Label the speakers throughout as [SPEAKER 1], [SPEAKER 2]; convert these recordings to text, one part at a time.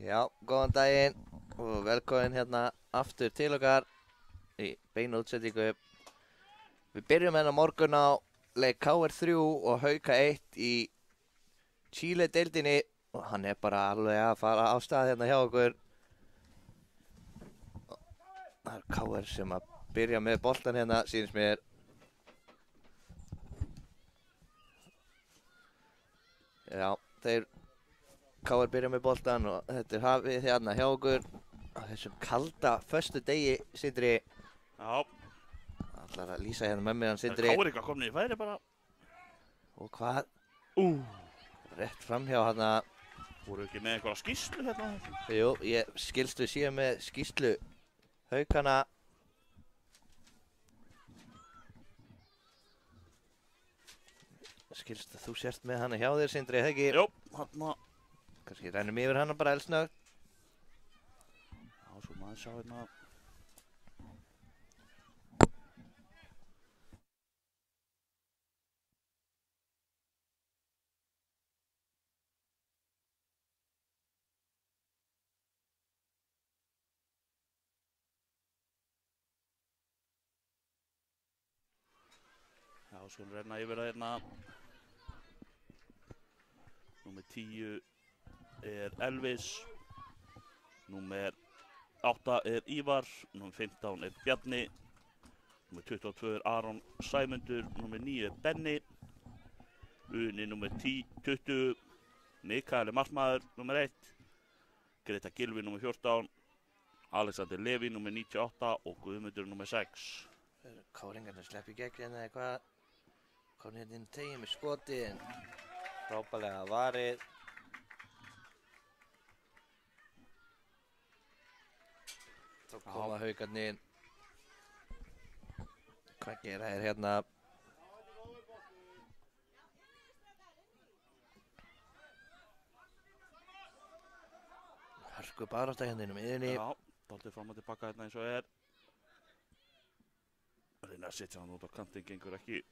[SPEAKER 1] Já, góðan daginn og velkomin hérna aftur til okkar í beinu útsendingu. Við byrjum hérna morgun á leik KR3 og Hauka 1 í Chile-deildinni og hann er bara alveg að fara á stað hérna hjá okkur. Það er KR sem að byrja með boltan hérna, sýnist mér. Já, KR byrja með boltan og þetta er hafið hérna hjá okkur á þessum kalda föstudegi, Sindri.
[SPEAKER 2] Já.
[SPEAKER 1] Ætlar að lýsa hérna með mér hann, Sindri.
[SPEAKER 2] Það er Kári komin í færi bara.
[SPEAKER 1] Og hvað? Rétt framhjá hérna.
[SPEAKER 2] Voru ekki með einhverja skýrslu hérna?
[SPEAKER 1] Jú, ég skilstu síðan með skýrslu Haukana. Skilstu að þú sért með hana hjá þér, Sindri, eða ekki?
[SPEAKER 2] Jú, hérna.
[SPEAKER 1] Kannski rennum yfir hana bara eldsnögt.
[SPEAKER 2] Já, svo maður sjá hérna. Já, svo renna yfir það hérna. Númer 10 er Elvis. Númer 8 er Ívar. Númer 15 er Bjarni. Númer 22 er Aron Sæmundur. Númer 9 er Benni. Uni númer 20. Mikael er markmaður, númer 1. Greta Gylfi, númer 14. Alexander Levi, númer 98 og Guðmundur, númer 6.
[SPEAKER 1] Káringarnir slepp í gegn hérna eða hvað? Komin hérna inn tegið með skotin. Frábærlega varið. Þá koma Haukarnir. Hvað gera þeir hérna? Hörku barátta hérna inn á miðjunni.
[SPEAKER 2] Já, dálítið fram og tilbaka hérna eins og er. Reyna að setja hann út á kantinn, gengur ekki.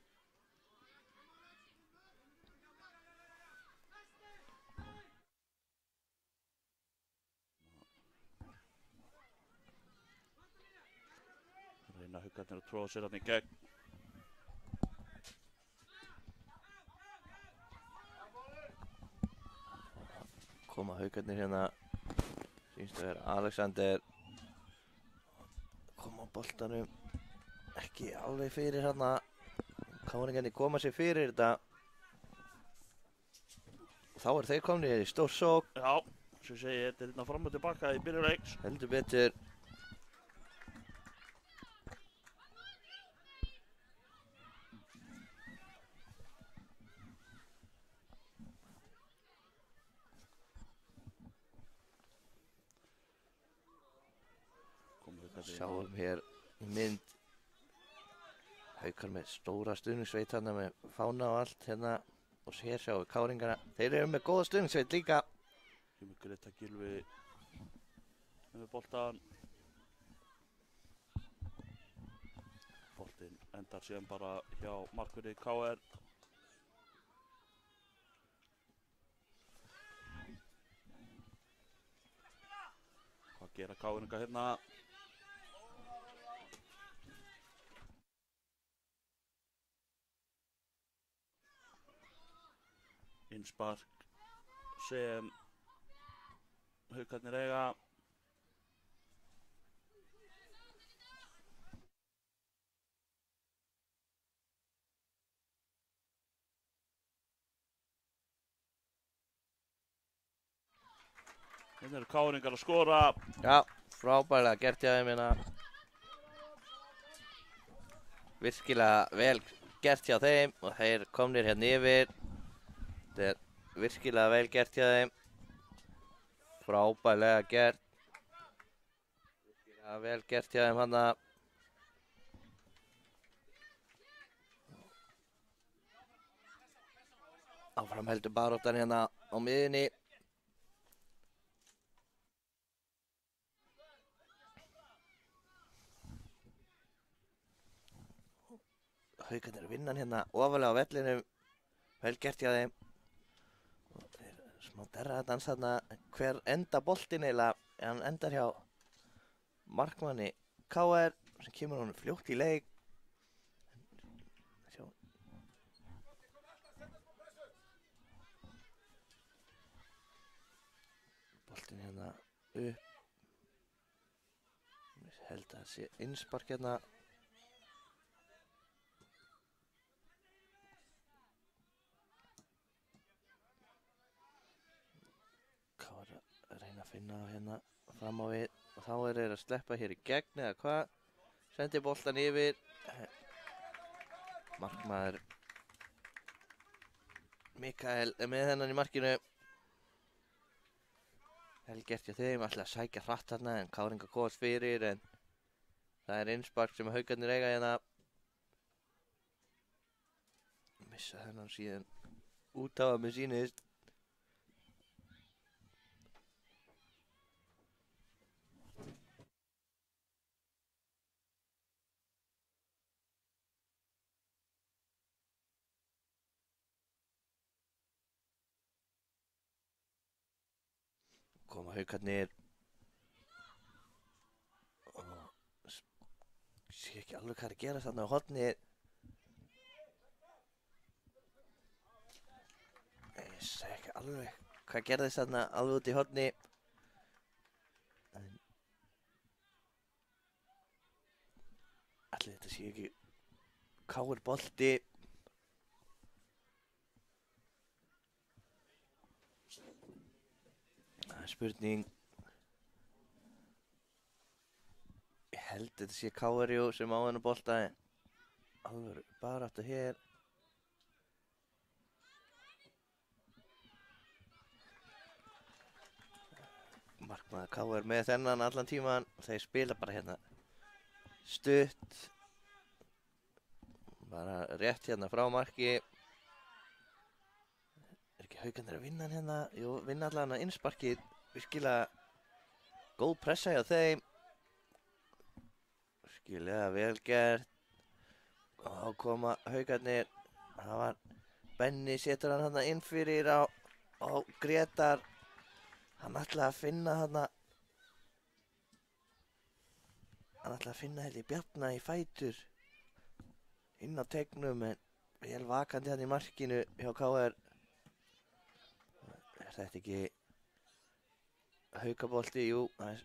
[SPEAKER 2] Reyna Haukarnir að tróða sér hann í gegn.
[SPEAKER 1] Koma Haukarnir hérna. Sýnst að vera Alexander. Koma á boltanum. Ekki alveg fyrir hérna. Káringarnir koma sér fyrir þetta. Þá er þeir komnir í stór sókn.
[SPEAKER 2] Já, svo segi ég, þetta er hérna fram og tilbaka í byrjun leiks.
[SPEAKER 1] Heldur betur. Sjáum hér í mynd Haukar með stóra stuðningssveit hérna með fána og allt hérna og hér sjáum við Káringana. Þeir eru með góða stuðningssveit líka.
[SPEAKER 2] Kemur Greta Gylfi með boltan. Boltinn endar síðan bara hjá markverði KR. Hvað gera KR-inga hérna? Innspark sem Haukarnir eiga. Hérna eru Káringar að skora.
[SPEAKER 1] Já, frábærlega gert hjá þeim hérna. Virkilega vel gert hjá þeim og þeir komnir hérna yfir. Þetta er virkilega vel gert hjá þeim. Frábærlega gert. Virkilega vel gert hjá þeim hana. Áfram heldur baráttan hérna á miðjunni. Haukarnir vinna hérna ofarlega á vellinum. Vel gert hjá þeim. smá derradans þarna, hver enda boltinn eiginlega, hann endar hjá markmanni KR sem kemur honum fljótt í leik. Sjá. Boltinn hérna upp. Ég held að það sé innspark hérna. KR að reyna að finna á hérna fram á við og þá er þeir að sleppa hér í gegn eða hvað. Sendi boltan yfir. Markmaður Mikael er með hennan í markinu. Vel gert hjá þeim, ætla að sækja hratt þarna en Káringa komast fyrir en það er innspark sem Haukarnir eiga hérna. Missa þennan síðan út á að með sýnist. Koma Haukarnir og sé ekki alveg hvað er að gera þarna á horni. Ég sé ekki alveg hvað gerðist þarna alveg út í horni. En allir þetta sé ekki KR bolti. Það er spurning. Ég held þetta sé KR sem á hennar bolta en alveg bara aftur hér. Markmaður KR með þennan allan tíman. Þeir spila bara hérna stutt. Bara rétt hérna frá marki. Er ekki Haukarnir að vinna hann hérna? Jú, vinna allan að innsparkið. Virkilega góð pressa hjá þeim. Virkilega vel gert. Og þá koma Haukarnir. Það var Benni setur hann hérna inn fyrir á Gretar. Hann ætlaði að finna hérna. Hann ætlaði að finna heldur Bjarna í fætur. Inn á tegnum en vel vakandi hann í markinu hjá KR. Er þetta ekki Haukabolti? Jú, það er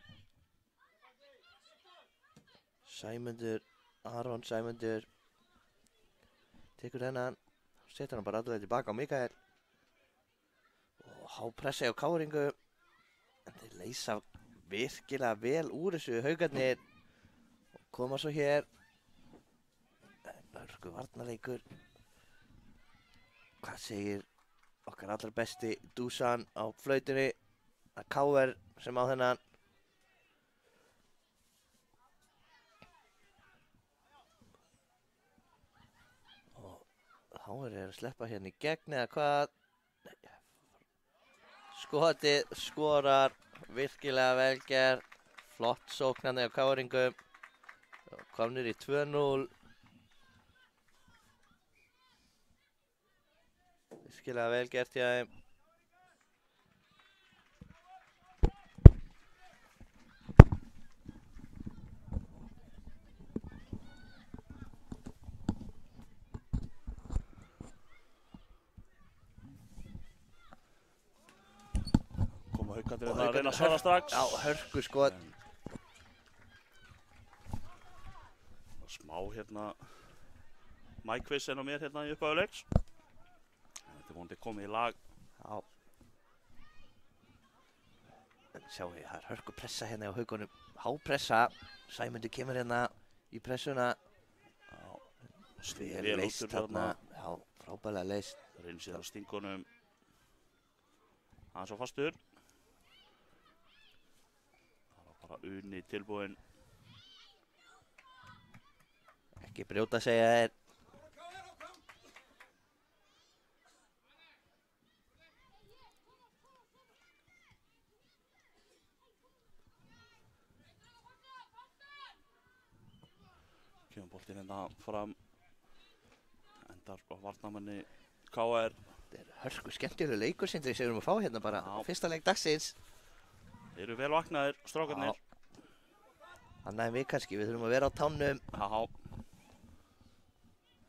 [SPEAKER 1] Sæmundur, Aron Sæmundur tekur þennan, setur hann bara alveg tilbaka á Mikael og hápressa hjá Káringu en þeir leysa virkilega vel úr þessu Haukarnir og koma svo hér hörku varnarleikur. Hvað segir okkar allra besti Dusan á flautunni? Það er KR sem á þennan. Og KR er að sleppa hérna í gegn eða hvað? Skotið skorar, virkilega vel gert. Flott sóknarni á KR-ingum. Komnir í 2-0. Virkilega vel gert hjá þeim.
[SPEAKER 2] Koma Haukarnir að reyna að svara strax.
[SPEAKER 1] Já, hörku skot.
[SPEAKER 2] Smá hérna mækviss en á mér hérna í upphæðu leiks. Þetta er vonandi komið í lag.
[SPEAKER 1] Já. Sjáum við, það er hörku pressa hérna á Haukunum. Hápressa. Sæmundur kemur hérna í pressuna.
[SPEAKER 2] Vel
[SPEAKER 1] Vel leist
[SPEAKER 2] út úr
[SPEAKER 1] þarna. Já, frábærlega leist.
[SPEAKER 2] Reynir síðan að stinga honum aðeins á fastur. Það var bara Uni tilbúinn.
[SPEAKER 1] Ekki brjóta segja þér.
[SPEAKER 2] Kemur boltinn hérna fram. Endar á varnarmanni KR.
[SPEAKER 1] Þetta er hörku skemmtilega leikur Sindri sem við erum að fá hérna bara
[SPEAKER 2] Já.
[SPEAKER 1] fyrsta leik dagsins.
[SPEAKER 2] Þeir eru vel vaknaðir, strákarnir.
[SPEAKER 1] Annað en við kannski, við þurfum að vera á tánum.
[SPEAKER 2] Já.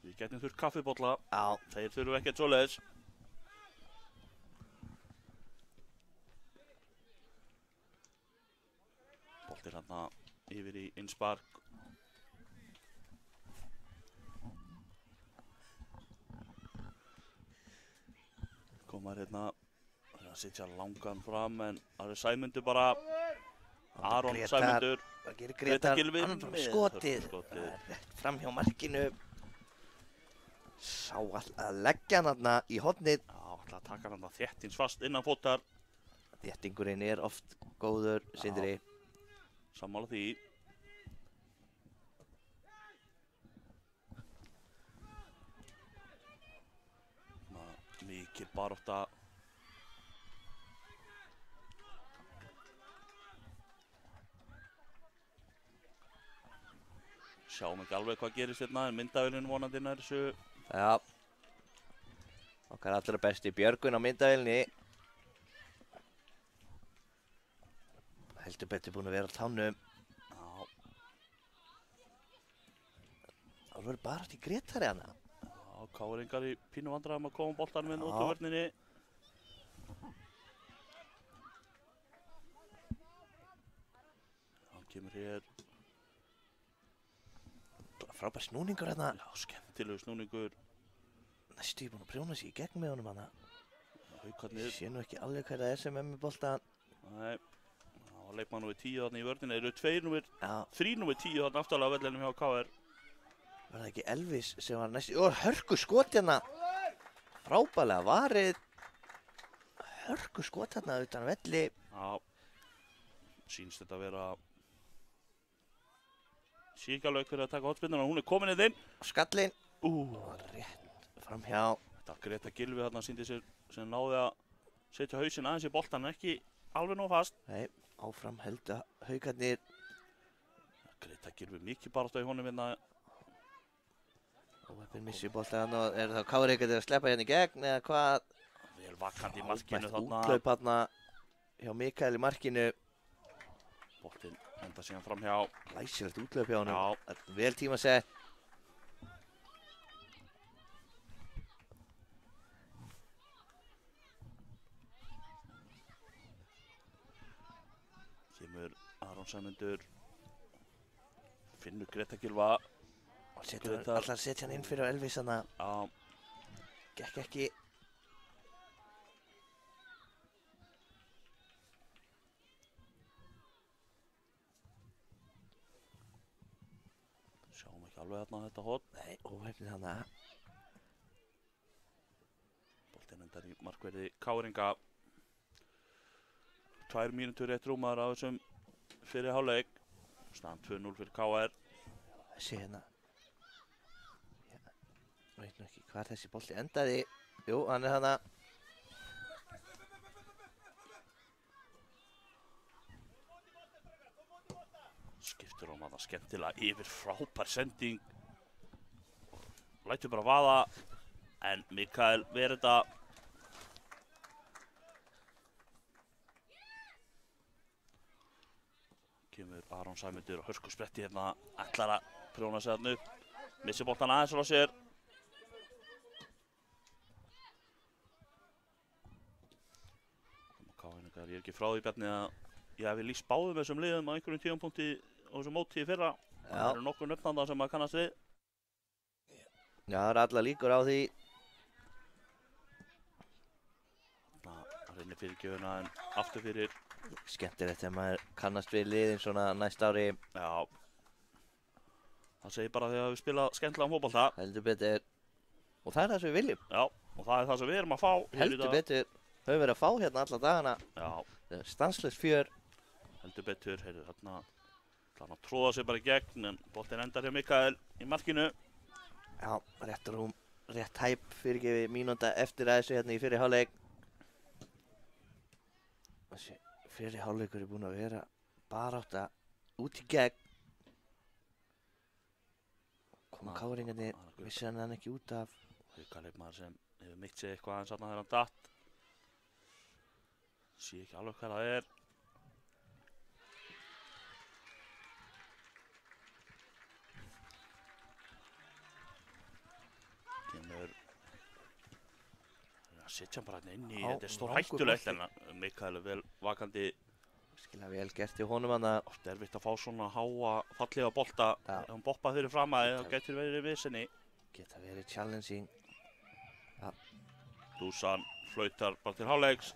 [SPEAKER 2] Við getum þurft kaffibolla.
[SPEAKER 1] Já,
[SPEAKER 2] Þeir þurfu ekkert svoleiðis. Boltir hérna yfir í innspark. Komar hérna að sitja langan fram en það er Sæmundur bara. Aron
[SPEAKER 1] Grétar.
[SPEAKER 2] Sæmundur.
[SPEAKER 1] það gerir
[SPEAKER 2] Grétar
[SPEAKER 1] Grétar.
[SPEAKER 2] Gylfi
[SPEAKER 1] Hann
[SPEAKER 2] með
[SPEAKER 1] skotið.
[SPEAKER 2] hörkuskotið.
[SPEAKER 1] Rétt fram hjá markinu. Sá að leggja hann þarna í hornið.
[SPEAKER 2] Já, ætla að taka hann þéttins fast innan fótar.
[SPEAKER 1] Þéttingurinn er oft góður, Sindri.
[SPEAKER 2] Sammála því. Mikil barátta. Sjáum ekki alveg hvað gerist hérna en myndavélinn vonandi nær þessu.
[SPEAKER 1] Já. Okkar allra besti Björgun á myndavélinni. Heldur betur búin að vera á tánum.
[SPEAKER 2] Já,
[SPEAKER 1] Það verður bara til Grétari hana.
[SPEAKER 2] já, káringar í pínu vandræðum að koma boltanum inn út
[SPEAKER 1] Já.
[SPEAKER 2] úr vörninni. Hann kemur hér.
[SPEAKER 1] Frábær snúningur hérna.
[SPEAKER 2] Já, skemmtilegu snúningur.
[SPEAKER 1] Næstu ég búin að prjóna sig í gegn með honum hana.
[SPEAKER 2] Haukarnir.
[SPEAKER 1] Sé nú ekki alveg hvað það er sem er með boltan.
[SPEAKER 2] Nei, það var leikmann númer 10 þarna í vörninni. Eru 3 númer 10 þarna aftalega á vellinum hjá KR.
[SPEAKER 1] Var það ekki Elvis sem var næstu. Ó, hörku skot hérna. Frábærlega varið. Hörku skot hérna utan velli.
[SPEAKER 2] Já, sýnst þetta að vera síkalög fyrir að taka hotspinnuna. Hún er komin inn.
[SPEAKER 1] Skallinn. Rétt fram hjá.
[SPEAKER 2] Þetta Grétar Gylfi þarna sýndi sér sem náði að setja hausinn aðeins í boltan en ekki alveg nóg fast.
[SPEAKER 1] Nei, áfram heldur haukarnir.
[SPEAKER 2] Grétar Gylfi mikið barátta í honum hérna.
[SPEAKER 1] Óheppinn missi boltan og er þá Kári ekkert að sleppa hérna í gegn eða hvað?
[SPEAKER 2] Vel vakandi í markinu
[SPEAKER 1] Albert
[SPEAKER 2] þarna.
[SPEAKER 1] úthlaup hérna hjá Mikael í markinu.
[SPEAKER 2] Boltinn enda síðan fram hjá.
[SPEAKER 1] Læsivert úthlaup hjá honum.
[SPEAKER 2] Já.
[SPEAKER 1] Það er vel tímasett.
[SPEAKER 2] Kemur Aron Sæmundur. Finnur Grétar Gylfa.
[SPEAKER 1] Og setur hann
[SPEAKER 2] Grétar.
[SPEAKER 1] allar að setja hann inn fyrir á Elvis hana.
[SPEAKER 2] Já,
[SPEAKER 1] Gekk ekki.
[SPEAKER 2] sjáum ekki alveg þarna þetta hot.
[SPEAKER 1] Nei, óheppinn hana.
[SPEAKER 2] Boltinn endar í markverði Káringa. 2 mínútur rétt rúmaður á þessum fyrir hálfleik. Staðan 2-0 fyrir KR.
[SPEAKER 1] Þessi hérna. Ég veit nú ekki hvar þessi bolti endaði. Jú, hann er hana.
[SPEAKER 2] Skiptur á maður skemmtilega yfir frábær sending. Lætur bara vaða. En Mikael verið þetta. Kemur Aron Sæmundur og hörku spretti hérna. Ætlar að prjóna sig þarna upp. Missi boltan aðeins frá sér. Ég er ekki frá því Bjarni að ég hef lýst báðum þessum liðum á einhverjum tíðanpunkti á þessum móti í fyrra. Það eru nokkur nöfnanda sem maður kannast við.
[SPEAKER 1] Já, það eru allar líkur á því.
[SPEAKER 2] Það reynir fyrirgjöfuna en aftur fyrir.
[SPEAKER 1] Skemmtilegt þegar maður kannast við liðin svona næst ári.
[SPEAKER 2] Já. Það segir bara því að við spila skemmtilega fótbolta.
[SPEAKER 1] Heldur betur. Og það er það sem við viljum.
[SPEAKER 2] Já, og það er það sem við erum að fá.
[SPEAKER 1] Heldur betur. Höfum verið að fá hérna alla dagana.
[SPEAKER 2] Já.
[SPEAKER 1] Það er stanslaust fjör.
[SPEAKER 2] Heldur betur, heyrðu þarna. Það hann tróða sig bara í gegn en boltinn endar hjá Mikael í markinu.
[SPEAKER 1] Já, rétt rúm, rétt hæp fyrirgefi mínúta eftir að þessu hérna í fyrri hálfleik. Þessi fyrri hálfleikur er búinn að vera barátta út í gegn. Koma káringarnir, vissi hann ekki út af.
[SPEAKER 2] Haukaleikmaður sem Hefur mitt séð eitthvað aðeins þarna þegar hann datt. Sé ekki alveg hvað það er. Kemur. Setja hann bara hérna inn í, þetta er stór hættulegt en Mikael er vel vakandi.
[SPEAKER 1] Skilja vel gert í honum hann að
[SPEAKER 2] Oft erfitt að fá svona háa, fallega bolta. Ef hann boppað fyrir fram að það getur verið viðsynni.
[SPEAKER 1] geta verið challenging.
[SPEAKER 2] Dusan flautar bara til hálfleiks.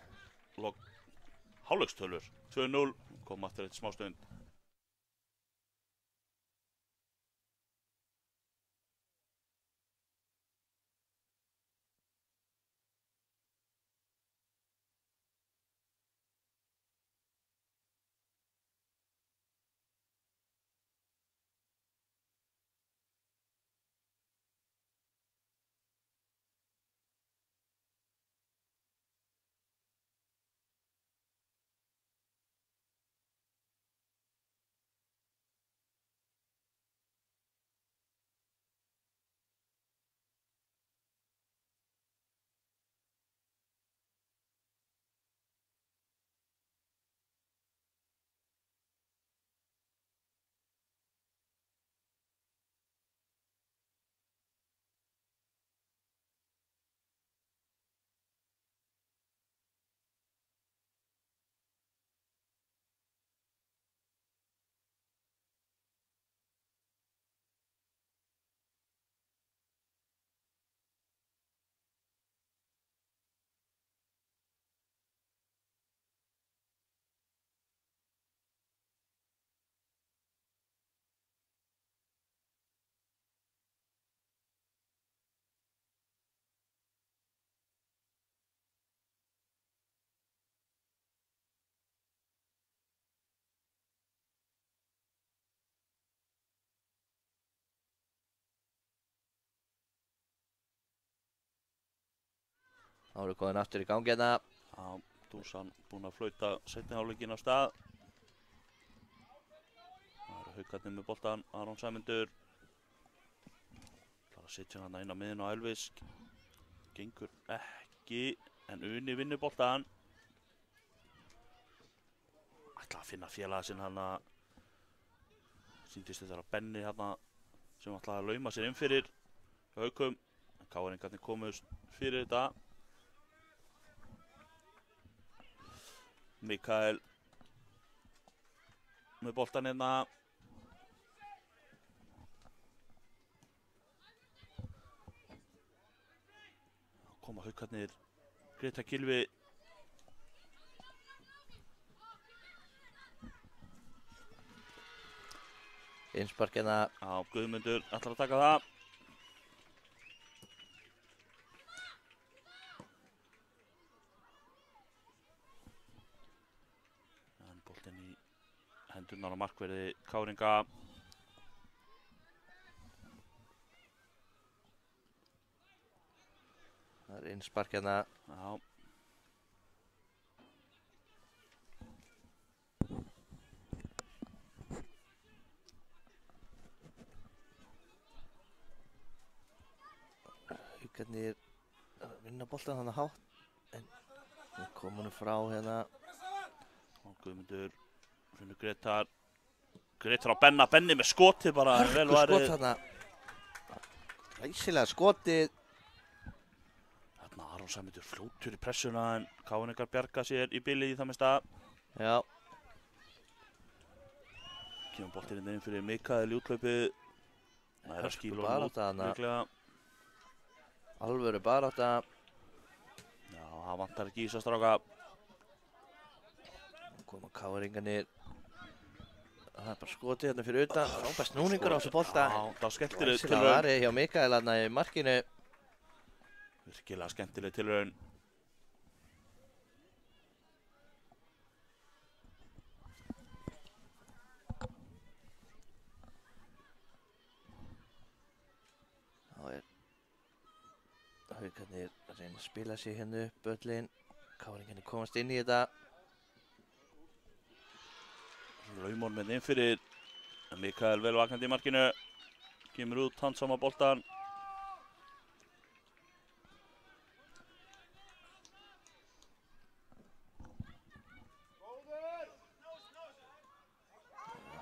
[SPEAKER 2] Hálfleikstölur 2-0, kom aftur eitt smá stund.
[SPEAKER 1] Þá erum við komin aftur í gangi hérna.
[SPEAKER 2] Já, Dusan búinn að flauta seinni hálfleikinn af stað. Það eru Haukarnir með boltan, Aron Sæmundur. Það sitja hann inn á miðin á Elvis. Gengur ekki, en Uni vinnur boltan. Ætla að finna félaga sinn hann að sýndist þetta að Benni hérna sem ætlaði að lauma sér inn fyrir Haukum. En KR-ingarnir komust fyrir þetta. Mikael með boltan hérna. Koma Haukarnir, Greta Gylfi.
[SPEAKER 1] Innspark hérna.
[SPEAKER 2] Já, Guðmundur ætlar að taka það. Hendurnar á markverði KR-inga.
[SPEAKER 1] Það er innspark hérna.
[SPEAKER 2] Já.
[SPEAKER 1] Haukarnir vinna boltan þannig hátt. En við komum nú frá hérna.
[SPEAKER 2] Og Guðmundur finnur Gretar. Gretar á Benna. Benni með skotið bara.
[SPEAKER 1] Hörku skot þarna. Ræsilega skotið.
[SPEAKER 2] Þarna Aron Sæmundur fljótur í pressuna en KR-ingar bjarga sér í bilið í það með stað.
[SPEAKER 1] Já.
[SPEAKER 2] Kemur boltinn inn fyrir Mikael í úthlaupið. Það er að skýla honum út líklega.
[SPEAKER 1] Alvöru barátta.
[SPEAKER 2] Já, það vantar ekki í þessa stráka.
[SPEAKER 1] Koma KR-ingarnir. Það er bara skotið hérna fyrir utan. Frábær snúningur á þessu bolta.
[SPEAKER 2] Já, það var skemmtileg
[SPEAKER 1] tilraun. Það var hjá Mikael hérna í markinu.
[SPEAKER 2] Virkilega skemmtileg tilraun.
[SPEAKER 1] Þá er Haukarnir að reyna að spila sig hérna upp öllin. KR-ingarnir komast inn í þetta.
[SPEAKER 2] Laumon með inn fyrir. Mikael vel vakandi í markinu. Kemur út handsama boltan.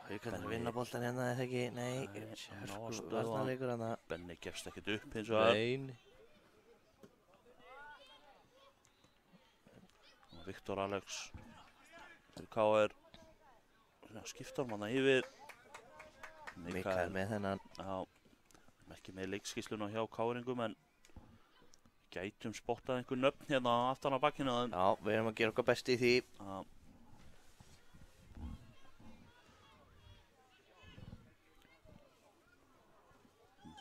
[SPEAKER 1] Haukarnir vinna boltan hérna eða ekki, nei,
[SPEAKER 2] hann á að
[SPEAKER 1] Hörku
[SPEAKER 2] stöðva hann.
[SPEAKER 1] varnarleikur hana.
[SPEAKER 2] Benni gefst ekkert upp hins vegar.
[SPEAKER 1] Nein.
[SPEAKER 2] Og Viktor Alex fyrir KR. Skiptar hann hana yfir.
[SPEAKER 1] Mikael með þennan.
[SPEAKER 2] Já, ekki með leikskýrsluna hjá KR-ingum en gætum spottað einhver nöfn hérna aftan á bakkinu á þeim.
[SPEAKER 1] Já, við erum að gera okkar besti í því.
[SPEAKER 2] Já.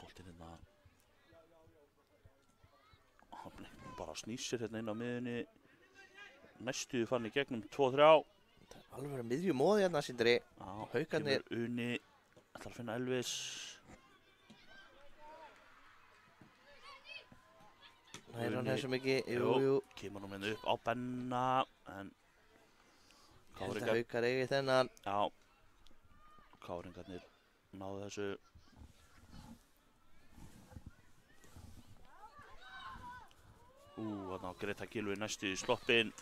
[SPEAKER 2] Boltinn hérna. Hann bara snýsir hérna inn á miðunni. Næstuði fann í gegnum 2-3.
[SPEAKER 1] Það er alveg að miðjum móði hérna, Sindri.
[SPEAKER 2] Já,
[SPEAKER 1] Haukarnir.
[SPEAKER 2] kemur Uni, ætlar að finna Elvis.
[SPEAKER 1] Það er hann þessu mikið,
[SPEAKER 2] Jú.
[SPEAKER 1] jú.
[SPEAKER 2] Kemur hann hérna upp á Benna, en
[SPEAKER 1] Ég held að Haukar eigi þennan.
[SPEAKER 2] Já, KR-ingarnir náðu þessu. Þarna á Greta Gylfi næstu í sloppinn.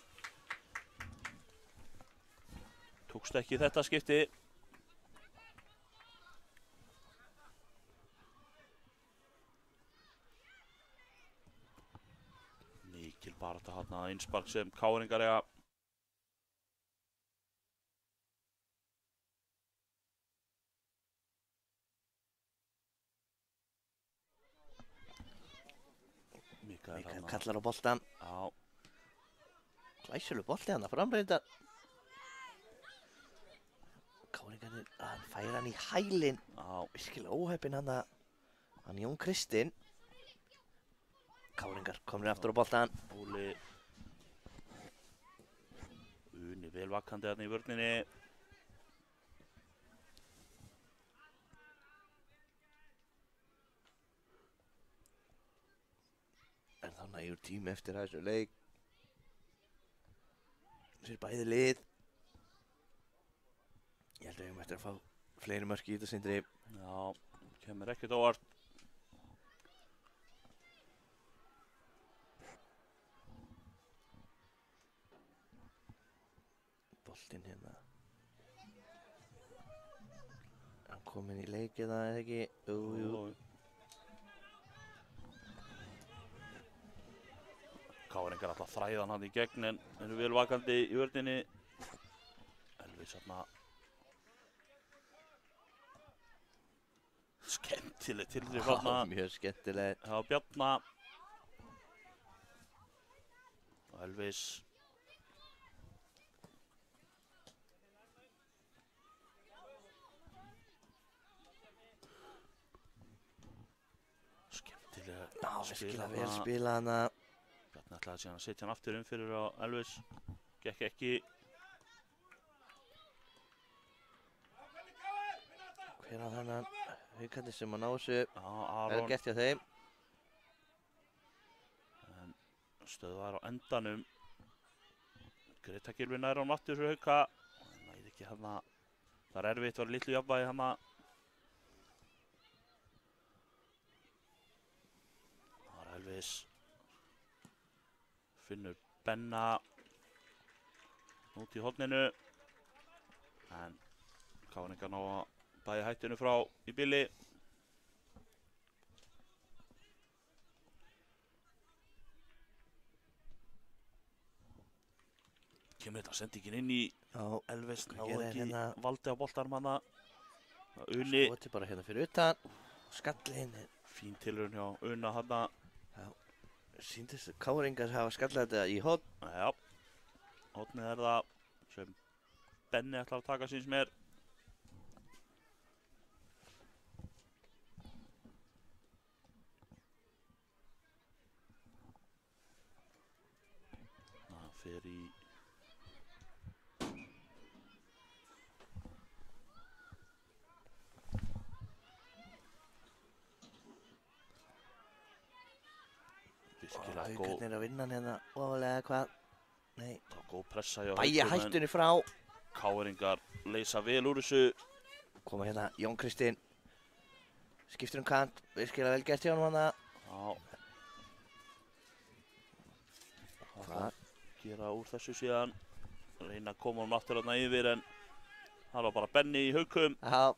[SPEAKER 2] Tókst ekki þetta skipti. Mikil barátta þarna innspark sem KR-ingar eiga.
[SPEAKER 1] Mikael kallar á boltan.
[SPEAKER 2] Já.
[SPEAKER 1] Glæsileg bolti hann að framreynda. Káringarnir, hann fær hann í hælinn.
[SPEAKER 2] Já.
[SPEAKER 1] Virkilega óheppinn hann Jón Kristinn. Káringar komnir aftur á boltan.
[SPEAKER 2] Óli. Uni vel vakandi þarna í vörninni.
[SPEAKER 1] En þá nægur tími eftir þessu leik. Sér bæði lið. Ég held að við höfum eftir að fá fleiri mörk í þetta, Sindri.
[SPEAKER 2] Já, kemur ekkert óvart.
[SPEAKER 1] Boltinn hérna. Hann kominn í leik eða ekki? Jú.
[SPEAKER 2] KR-ingar alltaf þræðan hann í gegn en eru vel vakandi í vörninni. Elvis þarna. Skemmtileg tilþrif þarna.
[SPEAKER 1] Mjög skemmtileg.
[SPEAKER 2] Hjá Bjarna. Og Elvis. Skemmtilega.
[SPEAKER 1] Já, virkilega vel spilað hana.
[SPEAKER 2] Bjarni ætlaði síðan að setja hann aftur fyrir á Elvis. Gekk ekki.
[SPEAKER 1] Hver á þennan? Haukarnir sem að ná þessu.
[SPEAKER 2] Já,
[SPEAKER 1] Það er
[SPEAKER 2] Aron.
[SPEAKER 1] gert hjá þeim.
[SPEAKER 2] En stöðvar á endanum. Greta Gylfi nær hann aftur fyrir Hauka. Það næði ekki hana. Það er erfitt, var litlu jafnvægi hana. Það er Elvis. Finnur Benna. Út í horninu. En KR-ingar ná að bæði hættinu frá í bili. Kemur þetta sendingin inn í Elvis.
[SPEAKER 1] hvað
[SPEAKER 2] Náðu
[SPEAKER 1] gerir
[SPEAKER 2] ekki
[SPEAKER 1] hérna?
[SPEAKER 2] valdi á boltanum hana. Uni.
[SPEAKER 1] Skoti bara hérna fyrir utan. Skallinn.
[SPEAKER 2] Fín tilraun hjá Una hana.
[SPEAKER 1] Sýndist að Káringar hafa skallað þetta í horn.
[SPEAKER 2] Já. Hornið er það sem Benni ætlar að taka síns mér. Það fer í virkilega góð.
[SPEAKER 1] Haukarnir að vinna hann hérna ofalega hvað? Nei.
[SPEAKER 2] Það var góð pressa hjá
[SPEAKER 1] Bæja
[SPEAKER 2] Haukum, en
[SPEAKER 1] hættunni frá.
[SPEAKER 2] KR-ingar leysa vel úr þessu.
[SPEAKER 1] Koma hérna Jón Kristinn. Skiptur kant. Virkilega vel gert hjá hann hana.
[SPEAKER 2] Já.
[SPEAKER 1] Hvað?
[SPEAKER 2] Gera úr þessu síðan. Reyna að koma hann aftur þarna yfir en Það var bara Benni í Haukum.
[SPEAKER 1] Já.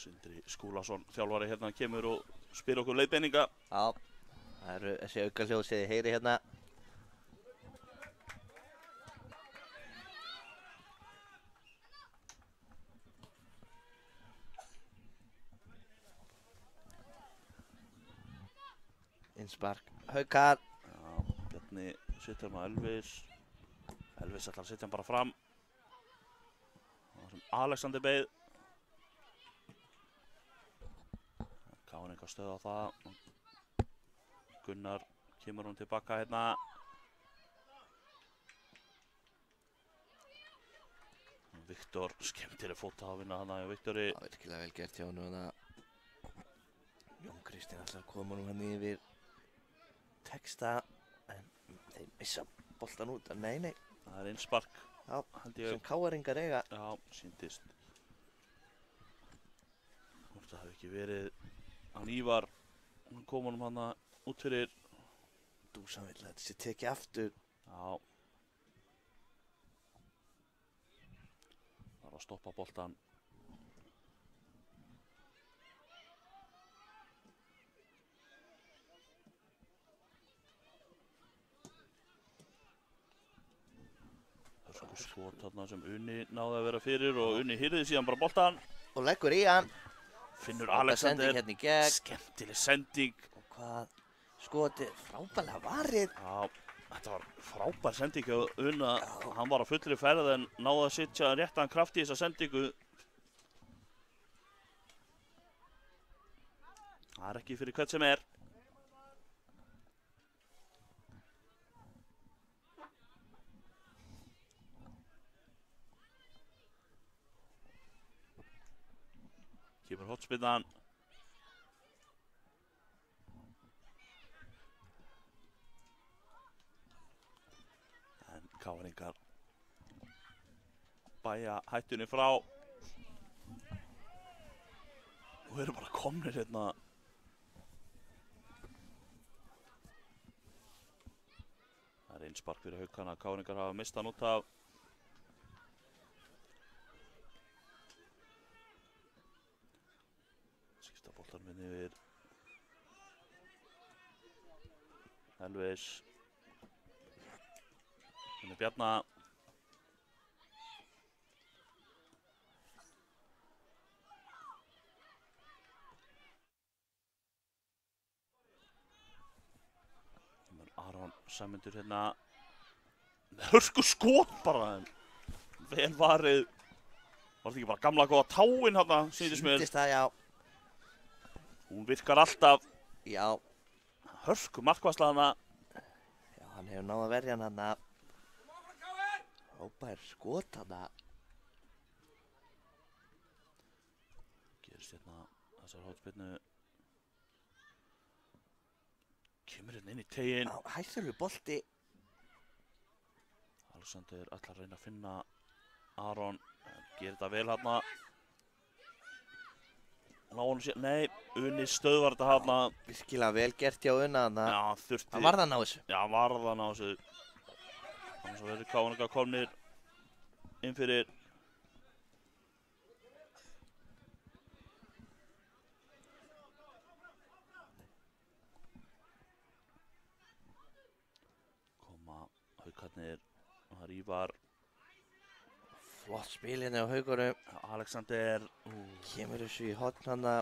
[SPEAKER 2] Sindri Skúlason, þjálfari hérna, kemur og spyr okkur leiðbeininga.
[SPEAKER 1] Já. Það eru þessi aukahljóð sem þið heyri hérna. Innspark Haukar.
[SPEAKER 2] Já, Bjarni sittur með Elvis. Elvis ætlar að setja hann bara fram. Það sem Alexander beið. Káningar stöða á það. Gunnar kemur hún tilbaka hérna. Viktor, skemmtileg fóta að vinna hana hjá Viktori.
[SPEAKER 1] Það er virkilega vel gert hjá honum hana. Jón Kristinn ætlar að koma nú hann yfir texta, en þeir missa boltan út. Nei, nei.
[SPEAKER 2] Það er innspark.
[SPEAKER 1] Já, sem KR-ingar eiga.
[SPEAKER 2] Já, sýndist. Hvort það hefði ekki verið hann Ívar, hann kom honum hana út fyrir.
[SPEAKER 1] Dúsan vill að þetta sé tekið aftur.
[SPEAKER 2] Já. Það var að stoppa boltan. Hörku skot þarna sem Unni náði að vera fyrir og Unni hýrði síðan bara boltan.
[SPEAKER 1] Og leggur í hann.
[SPEAKER 2] Finnur
[SPEAKER 1] Frábær
[SPEAKER 2] Alexander.
[SPEAKER 1] sending hérna í gegn.
[SPEAKER 2] Skemmtileg sending.
[SPEAKER 1] Og hvað skotið frábærlega varið.
[SPEAKER 2] Já, þetta var frábær sending hjá Unna. Hann var á fullri ferð en náði að setja réttan kraft í þessa sendingu. Það er ekki fyrir hvern sem er. Kemur hotspinnan. En KR-ingar bæja hættunni frá. Og eru bara komnir hérna. Það er innspark fyrir Haukana. KR-ingar hafa mistað hann út af. Skipta boltan minni yfir. Elvis. Hérna er Bjarna. Aron Sæmundur hérna. Hörku skot bara. Vel varið. Var þetta ekki bara gamla góða táin hérna, sýndist mér.
[SPEAKER 1] Sýndist það, já.
[SPEAKER 2] Hún virkar alltaf.
[SPEAKER 1] Já.
[SPEAKER 2] Hörku markvarsla hana.
[SPEAKER 1] Já, hann hefur náð að verja hann hana. Frábær skot hana.
[SPEAKER 2] Gerist hérna þessar hotspinnu. Kemur hérna inn í teginn.
[SPEAKER 1] Já, hættulegur bolti.
[SPEAKER 2] Alexander ætlar að reyna að finna Aron. Gerir þetta vel hérna. Ná honum sér, nei, Unni stöðvar þetta hérna.
[SPEAKER 1] Virkilega vel gert hjá Unna hana.
[SPEAKER 2] Já, þurfti.
[SPEAKER 1] Hann varð hann á þessu.
[SPEAKER 2] Já, hann varð hann á þessu. Þannig að verður KR komnir inn fyrir. Koma Haukarnir, það er Ívar.
[SPEAKER 1] Flott spil hérna á Haukunum.
[SPEAKER 2] Alexander.
[SPEAKER 1] Kemur þessu í hotn hana.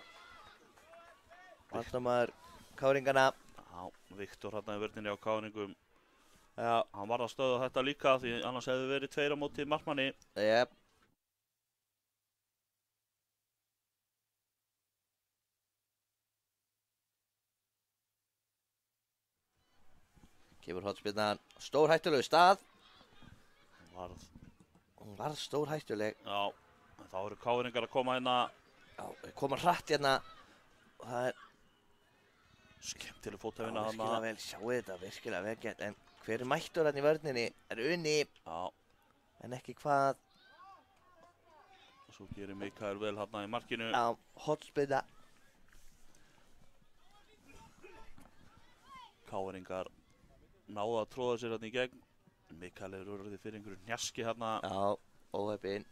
[SPEAKER 1] Varnarmaður KR-ingana.
[SPEAKER 2] Já, Viktor hérna í vörninni á KR-ingum.
[SPEAKER 1] Já.
[SPEAKER 2] Hann var að stöða þetta líka því annars hefði verið 2 á móti markmanni.
[SPEAKER 1] Jep. Kemur hotspinnan. Stór hættulegu stað. Hún varð stór hættuleg.
[SPEAKER 2] Já, en þá eru KR-ingar að koma hérna.
[SPEAKER 1] Já, koma hratt hérna. Og það er
[SPEAKER 2] Skemmtileg fótavinna
[SPEAKER 1] virkilega
[SPEAKER 2] þarna.
[SPEAKER 1] vel, sjáu þetta, virkilega vel gert. En hver er mættur hann í vörninni? Er Uni,
[SPEAKER 2] Já,
[SPEAKER 1] en ekki hvað.
[SPEAKER 2] svo gerir Mikael vel þarna í markinu.
[SPEAKER 1] Já, hotspinna.
[SPEAKER 2] Káringar náða að tróða sér þarna í gegn. Mikael er orðið fyrir einhverju hnjaski þarna.
[SPEAKER 1] Já, óheppinn.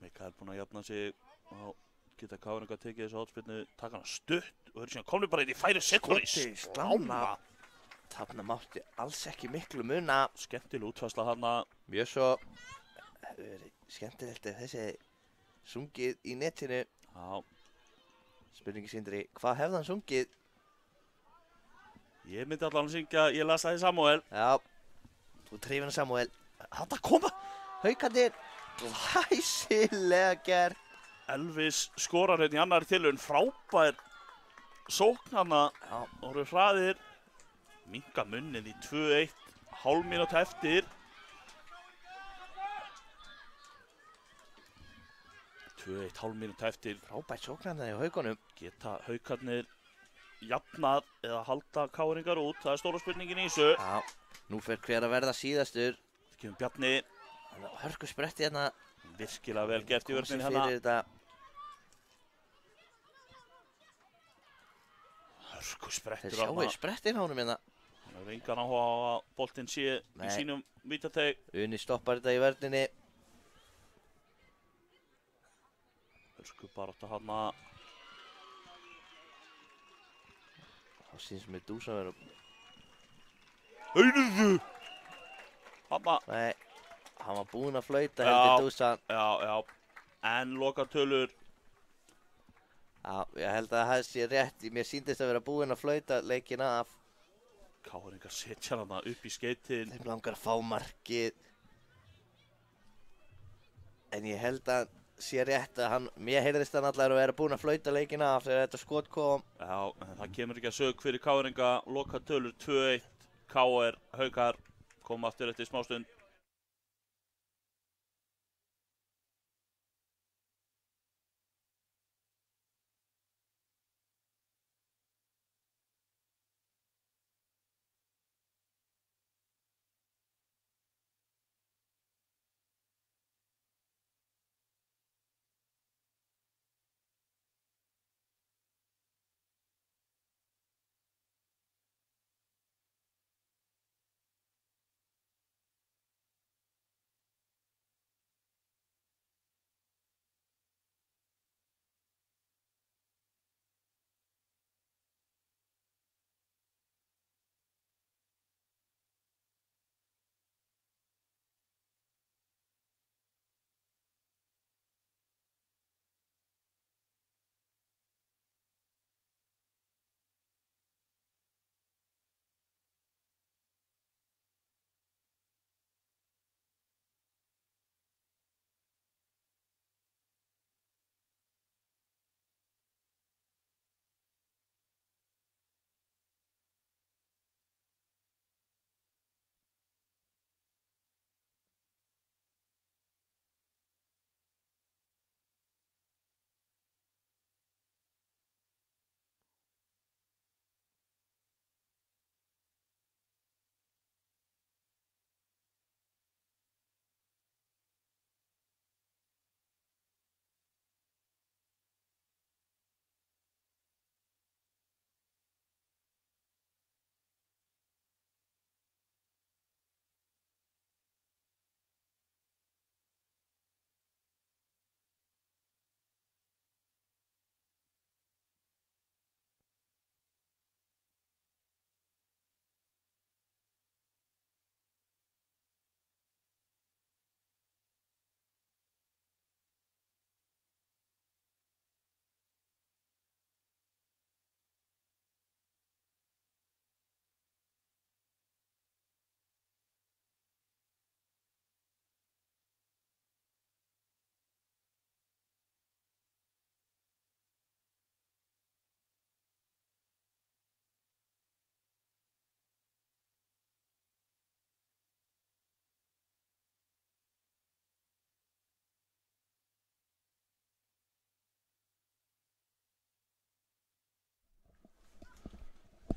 [SPEAKER 2] Mikael búinn að jafna sig og geta Káringar tekið þessu hotspinnu, taka hana stutt og eru síðan komnir bara inn í færi setur í
[SPEAKER 1] Skoti í slána. Þarna mátti alls ekki miklu muna.
[SPEAKER 2] Skemmtileg útfærsla þarna.
[SPEAKER 1] Mjög svo. Það hefur verið skemmtilegt ef þessi sungið í netinu.
[SPEAKER 2] Já,
[SPEAKER 1] Spurningi Sindri, hvað hefði hann sungið?
[SPEAKER 2] ég myndi allan að syngja Ég las það í Samúel.
[SPEAKER 1] Já, þú trefina Samúel. Þetta koma Haukarnir. Hæsilega gert.
[SPEAKER 2] Elvis skorar hérna í annari tilraun, frábær sókn hana
[SPEAKER 1] Já,
[SPEAKER 2] og eru hraðir. Minka munnið í 2-1, hálf mínúta eftir. 2-1, hálf mínúta eftir.
[SPEAKER 1] frábært sóknarna í Haukunum.
[SPEAKER 2] Geta Haukarnir jafnað eða halda Káringar út? Það er stóra spurningin í þessu.
[SPEAKER 1] Já, nú fer hver að verða síðastur.
[SPEAKER 2] Það kemur Bjarni,
[SPEAKER 1] Hann á hörku spretti hérna.
[SPEAKER 2] virkilega vel gert í
[SPEAKER 1] Kom sér
[SPEAKER 2] vörninni hérna.
[SPEAKER 1] fyrir þetta.
[SPEAKER 2] Hörku
[SPEAKER 1] Þeir
[SPEAKER 2] sprettur
[SPEAKER 1] sjáu
[SPEAKER 2] þarna.
[SPEAKER 1] sprettin á honum hérna.
[SPEAKER 2] Hann hefur engan áhuga á að boltinn sé
[SPEAKER 1] Nei.
[SPEAKER 2] í sínum vítateig.
[SPEAKER 1] Uni stoppar þetta í vörninni.
[SPEAKER 2] Hörku barátta hana.
[SPEAKER 1] Þá síns Medusa verður.
[SPEAKER 2] Heyrðu! Hana.
[SPEAKER 1] Nei, hann var búinn að flauta
[SPEAKER 2] Já.
[SPEAKER 1] heldur Medusa.
[SPEAKER 2] Já, já. En lokatölur.
[SPEAKER 1] Já, ég held að það sé rétt. Mér síndist að vera búinn að flauta leikinn af.
[SPEAKER 2] Káringar setja hana upp í skeytin.
[SPEAKER 1] Þeim langar að fá markið. En ég held að sé rétt að hann, mér heyrðist hann allar að vera búinn að flauta leikinn af þegar þetta skot kom.
[SPEAKER 2] Já, en það kemur ekki að sög fyrir Káringa. Lokatölur 2-1. KR, Haukar, koma aftur eftir smástund.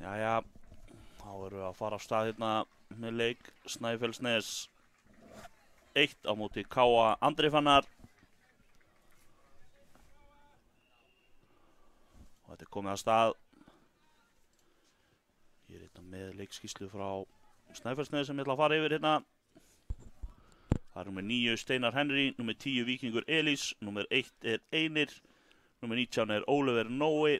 [SPEAKER 2] Jæja, þá erum við að fara af stað hérna með leik Snæfellsnes 1 á móti K.A. Andrifannar. Og þetta er komið að stað. Ég er hérna með leikskýrslu frá Snæfellsnes sem ég ætla að fara yfir hérna. Það er nummer 9 Steinar Henry, nummer 10 Víkingur Elís, nummer 1 er Einir, nummer 19 er Ólafur Nói,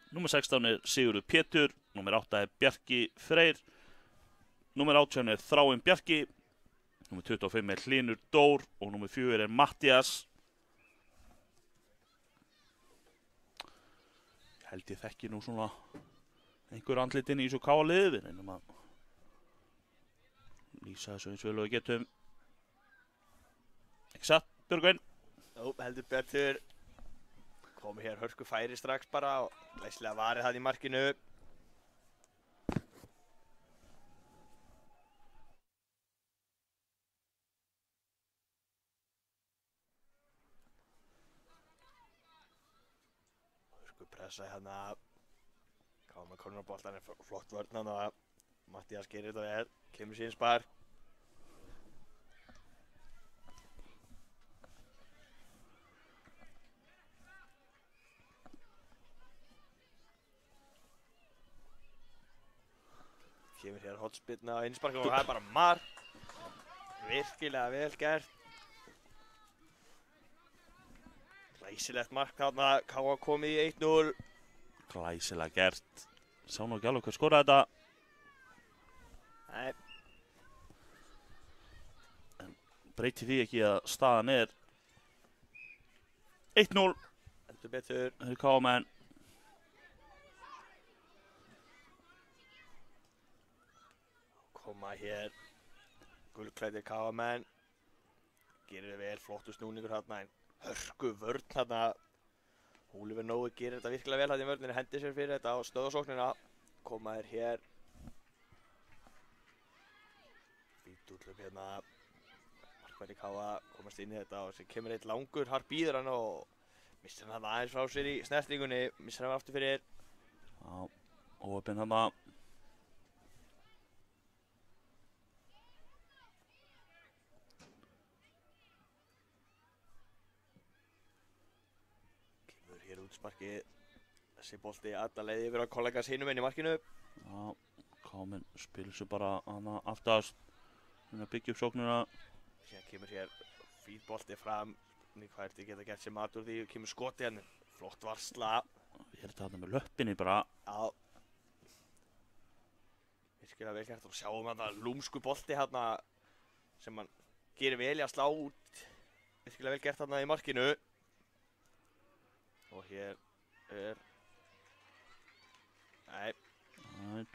[SPEAKER 2] nummer 16 er Sigurður Pétur, nummer 8 er Bjarki Freyr, nummer 18 er Þráinn Bjarki, nummer 25 er Hlynur Dór og nummer 4 er Mattías. Ég held ég þekki nú svona einhver andlitin í þessu K.A. liði, við reynum að lýsa þessu eins vel og við getum. Ekki satt, Björgvin?
[SPEAKER 3] Jú, heldur betur. Komið hér hörku færi strax bara og glæsilega varið það í markinu. Hörku pressa hérna. Káma kornarboltan er flott vörn hann og Mattías gerir þetta vel. Kemur sín spark. Kemur hér hotspinna á innsparkum og það er bara mark. Virkilega vel gert. Glæsilegt mark þarna, K.A. komið í 1-0.
[SPEAKER 2] Glæsilega gert. Sá nú ekki alveg hver skoraði þetta.
[SPEAKER 3] Nei,
[SPEAKER 2] En breyti því ekki að staðan er 1-0.
[SPEAKER 3] heldur betur.
[SPEAKER 2] Það er K.A.-menn.
[SPEAKER 3] Koma hér gulklæddir K.A.-menn. Gerir vel, flottu snúningur þarna en hörku vörn þarna. Ólafur Nói gerir þetta virkilega vel þarna í vörninu, hendir sér fyrir þetta og stöðasóknina. Koma þér hér. Fínt útlöp hérna. Markverði K.A. komast inn í þetta og sem kemur eitt langur, har býður hann og missir hann aðeins frá sér í snertingunni. Missir hann aftur fyrir.
[SPEAKER 2] Já, óöpinn þarna.
[SPEAKER 3] Hér útsparkið, þessi bolti alla leiði yfir á kollegas hinum inn í markinu.
[SPEAKER 2] Já, K.A.-menn spilur svo bara hana aftast. Að byggja upp sóknina.
[SPEAKER 3] Síðan kemur hér fín bolti fram. Hvað er þetta geta gert sér mat úr því? Kemur skoti hann. Flott varsla.
[SPEAKER 2] Ég er þetta þarna með löppinni bara.
[SPEAKER 3] Já. Virkilega vel gert og sjáum hann að lúmsku bolti hérna sem hann gerir vel í að slá út. Virkilega vel gert hérna í markinu. Og hér er... Nei,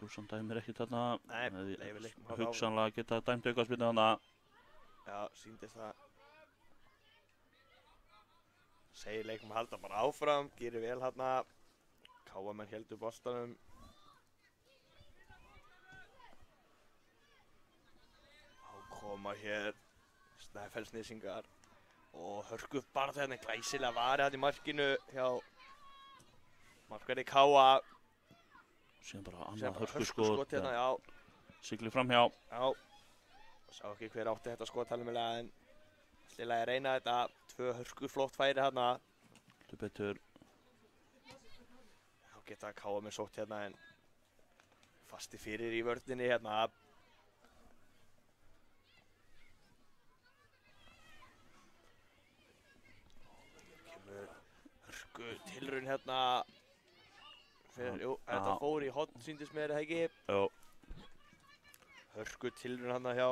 [SPEAKER 2] Dúsan dæmir ekki þarna.
[SPEAKER 3] nei, leifir leiknum að
[SPEAKER 2] Hugsanlega geta dæmt aukaspyrnu þarna.
[SPEAKER 3] Já, sýndist það. Segir leiknum að halda bara áfram, gerir vel hérna. K.A.-menn héldu boltanum. Þá koma hér Snæfellsnesingar. Og hörku bara þetta glæsilega varið hann í markinu hjá markverði K.A.
[SPEAKER 2] Síðan bara
[SPEAKER 3] Sem
[SPEAKER 2] annað
[SPEAKER 3] bara
[SPEAKER 2] hörkuskot.
[SPEAKER 3] hérna, já.
[SPEAKER 2] Siglir framhjá.
[SPEAKER 3] Já. Sá ekki hver átti þetta skot alveg en slilaði að reyna þetta. 2 hörku flott færi hérna.
[SPEAKER 2] Heldur betur.
[SPEAKER 3] Þá geta K.A.-menn sótt hérna en fasti fyrir í vörninni hérna. Hörku tilraun hérna. Jú, þetta fór í hotn sýndist mér, eða ekki?
[SPEAKER 2] Já.
[SPEAKER 3] Hörku tilraun hérna hjá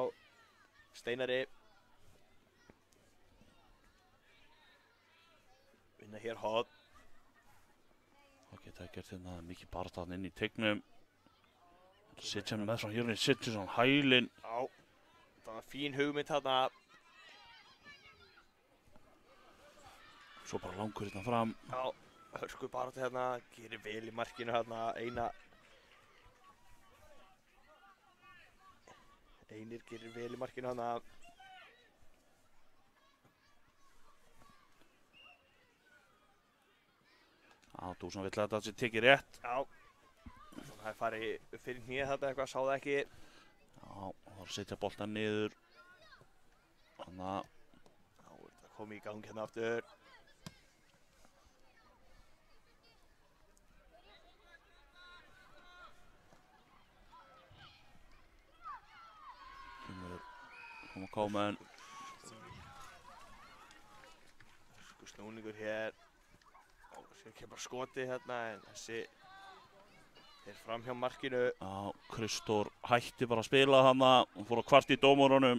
[SPEAKER 3] Steinari. Vinna hér hotn.
[SPEAKER 2] Það geta gert hérna mikið baráttan inn í teignum. Setja hann með frá hérna, setja svona hælinn.
[SPEAKER 3] Já, það var fín hugmynd hérna.
[SPEAKER 2] Svo bara langur hérna fram.
[SPEAKER 3] Já, hörku baráttu hérna, gerir vel í markinu hérna, Einir gerir vel í markinu hérna.
[SPEAKER 2] Já, Dúsan vill að þetta sé tekið rétt.
[SPEAKER 3] Já, Það er farið fyrir hnið þetta eitthvað, sá það ekki.
[SPEAKER 2] Já, það var að setja boltan niður. Þannig að
[SPEAKER 3] Já, þetta kom í gang hérna aftur.
[SPEAKER 2] koma Kámen.
[SPEAKER 3] Snúningur hér. Sér kemur skoti hérna en þessi er fram hjá markinu.
[SPEAKER 2] Já, Kristór hætti bara að spila hana. Hún fór að kvart í dómurunum.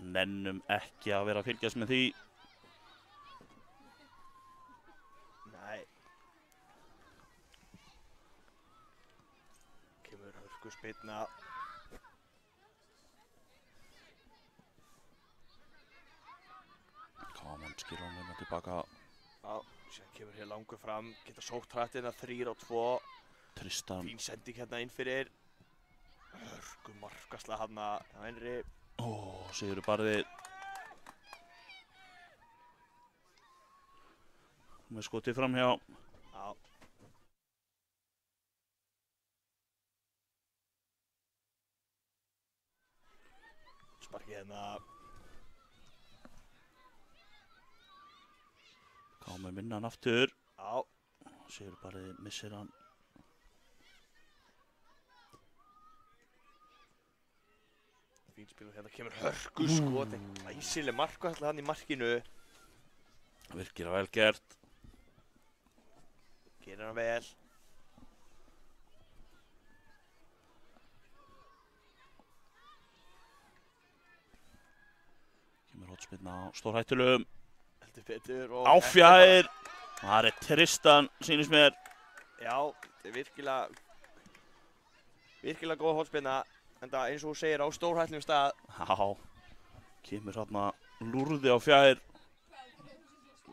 [SPEAKER 2] Nennum ekki að vera að fylgjast með því.
[SPEAKER 3] Nei. Kemur hörku spilna.
[SPEAKER 2] Kámen skilur hann hérna tilbaka.
[SPEAKER 3] Já, sér kemur hér langur fram. Geta sótt hrættina 3-2.
[SPEAKER 2] Tristan.
[SPEAKER 3] Fín sending hérna inn fyrir. Hörku markasla hana á Henry.
[SPEAKER 2] Sigurður Barði. Með skotið framhjá.
[SPEAKER 3] Já. Sparkið hérna.
[SPEAKER 2] Kámen minna hann aftur.
[SPEAKER 3] Já.
[SPEAKER 2] Sigurður Barði missir hann.
[SPEAKER 3] Fín spil og hérna kemur hörku skot. Glæsileg markasla hann í markinu.
[SPEAKER 2] Virkilega vel gert.
[SPEAKER 3] Gerir hann vel.
[SPEAKER 2] Kemur hotspilna á stórhættulum.
[SPEAKER 3] Heldur betur og...
[SPEAKER 2] Áfjær! Það er Tristan, sýnist mér.
[SPEAKER 3] Já, þetta er virkilega góð hotspinna. En það eins og þú segir á stórhættlum stað.
[SPEAKER 2] Já, kemur hérna lúrði á fjær.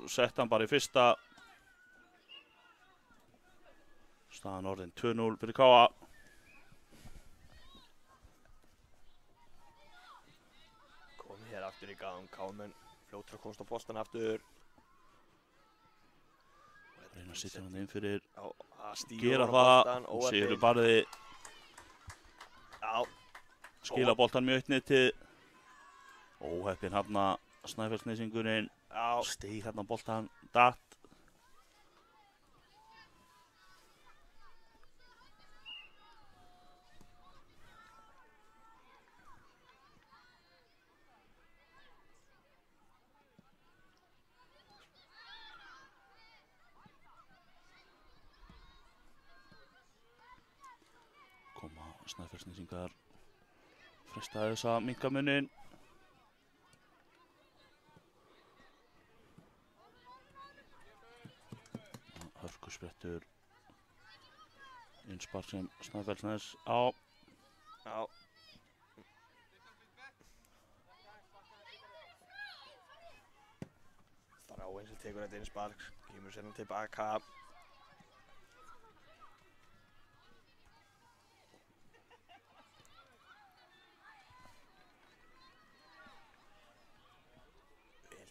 [SPEAKER 2] Sett hann bara í fyrsta. Staðan orðin 2-0 fyrir Káa.
[SPEAKER 3] Komið hér aftur í gang, Kámen fljótur að komast á boltan aftur.
[SPEAKER 2] Reyna að sitja hann inn fyrir.
[SPEAKER 3] Já,
[SPEAKER 2] Gera það og Sigurður Barði.
[SPEAKER 3] Já.
[SPEAKER 2] Skila boltan mjög auðnið til. Óheppinn hérna Snæfellsnesingurinn.
[SPEAKER 3] Já.
[SPEAKER 2] Steig hérna boltan datt. Koma Snæfellsnesingar. Frestaði þess að minnka muninn. Hörkusprettur. Innspark sem Snæfellsnes á.
[SPEAKER 3] Já. Þráinn sem tekur þetta innspark. Kemur sérna tilbaka.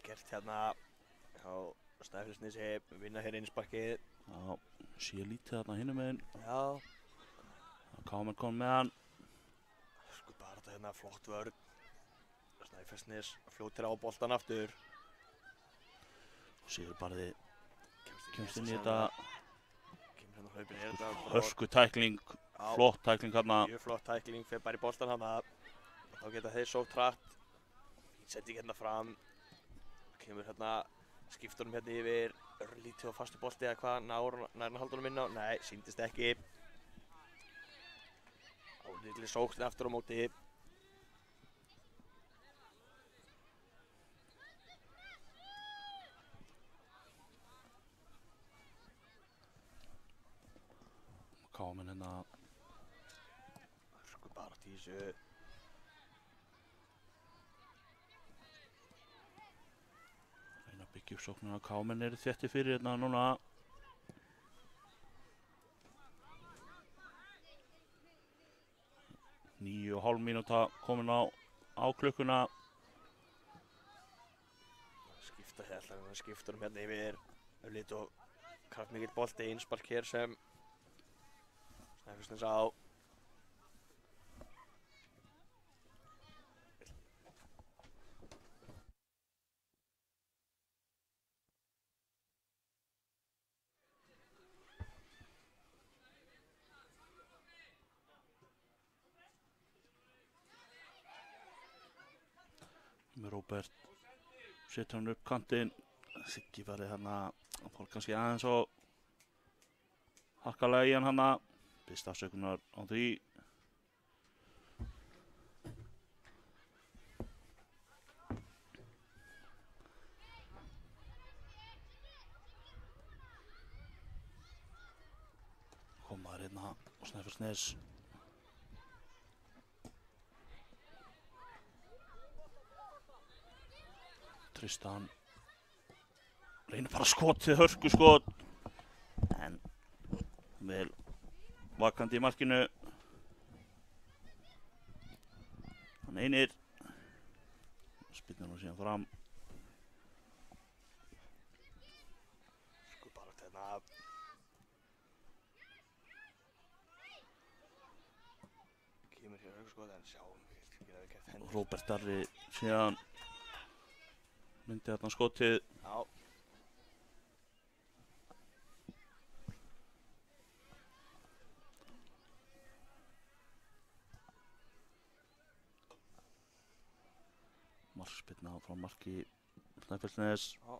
[SPEAKER 3] Gert hérna hjá Snæfellsnesi, vinna hér innsparkið.
[SPEAKER 2] Já, sé lítið þarna hinum meginn.
[SPEAKER 3] Já.
[SPEAKER 2] Kámen kom með hann.
[SPEAKER 3] Sko bara þetta hérna, flott vörn. Snæfellsnes fljótir á boltan aftur.
[SPEAKER 2] Sigurður Barði kemst inn í
[SPEAKER 3] þetta.
[SPEAKER 2] þetta.
[SPEAKER 3] Kemur hérna hlaupin í þetta.
[SPEAKER 2] Hörku tækling, flott tækling hérna.
[SPEAKER 3] Mjög flott tækling, fer bara í boltan hana. Þá geta þeir sótt hratt. Setti hérna fram. Kemur hérna, skiptur hérna yfir, örlítið og fastu bolti eða hvað, nærna haldunum inn á, nei, sýndist ekki. Álítið sókn aftur á móti.
[SPEAKER 2] Kámen hérna.
[SPEAKER 3] Sko bara til þessu.
[SPEAKER 2] Byggja upp sóknina. Kámen eru þétti fyrir hérna núna. Níu og hálf mínúta komin á klukkuna.
[SPEAKER 3] Skiptur hérna yfir, örlítið og kraftmikill bolti, innspark hér sem Snæfellsnes á.
[SPEAKER 2] Með Róbert setur hann upp kantinn. Siggi farið hérna, hann fór kannski aðeins og harkalega í hann hana. Byrst afsökunar á því. Komaður hérna á Snæfellsnes. Tristan reynir bara skotið, hörku skot. En vel vakandi í markinu. Hann einir. Spilnar nú síðan fram.
[SPEAKER 3] Sko bara hérna. Kemur hér hörkuskot en sjáum við geta við gert hendur.
[SPEAKER 2] Róbert Darri síðan myndi þarna skotið.
[SPEAKER 3] Já.
[SPEAKER 2] Markspyrna frá marki Snæfellsnes.
[SPEAKER 3] Já.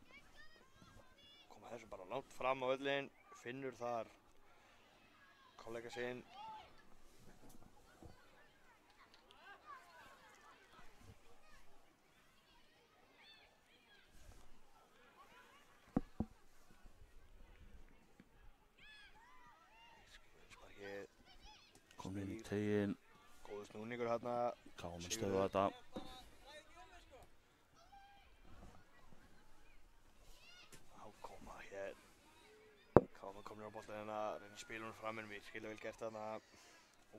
[SPEAKER 3] Koma þessum bara langt fram á völlinn, finnur þar kollega sinn. Sparkið,
[SPEAKER 2] Kom inn í teginn.
[SPEAKER 3] góður snúningur hérna.
[SPEAKER 2] KM stöðu þetta.
[SPEAKER 3] Komur á boltan hérna, reynir að spila hún fram en virkilega vel gert þarna.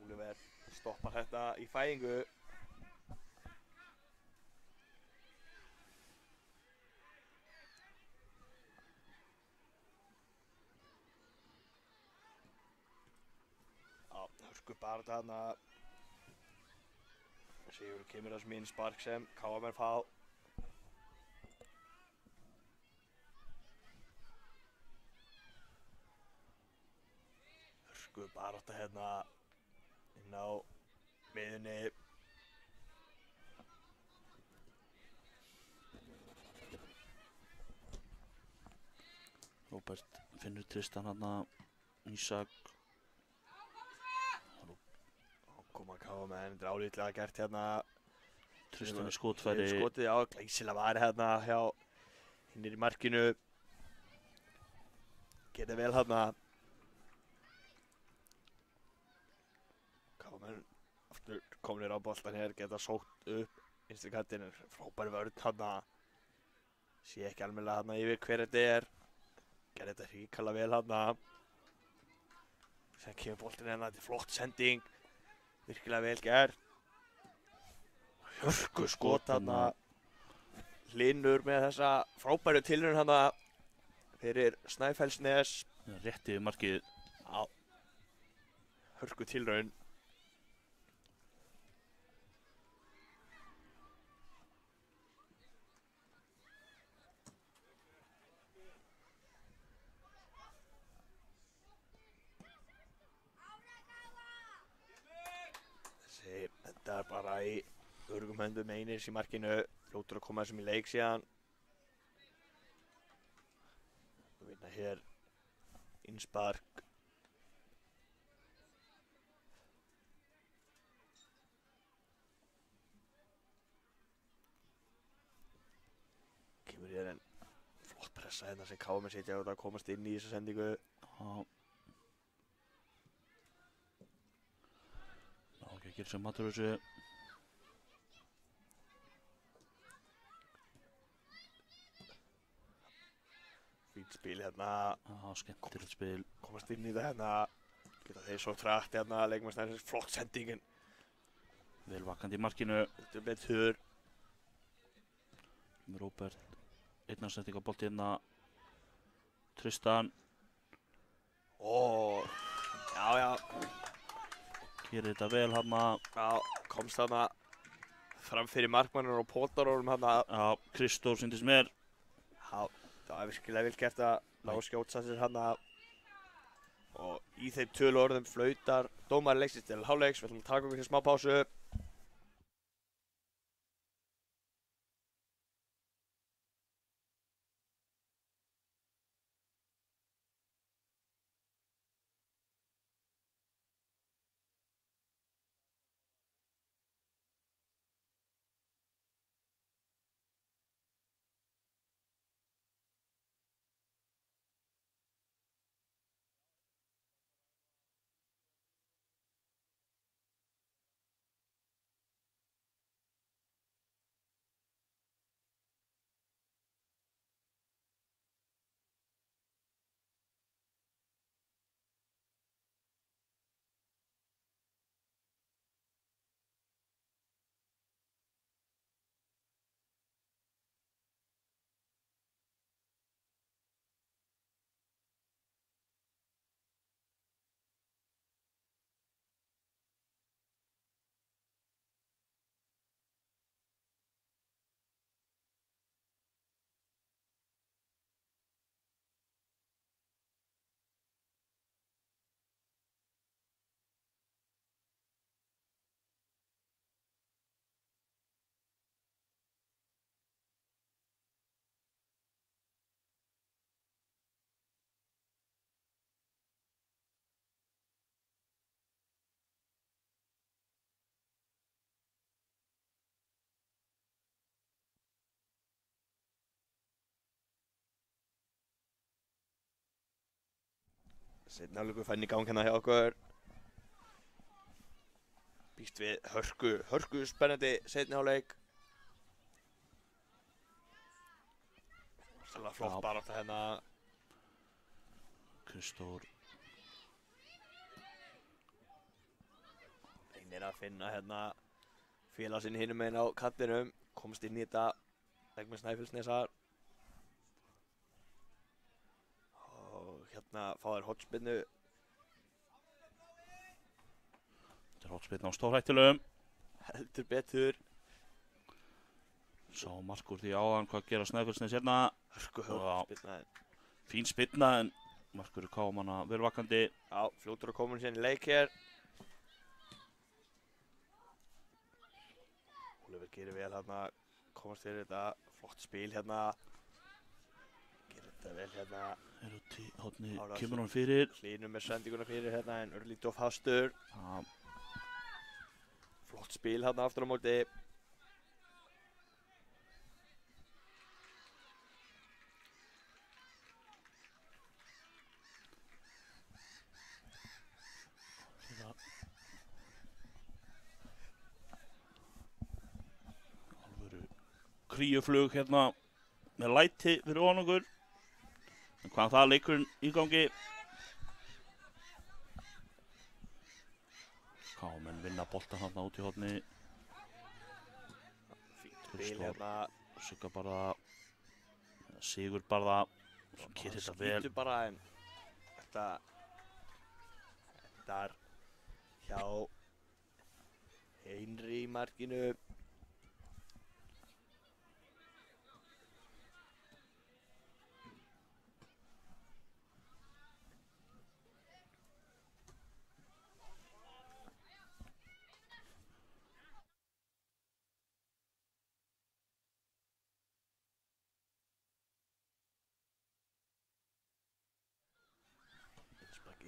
[SPEAKER 3] Oliver stoppar þetta í fæðingu. Já, hörku bara þarna. Sigur kemur þessum inn spark sem KM fá. Barátta hérna inn á miðjunni.
[SPEAKER 2] Róbert finnur Tristan hérna. Ísak.
[SPEAKER 3] Koma KM, drálítlega gert hérna.
[SPEAKER 2] Tristan í skotfæri.
[SPEAKER 3] Skotið á, glæsilega var hérna hjá hinnir í markinu. Gerði vel hérna. Aftur komnir á boltan hér, geta sótt upp vinstri kantinn, frábær vörn þarna. Sé ekki almennilega þarna yfir hver þetta er. Gerði þetta hrikalega vel þarna. Sen kemur boltinn hérna, þetta er flott sending. Virkilega vel gert. Hörku skot þarna. Hlynur með þessa frábæru tilraun þarna fyrir Snæfellsnes.
[SPEAKER 2] Rétt yfir markið.
[SPEAKER 3] Já. Hörku tilraun. Þetta er bara í örugum höndum Einars í markinu. Fljótur að koma þessum í leik síðan. Við vinna hér innspark. Kemur hér en flott pressa hérna sem KM sitja út að komast inn í þessa sendingu.
[SPEAKER 2] Ekki sem matur þessu.
[SPEAKER 3] Fínt spil hérna.
[SPEAKER 2] Skemmtilegt spil.
[SPEAKER 3] Komast inn í það hérna. Geta þeir svo trætt hérna. Leikmann Snæfellsnes, flott sendingin.
[SPEAKER 2] Vel vakandi í markinu.
[SPEAKER 3] Þetta er betur.
[SPEAKER 2] Með Róbert. Einnarsending á bolti hérna. Tristan.
[SPEAKER 3] Já.
[SPEAKER 2] Gerir þetta vel hérna.
[SPEAKER 3] Já, komst þarna fram fyrir markmannur og pótarórum þarna.
[SPEAKER 2] Já, Kristór sýndist mér.
[SPEAKER 3] Já, það er virkilega vel gert að ná skjóta sér þarna. Og í þeim tölu orðum flautar dómari leiksins til hálfleiks. Við ætlum að taka okkur hér smá pásu. Seinni hálfleikur fær í gang hérna hjá okkur. Býst við hörku spennandi seinni hálfleik. Sannlega flott barátta hérna.
[SPEAKER 2] Kristór.
[SPEAKER 3] Reynir að finna hérna félag sinni hinum meginn á kantinum. Komst inn í þetta leikmenn Snæfellsnesar. Hérna fá þær hornspyrnu.
[SPEAKER 2] Þetta er hornspyrna á stórhættulegum.
[SPEAKER 3] Heldur betur.
[SPEAKER 2] Sá markur því áðan hvað gera Snæfellsnes hérna.
[SPEAKER 3] Hörku hornspyrna.
[SPEAKER 2] Fín spyrna en markur kámanna vel vakandi.
[SPEAKER 3] Já, fljótur að koma hérna í leik hér. Ólafur gerir vel hérna. Komast fyrir þetta. Flott spil hérna. Gerir þetta vel hérna.
[SPEAKER 2] Er út í hóttni, kemur hann fyrir.
[SPEAKER 3] Hlynur með sendinguna fyrir hérna en örlítið of hastur. Flott spil hérna aftur á móti.
[SPEAKER 2] Alvöru kríuflug hérna með læti fyrir ofan okkur. En hvað það leikurinn í gangi? Kámenn vinna boltan hérna út í horni.
[SPEAKER 3] Fínt spil hérna.
[SPEAKER 2] Sugga bara Sigur bara gerir þetta vel.
[SPEAKER 3] Skýtur bara en þetta er hjá Einri í markinu.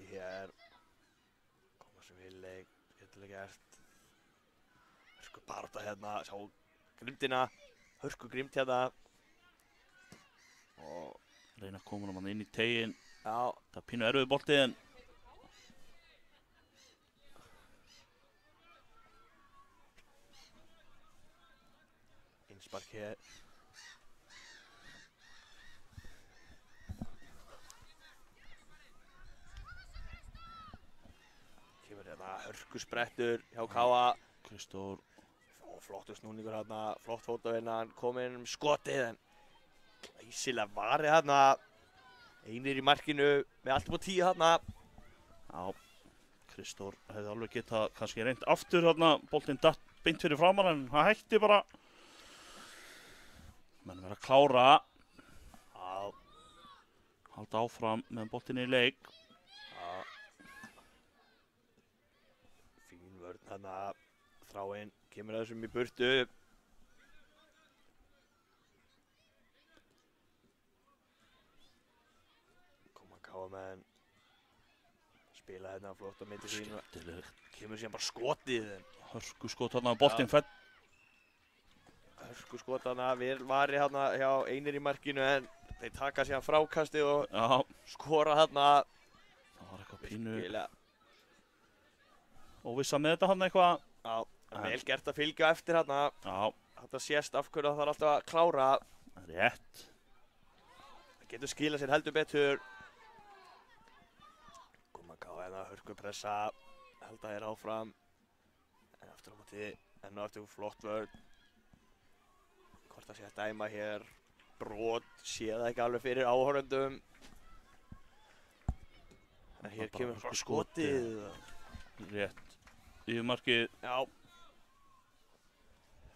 [SPEAKER 3] Hér koma sem við leik, skemmtilega gert. Hörku barátta hérna, sjá grimdina, hörku grimd hérna. Og
[SPEAKER 2] reyna að koma hann inn í tegin.
[SPEAKER 3] já,
[SPEAKER 2] Það er pínu erfið bolti en
[SPEAKER 3] innspark hér. Hörku sprettur hjá Káa.
[SPEAKER 2] Kristór.
[SPEAKER 3] Flottur snúningur hérna, flott fótavinnan, kominn skotið en glæsilega varið hérna. Einir í markinu með allt upp á 10 hérna.
[SPEAKER 2] Já, Kristór hefði alveg getað kannski reynt aftur þarna, boltinn datt beint fyrir framan en hann hætti bara. Menn verða að klára,
[SPEAKER 3] Já,
[SPEAKER 2] halda áfram með boltinn í leik.
[SPEAKER 3] já. Fín vörn þarna, Þráinn kemur að þessum í burtu. Koma KM-menn, spila hérna flott á milli sín og
[SPEAKER 2] Skemmtilegt.
[SPEAKER 3] kemur síðan bara skotið.
[SPEAKER 2] Hörku skot þarna, boltinn fell.
[SPEAKER 3] Hörku skot þarna, vel varið þarna hjá Einir í markinu en þeir taka síðan frákasti og
[SPEAKER 2] Já,
[SPEAKER 3] skora þarna.
[SPEAKER 2] það var eitthvað pínu
[SPEAKER 3] Virkilega,
[SPEAKER 2] óvissa með þetta hann eitthvað.
[SPEAKER 3] já, vel gert að fylgja eftir þarna.
[SPEAKER 2] Já,
[SPEAKER 3] Þetta sést af hverju það þarf alltaf að klára.
[SPEAKER 2] rétt.
[SPEAKER 3] Það getur skilað sér heldur betur. Koma ká hérna, hörku pressa, halda þér áfram. En aftur á móti, enn og aftur flott vörn. Hvort það sé að dæma hér, brot, sé það ekki alveg fyrir áhorfendum. En hér
[SPEAKER 2] bara
[SPEAKER 3] kemur
[SPEAKER 2] hörku
[SPEAKER 3] bara skotið.
[SPEAKER 2] Rétt. Yfirmarkið,
[SPEAKER 3] Já.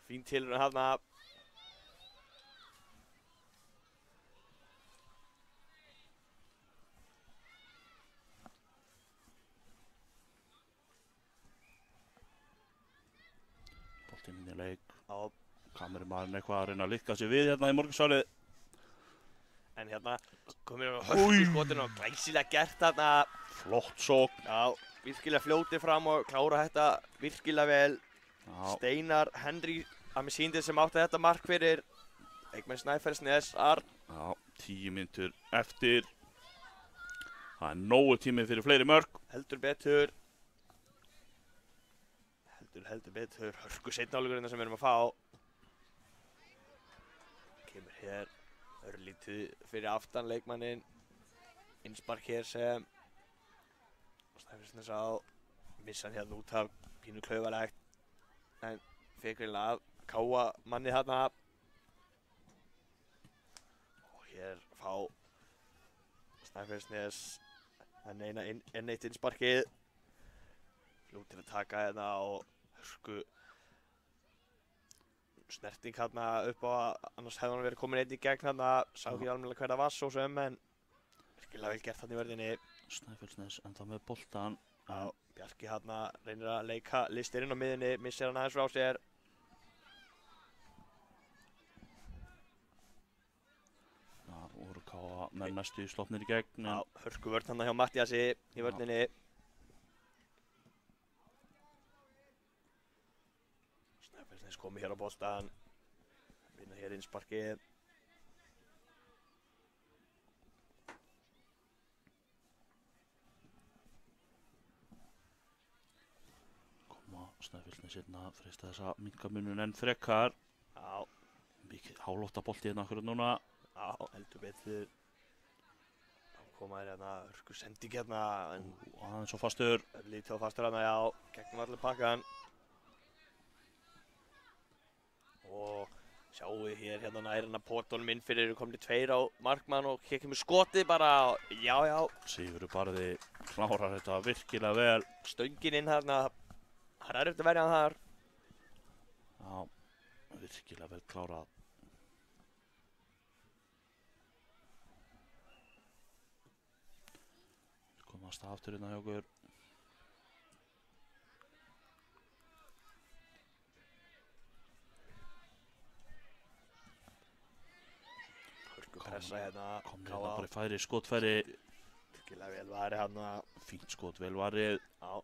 [SPEAKER 3] Fín tilraun þarna.
[SPEAKER 2] boltinn inn í leik.
[SPEAKER 3] Já.
[SPEAKER 2] Kamerumaðurinn eitthvað að reyna að likka sig við hérna í morgunsálið.
[SPEAKER 3] En hérna komir hörku skotinu og glæsilega gert þarna.
[SPEAKER 2] Flott sókn.
[SPEAKER 3] Já, virkilega fljótið fram og klára þetta virkilega vel.
[SPEAKER 2] Já,
[SPEAKER 3] Steinar Henry að mér síndi sem átti þetta mark fyrir leikmenn Snæfellsnes.
[SPEAKER 2] já, 10 mínútur eftir. Það er nógu tími fyrir fleiri mörk.
[SPEAKER 3] Heldur betur. Heldur betur. Hörku seinnáleikurinn sem við erum að fá. Kemur hér örlítið fyrir aftan leikmanninn. Innspark hér sem Snæfellsnes á. Missa hann hérna út af pínu klaufalegt. En fekk reynilega að káa mannið þarna. Og hér fá Snæfellsnes enn eitt innsparkið. Fljótir að taka hérna og hörku snerting hérna upp á að annars hefði hann verið komin einn í gegn hérna. Sá ekki alveg hverða var svo sem en virkilega vel gert hann í verðinni.
[SPEAKER 2] Snæfellsnes enda með boltan.
[SPEAKER 3] Já, Bjarki hérna reynir að leika listir inn á miðunni, missir hann aðeins frá sér.
[SPEAKER 2] Já, voru káa með næstu slotnir í gegn.
[SPEAKER 3] Já, hörku vörn hérna hjá Mattiasi í vörninni. Snæfellsnes komið hér á boltan. Vinna hér innsparkið.
[SPEAKER 2] Koma Snæfellsnes hérna, freista þess að minnka munun enn frekar.
[SPEAKER 3] Já,
[SPEAKER 2] Mikið hálótta bolti hérna akkurat núna.
[SPEAKER 3] já, heldur betur. Þá koma þér hérna hörku sending hérna en
[SPEAKER 2] Og aðeins svo fastur.
[SPEAKER 3] lítið á fastur hérna, já, gegnum allir pakkan. Og sjáum við hér hérna nær hérna portónum inn fyrir eru komni tveir á markmann og hér kemur skotið bara, já,
[SPEAKER 2] Sigurður Barði klárar þetta virkilega vel.
[SPEAKER 3] stöngin inn hérna, það er eftir að verja hann þar.
[SPEAKER 2] Já, virkilega vel klárað. Komast aftur hérna hjá okkur.
[SPEAKER 3] Hörku pressa hérna,
[SPEAKER 2] Komni hérna bara í færi, skotfæri.
[SPEAKER 3] virkilega vel varið hérna,
[SPEAKER 2] Fínt skot, vel varið.
[SPEAKER 3] já,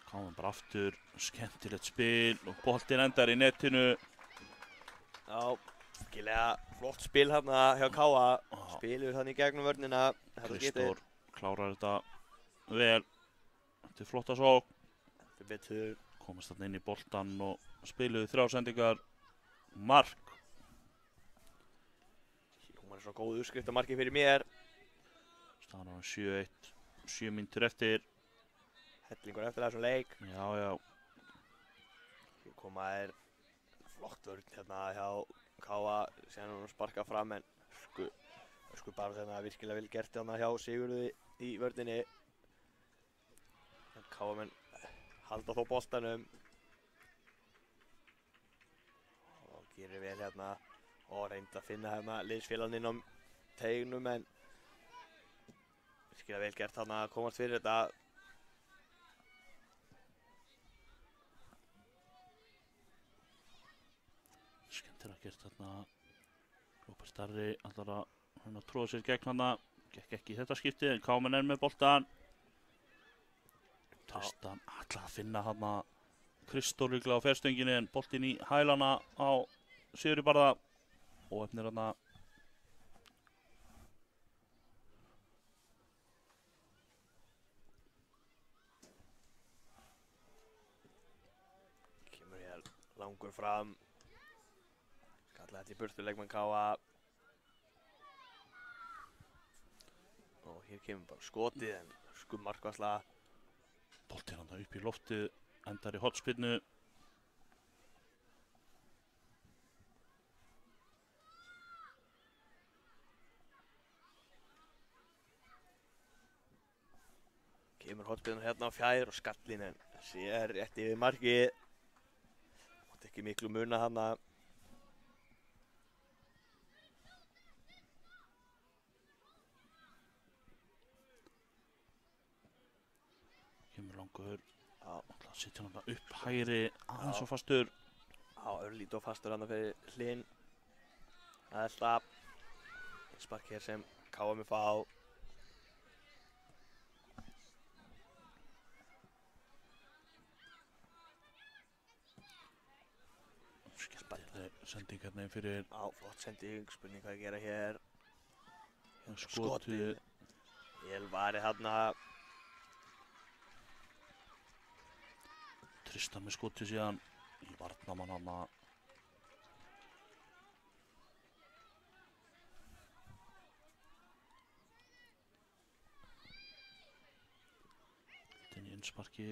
[SPEAKER 2] Káum bara aftur, skemmtilegt spil og boltinn endar í netinu.
[SPEAKER 3] já, virkilega flott spil hérna hjá Káa,
[SPEAKER 2] Já.
[SPEAKER 3] spilur hann í gegnum vörnina, þetta getur,
[SPEAKER 2] Kristór klárar þetta vel. Þetta er flotta sókn.
[SPEAKER 3] þetta betur,
[SPEAKER 2] Komast þarna inn í boltan og spiluðu 3 sendingar. Mark.
[SPEAKER 3] hún var svo góð úrskriftamarki fyrir mér,
[SPEAKER 2] Staðan á 7-1, 7 mínútur eftir.
[SPEAKER 3] hellingur eftir þessum leik.
[SPEAKER 2] Já.
[SPEAKER 3] Hér koma þær flott vörn hérna hjá Káa, síðan hún sparkað fram en hörku bara þetta virkilega vel gert hérna hjá Sigurði í vörninni. Káamenn halda þó boltanum. Og gerir vel hérna. Og reyndi að finna hérna liðsfélagann inn á teignum en virkilega vel gert þarna að komast fyrir þetta.
[SPEAKER 2] Skemmtilega gert þarna. Róbert Darri ætlar að tróða sér gegn hana. Gekk ekki í þetta skipti en Káamenn með boltan. Tristan ætlar að finna hana Kristór líklega á ferstönginni en boltinn í hælana á Sigurði Barða. Óefnir hana.
[SPEAKER 3] Kemur hér langur fram. Skalla þetta í burtu leikmann Káa. Og hér kemur bara skotið en markvarsla.
[SPEAKER 2] Boltinn hann upp í loftið, endar í hornspyrnu.
[SPEAKER 3] Kemur hornspyrnan hérna á fjær og skallin en sér rétt yfir markið. Mátti ekki miklu muna hana.
[SPEAKER 2] Kemur langur. Ætla að setja hann upp hægri aðeins og fastur.
[SPEAKER 3] Já, örlít og fastur hann fyrir Hlyn. Ætla. Spark hér sem Káa fá.
[SPEAKER 2] Skemmtileg sending hérna inn fyrir.
[SPEAKER 3] Já, flott sending, spurning hvað að gera hér.
[SPEAKER 2] Skotið.
[SPEAKER 3] Vel varið hérna.
[SPEAKER 2] Tristan með skotið síðan í varnarmann hana. Inn í innsparki.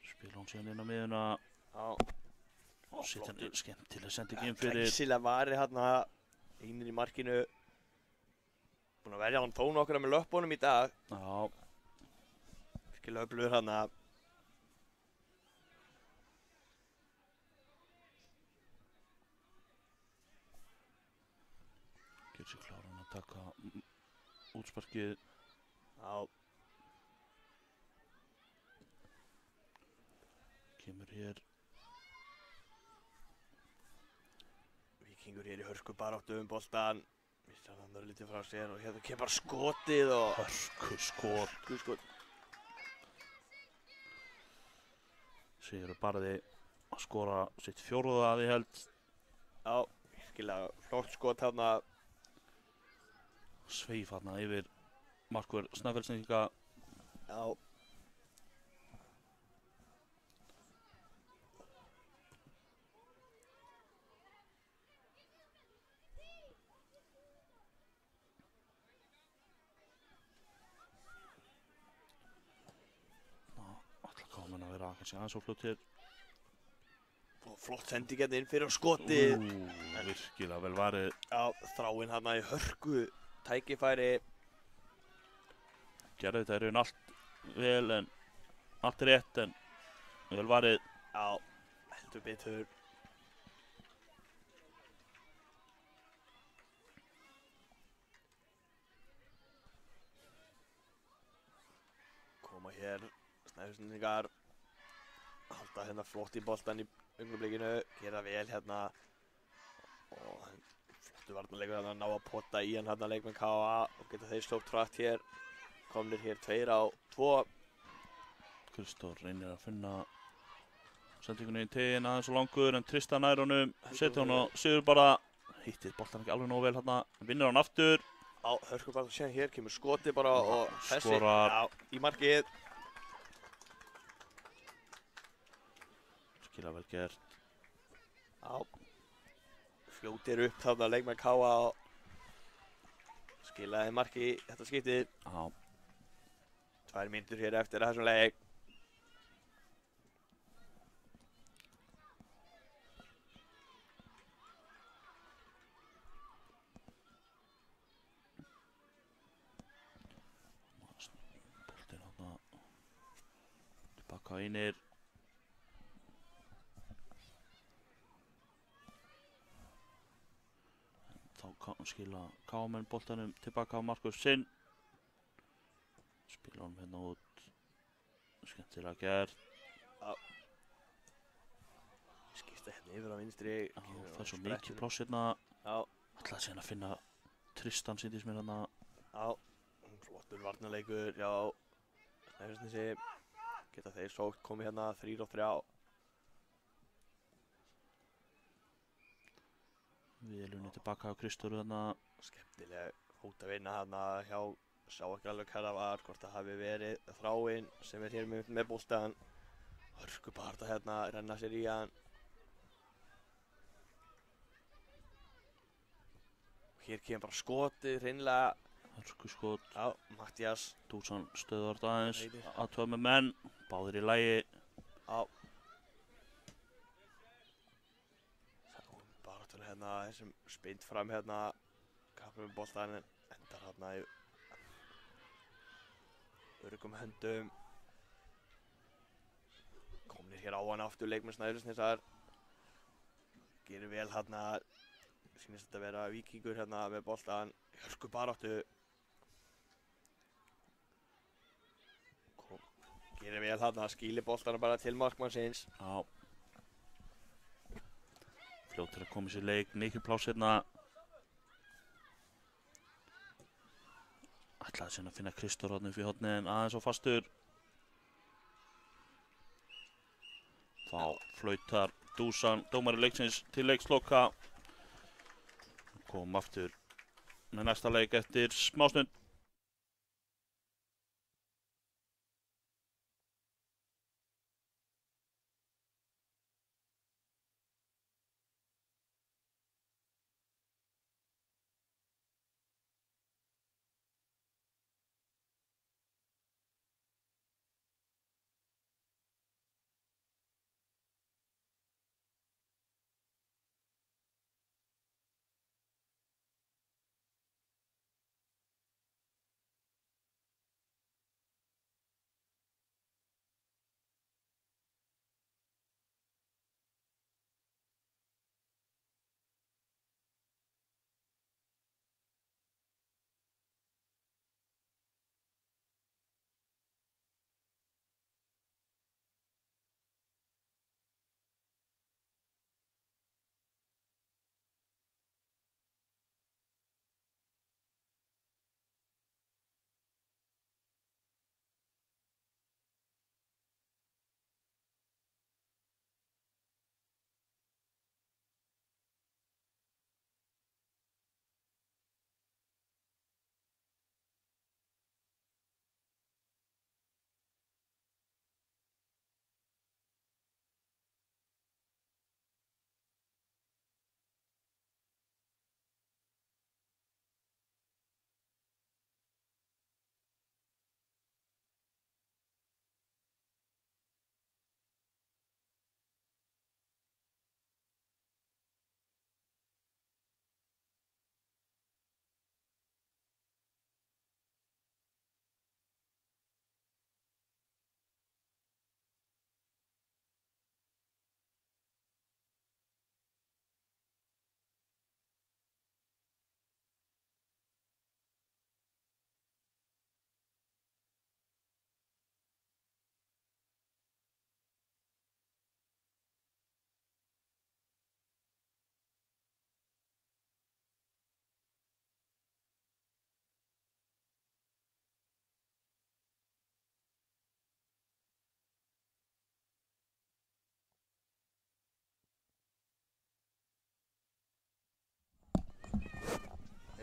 [SPEAKER 2] Spila hún síðan inn á miðuna.
[SPEAKER 3] Já.
[SPEAKER 2] Og setja hann skemmtileg sending inn fyrir.
[SPEAKER 3] Glæsilega varið hérna. Einir í markinu. Búinn að verja hann þó nokkra með löppunum í dag.
[SPEAKER 2] Já.
[SPEAKER 3] Virkilega öflugur hérna.
[SPEAKER 2] Getur sér kláran að taka útsparkið.
[SPEAKER 3] Já.
[SPEAKER 2] Kemur hér.
[SPEAKER 3] Víkingur hér í hörku baráttu boltan. Missar hann örlítið frá sér og hérna kemur bara skotið og
[SPEAKER 2] Hörkuskot. Sigurður Barði að skora sitt fjórða að ég held.
[SPEAKER 3] Já, virkilega flott skot hérna.
[SPEAKER 2] Sveif hérna yfir markvörð Snæfellsneyinga.
[SPEAKER 3] Já.
[SPEAKER 2] Ætla Káamenn að vera kannski aðeins og fljótir.
[SPEAKER 3] Og flott sending hérna inn fyrir skotið.
[SPEAKER 2] Virkilega vel varið.
[SPEAKER 3] Já, Þráinn hérna í hörku tækifæri.
[SPEAKER 2] Gerði þetta í raun allt vel en allt rétt en vel varið.
[SPEAKER 3] Já, heldur betur. Koma hér Snæfellsneyingar. Halda hérna flott í boltan í augnablikinu. Gera vel hérna. Og flottu varnarleikur hérna að ná að potta í hann hérna leikmenn Káa. Og geta þeir slókt hratt hér. Komnir hér 2 á 2.
[SPEAKER 2] Kristór reynir að finna sendingunni í tegin aðeins og langur en Tristan nær honum. Setja hann á Sigurður Barða. Hittir boltan ekki alveg nógu vel hérna. Vinnur hann aftur.
[SPEAKER 3] Já, hörku bara síðan hér kemur skotið bara og þessi.
[SPEAKER 2] Skorar.
[SPEAKER 3] Já, í markið.
[SPEAKER 2] Virkilega vel gert.
[SPEAKER 3] Já. Fljótir upp þarna leikmenn Káa og skilaði marki í þetta skiptið.
[SPEAKER 2] Já.
[SPEAKER 3] 2 mínútur hér eftir þessum leik.
[SPEAKER 2] BK einir. Þá skila KM boltanum tilbaka á Markus sinn. Spila honum hérna út. Skemmtilega gert.
[SPEAKER 3] Skipta hérna yfir á vinstri.
[SPEAKER 2] Já, það er svo mikið pláss hérna.
[SPEAKER 3] Já.
[SPEAKER 2] Ætlaði síðan að finna Tristan sýndist mér hérna.
[SPEAKER 3] Já. Flottur varnarleikur. Já. Snæfellsnesi. Geta þeir sótt komið hérna 3 og 3.
[SPEAKER 2] Vélunni tilbaka á Kristóru þarna.
[SPEAKER 3] Skemmtileg fótavinna hérna hjá, sá ekki alveg hvað það var, hvort það hafi verið Þráinn sem er hér með boltann. Hörkubaráttu hérna, renna sér í hann. Hér kemur bara skotið, hreinlega.
[SPEAKER 2] Hörkuskot.
[SPEAKER 3] Já, Matthías.
[SPEAKER 2] Dusan stöðvar þetta aðeins. Aðtöða með menn. Báðir í lagi.
[SPEAKER 3] Já. Baráttuna hérna, þessum spind fram hérna. Kappur með boltann, endar hérna í öruggum höndum. Komnir hér á hann aftur leikmenn Snæfellsnesar. Gerir vel hérna. Sýnist þetta vera Víkingur hérna með boltann. Hörkubaráttu. Gerir vel hérna, skýlir boltanum bara til markmannsins.
[SPEAKER 2] Já. Fljótur að koma sér leik, mikið pláss hérna. Ætlaði síðan að finna Kristór hérna upp í horni en aðeins á fastur. Þá flautar Dusan, dómari leiksins til leiksloka. Kom aftur með næsta leik eftir smástund.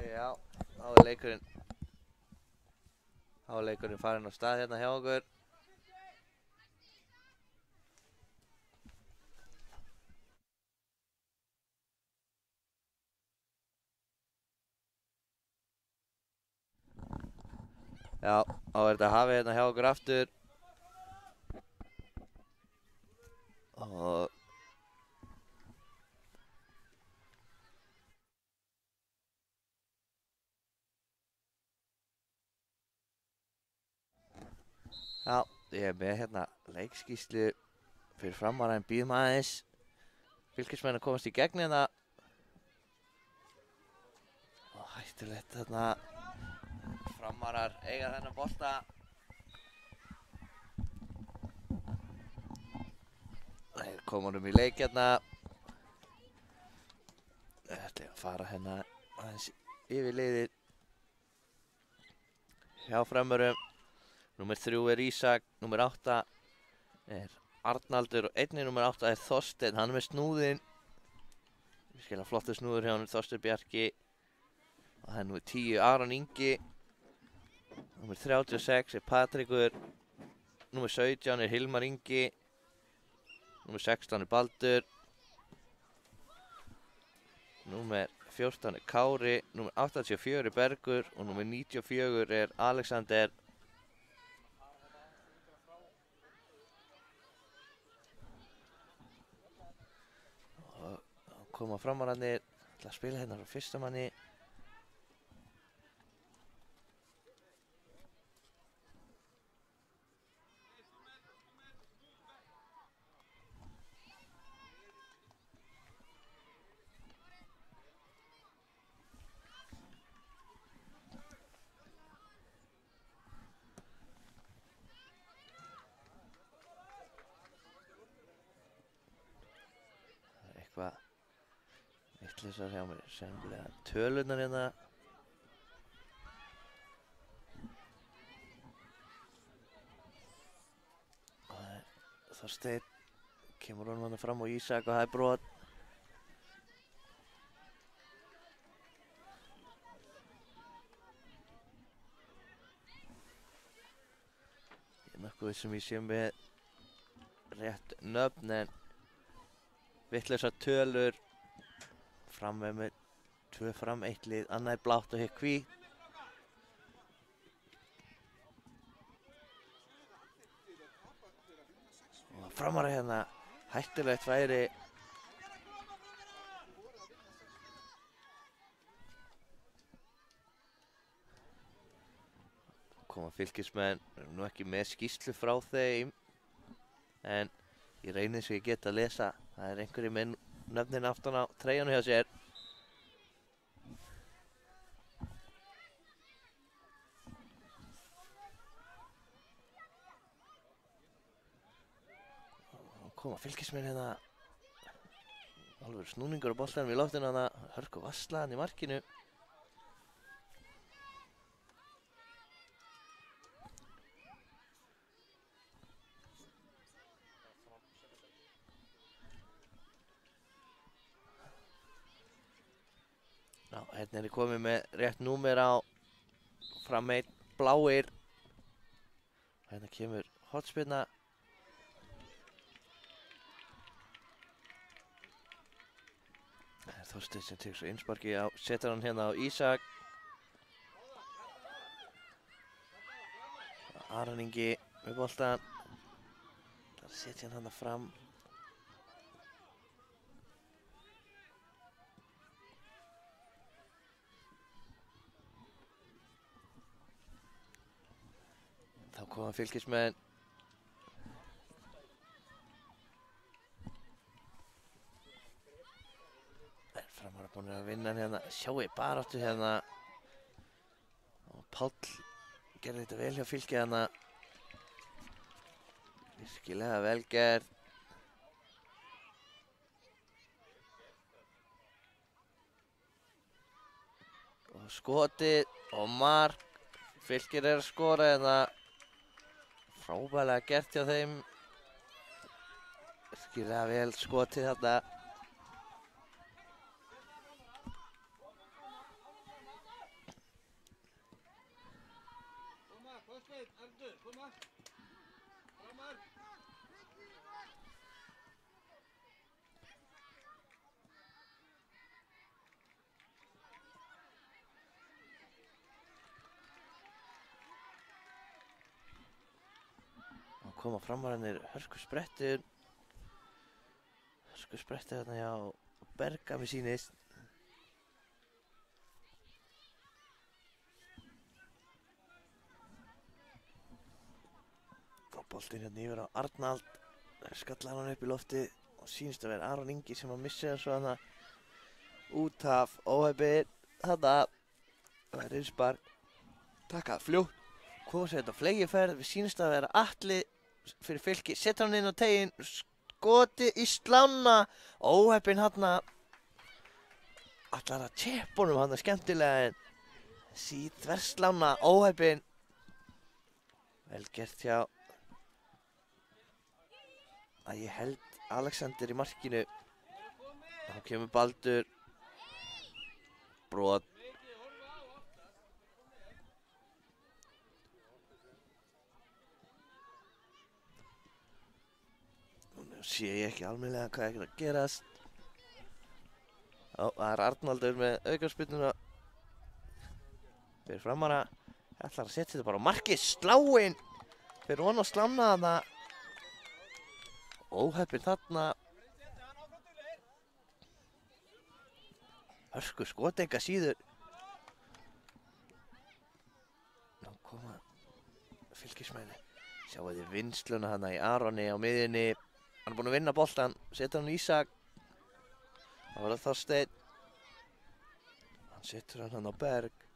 [SPEAKER 1] Já, þá er leikurinn farinn á stað hérna hjá okkur. Já, þá er þetta hafið hérna hjá okkur aftur. Og já, Ég er með hérna leikskýrslu fyrir Framara en býðum aðeins Fylkismenn að komast í gegn hérna. Og hættulegt þarna. Framarar eiga þennan bolta. Þeir koma í leik hérna. Þeir ætla að fara hérna aðeins yfir liðið. Hjá Framarum. Númer 3 er Ísak, númer 8 er Arnaldur og einnig númer 8 er Þorsteinn, hann er með snúðinn. Virkilega flottur snúður hjá hann, Þorsteinn Bjarki. Og það er númer 10 Aron Ingi. Númer 36 er Patrikur. Númer 17 er Hilmar Ingi. Númer 16 er Baldur. Númer 14 er Kári. Númer 84 er Bergur og númer 94 er Alexander. Koma Framararnir til að spila hérna frá fyrsta manni. Það er eitthvað vittlisar hjá mér, sennilega tölurnar hérna. Og það er Þorsteinn, kemur honum hann fram á Ísak og það er brot. Ég er nokkuð sem ég sé með rétt nöfn en vittlisar tölur. Fram með 2 fram, 1 lið, annað er blátt og hér hvítt. Og Framara hérna, hættulegt færi. Koma Fylkismenn, nú ekki með skýrslu frá þeim. En ég reyni svo ég get að lesa, það er einhverjir með nöfnin aftan á treyjunum hjá sér. Og koma Fylkismenn hérna. Alveg snúningur á boltanum í loftinu hana. Hörku vasslaðan í markinu. Hérna er ég komið með rétt númer á fram með bláir. Hérna kemur hornspyrna. Það er Þorsteinn sem tekur svo innsparki á, setur hann hérna á Ísak. Aron Ingi með boltan. Það setja hann hana fram. Þá koma Fylkismenn. Framara búin að vinna hann hérna. Sjáu baráttu hérna. Og Páll gerði þetta vel hjá Fylki hérna. Virkilega vel gert. Og skotið og mark. Fylkir er að skora hérna. Frábærlega gert hjá þeim. Virkilega vel skotið þarna. Koma Framararnir hörku sprettur. Hörku sprettur þarna hjá Berga með sýnist. Og Boltinn hérna yfir á Arnald. Skallar hann upp í lofti og sýnist að vera Aron Ingi sem að missi hann svo hana út af óhefni. Þarna var innspark. Taka fljótt. Koma sér þetta á flegiferð. Við sýnist að vera Atli fyrir Fylki. Setur hann inn á teginn. Skoti í slána. Óhefnin hana. Allar að tjeppunum hana skemmtilega en þverslána óhefnin. Vel gert hjá að ég held Alexander í markinu. Þá kemur Baldur. Brot. Nú sé ég ekki almennilega hvað er að gerast. Það er Arnaldur með aukaspyrnuna. Fyrir fram hana. Ætlar að setja þetta bara á markið. Sláinn. Fyrir von að slána þarna. Óheppinn þarna. Hörku skot enga síður. Nú koma Fylkismenn. Sjáu þið vinnsluna þarna í Aroni á miðjunni. Hann er búinn að vinna boltann. Setur hann Ísak. Það var það Þorsteinn. Hann setur hann á Berg.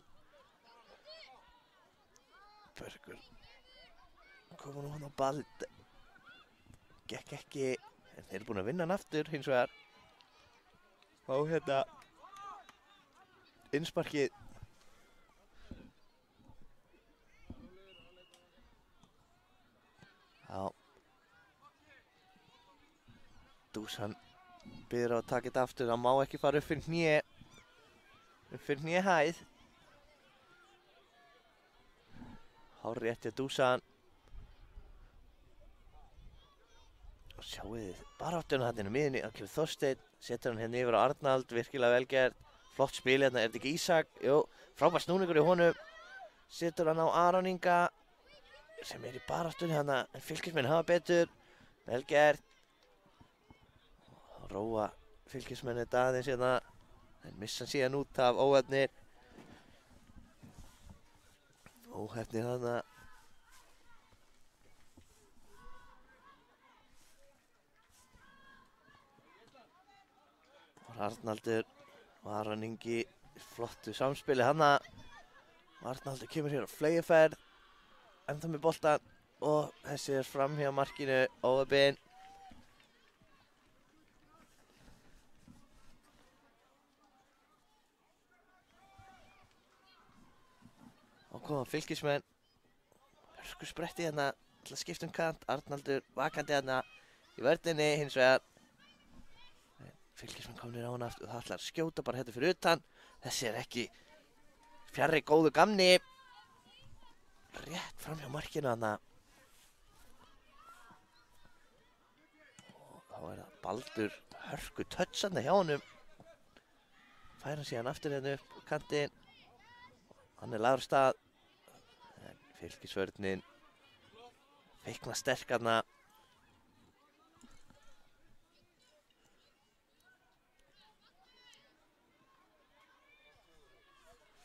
[SPEAKER 1] Bergur. Koma nú hann á Bald. Gekk ekki. En þeir eru búin að vinna hann aftur hins vegar. Og hérna. Innsparkið. Já. Dusan byrður á að taka þetta aftur. Það má ekki fara upp fyrir hné. Upp fyrir hné hæð. Hárrétt hjá Dusan. Og sjáu þið baráttuna þarna inn á miðjunni. Hann kemur Þorsteinn. Setur hann hérna yfir á Arnald. Virkilega vel gert. Flott spil hérna. Er þetta ekki Ísak? Jú. Frábær snúningur í honum. Setur hann á Aron Inga. Sem er í baráttunni hérna. En Fylkismenn hafa betur. Vel gert. Róa Fylkismenn þetta aðeins hérna. En missa hann síðan út af óhefnir. Óhefnir þarna. Arnaldur og Aron Ingi flottu samspili hana. Arnaldur kemur hér á flegiferð. Ennþá með boltan. Og þessi er fram hjá markinu. Óheppinn. Og koma Fylkismenn. Hörku spretti hérna. Til að skipta kant. Arnaldur vakandi hérna í vörninni hins vegar. Fylkismenn komnir á hana aftur og það ætlar að skjóta bara hérna fyrir utan. Þessi er ekki fjarri góðu gamni. Rétt fram hjá markinu hana. Og þá er það Baldur hörku touchanda hjá honum. Fær hann síðan aftur hérna upp kantinn. Hann er lagður af stað. En Fylkisvörnin feikna sterk hana.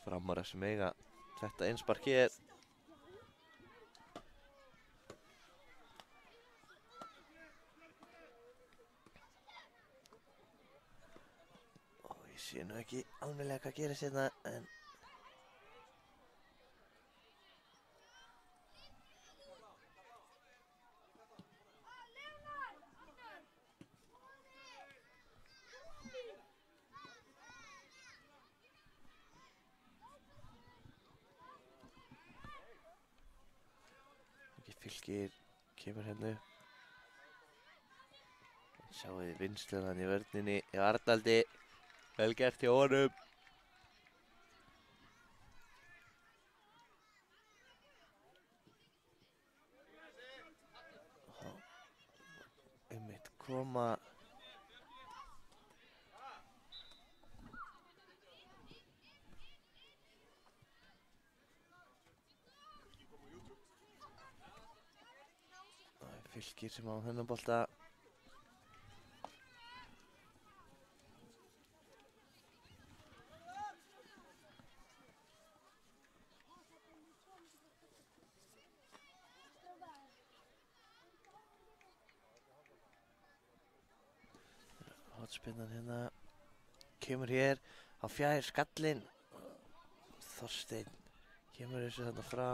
[SPEAKER 1] Framarar sem eiga þetta innsparkið. Og ég sé nú ekki almennilega hvað gerist hérna en Fylkir kemur hérna upp. Sjáu þið vinslunan í vörninni í Arnaldi. Vel gert hjá honum. Einmitt koma Fylkir sem á þennan bolta. Hotspinnan hérna. Kemur hér á fjær skallinn. Þorsteinn kemur þessu þarna frá.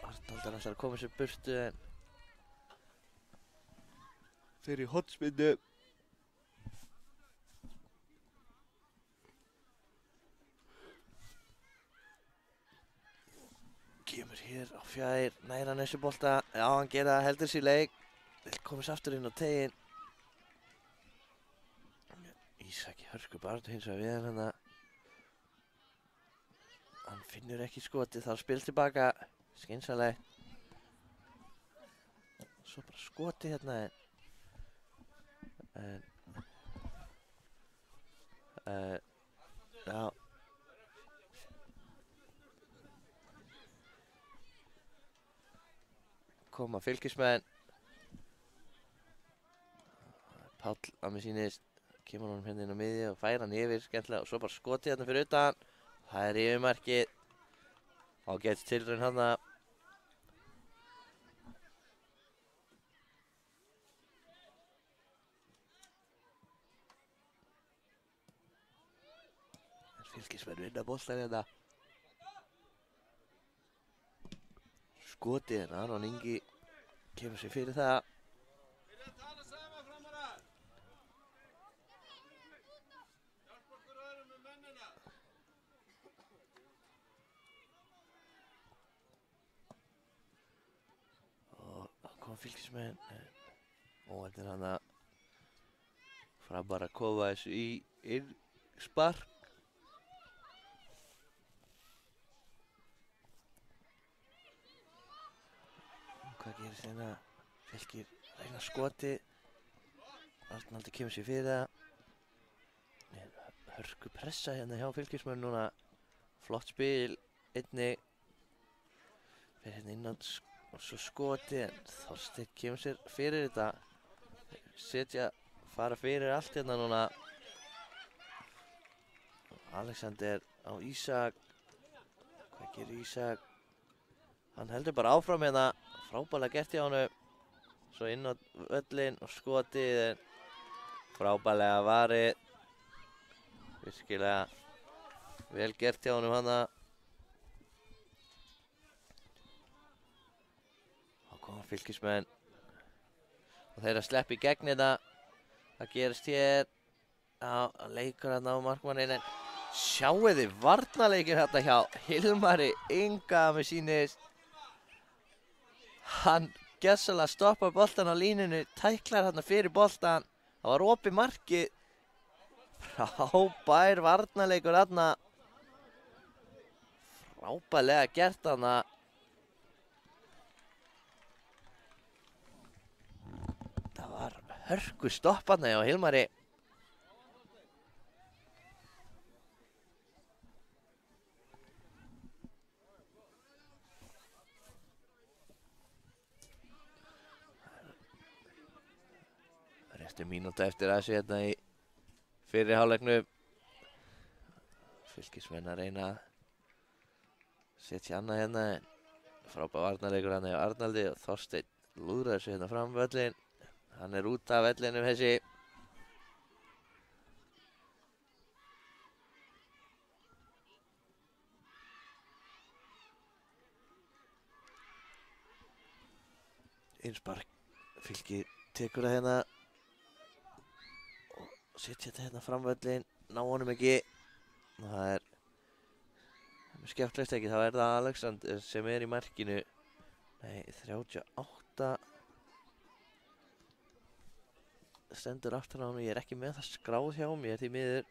[SPEAKER 1] Arnaldur ætlar að koma sér burtu en fyrir hotspinnu. Kemur hér á fjær, nær hann þessu bolta. Já, hann gera það, heldur sér leik. Vill komast aftur inn á teginn. Ísaki hörku barðu hins vegar við hann hérna. Hann finnur ekki skotið, þá spil tilbaka. Skynsamlegt. Svo bara skotið hérna já. Koma fylkismenn. Páll að mér sýnist kemur honum hérna inn á miðju og fær hann yfir skemmtilega og svo bara skotið hérna fyrir utan. Það er yfirmarkið. Ágætt tilraun þarna. Fylkismenn vinna boltan hérna. Skotið en Aron Ingi kemur sér fyrir það. Og það kom fylkismenn og þetta er hann að fara bara að kofa þessu í spark. Hvað gerist hérna? Fylkir reyna skoti. Arnaldur kemur sér fyrir það. Hörku pressa hérna hjá fylkismenn núna. Flott spil. Einnig. Fyrir hérna innan og svo skoti. En Þorsteinn kemur sér fyrir þetta. Setja, fara fyrir allt hérna núna. Alexander á Ísak. Hvað gerir Ísak? Hann heldur bara áfram hérna. Frábærlega gert hjá honum. Svo inn á völlinn og skotið en frábærlega varið. Virkilega vel gert hjá honum hana. Þá koma fylkismenn. Og þeir að sleppa í gegn þetta. Það gerist hér. Já, leikur hann á markmanninn en sjáu þið varnarleikir þetta hjá Hilmari Inga með sýnist. Hann gjörsamlega stoppar boltan á línunni, tæklar hann fyrir boltan. Það var opið markið. Frábær varnarleikur þarna. Frábærlega gert þarna. Það var hörku stopp þarna hjá Hilmari. Réttu mínúta eftir þessu hérna í fyrri hálfleiknum. Fylkismenn að reyna að setja annað hérna en frábær varnarleikur hérna hjá Arnaldi og Þorsteinn lúðrar þessu hérna fram völlinn. Hann er út af vellinum þessi. Innspark. Fylkir tekur það hérna. Setja þetta hérna fram völlinn, ná honum ekki. Og það er skemmtilegt ekki, þá er það Alexander sem er í markinu. Nei, 38. Stendur aftur á hann, ég er ekki með það skráð hjá mér því miður.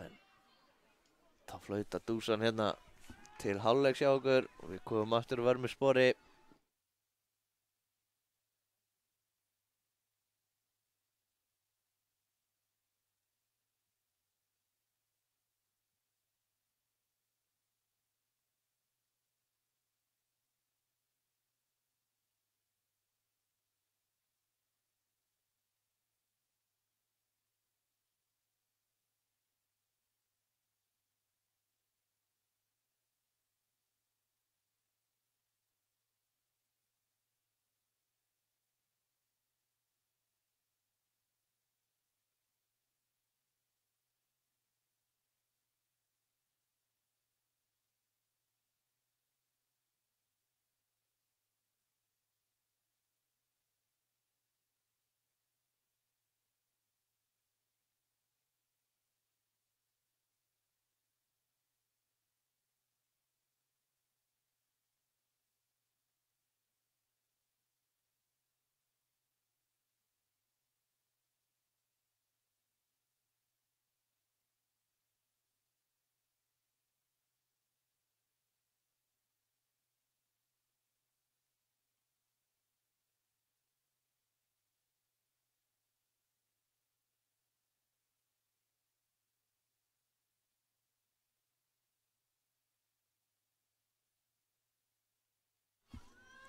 [SPEAKER 1] En þá flautar Dúsan hérna til hálfleiks hjá okkur og við komum aftur og vörmum spori.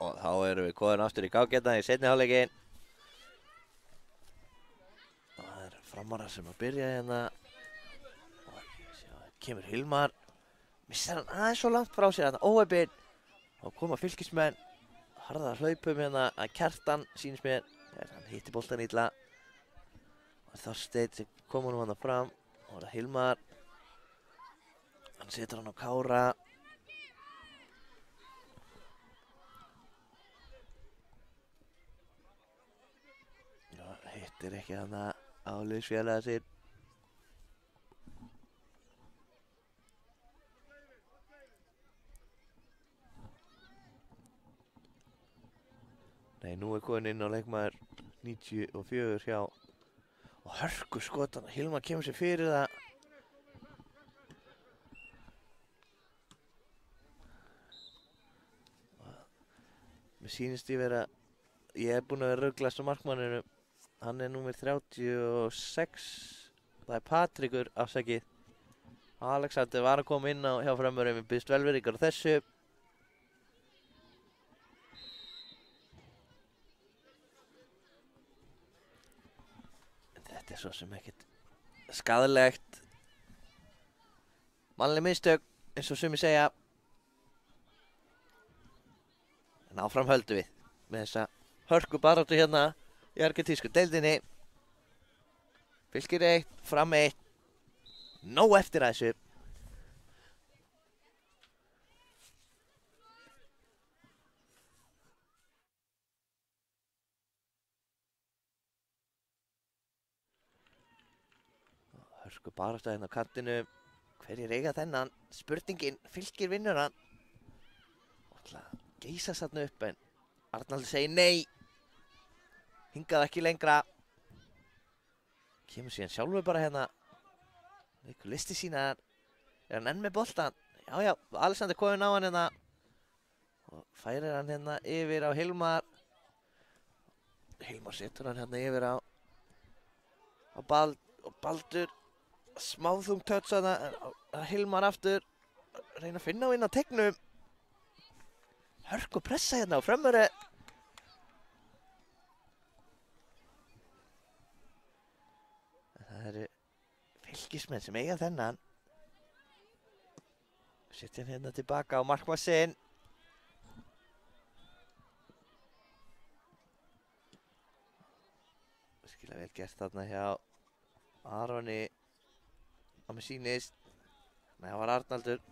[SPEAKER 1] Og þá erum við komin aftur í gágeta í seinni hálfleikinn. Og það er Framarar sem að byrja hérna. Og sjá, kemur Hilmar. Missar hann aðeins svo langt frá sér hérna, óheppinn. Og koma fylkismenn. Harða hlaupum hérna að Kjartan, sýnist mér. Hann hitti boltan illa. Og Þorsteinn sem kom honum hann fram. Og það er Hilmar. Hann setur hann á Kára. Hittir ekki þarna á liðsfélaga sinn. Nei, nú er komin inn á leikmaður 94 hjá. Og hörku skotan, Hilmar kemur sér fyrir það. Mér sýnist ég er búinn að vera rugglast á markmanninu. Hann er númer 36. Það er Patrikur, afsakið. Alexander var að koma inn á hjá Frömmurum. Við biðst velvirðingar á þessu. En þetta er svo sem ekkert skaðlegt. Mannleg mistök, eins og sumir segja. En áfram höldum við með þessa hörku baráttu hérna í argentísku deildinni. Fylkir 1, Fram 1. Nóg eftir að þessu. Hörku baráttu hérna á kantinu. Hverjir eiga þennan? Spurningin, Fylkir vinnur hann. Og ætla að geisa þarna upp en Arnaldur segir nei. Hingað ekki lengra. Kemur síðan sjálfur bara hérna. Einhver listi sína. Er hann enn með boltan? Já, Alexander komin á hann hérna. Og færir hann hérna yfir á Hilmar. Hilmar setur hann hérna yfir á Baldur. Smáþung touch þarna. Hilmar aftur. Reyna að finna á inn á tegnum. Hörku pressa hérna á Frömmuri. Það eru fylkismenn sem eiga þennan. Setja hann hérna tilbaka á markmann sinn. Virkilega vel gert þarna hjá Aroni. Á mér sýnist. Nei, það var Arnaldur.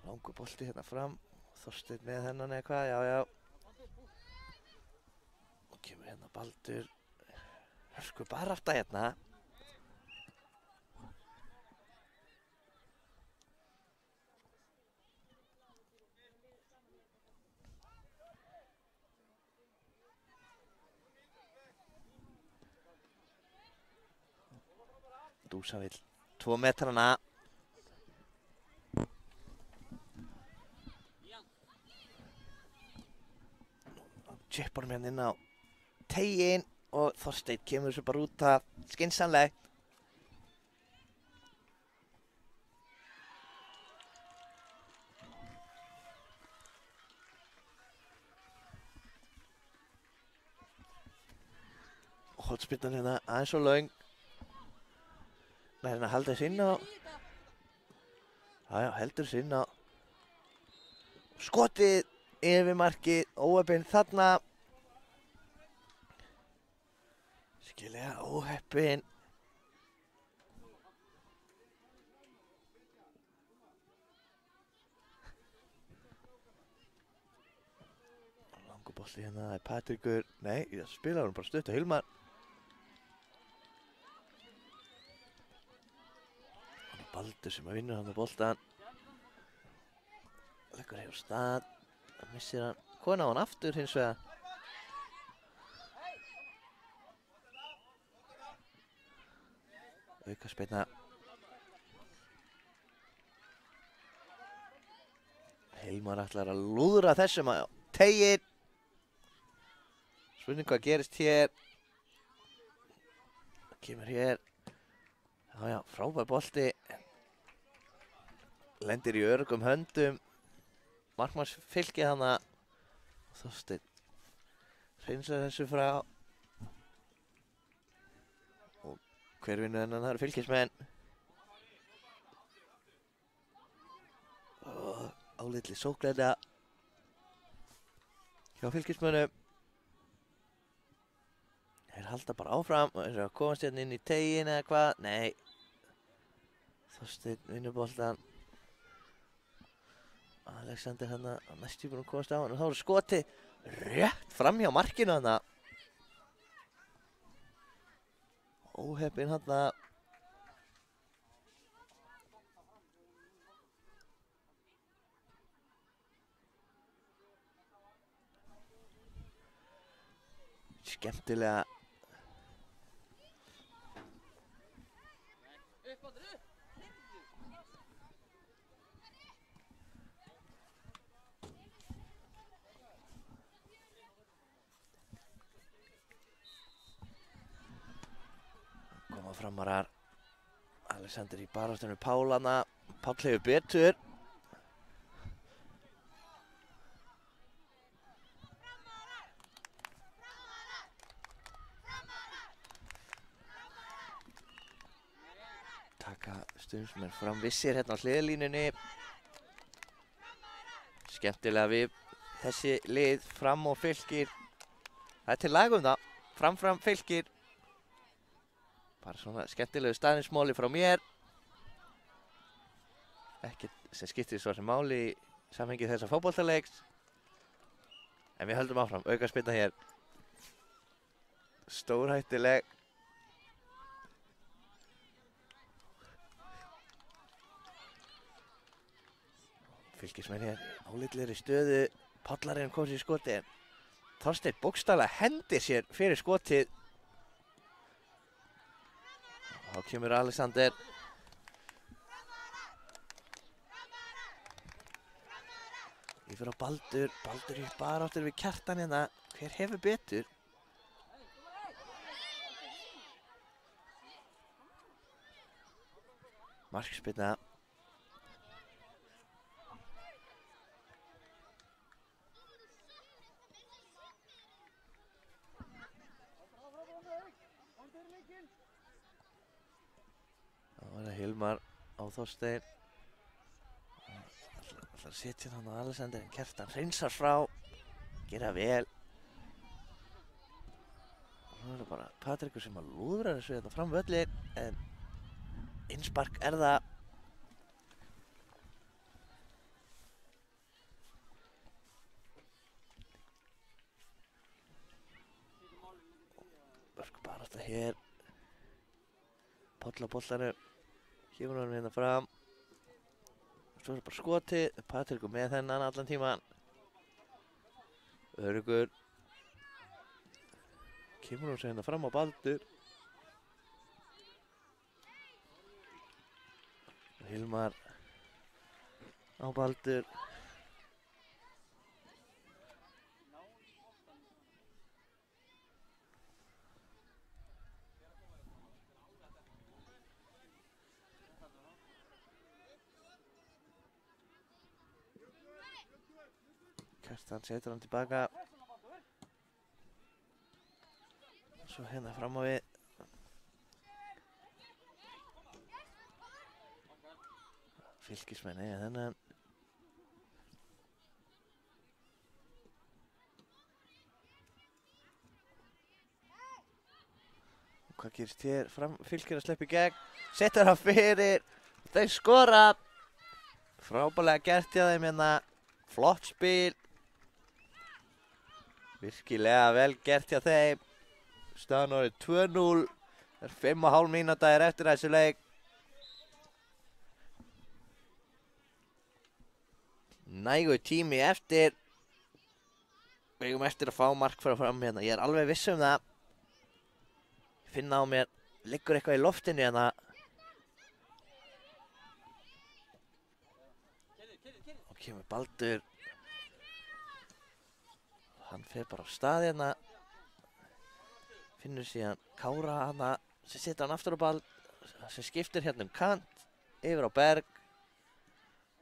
[SPEAKER 1] Langur bolti hérna fram. Þorsteinn með hennan eða hvað, já. Og kemur hérna Baldur. Hörku baráttu hérna. Dúsa vill 2 metrana. Chippar hann inn á teginn og Þorsteinn kemur þessu bara út af skynsamlegt. Og hornspyrnan hérna aðeins og löng. Nei, hérna halda þessu inn á. Já, heldur þessu inn á. Skotið yfir markið, óheppinn þarna. Skilja, óheppinn. Langur bolti hérna, það er Patrikur. Nei, það spilar hann bara stutt á Hilmar. Og Baldur sem að vinna hann á boltan. Leggur hefur stað. Missir hann, kona á hann aftur hins vegar. Aukaspyrna. Hilmar ætlar að lúðra þessum á teginn. Spurning hvað gerist hér. Kemur hér Já, frábær bolti. Lendir í öruggum höndum. Markmanns Fylki hana. Þorsteinn hreinsar þessu frá. Og hver vinnur þennan? Það eru Fylkismenn. Álitli sóknarlega hjá Fylkismönnum. Þeir halda bara áfram og þeir eru að komast hérna inn í tegin eða hvað. Nei. Þorsteinn vinnur boltan. Alexander hérna næstu búinn að komast á hann og þá eru skoti rétt fram hjá markinu hana. Óheppinn hana. Skemmtilega. Koma framarar. Alexander í baráttunni Pálana. Páll hefur betur. Taka stuðningsmenn fram vissir hérna á hliðarlínunni. Skemmtilega við þessi lið Fram og Fylkir. Það er til lag um það. Fram Fylkir. Bara svona skemmtilegu staðnismáli frá mér. Ekkert sem skiptir svo sem máli í samhengi þessa fótboltaleiks. En við höldum áfram. Aukaspyrna hér. Stórhættuleg. Fylkismenn hér álitlegri stöðu. Pollarinn kom sér í skoti. Þorsteinn bókstaflega hendir sér fyrir skotið. Þá kemur Alexander. Yfir á Baldur. Baldur í baráttur við Kjartan hérna. Hver hefur betur? Markspyrna. Það var Hilmar á Þorsteinn. Það ætlar að setja hann á Alexander en Kjartan hreinsar frá. Gera vel. Það er bara Patrikur sem að lúðra þessu þetta fram völlin en innspark er það. Börk bara þetta hér. Páll á boltanum. Kemur hann hérna fram. Svo er bara skotið. Patrikur með þennan allan tíman. Öruggur. Kemur hann hérna fram á Baldur. Hilmar á Baldur. Kjartan setur hann tilbaka. Svo hérna fram á við. Fylkismenn eiga þennan. Og hvað gerist hér? Fylkir að sleppa í gegn. Setur hann fyrir. Þeir skora. Frábærlega gert hjá þeim hérna. Flott spil. Virkilega vel gert hjá þeim. Staðan orðið 2-0. Það er 5,5 mínúta eftir þessu leik. Nægur tími eftir. Við eigum eftir að fá mark frá fram hérna. Ég er alveg viss um það. Ég finna á mér. Liggur eitthvað í loftinu hérna. Og kemur Baldur. Hann fer bara á stað hérna. Finnur síðan Kára hana. Sem setur hann aftur á sem skiptir hérna kant yfir á Berg.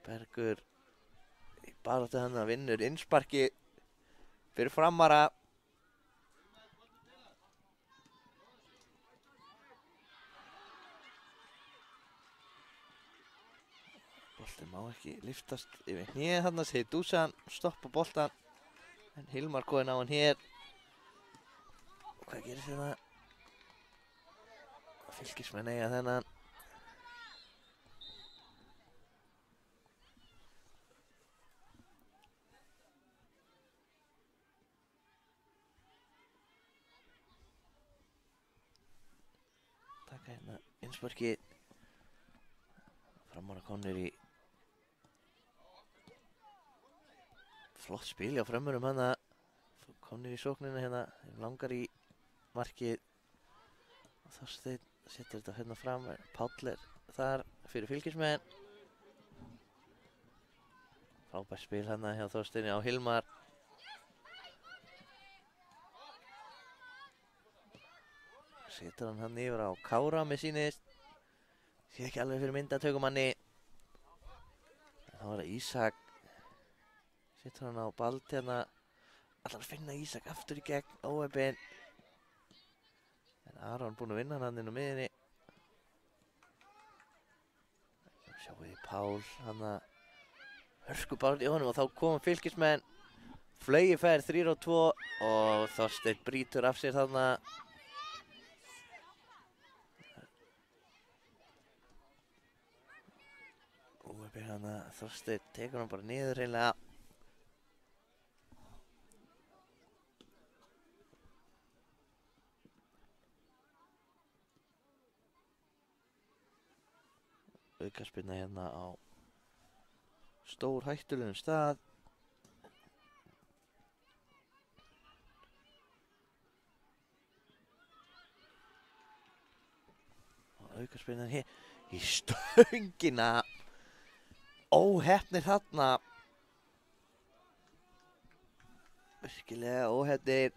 [SPEAKER 1] Bergur í baráttu hann vinnur innsparki fyrir Framara. Boltinn má ekki liftast yfir hnén þarna, segir Dusan, stoppa boltan. En Hilmar góðinn á hann hér. Og hvað gerir þetta? Fylkismenn eiga þennan. Taka hérna innsparki. Framara komnir í flott spil á frömmurum hana. Komnir í sóknina hérna, þeim langar í markið. Og Þorsteinn setur þetta hérna fram, Páll er þar fyrir Fylkismenn. Frábært spil hana hjá Þorsteini á Hilmar. Setur hann yfir á Kára með sínist. Sé ekki alveg fyrir myndatökumanni. Þá var það Ísak. Setur hann á Bald hérna. Allar að finna Ísak aftur í gegn, óheppinn. En Aron búinn að vinna hann inn á miðinni. Sjáum við Pál, hann hörkubarn í honum og þá koma Fylkismenn. Flaugi fær 3-2 og Þorsteinn brýtur af sér þarna. Óheppinn hann Þorsteinn tekur hann bara niður hreinlega. Aukaspyrna hérna á stór hættulegum stað. Og aukaspyrna hér í stöngina. Óheppnir þarna. Virkilega óheppnir.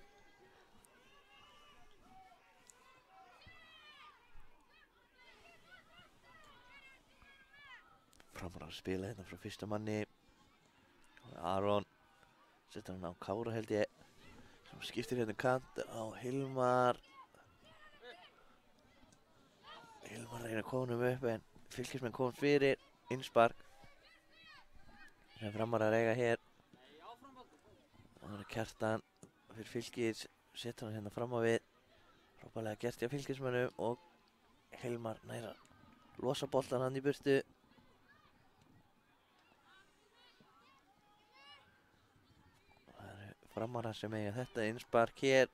[SPEAKER 1] Framar að spila hérna frá fyrsta manni. Aron setur hann á Kára held ég. Sem skiptir hérna kant á Hilmar. Hilmar reyna að koma honum upp en Fylkismenn kom fyrir. Innspark. Sem Framar að reyga hér. Það var Kjartan fyrir Fylkis. Setur hann hérna fram á við. Frábærlega gert hjá Fylkismönnum og Hilmar næra losa boltan hann í burtu. Framara sem eiga þetta innspark hér.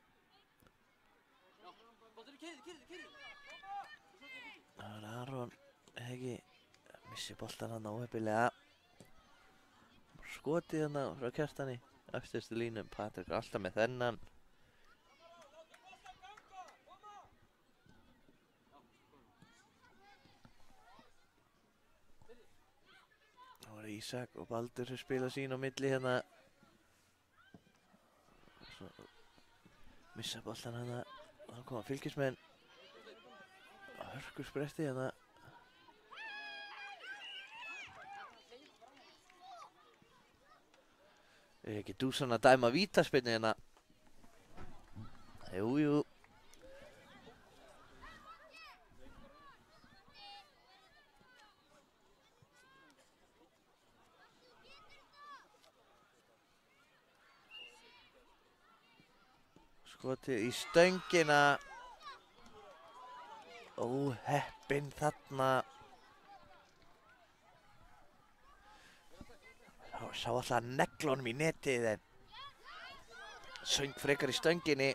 [SPEAKER 1] Það var Aron ekki missi boltan hann óheppilega. Skotið hann frá Kjartani eftirstu línu. Patrik alltaf með þennan. Það var Ísak og Baldur sem spila sín á milli hérna. Missa boltan hana og þá koma Fylkismenn að hörku spretti hana. Ekki Dusan að dæma vítaspyrnu hérna. Jú. Skotið í stöngina. Óheppinn þarna. Sá alltaf að negla honum í netið en söng frekar í stönginni.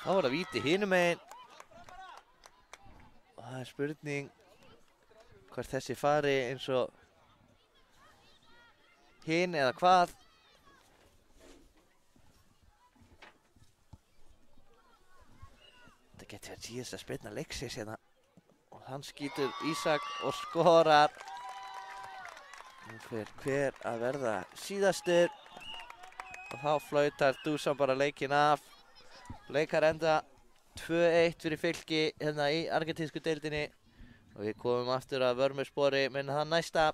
[SPEAKER 1] Þá var það víti hinum megin. Og það er spurning hvert þessi fari eins og hinn eða hvað. Þetta getur verið síðast að spilna leiksins hérna. Og hann skýtur Ísak og skorar. Nú fer hver að verða síðastur. Og þá flautar Dusan bara leikinn af. Leikar enda 2-1 fyrir Fylki hérna í argentínsku deildinni og við komum aftur að Vörmuspori minna það næsta.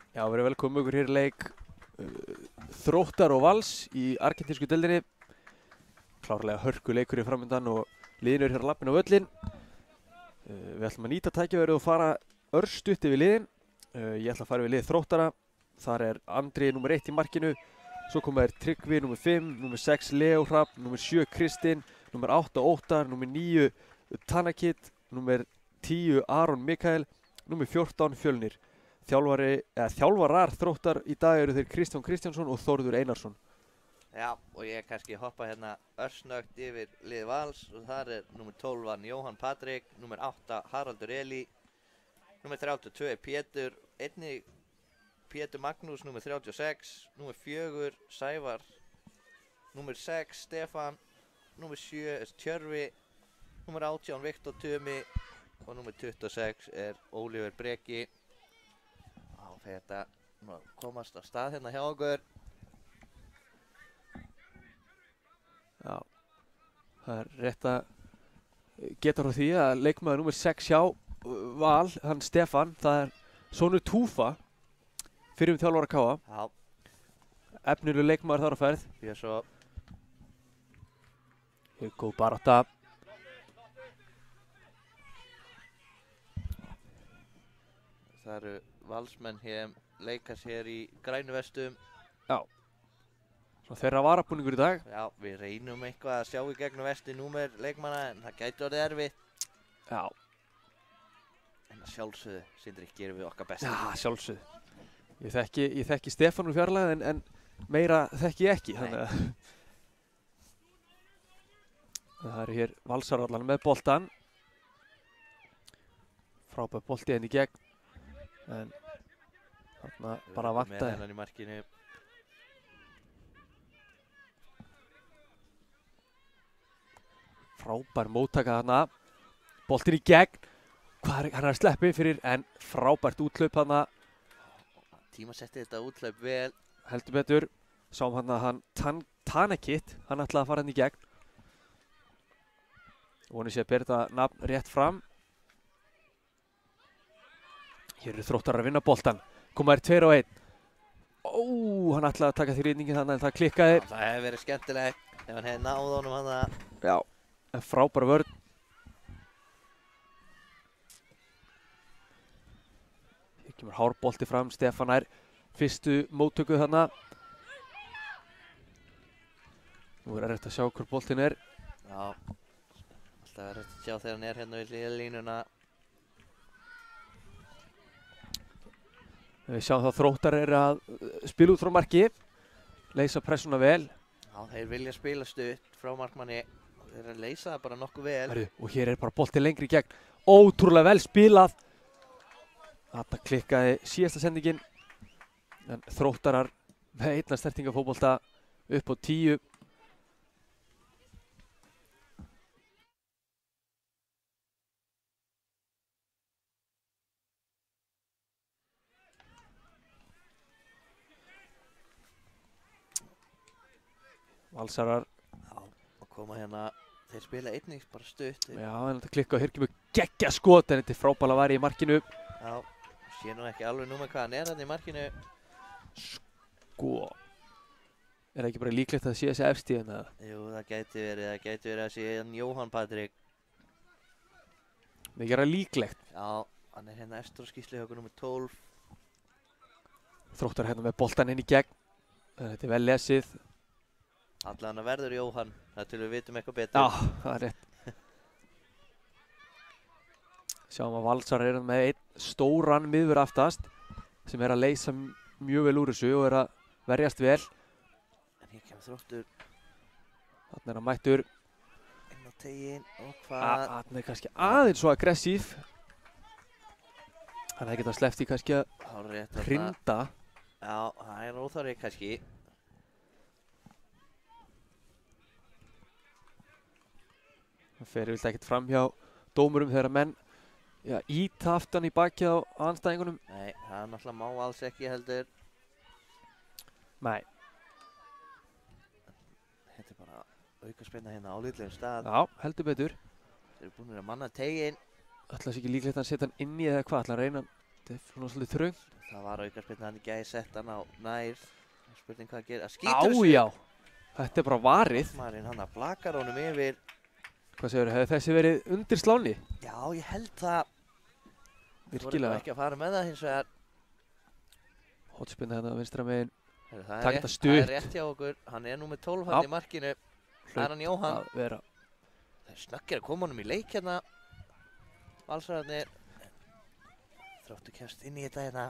[SPEAKER 4] Já, verið velkomin ykkur hér í leik Þróttar og Vals í argentínsku deildinni. Klárlega hörku leikur í framöndan og liðin eru hér að lappin á völlin. Við ætlum að nýta tækifærið og fara örstutt yfir liðin. Ég ætla að fara yfir lið Þróttara. Þar er Andri númer 1 í markinu. Svo koma þær Tryggvi númer 5, númer 6 Leo Hrafn, númer 7 Kristinn, númer 8 Óttar, númer 9 Tanakit, númer 10 Aron Mikael, númer 14 Fjölnir. Þjálfarar Þróttar í dag eru þeir Kristján Kristjánsson og Þórður Einarsson.
[SPEAKER 1] Já, og ég kannski hoppa hérna örsnögt yfir lið Vals og þar er númer 12 Jóhann Patrik, númer 8 Haraldur Eli, númer 32 Pétur, einnig Pétur Magnús, númer 36, númer 4 Sævar, númer 6 Stefán, númer 7 Tjörfi, númer 18 Viktor Tumi og númer 26 er Ólífur Breki. Þetta komast á stað hérna hjá okkur.
[SPEAKER 4] Já, það er rétt að geta frá því að leikmaður númer 6 hjá Val, hann Stefán, það er sonur Túfa, fyrrum þjálfara KA.
[SPEAKER 1] Já.
[SPEAKER 4] Efnilegur leikmaður þar á ferð.
[SPEAKER 1] Ég svo.
[SPEAKER 4] Hér góð barátta.
[SPEAKER 1] Það eru Valsmenn hér leikast hér í grænu vestum.
[SPEAKER 4] Já. Svo þeirra varabúningur í dag.
[SPEAKER 1] Já, við reynum eitthvað að sjá í gegnum vesti númer leikmanna en það gæti orðið erfitt.
[SPEAKER 4] Já.
[SPEAKER 1] En að sjálfsögðu, Sindri, gerum við okkar besta.
[SPEAKER 4] Já, sjálfsögðu. Ég þekki Stefán úr fjarlægð en meira þekki ég ekki. Þannig að Það eru hér Valsarallan með boltan. Frábær bolti henni í gegn. En þarna bara
[SPEAKER 1] Með
[SPEAKER 4] vantaði.
[SPEAKER 1] hennan í markinu.
[SPEAKER 4] Frábær móttaka þarna. Boltin í gegn. Hann er að sleppi fyrir en frábært úthlaup þarna.
[SPEAKER 1] Tímasetti þetta úthlaup vel.
[SPEAKER 4] Heldur betur. Sáum hann að Tanekit, hann ætlaði að fara hann í gegn. Vonið sé að bera þetta nafn rétt fram. Hér eru Þróttarar að vinna boltan. Koma þær 2 á 1. Hann ætlaði að taka því rýningin þannig en það klikkaði.
[SPEAKER 1] Það hefði verið skemmtilegt ef hann hefði náð honum hann að.
[SPEAKER 4] Já. En frábær vörn. Hér kemur hárbolti fram. Stefán er fyrstu móttöku þarna. Nú er erfitt að sjá hver boltin er.
[SPEAKER 1] Já. Alltaf erfitt að sjá þegar hann er hérna við hliðarlínuna.
[SPEAKER 4] Við sjáum það að Þróttar eru að spila út frá marki. Leysa pressuna vel.
[SPEAKER 1] Já, þeir vilja spila stutt frá markmanni. Þeir eru að leysa það bara nokkuð vel.
[SPEAKER 4] Heru, og hér er bara bolti lengri í gegn. Ótrúlega vel spilað. Þarna klikkaði síðasta sendingin. En Þróttarar með einna stertingafótbolta upp á 10. Valsarar.
[SPEAKER 1] Já, og koma hérna. Þeir spila einnig bara stutt.
[SPEAKER 4] Já, en þetta klikka og hér kemur geggja skot en þetta er frábæla væri í markinu.
[SPEAKER 1] Já, sé nú ekki alveg númer hvað hann er hann í markinu.
[SPEAKER 4] Sko. Er það ekki bara líklegt að það sé þessi efstíðin eða?
[SPEAKER 1] Jú, það gæti verið að sé hann Jóhann Patrik.
[SPEAKER 4] Það er ekki líklegt.
[SPEAKER 1] Já, hann er hérna eftir á skýrslihauku númer 12.
[SPEAKER 4] Þróttar hérna með boltan inn í gegn. Þetta er vel lesið.
[SPEAKER 1] Allan að verður Jóhann, það til við vitum eitthvað betur.
[SPEAKER 4] Já, það er rétt. Sjáum að Valsarar eru með einn stóran miðvörð aftast sem er að leysa mjög vel úr þessu og er að verjast vel.
[SPEAKER 1] En hér kemur Þróttur.
[SPEAKER 4] Þarna er hann mættur.
[SPEAKER 1] Inn á teginn og hvað?
[SPEAKER 4] Þarna er kannski aðeins svo aggressív. Þannig að það geta sleppt í kannski að hrinda.
[SPEAKER 1] Já, það er óþarfi kannski.
[SPEAKER 4] Það fer vilt ekkert fram hjá dómurum þegar menn íta aftan í bakið á anstæðingunum.
[SPEAKER 1] Nei, það náttúrulega má alls ekki heldur.
[SPEAKER 4] Nei.
[SPEAKER 1] Þetta er bara aukaspyrna hérna á litlegum stað.
[SPEAKER 4] Já, heldur betur.
[SPEAKER 1] Þeir eru búin að manna teginn.
[SPEAKER 4] Ætla sér ekki líklegt að setja hann inn í eða hvað, ætla að reyna hann. Þetta er svona svolítið þröngt.
[SPEAKER 1] Það var aukaspyrna, hann í gæði sett hann á nær. Spurning hvað að gera. Skýtur þessu.
[SPEAKER 4] Já. Þetta er bara varið.
[SPEAKER 1] Marinn hann að blakar honum yfir.
[SPEAKER 4] Hvað segir, hefði þessi verið undir sláni?
[SPEAKER 1] Já, ég held það.
[SPEAKER 4] Virkilega.
[SPEAKER 1] Þú voru ekki að fara með það hins vegar.
[SPEAKER 4] Hotspinna hérna á vinstra megin.
[SPEAKER 1] Það er rétt hjá okkur. Hann er nú með 12 hann í markinu. Það er hann Jóhann. Það er snöggir að koma honum í leik hérna. Valsararnir. Þróttur kemst inn í þetta hérna.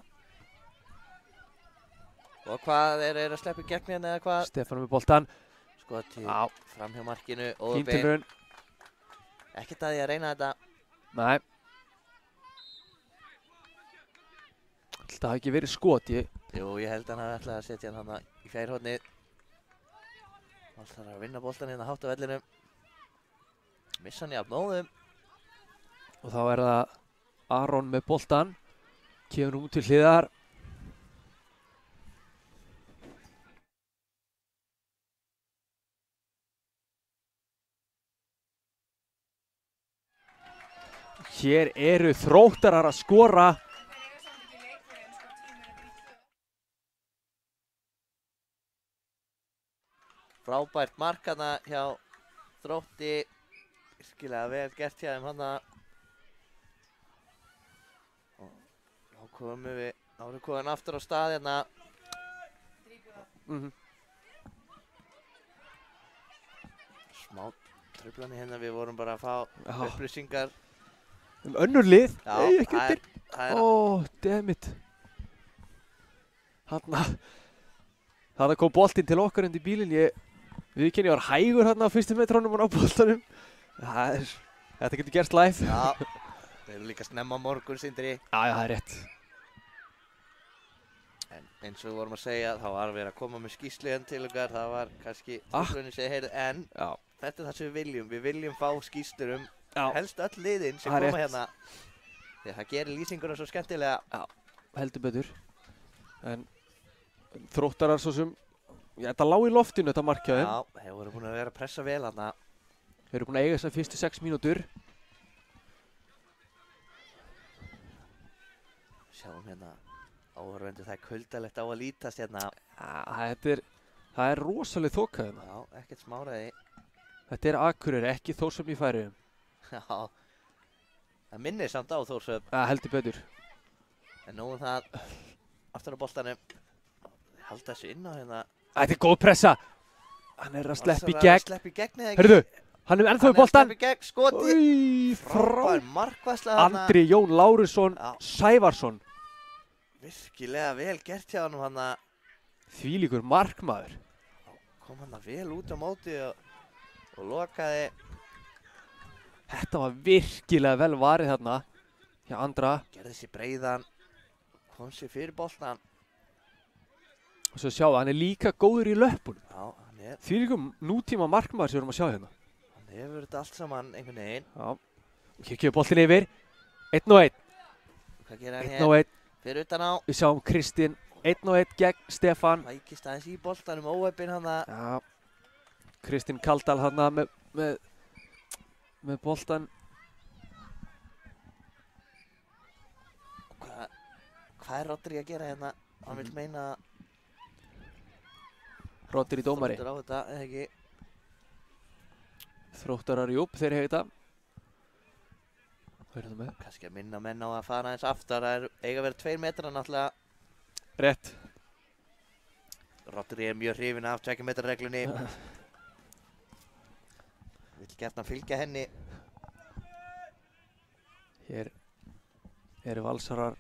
[SPEAKER 1] Og hvað er að sleppa í gegn hérna eða hvað?
[SPEAKER 4] Stefán með boltan.
[SPEAKER 1] Skoti fram hjá markinu.
[SPEAKER 4] Fíntilrun.
[SPEAKER 1] Ekkert að því að reyna þetta.
[SPEAKER 4] Nei. Það hafi ekki verið skot.
[SPEAKER 1] Jú, ég held að hann hafi ætlaði að setja hann hann í fjærhornið. Valsarar að vinna boltan hérna hátt á vellinum. Missa hann jafn nóðum.
[SPEAKER 4] Og þá er það Aron með boltan. Kemur nú til hliðar. Hér eru Þróttarar að skora.
[SPEAKER 1] Frábært mark hana hjá Þrótti. Virkilega vel gert hjá þeim hana. Og þá komum við, þá erum við komin aftur á stað hérna. Smá truflanir hérna, við vorum bara að fá upplýsingar.
[SPEAKER 4] Önnur lið?
[SPEAKER 1] Já,
[SPEAKER 4] nei, ekki undir. Dammit. Þarna kom boltinn til okkar undir bílinn. Ég Viðurkenni, ég var hægur þarna á fyrstu metrónum og á boltanum. Þetta getur gerst live.
[SPEAKER 1] Já, við erum líka snemma á morgun, Sindri.
[SPEAKER 4] Já, það er rétt.
[SPEAKER 1] En eins og við vorum að segja, þá var verið að koma með skýrslu til okkar. Það var kannski truflunin sem heyrði, en
[SPEAKER 4] Já.
[SPEAKER 1] þetta er það sem við viljum. Við viljum fá skýrslur
[SPEAKER 4] Já.
[SPEAKER 1] helst öll liðin sem
[SPEAKER 4] Það er
[SPEAKER 1] koma
[SPEAKER 4] rétt.
[SPEAKER 1] hérna. Því að það gerir lýsinguna svo skemmtilega.
[SPEAKER 4] Já, heldur betur. En Þróttarar svo sem, þetta lá í loftinu þetta mark hjá þeim.
[SPEAKER 1] Já, þeir voru búin að vera að pressa vel þarna.
[SPEAKER 4] Þeir eru búin að eiga þessar fyrstu 6 mínútur.
[SPEAKER 1] Sjáum hérna, áhörvendur, það er kuldalegt á að lítast hérna.
[SPEAKER 4] Það er rosalega þoka hérna.
[SPEAKER 1] Já, ekkert smáraði.
[SPEAKER 4] Þetta er Akureyri, ekki Þórsöfn í Færeyjum.
[SPEAKER 1] Já, það minnir samt á Þórsöfn.
[SPEAKER 4] Heldur betur.
[SPEAKER 1] En nú það, aftur á boltanum. Halda þessu inn á hérna.
[SPEAKER 4] Þetta er góð pressa. Hann er að sleppa í
[SPEAKER 1] Valsarar
[SPEAKER 4] gegn.
[SPEAKER 1] Sleppa í gegn eða ekki?
[SPEAKER 4] Herðu, hann er ennþá í boltan.
[SPEAKER 1] Sleppa í gegn, skoti. Frábær markvarsla þarna.
[SPEAKER 4] Andri Jón Lárusson
[SPEAKER 1] Já.
[SPEAKER 4] Sævarsson.
[SPEAKER 1] Virkilega vel gert hjá hann hana.
[SPEAKER 4] Þvílíkur markmaður.
[SPEAKER 1] Kom hann vel út á móti og lokaði.
[SPEAKER 4] Þetta var virkilega vel varið þarna hjá Andra.
[SPEAKER 1] Gerði sér breiðan. Kom sér fyrir boltan.
[SPEAKER 4] Og svo sjáðu, hann er líka góður í löpunum.
[SPEAKER 1] Já, hann er.
[SPEAKER 4] Þvílíkur nútíma markmaður sem við erum að sjá hérna.
[SPEAKER 1] Hann hefur þetta allt saman einhvern veginn.
[SPEAKER 4] Já. Og hér kemur boltinn yfir. 1-1.
[SPEAKER 1] Hvað gerir hann
[SPEAKER 4] 1-1.
[SPEAKER 1] Fyrir utan á.
[SPEAKER 4] Við sjáum Kristinn. 1-1 gegn Stefán.
[SPEAKER 1] Lækist aðeins í boltanum, óheppinn hana.
[SPEAKER 4] Já. Kristinn Kaldal hana með boltan.
[SPEAKER 1] Hvað er Rodri að gera hérna? Hann vil meina
[SPEAKER 4] Rodri dómari.
[SPEAKER 1] Þróttur á þetta, eða ekki?
[SPEAKER 4] Þróttarar, jú, þeir hefði þetta. Hvað er þetta með?
[SPEAKER 1] Kannski að minna menn á að fara aðeins aftar. Það eiga að vera 2 metra náttúrulega.
[SPEAKER 4] Rétt.
[SPEAKER 1] Rodri er mjög hrifinn af 2 metra reglunni. Vill gjarnan fylgja henni.
[SPEAKER 4] Hér eru Valsarar.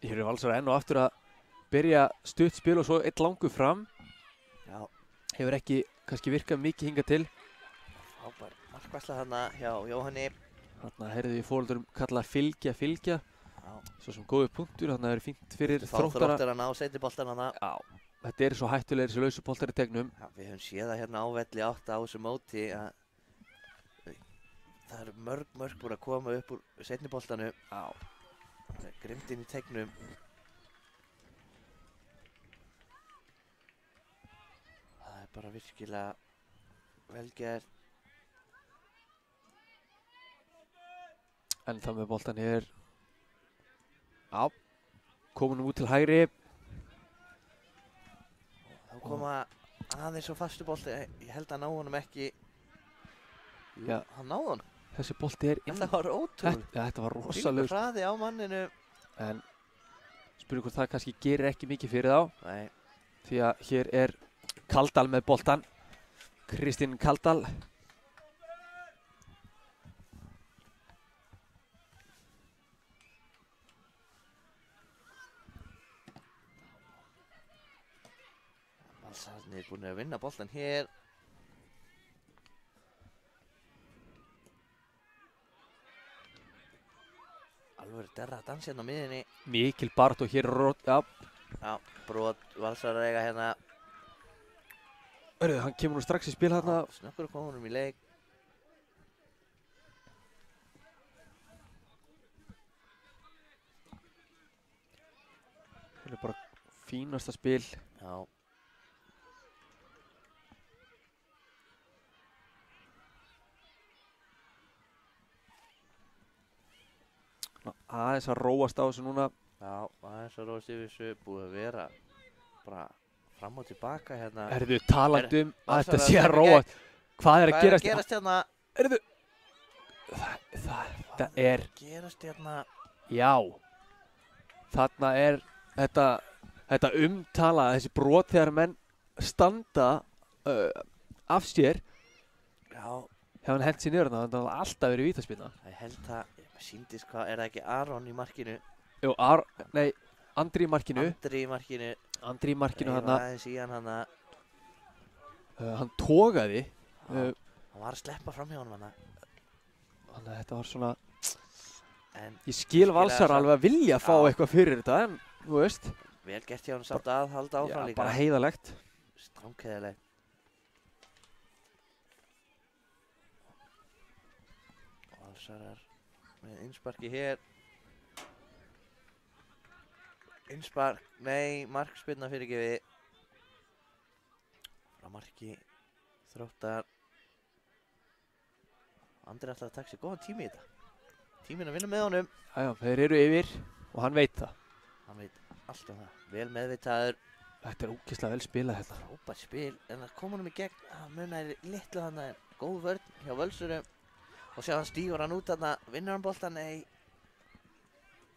[SPEAKER 4] Hér eru Valsarar enn og aftur að byrja stutt spil og svo eitt langur fram.
[SPEAKER 1] Já,
[SPEAKER 4] Hefur ekki kannski virkað mikið hingað til.
[SPEAKER 1] frábær markvarsla þarna hjá Jóhanni.
[SPEAKER 4] Þarna heyrðu við fóröldurum kalla fylgja.
[SPEAKER 1] Já,
[SPEAKER 4] Svo sem góði punktur, þarna er fínt fyrir
[SPEAKER 1] þá
[SPEAKER 4] Þróttara.
[SPEAKER 1] Þróttur að ná seinni boltan hana.
[SPEAKER 4] Já, þetta eru svo hættulegir þessi lausu boltar í tegnum.
[SPEAKER 1] Já, við höfum séð það hérna á velli 8 á þessu móti að það eru mörg búin að koma upp úr seinni boltanu.
[SPEAKER 4] Já.
[SPEAKER 1] Grimmt inn í tegnum. Það er bara virkilega vel gert.
[SPEAKER 4] En það með boltan hér. Já, komin út til hægri.
[SPEAKER 1] Þá koma aðeins á fastu bolti. Ég held að ná honum ekki. Jú,
[SPEAKER 4] Já.
[SPEAKER 1] hann náði honum.
[SPEAKER 4] Þessi bolti er inn.
[SPEAKER 1] Þetta var ótrúlega.
[SPEAKER 4] Þetta var
[SPEAKER 1] Fylgur
[SPEAKER 4] rosalega.
[SPEAKER 1] hraði á manninu.
[SPEAKER 4] En spurning hvort það kannski gerir ekki mikið fyrir þá.
[SPEAKER 1] Nei,
[SPEAKER 4] Því að hér er Kaldal með boltan. Kristinn Kaldal.
[SPEAKER 1] Valsararnir er búin að vinna boltan hér. Alveg derra að dansa hérna á miðinni.
[SPEAKER 4] Mikil bart og hér er já.
[SPEAKER 1] Já, brot Valsarar eiga hérna.
[SPEAKER 4] Hann kemur nú strax í spil þarna.
[SPEAKER 1] Snöggur að koma honum í leik.
[SPEAKER 4] Þetta er bara fínasta spil.
[SPEAKER 1] Já.
[SPEAKER 4] Aðeins að róast á þessu núna.
[SPEAKER 1] Já, aðeins að róast yfir þessu. Búið að vera bara fram og tilbaka hérna.
[SPEAKER 4] Erðu talandi um að þetta
[SPEAKER 1] Valsarar
[SPEAKER 4] sé að
[SPEAKER 1] sleppa í
[SPEAKER 4] róast. Hvað er að
[SPEAKER 1] Hvað er
[SPEAKER 4] gerast?
[SPEAKER 1] að gerast hérna?
[SPEAKER 4] Erðu. Þetta er,
[SPEAKER 1] Gerast hérna.
[SPEAKER 4] já. Þarna er þetta umtala, þessi brot þegar menn standa af sér.
[SPEAKER 1] Já,
[SPEAKER 4] Hefði hann hent sér niður þarna, þannig að það alltaf verið vítaspinna.
[SPEAKER 1] ég held að, síndist hvað, er það ekki Aron í markinu?
[SPEAKER 4] Jú, Andri í markinu.
[SPEAKER 1] Andri í markinu.
[SPEAKER 4] Andri í markinu
[SPEAKER 1] Dreifa
[SPEAKER 4] þarna.
[SPEAKER 1] aðeins í hann hana.
[SPEAKER 4] Hann togaði.
[SPEAKER 1] Hann var að sleppa fram hjá honum hana.
[SPEAKER 4] Þannig að þetta var svona...
[SPEAKER 1] En
[SPEAKER 4] Ég skil Valsar
[SPEAKER 1] þessa-
[SPEAKER 4] alveg að vilja fá
[SPEAKER 1] Já.
[SPEAKER 4] eitthvað fyrir þetta, en þú veist.
[SPEAKER 1] vel gert hjá hann samt að halda áfram
[SPEAKER 4] Já,
[SPEAKER 1] líka.
[SPEAKER 4] bara heiðalegt.
[SPEAKER 1] Stránkæðilegt. Valsarar með innsparki hér. Innspark, nei, markspyrna fyrirgefi. Frá marki Þróttar. Andri ætlar að taka sér góðan tími í þetta. Tíminn að vinna með honum.
[SPEAKER 4] Jæja, þeir eru yfir og hann veit það.
[SPEAKER 1] Hann veit allt um það. Vel meðvitaður.
[SPEAKER 4] Þetta er ógeðslega vel spilað hérna.
[SPEAKER 1] Frábært spil, en það kom honum í gegn. Það munaði litlu þarna, en góð vörn hjá Völsurum. Og sjá hann stígur hann út þarna, vinnur hann boltan, nei.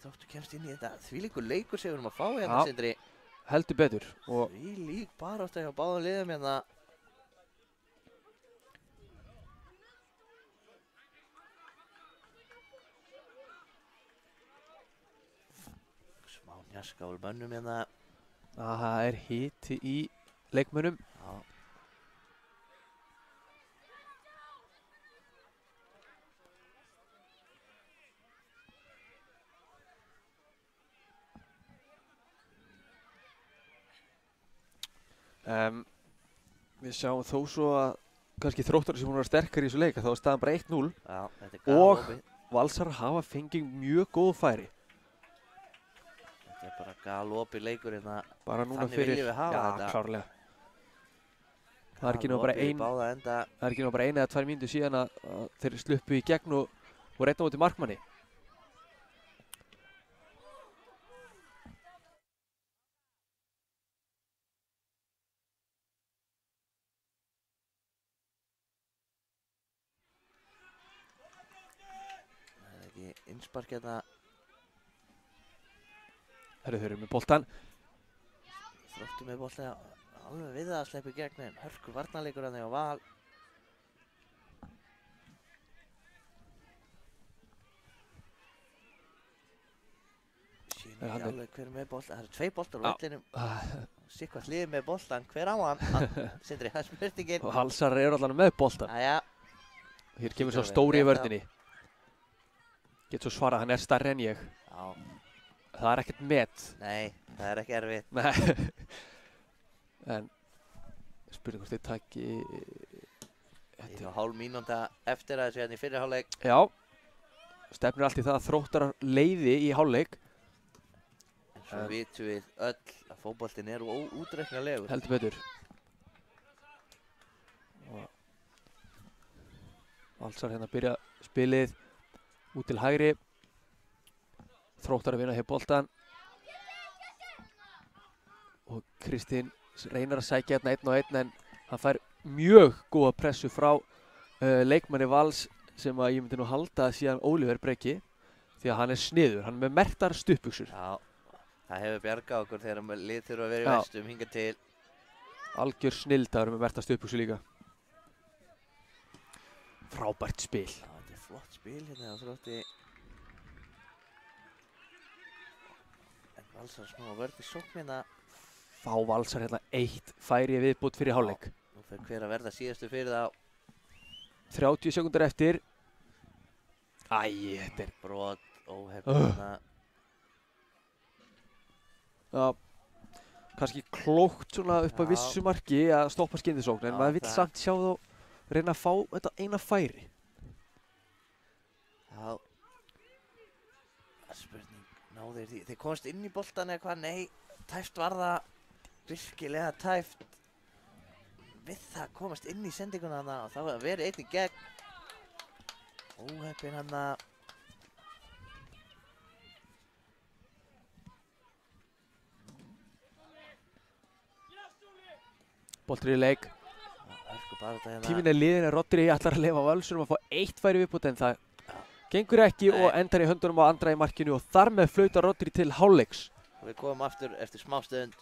[SPEAKER 1] Þóttu kemst inn í þetta. Þvílíkur leikur sem við erum að fá hérna,
[SPEAKER 4] Já.
[SPEAKER 1] Sindri.
[SPEAKER 4] Heldur betur. Og
[SPEAKER 1] Þvílík barátta hjá báðum liðum hérna. Smá njaska úr mönnum hérna.
[SPEAKER 4] það er hiti í leikmönnum.
[SPEAKER 1] Já.
[SPEAKER 4] Við sjáum þó svo að kannski Þróttar sem hún var sterkar í þessu leika, þá er staðan bara 1-0.
[SPEAKER 1] Já, þetta er
[SPEAKER 4] Og-
[SPEAKER 1] galopið.
[SPEAKER 4] Valsar hafa fengið mjög góð færi.
[SPEAKER 1] Þetta er bara galopið leikur hérna.
[SPEAKER 4] Bara núna
[SPEAKER 1] Þannig
[SPEAKER 4] fyrir...
[SPEAKER 1] viljum við hafa
[SPEAKER 4] Já,
[SPEAKER 1] þetta.
[SPEAKER 4] klárlega. Það er ekki nú bara
[SPEAKER 1] Galopið í
[SPEAKER 4] ein...
[SPEAKER 1] báða enda.
[SPEAKER 4] Það er ekki nú bara 1 eða 2 mínútur síðan að þeir sluppu í gegn og reynda á móti markmanni.
[SPEAKER 1] Það er ekki innspark hérna.
[SPEAKER 4] Þeir eru með boltan.
[SPEAKER 1] Þróttu með boltið alveg við það að sleppa í gegn, en hörku varnarleikur hann hjá Val. Sýnir
[SPEAKER 4] Hann
[SPEAKER 1] ekki
[SPEAKER 4] er-
[SPEAKER 1] alveg hver er með boltan. Það eru 2 boltar á
[SPEAKER 4] Já.
[SPEAKER 1] vellinum.
[SPEAKER 4] Ah,
[SPEAKER 1] Sikkvað hlið með boltan. Hver á hann? Sindri, það er spurningin.
[SPEAKER 4] Og Valsar eru allan með boltan.
[SPEAKER 1] Jæja.
[SPEAKER 4] Hér kemur
[SPEAKER 1] Hlýtur
[SPEAKER 4] svo
[SPEAKER 1] að
[SPEAKER 4] stóri í
[SPEAKER 1] vera rétt
[SPEAKER 4] vörninni. Get svo svarað, hann er stærri en ég.
[SPEAKER 1] Já.
[SPEAKER 4] Það er ekkert met.
[SPEAKER 1] Nei, það er ekki erfitt.
[SPEAKER 4] Nei. En spurning hvort þið taki...
[SPEAKER 1] Í hálf mínúnda eftir að þessu hérna í fyrri hálfleik.
[SPEAKER 4] Já. Stefnir allt í það að Þróttar leiði í hálfleik.
[SPEAKER 1] En svo vitum við öll að fótboltinn er útreiknarlegur.
[SPEAKER 4] Heldur betur. Og Valsar hérna byrja spilið út til hægri. Þróttar að vinna hér boltan. Og Kristinn reynir að sækja hérna 1-1 en hann fær mjög góða pressu frá leikmanni Vals sem að ég myndi nú halda síðan Oliver Breki því að hann er sniður, hann er með mertar stuttbuxur.
[SPEAKER 1] Já, það hefur bjargað okkur þegar lið þurfa að vera í
[SPEAKER 4] Já.
[SPEAKER 1] vestum hingað til.
[SPEAKER 4] Algjör snildaður með mertar stuttbuxur líka. Frábært spil.
[SPEAKER 1] Já, þetta er flott spil hérna á Þrótti. En Valsar smá vörð í sókn hérna.
[SPEAKER 4] Fá Valsar hérna 1 færi viðbútt fyrir hálfleik.
[SPEAKER 1] Nú fer hver að verða síðastu fyrir þá.
[SPEAKER 4] 30 sekúndur eftir. Æ, þetta er...
[SPEAKER 1] Brot, óhefn hérna.
[SPEAKER 4] Já, kannski klókt svona upp að
[SPEAKER 1] Já.
[SPEAKER 4] vissu marki að stoppa skyndisókn en
[SPEAKER 1] Já,
[SPEAKER 4] maður vill
[SPEAKER 1] það-
[SPEAKER 4] samt sjá þá reyna að fá þetta eina færi.
[SPEAKER 1] Já. Það er spurning, náðu þeir því. Þeir komast inn í boltan eða hvað? Nei, tæft var það. Virkilega tæft. Við það komast inn í sendinguna hana og þá hefur verið einn í gegn. Óheppinn hana.
[SPEAKER 4] Boltur í leik.
[SPEAKER 1] Hörku bara þetta hérna.
[SPEAKER 4] Tíminn er liðin en Rodri ætlar að leyfa Völsurum að fá 1 færi viðbútt en það gengur ekki
[SPEAKER 1] Nei.
[SPEAKER 4] og endar í höndunum á Andra í markinu og þar með flautar Rodri til hálfleiks.
[SPEAKER 1] Við komum aftur eftir smá stund.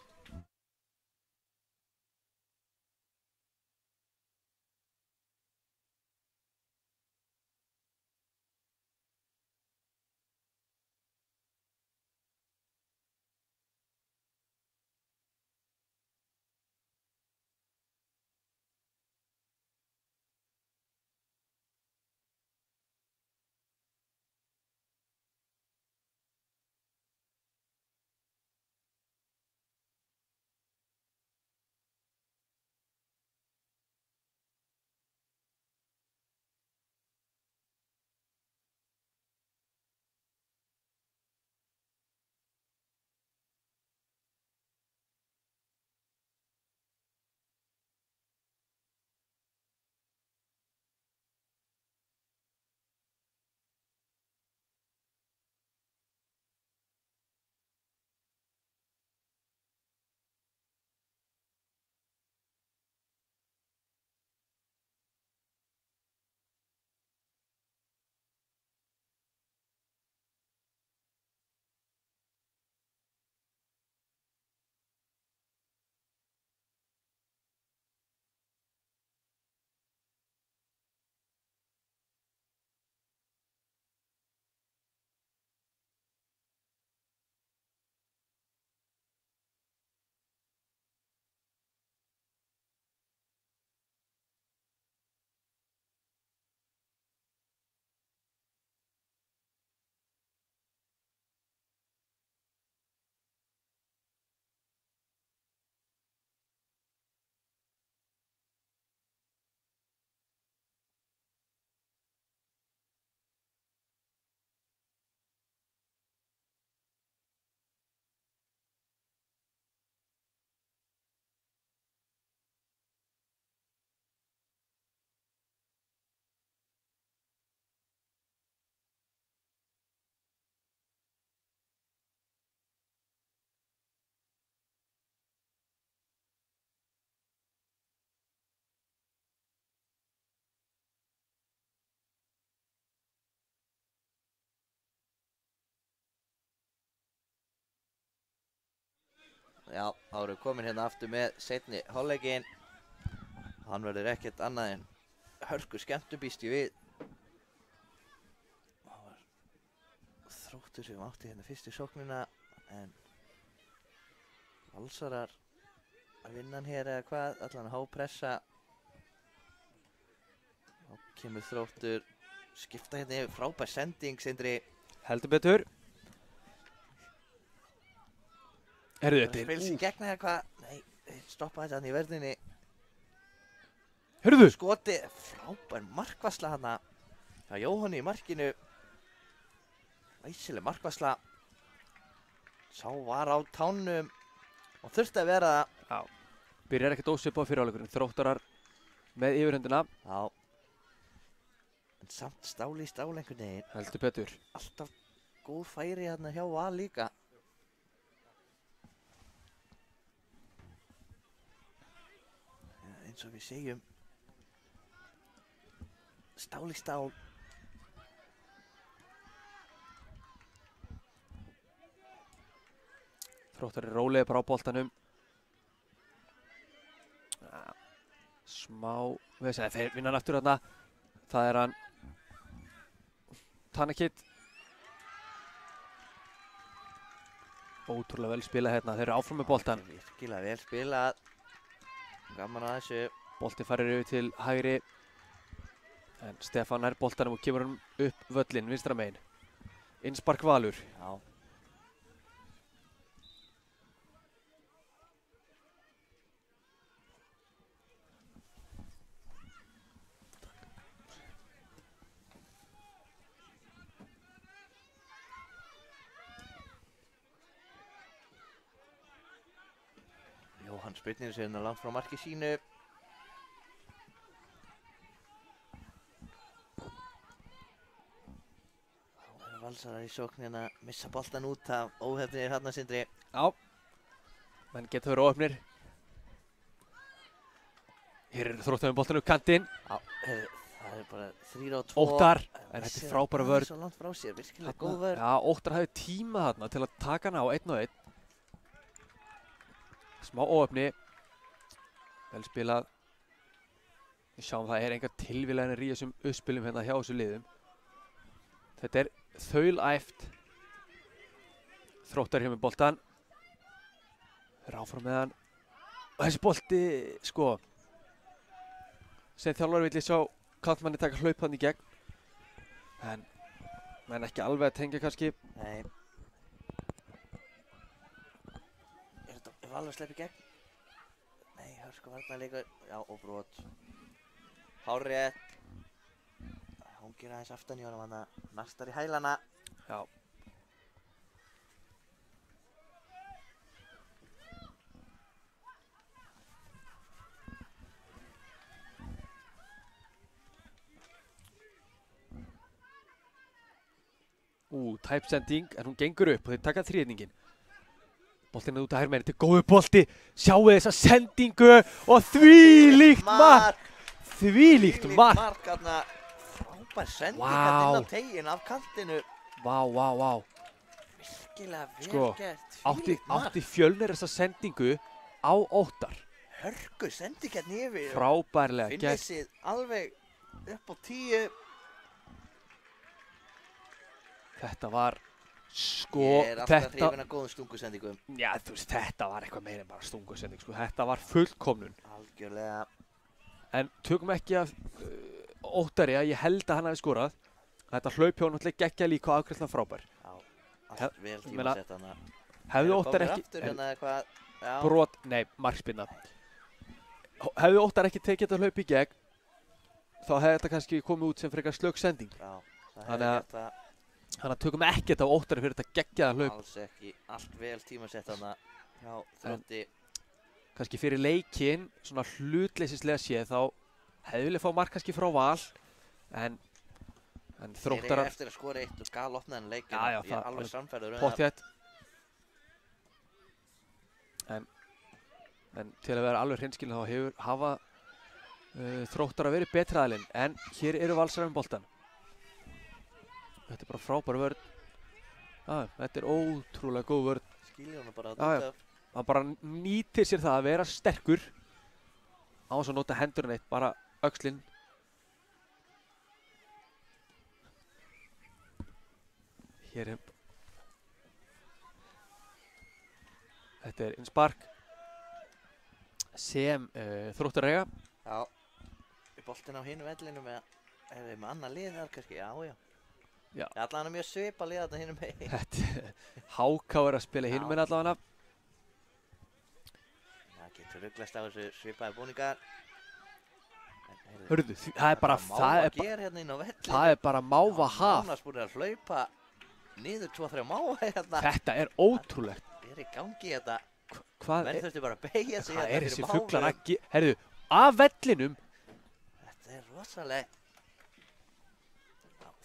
[SPEAKER 1] Já, þá erum við komin hérna aftur með seinni hálfleikinn. Hann verður ekkert annað en hörku skemmtu býst ég við. Það var Þróttur sem átti hérna fyrstu sóknina en Valsarar að vinna hann hér eða hvað, allan að hápressa. Þá kemur Þróttur, skipta hérna yfir, frábær sending, Sindri.
[SPEAKER 4] Heldur betur. Herðu,
[SPEAKER 1] Það spils í gegna eða hvað, nei, stoppa þetta hann í verðinni.
[SPEAKER 4] Herðu!
[SPEAKER 1] Skoti, frábær markvarsla hana. Já, Jóhanni í markinu. Æsileg markvarsla. Sá var á tánum og þurfti að vera það.
[SPEAKER 4] Já. Byrjar ekkert ósvipað fyrir áleikurinn. Þróttarar með yfirhöndina.
[SPEAKER 1] Já. En samt stál í stál einhvern veginn.
[SPEAKER 4] Heldur betur.
[SPEAKER 1] Alltaf góð færi hérna hjá Val líka. Ja, eins og við segjum. Stál í stál.
[SPEAKER 4] Þróttarar rólegir bara á boltanum. Smá vesen, þeir vinna hann aftur þarna. Það er hann Tanakit. Ótrúlega vel spilað hérna, þeir eru áfram með boltan.
[SPEAKER 1] Virkilega vel spilað. Gaman að þessu.
[SPEAKER 4] Bolti farir yfir til hægri. En Stefán nær boltanum og kemur hann upp völlin vinstra megin. Innspark Valur.
[SPEAKER 1] Já. Jóhann spyrnir sig hérna langt frá marki sínu. Valsarar í sóknina, missa boltan út af óhefnir hérna, Sindri.
[SPEAKER 4] Já. Menn geta verið óöfnir. Hér er Þróttar með boltan upp kantinn.
[SPEAKER 1] Já, heyrðu, það er bara 3 á 2.
[SPEAKER 4] Óttar, en þetta er frábæra vörn.
[SPEAKER 1] Svo langt frá sér, virkilega góð vörn.
[SPEAKER 4] Já, Óttar hafði tíma þarna til að taka hana á 1-1. Smá óöfni. Vel spilað. Við sjáum það er engar tilvílanir í þessum uppspilum hérna hjá þessu liðum. Þetta er þaulæft. Þróttar hér með boltan. Þeir eru áfram með hann. Og þessi bolti, sko, sem þjálfari vill ég sjá kantmanni taka hlaup hann í gegn. En menn ekki alveg að tengja kannski.
[SPEAKER 1] Nei. Er Valur að sleppa í gegn? Nei, hörku varnarleikur. Já, og brot. Hárrétt. Hangir aðeins aftan í honum hann að nastar í hælana.
[SPEAKER 4] Já. Tæp sending, en hún gengur upp og þeir taka þriðningin. Boltinn er út að hægri megin, þetta er góður bolti. Sjáu þessa sendingu og þvílíkt mark. Þvílíkt mark.
[SPEAKER 1] Þarna. Frábær sending
[SPEAKER 4] Vá.
[SPEAKER 1] hérna inn á teginn af kantinu.
[SPEAKER 4] Vá.
[SPEAKER 1] Virkilega vel
[SPEAKER 4] Sko,
[SPEAKER 1] gert.
[SPEAKER 4] átti Fjölnir þessa sendingu á Óttar.
[SPEAKER 1] Hörku sending hérna yfir.
[SPEAKER 4] Frábærlega
[SPEAKER 1] Finnir
[SPEAKER 4] gert.
[SPEAKER 1] sig alveg upp á 10.
[SPEAKER 4] Þetta var, sko,
[SPEAKER 1] Ég er alltaf hrifinn af góðum stungusendingum.
[SPEAKER 4] Já, þú veist, þetta var eitthvað meira en bara stungusending, sko. Þetta var fullkomnun.
[SPEAKER 1] Algjörlega.
[SPEAKER 4] En tökum ekki af Óttari að ég held að hann hafi skorað. Þetta hlaup hjá náttúrulega geggja líka og afgreiðslega frábær.
[SPEAKER 1] Já, allt vel tímasett hana.
[SPEAKER 4] Hefði Óttar ekki...
[SPEAKER 1] Aftur hérna eða hvað? Já.
[SPEAKER 4] Brot, nei, markspinna. Hefði Óttar ekki tekið þetta hlaup í gegn, þá hefði þetta kannski komið út sem frekar slögg sending.
[SPEAKER 1] Já, það
[SPEAKER 4] Þannig
[SPEAKER 1] hefði
[SPEAKER 4] að-
[SPEAKER 1] gert það.
[SPEAKER 4] Þannig að tökum ekkert af Óttari fyrir þetta geggjaða hlaup.
[SPEAKER 1] Alls ekki, allt vel tímasett hana. Já, Þrótti.
[SPEAKER 4] Kannski fyrir leikinn, svona hlutleysislega séð, þá hefði viljað fá mark kannski frá Val, en
[SPEAKER 1] Þeir eiga
[SPEAKER 4] Þróttarar
[SPEAKER 1] eftir að skora eitt og galopna þennan leikinn.
[SPEAKER 4] Já,
[SPEAKER 1] Ég
[SPEAKER 4] það
[SPEAKER 1] er alveg sannfærður um það.
[SPEAKER 4] pottþétt. En til að vera alveg hreinskilinn þá hafa Þróttarar verið betri aðilinn, en hér eru Valsarar með boltann. Þetta er bara frábær vörn. Þetta er ótrúlega góð vörn.
[SPEAKER 1] Skilja hana bara
[SPEAKER 4] Já,
[SPEAKER 1] út af.
[SPEAKER 4] hann bara nýtir sér það að vera sterkur á þess að nota hendurinn eitt, bara öxlinn. Hér er þetta er innspark sem Þróttur eiga.
[SPEAKER 1] Já, í boltinn á hinu vellinum eða við með annað lið þar kannski, já.
[SPEAKER 4] Já.
[SPEAKER 1] Allavega mjög svipa lið þetta hinum megin.
[SPEAKER 4] HK er að spila hinum megin allavega.
[SPEAKER 1] Það getur rugglast á þessu svipaði búningar.
[SPEAKER 4] Hörðu, það er bara, það er bara máva haf.
[SPEAKER 1] Mánas búin að hlaupa niður 2-3 máva hérna.
[SPEAKER 4] Þetta er ótrúlegt.
[SPEAKER 1] Er í gangi þetta.
[SPEAKER 4] Hvað
[SPEAKER 1] Menn þurftu bara að beygja sig
[SPEAKER 4] hvað
[SPEAKER 1] hérna
[SPEAKER 4] er þessi
[SPEAKER 1] fyrir
[SPEAKER 4] fuglar
[SPEAKER 1] mávanum.
[SPEAKER 4] að herðu, af vellinum.
[SPEAKER 1] Þetta er rosalega.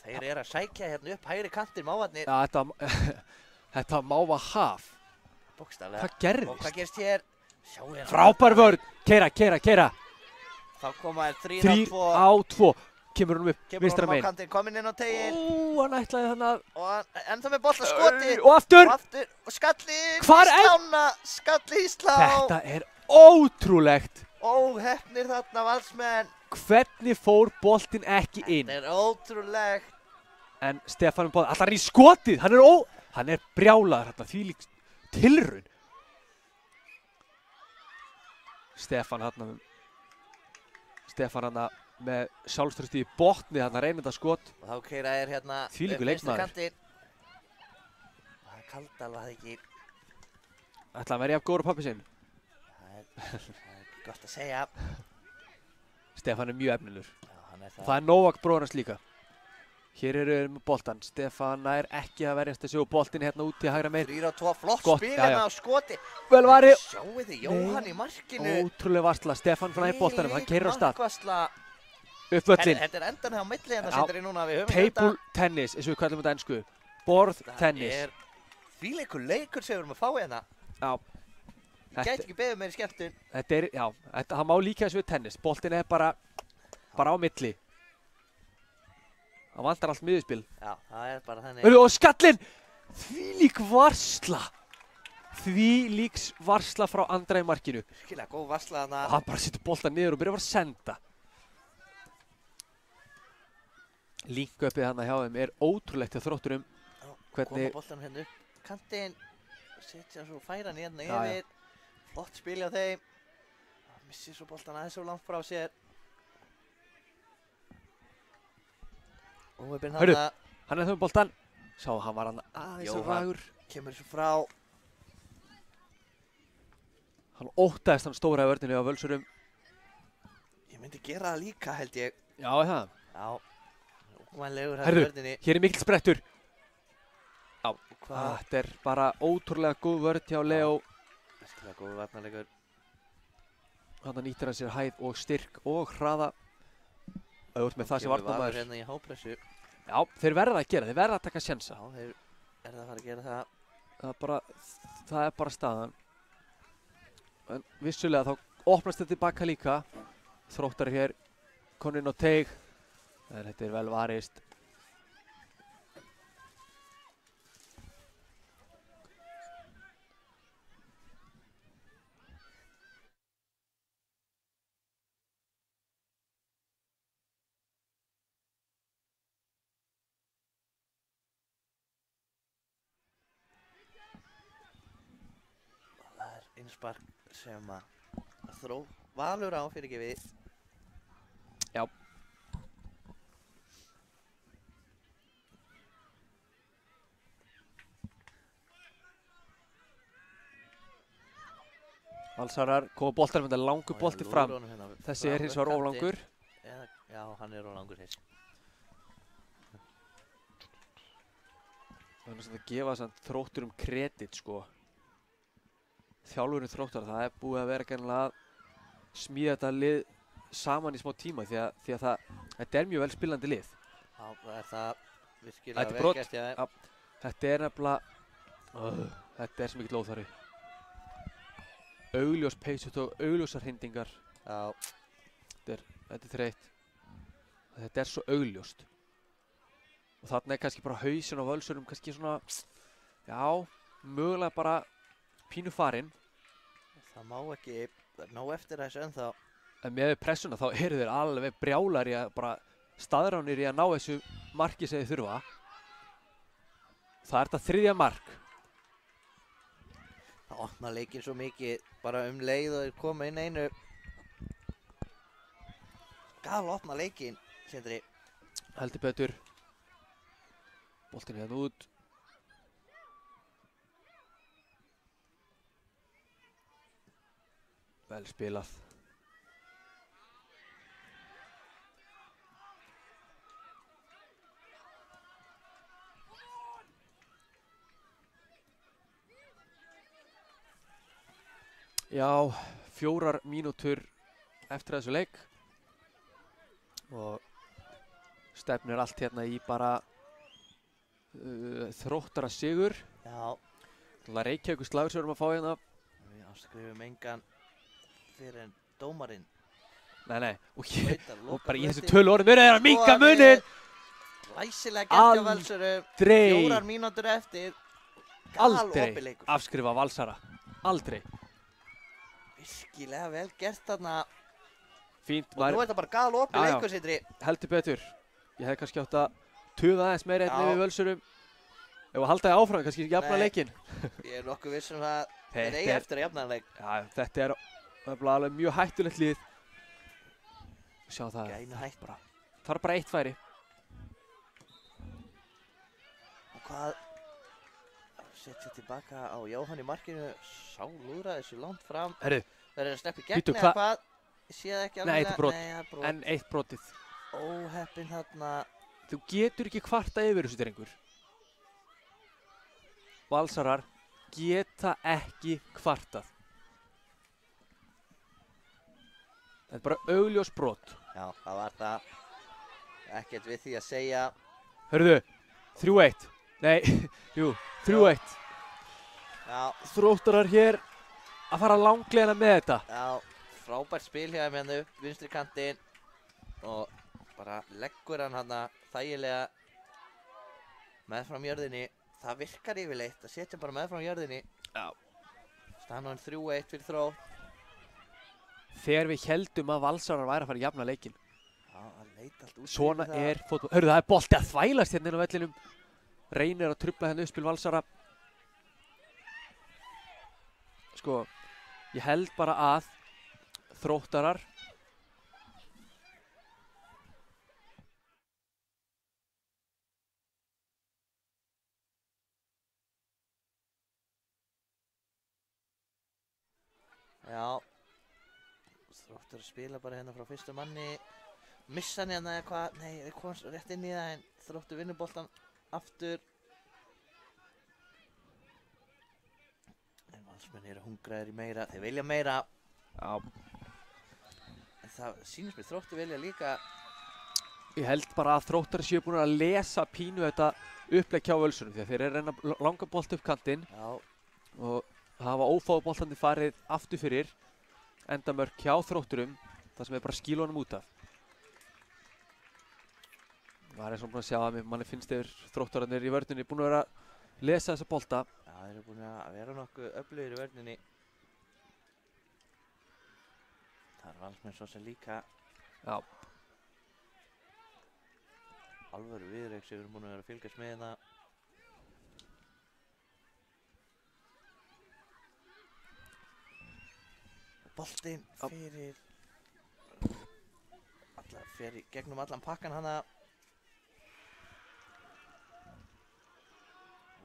[SPEAKER 1] Þeir eru að sækja hérna upp hægri kantir mávarnir.
[SPEAKER 4] Já, þetta máva haf.
[SPEAKER 1] Bókstaflega.
[SPEAKER 4] Hvað gerðist?
[SPEAKER 1] Og hvað gerist hér? Sjá hérna.
[SPEAKER 4] Frábær vörn. Keira.
[SPEAKER 1] Þá koma þær
[SPEAKER 4] 3 á 2. Kemur hún upp,
[SPEAKER 1] Kemur
[SPEAKER 4] vinstra
[SPEAKER 1] honum á
[SPEAKER 4] megin.
[SPEAKER 1] kantinn, kominn inn á teginn.
[SPEAKER 4] Hann ætlaði þannig
[SPEAKER 1] Og ennþá með bolta skoti.
[SPEAKER 4] og aftur.
[SPEAKER 1] Og aftur. Og skallið.
[SPEAKER 4] Hvar er-
[SPEAKER 1] Slána. Skallið í slá.
[SPEAKER 4] Þetta er ótrúlegt.
[SPEAKER 1] Óheppnir þarna valsmenn.
[SPEAKER 4] Hvernig fór boltinn ekki inn?
[SPEAKER 1] Þetta er ótrúlegt.
[SPEAKER 4] En Stefán er bóð, allar í skotið. Hann er brjálaður hérna, þvílík tilraun. Stefán hérna með sjálfströsti í botni, hann reynir þetta skot.
[SPEAKER 1] Og þá keyra þér hérna
[SPEAKER 4] Þvílíkur
[SPEAKER 1] upp vinstri
[SPEAKER 4] leikmaður.
[SPEAKER 1] kantinn. Það er kaldal, var það ekki.
[SPEAKER 4] Ætla að vera jafn góður á pabbi sinn.
[SPEAKER 1] Það er gott að segja.
[SPEAKER 4] Stefán er mjög efnilegur.
[SPEAKER 1] Já, hann er það.
[SPEAKER 4] Það er Novak bróðir hans líka. Hér eru við með boltan. Stefán er ekki að verjast þessu og boltinn hérna út í hægra megin.
[SPEAKER 1] 3 á 2, flott
[SPEAKER 4] Gott,
[SPEAKER 1] spil
[SPEAKER 4] já, já.
[SPEAKER 1] hérna á skoti.
[SPEAKER 4] Vel varið.
[SPEAKER 1] Sjáu þið Jóhann í markinu.
[SPEAKER 4] Ótrúlega varsla. Stefán fann í boltanum, hann keyrir á stað.
[SPEAKER 1] Markvarsla.
[SPEAKER 4] Upp völlinn.
[SPEAKER 1] Þetta er endan hjá milli hérna
[SPEAKER 4] Já.
[SPEAKER 1] Sindri núna. Við höfum
[SPEAKER 4] Table tennis, eins og við kallum þetta ensku. Borð tennis.
[SPEAKER 1] Það er þvíleikur leikur sem við erum að fá hérna.
[SPEAKER 4] Já.
[SPEAKER 1] Ég gæti ekki beðið meiri skemmtun.
[SPEAKER 4] Þetta er, já, það má líka þessu við tennis. Boltinn er bara á milli. Það vantar allt miðjuspil.
[SPEAKER 1] Já, það er bara þannig.
[SPEAKER 4] Og skallinn! Þvílík varsla. Þvílíks varsla frá Andra í markinu.
[SPEAKER 1] Virkilega góð varsla þarna.
[SPEAKER 4] Og hann bara setur boltan niður og byrjar bara að senda. Link-upið hann hjá þeim er ótrúlegt hjá Þrótturum. Hvernig-
[SPEAKER 1] Koma boltanum hérna upp kantinn. Setja svo færan hérna
[SPEAKER 4] Já, já.
[SPEAKER 1] yfir. Flott spil hjá þeim. Það missir svo boltan aðeins svo langt frá sér. Óheppinn
[SPEAKER 4] Hörru.
[SPEAKER 1] þarna.
[SPEAKER 4] Hann er þau með boltan. Sá, hann var hann aðeins á
[SPEAKER 1] Jóhann.
[SPEAKER 4] rægur.
[SPEAKER 1] Kemur svo frá.
[SPEAKER 4] Hann óttaðist hann stóra í vörninni á Völsurum.
[SPEAKER 1] Ég myndi gera það líka held ég.
[SPEAKER 4] Já, það.
[SPEAKER 1] Já. Óvænlegur hérna
[SPEAKER 4] Herru,
[SPEAKER 1] í vörninni.
[SPEAKER 4] hér er mikill sprettur.
[SPEAKER 1] Hvað?
[SPEAKER 4] Þetta er bara ótrúlega góð vörn hjá Leo.
[SPEAKER 1] Virkilega góð varnarleikur.
[SPEAKER 4] Hann nýtir hann sér hæð og styrk og hraða. Auðvitað með það sem
[SPEAKER 1] Kemur Valur
[SPEAKER 4] varnarmaður.
[SPEAKER 1] hérna í hápressu.
[SPEAKER 4] Já, þeir verða að gera, þeir verða að taka sjensa.
[SPEAKER 1] Já, þeir er það að fara að gera það.
[SPEAKER 4] Það er bara staðan. En vissulega þá opnast þetta tilbaka líka. Þróttar hér, koninn á teig. En þetta er vel varist.
[SPEAKER 1] Það er innspark sem að Valur á fyrirgefi.
[SPEAKER 4] Já. Valsarar koma boltar með þetta langur bolti fram. Þessi er hins vegar oflangur.
[SPEAKER 1] Já, hann er oflangur hér.
[SPEAKER 4] Það er að gefa samt Þrótturum kredit sko. Þjálfurinn Þróttar, það er búið að vera gernilega að smíða þetta lið saman í smá tíma því að þetta er mjög vel spilandi lið.
[SPEAKER 1] Já, það er það virkilega
[SPEAKER 4] Þetta er
[SPEAKER 1] vel
[SPEAKER 4] brot.
[SPEAKER 1] gert hjá þeim.
[SPEAKER 4] Þetta er nefnilega, þetta er svo mikill óþarfi. Augljós peysut og augljósar hindingar.
[SPEAKER 1] Já,
[SPEAKER 4] Þetta er þreytt. Þetta er svo augljóst. Og þarna er kannski bara hausinn á Völsurum kannski svona, já, mögulega bara pínu farinn.
[SPEAKER 1] Það má ekki ná eftir þessu ennþá.
[SPEAKER 4] En með pressuna þá eru þeir alveg brjálar í að bara staðránir í að ná þessu marki sem þeir þurfa. Það er þetta 3. mark.
[SPEAKER 1] Það opna leikinn svo mikið bara leið og þeir koma inn einu. Gal opna leikinn, Sindri.
[SPEAKER 4] Heldur betur. Boltinn hérna út. Vel spilað. Já, 4 mínútur eftir þessu leik og stefnir allt hérna í bara Þróttara sigur.
[SPEAKER 1] Já.
[SPEAKER 4] Reykjavíkur slagur sem við erum að fá hérna.
[SPEAKER 1] Við afskrifum engan fyrir en dómarinn.
[SPEAKER 4] Nei, og bara í þessu
[SPEAKER 1] Lokaloftið.
[SPEAKER 4] tölu orðum er að minnka munin.
[SPEAKER 1] Læsilega gert hjá Valsurum.
[SPEAKER 4] Aldrei.
[SPEAKER 1] 4 mínútur eftir.
[SPEAKER 4] Aldrei
[SPEAKER 1] Galopið leikur.
[SPEAKER 4] afskrifa Valsara. Aldrei.
[SPEAKER 1] Virkilega vel gert þarna.
[SPEAKER 4] Fínt,
[SPEAKER 1] Og nú er þetta bara galopið
[SPEAKER 4] Já, já.
[SPEAKER 1] leikur, Sindri.
[SPEAKER 4] heldur betur. Ég hef kannski átt að tuða aðeins meira
[SPEAKER 1] Já.
[SPEAKER 4] við Völsurum. Ef að halda þið áfram, kannski jafna
[SPEAKER 1] Nei.
[SPEAKER 4] leikinn.
[SPEAKER 1] Ég er nokkuð viss það. Þeir
[SPEAKER 4] Þetta
[SPEAKER 1] eigi
[SPEAKER 4] er-
[SPEAKER 1] eftir að jafna þennan leik.
[SPEAKER 4] Já, þetta er nefnilega alveg mjög hættulegt lið. Sjá það.
[SPEAKER 1] Gæna hætt bara.
[SPEAKER 4] Það er bara 1 færi.
[SPEAKER 1] Og hvað setja tilbaka á Jóhann í markinu. Sá lúðra þessu langt fram.
[SPEAKER 4] Herru,
[SPEAKER 1] Það er að sleppa í gegn
[SPEAKER 4] Bíddu,
[SPEAKER 1] eða hvað? Ég sé það ekki
[SPEAKER 4] Nei, þetta er brot.
[SPEAKER 1] Nei, það er brot.
[SPEAKER 4] enn 1 brotið.
[SPEAKER 1] Óheppinn þarna.
[SPEAKER 4] Þú getur ekki kvarta yfir þessu drengur. Valsarar geta ekki kvartað. Þetta er bara augljós brot.
[SPEAKER 1] Já, það var það. Ekkert við því að segja.
[SPEAKER 4] Hörðu, 3-1. Nei, jú, 3-1.
[SPEAKER 1] Já,
[SPEAKER 4] Þróttarar hér að fara langlegina með þetta.
[SPEAKER 1] já, frábært spil hjá þeim hérna upp vinstri kantinn og bara leggur hann hana þægilega meðfram jörðinni. Það virkar yfirleitt að setja bara meðfram jörðinni.
[SPEAKER 4] Já.
[SPEAKER 1] Staðan hann 3-1 fyrir Þró.
[SPEAKER 4] Þegar við heldum að Valsarar væri að fara að jafna leikinn.
[SPEAKER 1] Já, það leit allt út.
[SPEAKER 4] Svona
[SPEAKER 1] fyrir það.
[SPEAKER 4] er fótboll. Hörðu, það er bolti að þvælast hérna inn á vellinum. Reynir að trufla henni uppspil Valsara. Sko, ég held bara að Þróttarar
[SPEAKER 1] Já. Þróttur að spila bara hérna frá fyrstu manni. Missa hann hérna eða hvað? Nei, þeir komast rétt inn í það en Þróttur vinnur boltan aftur. En Valsmenn eru hungraðir í meira. Þeir vilja meira.
[SPEAKER 4] Já,
[SPEAKER 1] En það sýnist mér Þróttur vilja líka.
[SPEAKER 4] ég held bara að Þróttarar séu búin að lesa pínu þetta upplegg hjá Völsunum því að þeir eru að reyna að langa bolt upp kantinn
[SPEAKER 1] Já.
[SPEAKER 4] og það hafa ófáu boltandi farið aftur fyrir endamörk hjá Þrótturum það sem er bara skíla honum út af. Það er eins og búin að sjá að manni finnst yfir Þróttararnir í vörninni búin að vera að lesa þessa bolta.
[SPEAKER 1] Já, þeir eru búin að vera nokkuð öflugir í vörninni. Það er Valsmenn svo sem líka.
[SPEAKER 4] Já,
[SPEAKER 1] Alvöru viðreik sem við erum búin að vera að fylgjast með það. Boltinn fyrir fyrir gegnum allan pakkan hana.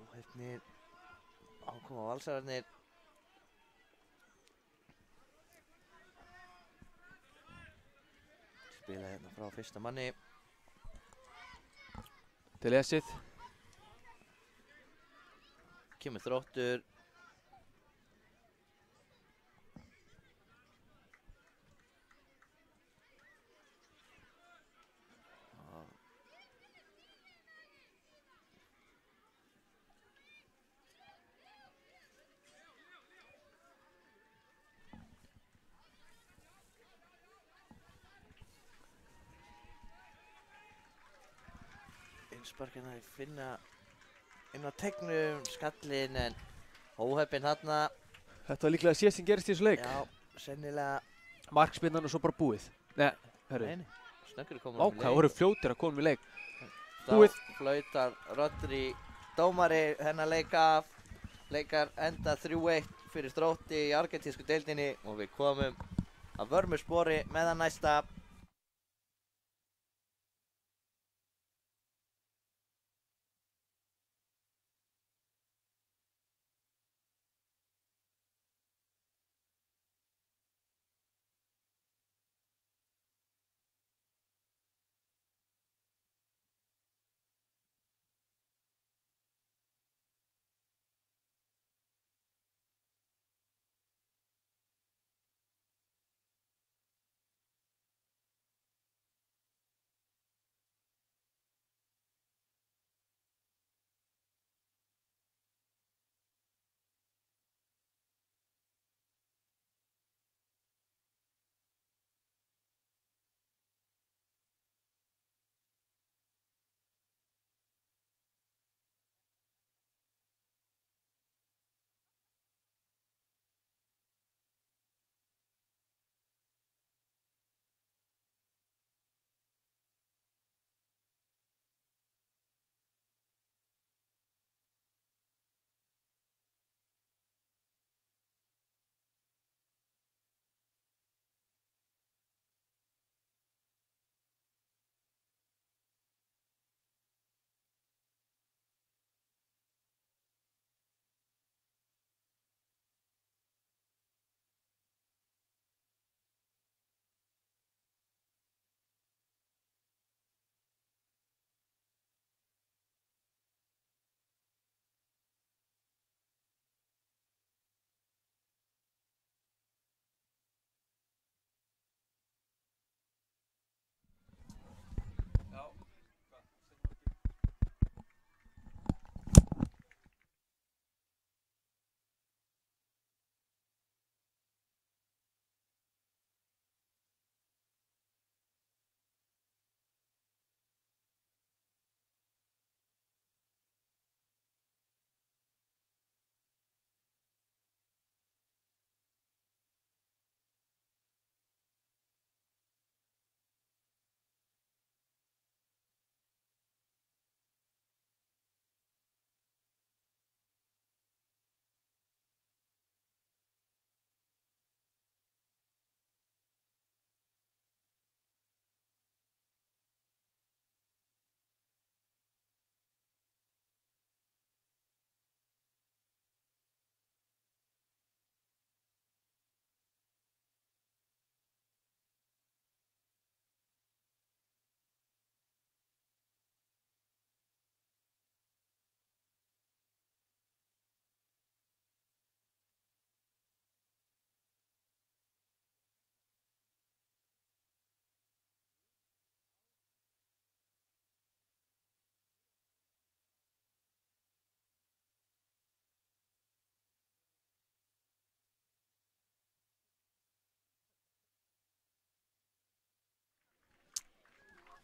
[SPEAKER 1] Óheppnir ákoma Valsararnir. Spila hérna frá fyrsta manni.
[SPEAKER 4] til lesið.
[SPEAKER 1] Kemur Þróttur. Innsparkina finna inn á tegnum skallin en óheppinn þarna.
[SPEAKER 4] Þetta var líklega síðast sem gerist í þessu leik.
[SPEAKER 1] Já, sennilega.
[SPEAKER 4] Markspinnan og svo bara búið. Nei, herru.
[SPEAKER 1] Nei, snöggur komin
[SPEAKER 4] Vá, hvað voru fljótir að koma í leik.
[SPEAKER 1] Þá
[SPEAKER 4] Búið.
[SPEAKER 1] flautar Rodri dómari þennan leik af. Leikar enda 3-1 fyrir Þrótti í argentísku deildinni og við komum að vörmu spori með það næsta.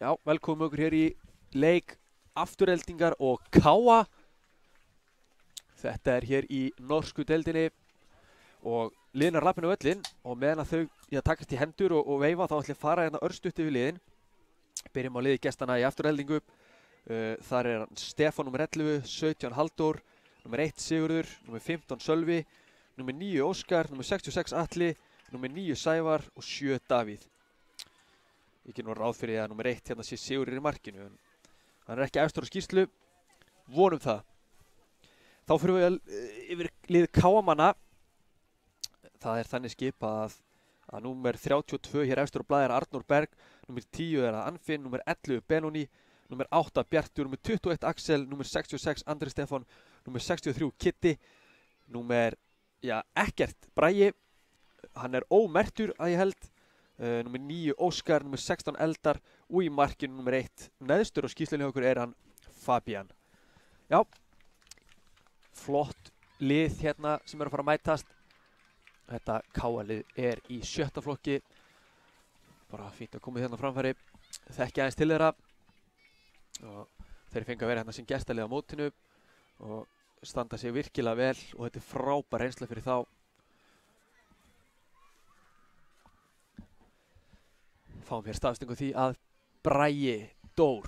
[SPEAKER 4] Já, velkomum okkur hér í leik Aftureldingar og Káa. Þetta er hér í norsku deildinni og liðin er lappin á völlinn og meðan að þau takast í hendur og veifa þá ætlum ég að fara hérna örstutt yfir liðin. Byrjum á liði gestana í Aftureldingu. Þar er Stefán nr. 11, 17 Halldór, nr. 1 Sigurður, nr. 15 Sölvi, nr. 9 Óskar, nr. 66 Atli, nr. 9 Sævar og 7 Davíð. Ég ger nú ráð fyrir að nr. 1 hérna sé Sigurður í markinu, en hann er ekki efstur á skýrslu, vonum það. Þá fyrir við yfir lið Káamanna. Það er þannig skipað að nr. 32 hér efstur á blaði er Arnór Berg, nr. 10 er Anfinn, nr. 11 Benóni, nr. 8 Bjartur, nr. 21 Axel, nr. 66 Andri Stefán, nr. 63 Kitti, nr. Ekkert Bragi, hann er ómerktur að ég held, nr. 9 Óskar, nr. 16 Eldar og í markinu nr. 1 neðstur á skýrslunni hjá okkur er hann Fabian. Já, flott lið hérna sem er að fara að mætast. Þetta Káa-lið er í 7. flokki. Bara fínt að koma hérna framfæri. Þekki aðeins til þeirra. Og þeir fengi að vera hérna sem gestalið á mótinu og standa sig virkilega vel og þetta er frábær reynsla fyrir þá. fáum hér staðfestingu á því að Bragi Dór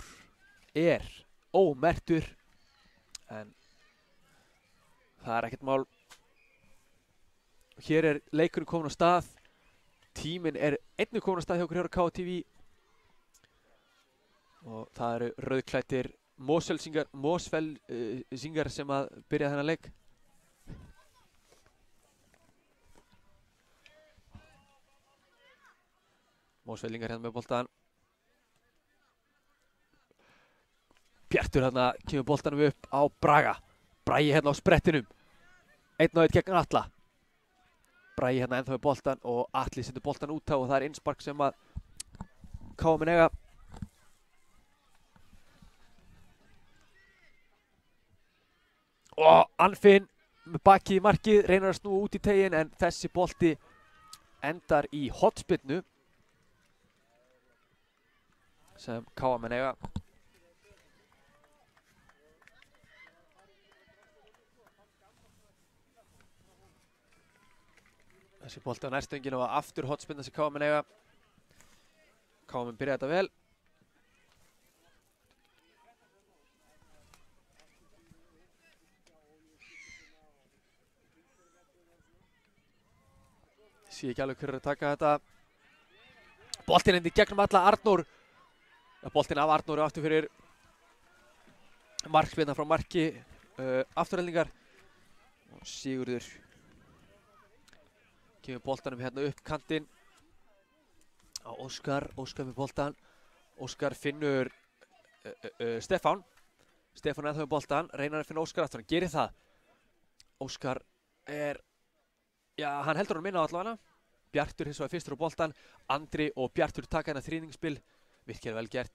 [SPEAKER 4] er ómerktur, en það er ekkert mál. Hér er leikurinn komin á stað, tíminn er einnig komin á stað hjá okkur hér á KTV og það eru rauðklæddir Mosfelsingar sem að byrja þennan leik. Mosfellingar hérna með boltan. Bjartur hérna kemur boltanum upp á Braga. Bragi hérna á sprettinum. 1-1 gegn Atla. Bragi hérna ennþá með boltan og Atli setur boltan út á og það er innspark sem að KM eiga. Og Anfinn með bakið í markið, reynir að snúa út í tegin en þessi bolti endar í hornspyrnu sem KM eiga. Þessi bolti á nærstöngin og aftur hornspyrna sem KM eiga. KM byrja þetta vel. Sé ekki alveg hver er að taka þetta. Boltinn endi gegnum alla Arnór. Boltinn af Arnór aftur fyrir markspyrna frá marki afturhelningar. Og Sigurður kemur boltanum hérna upp kantinn á Óskar. Óskar með boltan. Óskar finnur Stefán. Stefán ennþá með boltan. Reynar að finna Óskar aftur. Hann gerir það. Óskar er... Já, hann heldur hann minna á allavega. Bjartur hins vegar fyrstur á boltan. Andri og Bjartur taka hérna þrýningsspil. Virkilega vel gert.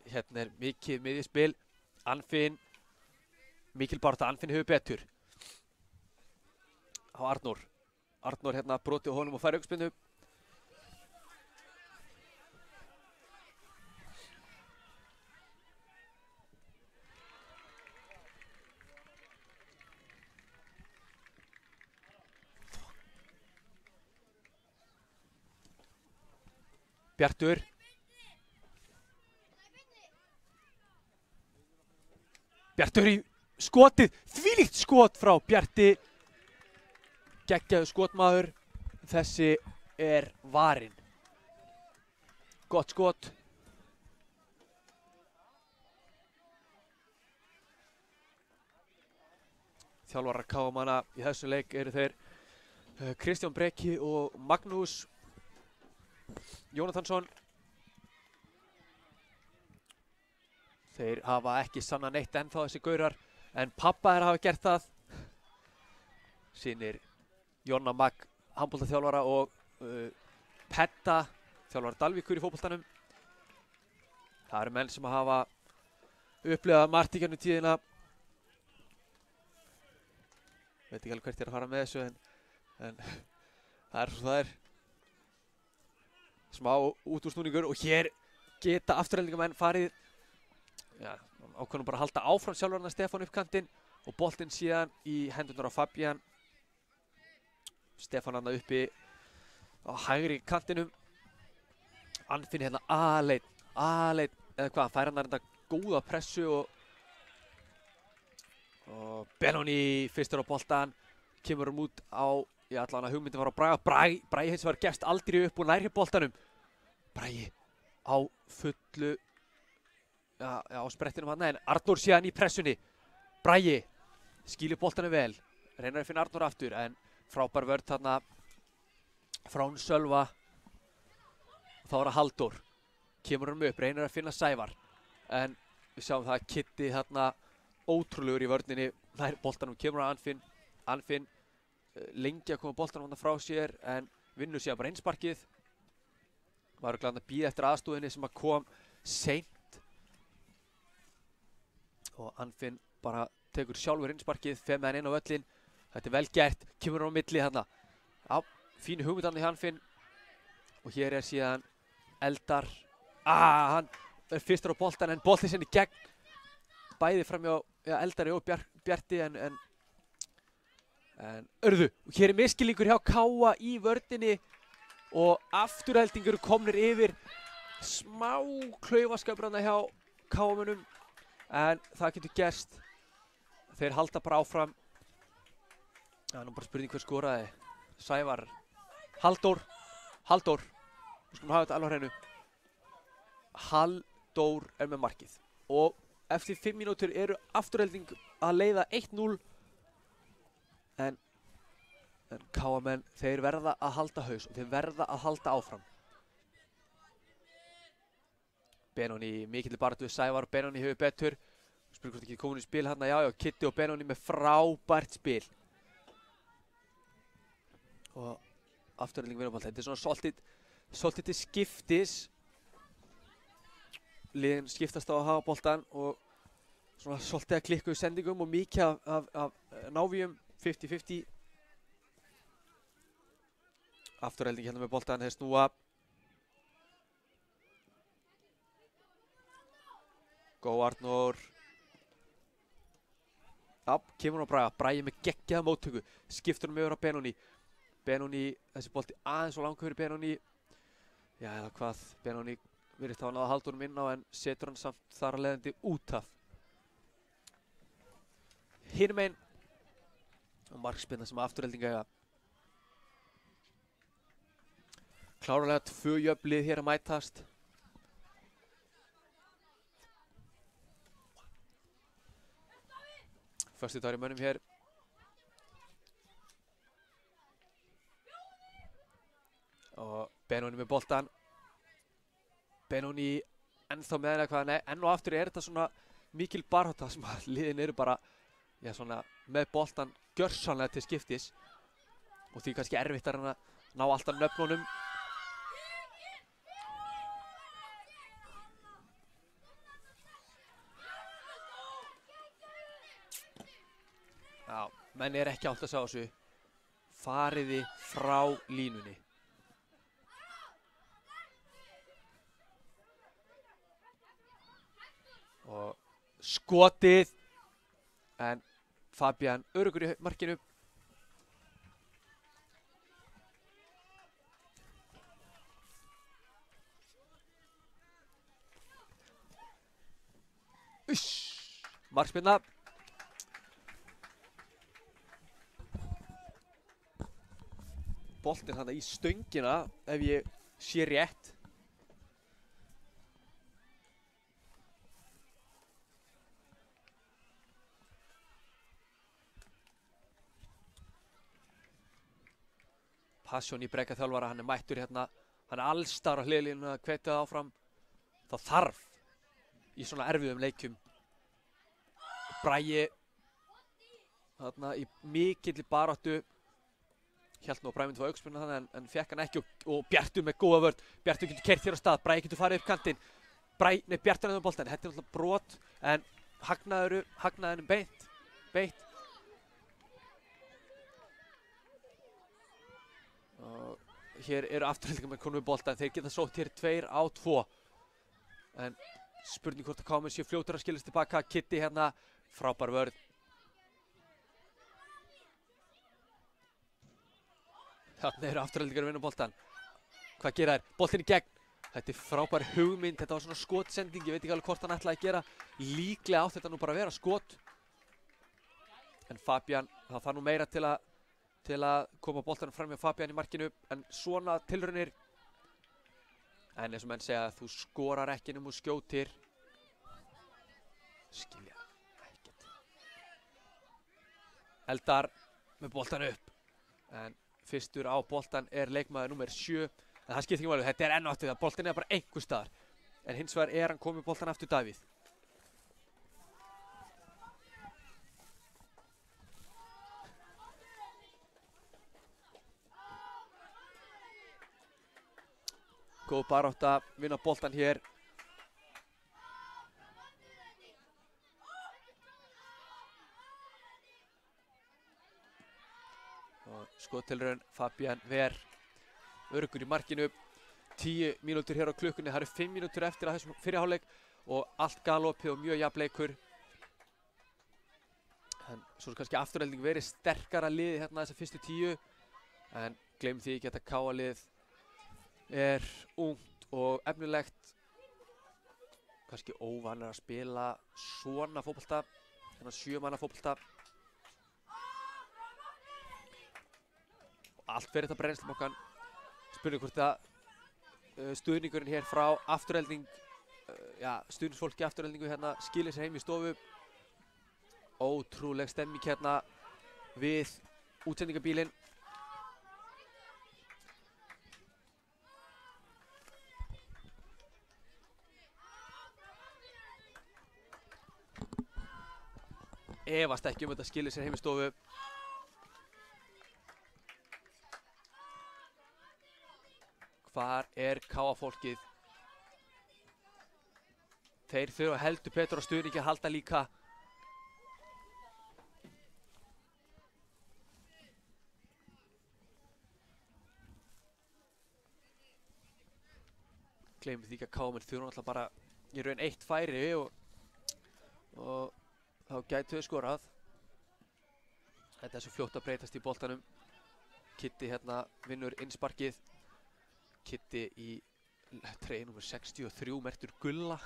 [SPEAKER 4] Hérna er mikið miðjuspil. Anfinn, mikil barátta. Anfinn hefur betur á Arnór. Arnór hérna brotið á honum og fær aukaspyrnu. Bjartur. Bjartur í skotið, þvílíkt skot frá Bjarti. Geggjaður skotmaður, þessi er varinn. Gott skot. Þjálfarar KM-manna í þessu leik eru þeir Kristján Breki og Magnús Jónathansson. Þeir hafa ekki sanna neitt ennþá þessi gaurar, en pappa þeir hafa gert það. Sýnir Jonna Magg, handboltaþjálfara og Petta, þjálfara Dalvíkur í fótboltanum. Það eru menn sem hafa upplifað margt í gegnum tíðina. Veit ekki alveg hvert ég er að fara með þessu, en það er svo það er. Smá útúrsnúningur og hér geta afturheldingamenn farið. Já, ákveðnum bara að halda áfram sjálfurinn að Stefán upp kantinn og boltinn síðan í hendurnar á Fabian. Stefán hann uppi á hægri kantinum. Anfinn hérna aleinn, eða hvað, fær hann reynda góða pressu og Benoni fyrstur á boltan, kemur út á, já allavega hugmyndin var á Bragi. Bragi hins vegar gefst aldrei upp og nærri boltanum. Bragi á fullu. Já, á sprettinum hann, en Arnór síðan í pressunni. Bragi skýlir boltanum vel, reynir að finna Arnór aftur, en frábær vörn þarna frá Sölva. Þá er það Halldór, kemur hann upp, reynir að finna Sævar, en við sjáum það að Kitty þarna ótrúlegur í vörninni, nær boltanum, kemur hann Anfinn. Anfinn lengi að koma boltanum hann frá sér, en vinnur síðan bara einsparkið. Var glæðan að bíða eftir aðstoðinni sem að kom seint. og Anfinn bara tekur sjálfur innsparkið, fer með hann inn á völlin. Þetta er vel gert, kemur hann á milli þarna. Já, fínu hugmynd hann í Anfinn. Og hér er síðan Eldar. Hann er fyrstur á boltan en boltinn sinni gegn. Bæði framjá Eldari og Bjarti en örðu. Og hér er misskilningur hjá Káa í vörninni og afturheldingur komnir yfir. Smá klaufaskapur hjá Káamönnum en það getur gerst. Þeir halda bara áfram. Það er nú bara spurning hver skoraði. Sævar. Halldór. Við skulum hafa þetta alveg á hreinu. Halldór er með markið. Og eftir 5 mínútur eru afturhelding að leiða 1-0. En Káamenn, þeir verða að halda haus og þeir verða að halda áfram. Benóni mikill baráttu við Sævar og Benóni hefur betur. Spurning hvort ekki komin í spil hérna, já, Kitty og Benóni með frábært spil. Og afturhelding vinna bolta. Þetta er svona svolítið til skiptis. Liðin skiptast á að hafa boltan og svona svolítið að klikka í sendingum og mikið af návíum 50-50. Afturhelding hérna með boltan, þeir snúa. Góð Arnór. Já, kemur hann á Braga. Bragi með geggjaða móttöku. Skiptur hann yfir á Benóni. Benóni, þessi bolti aðeins og langur fyrir Benóni. Já, eða hvað. Benóni virðist hafa náð að halda honum inn á en setur hann samt þar að leiðandi út af. Hinum einn. Og markspinna sem afturhelding eiga. Klárlega 2 jöfn lið hér að mætast. Föstudagur í mönnum hér. Og Benóni með boltan. Benóni ennþá með henni hvað, nei, enn og aftur er þetta svona mikil barátta sem að liðin eru bara, já, svona með boltan gjörsamlega til skiptis. Og því kannski erfitt að ná alltaf nöfnunum. Já, menn er ekki átt að sjá þessu. Fariði frá línunni. Og skotið. En Fabian öruggur í markinu. Markspinna. Boltinn þarna í stöngina ef ég sé rétt. Passion í Breka þjálfara, hann er mættur hérna. Hann er allstar á hliðlínunni að hvetja það áfram. Það þarf í svona erfiðum leikjum. Bragi þarna í mikilli baráttu. Hélt nú að Bragi myndi fá aukaspyrnu þannig en fekk hann ekki og Bjartur með góða vörn. Bjartur getur keyrt hér á stað, Bragi getur farið upp kantinn. Bjartur er með boltann, þetta er náttúrulega brot en hagnaðurinn beitt. Og hér eru afturheldingarmenn konum með boltann, þeir geta sótt hér 2 á 2. En spurning hvort að Káamenn séu fljótur að skilast tilbaka. Kitty hérna, frábær vörn. Þarna eru afturheldingar að vinna boltan. Hvað gera þær? Boltinn í gegn. Þetta er frábær hugmynd. Þetta var svona skotsending. Ég veit ekki alveg hvort hann ætlaði að gera. Líklega átti þetta nú bara að vera skot. En Fabian, það þarf nú meira til að koma boltanum fram hjá Fabian í markinu. En svona tilraunir. En eins og menn segja að þú skorar ekki nema þú skjótir. Skilja ekkert. Eldar með boltan upp. En fyrstur á boltan er leikmaður númer 7. En það skiptir ekki máli, þetta er enn og aftur það. Boltin er bara einhvers staðar. En hins vegar er hann komið boltan aftur Davíð. Góð barátta, vinna boltan hér. Skottilraun Fabian Ver öruggur í markinu. 10 mínútur hér á klukkunni. Það eru 5 mínútur eftir að þessum fyrri hálfleik og allt galopið og mjög jafn leikur. En svo er kannski Afturelding verið sterkara liði hérna þessar fyrstu 10. En gleymum því ekki að þetta KA-lið er ungt og efnilegt. Kannski óvanir að spila svona fótbolta, þennan 7 manna fótbolta. Og allt fyrir þetta brennslumokkan. Spurning hvort að stuðningurinn hér frá Afturelding, stuðningsfólki Aftureldingu hérna skilir sér heim í stofu. Ótrúleg stemming hérna við útsendingabílinn. Efast ekki þetta skilir sér heim í stofu. Hvar er KA-fólkið? Þeir þurfa heldur betur á stuðningi að halda líka. Gleymum því ekki að KA-menn þurfa alltaf bara í raun 1 færi og þá gætu við skorað. Þetta er svo fljótt að breytast í boltanum. Kitty hérna vinnur innsparkið. Kitty í treyju númer 63 merktur gulla.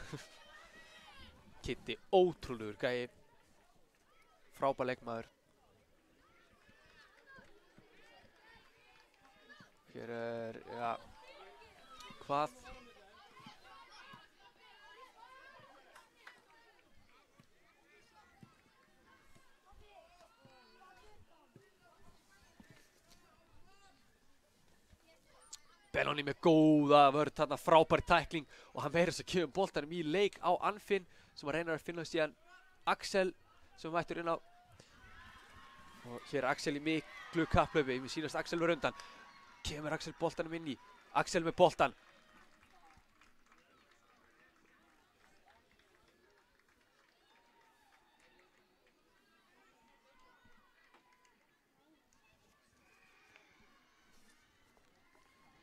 [SPEAKER 4] Kitty ótrúlegur gæi. Frábær leikmaður. Hér er, hvað? Benoni með góða vörn, þarna frábær tækling og hann verður þess að kemur boltanum í leik á Anfinn sem að reyna að finna síðan Axel sem mættur inn á. Og hér er Axel í miklu kapplaupi, mér sýnast Axel verður undan. Kemur Axel boltanum inn í, Axel með boltan.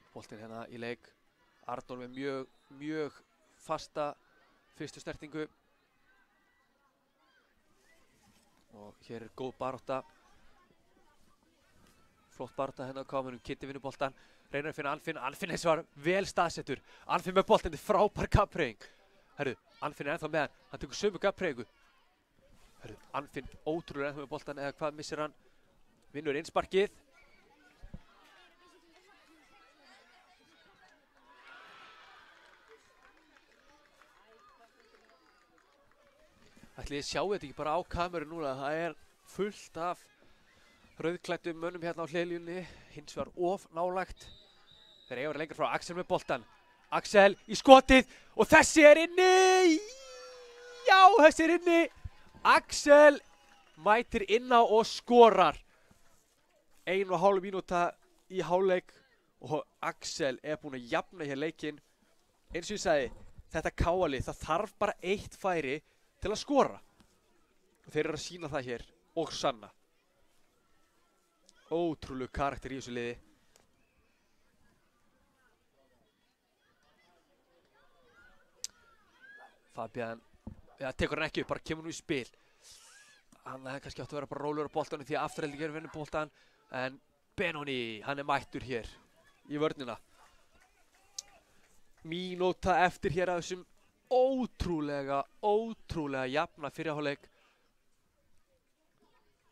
[SPEAKER 4] Boltinn hérna í leik. Arnór með mjög fasta fyrstu snertingu. Og hér er góð barátta. Flott barátta hérna á KA-mönnum. Kitty vinnur boltan. Reynir að finna Anfinn. Anfinn eins og var vel staðsettur. Anfinn með boltinn, þetta er frábær gafnhreyfing. Herru, Anfinn er ennþá með hann. Hann tekur sömu gafnhreyfingu. Herru, Anfinn ótrúlega ennþá með boltan eða hvað missir hann. Vinnur innsparkið. Ætli þið sjáu þetta ekki bara á kameru núna, það er fullt af rauðklæddum mönnum hérna á hliðlínunni, hins vegar of nálægt. Þeir eiga að vera lengra frá Axel með boltan. Axel í skotið og þessi er inni! Já, þessi er inni! Axel mætir inn á og skorar. 1,5 mínúta í hálfleik og Axel er búinn að jafna hér leikinn. Eins og ég sagði, þetta KA-lið, það þarf bara 1 færi til að skora. Og þeir eru að sýna það hér og sanna. Ótrúlegu karakter í þessu liði. Fabian, tekur hann ekki upp, bara kemur nú í spil. Hann hefði kannski átt að vera bara rólegur á boltanum því að Afturelding er að vinna boltan. En Benoni, hann er mættur hér í vörnina. Mínúta eftir hér að þessum ótrúlega jafna fyrrihálfleik.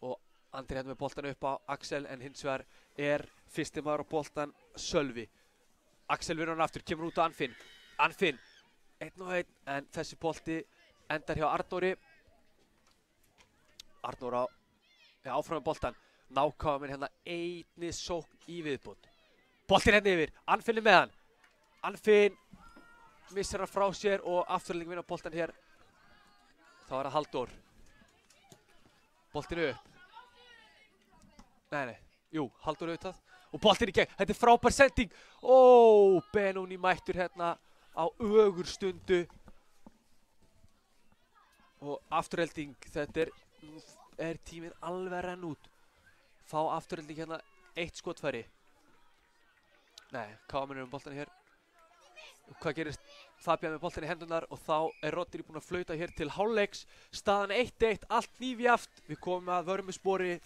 [SPEAKER 4] Og Andri hérna með boltan upp á Axel en hins vegar er fyrsti maður á boltan Sölvi. Axel vinnur hann aftur, kemur út á Anfinn. Anfinn, 1-1 en þessi bolti endar hjá Arnóri. Arnór áfram með boltan. Nákvæminn hérna einni sókn í viðbót. Boltinn hérna yfir, Anfinn er með hann. Anfinn missir hann frá sér og Afturelding vinna boltan hér. Þá er það Halldór. Boltinn upp. Jú, Halldór auðvitað. Og boltinn í gegn, þetta er frábær sending. Benoni mættur hérna á ögurstundu. Og Afturelding, þetta er tíminn alveg að renna út. Fá Afturelding hérna eitt skotfæri. Nei, KM er boltan hér. Hvað gerist? Fabian með boltan í hendurnar og þá er Rodri búinn að flauta hér til hálfleiks. Staðan 1-1, allt hnífjaft. Við komum að vörmuspori.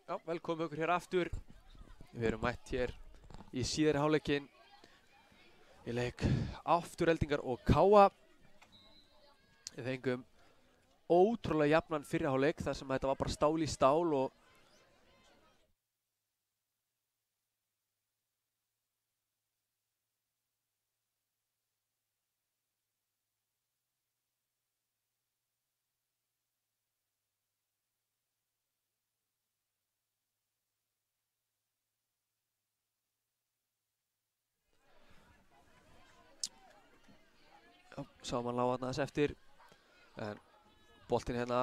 [SPEAKER 4] Já, velkomin okkur hér aftur. Við erum mætt hér í síðari hálfleikinn í leik Aftureldingar og KA. Við fengum ótrúlega jafnan fyrri hálfleik þar sem þetta var bara stál í stál og sá mann lága þarna þess eftir en boltinn hérna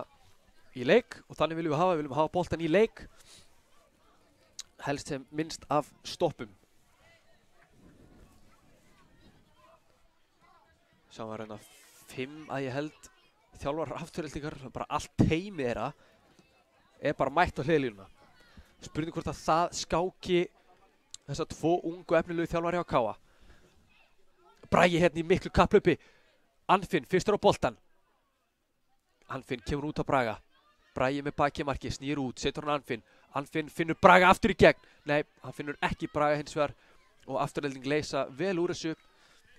[SPEAKER 4] í leik og þannig viljum við hafa boltan í leik helst sem minnst af stoppum. Sá maður hérna 5 að ég held þjálfarar Aftureldingar, bara allt teymið þeirra er bara mætt á hliðlínuna. Spurning hvort að það skáki þessa 2 ungu efnilegu þjálfari á KA. Bragi hérna í miklu kapplaupi. Anfinn, fyrstur á boltan. Anfinn kemur út á Braga. Bragi með baki marki, snýr út, setur hann Anfinn. Anfinn finnur Braga aftur í gegn. Nei, hann finnur ekki Braga hins vegar og Afturelding leysa vel úr þessu.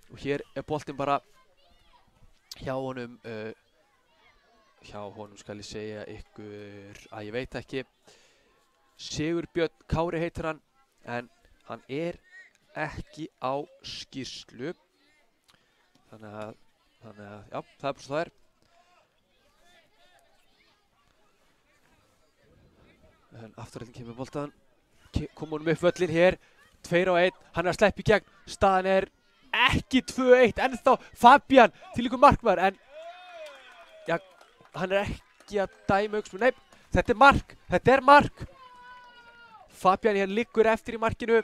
[SPEAKER 4] Og hér er boltinn bara hjá honum skal ég segja ykkur að ég veit ekki. Sigurbjörn Kári heitir hann en hann er ekki á skýrslu. Þannig að já, það er bara svo það er. En Afturelding kemur boltan. Kom honum upp völlinn hér. 2-1. Hann er að sleppa í gegn. Staðan er ekki 2-1 ennþá. Fabian þvílíkur markmaður en já, hann er ekki að dæma augsburð. Nei, þetta er mark. Þetta er mark. Fabian hér liggur eftir í markinu.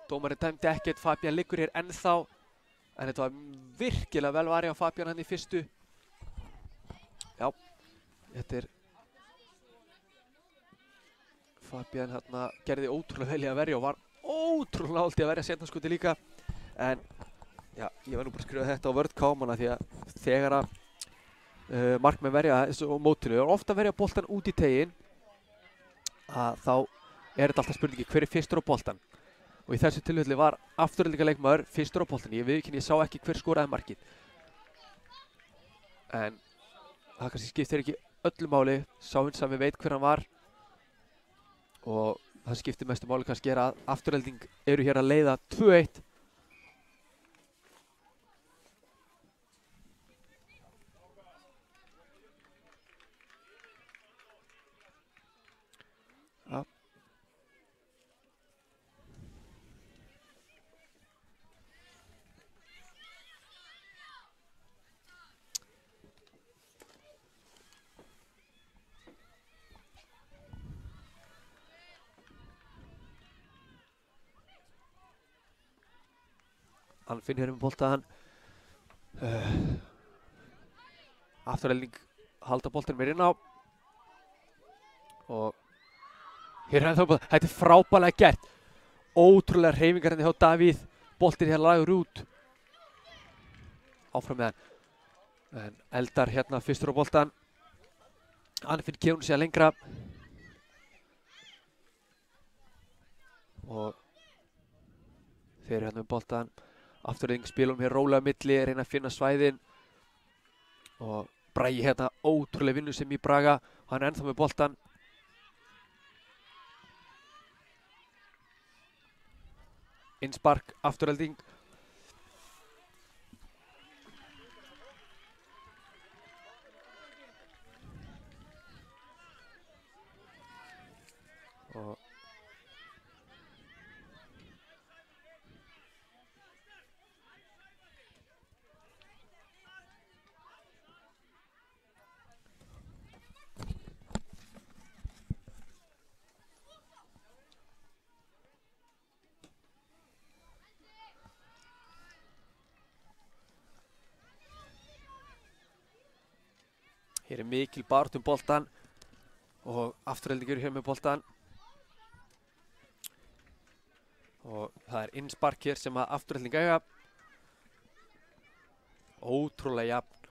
[SPEAKER 4] Dómarinn dæmdi ekkert. Fabian liggur hér ennþá. En þetta var virkilega vel varið á Fabian hann í fyrstu. Já, þetta er Fabian hérna gerði ótrúlega vel í að verja og var ótrúlega nálægt í að verja seinna líka. En já, ég verð nú bara að skrifa þetta á vörð Kámanna því að þegar að markmenn verja þessu á mótinu og ofta verja boltan út í teginn að þá er þetta alltaf spurningi hver er fyrstur á boltan. Og í þessu tilfelli var Aftureldingar leikmaður fyrstur á boltan. Ég viðurkenni, ég sá ekki hver skoraði markið. En það kannski skiptir ekki öllu máli. Sá sami veit hver hann var og það skiptir mestu máli kannski er að Afturelding eru hér að leiða 2-1. Ja. Hann finnir með boltan. Afturelding halda boltan mér inn á. Og hér er ennþá boltan. Þetta er frábærlega gert. Ótrúlega hreyfingar hérna hjá Davíð. Boltin hér lagur út. Áfram með hann. En Eldar hérna fyrstur á boltan. Anfinn kemur sér lengra. Og þeir eru hérna með boltan. Afturelding spilum hér rólega milli, reyna að finna svæðin. Og Bragi hérna ótrúlega vinnu sem í Braga. Hann er ennþá með boltan. Innspark, Afturelding. Og hér er mikil barátta boltan og Afturelding eru hér með boltan. Og það er innspark hér sem að Afturelding eiga. Ótrúlega jafn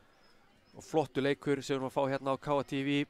[SPEAKER 4] og flottu leikur sem við erum að fá hérna á KTV.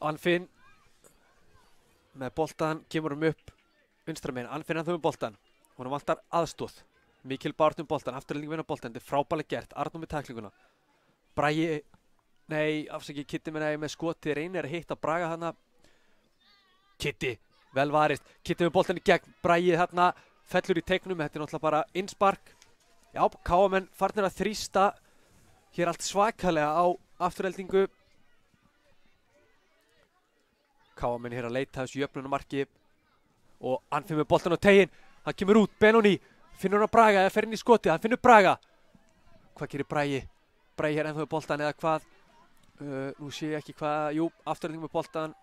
[SPEAKER 4] Anfinn með boltan, kemur upp vinstra megin. Anfinn ennþá með boltan. Hún vantar aðstóð. Mikil barátta boltan, Afturelding vinna boltan. Þetta er frábærlega gert. Arnór með tæklinguna. Bragi, nei, afsakið, Kitty með skoti. Reynir að hitta Braga hana. Kitty, vel varist. Kitty með boltan í gegn. Bragi þarna fellur í teiknum. Þetta er náttúrulega bara innspark. Já, KM farnir að þrýsta. Hér allt svakalega á Aftureldingu. KM hér að leita þessu jöfnunarmarki og Anfinn með boltan á tegin. Hann kemur út, Benoni finnur hann Braga eða fer inn í skotið, hann finnur Braga. Hvað gerir Bragi? Bragi hér ennþá með boltan eða hvað? Nú sé ég ekki hvað, jú, Afturelding með boltan.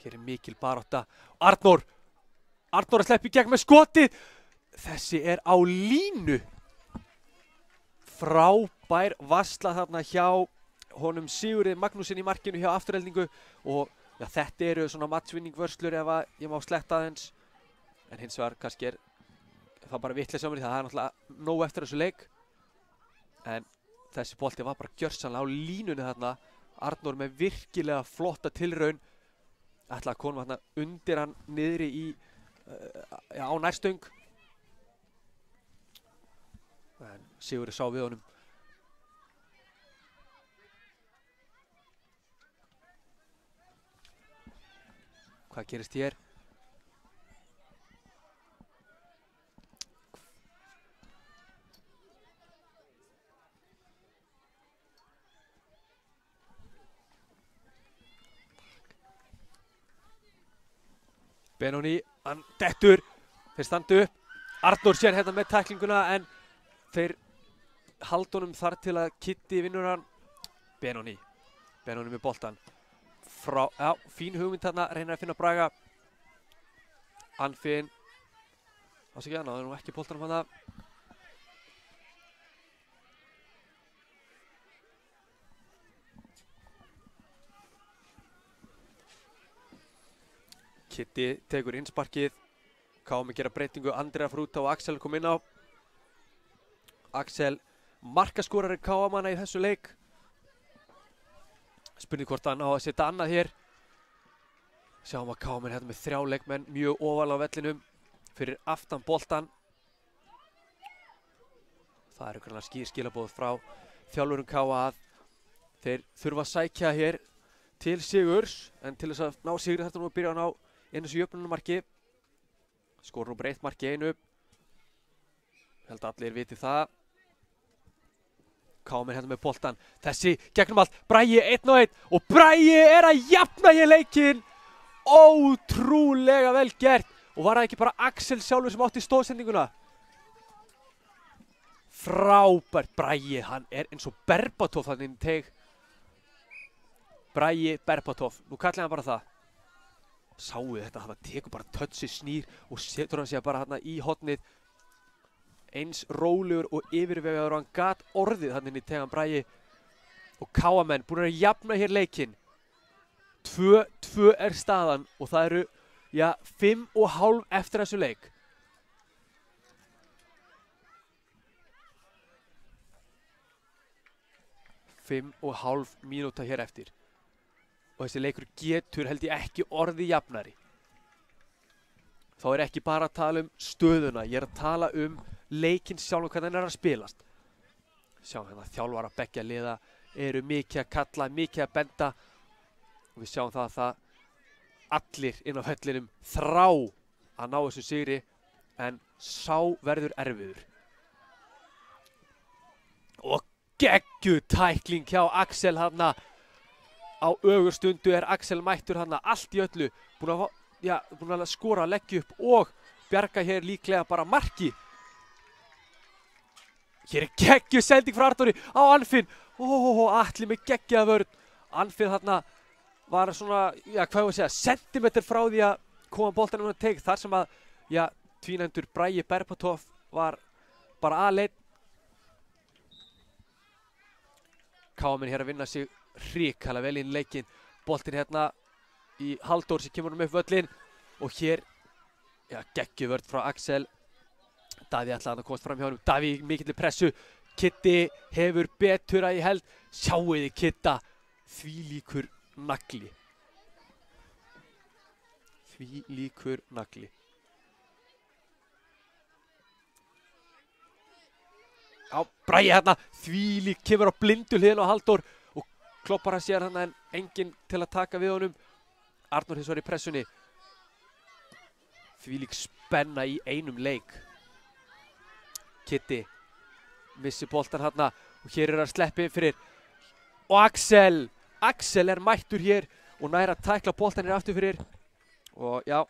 [SPEAKER 4] Hér er mikil barátta. Arnór að sleppa í gegn með skotið. Þessi er á línu. Frábær varsla þarna hjá honum Sigurði Magnússon í markinu hjá Aftureldingu og ja, þetta eru svona matchvinning vörslur ef að ég má sletta aðeins. En hins vegar kannski er það bara vitleysa það er náttúrulega nóg eftir þessu leik. En þessi bolti var bara gjörsamlega á línunni þarna. Arnór með virkilega flotta tilraun. Ætlaði að koma þarna undir hann niðri í á nærstöng. En Sigurði sá við honum. Hvað gerist hér? Benoni, hann dettur. Þeir standa upp. Arnór sér hérna með tæklinguna en þeir haldunum þar til að Kitty vinnur hann. Benoni með boltan. Já, fín hugmynd þarna, reynir að finna Braga. Anfinn. Ásækja, náður nú ekki boltanum hann það. Kitty tekur innsparkið. KM gera breytingu, Andrea Frúta og Axel kom inn á. Axel markaskorari KM-manna í þessu leik. Spurning hvort hann á að setja annað hér. Sjáum að KM hérna með 3 leikmenn mjög ofalega á vellinum fyrir aftan boltan. Það eru greinlega skýr skilaboð frá þjálfurum KM að þeir þurfa að sækja hér til sigurs, en til þess að ná sigri þarf nú að byrja að ná inn þessu jöfnunarmarki. Skora nú bara 1 mark í einu. Held að allir viti það. KM hérna með boltan. Þessi gegnum allt. Bragi 1-1 og Bragi er að jafna hér leikinn. Ótrúlega vel gert. Og var það ekki bara Axel sjálfur sem átti stóðsendinguna? Frábært Bragi. Hann er eins og Berbatov þannig inn í teig. Bragi Berbatov. Nú kallaði hann bara það. Sáu þetta, hann tekur bara tötsi snýr og setur hann sig bara hérna í hotnið. Eins rólegur og yfirvegaður og hann gat orðið hann inn í tegan Bragi. Og KM búin að jafna hér leikinn. 2-2 er staðan og það eru, já, 5,5 eftir þessu leik. Fimm og hálf mínúta hér eftir. Og þessi leikur getur held ég ekki orðið jafnari. Þá er ekki bara að tala um stöðuna, ég er að tala um leikinn sjálf og hvernig hann er að spilast. Sjáum hérna þjálfara beggja liða eru mikið að kalla, mikið að benda. Og við sjáum það að allir inn á vellinum þrá að ná þessu sigri, en sá verður erfiður. Og geggjuð tækling hjá Axel hérna. Á ögurstundu er Axel mættur hérna allt í öllu, búinn að skora, leggja upp og bjarga hér líklega bara marki. Hér er geggjuð sending frá Arnóri á Anfinn. Atli með geggjaða vörn. Anfinn hérna var svona, já, hvað ég að segja, sentimeter frá því að koma boltanum á teig, þar sem að, já, tvínendur Bragi Berbatov var bara aleinn. KM hér að vinna sig hrikalega vel inn leikinn. Boltinn hérna í Halldór sem kemur upp völlinn og hér, já, geggjuð vörn frá Axel. Davíð ætlaði að komast fram hjá honum. Davíð mikilli pressu. Kitty hefur betur að ég held. Sjáuði Kitta, þvílíkur nagli. Þvílíkur nagli. Já, Bragi hérna, þvílík, kemur á blindu hliðina á Halldór og kloppar hann sér hann en enginn til að taka við honum. Arnór hins var í pressunni. Þvílík spenna í einum leik. Kitty missi boltan hérna og hér er að sleppa inn fyrir. Og Axel er mættur hér og nær að tækla boltan hér aftur fyrir. Og já,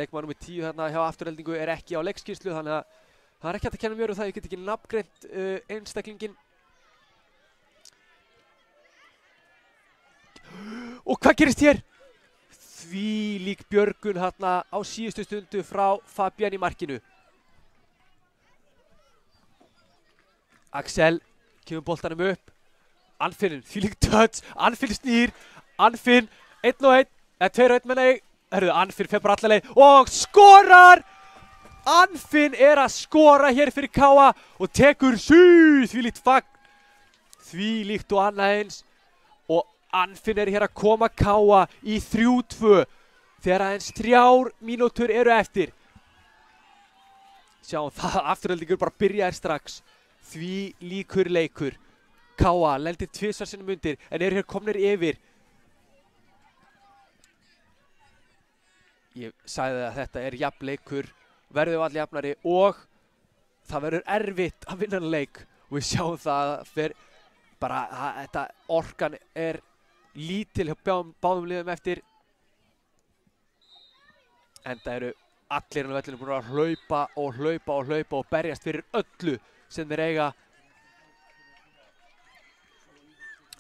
[SPEAKER 4] leikmaður númer 10 hérna hjá Afturheldingu er ekki á leikskýrslu, þannig að það er ekki hægt að kenna mér um það, ég get ekki nafngreint einstaklingin. Og hvað gerist hér? Þvílík björgun hérna á síðustu stundu frá Fabian í markinu. Axel kemur boltanum upp. Anfinn, þvílík touch. Anfinn snýr. Anfinn, 1-1, eða 2-1 menna ég. Anfinn fer bara alla leið og skorar! Anfinn er að skora hér fyrir KA og tekur þvílíkt fagn. Þvílíkt og annað eins. Og Anfinn er hér að koma KA í 3-2 þegar aðeins 3 mínútur eru eftir. Sjáum það, Afturheldingur bara byrjaðir strax. Þvílíkur leikur. KA lendir 2 sinnum undir en eru hér komnir yfir. Ég sagði að þetta er jafn leikur, verður allir jafnari og það verður erfitt að vinna leik. Og við sjáum það fyrir bara að þetta orkan er lítil hjá báðum liðum eftir. Enda eru allir á vellinu búin að hlaupa og berjast fyrir öllu sem þeir eiga.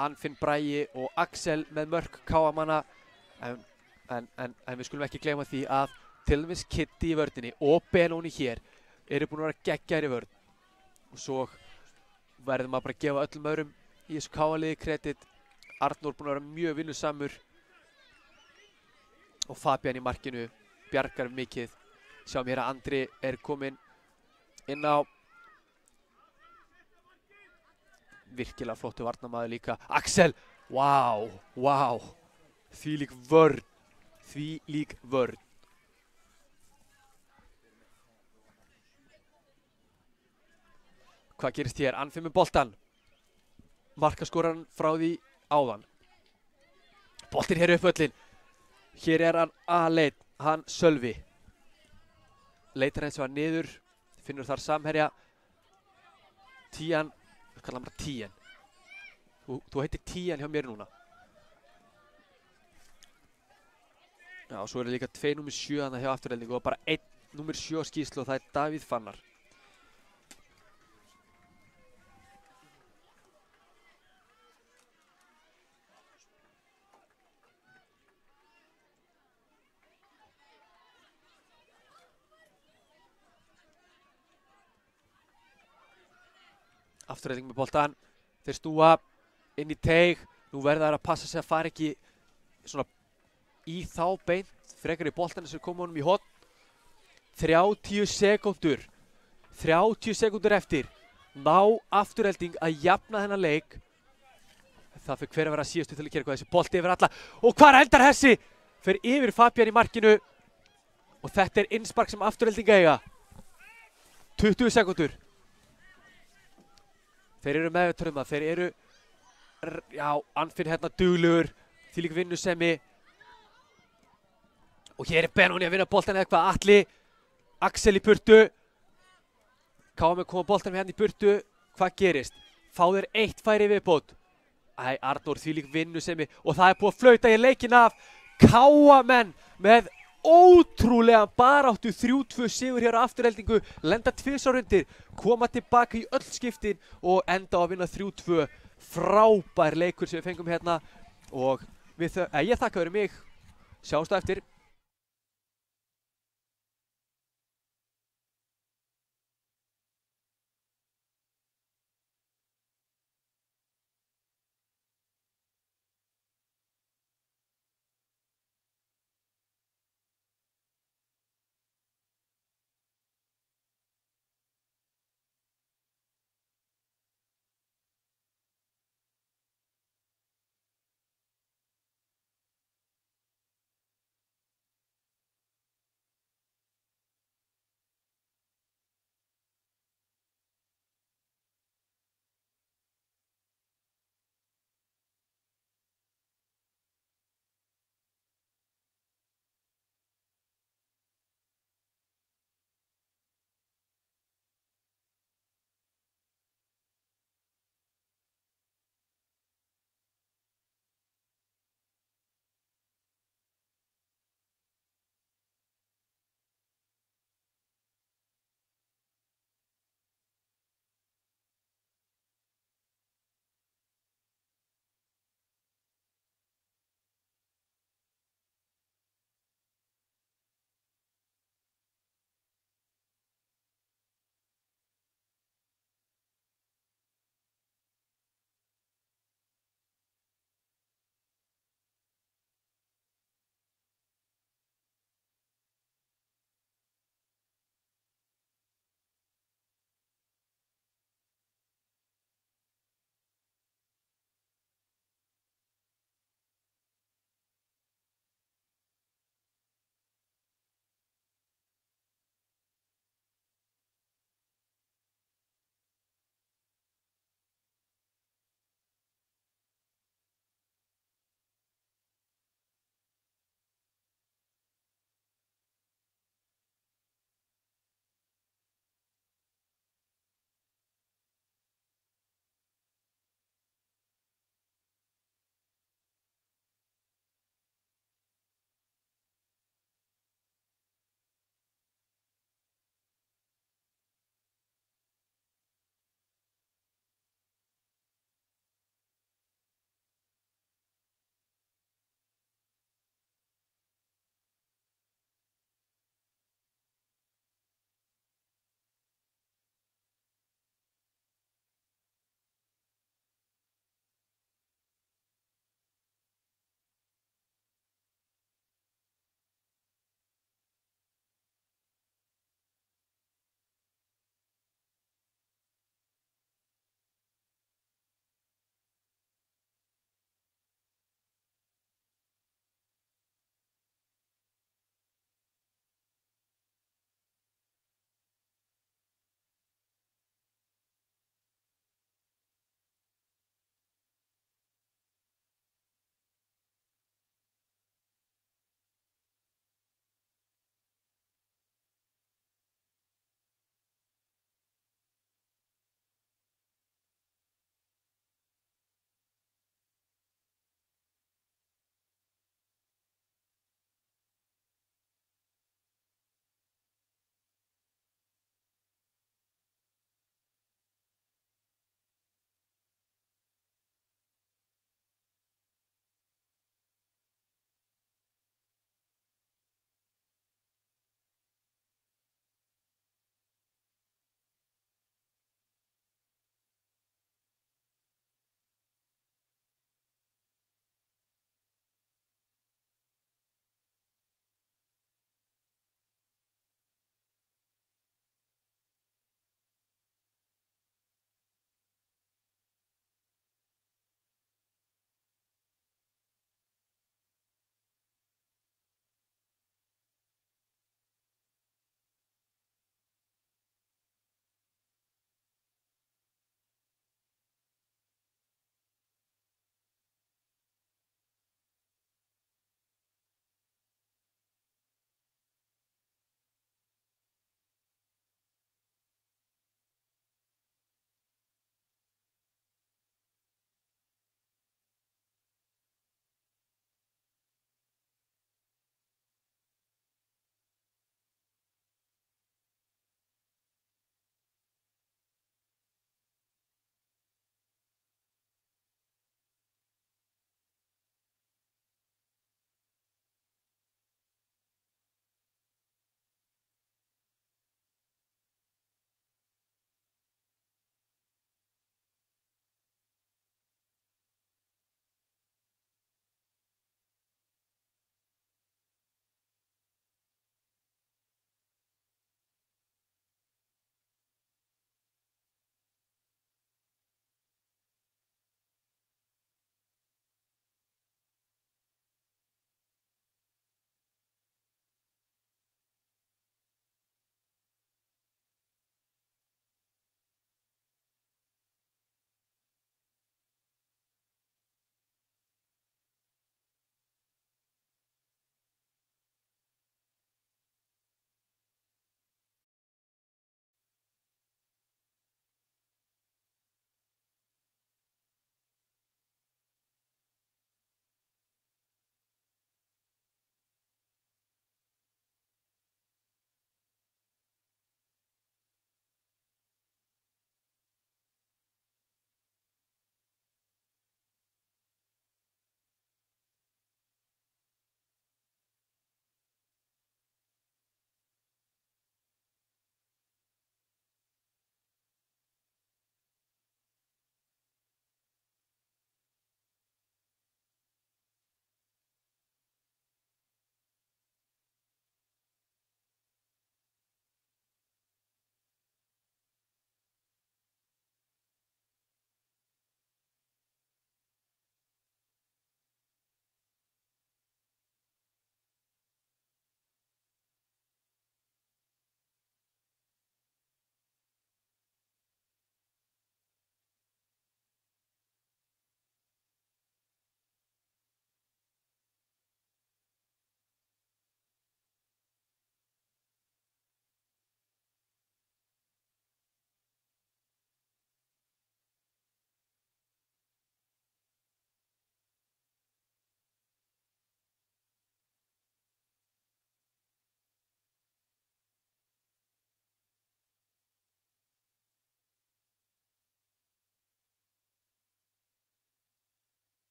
[SPEAKER 4] Anfinn Bragi og Axel með mörk KM-manna en við skulum ekki gleyma því að til dæmis Kitty í vörninni og Benóni hér eru búin að vera geggjaðir í vörn og svo verðum að bara gefa öllum öðrum í þessu KM-liði kredit. Arnór búin að vera mjög vinnusamur og Fabian í markinu bjargar mikið. Sjáum hér að Andri er kominn inn á. Virkilega flottu varnarmaður líka. Axel! Vá, vá. Þvílík vörn. Þvílík vörn. Hvað gerist hér? Anfinn með boltan. Markaskoran frá því áðan. Boltinn hér upp völlin. Hér er hann aleinn. Hann Sölvi. Leitar eins og hann niður. Finnur þar samherja. Tían. Við kalla hann bara Tían. Þú heitir Tían hjá mér núna. Já, og svo eru líka 2 númer 7 þarna hjá Aftureldingu og bara 1 númer 7 á skýrslu og það er Davíð Fannar. Afturelding með boltan. Þeir stúa inn í teig. Nú verða þær að passa sig að fara ekki svona í þá beint. Frekar í boltanum sem kom honum í horn. 30 sekúndur. 30 sekúndur eftir. Ná Afturelding að jafna þennan leik. Það fyrir hver að vera síðustu til að gera eitthvað. Þessi bolti yfir alla. Og hvar endar Hessi? Fer yfir Fabian í markinu. Og þetta er innspark sem Afturelding eiga. 20 sekúndur. Þeir eru meðvitaður það, þeir eru, já, Anfinn hérna duglegur, þvílík vinnusemi. Og hér er Benóni að vinna boltan eða eitthvað, Atli, Axel í burtu. KM koma boltan með hann í burtu, hvað gerist? Fá þeir 1 færi viðbót. Æ, Arnór þvílík vinnusemi og það er búið að flauta í leikinn af KM með ótrúlega baráttu 3-2 sigur hér á Aftureldingu, lenda 2 undir, koma tilbaka í öll skiptin og enda á að vinna 3-2. Frábær leikur sem við fengum hérna og ég þakka fyrir mig. Sjáumst á eftir.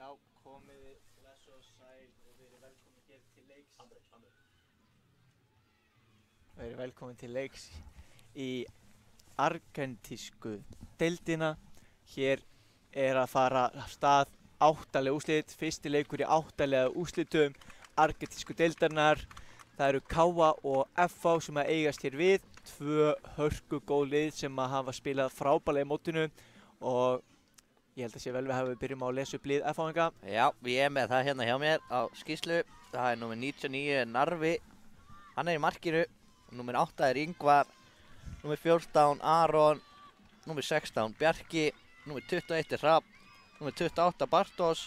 [SPEAKER 5] Já, komiði, bless og sæl og verið velkomin hér til leiks. Verið velkomin til leiks í argentísku deildina. Hér að fara af stað 8 úrslit, fyrsti leikur í 8 úrslitum argentísku deildarinnar. Það eru KA og FH sem að eigast hér við, 2 hörkugóð lið sem að hafa spilað frábærlega í mótinu og ég held að sé vel við hafa byrjum á að lesa upp lið FH-inga.
[SPEAKER 1] Já, ég með það hérna hjá mér á skýrslu. Það númer 99 Narvi, hann í markinu. Númer 8 Ingvar, númer 14 Aron, númer 16 Bjarki, númer 21 Hrafn, númer 28 Bartos,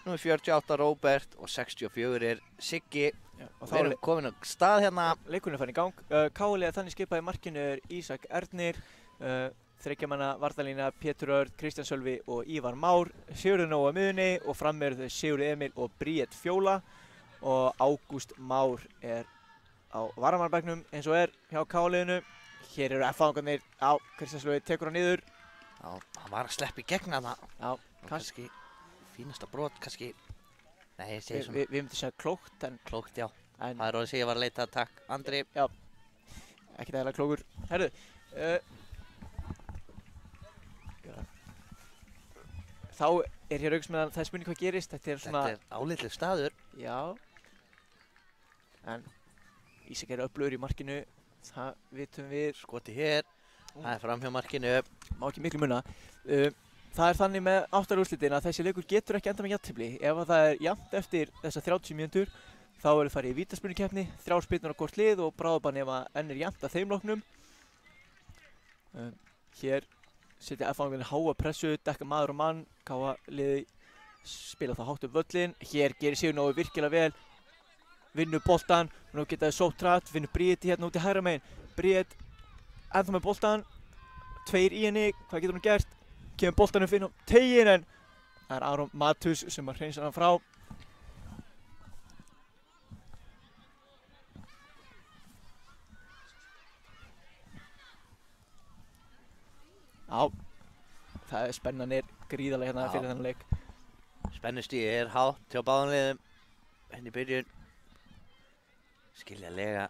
[SPEAKER 1] númer 48 Róbert og 64 Siggi.
[SPEAKER 5] Já, og
[SPEAKER 1] Við erum komin á stað hérna.
[SPEAKER 5] Leikurinn farin í gang. KA-liðið þannig skipað í markinu Ísak Ernir, þriggjamanna varnarlína Pétur Örn, Kristján Sölvi og Ívar Már, Sigurður Nóa á miðjunni og fram eru þau Sigurður Emil og Bríet Fjóla og Ágúst Már á varamannabekknum eins og hjá KA-liðinu. Hér eru F-fangarnir. Já, Kristján Sölvi tekur hann niður.
[SPEAKER 1] Já, hann var að sleppa í gegn hana.
[SPEAKER 5] Já,
[SPEAKER 1] kannski fínasta brot, kannski. Nei, ég segi svona.
[SPEAKER 5] Við myndum segja klókt en
[SPEAKER 1] Klókt, já.
[SPEAKER 5] En
[SPEAKER 1] Það orðið sem ég var að leita. Takk, Andri.
[SPEAKER 5] ekkert eðlilega klókur. Herðu, þá hér augsmeðan, það spurning hvað gerist. Þetta svona,
[SPEAKER 1] Þetta álitlegur staður.
[SPEAKER 5] já. En Ísak öflugur í markinu, það vitum við.
[SPEAKER 1] Skoti hér. Það framhjá markinu.
[SPEAKER 5] Má ekki miklu muna. Það þannig með 8 úrslitin að þessi leikur getur ekki enda með jafntefli. Ef það jafnt eftir þessar 30 mínútur, þá verður farið í vítaspyrnukeppni, 3 spyrnur á hvort lið og bráðabann ef að enn jafnt að þeim loknum. Hér setja F-fangarnir háa pressu, dekka maður og mann, KA-liðið spila það hátt upp völlin. Hér gerir Sigurður Nói virkilega vel, vinnur boltan, nú geta þau sótt hratt, vinnur Bríeti hérna út í hægra megin. Bríet ennþá með boltan, 2 í henni, hvað getur hún gert? Kemur boltanum inn á teiginn en það Aron Matus sem að hreinsa hann frá. Já, það spennan gríðarlega hérna fyrir þennan leik.
[SPEAKER 1] Spennustigið hátt hjá báðum liðum. Henni byrjun. Skiljanlega.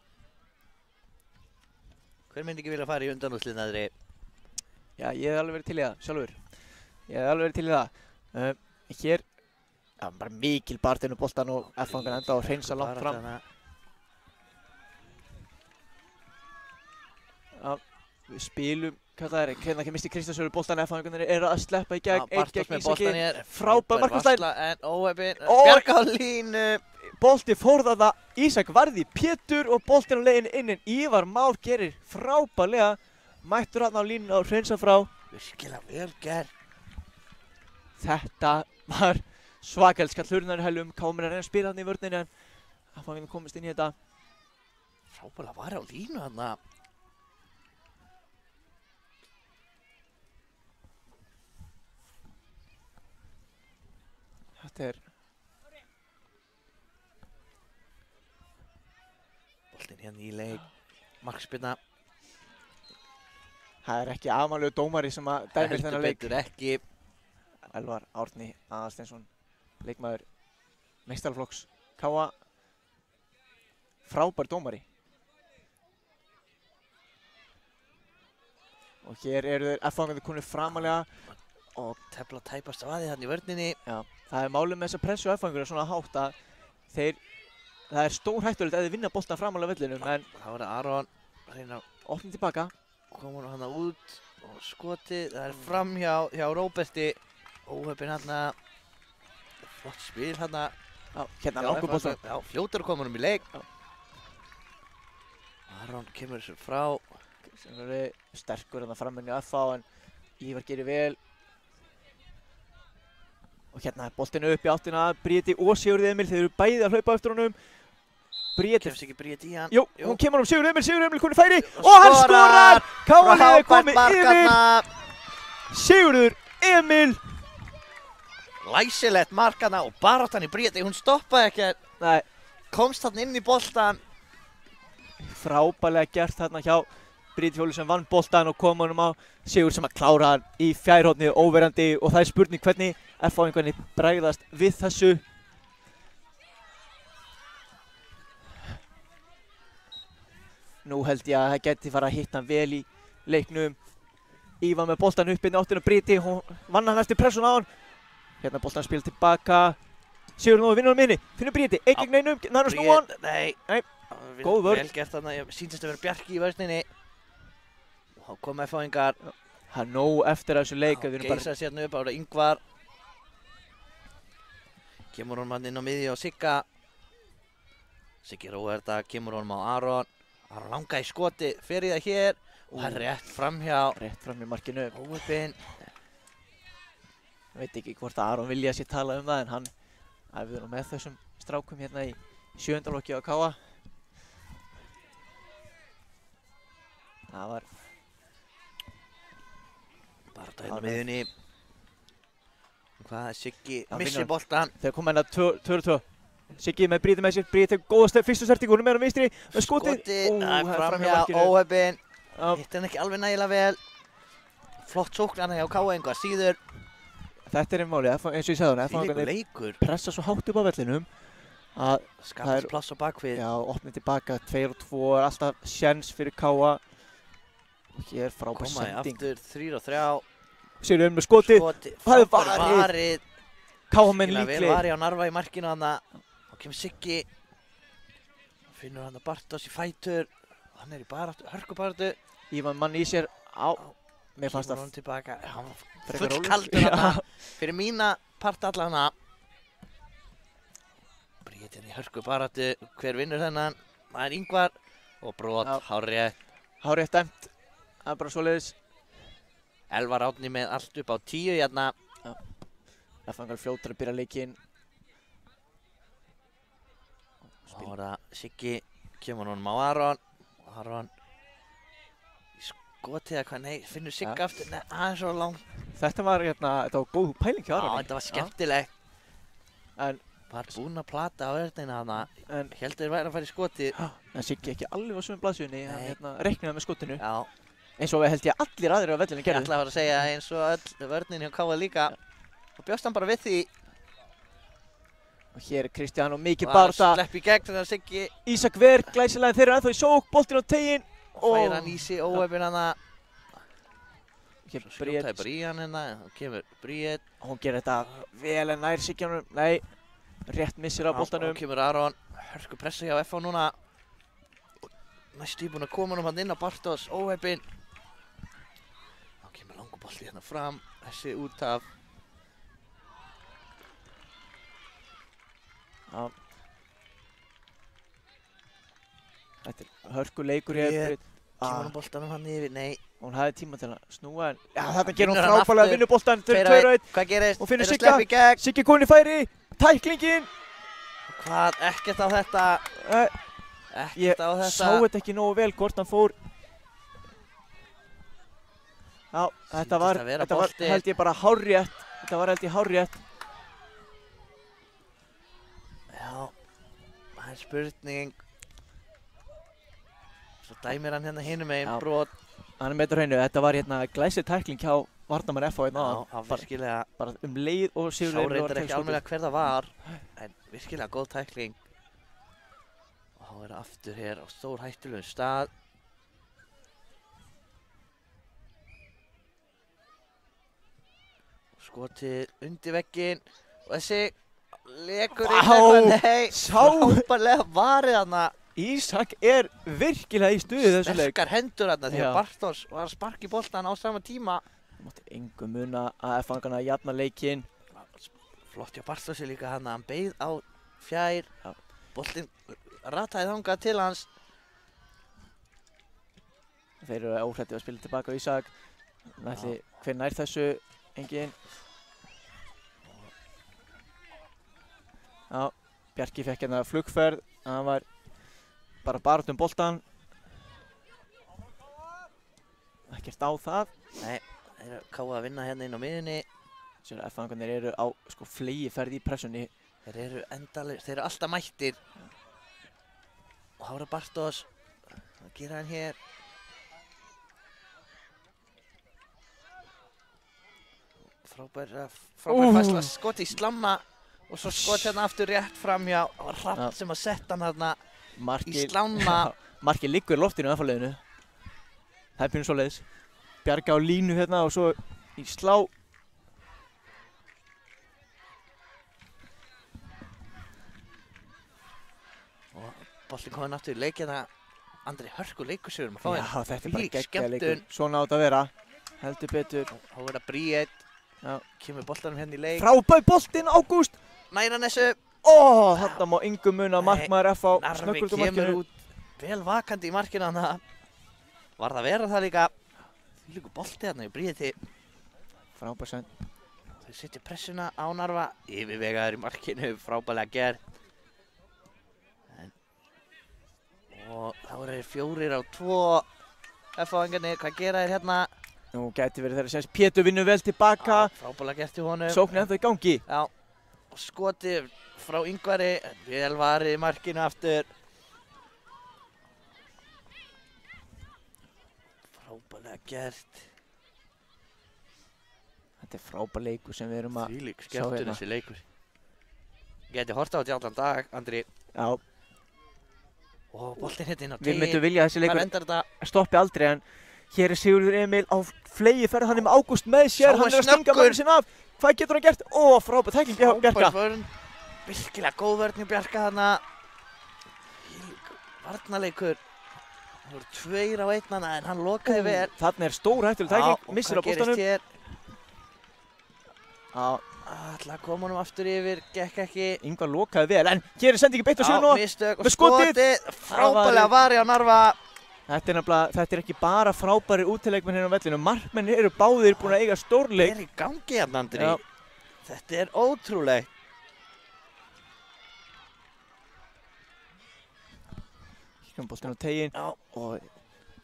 [SPEAKER 1] Hver myndi ekki vilja fara í undanúrslitin, Andri?
[SPEAKER 5] Já, ég hef alveg verið til í það, sjálfur. Ég hef alveg verið til í það. Hér, já, bara mikil barðinu boltan og F-fangarnir enda og hreinsa langt fram. Já, við spilum, hvað það hérna ekki misti Kristján Sölvi boltan, F-fangarnir að sleppa í gegn,
[SPEAKER 1] Bartos með boltan hér.
[SPEAKER 5] Frábær markmannslægn.
[SPEAKER 1] En óheppinn, Bjarki á línu.
[SPEAKER 5] Bolti fórðaða, Ísak varði Pétur og boltin á leiðin inn en Ívar Már gerir frábærlega. Mættur hann á línu og hreinsa frá.
[SPEAKER 1] Virkilega vel gert.
[SPEAKER 5] Þetta var svakalt skall hurðnar í hælum. KA-menn að reyna að spila hann í vörninni en F-fangarnir komist inn í þetta.
[SPEAKER 1] Frábærlega var á línu hann.
[SPEAKER 5] Þetta
[SPEAKER 1] Boltinn hérna í leik. Markspyrna.
[SPEAKER 5] Það ekki afmælegu dómari sem að dæmir þennan leik.
[SPEAKER 1] Heldur betur ekki.
[SPEAKER 5] Elvar Árni Aðalsteinsson, leikmaður meistaraflokks KA. Frábær dómari. Og hér eru þeir F-fangarnir konur framalega.
[SPEAKER 1] Og tefla tæpast af aðið hann í vörninni.
[SPEAKER 5] Já, það málið með þessa pressu F-fangarnir svona hátt að það stór hættulegt að þeir vinna boltan framalega vellinum en
[SPEAKER 1] Það var Aron að reyna að
[SPEAKER 5] opni tilbaka.
[SPEAKER 1] koma hann út og skotið. Það fram hjá Róberti. Óheppinn hann. Flott spil hann.
[SPEAKER 5] Já, hérna langur boltan.
[SPEAKER 1] Já, fljótur komur í leik.
[SPEAKER 5] Já.
[SPEAKER 1] Aron kemur þessu frá.
[SPEAKER 5] Sem eru sterkur hérna frammenni á FH en Ívar gerir vel. Og hérna boltinu upp í áttina Bríeti og Sigurður Emil, þeir eru bæði að hlaupa eftir honum. Bríeti,
[SPEAKER 1] Kemst ekki Bríeti í hann.
[SPEAKER 5] jú, hún kemur Sigurður Emil konur færi og hann skorar! KA-liðið komið yfir. Sigurður Emil.
[SPEAKER 1] Læsilegt mark hann og baráttan í Bríeti, hún stoppaði ekki.
[SPEAKER 5] Nei,
[SPEAKER 1] Komst hann inn í boltan.
[SPEAKER 5] frábærlega gert þarna hjá Bríeti Fjólu sem vann boltan og kom honum á Sigurður sem að klára hann í fjærhornið óverandi og það spurning hvernig F-fáingarnir bregðast við þessu. Nú held ég að það geti fara að hitta hann vel í leiknum. Ívar með boltan upp inn í áttina Bríti, hún vann hann eftir pressun á hann. Hérna boltan spil tilbaka. Sigurður Nói vinnur á minni, finnur Bríti, einn gegn einum, nær að snúa hann.
[SPEAKER 1] Nei.
[SPEAKER 5] Góð vörn.
[SPEAKER 1] Vel gert þarna, sýndist að vera Bjarki í vörninni. Og þá kom F-fáingar.
[SPEAKER 5] Það er nóg eftir þessu leik.
[SPEAKER 1] Geisar sérna upp, ára Yngvar. Kemur honum hann inn á miðju á Sigga. Siggi róar þetta, kemur honum á Aron. Aron langa í skoti, fer í það hér. Og það er rétt framhjá.
[SPEAKER 5] Rétt fram í markinu.
[SPEAKER 1] Óheppinn.
[SPEAKER 5] Ég veit ekki hvort að Aron vilja sér tala um það en hann æfði nú með þessum strákum hérna í 7. flokki á KA. Það var
[SPEAKER 1] Bara þetta inn á miðjunni. Hvað, Siggi
[SPEAKER 5] Já,
[SPEAKER 1] missir
[SPEAKER 5] vinnur.
[SPEAKER 1] boltan.
[SPEAKER 5] þegar kom hérna 2-2. Siggi með Bríti með sér, Bríti tekur góða fyrstu snertingu, hún er með hann vinstri með skotið.
[SPEAKER 1] Það er
[SPEAKER 5] það
[SPEAKER 1] framhjá,
[SPEAKER 5] markinu.
[SPEAKER 1] óheppinn.
[SPEAKER 5] Já,
[SPEAKER 1] Hitt hann ekki alveg nægilega vel. Flott sókn hann hjá KA einhvað síður.
[SPEAKER 5] þetta er máli, eins og ég sagði hann,
[SPEAKER 1] Þvílíkur
[SPEAKER 5] F-fáingarnir
[SPEAKER 1] leikur.
[SPEAKER 5] pressa svo hátt upp á vellinum að
[SPEAKER 1] Skapar
[SPEAKER 5] Það er-
[SPEAKER 1] sér pláss á bakvið.
[SPEAKER 5] já, opnið tilbaka, 2-2 er alltaf sjens fyrir KA. Og hér frábær
[SPEAKER 1] Komaði
[SPEAKER 5] sending.
[SPEAKER 1] aftur, 3-3.
[SPEAKER 5] Sigurður með skotið,
[SPEAKER 1] Skoti,
[SPEAKER 5] Það er
[SPEAKER 1] frábær
[SPEAKER 5] varið. KA-menn
[SPEAKER 1] Skilaði vel
[SPEAKER 5] líklegir.
[SPEAKER 1] varið á Narva í markinu þarna. Þá kemur Siggi. Finnur hann að Bartos í fætur. Hann er í baráttu, hörkubaráttu.
[SPEAKER 5] Ívar mann í sér á, mér fannst
[SPEAKER 1] Kemur
[SPEAKER 5] það
[SPEAKER 1] hann tilbaka. Hann var
[SPEAKER 5] frekar
[SPEAKER 1] full
[SPEAKER 5] rólegur.
[SPEAKER 1] kaldur þarna. Fyrir mína part allana. Brítin í hörkubaráttu. Hver vinnur þennan? Það er Yngvar. Og brot,
[SPEAKER 5] Já.
[SPEAKER 1] hárrétt.
[SPEAKER 5] Hárrétt dæmt, það er bara svoleiðis.
[SPEAKER 1] Elvar Árni með allt upp á 10 hérna.
[SPEAKER 5] F-fáingar fljótar að byrja leikinn.
[SPEAKER 1] Þá er það Siggi, kemur honum á Aron. Aron í skotið eða hvað, nei, finnur Sigga
[SPEAKER 5] Ja.
[SPEAKER 1] aftur. Nei, aðeins svo langt.
[SPEAKER 5] Þetta var góð pæling hjá
[SPEAKER 1] Já,
[SPEAKER 5] Aroni.
[SPEAKER 1] þetta var skemmtilegt.
[SPEAKER 5] En,
[SPEAKER 1] Var búinn að plata á vörðina þarna.
[SPEAKER 5] en,
[SPEAKER 1] Heldur væri að fara í skotið.
[SPEAKER 5] en Siggi ekki alveg á sömu blaðsjunni, hann
[SPEAKER 1] Nei.
[SPEAKER 5] reiknaði með skotinu.
[SPEAKER 1] Já,
[SPEAKER 5] Eins og við held ég allir aðrir á vellinu
[SPEAKER 1] ég
[SPEAKER 5] gerðu.
[SPEAKER 1] ætla að fara að segja eins og öll vörðin hjá Káa líka. Og bjóst hann bara við því.
[SPEAKER 5] Og hér er Kristján og mikið
[SPEAKER 1] Var að
[SPEAKER 5] barða.
[SPEAKER 1] slepp í gegn þegar Siggi
[SPEAKER 5] Ísak Verk, glæsilega, þeir eru ennþá í sók, boltinn á teginn.
[SPEAKER 1] fær hann í sig óheppinn hana.
[SPEAKER 5] Hér
[SPEAKER 1] Svo skjótaði
[SPEAKER 5] Bríet,
[SPEAKER 1] bara í hann hérna. Þá kemur Bríet.
[SPEAKER 5] hún gerir þetta vel en nær Siggjanum. Nei, rétt missir af boltanum.
[SPEAKER 1] Þá kemur Aron. Hörku pressa hjá FH núna. Næstu búinn að koma hann inn á Bartos. Óheppinn. Þá kemur langur bolti hérna fram. Þessi út af.
[SPEAKER 5] Já. Þetta er hörkuleikur hér.
[SPEAKER 1] Bríet.
[SPEAKER 5] Bríet.
[SPEAKER 1] Kemur hann boltanum hann yfir. Nei.
[SPEAKER 5] Hún hafði tíma til að snúa en já, þetta gerir hún
[SPEAKER 1] Vinnur hann
[SPEAKER 5] frábærlega,
[SPEAKER 1] aftur.
[SPEAKER 5] vinnur boltan, þau eru 2-1.
[SPEAKER 1] Hvað gerist?
[SPEAKER 5] Og finnur
[SPEAKER 1] Eru að
[SPEAKER 5] Sigga.
[SPEAKER 1] sleppa í gegn.
[SPEAKER 5] Siggi komin í færi, tæklingin.
[SPEAKER 1] Hvað? Ekkert á þetta.
[SPEAKER 5] Ég
[SPEAKER 1] Ekkert á þetta.
[SPEAKER 5] sá þetta ekki nógu vel hvort hann fór. Já, þetta var
[SPEAKER 1] að vera
[SPEAKER 5] held
[SPEAKER 1] bolti.
[SPEAKER 5] ég bara hárrétt. Þetta var held ég hárrétt.
[SPEAKER 1] Já. Það er spurning. Svo dæmir hann hérna hinum
[SPEAKER 5] Já.
[SPEAKER 1] megin brot.
[SPEAKER 5] Hann er með þetta á hreinu, þetta var hérna glæsið tækling hjá Varnarmann FH hérna
[SPEAKER 1] Já,
[SPEAKER 5] áðan.
[SPEAKER 1] það var virkilega.
[SPEAKER 5] Bara leið og
[SPEAKER 1] Sá
[SPEAKER 5] Sigurður
[SPEAKER 1] reyndar ekki alveg hver það var. En virkilega góð tækling. Og þá er það aftur hér á stór hættulegum stað. Skotið undir vegginn. Og þessi lekur inn
[SPEAKER 5] Vá,
[SPEAKER 1] eitthvað. Nei,
[SPEAKER 5] sá-
[SPEAKER 1] frábærlega varið hana.
[SPEAKER 5] Ísak er virkilega í stuði í þessu leik.
[SPEAKER 1] Sterkar hendur hana því
[SPEAKER 5] Já.
[SPEAKER 1] að Bartos var að sparka í boltan á sama tíma.
[SPEAKER 5] Það mátti engu muna að F-fangarna jafna leikinn.
[SPEAKER 1] Flott hjá Bartosi líka hana, hann beið á fjær.
[SPEAKER 5] Já.
[SPEAKER 1] Boltinn rataði þangað til hans.
[SPEAKER 5] Þeir eru óhrættið að spila tilbaka á Ísak. Nætli, hver nær þessu? Engin. Já, Bjarki fekk hérna flugferð. Hann var bara barð boltan. Ekkert á það.
[SPEAKER 1] Nei, þeir eru káa að vinna hérna inn á miðunni.
[SPEAKER 5] Sér að F-fangarnir eru á sko flegiferð í pressunni.
[SPEAKER 1] Þeir eru endalegir, þeir eru alltaf mættir. Og þá er Bartos. Hvað gerir hann hér? Frábær fæsla, skot í slamma og svo skot hérna aftur rétt framhjá. Það var Hrafn sem að setja hann hérna í slamma.
[SPEAKER 5] Markið liggur í loftinu í FH-liðinu. Það er pínu svoleiðis. Bjarga á línu hérna og svo í slá.
[SPEAKER 1] Og boltinn kominn aftur í leik hérna. Andri, hörku leikursigur að fá
[SPEAKER 5] Já,
[SPEAKER 1] hérna.
[SPEAKER 5] þetta er bara
[SPEAKER 1] Þvílík
[SPEAKER 5] geggjaður leikur.
[SPEAKER 1] skemmtun.
[SPEAKER 5] Svona á þetta að vera. Heldur betur.
[SPEAKER 1] Þá er það Bríett.
[SPEAKER 5] Já.
[SPEAKER 1] Kemur boltanum hérna í leik.
[SPEAKER 5] Frábær boltinn, Ágúst!
[SPEAKER 1] Næra þessu.
[SPEAKER 5] Þarna má engum muna markmaður FH
[SPEAKER 1] Narvi
[SPEAKER 5] snöggur út úr
[SPEAKER 1] kemur
[SPEAKER 5] markinu.
[SPEAKER 1] út vel vakandi í markinu þannig að var það vera það líka. Þvílíkur bolti hérna í Bríetti.
[SPEAKER 5] Frábær send.
[SPEAKER 1] Þau setja pressuna á Narva. Yfirvegaður í markinu, frábærlega gerð. Og þá eru 4 á 2 FH-ingarnir, hvað gera þeir hérna?
[SPEAKER 5] Nú gæti verið þeirra sem Pétur vinnur vel tilbaka.
[SPEAKER 1] Frábærlega gert í honum.
[SPEAKER 5] Sóknin ennþá í gangi.
[SPEAKER 1] Já, og skotið frá Ingvari, vel varið í markinu aftur. Frábærlega gert.
[SPEAKER 5] Þetta er frábær leikur sem við erum að
[SPEAKER 1] Þvílík
[SPEAKER 5] sjá
[SPEAKER 1] skemmtun
[SPEAKER 5] hérna.
[SPEAKER 1] þessi leikur. Geti horft á þetta í allan dag, Andri.
[SPEAKER 5] Já,
[SPEAKER 1] Og boltinn hérna inn á
[SPEAKER 5] við myndum vilja að þessi
[SPEAKER 1] Hvað
[SPEAKER 5] leikur
[SPEAKER 1] endar þetta?
[SPEAKER 5] stoppi aldrei en hér er Sigurður Emil á flegi ferð, hann er með Ágúst með sér,
[SPEAKER 1] Sá
[SPEAKER 5] hann
[SPEAKER 1] er
[SPEAKER 5] er að stinga
[SPEAKER 1] snöggur.
[SPEAKER 5] mannin sinna af. Hvað getur hann gert? Frábær tækling hjá Bjarka.
[SPEAKER 1] Frábær vörn. Virkilega góð vörn hjá Bjarka þarna. Varnarleikur. Það voru 2 á 1 hana en hann lokaði vel.
[SPEAKER 5] Þarna er stór hættuleg tækling, missir á
[SPEAKER 1] Hvað
[SPEAKER 5] boltanum.
[SPEAKER 1] gerist hér?
[SPEAKER 5] Já,
[SPEAKER 1] Ætla að koma honum aftur yfir, gekk ekki.
[SPEAKER 5] Ingvar lokaði vel, en hér er sendingi beitt á sig nú.
[SPEAKER 1] Mistök og
[SPEAKER 5] með skotið.
[SPEAKER 1] skotið. Frábærlega varið á Narva.
[SPEAKER 5] Þetta er ekki bara frábæri útileikmenn hérna á vellinu. Markmenn eru báðir búin að eiga stórleik.
[SPEAKER 1] Er í gangi hérna, Andri.
[SPEAKER 5] Já.
[SPEAKER 1] Þetta er ótrúlegt.
[SPEAKER 5] Kemur boltinn á teginn
[SPEAKER 1] Já.
[SPEAKER 5] og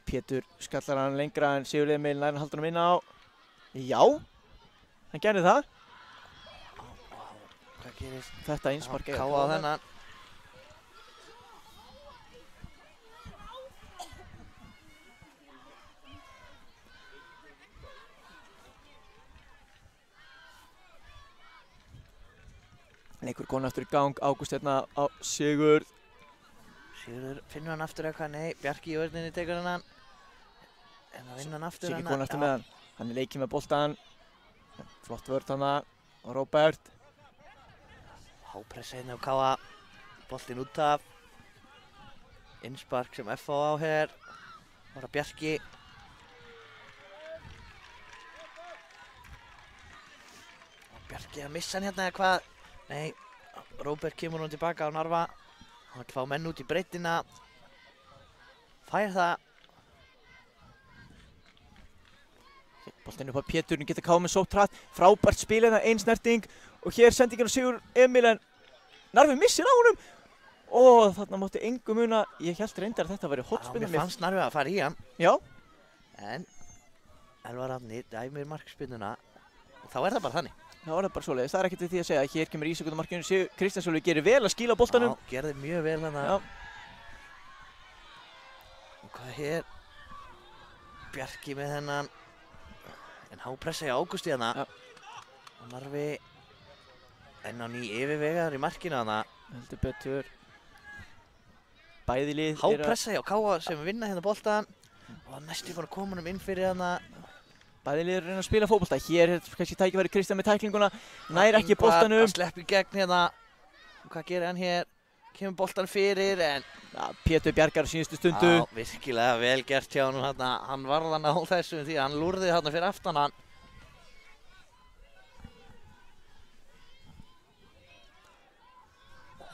[SPEAKER 5] Pétur skallar hann lengra en Sigurður Emil nær hann haldur hann inn á. Já, hann gerði það.
[SPEAKER 1] Hvað gerist?
[SPEAKER 5] Þetta einsmark
[SPEAKER 1] Káa á þennan.
[SPEAKER 5] Leikur komin aftur í gang, Ágúst hérna á Sigurð.
[SPEAKER 1] Sigurður finnur hann aftur eitthvað, nei, Bjarki í vörninni tekur hann. En það vinna hann aftur
[SPEAKER 5] Siggi komin aftur með hann. Hann er leikið með boltan. Flott vörð hana og Róbert.
[SPEAKER 1] Hápressa hérna á Káa. Boltinn út af. Innspark sem FH á hér. Var það Bjarki. Og Bjarki að missa hann hérna eða hvað? Nei, Róbert kemur hún tilbaka á Narva. Hann vil fá menn út í breiddina. Fær það.
[SPEAKER 5] Boltinn upp á Pétur, hann getur káð með sótt hratt. Frábært spil hérna, ein snerting. Og hér sendingin á Sigurður Emil en Narvi missir á honum. Þarna mátti engum muna. Ég held reyndar að þetta væri hotspinna.
[SPEAKER 1] Mér fannst Narvi að fara í hann.
[SPEAKER 5] Já.
[SPEAKER 1] En Elvar Árni dæmir markspinnuna. Og þá er það bara þannig.
[SPEAKER 5] Það var það bara svoleiðis, það er ekkert við því að segja. Hér kemur Ísak út á markinu, Kristján Sólveig gerir vel að skila boltanum.
[SPEAKER 1] Já, gerði mjög vel hann.
[SPEAKER 5] Já.
[SPEAKER 1] Og hvað hér? Bjarki með hennan. En hápressa í Ágústi hana.
[SPEAKER 5] Já.
[SPEAKER 1] Og Narvi enn á ný yfirvegaður í markinu hana.
[SPEAKER 5] Heldur betur. Bæði lið
[SPEAKER 1] Hápressa hjá Káa sem vinna hérna boltan. Og næstu búin að koma honum inn fyrir hana.
[SPEAKER 5] Bæði lið reyna að spila fótbolta. Hér er kannski tækifæri Kristján með tæklinguna. Nær ekki
[SPEAKER 1] Ingvar
[SPEAKER 5] boltanum.
[SPEAKER 1] að sleppa í gegn hérna. Og hvað gerir hann hér? Kemur boltan fyrir en
[SPEAKER 5] Pétur bjargar á síðustu stundu.
[SPEAKER 1] Já, virkilega vel gert hjá honum hérna. Hann varð hann á þessu því að hann lúrði hérna fyrir aftan hann.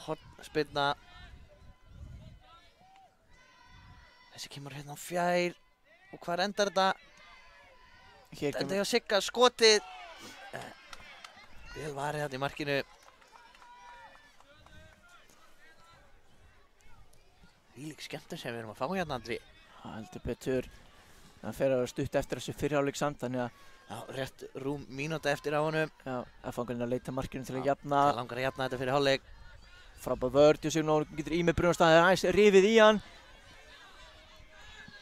[SPEAKER 1] Hornspyrna. Þessi kemur hérna á fjær. Og hvar endar þetta?
[SPEAKER 5] Hér
[SPEAKER 1] Þetta
[SPEAKER 5] kemur
[SPEAKER 1] hjá Sigga skotið. Vel varið hérna í markinu. Þvílík skemmtun sem við erum að fá hérna, Andri.
[SPEAKER 5] heldur betur. Það fer að vera stutt eftir þessu fyrrháleik samt, þannig að
[SPEAKER 1] Já, rétt rúm mínúta eftir á honum.
[SPEAKER 5] F-fangurinn að leita markinu til að
[SPEAKER 1] Það
[SPEAKER 5] jafna.
[SPEAKER 1] langar að jafna þetta fyrir hálfleik.
[SPEAKER 5] Frábær vörð, Jósef Nór getur í með Brunastad, það er aðeins rifið í hann.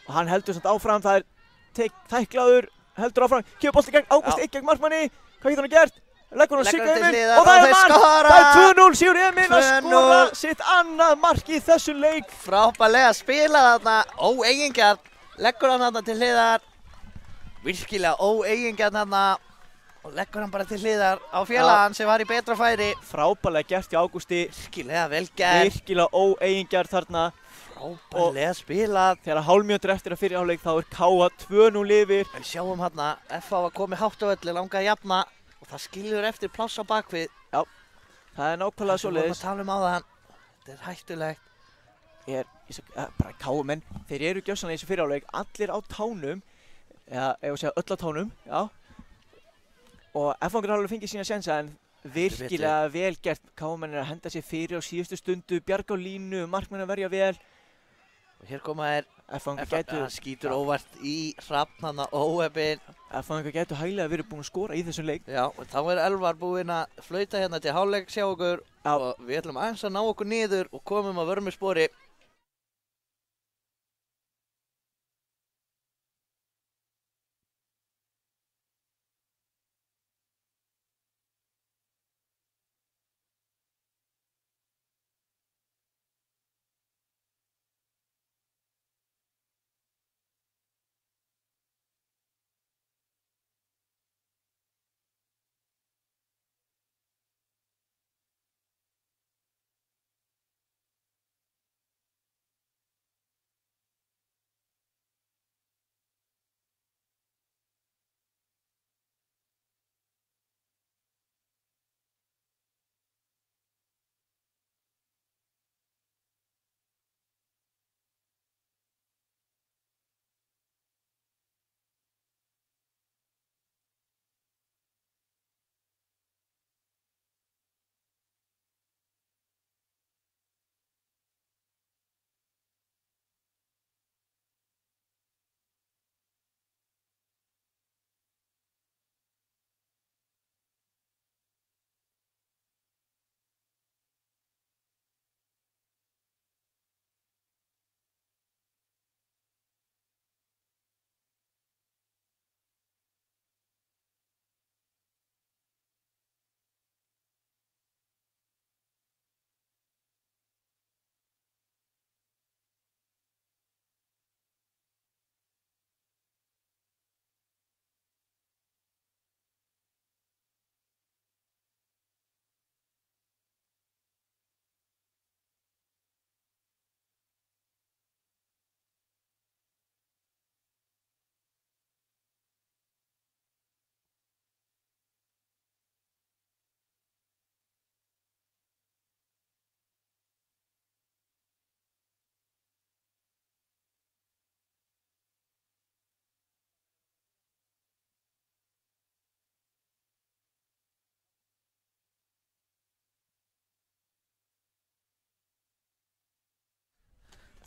[SPEAKER 5] Og hann heldur samt áfram, það er tæklaður, heldur áfram, kemur bolti gegn Ágúst, eitt gegn markmanni. Hvað getur hann gert? Leggur hann Sigga
[SPEAKER 1] Leggur til
[SPEAKER 5] Emil
[SPEAKER 1] hliðar
[SPEAKER 5] og það
[SPEAKER 1] og
[SPEAKER 5] er
[SPEAKER 1] þeir
[SPEAKER 5] mann!
[SPEAKER 1] skora!
[SPEAKER 5] Það er 2-0, Sigur Emil að
[SPEAKER 1] 2-0.
[SPEAKER 5] skora sitt annað mark í þessum leik.
[SPEAKER 1] Frábærlega spilað þarna, óeigingjarn, leggur hann þarna til hliðar. Virkilega óeigingjarn þarna og leggur hann bara til hliðar á félagann sem var í betra færi.
[SPEAKER 5] Frábærlega gert í Ágústi,
[SPEAKER 1] Virkilega vel gert,
[SPEAKER 5] virkilega óeigingjarn þarna.
[SPEAKER 1] frábærlega spilað.
[SPEAKER 5] Þegar hálfmínútur eftir að fyrir hálfleik þá er Káa 2-0 yfir.
[SPEAKER 1] Við sjáum hérna, FH var komið hátt á öllu, langaði að jafna og það skilur eftir pláss á bakvið.
[SPEAKER 5] Það er nákvæmlega
[SPEAKER 1] Svo vorum
[SPEAKER 5] svoleiðis.
[SPEAKER 1] að tala um áðan, þetta er hættulegt.
[SPEAKER 5] Bara Káamenn, þeir eru gjössanlega í þessu fyrir hálfleik, allir á tánum, eða ef að segja öll á tánum, já. Og F-fangur alveg fengið sína sénsa en virkilega vel gert. Káamenn er að henda sér fyrir á síðustu stundu, bjarga á línu, markmenn að verja vel.
[SPEAKER 1] Og hér koma þær,
[SPEAKER 5] F-fangur
[SPEAKER 1] það skýtur óvart í Hrafn hana óheppinn.
[SPEAKER 5] gætu hæglega verið búin að skora í þessum leik.
[SPEAKER 1] Já, og þá er Elvar búinn að flauta hérna til hálfleik sjá okkur og við ætlum aðeins að ná okkur niður og komum að vörmu spori.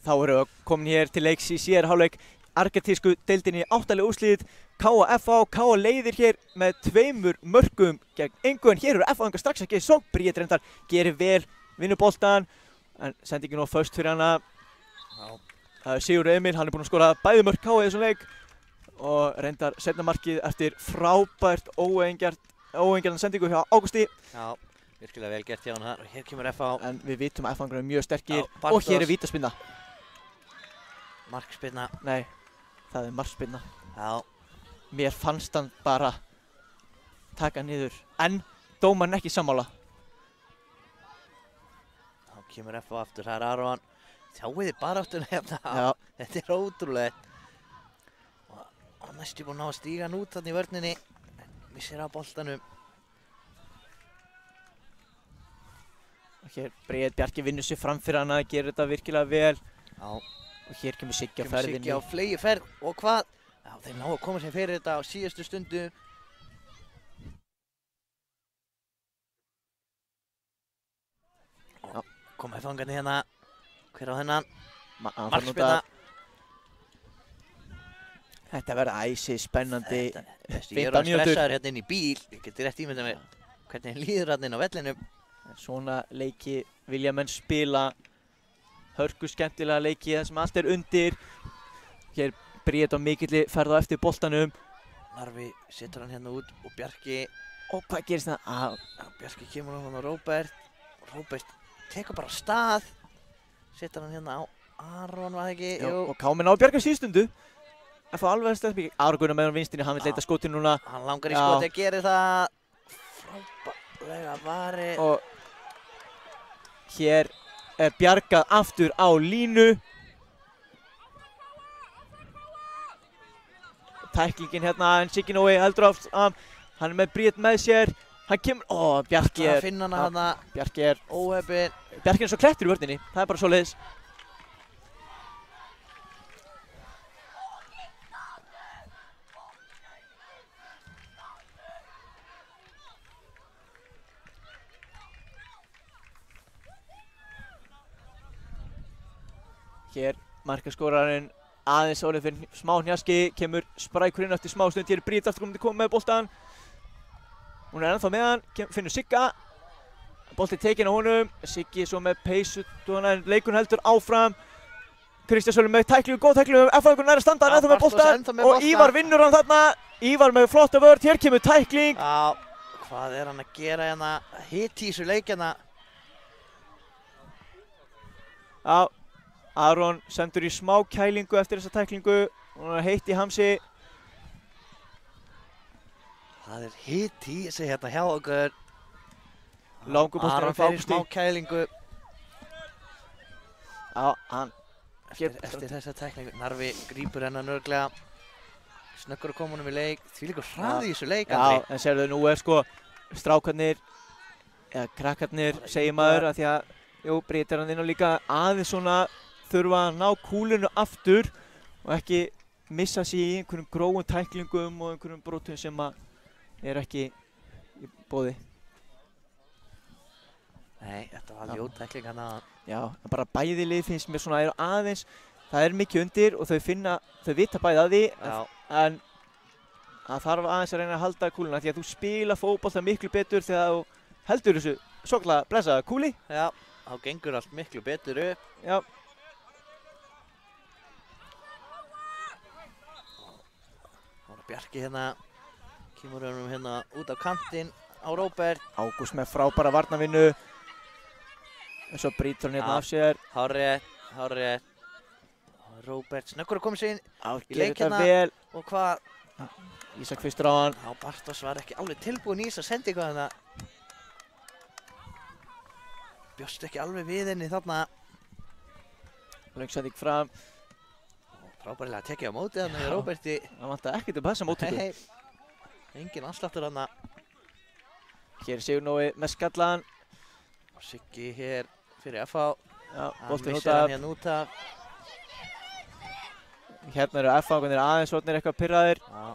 [SPEAKER 5] Þá erum við komin hér til leiks í síðari hálfleik argentísku deildinni áttalega úrslit. Káa FH, Káa leiðir hér með 2 mörkum gegn engu en hér eru FH strax ekki svo. Bríet reyndar gerir vel, vinnur boltan en sendingin á föst fyrir hana. Það er Sigur Emil, hann er búinn að skora bæði mörk Káa í þessum leik og reyndar seinna markið eftir frábært óeigingjarna sendingu hjá Ágústi.
[SPEAKER 1] Já, virkilega vel gert hjá hann og hér kemur FH.
[SPEAKER 5] En við vitum að FH er mjög sterkir
[SPEAKER 1] Já,
[SPEAKER 5] og hér er vítaspinna.
[SPEAKER 1] Markspyrna.
[SPEAKER 5] Nei, það er markspyrna.
[SPEAKER 1] Já.
[SPEAKER 5] Mér fannst hann bara taka niður, en dómarinn ekki sammála.
[SPEAKER 1] Þá kemur FH aftur, það er Aron. Sjáu þið baráttuna hérna.
[SPEAKER 5] Já.
[SPEAKER 1] Þetta er ótrúlegt. Og næstu búinn að ná að stíga hann út þarna í vörninni. Missir af boltanum.
[SPEAKER 5] Og hér Bríet Bjarki vinnur sér fram fyrir hana, gerir þetta virkilega vel.
[SPEAKER 1] Já.
[SPEAKER 5] Og hér kemur Siggi á
[SPEAKER 1] Kemur
[SPEAKER 5] ferðinni.
[SPEAKER 1] Siggi á fleygiferð og hvað? Já, þeir ná að koma sér fyrir þetta á síðustu stundu.
[SPEAKER 5] Já.
[SPEAKER 1] Koma FH-ngarnir hérna. Hver á þennan?
[SPEAKER 5] Markspyrna.
[SPEAKER 1] Markspyrna.
[SPEAKER 5] Þetta verður æsi spennandi.
[SPEAKER 1] Ég er
[SPEAKER 5] 15
[SPEAKER 1] að
[SPEAKER 5] mínútur.
[SPEAKER 1] stressaður hérna inn í bíl. Ég geti rétt ímyndað mér hvernig líður hérna inn á vellinum.
[SPEAKER 5] Svona leiki vilja menn spila. Hörku skemmtilega leiki þar sem allt er undir. Hér Bríet á mikilli ferð á eftir boltanum.
[SPEAKER 1] Narfi setur hann hérna út og Bjarki
[SPEAKER 5] Og hvað gerist það?
[SPEAKER 1] Bjarki kemur á hann og Róbert tekur bara af stað. Setur hann hérna á Aron, var það ekki?
[SPEAKER 5] Jú. Og Kámi ná að bjarga síðstundu. Það fá alveg að stöðum ekki. Aron Gunnar með hann vinstinni, hann vil leita skoti núna.
[SPEAKER 1] Hann langar í skoti að gera það. Frábærlega varið.
[SPEAKER 5] Og hér er bjargað aftur á línu. Tæklingin hérna, en Siggi Nói heldur áfram. Hann er með Bríett með sér. Hann kemur, Bjarki
[SPEAKER 1] Það finna hana hana.
[SPEAKER 5] Bjarki er
[SPEAKER 1] Óheppinn.
[SPEAKER 5] Bjarki er svo klettur í vörninni, það er bara svoleiðis. Hér markaskórarinn aðeins orðið fyrir smá hnjaski, kemur sprækurinn eftir smá stund. Hér er Bríett aftur komið með boltan. Hún er ennþá með hann, finnur Sigga. Bolti tekinn á honum, Siggi svo með peysu, en leikun heldur áfram. Kristján Sölvi með tæklingu, góð tæklingu, F-fáingur nær að standa, hann ennþá með boltan. Og Ívar vinnur hann þarna, Ívar með flotta vörn, hér kemur tækling.
[SPEAKER 1] Já, hvað er hann að gera hérna? Hitt í þessu leik hérna.
[SPEAKER 5] Já, Aron sendur í smá kælingu eftir þessa tæklingu. Hún er heitt í hamsi.
[SPEAKER 1] Það er hitt í þessu hérna hjá okkur.
[SPEAKER 5] Langur bolti
[SPEAKER 1] Aron fer í smá kælingu.
[SPEAKER 5] Já, hann
[SPEAKER 1] Eftir þessa tæklingu. Narfi grípur hennan örglega. Snöggur að koma honum í leik. Þvílíkur hraði í þessu leik, Andri.
[SPEAKER 5] Já, en sérðu nú er sko strákarnir, eða krakkarnir, segir maður, að því að, jú, Bríett er hann inn á líka aðeins svona þurfa að ná kúlinu aftur og ekki missa sig í einhverjum grófum tæklingum og einhverjum brotum sem er ekki í boði.
[SPEAKER 1] Nei, þetta var ljót tækling hann að.
[SPEAKER 5] Já, en bara bæði lið finnst mér svona aðeins, það er mikið undir og þau vita bæði að því, en það þarf aðeins að reyna að halda kúluna því að þú spila fótbolta miklu betur þegar þú heldur þessu svokkalega blessaða kúli.
[SPEAKER 1] Já, þá gengur allt miklu betur upp.
[SPEAKER 5] Já.
[SPEAKER 1] Bjarki hérna, kemur hérna út á kantinn á Róbert.
[SPEAKER 5] Ágúst með frábæra varnarvinnu. En svo brýtur hann hérna af sér.
[SPEAKER 1] Hárrétt. Róbert snöggur að koma sér inn í leik hérna.
[SPEAKER 5] Vel.
[SPEAKER 1] Og hvað?
[SPEAKER 5] Ísak fyrstur á hann.
[SPEAKER 1] Já, Bartos var ekki alveg tilbúinn í þess að senda eitthvað þarna. Bjóst ekki alveg við henni þarna.
[SPEAKER 5] Löngsending fram.
[SPEAKER 1] Frábærlega tekið á móti þarna hjá Róberti.
[SPEAKER 5] Það vantaði ekkert þessa móttöku.
[SPEAKER 1] Engin afsláttur þarna.
[SPEAKER 5] Hér er Sigur Nói með skallan.
[SPEAKER 1] Og Siggi hér fyrir FH.
[SPEAKER 5] Já, boltinn út
[SPEAKER 1] Hann
[SPEAKER 5] af.
[SPEAKER 1] hérna út af.
[SPEAKER 5] Hérna eru F-fangunir aðeins orðnir eitthvað pirraðir.
[SPEAKER 1] Já.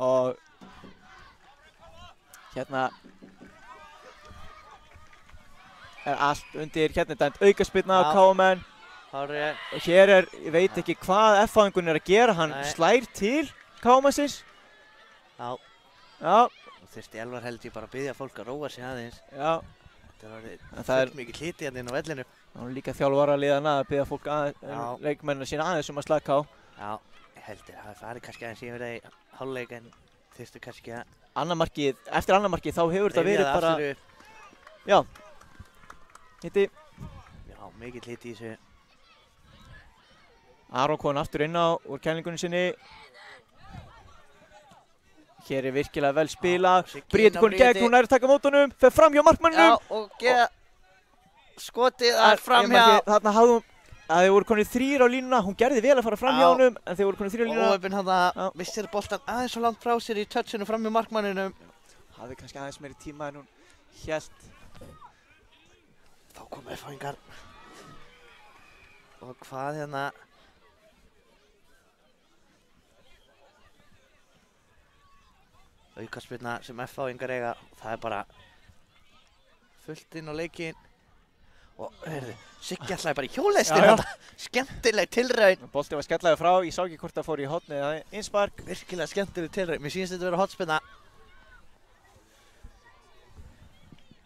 [SPEAKER 5] Og hérna er allt undir, hérna er dæmt aukaspyrna á KM.
[SPEAKER 1] Hárrétt.
[SPEAKER 5] Og hér er, ég veit ekki hvað F-fangun er að gera, hann slær til KM-sins.
[SPEAKER 1] Já.
[SPEAKER 5] Já.
[SPEAKER 1] Og þurfti Elvar held ég bara að biðja fólk að róa sig aðeins.
[SPEAKER 5] Já.
[SPEAKER 1] Þetta var fullt mikið hliti hérna inn á vellinu.
[SPEAKER 5] Það var líka þjálfara liðana að biðja fólk leikmennina sína aðeins að slaka á.
[SPEAKER 1] Já, ég heldur að það fari kannski aðeins yfir það í hálfleik en þurftu kannski að...
[SPEAKER 5] Eftir annað markið þá hefur þetta verið bara... Já. Hitti.
[SPEAKER 1] Já, mikill hiti í þessu.
[SPEAKER 5] Aron kom aftur inn á úr kælingunni sinni. Hér er virkilega vel spilað. Bríett kom gegn, hún er að taka mótunum, fer fram hjá markmanninum.
[SPEAKER 1] Já, og skotið er fram hjá.
[SPEAKER 5] Þarna hafði hún, að þeir voru konið 3 á línuna, hún gerði vel að fara fram hjá honum, en þeir voru konið 3 á línuna.
[SPEAKER 1] Og Óöfinn hann missir boltan aðeins svo langt frá sér í touchinu fram hjá markmanninum.
[SPEAKER 5] Hafði kannski aðeins meiri tíma en hún hélt.
[SPEAKER 1] Þá komu F-fangar. Og hvað hérna... Aukaspyrna sem F-fangar eiga, það er bara fullt inn á leikinn. Og heyrðu, Siggi ætlaði bara í hjólhestin þetta. Skemmtileg tilraun.
[SPEAKER 5] Boltinn var skellaður frá, ég sá ekki hvort það fór í hornið eða innspark.
[SPEAKER 1] Virkilega skemmtileg tilraun, mér sýnist þetta að vera hotspinna.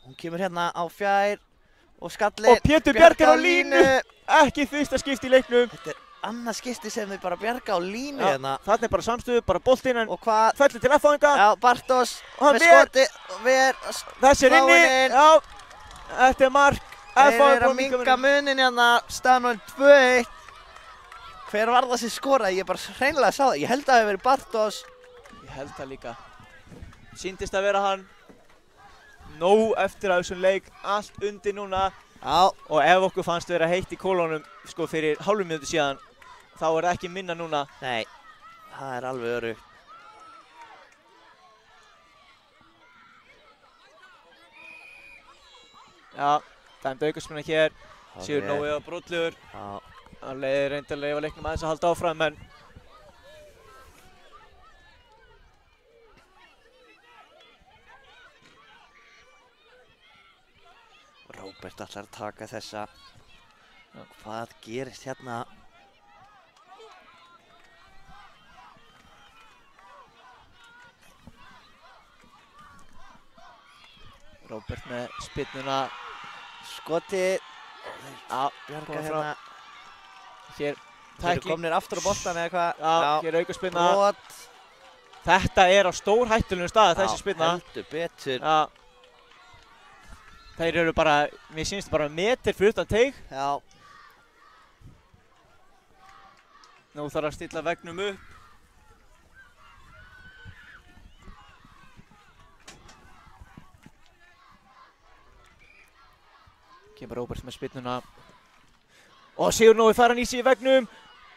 [SPEAKER 1] Hún kemur hérna á fjær. Og skallin.
[SPEAKER 5] Og Pétur bjargar á línu. Ekki fyrsta skipti í leiknum.
[SPEAKER 1] Þetta er annað skipti sem þið bara bjarga á línu
[SPEAKER 5] Já,
[SPEAKER 1] hérna.
[SPEAKER 5] þarna er bara samstöðu, bara boltinn en
[SPEAKER 1] Og hvað?
[SPEAKER 5] fellur til F-fáinga.
[SPEAKER 1] Já, Bartos
[SPEAKER 5] Og hann
[SPEAKER 1] með
[SPEAKER 5] ver.
[SPEAKER 1] skoti. Og ver.
[SPEAKER 5] Þessi er inni.
[SPEAKER 1] Fáininn.
[SPEAKER 5] Já, þetta er mark.
[SPEAKER 1] Þeir
[SPEAKER 5] F-fáinga
[SPEAKER 1] eru að minka munin hérna. Staðan 2-1. Hver var það sem skoraði? Ég bara hreinlega sá það. Ég held að það hefði verið Bartos.
[SPEAKER 5] Ég held það líka. Sýndist að vera hann. Nóg eftir að þessum leik. Allt undir núna.
[SPEAKER 1] Já.
[SPEAKER 5] Og ef okkur fannst vera heitt í kólunum sko fyrir hálfum mínútu síðan, þá er það ekki minna núna.
[SPEAKER 1] Nei. Það er alveg örugt.
[SPEAKER 5] Já, dæmd aukaspinna hér. Sigur Nói á brotlegur.
[SPEAKER 1] Já.
[SPEAKER 5] Það leiðir reyndarlega á leiknum aðeins að halda áfram, en
[SPEAKER 1] Róbert ætlar að taka þessa. Hvað gerist hérna?
[SPEAKER 5] Róbert með spyrnuna.
[SPEAKER 1] Skotið.
[SPEAKER 5] Já,
[SPEAKER 1] Bjarga
[SPEAKER 5] koma
[SPEAKER 1] hérna.
[SPEAKER 5] Hér
[SPEAKER 1] Þeir eru
[SPEAKER 5] tækling.
[SPEAKER 1] komnir aftur á boltan eða hvað?
[SPEAKER 5] Já, hér aukaspinna.
[SPEAKER 1] Brot.
[SPEAKER 5] Þetta er á stór hættulegum stað, þessi spinna.
[SPEAKER 1] Heldur betur.
[SPEAKER 5] Já. Þeir eru bara, mér sýnst bara meter fyrir utan teig.
[SPEAKER 1] Já.
[SPEAKER 5] Nú þarf að stilla veggnum upp. Kemur Róbert með spyrnuna. Og Sigur Nói fær hann í sig í veggnum.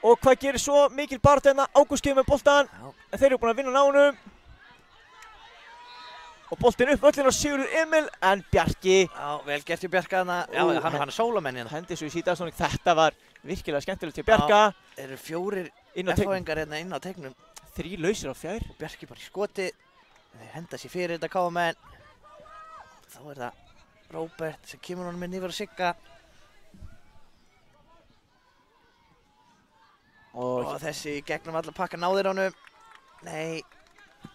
[SPEAKER 5] Og hvað gerir svo? Mikil baráttu hérna. Ágúst kemur með boltan.
[SPEAKER 1] Já.
[SPEAKER 5] En þeir eru búin að vinna nánum. Og boltinn upp völlin á Sigurður Emil. En Bjarki
[SPEAKER 1] Já, vel gert í Bjarka þarna. Já, hann er sólamenn hérna.
[SPEAKER 5] hendi svo í síðastóning. Þetta var virkilega skemmtilegt til Bjarka.
[SPEAKER 1] Þeir eru 4
[SPEAKER 5] Inn á tegnum.
[SPEAKER 1] F-fáingar hérna inn á tegnum.
[SPEAKER 5] 3 lausir á fjær.
[SPEAKER 1] Og Bjarki bara í skoti. Þeir henda sér fyrir þetta KM-menn. Þá er það Róbert sem kemur honum með nýfur að sigga. Og þessi í gegnum alla pakka náðir honum. Nei,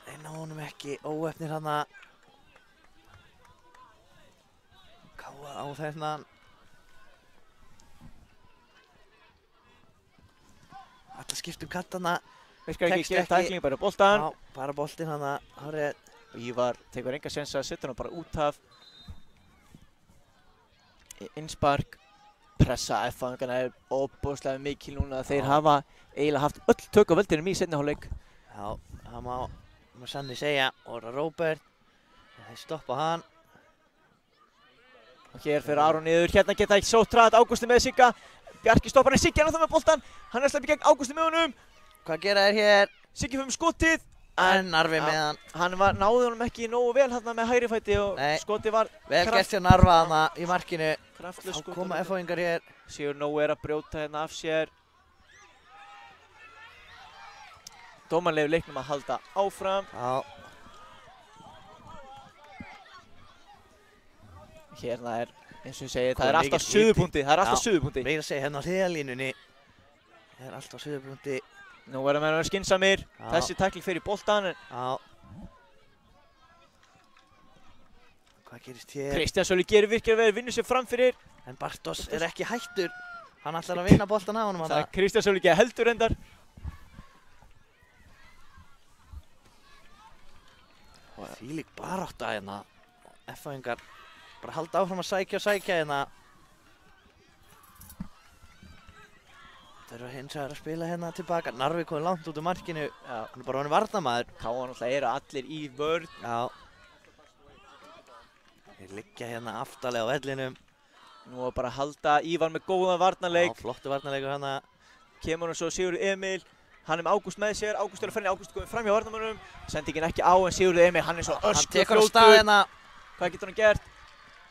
[SPEAKER 1] þeir ná honum ekki. Óefnir hana. Káa á þennan. Alla skiptum kattana.
[SPEAKER 5] Virkar ekki
[SPEAKER 1] Tekst
[SPEAKER 5] gett
[SPEAKER 1] ekki.
[SPEAKER 5] tækling, bara boltan.
[SPEAKER 1] Já, bara boltinn hana. Hárið.
[SPEAKER 5] Og Ívar tekur enga séns að setja hann bara út af. Innspark. Pressa F-fáingana er óbúslega mikil núna. Þeir hafa eiginlega haft öll tök á völdinum í seinni hálfleik.
[SPEAKER 1] Já, það má sannig segja. Og Róbert. Þeir stoppa hann.
[SPEAKER 5] Og hér fyrir Aron niður. Hérna geta ekki sótt hratt. Ágústi með Sigga. Bjarki stoppar hann. Siggi hann með boltan. Hann er að sleppa í gegn Ágústi með honum.
[SPEAKER 1] Hvað gera þeir hér?
[SPEAKER 5] Siggi fyrir skotið.
[SPEAKER 1] En Narvi með hann.
[SPEAKER 5] Hann náði honum ekki nógu vel hérna með hægri fæti og
[SPEAKER 1] Nei.
[SPEAKER 5] skotið var
[SPEAKER 1] Vel gert hjá Narva hana í markinu.
[SPEAKER 5] kraftlaust
[SPEAKER 1] Þá
[SPEAKER 5] skot.
[SPEAKER 1] koma F-fáingar hér.
[SPEAKER 5] Sigur Nói er að brjóta hérna af sér. Dómarlegur leiknum að halda áfram.
[SPEAKER 1] Já.
[SPEAKER 5] Hérna er, eins og ég segi, það
[SPEAKER 1] Komið
[SPEAKER 5] er alltaf
[SPEAKER 1] mikill
[SPEAKER 5] suðupunkti. Það er alltaf
[SPEAKER 1] Já.
[SPEAKER 5] suðupunkti.
[SPEAKER 1] Meira að segja hérna á hliðalínunni. Það er alltaf suðupunkti.
[SPEAKER 5] Nú verðum við að vera skynsamir.
[SPEAKER 1] Já.
[SPEAKER 5] Þessi tækling fer í boltan.
[SPEAKER 1] Já. Hvað gerist hér?
[SPEAKER 5] Kristján Sóli gerir virkilega vel, vinnur sér fram fyrir.
[SPEAKER 1] En Bartos er ekki hættur. Hann ætlar að vinna boltan af honum
[SPEAKER 5] Það
[SPEAKER 1] hana.
[SPEAKER 5] er Kristján Sóli ekki heldur endar.
[SPEAKER 1] Þvílík barátta hérna. F-fáingar bara halda áfram að sækja og sækja hérna. Þeir eru hins vegar að spila hérna tilbaka. Narvi komið langt út úr markinu.
[SPEAKER 5] Já.
[SPEAKER 1] Hann er bara honum varnamaður.
[SPEAKER 5] Káa náttúrulega eru allir í vörn.
[SPEAKER 1] Já. Þeir liggja hérna aftarlega á vellinum.
[SPEAKER 5] Nú er bara að halda Ívar með góðan varnarleik.
[SPEAKER 1] Já, flottu varnarleikur hana.
[SPEAKER 5] Kemur hann svo Sigurður Emil. Hann er með Ágúst með sér. Ágúst er að ferja. Ágúst er komið fram hjá varnarmönnum. Sendingin ekki á en Sigurður Emil, hann er svo
[SPEAKER 1] Hann tekur á stað
[SPEAKER 5] öskufljótur.
[SPEAKER 1] hérna.
[SPEAKER 5] Hvað getur hann gert?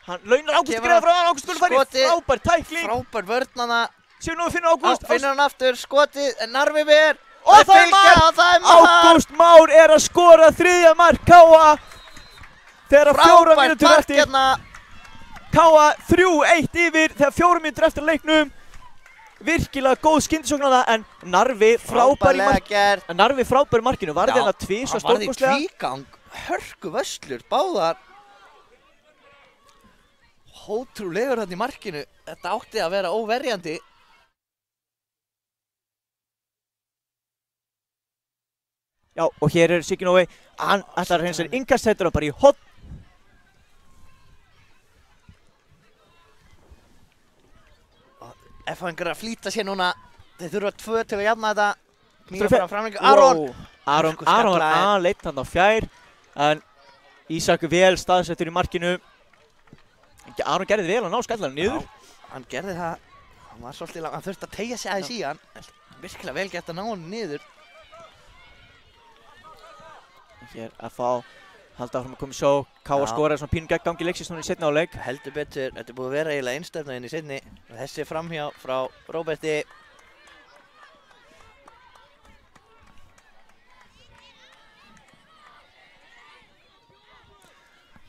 [SPEAKER 5] Hann launar Ágúst
[SPEAKER 1] Kemur
[SPEAKER 5] greiða
[SPEAKER 1] hann.
[SPEAKER 5] frá hann. Ágúst skulle fara í
[SPEAKER 1] Skotið.
[SPEAKER 5] frábær tækling.
[SPEAKER 1] Frábær vörn hana.
[SPEAKER 5] Sigur Nói finnur Ágúst.
[SPEAKER 1] Finnur hann aftur, skotið, en Narvi ver.
[SPEAKER 5] Og það er mark!
[SPEAKER 1] Og það er mark!
[SPEAKER 5] Ágúst Már er að skora þriðja mark Káa. Þegar 4
[SPEAKER 1] Frábært
[SPEAKER 5] mínútur
[SPEAKER 1] mark
[SPEAKER 5] eftir.
[SPEAKER 1] hérna.
[SPEAKER 5] Káa 3-1 yfir þegar 4 mínútur eftir leiknum. Virkilega góð skyndisóknarna en Narvi frábær í
[SPEAKER 1] Frábærlega
[SPEAKER 5] mark.
[SPEAKER 1] gert.
[SPEAKER 5] Narvi frábær í markinu. Varði hérna tvís og
[SPEAKER 1] Hann varði í
[SPEAKER 5] stórkostlega.
[SPEAKER 1] tvígang. Hörku vöslur, báðar. Ótrúlegur þarna í markinu. Þetta átti að vera óverjandi.
[SPEAKER 5] Já, og hér er Siggi Nói, hann ætlar að hreinsa innkastsettur og bara í hotn.
[SPEAKER 1] F-fáingar að flýta sér núna. Þeir þurfa 2 til að jafna þetta. Knýja fram framlengu. Aron!
[SPEAKER 5] Aron var aðleitt hann á fjær, en Ísak vel staðsettur í markinu. Aron gerði vel að ná skallanum niður.
[SPEAKER 1] Já, hann gerði það. Hann var svolítið langt, hann þurfti að teygja sig aðeins í hann. Virkilega vel gert að ná hann niður.
[SPEAKER 5] Hér að fá halda áfram að koma í sókn. Káa skoraði svona pínu gegn gangi leiksins núna í seinni hálfleik.
[SPEAKER 1] Heldur betur, þetta er búið að vera eiginlega einstefna inn í seinni. Þessi framhjá frá Róberti.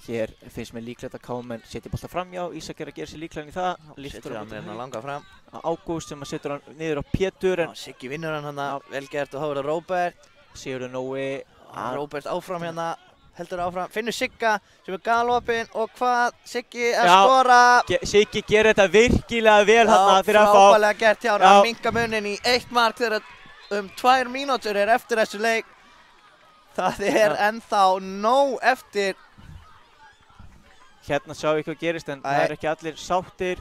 [SPEAKER 5] Hér finnst mér líklegt að Káamenn setja bolta framhjá. Ísak er að gera sér líklegan í það.
[SPEAKER 1] Setur hann hérna langa fram.
[SPEAKER 5] Ágúst sem að setur hann niður á Pétur.
[SPEAKER 1] Siggi vinnur hann hérna, vel gert og þá er það Róbert.
[SPEAKER 5] Sigurður Nói.
[SPEAKER 1] Róbert áfram hérna, heldur áfram. Finnur Sigga sem er galopinn og hvað? Siggi að skora.
[SPEAKER 5] Siggi gerir þetta virkilega vel hérna fyrir að fá.
[SPEAKER 1] Frábærlega gert hjá hann að minnka munin í 1 mark þegar 2 mínútur er eftir þessu leik. Það er ennþá nóg eftir.
[SPEAKER 5] Hérna sjáum við hvað gerist en það er ekki allir sáttir.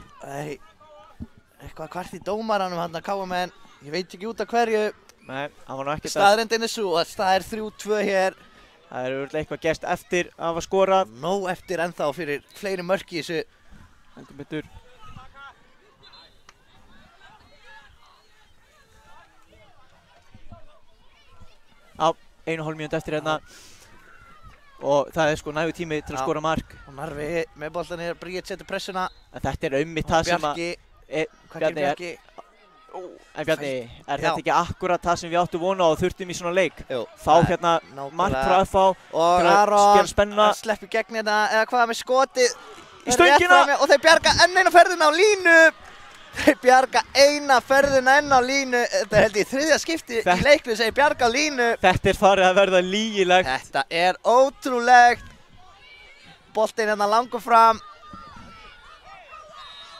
[SPEAKER 1] Eitthvað kvart í dómaranum hann að Káamenn. Ég veit ekki út af hverju.
[SPEAKER 5] Nei, hann var nú ekkert að...
[SPEAKER 1] Staðreyndin er svo að það er 3-2 hér.
[SPEAKER 5] Það er örugglega eitthvað gerst eftir að hafa skorað.
[SPEAKER 1] Nóg eftir ennþá fyrir fleiri mörk í þessu.
[SPEAKER 5] Heldur betur. Á, 1,5 mínútu eftir hérna. Og það er sko nægur tími til að skora mark.
[SPEAKER 1] Og Narfi með boltan hér, Bríett setur pressuna.
[SPEAKER 5] En þetta er einmitt það sem að...
[SPEAKER 1] Hvað gerir Bjarki?
[SPEAKER 5] En Bjarni, er þetta ekki akkurat það sem við áttum vona og þurftum í svona leik?
[SPEAKER 1] Jú.
[SPEAKER 5] Fá hérna mark frá FH
[SPEAKER 1] og Aron sleppi gegn hérna, eða hvað með skotið
[SPEAKER 5] í stöngina
[SPEAKER 1] og þeir bjarga enn eina ferðina á línu. Þeir bjarga eina ferðina enn á línu. Þetta er held ég 3. skipti í leiknum sem þeir bjarga á línu.
[SPEAKER 5] Þetta er farið að verða lygilegt.
[SPEAKER 1] Þetta er ótrúlegt. Boltinn hérna langur fram.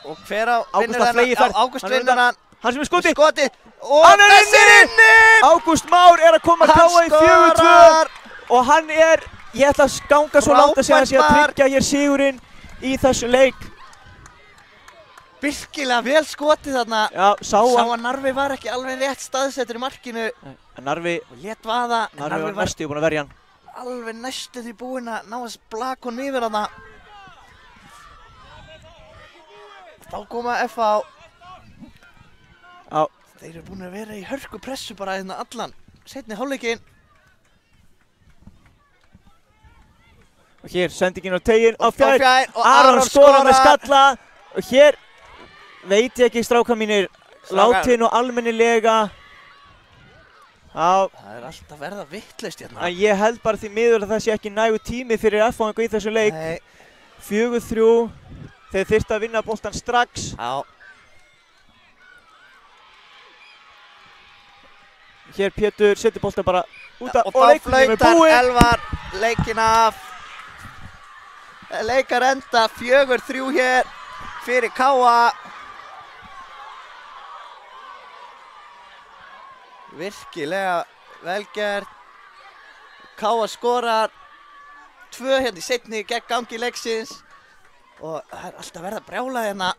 [SPEAKER 1] Og hver á vinnur þennan? Ágúst vinnur hann.
[SPEAKER 5] Hann sem er skotið.
[SPEAKER 1] Og þessi er inni!
[SPEAKER 5] Ágúst Már er að koma að Káa í 4-2. Og hann er, ég ætla að ganga svo langt að segja að sé að tryggja hér sigurinn í þessu leik.
[SPEAKER 1] Virkilega vel skotið þarna.
[SPEAKER 5] Já, sá
[SPEAKER 1] að Narfi var ekki alveg rétt staðsettur í markinu.
[SPEAKER 5] Narfi
[SPEAKER 1] lét vaða.
[SPEAKER 5] Narfi var næstu búinn að verja hann.
[SPEAKER 1] Alveg næstu því búinn að ná að blaka honum yfir þarna. Þá koma FH.
[SPEAKER 5] Já.
[SPEAKER 1] Þeir eru búin að vera í hörku pressu bara hérna allan seinni hálfleikinn.
[SPEAKER 5] Og hér sendingin á teiginn á fjær.
[SPEAKER 1] Og
[SPEAKER 5] Aron skorar með skalla. Og hér veit ég ekki strákar mínir. Látin og almennilega. Já.
[SPEAKER 1] Það er alltaf verða vitlaust hérna.
[SPEAKER 5] En ég held bara því miður að það sé ekki nægur tími fyrir FH í þessu leik.
[SPEAKER 1] Nei.
[SPEAKER 5] 4-3. Þeir þyrftu að vinna boltan strax.
[SPEAKER 1] Já.
[SPEAKER 5] Hér Pétur setur boltan bara út af
[SPEAKER 1] og þá flautar Elvar leikinn af. Leikar enda 4-3 hér fyrir Káa. Virkilega vel gert. Káa skorar 2 hérna í seinni gegn gangi leiksins. Og það er alltaf verið að brjála hérna.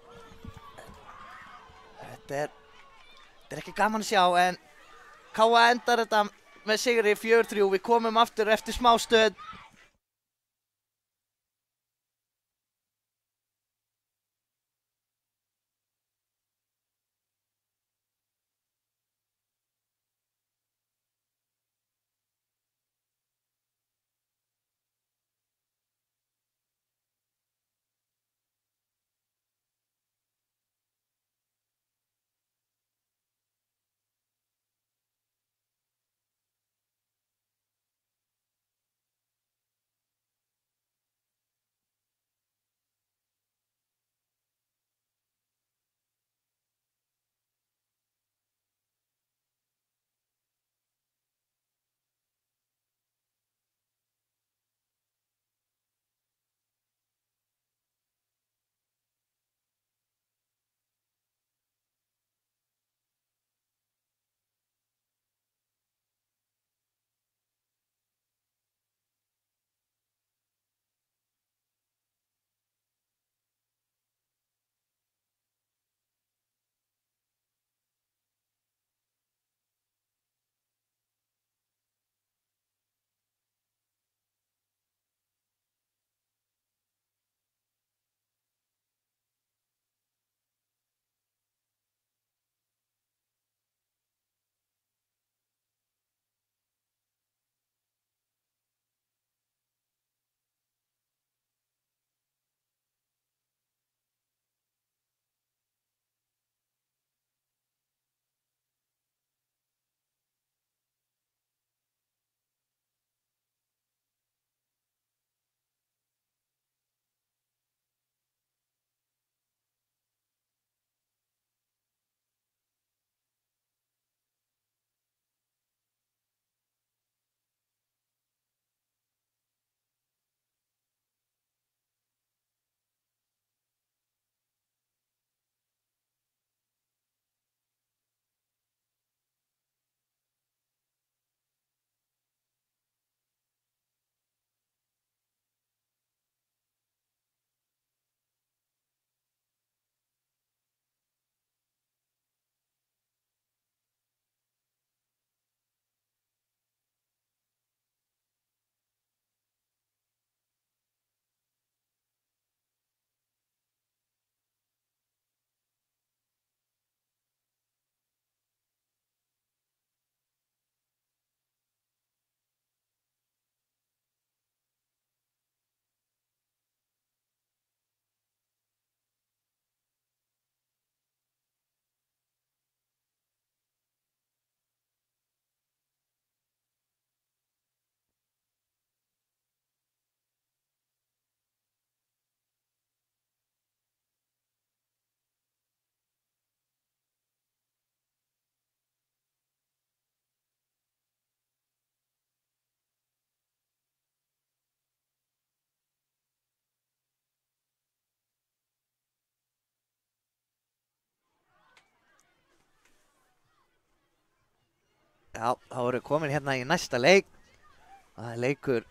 [SPEAKER 1] Þetta er ekki gaman að sjá en Káa endar þetta með sigri 4-3. Við komum aftur eftir smá stöð. Já, þá erum við komin hérna í næsta leik. Það er leikur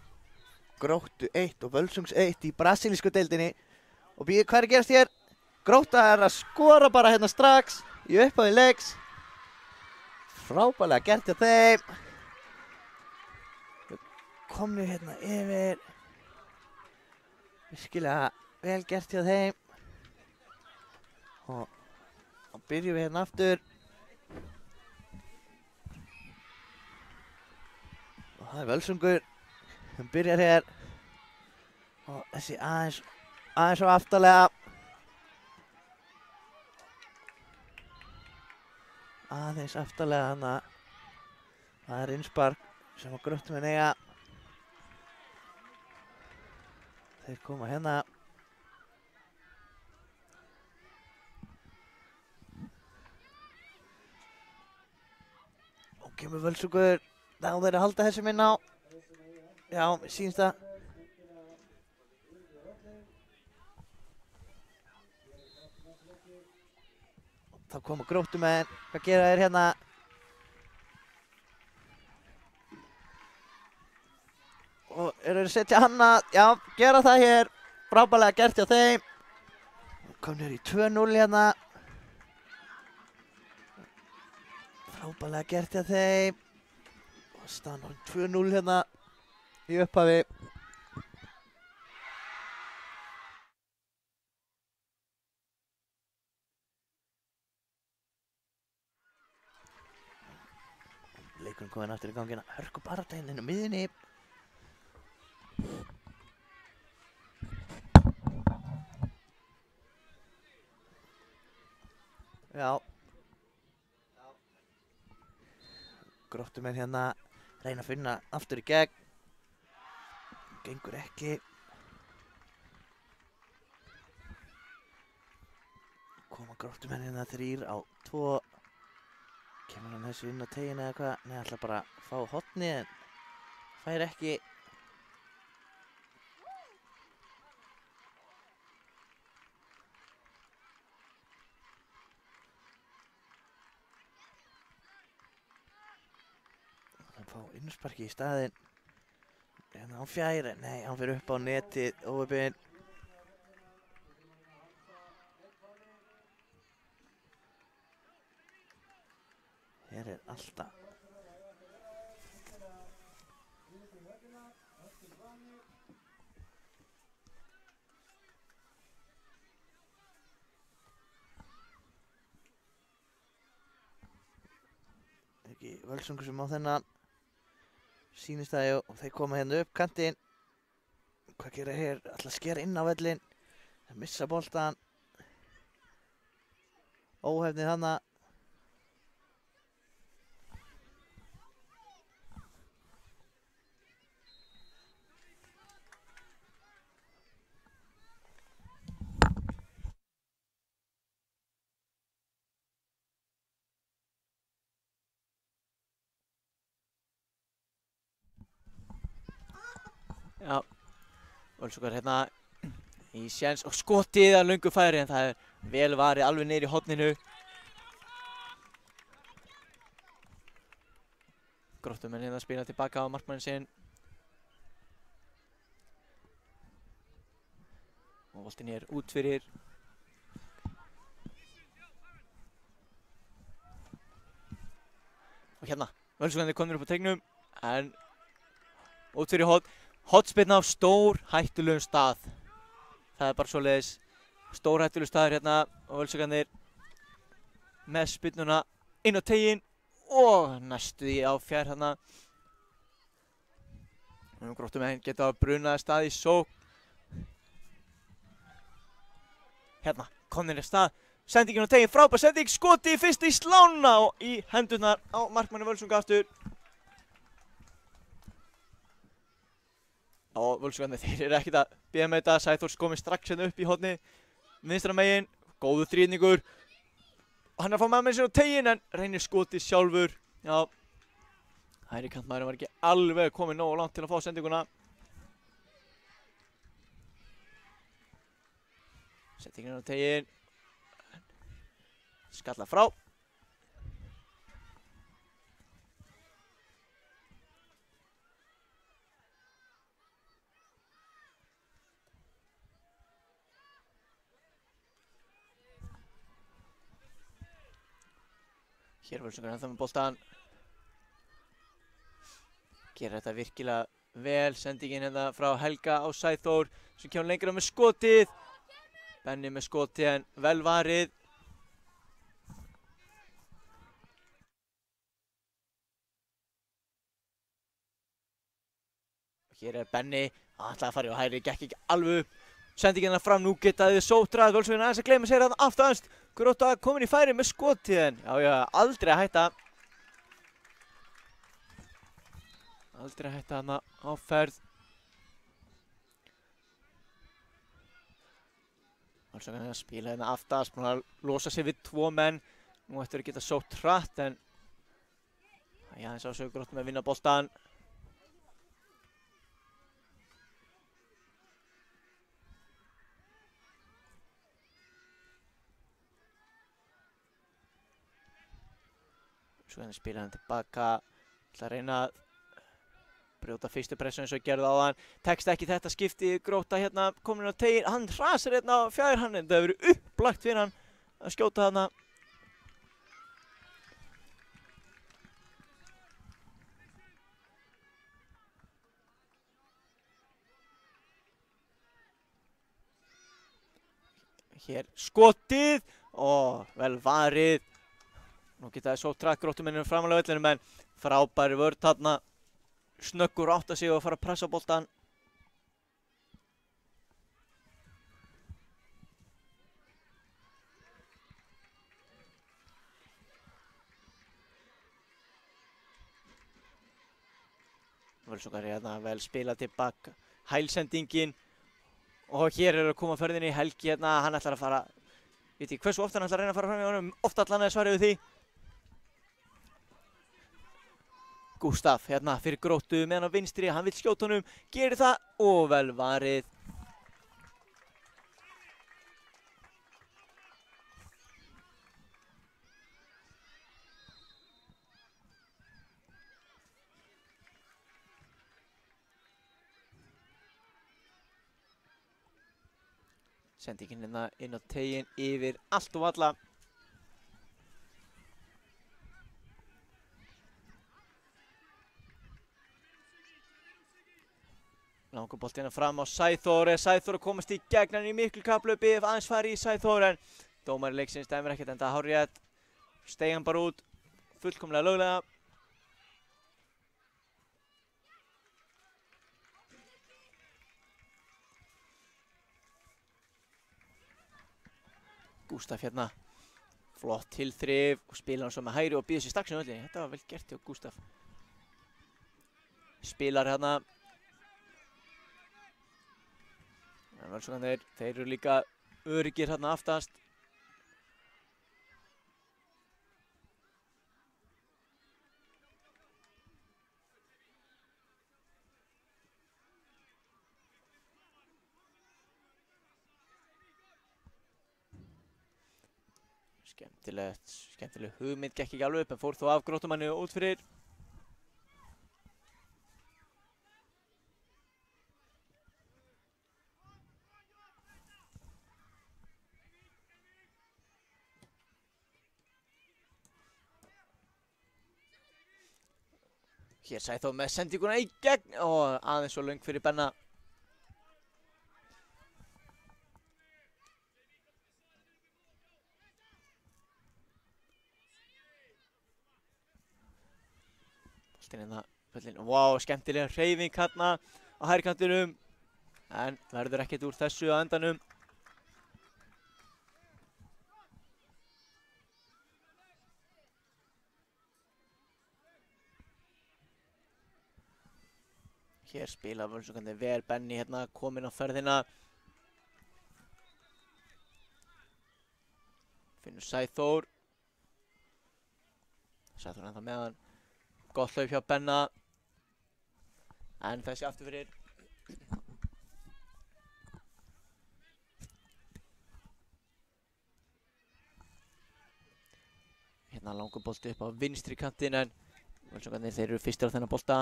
[SPEAKER 1] Gróttu 1 og Völsungs 1 í brasilísku deildinni. Og býðu, hvað er að gerast hér? Grótta er að skora bara hérna strax í upphafi leiks. Frábærlega gert hjá þeim. Komnir hérna yfir. Virkilega vel gert hjá þeim. Og byrjum við hérna aftur. Og það er Völsungur sem byrjar hér. Og þessi aðeins svo aftarlega. Aðeins aftarlega hana. Það er innspark sem að Gróttumenn eiga. Þeir koma hérna. Og kemur Völsungur. Þá þeir að halda þessu minn á. Já, mér sýnst það. Þá koma Gróttumenn. Hvað gera þeir hérna? Og eru þeir að setja hana? Já, gera það hér. Frábærlega gert hjá þeim. Komnir í 2-0 hérna. Frábærlega gert hjá þeim. Og staðan 2-0 hérna í upphafi. Leikurinn kominn aftur í gangina. Hörku barátta hérna inn á miðjunni. Já. Gróttumenn hérna reyna að finna aftur í gegn. Gengur ekki. Koma Gróttumenn hérna 3 á 2. Kemur hann þessu inn á teginu eða hvað? Nei, ætla bara að fá hotni en fær ekki. Það fá innsparki í staðinn. En hann fjær, nei, hann fyrir upp á netið, óöpinn. Hér er alltaf. Ekki Völsungur sem á þennan. Sýnist það og þeir koma hérna upp kantinn. Hvað gera hér? Ætla að skera inn á vellinn. Þeir missa boltan. Óhefnið hana.
[SPEAKER 5] Já, Völsungur hérna í séns og skotið að löngu færi en það er vel varið alveg niður í horninu. Gróttumenn hérna spila tilbaka á markmannin sinn. Og boltinn er út fyrir. Og hérna, Völsungarnir komnir upp á teignum en út fyrir horn. Hornspyrna á stór hættulegum stað. Það er bara svoleiðis stór hættulegur staður hérna og Völsungarnir með spyrnuna inn á teginn og næstu því á fjær hérna. Gróttumenn geta að bruna stað í sókn. Hérna, komnir í stað. Sendingin á teginn, frábær sending, skoti fyrst í slána og í hendurnar á markmanni Völsunga aftur. Og Völsungarnir, þeir eru ekkert að bíða með þetta. Sæþórs komið strax hérna upp í horni vinstra megin, góður þrýningur. Hann er að fá með sér á teginn en reynir skotið sjálfur. Já, hægri kantmaðurinn var ekki alveg komið nógu langt til að fá sendinguna. Sendingin á teginn. Skalla frá. Hér Völsungur ennþá með boltan. Gerir þetta virkilega vel. Sendingin hérna frá Helga á Sæþór sem kemur lengra með skotið. Benni með skotið en vel varið. Hér Benni, hann ætlaði að fara á hægri, gekk ekki alveg upp. Sendingin hérna fram, nú getaði sótrað, Völsungur aðeins að gleyma sér þarna aftast. Grótta komin í færi með skotið en já, aldrei að hætta. Aldrei að hætta hana á ferð. Völsungur að spila hérna aftast, búin að losa sig við 2 menn. Nú ættu að geta sótt hratt en já, þess að Grótta með að vinna boltan. Svo hann spila hann tilbaka, ætla að reyna að brjóta fyrstu pressu eins og gerði áðan. Tekst ekki þetta skipti, Grótta hérna komin á tegin, hann hrasar hérna fjær hann en það hefur verið upplagt fyrir hann að skjóta þarna. Hér skotið og vel varið. Nú geta það sótt hratt Gróttumenninu framalega vellinum en frábæri vörn þarna. Snöggur átta sig og fara að pressa boltan. Völsungar hérna vel spila tilbaka. Hælsendingin. Og hér að koma ferðinni Helgi hérna, hann ætlar að fara, veit ég hversu oft hann ætlar að reyna að fara fram í honum, oft allan að svara við því. Gústaf hérna fyrir Gróttu með hann á vinstri, hann vill skjóta honum, gerir það og vel varið. Sendingin hérna inn á tegin yfir allt og alla. Langur bolti hérna fram á Sæþór, Sæþór að komast í gegn hann í miklu kapphlaupi ef aðeins fari í Sæþór en dómari leiksins dæmir ekkert enda hárrétt. Steig hann bara út, fullkomlega löglega. Gústaf hérna, flott tilþrif og spila hann svo með hægri og býður sér strax í völlin. Þetta var vel gert hjá Gústaf. Spilar hérna. Þeir eru líka öryggir hérna aftast. Skemmtileg hugmynd, gekk ekki alveg upp en fór þó af Gróttumanni út fyrir. Hér Sæþór með sendinguna í gegn og aðeins svo löng fyrir Benna. Vá, skemmtilega hreyfing hérna á hægri kantinum en verður ekkert úr þessu á endanum. Hér spila Völsungarnir vel, Benni hérna kominn á ferðina. Finnur Sæþór. Sæþór ennþá með hann. Gott hlaup hjá Benna. En þessi aftur fyrir. Hérna langur bolti upp á vinstri kantinn en Völsungarnir þeir eru fyrstir á þennan bolta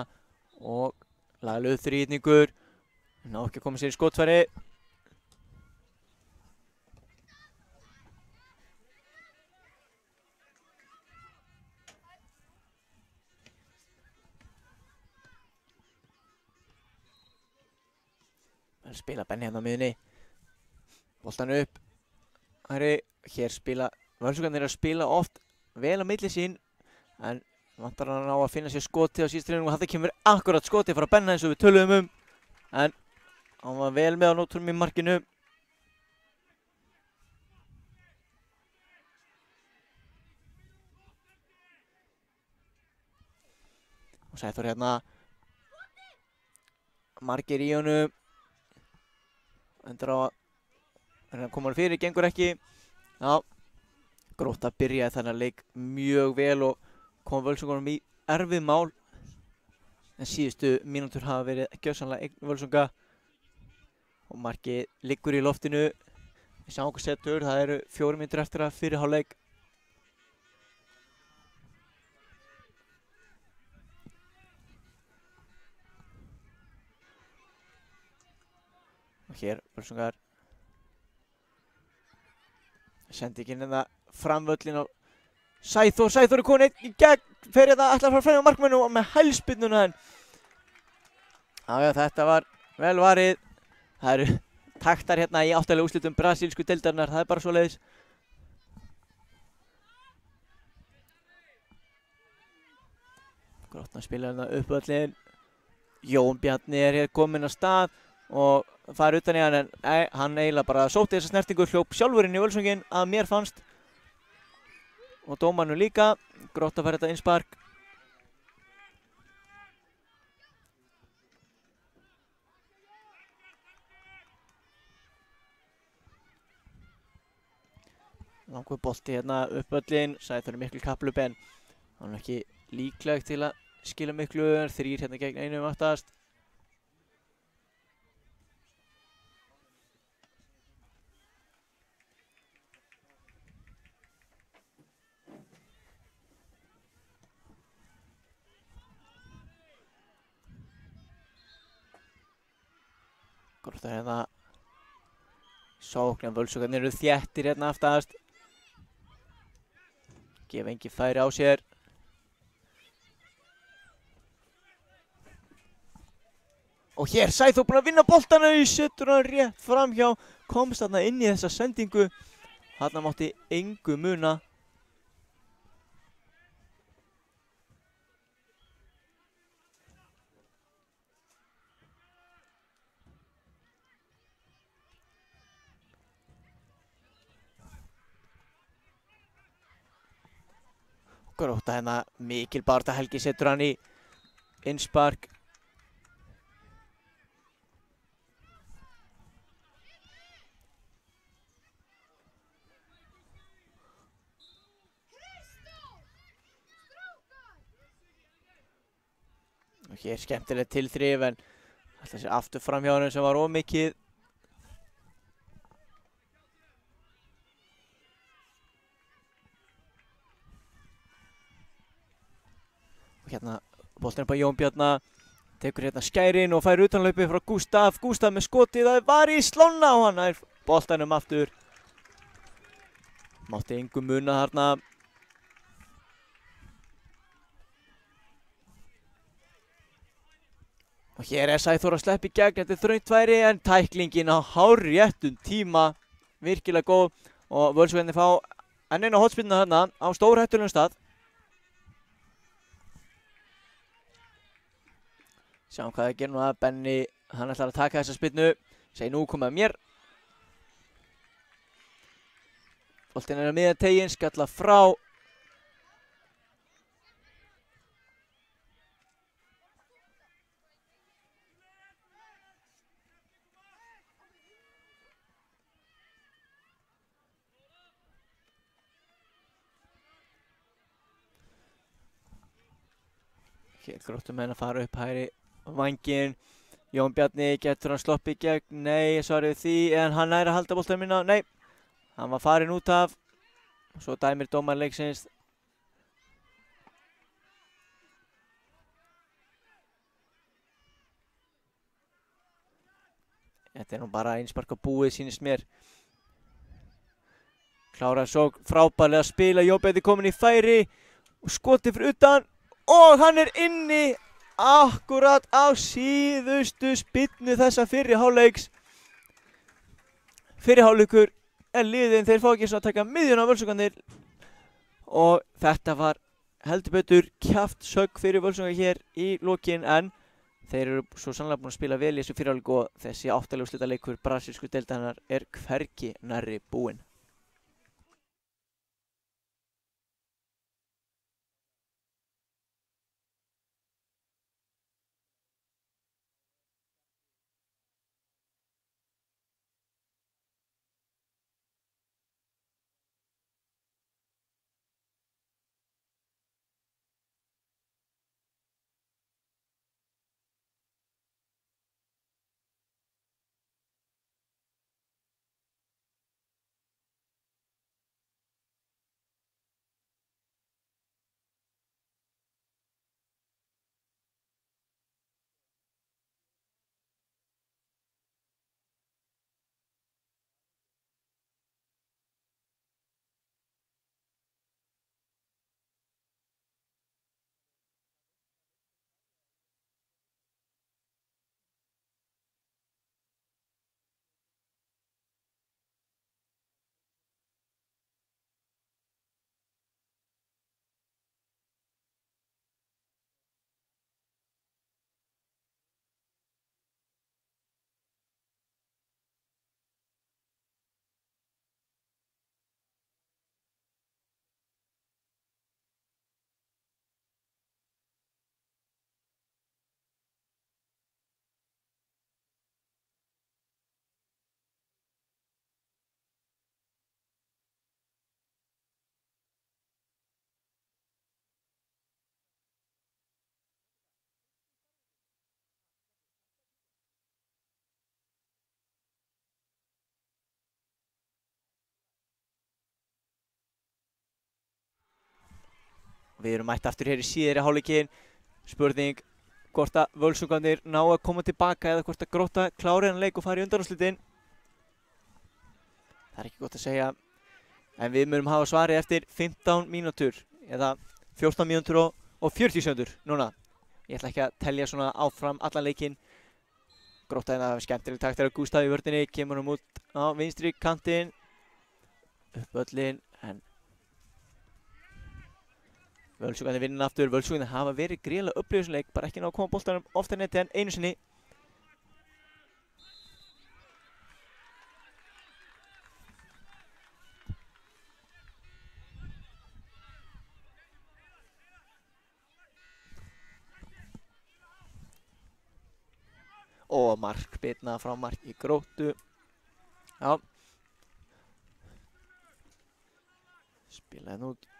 [SPEAKER 5] og laglegur þríhyrningur. Ná ekki að koma sér í skotfæri. spila Benni hérna á miðunni. Boltan upp. Hér spila, Völsungarnir að spila oft vel á milli sín, en vantar hann á að finna sér skoti á síðustu og það kemur akkurat skoti frá Benna eins og við töluðum en hann var vel með á nótunum í markinu. Og Sæþór hérna, margir í honum, endur á að koma hann fyrir, gengur ekki. Já, Grótta byrjaði þennan leik mjög vel og kom Völsungunum í erfið mál. En síðustu mínútur hafa verið gjörsamlega eign Völsunga og markið liggur í loftinu. Við sjáum hvað setur, það eru 4 mínútur eftir að fyrri hálfleik. Og hér Völsungar sendi ekki hérna framvöllin á Sæþór. Sæþór er komin einn í gegn, fer hérna ætlar að fara fram á markmannu og með hælspyrnuna en já, þetta var vel varið. Það eru taktar hérna í áttalega úrslitum brasilísku deildarinnar, það er bara svoleiðis. Grótta spila hérna upp völlin. Jón Bjarni er hér kominn á stað og fara utan í hann en nei, hann eiginlega bara sótti þessa snertingu, hljóp sjálfur inn í Völsunginn að mér fannst og dómarnum líka. Grótta fær þetta innspark. Langur bolti hérna upp völlin. Sæþór miklu kapphlaup en hann er ekki líklegt til að skila miklu. 3 hérna gegn 1 aftast. Grótta hérna sókn en Völsungarnir eru þéttir hérna aftast. Gefa engin færi á sér. Og hér Sæþór búinn að vinna boltana í setur hann rétt framhjá. Komst þarna inn í þessa sendingu. Þarna mátti engu muna. Grótta hérna mikil baráttu. Helgi setur hann í innspark. Og hér skemmtilegt tilþrif en alltaf sér aftur fram hjá honum sem var ómikið. Og hérna boltinn upp á Jón Bjarna, tekur hérna skærin og fær utanlaupið frá Gústaf. Gústaf með skotið, það var í slóna og hann er boltanum aftur. Mátti engu muna þarna. Og hér er Sæþór að sleppa í gegn, þetta er þröngt færi en tæklingin á hárréttum tíma. Virkilega góð og Völsungarnir fá enn eina hornspyrnu þarna á stórhættulegum stað. Sjáum hvað það gerir núna. Benni, hann ætlar að taka þessa spyrnu. Segir nú komið að mér. Boltinn er að miðjan teginn, skalla frá. Hér Gróttumenn að fara upp hægri vænginn. Jón Bjarni, getur hann sloppið í gegn? Nei, svarið því, en hann nær að halda boltanum minna. Nei, hann var farinn út af. Svo dæmir dómari leiksins. Þetta er nú bara einspark á búið, sýnist mér. Klárar svo frábærlega að spila. Jón Bjarni kominn í færi og skotið fyrir utan. Og hann er inni akkurat á síðustu spyrnu þessa fyrri hálfleiks. fyrir hálfleikur en liðin þeir fá ekki svona að taka miðjuna á Völsungarnir og þetta var heldur betur kjaftsögg fyrir Völsungar hér í lokin en þeir eru svo sannlega búin að spila vel í þessu fyrir hálfleik og þessi 8. úrslitaleikur brasilísku deildarinnar er hvergi nærri búinn. Við erum mætt aftur hér í síðari hálfleikinn. Spurning hvort að Völsungarnir ná að koma tilbaka eða hvort að Grótta klári þennan leik og fara í undanúrslitin. Það er ekki gott að segja. En við munum hafa svarið eftir 15 mínútur eða 14 mínútur og 40 sekúndur núna. Ég ætla ekki að telja svona áfram allan leikinn. Grótta hérna skemmtileg taktur af Gústaf í vörninni, kemur hann út á vinstri kantinn. Upp völlinn en Völsungarnir vinna aftur. Völsungarnir hafa verið gríðarlega öflugir í þessum leik, bara ekki ná að koma boltanum oftar neti en einu sinni. Og markbirna frá marki Gróttu. Já. Spilaði út.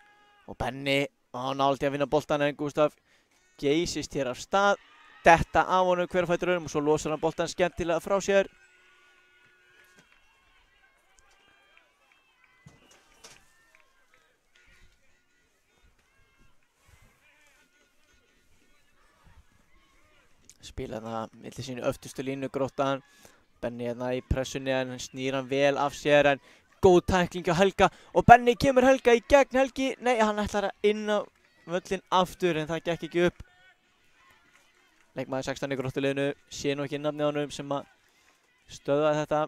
[SPEAKER 5] Og Benni nálægt í að vinna boltan en Gústaf geysist hér af stað. Detta af honum hver fætur öðrum og svo losar hann boltan skemmtilega frá sér. Spila þarna milli sínu öftustu línu Gróttan. Benni hérna í pressunni en hann snýr hann vel af sér en góð tækling á Helga og Benni kemur Helga í gegn Helgi. Nei, hann ætlar að inn á völlinn aftur en það gekk ekki upp. Leikmaður 16 í Gróttuliðinu, sé nú ekki nafnið á honum sem að stöðva þetta.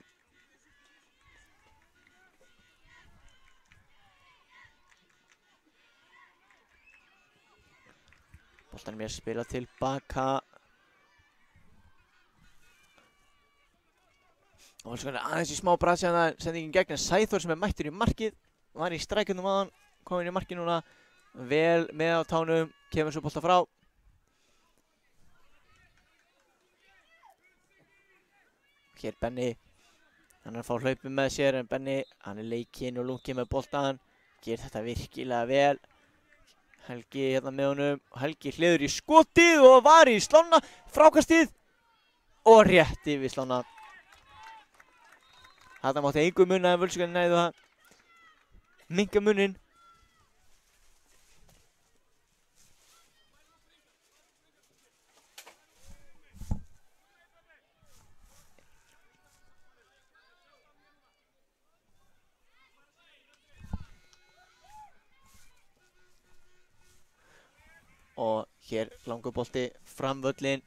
[SPEAKER 5] Boltanum er spilað tilbaka. Og Völsungarnir aðeins í smá brasi að sendingin gegn en Sæþór sem er mættur í markið var í strækjunum aðan, kominn í markið núna vel með á tánum, kemur svo bolta frá. Hér Benni, hann er að fá hlaupið með sér en Benni, hann er leikinn og lunginn með boltan, gerir þetta virkilega vel. Helgi hérna með honum, Helgi hliður í skotið og var í slána, frákastið og rétt yfir slána. Þarna mátti engu munna en Völsungarnir næðu að minnka muninn. Og hér langur bolti fram völlinn.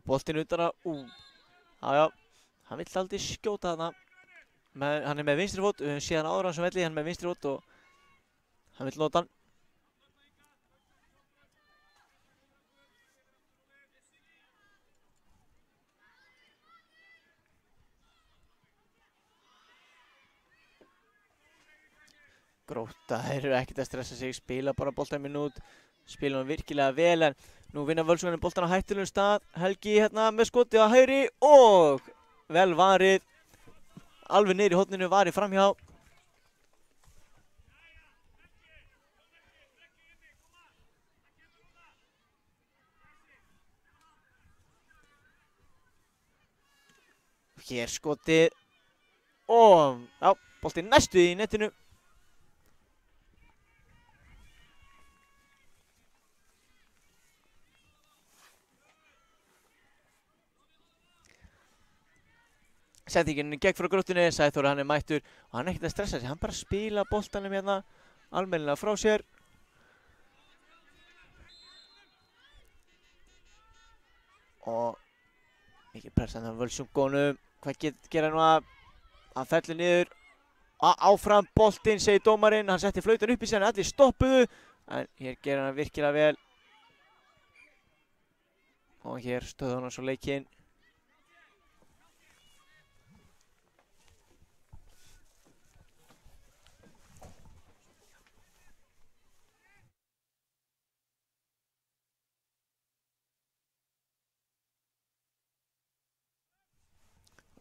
[SPEAKER 5] boltinn utan að, já, hann vill aldrei skjóta þarna. Hann er með vinstri fót, við höfum séð hann áður á þessum velli, hann er með vinstri fót og hann vill nota hann. Grótta, þeir eru ekkert að stressa sig, spila bara boltan minút, spila hann virkilega vel en nú vinna Völsungarnir boltan á hættulegum stað. Helgi hérna með skoti á hægri og vel varið, alveg niður í horninu, varið framhjá. Hér skotið og já, boltinn næstu í netinu. Sendingin gegn frá Gróttunni, Sæþór hann er mættur og hann er ekkert að stressa sig, hann bara spila boltanum hérna almennilega frá sér. Og mikið pressan af Völsungunum, hvað gera nú að hann fellur niður, áfram boltinn segir dómarinn, hann setti flautan upp í sig en allir stoppuðu, en hér gera hann virkilega vel. Og hér stöður hann svo leikinn.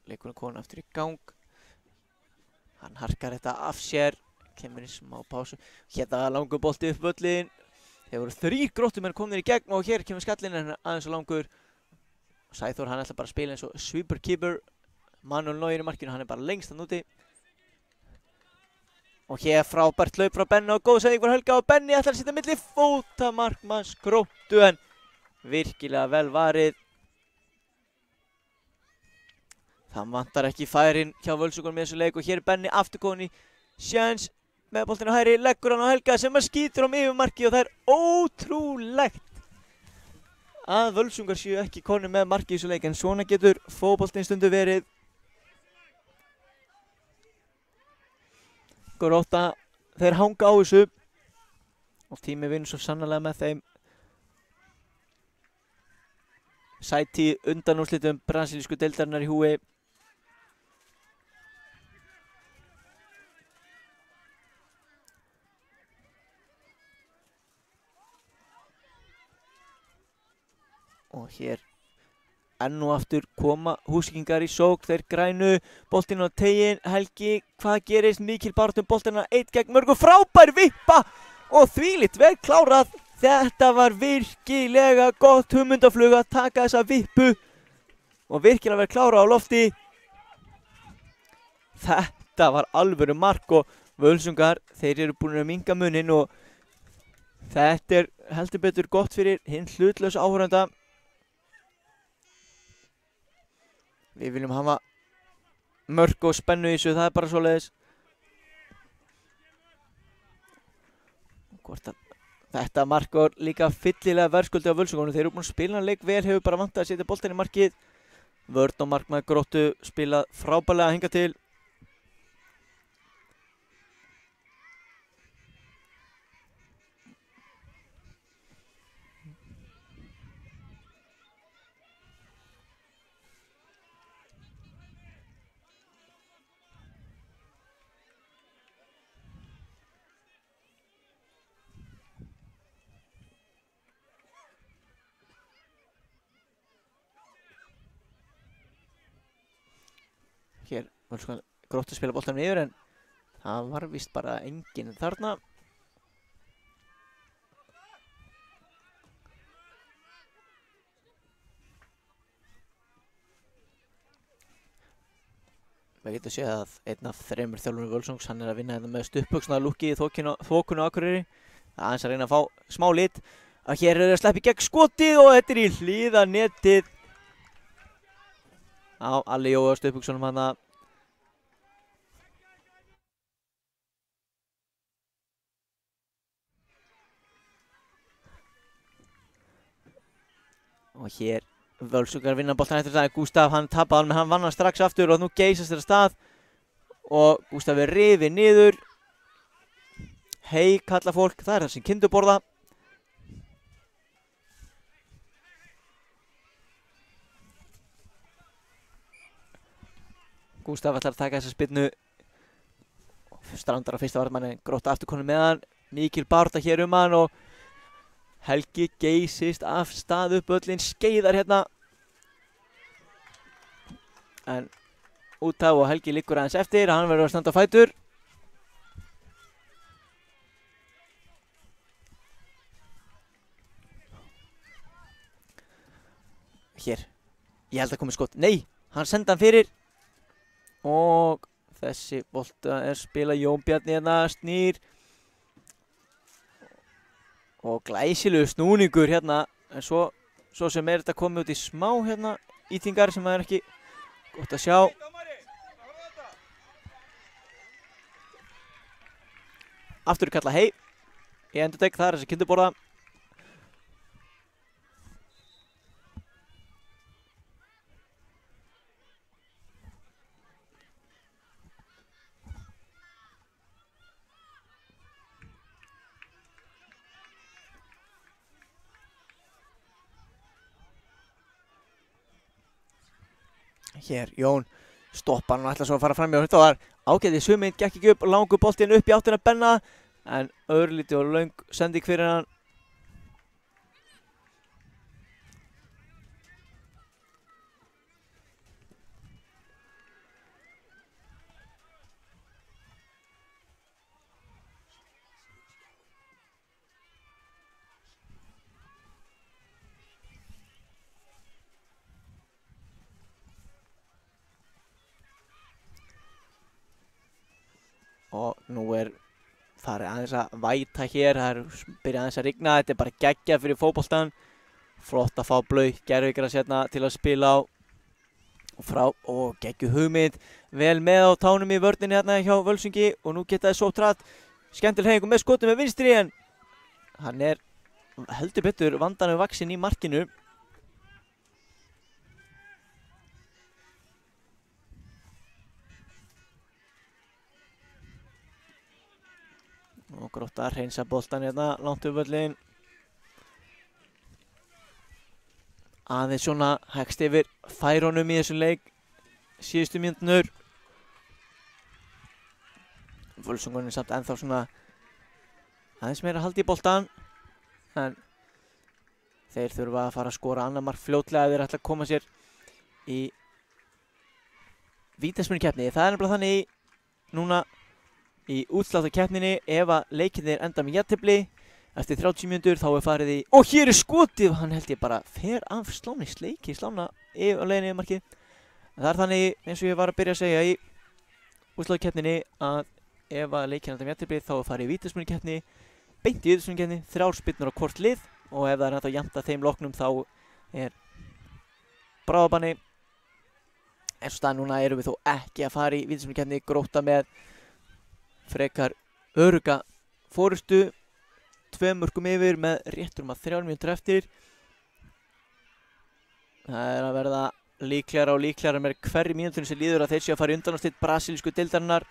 [SPEAKER 5] Leikurinn komin aftur í gang. Hann harkar þetta af sér, kemur í smá pásu. Hérna langur bolti upp völlin. Þeir voru 3 Gróttumenn komnir í gegn og hér kemur skallinn en aðeins og langur. Sæþór hann ætlar bara að spila eins og sweeper keeper. Manuel Neuer í markinu, hann er bara lengst hann úti. Og hér frábært hlaup frá Benni og góð sending frá Helga og Benni ætlar að setja milli fóta markmanns Gróttu en virkilega vel varið. Það vantar ekki færin hjá Völsungunum með þessu leik og hér er Benni aftur komin í sjans með boltinn á hægri, leggur hann á Helga sem að skýtur á yfirmarki og það er ótrúlegt að Völsungar séu ekki konir með marki í þessu leik en svona getur fótboltinn stundu verið. Grótta, þeir hanga á þessu og tími vinnur svo sannarlega með þeim. Sæti undanúrslitum brasilísku deildarinnar í húi. Og hér enn og aftur koma Húsvíkingar í sókn, þeir grænu, boltinn á teginn, Helgi, hvað gerist, mikil baráttum boltina, 1 gegn mörg og frábær vippa og þvílíkt vel klárað. Þetta var virkilega gott hugmyndaflug að taka þessa vippu og virkilega vel klárað á lofti. Þetta var alvöru mark og Völsungar, þeir eru búin að minnka muninn og þetta er heldur betur gott fyrir hinn hlutlausa áhorfanda. Við viljum hafa mörk og spennu í þessu, það er bara svoleiðis. Þetta mark var líka fyllilega verðskuldi á Völsungunum. Þeir eru búin að spila hann leik vel, hefur bara vantað að setja boltinn í markið. Vörn og markmaður Gróttu spilað frábærlega að hingað til. Hér, Gróttu spila boltanum yfir en það var víst bara enginn þarna. Við getum séð að einn af 3 þjálfurum Völsungs, hann er að vinna hérna með stuttbuxna lúkki í þokunu á Akureyri. Aðeins að reyna að fá smá lit. Að hér er að sleppa í gegn skotið og þetta er í hliðarnetið. Já, Alli Jói á stuttbuxunum hana. Og hér Völsungar vinna boltan eftir það. Gústaf, hann tapaði hann, menn hann vann hann strax aftur og nú geysast þeirra stað. Og Gústaf er rifið niður. Hei, kalla fólk, það er það sem kindur borða. Gústaf ætlar að taka þessa spyrnu. Strandar á fyrsta varðmanni, Grótta aftur konum með hann. Mikil baráttu hér hann og Helgi geysist af stað upp völlinn, skeiðar hérna. En út af og Helgi liggur aðeins eftir, hann verður að standa á fætur. Hér, ég held að komi skot, nei, hann senda hann fyrir. Og þessi bolta er spila Jón Bjarni hérna, snýr. Og glæsilegu snúningur hérna, en svo sem er þetta komið út í smá hérna, ítingar sem það er ekki gott að sjá. Aftur kalla hei, ég endurtek, það er þessi kinduborða. Hér, Jón stoppar hann og ætlar svo að fara fram hjá. Þetta var ágætið sumið, gekk ekki upp, langur boltinn upp í áttina Benna. En örlítið og löng sending fyrir hann. Og nú er farið aðeins að væta hér, það er byrjað aðeins að rigna, þetta er bara geggjað fyrir fótboltan. Flott að fá Blauð gervigras hérna til að spila á og frá og geggjuð hugmynd. Vel með á tánum í vörninni hérna hjá Völsungi og nú geta þið sótt hratt. Skemmtileg hreyfingu með skotum með vinstri en hann er heldur betur vandanum vaxinn í markinu. Og Grótta hreinsa boltan hérna langt upp völlinn. Aðeins svona hægst yfir færunum í þessum leik síðustu mínútur. Völsungunum er samt ennþá svona aðeins meira haldi í boltan. En þeir þurfa að fara að skora annað mark fljótlega ef þeir ætla að koma sér í vítaspyrnukeppni. Það er nefnilega þannig núna í útsláttarkeppninni ef að leikirnir enda með jafntefli eftir 30 mínútur þá er farið í og hér er skotið, hann held ég bara fer af sláni, sleiki slána á leiðinni í markið. Það er þannig eins og ég var að byrja að segja í útsláttarkeppninni að ef að leikirnir enda með jafntefli þá er farið í vítaspyrnukeppni, beint í vítaspyrnukeppni, 3 spyrnur á hvort lið og ef það er ennþá jafnt að þeim loknum þá er bráðabanni. En svo staðan núna erum við þó ekki að fara í vítaspyrnukeppni. Grótta með frekar örugga fórustu, 2 mörkum yfir með rétt að 3 mínútur eftir. Það er að verða líklegra og líklegra með hverri mínúturinn sem líður að þeir séu að fara í undanúrslit brasilísku deildarinnar.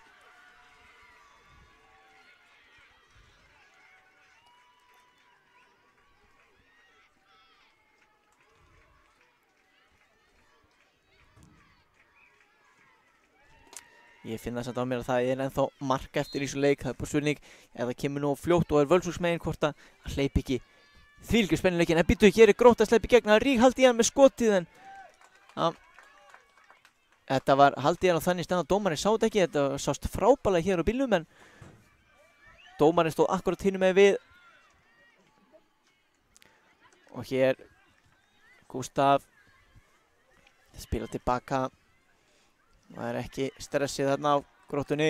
[SPEAKER 5] Ég finn það samt á mér að það er ennþá mark eftir í þessu leik. Það er bara spurning ef það kemur nú fljótt og er Völsungsmegin hvort að hleypi ekki þvílíkur spennuleikin. En býtu, hér er Grótta að hleypa í gegn, það er ríkhaldi í hann með skotið en þetta var haldið í hann á þannig stað að dómarinn sá þetta ekki. Þetta sást frábælega hér á bílnum en dómarinn stóð akkurat hinum með við. Og hér Gústaf spila tilbaka. Það er ekki stressið þarna á Gróttunni.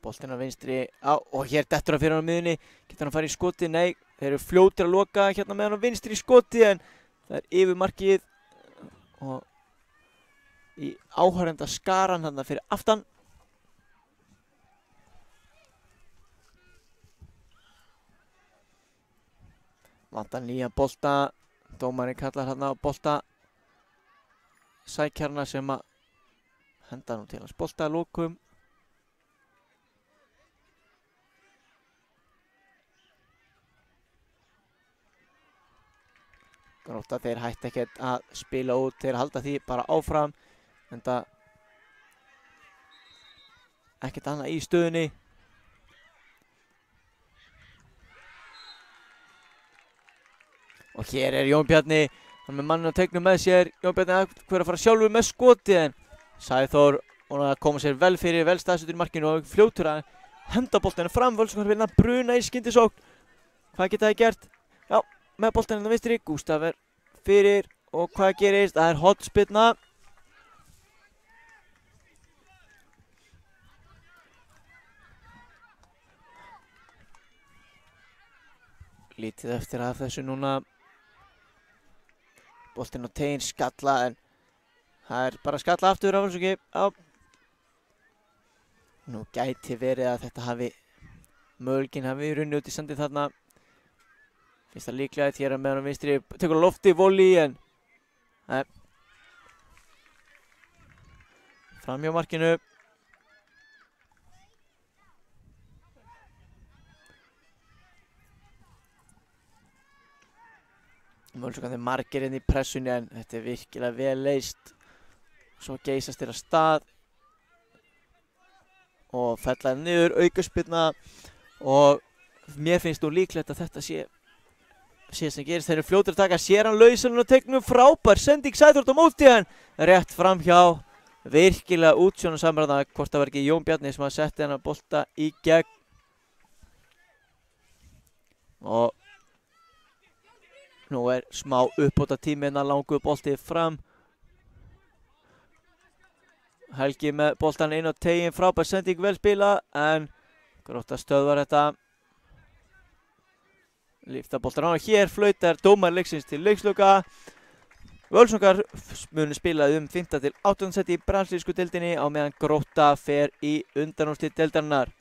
[SPEAKER 5] Boltinn á vinstri og hér dettur hann fyrir hann á miðunni. Getur hann að fara í skoti? Nei, þeir eru fljótir að loka hérna með hann á vinstri í skoti en það er yfir markið og í áhörenda skaran þarna fyrir aftan. Vantar nýja bolta, dómarinn kallar þarna á bolta sækjarna sem að henda nú til hans bolta að lokum. Grótta þeir hætti ekkert að spila út, þeir halda því bara áfram, enda ekkert annað í stöðunni. Og hér er Jón Bjarni, hann með mannin á teiknum með sér. Jón Bjarni hver að fara sjálfur með skotið, en Sæþór að koma sér vel fyrir, vel staðsettur í markinu og fljótur að henda boltinu fram. Völsungur vilja bruna í skyndisókn. Hvað geta það gert? Já, með boltinu hérna vinstri, Gústaf er fyrir og hvað gerist? Það er hornspyrna. Lítið eftir að þessu núna. Boltinn á tegin skalla, en það er bara skalla aftur á Völsungi. Nú gæti verið að þetta hafi möguleikinn hafi runnið út í sandið þarna. Finnst það líklega hér að meðan á vinstri tekur á lofti volley, en nei. Framhjá markinu. Völsungarnir margir inn í pressunni, en þetta er virkilega vel leyst. Svo geysast þeir af stað og fella niður aukaspyrna, og mér finnst nú líklegt að þetta sé sem gerist. Þeir eru fljótir að taka, sér hann lausan og teiknum frábær sending Sæþór á móti, en rétt framhjá. Virkilega útsjónarsamur þarna, hvort það var ekki Jón Bjarni sem að setja hennar bolta í gegn. Og nú er smá uppbóta tími hérna, langur boltið fram. Helgi með boltan inn á tegin, frábær sending, vel spila, en Grótta stöðvar þetta. Lyfta boltan á, hér flautar dómar leiksins til leiksloka. Völsungar munu spila 5. til 8. sæti í brasilísku deildinni, á meðan Grótta fer í undanúrslit deildarinnar.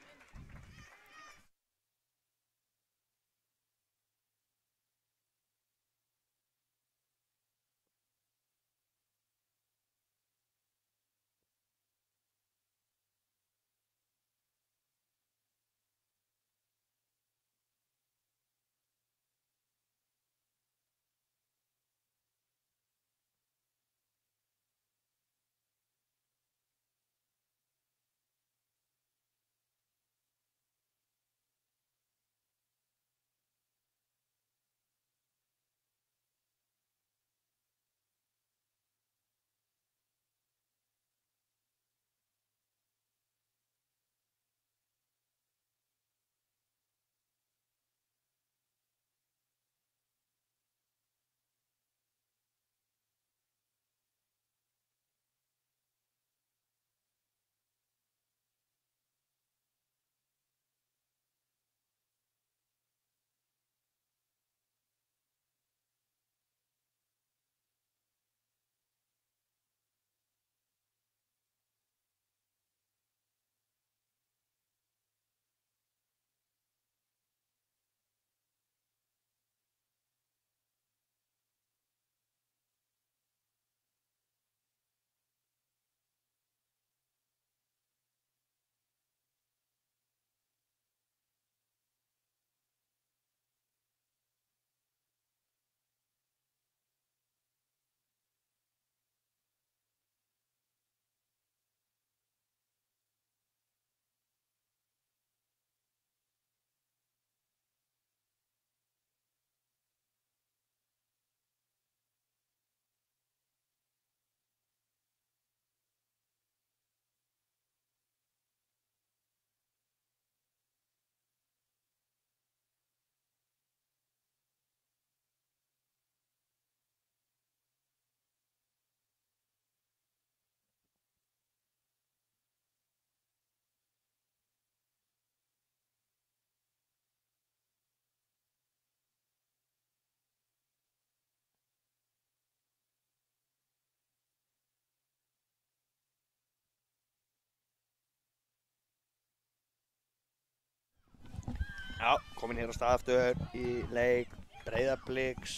[SPEAKER 3] Já, komin hér á stað aftur í leik Breiðabliks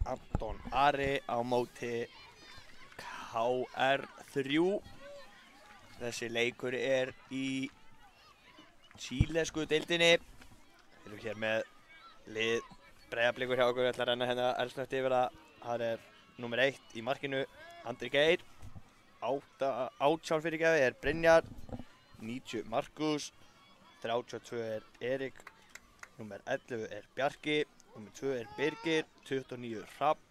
[SPEAKER 3] Anton Ari á móti KR3. Þessi leikur er í chilesku deildinni. Við erum hér með lið Breiðablikur hjá okkur. Ég ætla að renna hérna eldsnögt yfir það. Það er númer 1 í markinu Andri Geir. 18 fyrirgjafi er Brynjar. 90 Markus. 32 er Erik. Númer 11 er Bjarki. Númer 2 er Birgir. 29 Hrafn.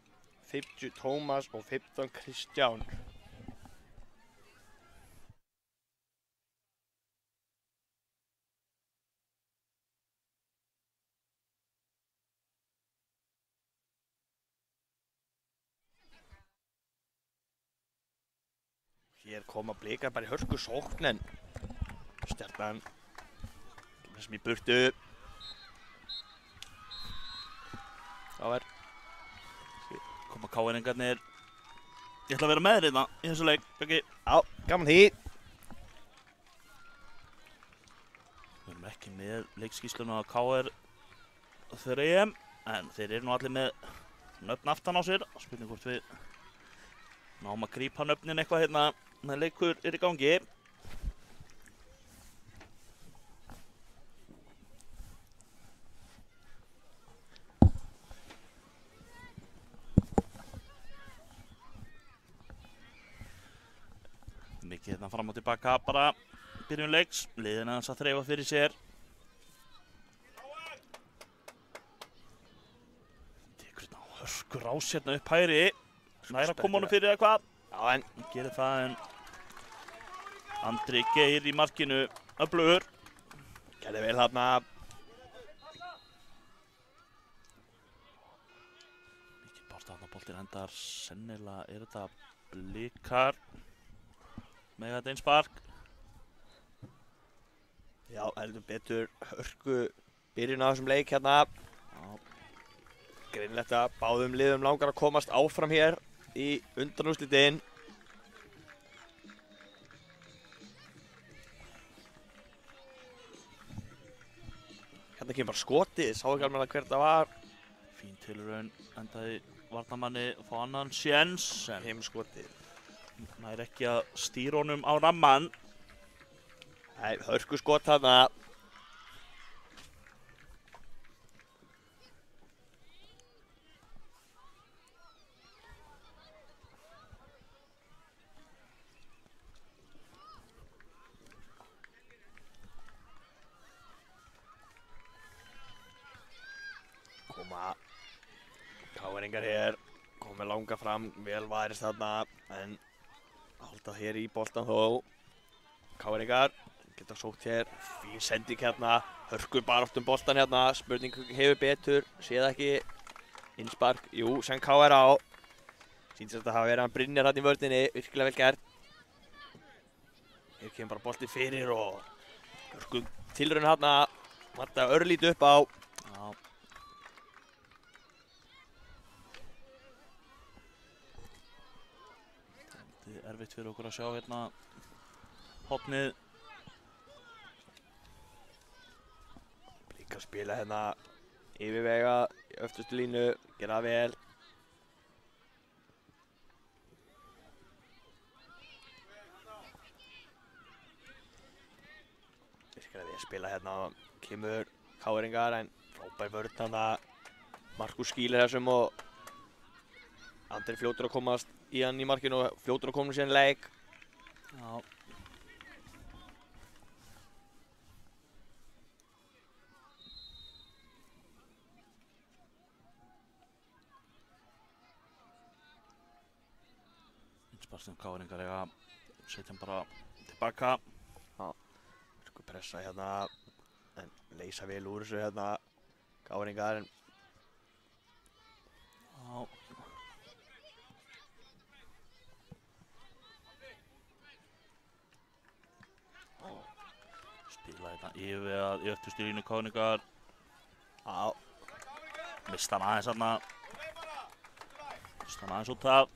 [SPEAKER 3] 50 Tómas og 15 Kristján. Hér koma Blikar bara í hörku sókn en Stjarnan sem í burtu. KR.
[SPEAKER 2] Koma KR-ingarnir. Ég ætla að vera með þér hérna í þessu leik, Björki.
[SPEAKER 3] Já, gaman því.
[SPEAKER 2] Við erum ekki með leikskýrsluna á KR 3M, en þeir eru nú allir með nöfn aftan á sér. Spurning hvort við náum að grípa nöfnin eitthvað hérna með leikur er í gangi. Mikið hérna fram og tilbaka, bara byrjun leiks. Liðin aðeins að þreifa fyrir sér. Tekur hérna hörkur ás hérna upp hægri. Næra að koma honum fyrir eða hvað.
[SPEAKER 3] Já, en
[SPEAKER 2] Gerir það en Andri Geir í markinu öflugur.
[SPEAKER 3] gerði vel þarna.
[SPEAKER 2] Mikið bást þarna boltinn endar. Sennilega er þetta Blikar. Með þetta einspark.
[SPEAKER 3] Já, heldur betur hörku byrjun á þessum leik hérna. Greinilegt að báðum liðum langar að komast áfram hér í undanúrslitin. Hérna kemur bara skotið, sá ekki alveg hver þetta var.
[SPEAKER 2] Fín tilraun endaði varnarmanni að fá annan séns. En
[SPEAKER 3] Heim skotið.
[SPEAKER 2] nær ekki að stýra honum á ramman.
[SPEAKER 3] Nei, hörku skot þarna. Koma KR-ingar hér, komið langa fram, vel varist þarna, en halda hér í boltan þó. KR-ingar geta sótt hér, fín sending hérna, hörkur baráttum boltan hérna, spurning hefur betur, séð ekki, innspark, jú, sem KR á. Sýnst þetta hafa verið hann Brynjar hérna í vörninni, virkilega vel gert. Hér kemur bara boltið fyrir og hörku tilraun hérna, vantar örlítið upp á.
[SPEAKER 2] Já. Þetta er erfitt fyrir okkur að sjá hérna hornið.
[SPEAKER 3] Blikar spila hérna yfirvega í öftustu línu, gera það vel. Virkilega við spila hérna, kemur KR-ingar en frábær vörn hérna. Markus skýlir þessum og Andri fljótur að komast í hann í markinu og fljótur að koma síðan leik.
[SPEAKER 2] Já. Innspark sem KR-ingar eiga að setja hann bara tilbaka.
[SPEAKER 3] Sko pressa hérna en leysa vel úr þessu hérna KR-ingar en
[SPEAKER 2] Já. Spila hérna yfir að í öftustu línu KR-ingar.
[SPEAKER 3] á,
[SPEAKER 2] Mist hann aðeins þarna. Mist hann aðeins út af.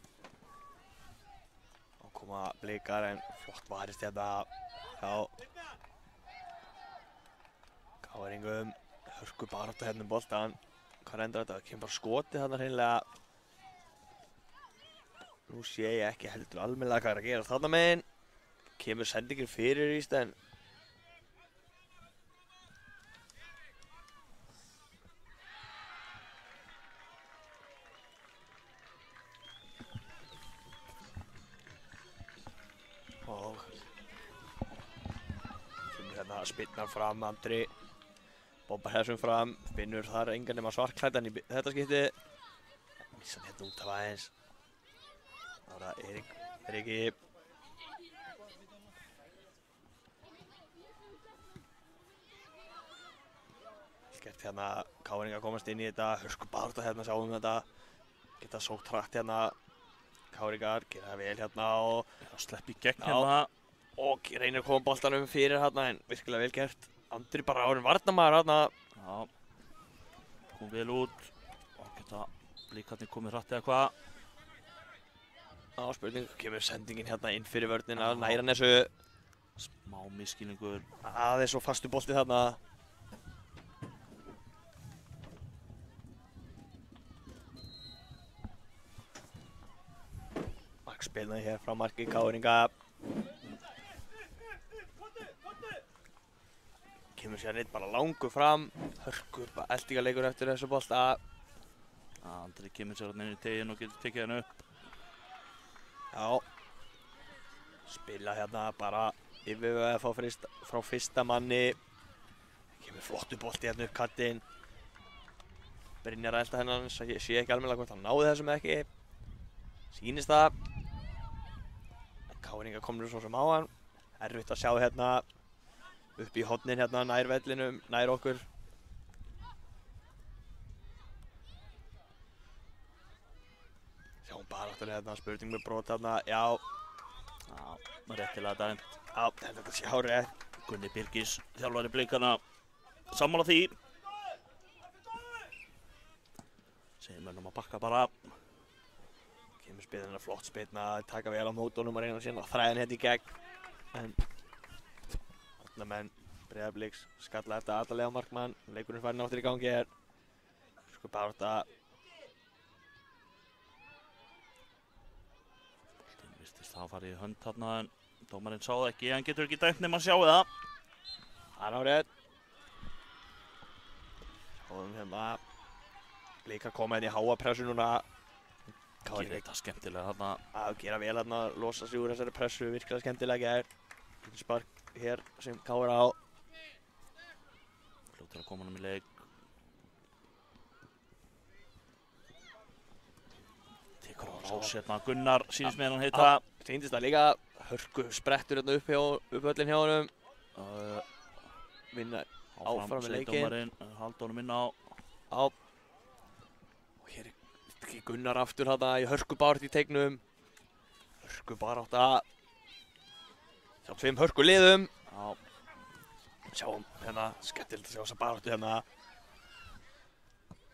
[SPEAKER 3] og koma Blikar en flott varist hérna hjá KR-ingum. Hörku barátta hérna boltan. Hvað endur þetta? Það kemur bara skotið þarna hreinlega. Nú sé ég ekki heldur almennilega hvað að gera þarna megin. Kemur sendingin fyrir í stæðin. Og kemur hérna spinnar fram, Andri bombar þessum fram, finnur þar engan nema svartklæddan í þetta skipti. Missar hérna út af aðeins. Það var það Eiríki. Gert hérna Káringa komast inn í þetta, hörku barátta hérna, sjáum þetta. Geta sótt hratt hérna. Káringar gera það vel hérna og
[SPEAKER 2] Slepp í gegn hérna.
[SPEAKER 3] og reynir að koma boltanum fyrir hérna en virkilega vel gert. Andri bara árinn varnarmaður hérna.
[SPEAKER 2] Já. Kom vel út. Og geta Blikarnir komið hratt eða hvað.
[SPEAKER 3] Já, spurning, kemur sendingin hérna inn fyrir vörnina, næra hann þessu.
[SPEAKER 2] Smá misskilningur.
[SPEAKER 3] Aðeins og fastu bolti þarna. Spilnaði hér frá marki Káringa. Kemur sér neitt bara langur fram. Hörku eldingarleikur eftir þessu bolta.
[SPEAKER 2] Andri kemur sér inn í teginn og getur tekið hann upp.
[SPEAKER 3] Já. Spila hérna bara yfirvegað frá fyrsta manni. Kemur flottu bolti hérna upp kattinn. Brynjar að elda hennan, sé ekki almennilega hvort hann náði þessum eða ekki. Sýnist það. Káringa komur svo sem á hann. Erfitt að sjá hérna upp í hornin hérna nær vellinum, nær okkur. Sjáum baráttunni hérna, spurning með brot hérna, já.
[SPEAKER 2] Já, réttilega dæmt.
[SPEAKER 3] Já, þetta sé hárrétt.
[SPEAKER 2] Gunni Birgis, þjálfari Blikarna, sammála því. Segir mönnum að bakka bara.
[SPEAKER 3] Kemur spilina flott spilna, taka vel á mótunum og reyna síðan að þræða hann hérna í gegn. En varnarmenn Breiðabliks skalla þetta allalega á markmann. Leikurinn farin áttur í gangi hér. Sko barátta.
[SPEAKER 2] Boltinn virtist hafa farið í hönd þarna en dómarinn sá það ekki, hann getur ekki dæmt nema að sjá það.
[SPEAKER 3] Það er hárrétt. Sjáum hérna. Blikar koma hérna í háa pressu núna.
[SPEAKER 2] Gerir þetta skemmtilega þarna.
[SPEAKER 3] Að gera vel hérna, losa sig úr þessari pressu, virkilega skemmtilega gert. Spark hér sem Káur á.
[SPEAKER 2] Fljótur að koma hann í leik. Tekur á rás hérna Gunnar, sýnist með hann heita.
[SPEAKER 3] Sýndist það líka, hörku sprettur hérna upp öllin hjá honum. Vinna áfram með leikinn.
[SPEAKER 2] Dómarinn, halda honum inn á.
[SPEAKER 3] Já. Og hér er Gunnar aftur þarna í hörku barátt í teignum. Hörku barátta. Sjáum tveim hörku liðum.
[SPEAKER 2] Já.
[SPEAKER 3] Sjáum hérna, skemmtilegt að sjá þessa baráttu hérna.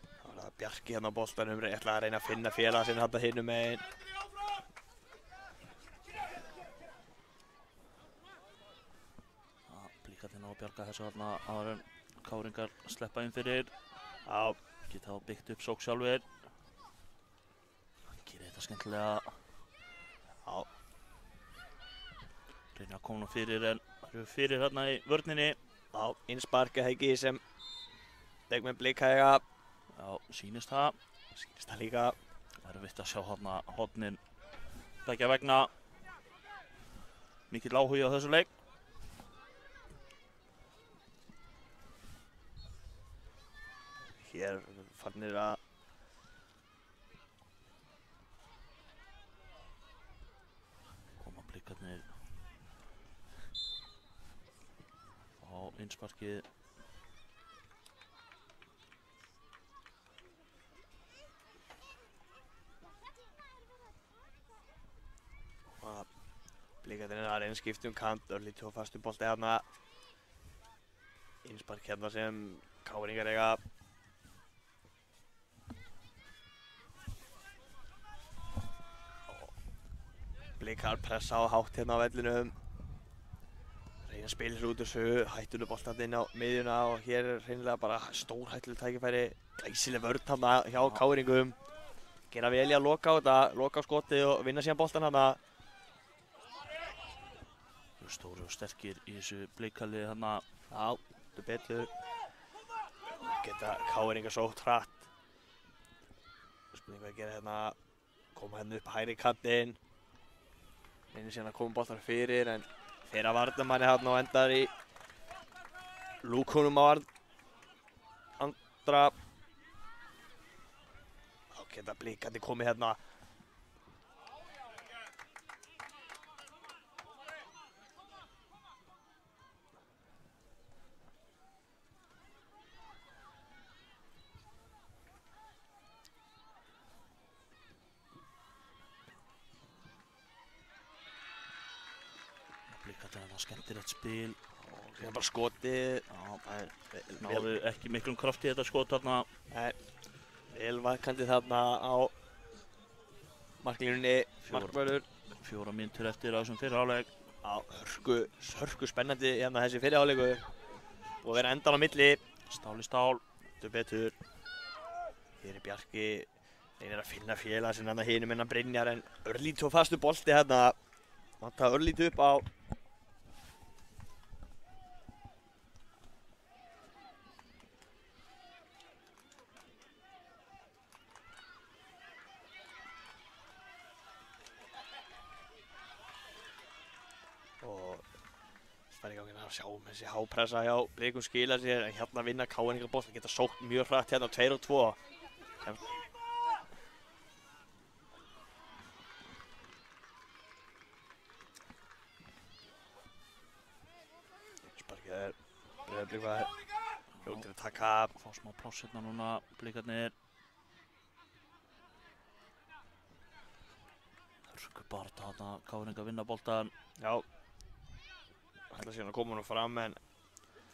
[SPEAKER 3] Það var það Bjarki hérna á boltanum, ætlaði að reyna að finna félaga sinni hérna hinum megin.
[SPEAKER 2] Blikarnir ná að bjarga þessu þarna áður en Káringar sleppa inn fyrir.
[SPEAKER 3] Já.
[SPEAKER 2] Geta þá byggt upp sók sjálfur. Gerir þetta skemmtilega.
[SPEAKER 3] Já.
[SPEAKER 2] Reynir að koma nú fyrir en eru fyrir hérna í vörninni.
[SPEAKER 3] Já, innsparka Heiki sem leikmenn Blikhæga.
[SPEAKER 2] Já, sýnist það.
[SPEAKER 3] Sýnist það líka.
[SPEAKER 2] Erfitt að sjá hérna hornin beggja vegna. Mikill áhugi á þessu leik.
[SPEAKER 3] Hér farnir að
[SPEAKER 2] koma Blikarnir á innsparkið.
[SPEAKER 3] Blikarnir að reyna skipti kant, örlítið og fastum bolti hérna. Innspark hérna sem Káringar eiga. Blikar pressa á hátt hérna á vellinum. reyna að spila sér út þessu, hættulega boltandi inn á miðjuna og hér er hreinlega bara stór hættulega tækifæri, glæsileg vörn þarna hjá Káringum. Gera vel í að loka á þetta, loka á skotið og vinna síðan boltan þarna.
[SPEAKER 2] Stóri og sterkir í þessu Blikaliði þarna.
[SPEAKER 3] Já, þetta er betur. Geta Káringar sótt hratt. Spurning hvað að gera hérna, koma hérna upp hægri kantinn. Reynir síðan að koma boltar fyrir en þeirra varnarmanni hérna og endar í lúkunum á andra. Þá geta Blikandi komið hérna.
[SPEAKER 2] Blikandi þarna skemmtilegt spil.
[SPEAKER 3] Það er bara skotið.
[SPEAKER 2] Náðu ekki miklum krafti í þetta skot þarna.
[SPEAKER 3] Nei, vel vakandi þarna á marklínunni, markvörður.
[SPEAKER 2] 4 mínútur eftir á þessum fyrri hálfleik.
[SPEAKER 3] Já, hörku spennandi hérna þessi fyrri hálfleikur. Og vera endan á milli.
[SPEAKER 2] Stál í stál.
[SPEAKER 3] Þetta betur. Hér er Bjarki, reynir að finna félag sem hérna hinum innan Brynjar en örlítið og fastu bolti hérna. Vantar örlítið upp á. Og það er í gangi að sjá þessi hápressa hjá Blikum skila sér en hérna vinna Káringar boltan, geta sótt mjög hratt hérna 2 og 2. Sparkið er Breiðablik var fljótir að taka
[SPEAKER 2] Fá smá pláss hérna núna, Blikarnir. Hörku barða þarna, Káringar vinna boltan.
[SPEAKER 3] Já, ætla síðan að koma honum fram en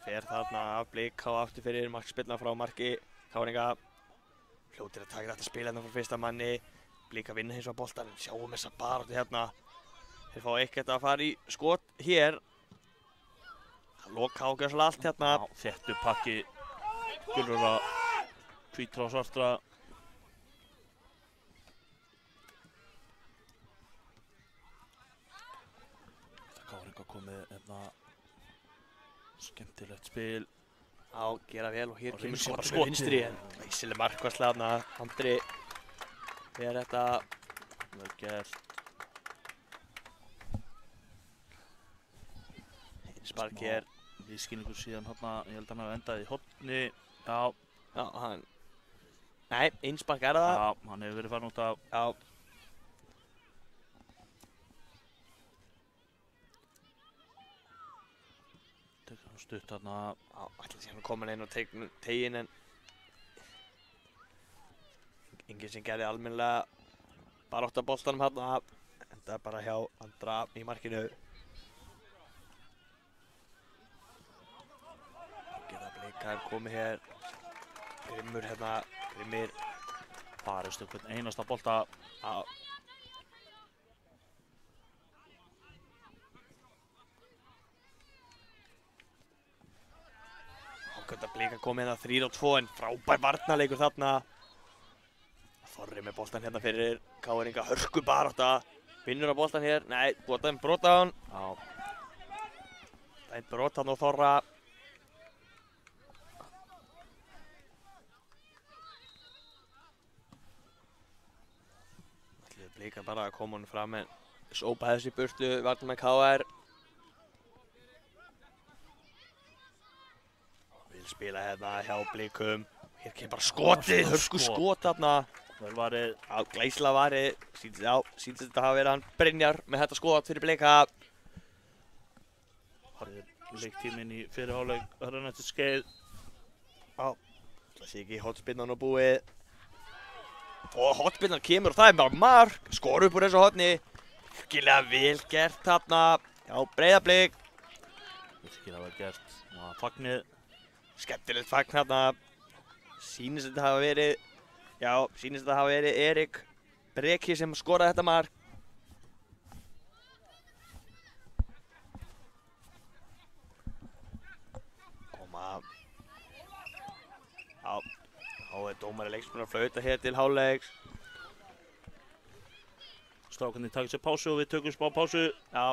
[SPEAKER 3] fer þarna af Blik á aftur fyrir markspilna frá marki Káringa. Fljótir að taka þetta spil hérna frá fyrsta manni. Blik að vinna hins vegar boltan en sjáum þessa baráttu hérna. Þeir fá ekkert að fara í skot hér. Það loka ágjörslega allt hérna.
[SPEAKER 2] Já, þéttur pakki gulra, hvítra og svartra. Káringar komið hérna skemmtilegt spil.
[SPEAKER 3] Já, gera vel og hér
[SPEAKER 2] Og
[SPEAKER 3] kemur
[SPEAKER 2] reynsar
[SPEAKER 3] skot
[SPEAKER 2] bara
[SPEAKER 3] með
[SPEAKER 2] skotið.
[SPEAKER 3] vinstri en glæsileg markvarsla þarna. Andri fer þetta.
[SPEAKER 2] Vel gert.
[SPEAKER 3] Spark hér.
[SPEAKER 2] Vískynningur síðan hérna, ég held að hann hafi endað í horni. Já,
[SPEAKER 3] Já, hann. Nei, innspark er það.
[SPEAKER 2] já, hann hefur verið farin út af.
[SPEAKER 3] Já.
[SPEAKER 2] Tekur hann stutt hérna.
[SPEAKER 3] Já, ætla síðan að koma inn á tegin en enginn sem gerði almennilega barátta boltanum hérna. Enda bara hjá Andra í markinu. Geta Blikar komið hér. Grimmur hérna, Grimmir.
[SPEAKER 2] Barist upp hvern einasta bolta.
[SPEAKER 3] Já. Ákvæmt að Blikar komið hérna 3 og 2 en frábær varnarleikur þarna. Þorri með boltan hérna fyrir Káringa, hörku barátta. Vinnur á boltan hér, nei, botaðum brot á hann.
[SPEAKER 2] Já,
[SPEAKER 3] Það er brot hann og Þorra. Ætliðu Blikar bara að koma honum fram en sópa þessu í burtu, varnum með KR. Vil spila hérna hjá Blikum. Hér kemur bara skotið, hörku skot þarna.
[SPEAKER 2] vel varið.
[SPEAKER 3] Já, glæsilega varið. Sýndist þetta hafa verið hann Brynjar með þetta skot fyrir Blika.
[SPEAKER 2] Leiktíminn í fyrri hálfleik rann eftir skeið.
[SPEAKER 3] Já, það sé ekki hotspinnan og búið. Og hotspinnan kemur og það er bara mark. Skor upp úr þessu hotni. Virkilega vel gert þarna. Já, Breiðablik.
[SPEAKER 2] Virkilega vel gert. Fagnið.
[SPEAKER 3] Skemmtilegt fagn þarna. Sýnist þetta hafa verið, sýnist þetta hafa verið Erik Breki sem skoraði þetta mark. Já, þá dómari leiks búinn að flauta hér til hálfleiks.
[SPEAKER 2] Strákarnir taka sér pásu og við tökum smá pásu.
[SPEAKER 3] Já,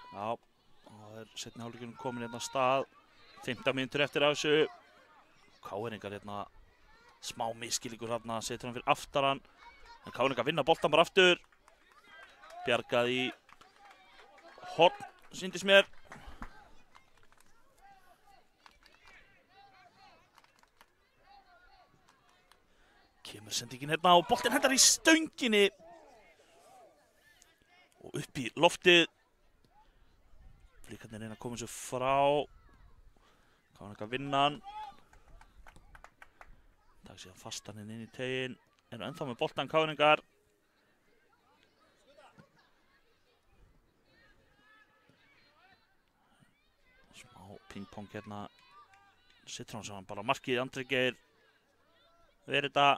[SPEAKER 2] Já, það seinni hálfleikurinn komin hérna af stað. 15 mínútur eftir af þessu. KR-ingar hérna smá misskilningur hérna, setur hann fyrir aftaran. En KR-ingar vinna boltan bara aftur. Bjargað í horn, sýndist mér. Kemur sendingin hérna og boltinn hendar í stönginni. Og upp í loftið. Blikarnir reyna að koma sér frá. KR-ingar vinna hann. Takk síðan fastan inn í teginn. Eru ennþá með boltan KR-ingar. Smá pingpong hérna. Sittur hann saman bara markið Andri Geir. Verið þetta.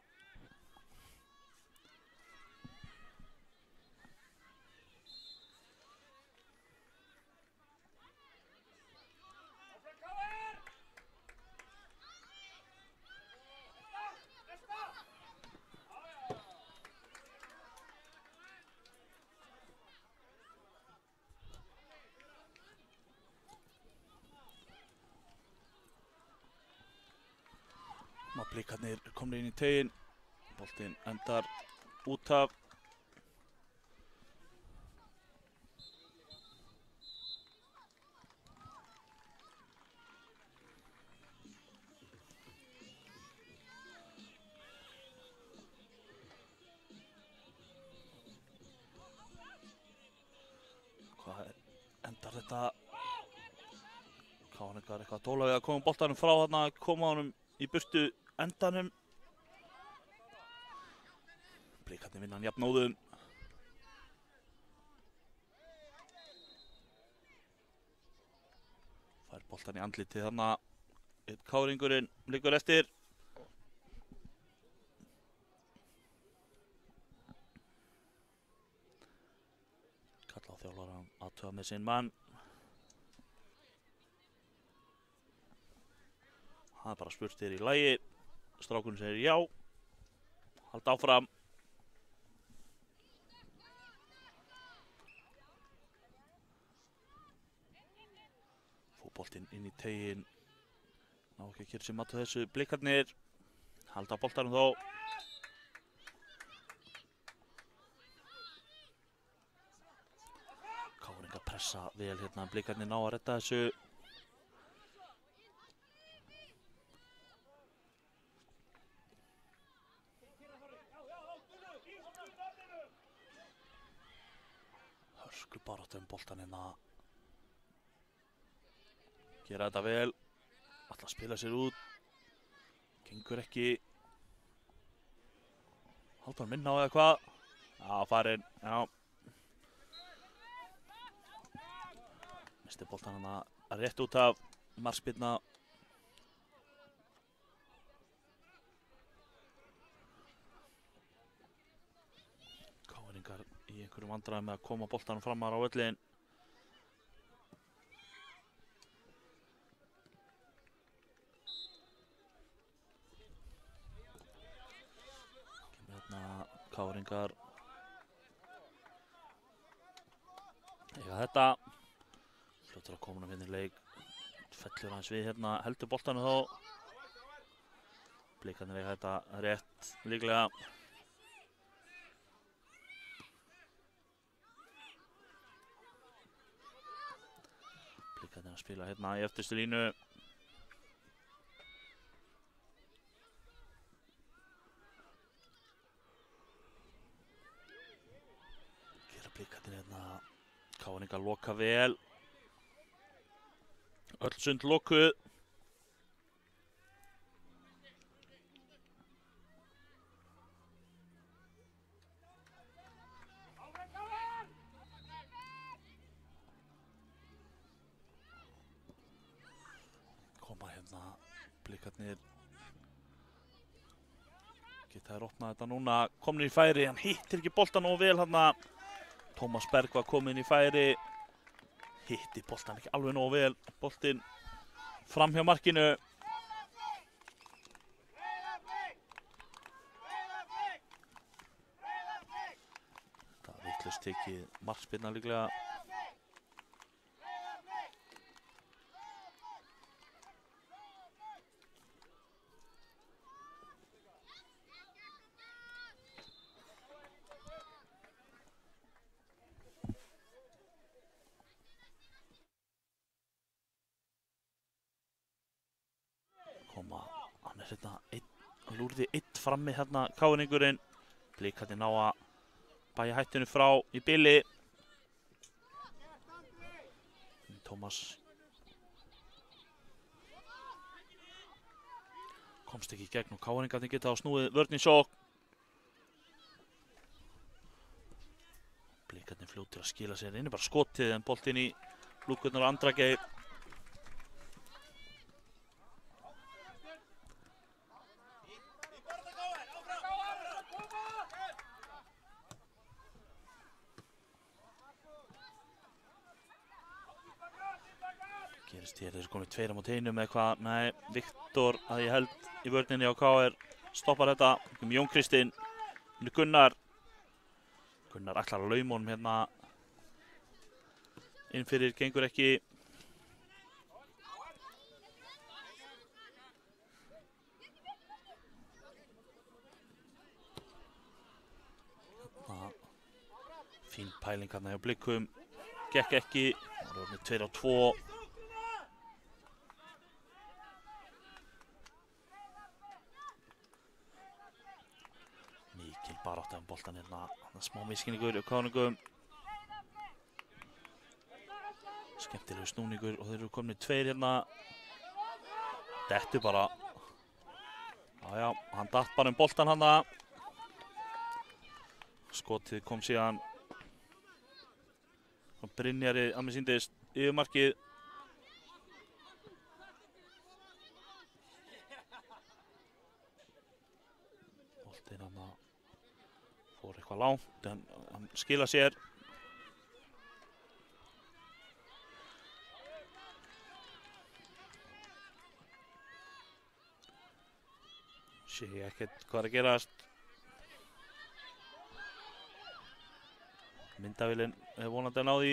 [SPEAKER 2] Blikarnir komnir inn í teginn. Boltinn endar út af. Hvað endar þetta? KR-ingar eitthvað dóla við að koma boltanum frá þarna, koma honum í burtu endanum. Blikarnir vinna hann jafnóðum. Fær boltan í andlitið þarna. Einn KR-ingurinn liggur eftir. Kalla á þjálfarann að athuga með sinn mann. Það bara spurt þér í lagi. Strákurinn segir já. Halda áfram. Fótboltinn inn í teginn. Ná ekki að gera sér mat á þessu. Blikarnir halda boltanum þó. KR-ingar pressa vel hérna. Blikarnir ná að redda þessu. Hörku baráttu boltan hérna. Gera þetta vel. Ætla að spila sér út. Gengur ekki. Haldur hann minna á eða hvað? Já, farinn. Já. Misti boltan hann að rétt út af markspyrna. Káringar í einhverjum vandræðum með að koma boltanum framar á völlinn. Káringar eiga þetta. Fljótur að koma hérna í leik. Fellur hans við hérna, heldur boltanum þó. Blikarnir eiga þetta rétt líklega. Blikarnir að spila hérna í eftirstu línu. Blikarnir hérna, Káringar loka vel. Öll sund lokuð. Koma hérna Blikarnir. Geta þær opnað þetta núna. Komnir í færi, hann hittir ekki boltan nógu vel hérna. Tómas Berg var kominn í færi. Hitti boltan ekki alveg nógu vel. Boltinn fram hjá markinu. Það var vitlaust tekið markspyrna líklega. Hann hérna lúrði einn frammi hérna Káringurinn. Blikarnir ná að bæja hættinu frá í bili. Tómas komst ekki í gegn og Káringarnir geta á snúið vörn í sókn. Blikarnir fljótir að skila sér inn, bara skotið en boltinn í lúkurnar á Andrageir. Gerist hér, þeir eru komið 2 á móti 1 með eitthvað, nei, Viktor að ég held í vörninni á KR stoppar þetta, Jón Kristinn, Gunnar ætlar að lauma honum hérna inn fyrir, gengur ekki. Fín pæling hérna hjá Blikum, gekk ekki, það var orðið 2 á 2. Mikil barátta um boltan hérna, smá misskilningur hjá Káningum. Skemmtilegu snúningur og þeir eru komin 2 hérna. Dettur bara. Já, hann datt bara um boltan hana. Skotið kom síðan Brynjari að mér sýndist yfir markið. Boltinn hann fór eitthvað langt en hann skila sér. Sé ekkert hvað er að gerast. Myndavélinn er vonandi að ná því.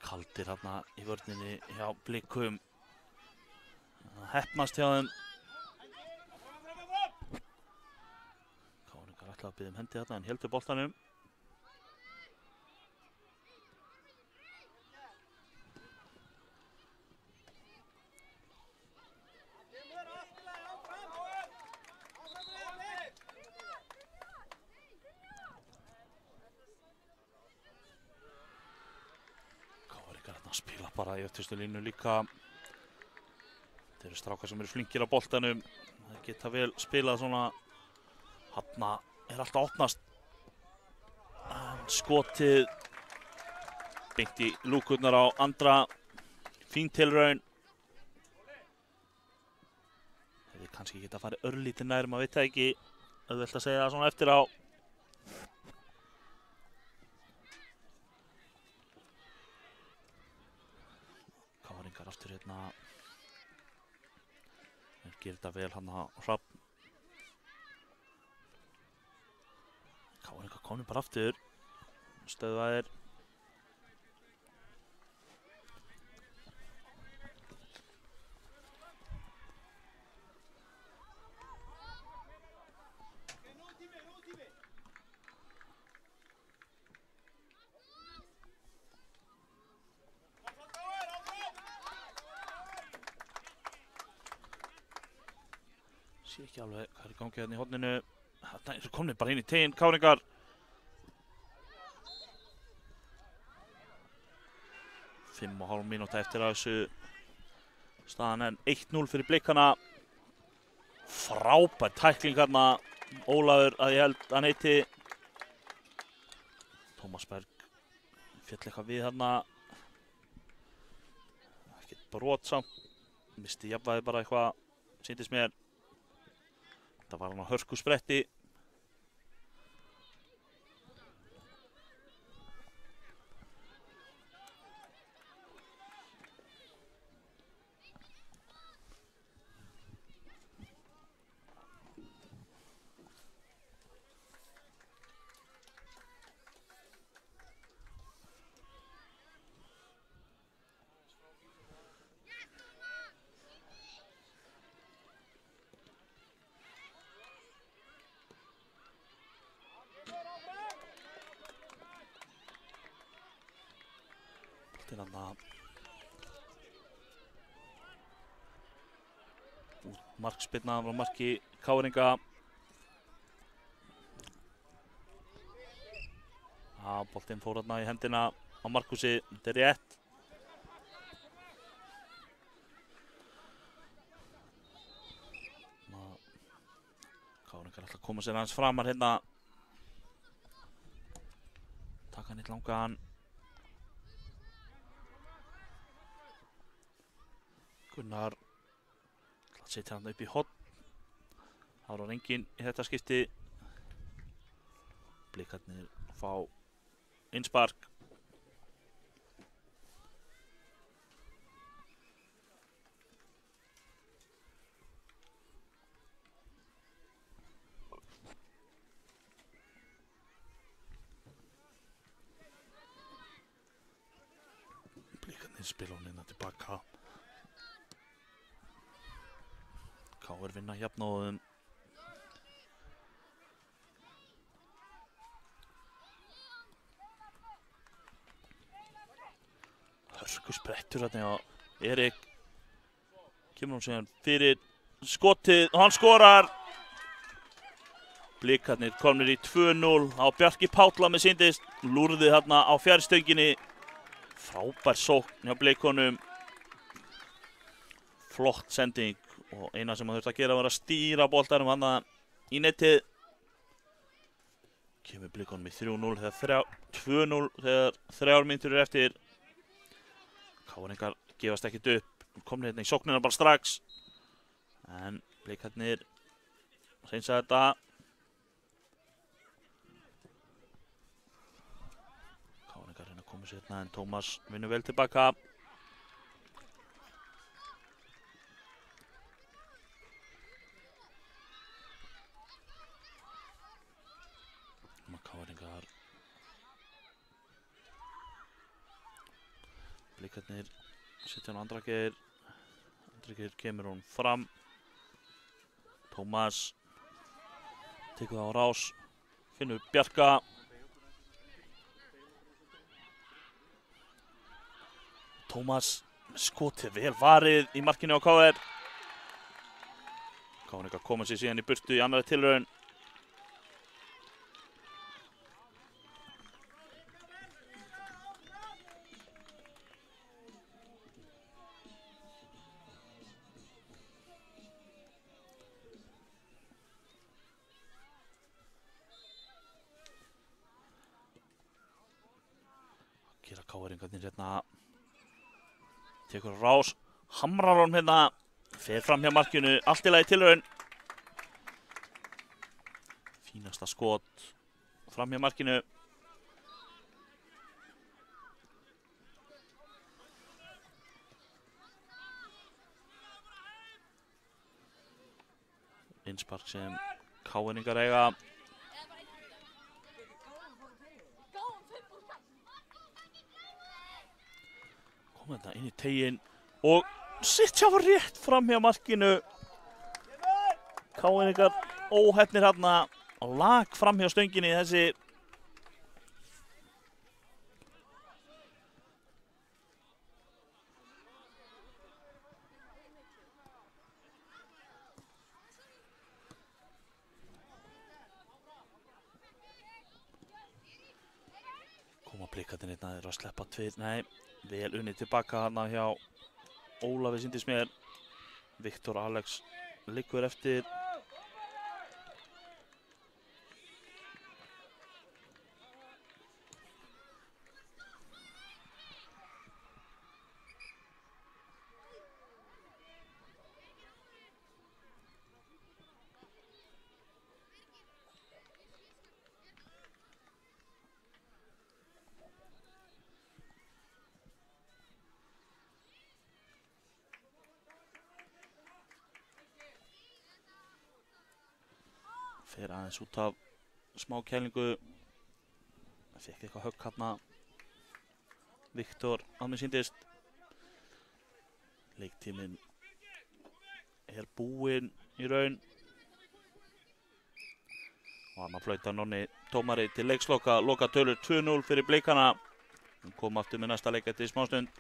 [SPEAKER 2] Kaldir hérna í vörninni hjá Blikum. Heppnast hjá þeim. Káringar ætla að biðja hendi þarna en héldu boltanum. bara í öftustu línu líka. Þeir eru strákar sem eru flinkir á boltanum. Það geta vel spilað svona. Þarna er alltaf opnast. Skotið beint í lúkurnar á Andra. Fín tilraun. Þeir kannski geta farið örlítið nær, maður veit það ekki. Auðvelt að segja það svona eftir á. Káringar aftur hérna. Þeir gerir þetta vel hann á Hrafn. Káringar komnir bara aftur. Stöðvaðir. Sé ekki alveg hvað er í gangi hérna í horninu. Þarna eru komnir bara inn í teginn, Káringar. 5,5 mínúta eftir að þessu. Staðan en 1-0 fyrir Blikana. Frábær tækling hérna. Ólafur að ég held hann heiti. Tómas Berg féll eitthvað við hérna. Ekkert brot samt. Misti jafnvægi bara eitthvað, sýndist mér. Það var hann á hörku spretti. Til hann að markspyrna frá marki Káringa. Boltinn fór þarna í hendina á Markusi, þetta er rétt. Káringar ætla að koma sér aðeins framar hérna. Taka hann eitt langan. Gunnar setja hann upp í horn. Það var enginn í þetta skipti. Blikarnir fá innspark. Blikarnir spila hann innan tilbaka. KR vinna jafnóðum. Hörku sprettur hérna á Erik. Kemur hann síðan fyrir skotið og hann skorar. Blikarnir komnir í 2-0 á Bjarki Pálla með sýndist. Lúrði hérna á fjarstönginni. Frábær sókn hjá Blikunum. Flott sending. Og eina sem hann þurfti að gera var að stýra boltanum hann í netið. Kemur Blikunum í 3-0 þegar 2-0 þegar 3 mínútur eru eftir. Káringar gefast ekkert upp. Komnir hérna í sóknina bara strax. En Blikarnir hreinsa þetta. Káringar hérna komið sér hérna en Tómas vinnur vel tilbaka. Káringar. Blikarnir setja hann á Andrageir. Andrageir kemur hún fram. Tómas tekur það á rás. Finnur Bjarka. Tómas skotið vel varið í markinu á KR. Káringar koma sér síðan í burtu í annarri tilraun. Káringarnir hérna tekur rás, hamrar honum hérna, fer fram hjá markinu, allt í lagi tilraun. Fínasta skot fram hjá markinu. Innspark sem Káringar eiga. Kom þetta inn í teginn og sitja var rétt fram hjá markinu. Káringar óheppnir hérna á lag fram hjá stönginni þessi. Koma blikarnir hérna, þeir eru að sleppa tvið, nei, vel unnið tilbaka hérna hjá Ólafi sýndist mér. Viktor Alex liggur eftir. Fer aðeins út af smá kælingu. Fekk eitthvað högg hérna. Viktor að mér sýndist. Leiktíminn er búinn í raun. Og hann að flauta Nonni dómari til leiksloka. Loka tölur 2-0 fyrir Blikana. Hún kom aftur með næsta leik eftir smástund.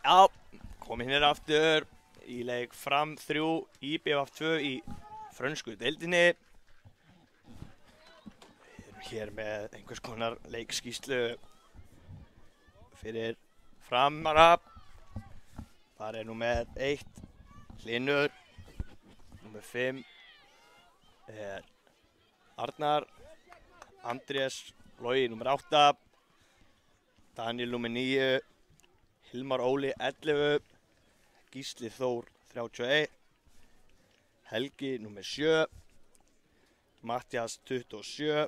[SPEAKER 3] Já, komin hér aftur í leik Fram 3, IBF 2 í frönsku deildinni. Við erum hér með einhvers konar leikskýrslu fyrir Framara. Þar er númer 1 Hlynur, númer 5 er Arnar, Andrés Logi númer 8, Daniel númer 9, Hilmar Óli 11, Gísli Þór 31, Helgi númer 7, Mattias 27,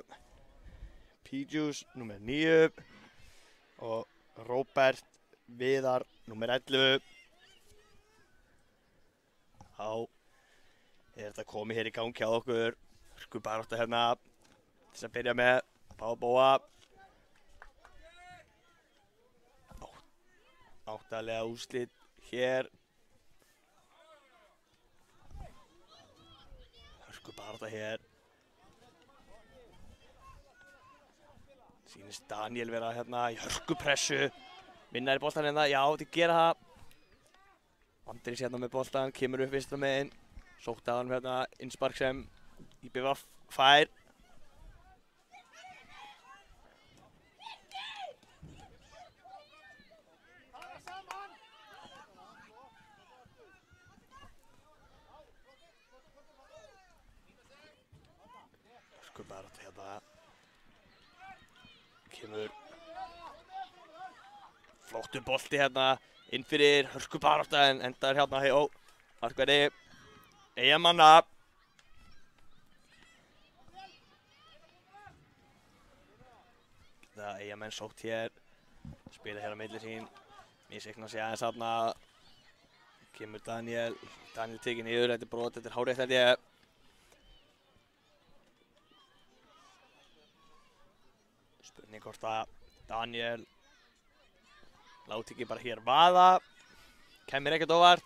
[SPEAKER 3] Pídjús númer 9 og Róbert Viðar númer 11. Þá er þetta komið hér í gangi á okkur. Hörkubarátta hérna til að byrja með. Bábóa. Áttalega úrslit hér. Hörkubarátta hér. Sýnist Daniel vera hérna í hörkupressu. Vinnar í boltan hérna, já, þið gera það. Andrés hérna með boltan, kemur upp vinstra megin. Sótti að hann hérna innspark sem IBF fær. Hörkubarátta hérna. Kemur flottur bolti hérna inn fyrir hörkubarátta en endar hérna hjá markverði Eyjamanna. Það Eyjamenn sótt hér, spila hér á milli sín, misreikna sig aðeins þarna. Kemur Daniel tekið niður, þetta er brot, þetta er hárrétt held ég. Spurning hvort að Daniel láti ekki bara hér vaða, kemur ekkert óvart.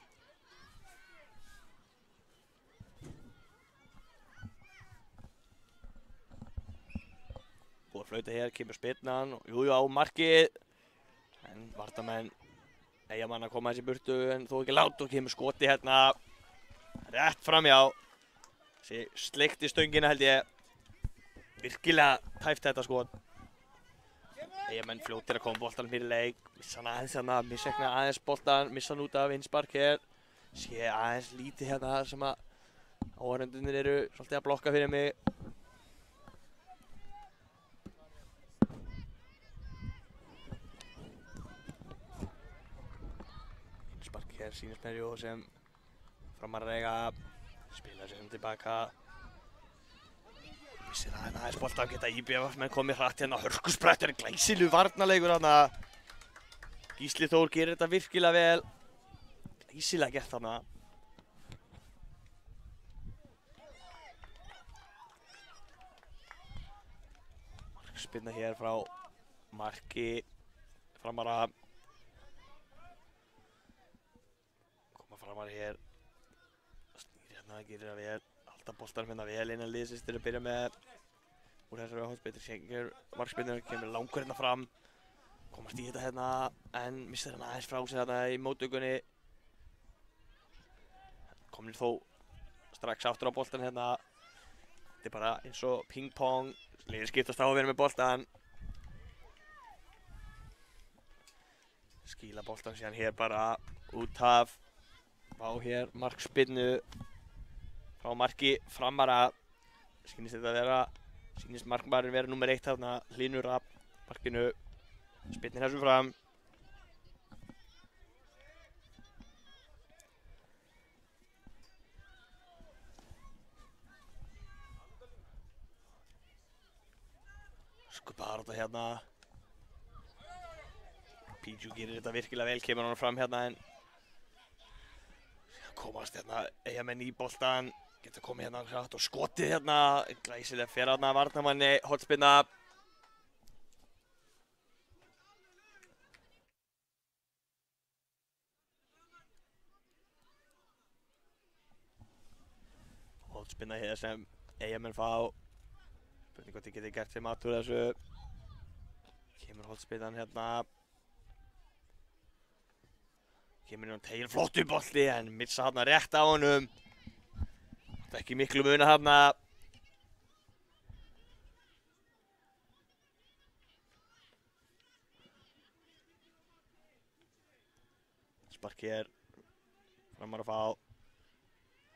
[SPEAKER 3] Búið að flauta hér, kemur spyrnan og jújú á markið. En varnarmenn Eyjamanna koma þessi burtu en þó ekki látt og kemur skoti hérna rétt framhjá. Þessi sleikti stöngina held ég. Virkilega tæft þetta skot. Eyjamenn fljótir að koma boltanum fyrir leik. Missa hann aðeins hérna, misreikna aðeins boltan, missa hann út af innspark hér. Sé aðeins lítið hérna sem að áhorfendurnir eru svolítið að blokka fyrir mig. Innspark hér sýnist mér jú sem Framar eiga. Spila sér sem tilbaka. Missir aðeins boltan, geta IBF menn komið hratt hérna. Hörkusprettur, glæsilegur varnarleikur hérna. Gísli Þór gerir þetta virkilega vel. Glæsilega gert þarna. Markspyrna hér frá marki Framara. Koma Framar hér. Snýr hérna, gerir það vel. Alltaf boltanum hérna vel innan liðsins til að byrja með. Úr þessari hóttspiltur sengur markspyrnur, kemur langur hérna fram. Komast í þetta hérna, en missir hann aðeins frá sig hérna í móttökunni. Komnir þó strax aftur á boltan hérna. Þetta er bara eins og ping-pong. Liðir skiptast á að vera með boltan. Skýla boltan síðan hér bara út af. Fá hér markspyrnu frá marki Framara. Sýnist þetta að vera, sýnist markmaðurinn vera númer 1 þarna, Hlynur af markinu. Spyrnir þessu fram. Hörkubarátta hérna. Pídjú gerir þetta virkilega vel, kemur hann fram hérna en komast hérna Eyjamenn í boltan. Geta komið hérna hratt og skotið hérna. Glæsilega fer hérna varnarmanni, hornspyrna. Hornspyrna hér sem Eyjamenn fá. Spurning hvort þið getið gert þeim aðtúr þessu. Kemur hornspyrnan hérna. Kemur inn á tegin, flottur bolti en missa þarna rétt á honum. Það er ekki miklu muna þarna. Spark hér. Framar að fá.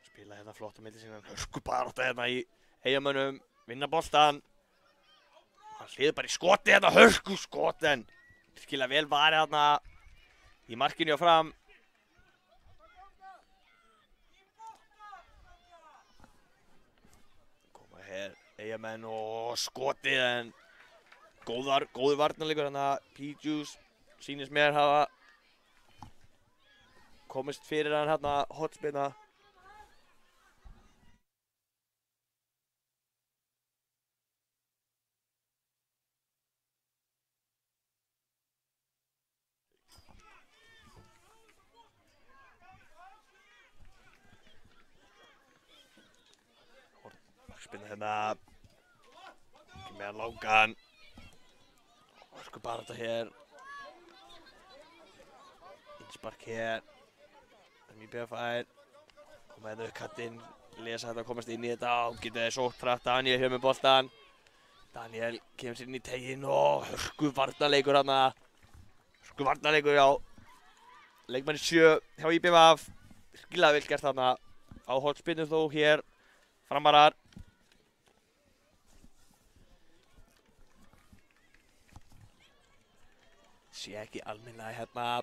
[SPEAKER 3] Spila hérna flott á milli sína. Hörku barátta hérna í Eyjamönnum. Vinna boltan. Hann hliður bara í skoti hérna. Hörku skot en virkilega vel varið hérna í markinu og Fram. Koma hér Eyjamenn og skotið en góður varnarleikur hérna. P-Juice sýnist mér hafa komist fyrir hann hérna hotspinna. Spinna hérna. Ekki með hann langan. Hörku barátta hér. Innspark hér. IBF fær. Koma hérna upp kattinn. Lesa þetta og komast inn í þetta. Og getur þeir sótt hratt. Daniel hér með boltan. Daniel kemur sér inn í teginn og hörku varnarleikur hérna. Hörku varnarleikur hjá leikmanni 7 hjá IBF. Virkilega vel gert þarna. Á hornspyrnu þó hér. Framarar. Sé ekki almennilega hérna.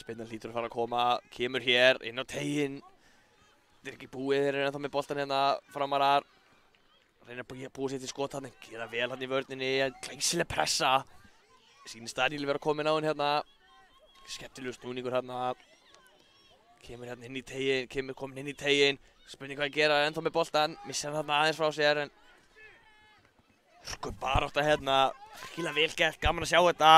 [SPEAKER 3] Spinnan hlýtur að fara að koma. Kemur hér inn á teginn. Þetta er ekki búið, þeir eru ennþá með boltan hérna. Framarar. Reyna að búa sér til skot hann. Gera vel hann í vörninni. Glæsileg pressa. Sýnist Daniel vera komin á hann hérna. Skemmtilegur snúningur hérna. Kemur hérna inn í teginn. Komin inn í teginn. Spurning hvað að gera, ennþá með boltan. Missa hann hérna aðeins frá sér en hörku barátta hérna. Virkilega vel gert, gaman að sjá þetta.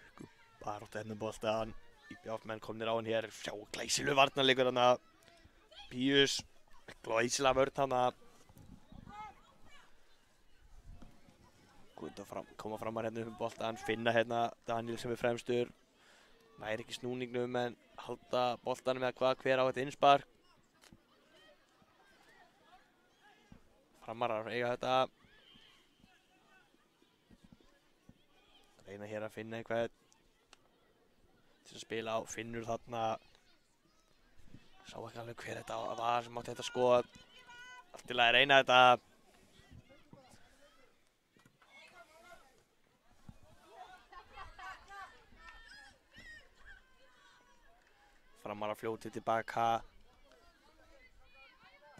[SPEAKER 3] Hörku barátta hérna boltan. IBF-menn komnir á hann hér. Sjá glæsilegur varnarleikur hérna. Píus, glæsilega vörn hérna. Koma framar hérna um boltan, finna hérna Daniel sem er fremstur. Næri ekki snúningnum en halda boltanum eða hver á þetta innspark. Framarar eiga þetta. Reyna hér að finna einhvern til að spila á, finnur þarna. Sá ekki alveg hver þetta var sem átti þetta skot. Allt til að reyna þetta. Framar að fljóti tilbaka.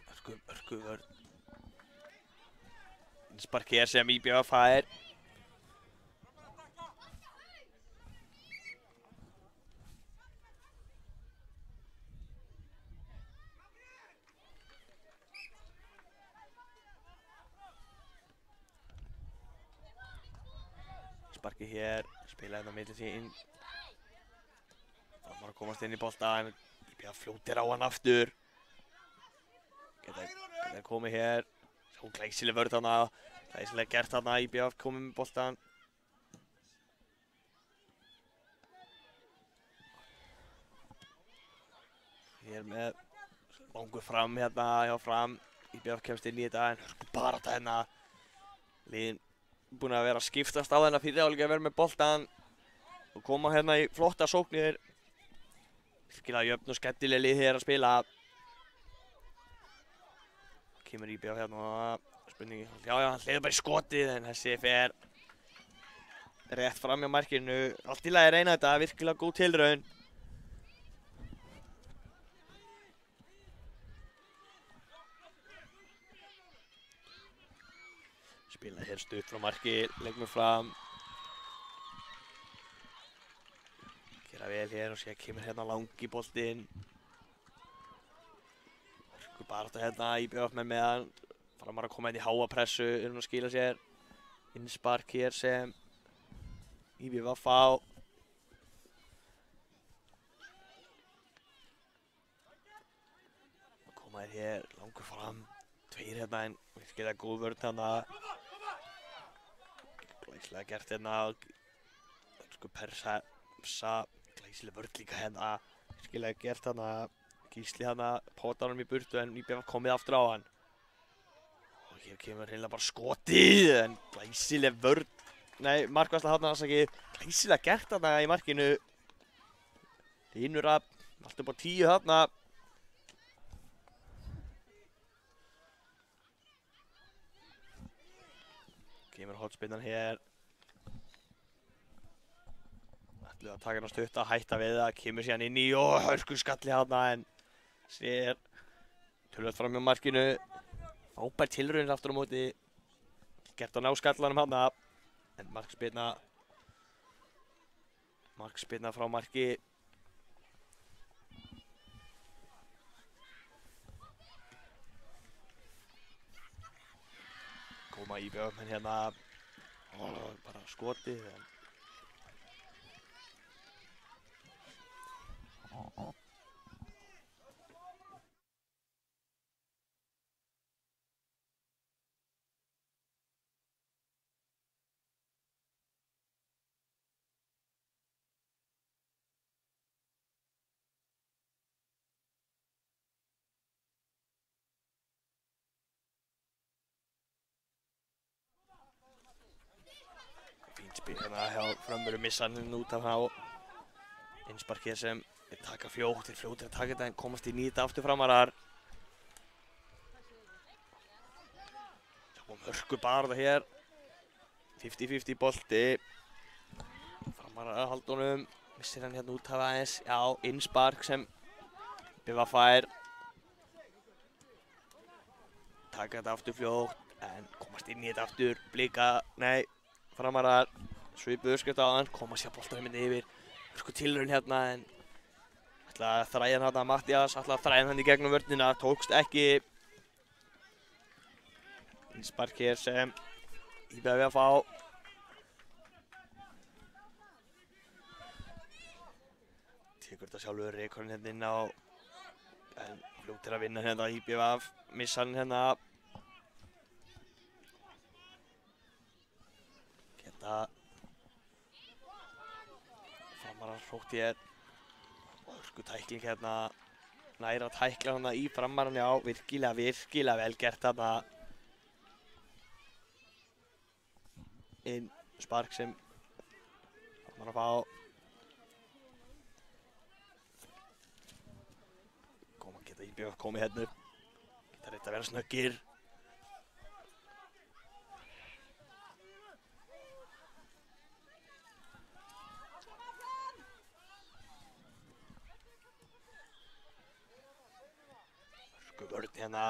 [SPEAKER 3] Hörku vörn. Innspark hér sem IBF fær. Sparki hér. Spila hérna milli sín. Það var að komast inn í boltan. IBF fljótir á hann aftur. Geta komið hér. Svo glæsileg vörð þarna. Glæsileg gert þarna. IBF komið með boltan. Hér með langur fram hérna hjá Fram. IBF kemst inn í þetta en hörku barátta hérna. Liðin búin að vera að skiptast á þennan fyrir áleika að vera með boltan. Og koma hérna í flotta sóknir. Virkilega jöfn og skemmtileg lið hér að spila. Kemur IBF hérna og spurningi. Já, hann hliður bara í skotið en þessi fer rétt fram hjá markinu. Allt í lagi að reyna þetta, virkilega góð tilraun. Spila hér stutt frá marki, leggur fram. Gera vel hér og sér kemur hérna langi boltinn. Hörku barátta hérna, IBF með hann. Framar að koma hérna í háa pressu, að skila sér. Innspark hér sem IBF fá. Koma þér hér, langur fram. Tveir hérna en virkilega góð vörn hérna. Glæsilega gert hérna. Sko Persa, glæsilega vörn líka hérna. Virkilega gert hérna. Gísli hérna, potar honum í burtu en IBF var komið aftur á hann. Og hér kemur hreinlega bara skotið en glæsilega vörn. Nei, markvarsla hérna afsakið. Glæsilega gert hérna í markinu. Hlynur Rafn, allt upp á 10 hérna. Kemur hornspyrnan hér. Ætluðu að taka hann á stutta, hætta við það, kemur síðan inn í og hörku skalli hérna en sér tölvöld fram hjá markinu. Frábær tilraun aftur á móti. Gert að ná skallanum hérna. En markspyrna frá marki. Koma IBF menn hérna. Bara skotið. Fínt spil hérna hjá Frömmurum, missa hann út af hann. Innspark hér sem þeir taka fljótir að taka þetta en komast í nýta aftur framarar. Sjáum hörku barða hér. 50-50 bolti. Framarar að halda honum. Missir hann hérna út af aðeins. Já, innspark sem Bifa fær. Taka þetta aftur fljótt en komast inn í þetta aftur. Blika, nei, framarar. Svipuð uppskrift á hann, koma sér boltanum yfir. Hörku tilraun hérna en ætlaði að þræja hann hérna Mattias, ætlaði að þræja hann í gegnum vörnina, tókst ekki. Innspark hér sem IBF að fá. Tekur þetta sjálfur Reykjörn hérna inn á. En fljótir að vinna hérna IBF, missa hann hérna. Geta framarar hrótt hér. Hörku tækling hérna. Næra að tækla hana í framaran, já, virkilega vel gert hana. Inn spark sem framarar fá. Geta IBF komið hérna upp. Geta reynt að vera snöggir. Hörku vörn hérna.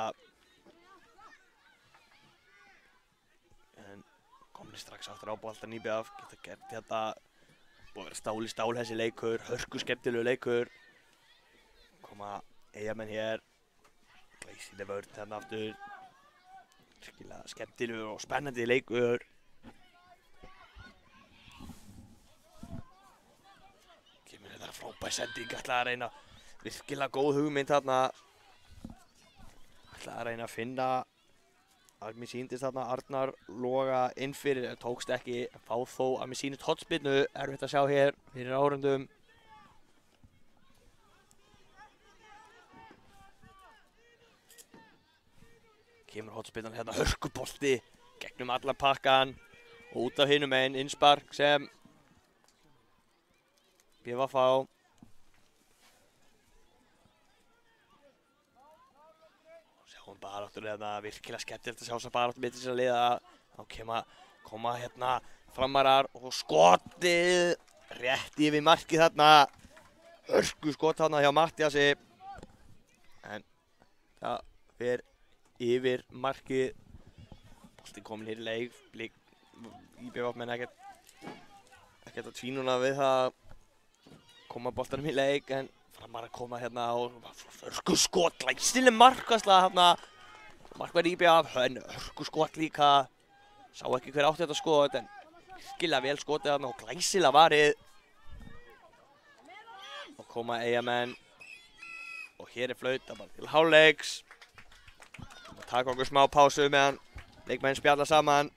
[SPEAKER 3] En komni strax aftur á boltan IBF. Geta gert hérna. Búið að vera stál í stál þessi leikur. Hörku skemmtilegu leikur. Koma Eyjamenn hér. Glæsileg vörn hérna aftur. Virkilega skemmtilegur og spennandi leikur. Kemur þetta frábær sending, ætlaði að reyna. Virkilega góð hugmynd þarna. Ætlaði að reyna að finna. Mér sýndist þarna Arnar loga inn fyrir, tókst ekki. Fá þó að mér sýnist hornspyrnu. Erfitt að sjá hér fyrir áhorfendum. Kemur hornspyrnan hérna, hörkubolti gegnum allan pakkan og út af hinum megin innspark sem BV fá. Sjáum baráttunni hérna, virkilega skemmtilegt að sjá þessa baráttu milli þessara liða. Þá koma hérna framarar og skotið rétt yfir markið þarna. Hörku skot þarna hjá Mattiasi. En það fer yfir markið. Boltinn kominn hér í leik. IBF menn ekkert að tvínuna við það koma boltanum í leik en framar að koma hérna og hörku skot, glæsileg markvarsla hérna. Markverð IBF, hörku skot líka. Sá ekki hver átti þetta skot en virkilega vel skotið hérna og glæsilega varið. Og koma Eyjamenn og hér er flauta bara til hálfleiks. taka okkur smá pásu meðan leikmenn spjalla saman.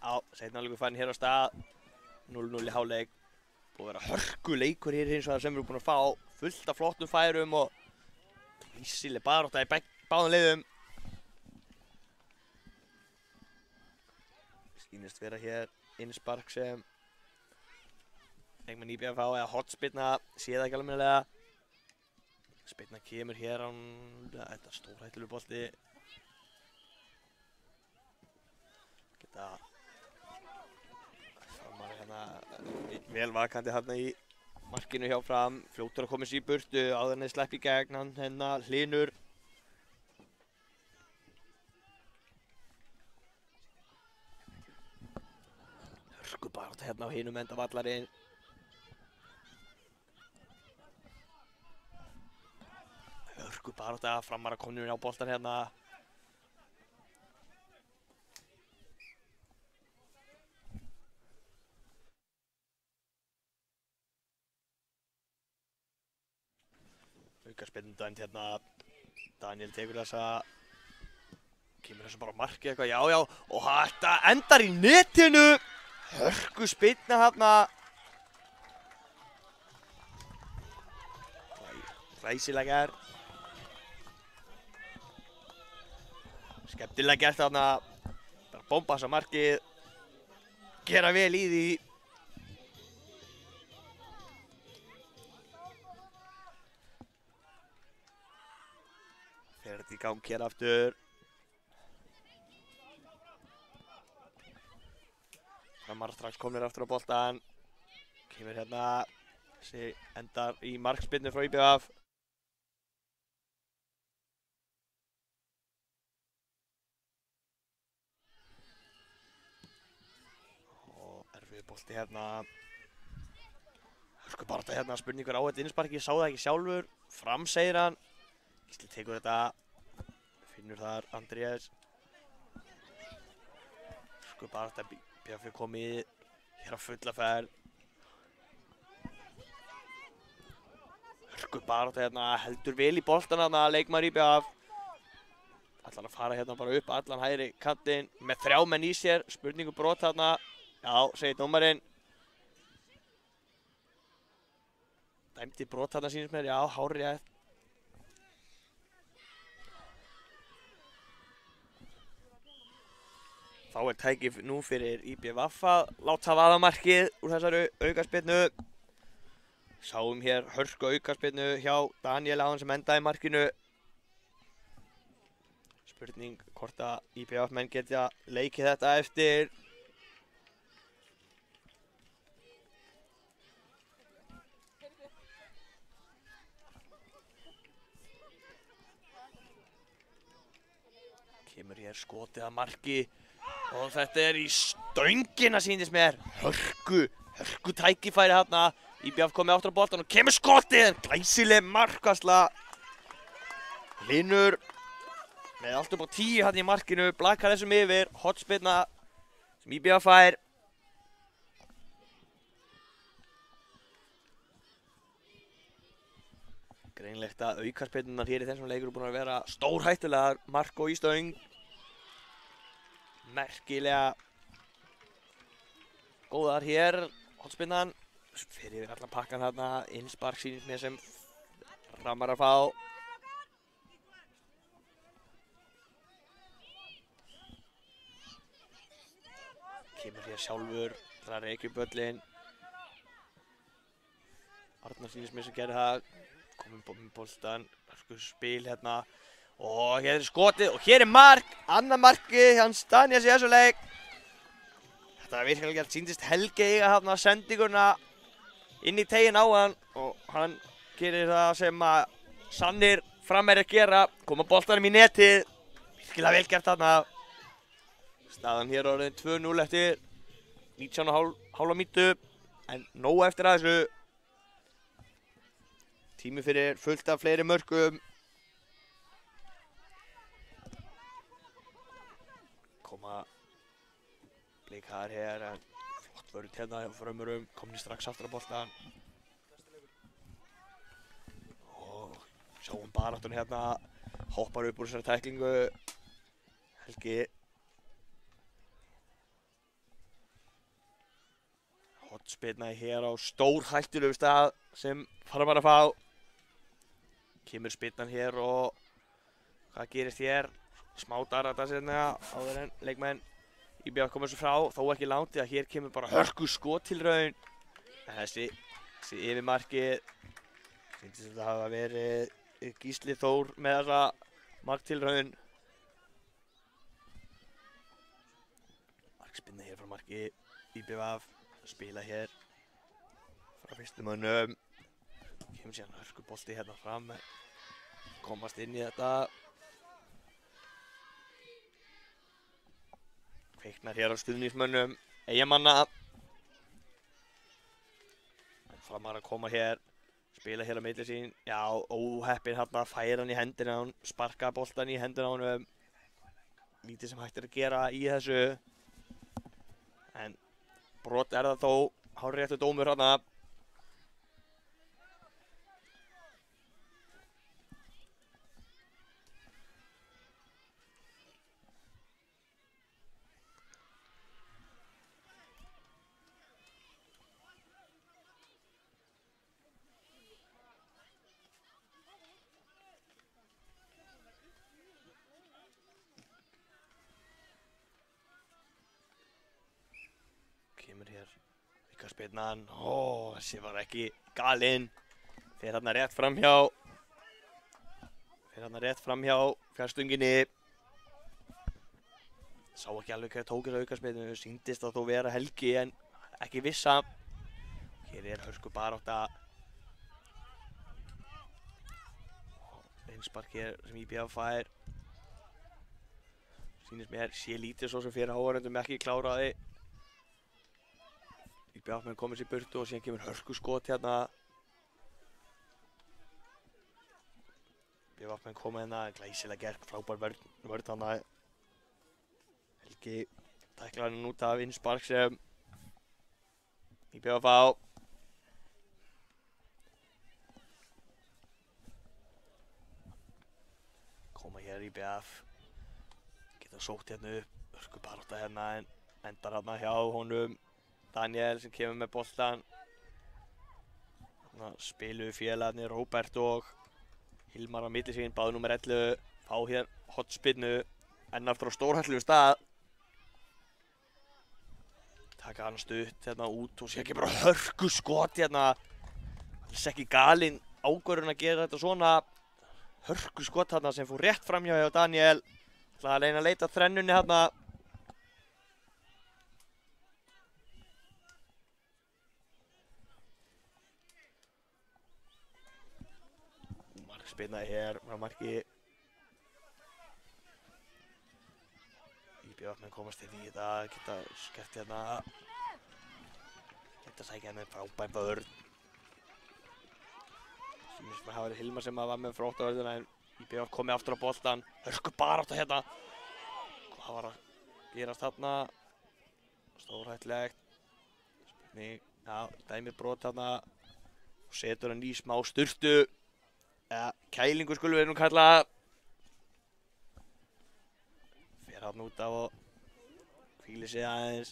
[SPEAKER 3] Já, seinni hálfleikur farin hér á stað, 0-0 í hálfleik. Búið að vera hörkuleikur hér hins vegar sem við erum búin að fá fullt af flottum færum og glæsileg barátta í báðum liðum. Sýnist vera hér innspark sem leikmenn IBF eða hornspyrna, sé það ekki almennilega. Spyrna kemur hér án, þetta er stórhættulegur bolti. Geta Framar hérna vel vakandi hérna í markinu hjá Fram, fljótur að koma sér í burtu áður en þeir sleppa í gegn, hann hérna Hlynur. Hörkubarátta hérna á hinum enda vallarinn. Hörkubarátta, Framar að koma á boltan hérna. Aukaspyrnu dæmd hérna, Daniel tekur þessa, kemur þessu bara á markið eitthvað, já, og þetta endar í netinu, hörkuspyrna hérna. Glæsilega er, skemmtilega gert þarna, bara bomba þessa markið, gera vel í því. Fer þetta í gang hér aftur. Framar strax komnir aftur á boltan. Kemur hérna, þessi endar í markspyrnu frá IBF. Og erfið bolti hérna. Hörkubarátta hérna, spurningur á þetta innsparki, sá það ekki sjálfur. Fram segir hann. Gísli tekur þetta, finnur þar Andrés. Hörkubarátta, IBF er komið hér á fulla ferð. Hörkubarátta hérna, heldur vel í boltan hérna, leikmaður IBF. Ætlar að fara hérna bara upp allan hægri kantinn með 3 menn í sér, spurningu brot hérna. Já, segir dómarinn. Dæmdi brot hérna sýnist mér, já, hárrétt. Þá er tækið nú fyrir IBF að láta vaða markið úr þessari aukaspyrnu. Sáum hér hörku aukaspyrnu hjá Daniel áðan sem endaði markinu. Spurning hvort að IBF menn geta leikið þetta eftir. Kemur hér skotið að marki og þetta í stöngina sýnist mér. Hörku tækifæri hérna. IBF komið áttur á boltan og kemur skotið. Glæsileg markvarsla. Hlynur með allt upp á 10 hérna í markinu. Blakar þessum yfir. Hornspyrna sem IBF fær. Greinlegt að aukaspyrnurnar hér í þessum leikur eru búin að vera stórhættulegar. Marko í stöng. Merkilega góðar hér. Hornspyrnan fyrir yfir allan pakkan hérna. Innspark sýnist mér sem Framar að fá. Kemur hér sjálfur. Það er ekki böllin. Arnar sýnist mér sem gerði það. Komum með boltan, spil hérna og hér skotið og hér mark, annað markið hans Daniels í þessu leik. Þetta var virkilega sýndist Helgi eiga hérna sendinguna inn í teginn á hann og hann gerir það sem að sannir framherjar gera, koma boltanum í netið, virkilega vel gert þarna. Staðan hér orðin 2-0 eftir 19,5 mínútu en nóg eftir að þessu. Tími fyrir fullt af fleiri mörkum. Koma Blikar hér en flott vörð hérna hjá Frömmurum. Komni strax aftur á boltan. Og sjáum baráttun hérna. Hoppar upp úr þessari tæklingu. Helgi. Hornspyrna hér á stórhættulegu stað sem Framar að fá. Kemur spyrnan hér og hvað gerist hér? Smá darata sérna áður en leikmenn IBF koma þessu frá, þó ekki langt því að hér kemur bara hörku skottilraun. En þessi yfirmarkið sýndist þetta hafa verið Gísli Þór með þessa marktilraun. Markspyrna hér frá marki IBF, spila hér frá fyrstu mönnum. Kemur síðan hörku bolti hérna fram, komast inn í þetta. Kveiknar hér á stuðningsmönnum Eyjamanna. Framar að koma hér, spila hér á milli sín. Já, óheppinn hérna, færa hann í hendina á hann, sparka boltan í hendina á hann. Lítið sem hægt að gera í þessu. En brot það þó, hárréttur dómur hérna. Kemur hér aukaspyrnan, þessi var ekki galinn. Fer hérna rétt framhjá fjarstunginni. Sá ekki alveg hvað tók þessu aukaspyrnu, sýndist að þó vera Helgi en ekki vissa. Hér er hörku barátta. Innspark hér sem IBF fær. Sýnist mér, sé lítið svo sem fyrir áhorfendum ekki kláraði. IBF menn komið sér í burtu og síðan kemur hörku skot hérna. IBF menn komið hérna, glæsilega gert, frábær vörð hérna. Helgi tæklar hann út af innspark sem IBF á. Koma hér IBF, geta sótt hérna upp, hörku barátta hérna en endar hérna hjá honum. Daniel sem kemur með boltan. Spiluðu félagarnir Róbert og Hilmar á milli sín, báðu númer 11. Fá hér hornspyrnu, enn aftur á stórhættulegu stað. Taka hann stutt hérna út og sé ekki bara hörku skot hérna. Alls ekki galinn ákvörðun að gera þetta svona. Hörku skot hérna sem fór rétt framhjá hjá Daniel. Það er að leita þrennunni hérna. Markspyrna hér frá marki IBF-menn komast inn í þetta, geta skert hérna. Geta sækja hérna frábær vörn. Sýnist mér hafa verið Hilmar sem var með frótt á vörðina en IBF komið aftur á boltan. Hörku barátta hérna. Hvað var að gerast þarna? Stórhættulegt. Spurning, já, dæmir brot þarna. Og setur hann í smá sturtu. Eða kælingu skulum við nú kalla. Fer hann út af og hvílir sig aðeins.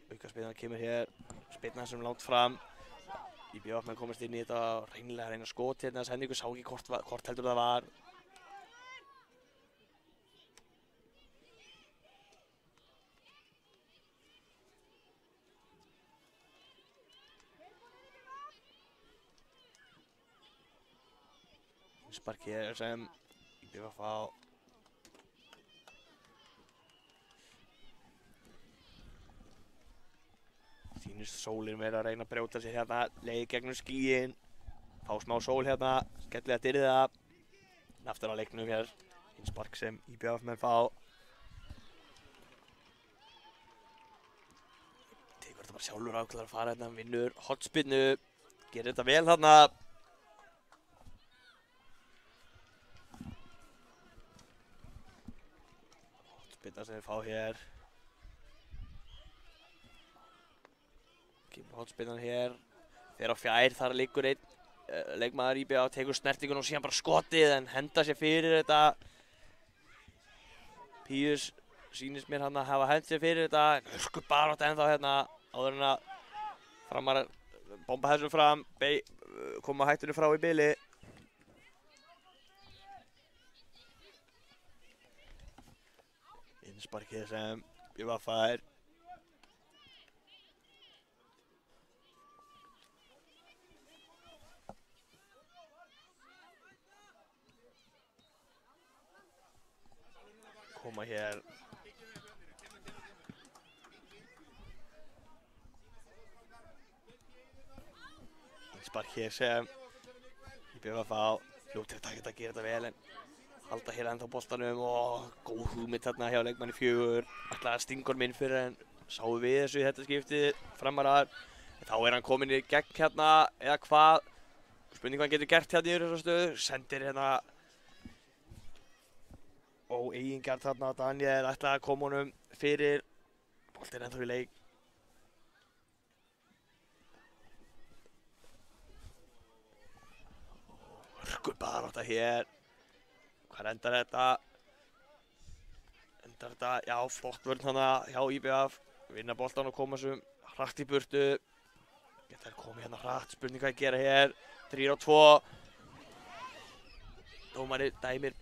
[SPEAKER 3] Aukaspyrnan kemur hér, spyrnan sem langt fram. IBF-menn komast inn í þetta og reynilega reyna skot hérna þess hendingu, sá ekki hvort heldur það var. Spark hér sem IBF á. Sýnist sólinn verið að reyna að brjóta sér hérna, leið gegnum skýin, fá smá sól hérna, skemmtilega dyrða. Aftur á leiknum hér, spark sem IBF-menn fá. Tekur þetta bara sjálfur ákveður að fara hérna, vinnur hornspyrnu, gerir þetta vel hérna. Hornspyrna sem við fá hér. Kemur hornspyrnan hér, fer á fjær, þar liggur einn leikmaður IBF, tekur snertingun og síðan bara skotið en henda sér fyrir þetta. Píus sýnist mér hann að hafa hent sér fyrir þetta, hörku barátta ennþá hérna áður en að Framar bomba þessu fram, koma hættunni frá í bili. Innsparkið sem IBF fær. Koma hér. Spark hér sem IBF á fljóttir að geta að gera þetta vel en halda hér ennþá boltanum og góð hugmynd þarna hjá leikmanni 4. Ætlaði að stinga honum inn fyrir en sáum við þessu í þetta skiptið Framarar. Þá hann kominn í gegn hérna eða hvað. Spurning hvað hann getur gert hérna í þessari stöðu. Sendir hérna óeigingjart þarna Daniel ætlaði að koma honum fyrir. Boltinn ennþá í leik. Hörku barátta hér. Hvað endar þetta? Já, flott vörn hana hjá IBF. Vinna boltan og koma þessum hratt í burtu. Geta þær komið hérna hratt, spurning hvað að gera hér. 3-2. Dómari dæmir.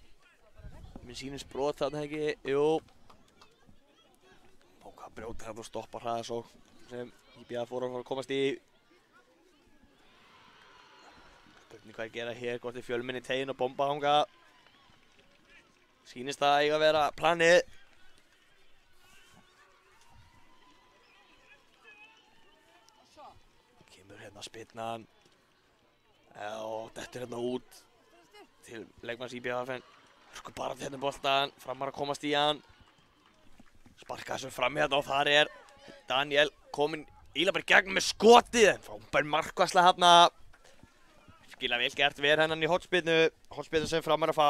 [SPEAKER 3] Minn sýnist brot þarna ekki, jú. Hvað brjóta hérna og stoppa hraðasókn sem IBF fór að komast í. Spurning hvað að gera hér, hvort er Fjölmenni tegin og bomba þanga. Sýnist það eiga að vera planið. Kemur hérna spyrnan. Og dettur hérna út til leikmanns IBF en hörku bara hérna boltan. Framar að komast í hann. Sparka þessu fram hérna og þar er Daniel kominn íla bara í gegn með skotið en frábær markvarsla hérna. Skila vel gert verið hennan í hornspyrnu. Hornspyrnu sem Framar að fá.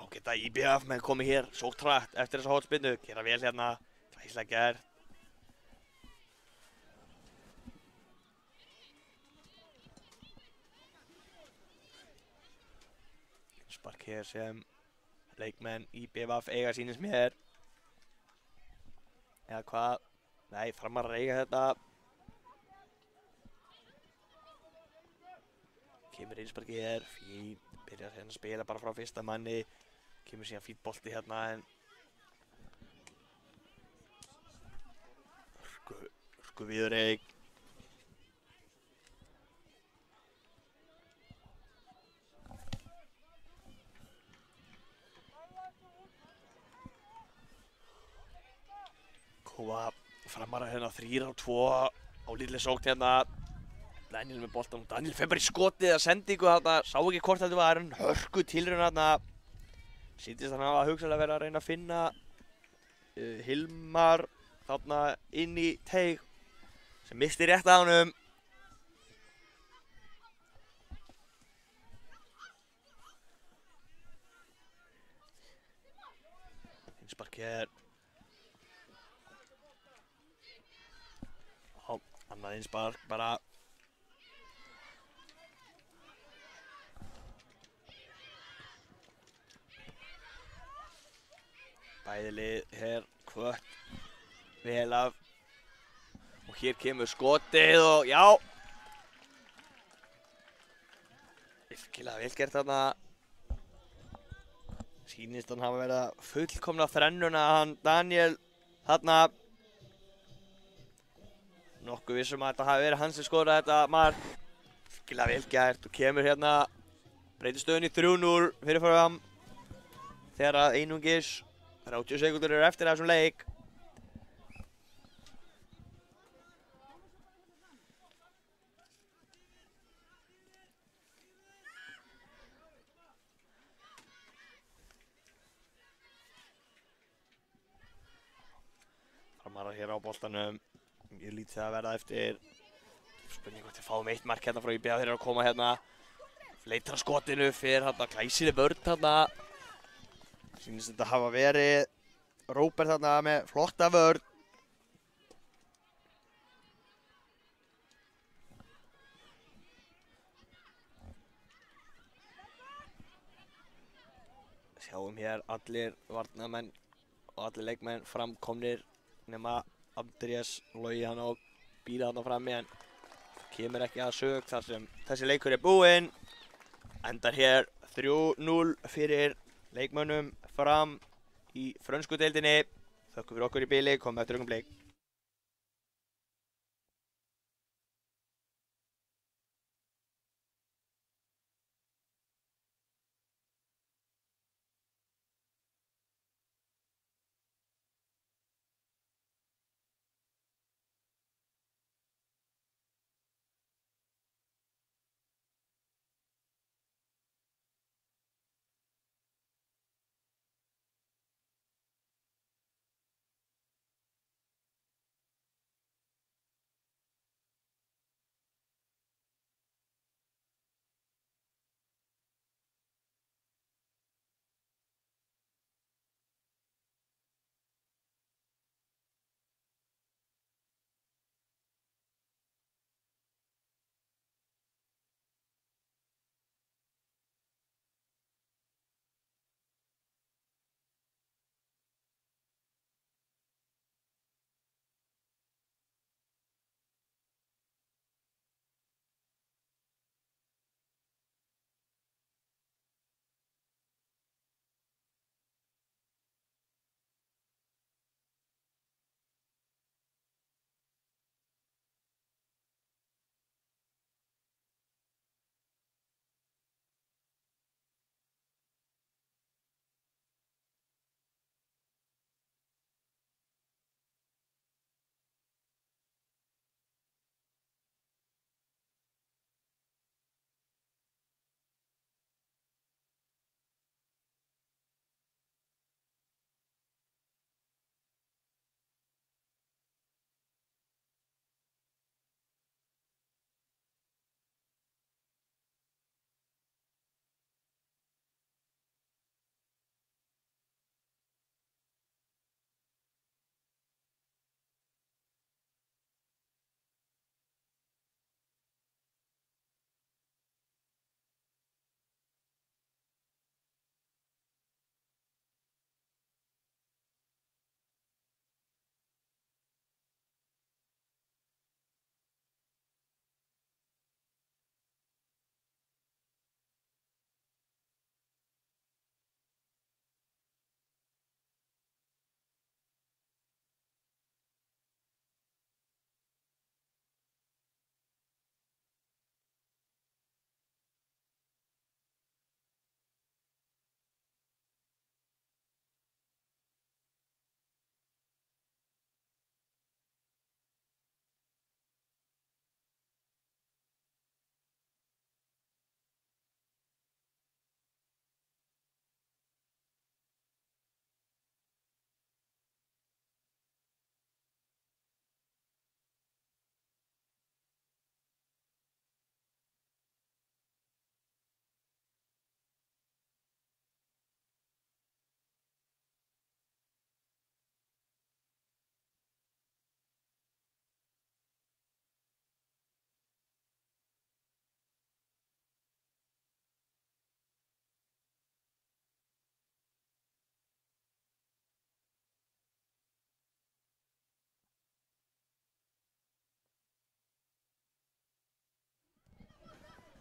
[SPEAKER 3] Geta IBF með komið hér svo trætt eftir þessa hornspyrnu, gera vel hérna, glæsilega gert. Spark hér sem leikmenn IBF eiga sýnist mér. Eða hvað? Nei, Framar að eiga þetta. Kemur innsparkið hér, fín, byrjar hérna að spila bara frá fyrsta manni. Kemur síðan fýtt bolti hérna en hörku viðureik. Húa Framarar hérna 3-2 á lítli sókn hérna. Daniel með boltan. Daniel fer bara í skotið að sendingu þarna. Sá ekki hvort þetta var en hörku tilraun þarna. Sýndist hann hafa hugsanlega verið að reyna að finna Hilmar þarna inn í teig sem misti rétt á honum. Innspark hér. Annað innspark bara. Bæði lið hér hvött vel af. Og hér kemur skotið og já. Virkilega vel gert þarna. Sýnist hann hafa verið að fullkomna þrennuna hann Daniel þarna. Nokkuð vissum að þetta hafi verið hann sem skoraði þetta mark. Virkilega vel gert og kemur hérna. Breytir stöðunni 3-0 fyrirfram. Þegar að einungis 30 sekúndur eru eftir þessum leik. Framarar hér á boltanum. Ég lít það að verða eftir spurning hvort við fáum eitt mark hérna frá IBA. Þeir eru að koma hérna. Leitar að skotinu fyrir hérna glæsileg vörn hérna. Sýnist þetta hafa verið Róbert þarna með flotta vörn. Sjáum hér allir varnarmenn og allir leikmenn framkomnir nema Andrés Logi hann á bíla þarna frammi en kemur ekki að sök þar sem þessi leikur er búinn. Endar hér 3-0 fyrir leikmönnum Fram í frönsku deildinni. Þökkum fyrir okkur í bili, komum eftir augnablik.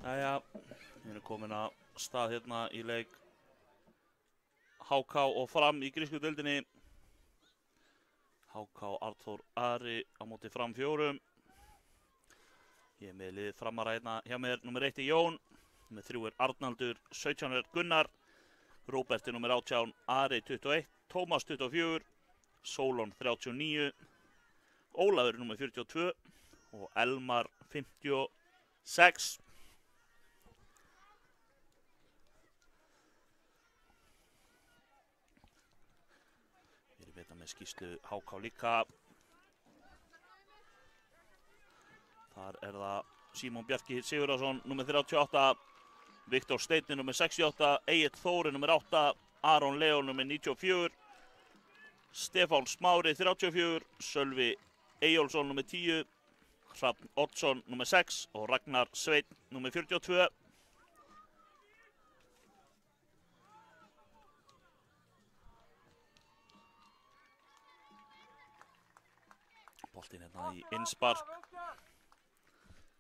[SPEAKER 2] Jæja, við erum komin að stað hérna í leik HK og Fram í grísku deildinni. HK Arnþór Ari á móti Fram 4. Ég er með liðið Framara hérna hjá mér. Númer 1 er Jón, númer 3 er Arnaldur, 17 er Gunnar, Róbert er númer 18, Ari 21, Tómas 24, Sólon 39, Ólafur er númer 42 og Elmar 56. Við erum með skýrslu HK líka. Þar er það Símon Bjarki Sigurðarsson, númer 38, Viktor Steini, númer 68, Egill Þóri, númer 8, Aron Leó, númer 94, Stefán Smári, 34, Sölvi Eyjólfsson, númer 10, Hrafn Oddsson, númer 6 og Ragnar Sveinn, númer 42. Boltinn hérna í innspark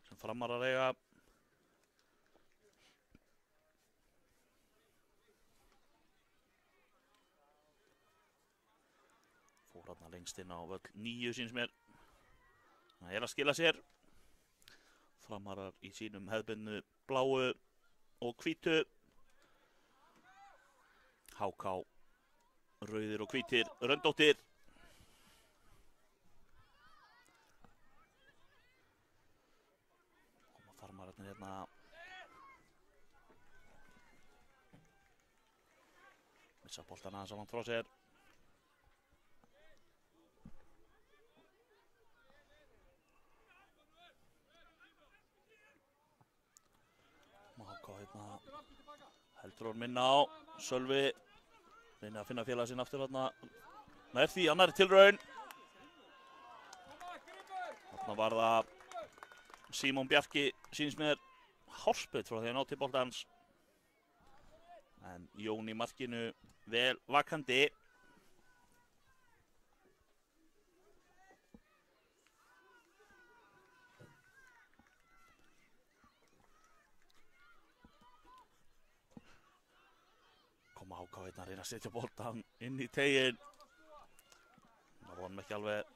[SPEAKER 2] sem Framar að eiga. Fór hérna lengst inn á völl 9 síns mér. Það er að skila sér. Framarar í sínum hefðbundnu bláu og hvítu. HK rauðir og hvítir, röndóttir. Farmararnir hérna missa boltana aðeins á langt frá sér. HK hérna heldur hún minna á. Sölvi reynir að finna félaga sinn aftur hérna. Nær því annar tilraun. Þarna var það Símon Bjarki, sýnist mér hárspöld frá því að ná til boltans. En Jón í markinu vel vakandi. Koma HK hérna að reyna að setja boltan inn í teiginn. Það vonum ekki alveg.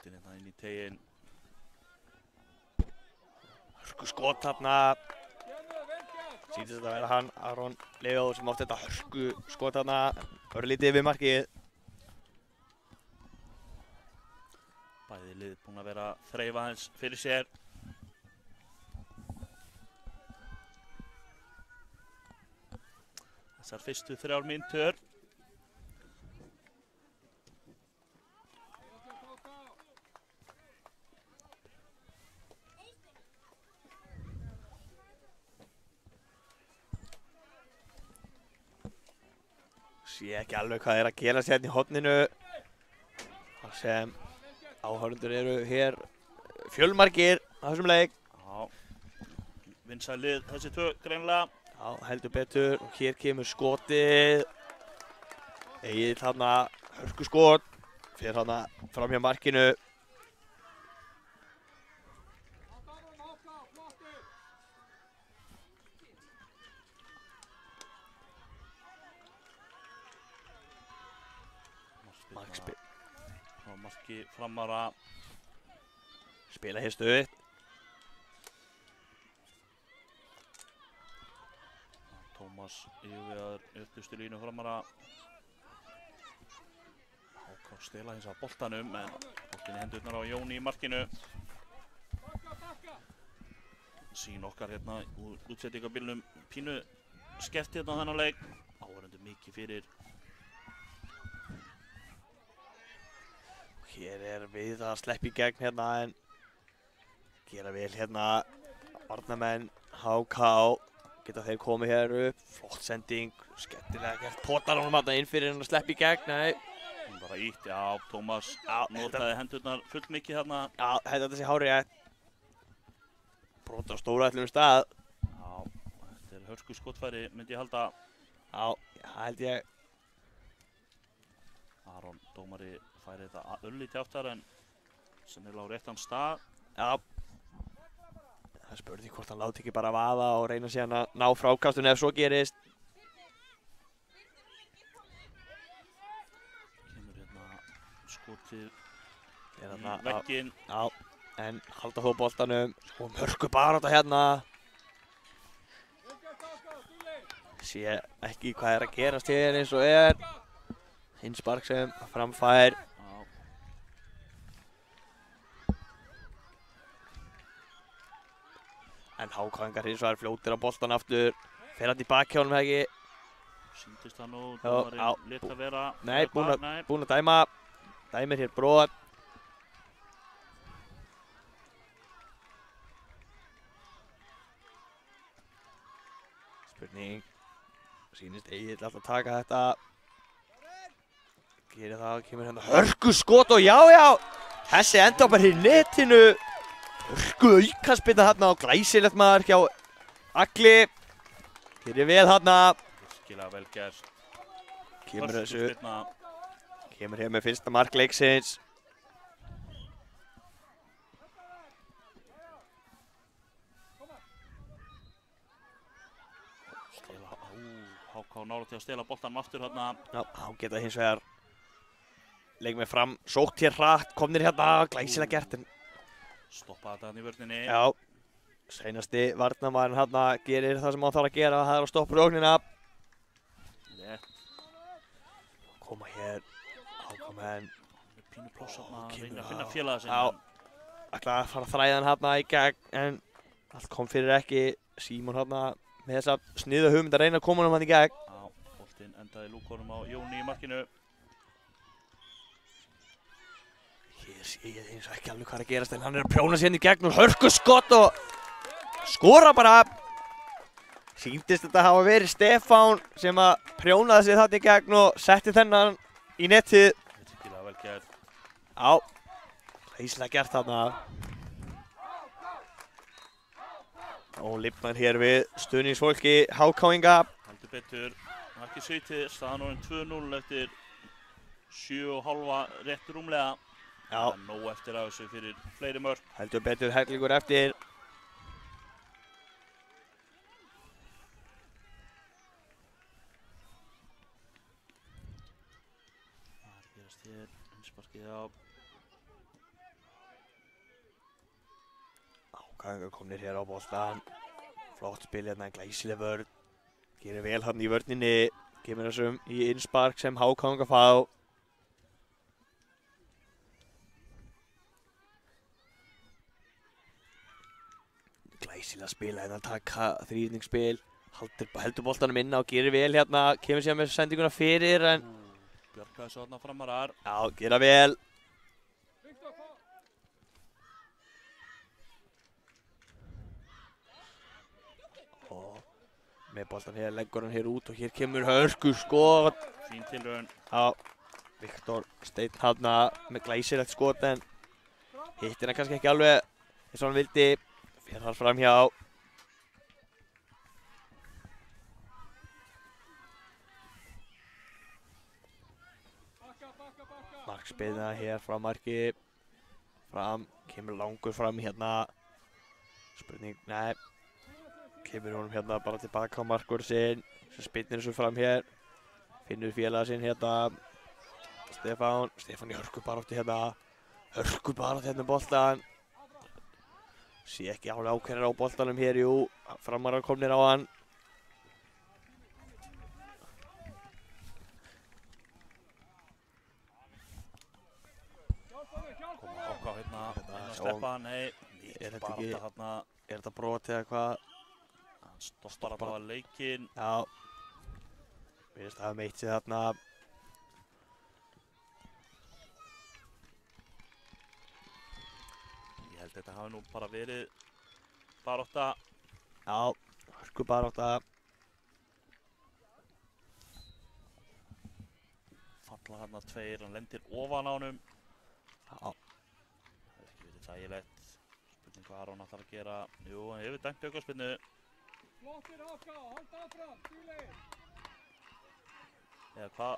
[SPEAKER 2] Hérna inn í teiginn.
[SPEAKER 3] Hörku skot þarna. Sýnist þetta að vera hann, Aron Leó, sem átti þetta hörku skot þarna. Örlítið yfir markið.
[SPEAKER 2] Bæði lið búin að vera að þreifa aðeins fyrir sér. Þessar fyrstu 3 mínútur.
[SPEAKER 3] Sé ekki alveg hvað er að gerast hérna í horninu. Þar sem áhorfendur eru hér fjölmargir á þessum leik.
[SPEAKER 2] Já, vinsæl lið þessi 2 greinilega.
[SPEAKER 3] Já, heldur betur. Og hér kemur skotið. Egill þarna hörku skot. Fer þarna fram hjá markinu.
[SPEAKER 2] Marki Framara.
[SPEAKER 3] Spila hér stöðugt.
[SPEAKER 2] Tómas yfirvegaður uppustu línu Framara. HK stela hins að boltanum en boltin í hendurnar á Jóni í markinu. Sýn okkar hérna úr útsettingabílnum pínu skert hérna á þennan leik. Áhorfendur mikið fyrir.
[SPEAKER 3] Hér er við að sleppa í gegn hérna en gera vel hérna varnarmenn HK. Geta þeir komið hér upp. Flott sending, skemmtilega gert. Potar honum hérna inn fyrir hann að sleppa í gegn. Nei.
[SPEAKER 2] Bara ítt, já, Tómas notaði hendurnar fullt mikið þarna.
[SPEAKER 3] Já, þetta sé hárið rétt. Brot á stórætluðum stað.
[SPEAKER 2] Já, þetta er hörku skotfæri myndi ég halda.
[SPEAKER 3] Já, það held ég.
[SPEAKER 2] Aron dómari færi þetta örlítið áttar en sennilega á réttan stað.
[SPEAKER 3] Já. Það spurði hvort hann láti ekki bara vaða og reyna síðan að ná frákastinu ef svo gerist.
[SPEAKER 2] Kemur hérna skotið
[SPEAKER 3] Er
[SPEAKER 2] í
[SPEAKER 3] þarna-
[SPEAKER 2] vegginn.
[SPEAKER 3] Já, en halda þó boltanum. Svo hörku barátta hérna. Sé ekki hvað er að gerast hér eins og er. Hinspark sem framfær.
[SPEAKER 2] Já,
[SPEAKER 3] En hákáingar hins vegar fljótir á boltan aftur. Fer hann í baki honum ekki.
[SPEAKER 2] sýndist það nú,
[SPEAKER 3] Já,
[SPEAKER 2] dómarinn
[SPEAKER 3] já.
[SPEAKER 2] lét að vera.
[SPEAKER 3] Nei, búinn að-
[SPEAKER 2] Nei,
[SPEAKER 3] Búinn að dæma. Dæmir hér brot. Spurning. Sýnist Egill alltaf taka þetta. Gerir það, kemur hérna hörku skot og já. Þessi enda bara í netinu. Hörku aukaspinna þarna og glæsilegt maður hjá Agli. Gerir vel þarna.
[SPEAKER 2] virkilega vel gert.
[SPEAKER 3] Kemur
[SPEAKER 2] Hörku
[SPEAKER 3] þessu.
[SPEAKER 2] spyrna.
[SPEAKER 3] Kemur hér með fyrsta mark leiksins.
[SPEAKER 2] HK nála til að stela boltanum aftur hérna.
[SPEAKER 3] Já, þá geta hins vegar leikmenn fram, sótt hér hratt, komnir hérna, glæsilega gert en
[SPEAKER 2] Stoppa þetta hérna í vörninni.
[SPEAKER 3] já, seinasti varnarmaðurinn hérna gerir það sem hann þarf að gera, það er að stoppa róknina.
[SPEAKER 2] Létt.
[SPEAKER 3] Koma hér, ákomenn,
[SPEAKER 2] Með pínu pláss hérna,
[SPEAKER 3] kemur
[SPEAKER 2] reynir að
[SPEAKER 3] á.
[SPEAKER 2] finna félaga sinn.
[SPEAKER 3] Já. ætla að fara að þræða hann hérna í gegn en allt kom fyrir ekki. Símon hérna með þessa sniða hugmynd að reyna að koma hann hérna í gegn.
[SPEAKER 2] Já, boltinn endaði lúkonum á Jóni í markinu.
[SPEAKER 3] Hér sé ég eins og ekki alveg hvað er að gerast en hann er að prjóna sér í gegn og hörku skott og skora bara. Sýndist þetta hafa verið Stefán sem að prjónaði sér þarna í gegn og setti þennan í netið.
[SPEAKER 2] Virkilega vel gert.
[SPEAKER 3] Já, reislega gert þarna. Og lifnar hér við stuðningsfólki HK-inga.
[SPEAKER 2] Heldur betur. Það er ekki sautið. Staðan orðin 2-0 eftir 7,5 rétt rúmlega.
[SPEAKER 3] Já,
[SPEAKER 2] Það er nóg eftir af þessu fyrir fleiri mörk.
[SPEAKER 3] heldur betur hellingur eftir.
[SPEAKER 2] Það er að gerast hér. Innsparkið á.
[SPEAKER 3] HK-ingar komnir hér á boltan. Flott spil hérna, glæsileg vörn. Gerir vel hann í vörninni. Kemur þessum í innspark sem HK-ingar fá. Glæsilega spila hérna, taka þrýrningsspil. Heldur boltanum inna og gerir vel hérna. Kemur sér með sendinguna fyrir en
[SPEAKER 2] Bjargaði svo þarna framarar.
[SPEAKER 3] já, gera vel. Og með boltan hér leggur hann hér út og hér kemur hörku skot.
[SPEAKER 2] Fín tilraun.
[SPEAKER 3] Já, Viktor Steinn hafna með glæsilegt skot en hittir hann kannski ekki alveg eins og hann vildi. Fyrir hann fram hjá. Markspilna hér frá marki. Fram, kemur langur fram hérna. Spurning, nei. Kemur honum hérna bara tilbaka á markur sinn. Sem spinnir þessu fram hér. Finnur félaga sinn hérna. Stefán í hörkubaráttu hérna. Hörkubaráttu hérna um boltan. Sé ekki alveg ákveðnir á boltanum hér, jú. Framarar komnir á hann.
[SPEAKER 2] Koma HK hérna.
[SPEAKER 3] Hérna,
[SPEAKER 2] Að
[SPEAKER 3] sjáum.
[SPEAKER 2] sleppa. Nei.
[SPEAKER 3] Er þetta
[SPEAKER 2] Barátta
[SPEAKER 3] ekki-
[SPEAKER 2] hérna.
[SPEAKER 3] Er þetta brot eða hvað?
[SPEAKER 2] Hann stoppar allavega leikinn.
[SPEAKER 3] Já. Virðist hafa meitt sig þarna.
[SPEAKER 2] Ég held þetta hafi nú bara verið barátta.
[SPEAKER 3] Já, hörkubarátta.
[SPEAKER 2] Falla hérna tveir, hann lendir ofan á honum.
[SPEAKER 3] Já,
[SPEAKER 2] Það hefur ekki verið þægilegt. Spurning hvað Aron ætlar að gera. Jú, hann hefur dæmt aukaspyrnu. Eða hvað?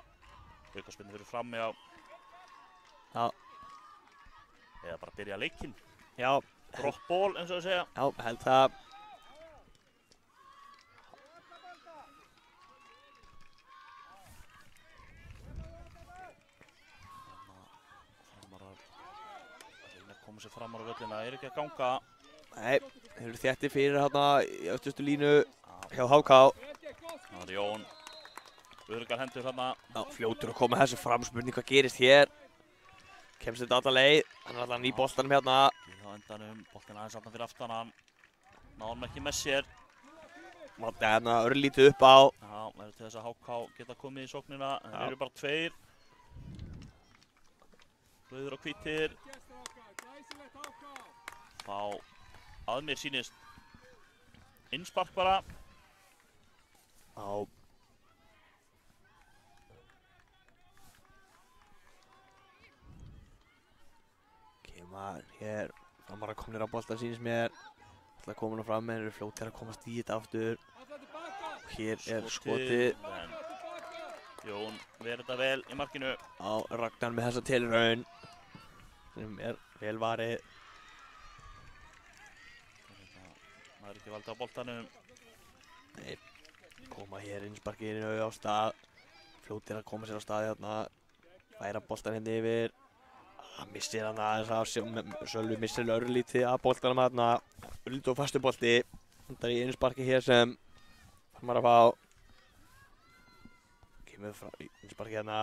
[SPEAKER 2] Aukaspyrnu fyrir frammi á.
[SPEAKER 5] Já.
[SPEAKER 2] Eða bara byrja leikinn.
[SPEAKER 5] Já,
[SPEAKER 2] Drop ball eins og að segja.
[SPEAKER 5] já, held það.
[SPEAKER 2] Framarar að reyna að koma sér framar á völlina. Það er ekki að ganga.
[SPEAKER 5] Nei, þeir eru þéttir fyrir hérna í öftustu línu hjá HK.
[SPEAKER 2] Það er Jón. Örgar hendur hérna.
[SPEAKER 5] Já, fljótur að koma þessu fram, spurning hvað gerist hér. Kemst þetta alla leið, hann er alltaf í boltanum hérna.
[SPEAKER 2] Gýr á endanum, boltinn aðeins aftan fyrir aftan hann. Náðum ekki með sér.
[SPEAKER 5] Matti hérna örlítið upp á.
[SPEAKER 2] Já, verður til þess að HK geta komið í sóknina. En þeir eru bara tveir. Rauður og hvítir. Fá að mér sýnist innspark bara.
[SPEAKER 5] Já. Kemur hér, framar að komnir á boltan sýnist mér. Ætla að koma nú fram, en eru fljótir að komast í þetta aftur. Og hér er skotið.
[SPEAKER 2] En Jón verður þetta vel í markinu.
[SPEAKER 5] Já, Ragnar með þessa tilraun. Sem er vel varið.
[SPEAKER 2] Maður er ekki valdið á boltanum.
[SPEAKER 5] Nei, koma hér innsparkinu á stað. Fljótir að koma sér á stað hérna. Færa boltan hérna yfir. Hann missir hann aðeins af, Sölvi missir örlítið af boltanum hérna. Örlítið og fastu bolti. Hundar í innsparki hér sem Framar að fá. Kemur frá innsparki hérna.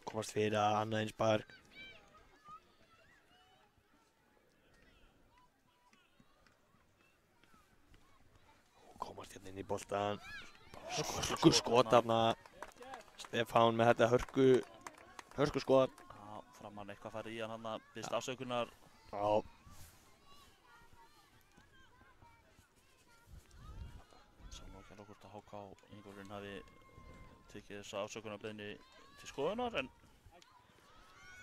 [SPEAKER 5] Komast fyrir að annað innspark. Komast hérna inn í boltan. Hörku skot þarna. Stefán með þetta hörku skot.
[SPEAKER 2] Já, Framar eitthvað farið í hann hann að byrst afsökunar.
[SPEAKER 5] Já.
[SPEAKER 2] Sá nú ekki hvort að HK Ingólfurinn hafi tekið þessa afsökunarbeiðni til skoðunar, en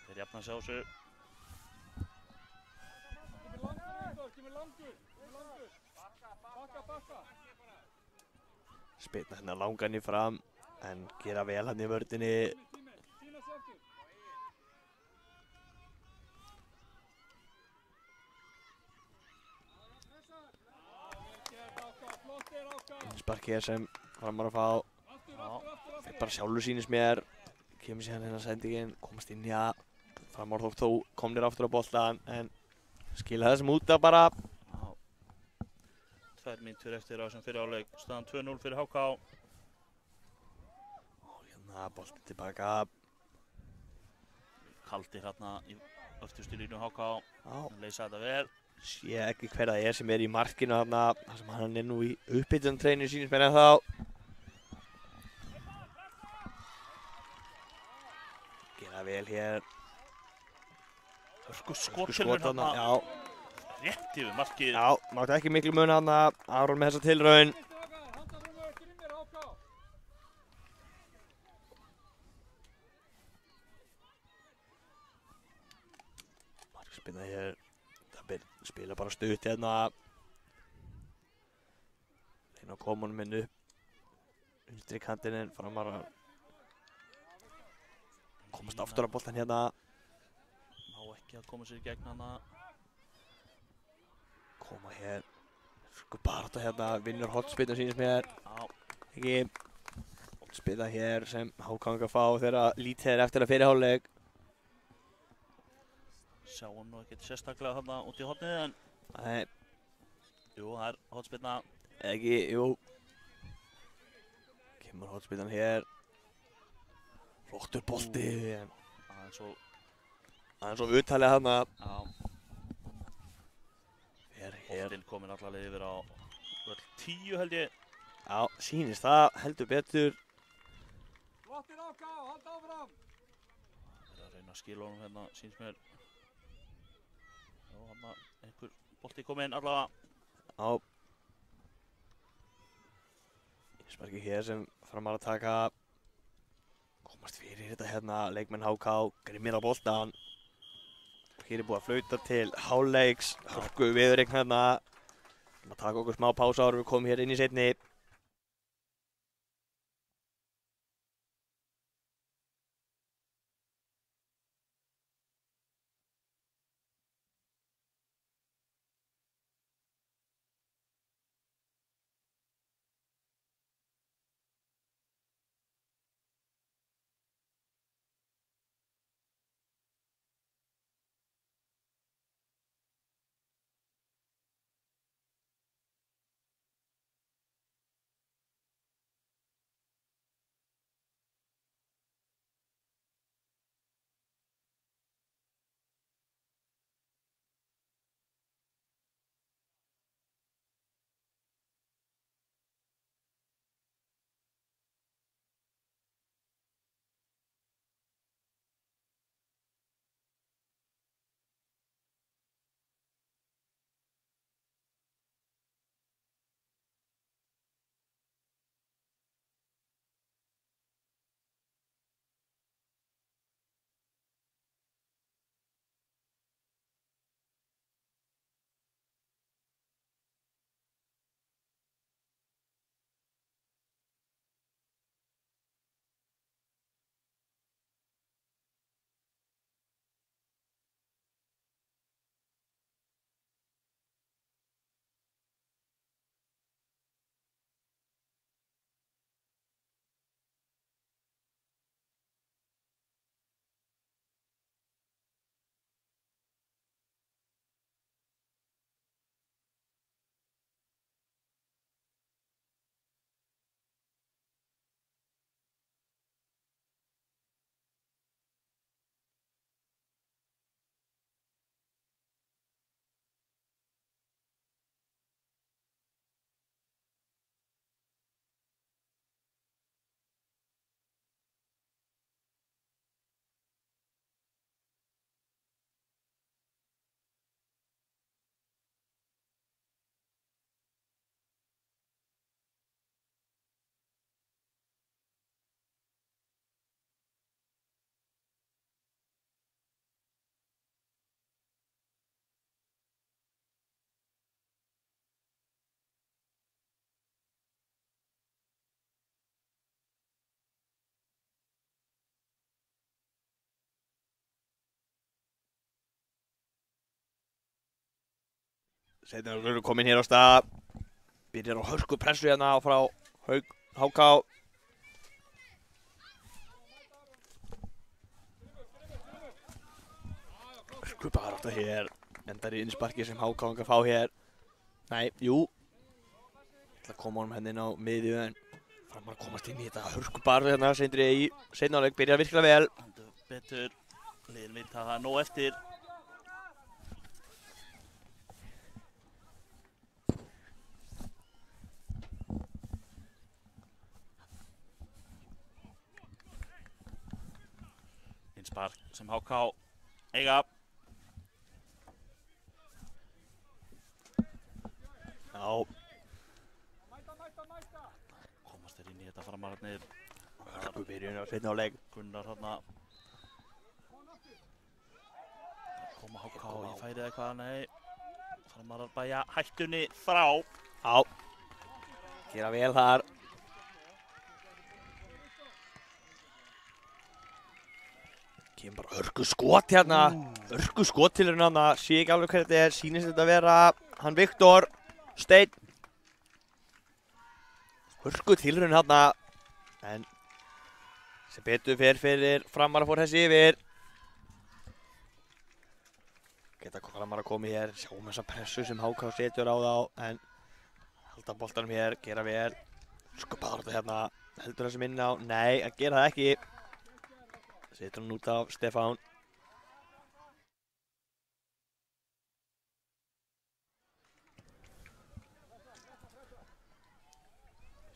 [SPEAKER 2] þeir jafna sig á þessu.
[SPEAKER 5] Spilna hérna langan í fram, en gera vel hann í vördinni. Innspark hér sem Framar að fá. Þeir bara sjálfur sýnist mér. Kemur síðan hérna sendingin, komast inn í að Framar þó komnir aftur á boltan, en skila þessum út að bara.
[SPEAKER 2] 2 mínútur eftir á þessum fyrri hálfleik, staðan 2-0 fyrir HK.
[SPEAKER 5] Og hérna boltin tilbaka.
[SPEAKER 2] Kaldir hérna í öftustu línu HK.
[SPEAKER 5] Já.
[SPEAKER 2] Leysa þetta vel.
[SPEAKER 5] Sé ekki hver það er sem er í markinu þarna, þar sem hann er nú í uppbytunartreynu sýnist mér ennþá. Gera vel hér.
[SPEAKER 2] Hörku skottilur hérna.
[SPEAKER 5] Já.
[SPEAKER 2] Rétt yfir markið.
[SPEAKER 5] Já, máttu ekki miklu mun þarna. Aron með þessa tilraun. Markspinna hér. Spila bara stutt hérna. Reyna að koma honum inn upp. Unstri kantinn, Framar að komast aftur á boltan hérna.
[SPEAKER 2] Ná ekki að koma sér í gegn hana.
[SPEAKER 5] Koma hér. Sko baráttu hérna, vinnur hotspinna sýnist mér.
[SPEAKER 2] Já.
[SPEAKER 5] Ekki. Hotspinna hér sem HK að fá þegar lítið er eftir að fyrir hálfleik.
[SPEAKER 2] Sjáum nú ekkert sérstaklega þarna út í hornið, en
[SPEAKER 5] Nei,
[SPEAKER 2] jú, það er hotspinna.
[SPEAKER 5] ekki, jú. Kemur hotspinnan hér. Flottur bolti. Aðeins og uttalið þarna.
[SPEAKER 2] Já.
[SPEAKER 5] Hér.
[SPEAKER 2] Boltinn kominn alla leið yfir á völl 10 held ég.
[SPEAKER 5] Já, sýnist það, heldur betur.
[SPEAKER 6] Flottir HK, halda áfram!
[SPEAKER 2] Það er að reyna að skila honum hérna, sýnst mér. Já, hérna einhver bolti kominn allavega.
[SPEAKER 5] Já. Innsparki hér sem Framar að taka. Komast fyrir þetta hérna, leikmenn HK, grimmir á boltan. Hér er búið að flauta til hálfleiks, hörku viðureign hérna.
[SPEAKER 3] Við taka okkur smá pása áður við komum hér inn í seinni. Seinna við erum komin hér á stað. Byrjar á hörku pressu hérna frá HK. Hörku barátta hér. Endar í innsparki sem HK að fá hér. Nei, jú. Ætla að koma honum henni inn á miðju en Framar að komast inn í þetta hörku barátta hérna. Sindri í seinna hálfleik byrjar virkilega vel.
[SPEAKER 2] Betur, liðin vita að það er nóg eftir. Innspark sem HK eiga.
[SPEAKER 3] Já.
[SPEAKER 2] Komast þeir inn í þetta Framararnir.
[SPEAKER 3] Hörku byrjun á seinna hálfleik.
[SPEAKER 2] Gunnar þarna. Koma HK í færið eitthvað, nei. Framarar bæja hættunni frá.
[SPEAKER 3] Já. Gera vel þar. Kemur bara hörku skot hérna. Hörku skot til hérna. Sé ekki alveg hvað þetta er. Sýnist þetta að vera hann Viktor Steinn. Hörku tilraun hérna. En sem betur fer fyrir Framar að fór þessi yfir. Geta Framar að koma hér. Sjáum þessa pressu sem HK setur á þá. En halda boltanum hér. Gera vel. Sko bara þetta hérna. Heldur það sem inn á. Nei, að gera það ekki. Setur hann út af Stefán.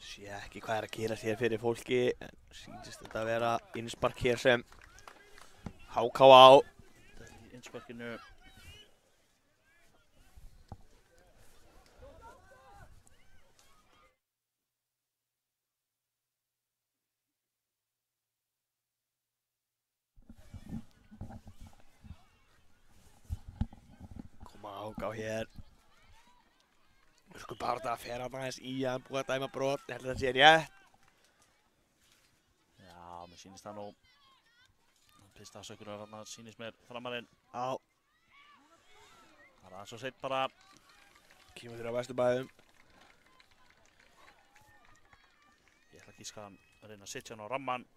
[SPEAKER 3] Sé ekki hvað er að gera hér fyrir fólki. En sýnist þetta að vera innspark hér sem HK á.
[SPEAKER 2] Í innsparkinu.
[SPEAKER 3] HK hér. Hörku barða fer hann aðeins í hann, búið að dæma brot, ég held að það sé rétt.
[SPEAKER 2] Já, mér sýnist það nú. Fyrsta sökunar þarna sýnist mér framarinn.
[SPEAKER 3] Já,
[SPEAKER 2] Það er aðeins og seitt bara.
[SPEAKER 3] kemur fyrir á Vesturbæðum.
[SPEAKER 2] Ég ætla að gíska hann að reyna að sitja hann á ramman.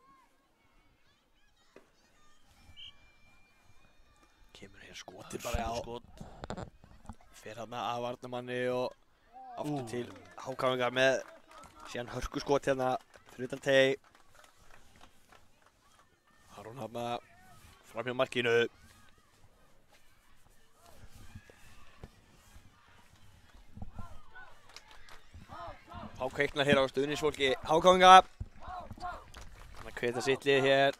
[SPEAKER 3] Kemur hér skotið bara á.
[SPEAKER 2] Skot.
[SPEAKER 3] Fer hann að varnamanni og aftur til hákáingar með síðan hörku skot hérna fyrir utan teg. Aron hann fram hjá markinu. Þá kveiknar hér á stuðningsfólki hákáinga. Hann að kveita sitt lið hér.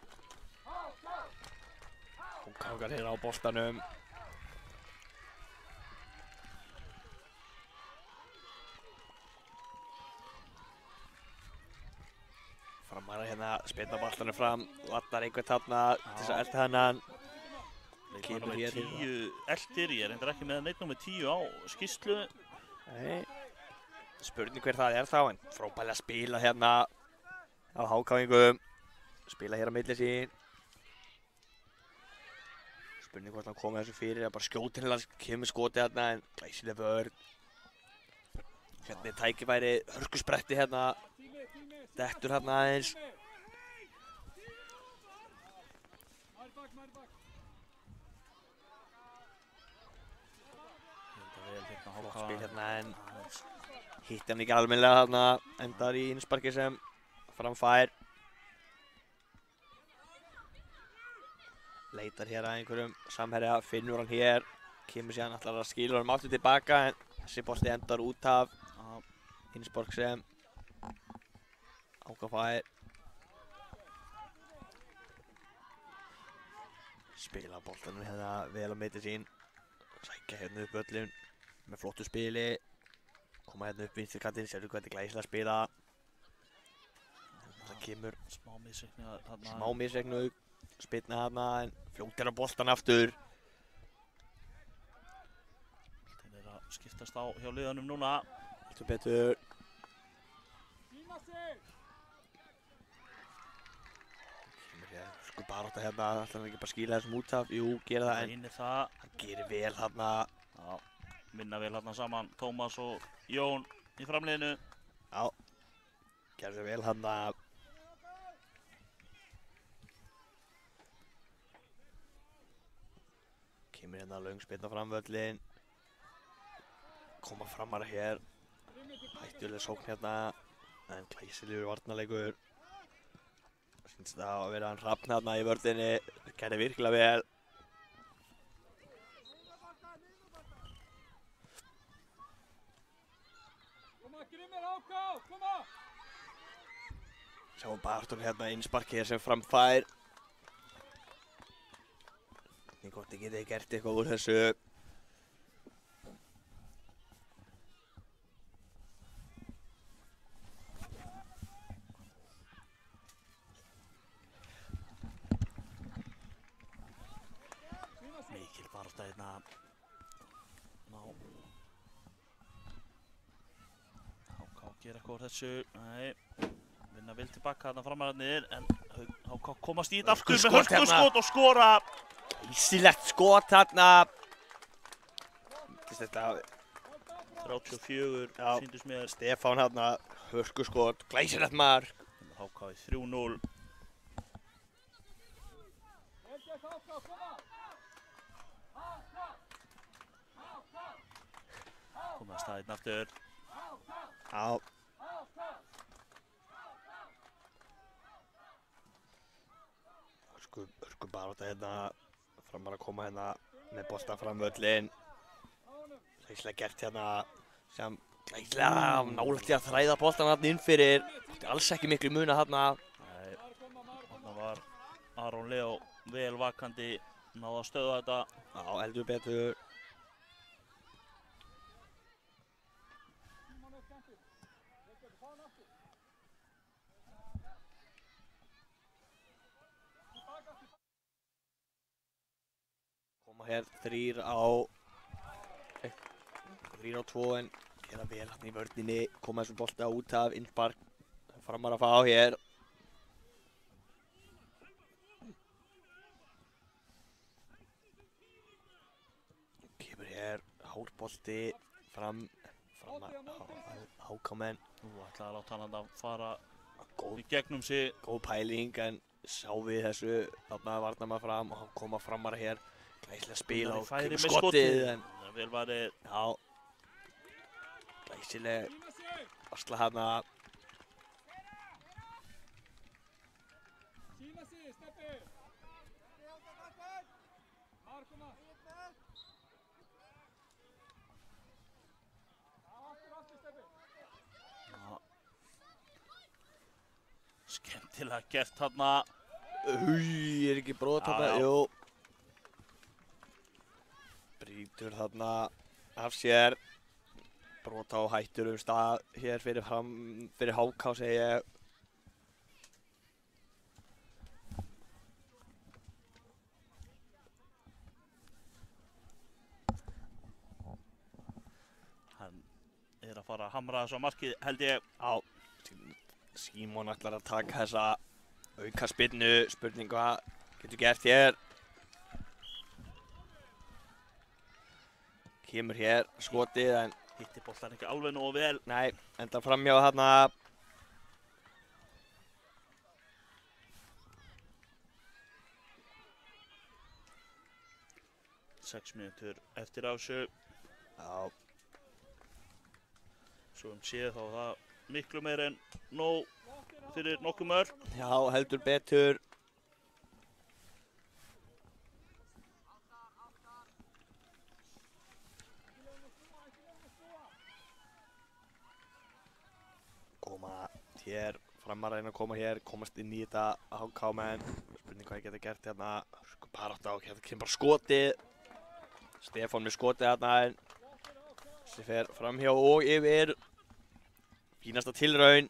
[SPEAKER 3] Hákáingar hér á boltanum. Framara hérna, spilna boltanum fram, vatnar einhvern þarna til þess að elda hennan.
[SPEAKER 2] Leikmaður
[SPEAKER 3] Kemur
[SPEAKER 2] númer
[SPEAKER 3] hér
[SPEAKER 2] 10 eldir. Ég er reyndar ekki með neitt númer 10 á skýrslu.
[SPEAKER 3] Nei. Spurning hver það er þá, en frábælega spila hérna á hákáingum. Spila hér á milli sín. Spurning hvort hann komið þessu fyrir, bara skjótir hérna, kemur skotið hérna, en glæsileg vörn. Hérna er tækifæri, hörkuspretti hérna. Dettur hérna aðeins. Spil hérna en hitt hann ekki almennilega þarna, endar í innsparki sem framfær. Leitar hér að einhverjum samherja, finnur hann hér, kemur síðan allar að skilur hann aftur tilbaka, en þessi bolti endar út af innspark sem ákafær. Spila boltanum hérna vel á milli sín, sækja hérna upp öllum með flottu spili. Koma hérna upp vinstri kantinn, sérðu hvað þetta er glæsilega að spila. Það kemur
[SPEAKER 2] Smá misreikningar þarna.
[SPEAKER 3] smá misreiknu, spilna þarna en fljótir á boltan aftur.
[SPEAKER 2] Þeir eru að skiptast á hjá liðanum núna.
[SPEAKER 3] Heldur betur. Kemur hér, sko barátta hérna, ætlar hann ekki bara að skýla þessum út af? Jú, gera það en
[SPEAKER 2] Reynir það.
[SPEAKER 3] hann gerir vel þarna.
[SPEAKER 2] Já, vinna vel hérna saman Tómas og Jón í framliðinu.
[SPEAKER 3] Já, gerði vel þarna. Kemur hérna löng spilna fram völlin. Koma framara hér. Hættuleg sókn hérna. En glæsilegur varnarleikur. Sýnst það að vera hann Hrafn hérna í vörlinni. Gerði virkilega vel. Sjáum Barton hérna innsparki hér sem framfær. Hvernig gott þið getið gert eitthvað úr þessu.
[SPEAKER 2] Mikil barátta hérna. HK gera eitthvað úr þessu. Nei. Vinna vel tilbaka þarna framararnir, en HK komast í þetta aftur með hörkuskot og skora.
[SPEAKER 3] Ísilegt skot þarna. Þetta
[SPEAKER 2] 34,
[SPEAKER 3] Já.
[SPEAKER 2] sýndust mér.
[SPEAKER 3] Stefán hérna, hörkuskot, glæsilegt mark.
[SPEAKER 2] HK í 3-0. Komið að staðinn aftur.
[SPEAKER 3] Já. Hörku barátta hérna. Framar að koma hérna með boltan fram völlin. Glæsilega gert hérna. Sem glæsilega nálægt í að þræða boltan hérna inn fyrir. Þótti alls ekki miklu muna hérna.
[SPEAKER 2] Nei, þarna var Aron Leo vel vakandi, náði að stöða þetta.
[SPEAKER 3] Já, heldur betur. Koma hér þrýr á 2 en Gera vel hann í vörninni, koma þessum bolta út af innspark. Framar að fá hér. Kemur hér, hárbolti, fram á HK-menn.
[SPEAKER 2] Nú ætlaði að láta hann að fara
[SPEAKER 3] Góð,
[SPEAKER 2] í gegnum sig.
[SPEAKER 3] góð pæling en sjá við þessu. Þarna varna maður fram og hann koma framar hér. Glæsilega spil á
[SPEAKER 2] Færi
[SPEAKER 3] kemur
[SPEAKER 2] með
[SPEAKER 3] skotið en
[SPEAKER 2] Það er vel varið.
[SPEAKER 3] já, glæsileg varsla hana.
[SPEAKER 6] Sína sig, Steppi. Markuma. Aftur, Steppi.
[SPEAKER 2] Já. Skemmtilega gert þarna.
[SPEAKER 3] Er ekki brot
[SPEAKER 2] Já,
[SPEAKER 3] þarna?
[SPEAKER 2] já.
[SPEAKER 3] Jú. Brýtur þarna af sér. Brot á hættur stað hér fyrir HK segi ég.
[SPEAKER 2] Hann er að fara að hamra þessu á markið, held ég.
[SPEAKER 3] Já, Símon ætlar að taka þessa auka spinnu. Spurning hvað getur gert hér. Kemur hér skotið en
[SPEAKER 2] Hitti boltan ekki alveg nógu vel.
[SPEAKER 3] nei, endar framhjá þarna.
[SPEAKER 2] Sex mínútur eftir á þessu.
[SPEAKER 3] Já,
[SPEAKER 2] Svo séð þá var það miklu meir en nóg fyrir nokkuð mörg.
[SPEAKER 3] já, heldur betur. Koma hér, fram að reyna að koma hér, komast inn í þetta HK-menn. Spurning hvað ég geta gert hérna. Sko bara átt á, hérna kemur bara skotið. Stefán með skotið hérna en þessi fer framhjá og yfir. Fínasta tilraun.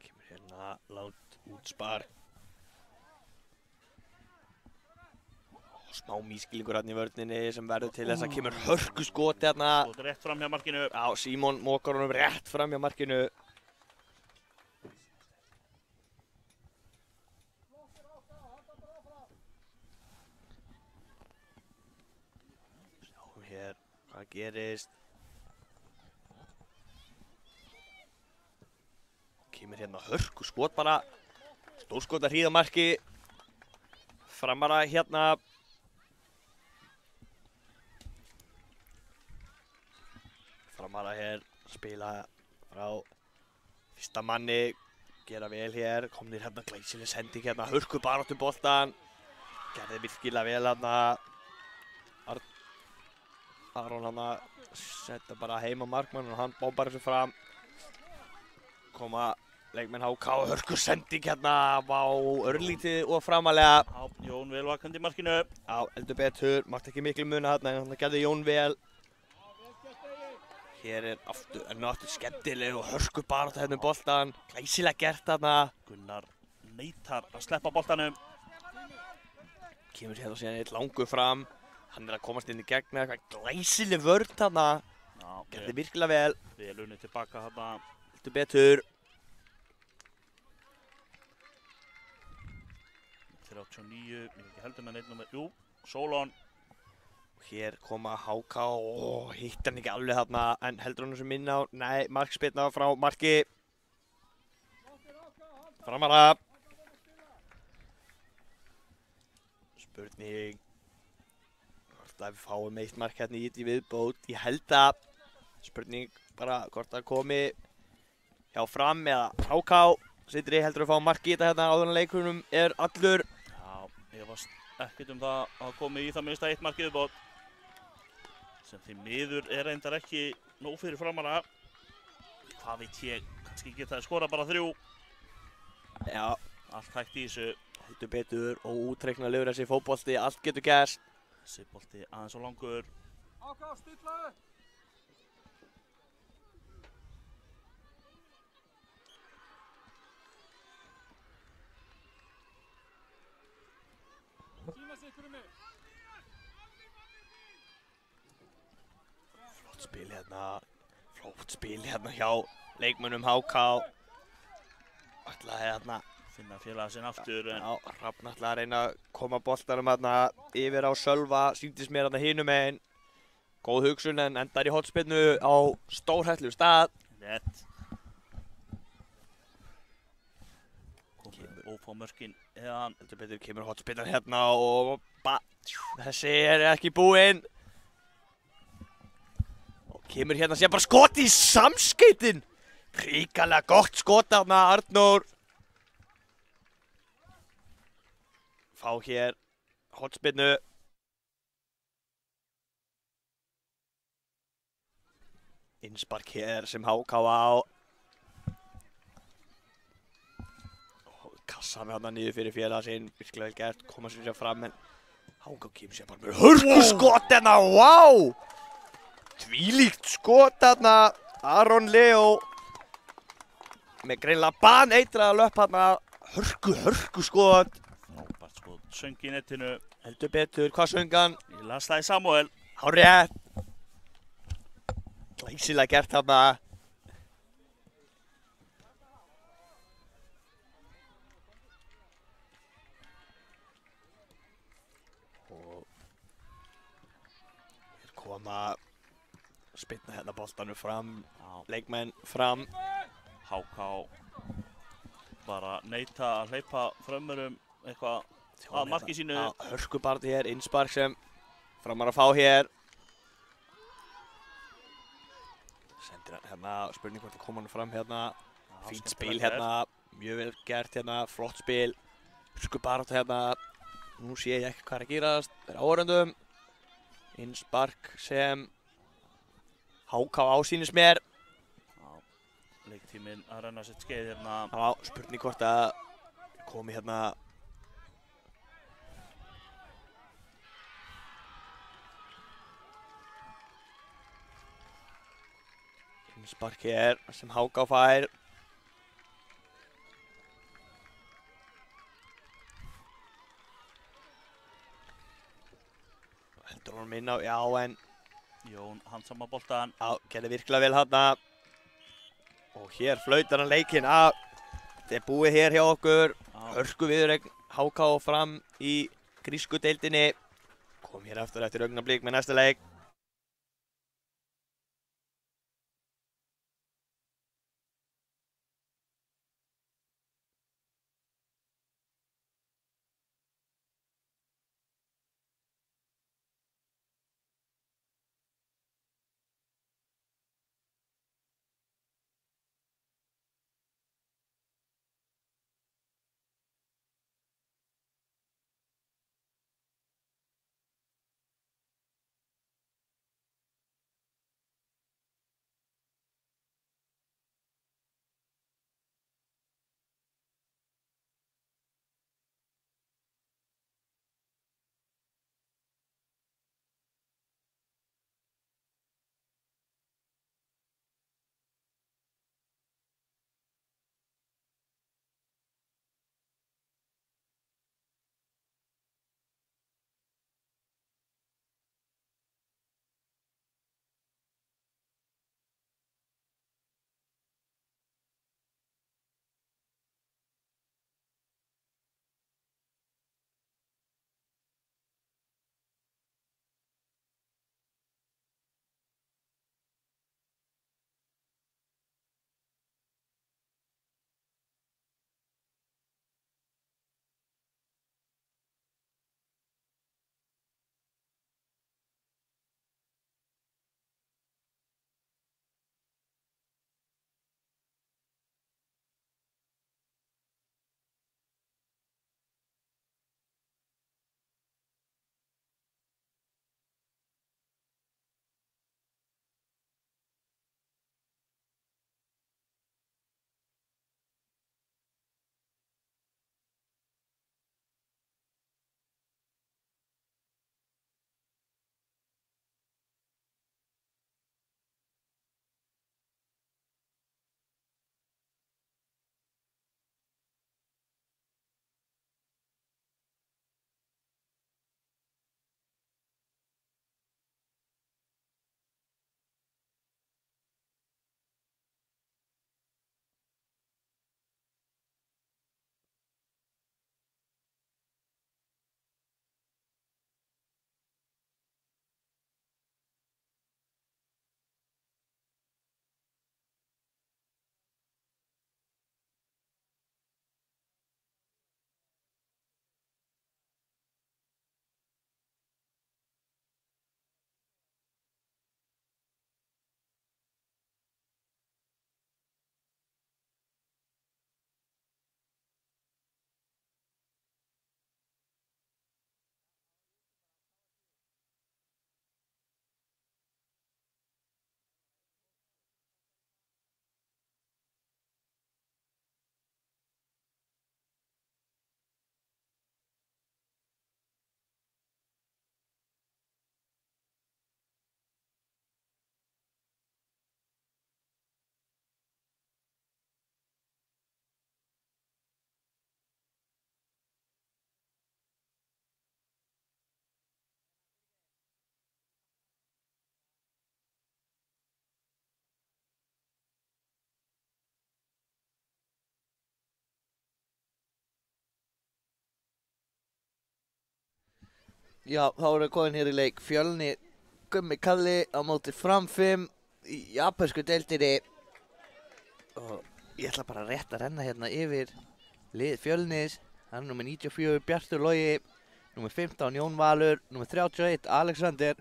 [SPEAKER 3] Kemur hérna langt útspar. Smá mískilningur hérna í vörninni sem verður til þess að kemur hörku skoti hérna.
[SPEAKER 2] Skot rétt fram hjá markinu.
[SPEAKER 3] Já, Símon mókar honum rétt fram hjá markinu. Sjáum hér hvað gerist. Kemur hérna hörku skot bara. Stórskot að hríða marki. Framara hérna. Framara hér, spila frá fyrsta manni, gera vel hér, komnir hérna glæsileg sending hérna, hörku baráttu boltan, gerði virkilega vel hérna, Aron hérna, setja bara heim á markmann og hann bombar þessu fram, koma leikmenn HK, hörku sending hérna, vá, örlítið og framalega.
[SPEAKER 2] Já, Jón vel vakandi í markinu.
[SPEAKER 3] Já, heldur betur, mátti ekki miklu muna hérna, en hann gerði Jón vel. Hér er aftur skemmtileg og hörku barátta hérna um boltan. Glæsilega gert þarna.
[SPEAKER 2] Gunnar neitar að sleppa boltanum.
[SPEAKER 3] Kemur hérna síðan eitt langur fram. Hann er að komast inn í gegn með eitthvað glæsileg vörn þarna.
[SPEAKER 2] Já,
[SPEAKER 3] Gerði virkilega vel.
[SPEAKER 2] vel unnið tilbaka þarna.
[SPEAKER 3] Heldur betur.
[SPEAKER 2] 39, ég veit ekki heldur með neitt númer. Jú, Solon.
[SPEAKER 3] Hér koma HK og hitt hann ekki alveg þarna. En heldur hann sem minna á. Nei, markspyrna frá marki. Framara. Spurning. Hvort að við fáum eitt mark hérna í viðbót. Ég held að. Spurning bara hvort það komi hjá Fram eða HK. Sindri, heldur að fá mark í þetta hérna áður en leikunum er allur.
[SPEAKER 2] Já, ég varst ekkert um það að komi í það minnsta eitt mark viðbót. Sem því miður er reyndar ekki nóg fyrir Framara. Hvað veit ég, kannski geta það skora bara 3.
[SPEAKER 3] Já,
[SPEAKER 2] Allt hægt í þessu.
[SPEAKER 3] heldur betur og útreiknarlegur þessi fótbolti. Allt getur gerst.
[SPEAKER 2] Þessi bolti aðeins og langur.
[SPEAKER 6] Áká, stillaðu. Sína sig, Krummi.
[SPEAKER 3] Flott spil hérna hjá leikmönnum HK. Ætlaði hérna,
[SPEAKER 2] Finna félaga sinn aftur en
[SPEAKER 3] já, Hrafn ætlaði að reyna að koma boltanum hérna yfir á Sölva, sýndist mér hérna hinum megin. Góð hugsun en endar í hornspyrnu á stórhættulegu stað.
[SPEAKER 2] rétt. Komið ófá mörkin eðan.
[SPEAKER 3] Heldur betur kemur hornspyrnan hérna og þessi er ekki búinn. Og kemur hérna síðan bara skot í samskeytin. Hrikalega gott skot þarna Arnór. Fá hér hornspyrnu. Innspark hér sem HK á. Kassan hérna niður fyrir félaga sinn, virkilega vel gert, koma sér fram en HK kemur sér bara með hörkuskot hérna, vá! Þvílíkt skot hérna, Aron Leo með greinilega baneitraða löpp hérna, hörkuskot.
[SPEAKER 2] Frábært skot. Söng í netinu.
[SPEAKER 3] Heldur betur, hvað söng hann?
[SPEAKER 2] Ég las það í Samuel.
[SPEAKER 3] Hárrétt. Glæsilega gert hérna. Og hér koma spyrna hérna boltanum fram, leikmenn fram.
[SPEAKER 2] HK bara neita að hleypa frömmurum eitthvað að marki sínu.
[SPEAKER 3] Hörkubarði hér, innspark sem framar að fá hér. Sendir hann hérna, spurning hvort að koma hann fram hérna. Fínt spil hérna, mjög vel gert hérna, flott spil. Hörkubarði hérna, nú sé ég ekki hvað er að gerast, það er áhorfendum. Innspark sem HK ásýnist mér.
[SPEAKER 2] Leiktíminn að renna sitt skeið hérna.
[SPEAKER 3] Já, spurning hvort að komi hérna Innspark hér sem HK fær. Heldur honum inn á, já en
[SPEAKER 2] Jón handsama boltan.
[SPEAKER 3] já, gerði virkilega vel þarna. Og hér flautar hann leikinn af. Þetta er búið hér hjá okkur. Hörku viðuregn HK fram í grísku deildinni. Kom hér aftur eftir augnablik með næsta leik.
[SPEAKER 1] Já, þá erum við komin hér í leik Fjölni Gummi Kalli á móti Fram 5 í japansku deildinni og ég ætla bara rétt að renna hérna yfir lið Fjölnis. Það er nummer 94 Bjartur Logi, nummer 15 Jón Valur, nummer 31 Alexander.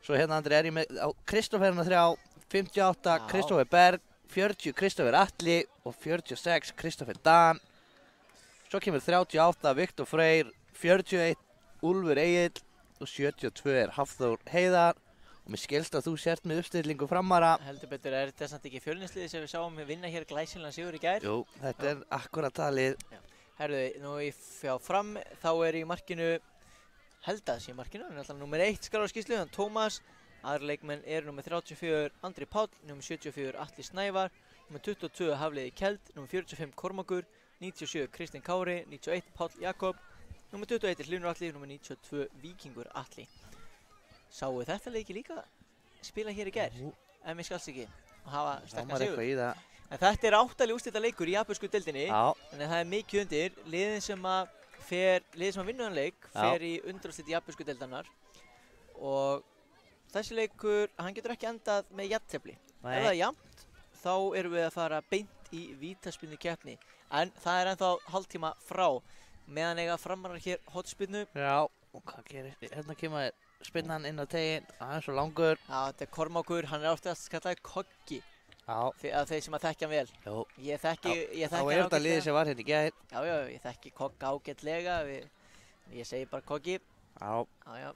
[SPEAKER 1] Svo hérna Andri er ég með á Kristofferina 3, 58 Kristoffer Berg, 40 Kristoffer Atli og 46 Kristoffer Dan. Svo kemur 38 Viktor Freyr, 41 Úlfur Egill og 72 er Hafþór Heiðar. Og mér skilst að þú sért með uppstillingu framara.
[SPEAKER 5] Heldur betur, er þetta samt ekki Fjölnisliðið sem við sáum vinna hér glæsilegan sigur í gær?
[SPEAKER 1] Jú, þetta er akkurat talið.
[SPEAKER 5] Herðu, nú fjá Fram, þá er í markinu, held að það sé í markinu, hann er alltaf nummer 1 skráður skýrslu, þannig Tómas. Aðri leikmenn eru nummer 34 Andri Páll, nummer 74 Atli Snævar, nummer 22 Hafliði Kjeld, nummer 45 Kormákur, 97 Kristinn Kári, 91 Páll Jakob, nummer 21 Hlynur Atli, nummer 92 Víkingur Atli. Sáu þetta leiki líka spila hér í gær, ef mér skals ekki, og hafa sterkan sigur.
[SPEAKER 1] Í það.
[SPEAKER 5] En þetta er 8 úrslita leikur í japansku deildinni,
[SPEAKER 1] Já.
[SPEAKER 5] þannig að það er mikið undir. Liðið sem að vinna þann leik fer í undanúrslit japansku deildarinnar og þessi leikur, hann getur ekki endað með jafntefli. Ef það er jafnt, þá erum við að fara beint í vítaspyrnukeppni. En það er ennþá hálftíma frá, meðan eiga Framarar hér hornspyrnu.
[SPEAKER 1] Já, og hvað gerist? Hérna kemur spyrnan inn á teginn, hann er svo langur.
[SPEAKER 5] Já, þetta er Kormákur, hann er oftast kallaður Koggi.
[SPEAKER 1] Já.
[SPEAKER 5] Þeir sem að þekkja hann vel.
[SPEAKER 1] Jú.
[SPEAKER 5] Ég þekki
[SPEAKER 1] Þá er þetta liðið sem var hérna í gær.
[SPEAKER 5] Já, ég þekki Kogg ágætlega. Ég segi bara Koggi.
[SPEAKER 1] Já.
[SPEAKER 5] Já.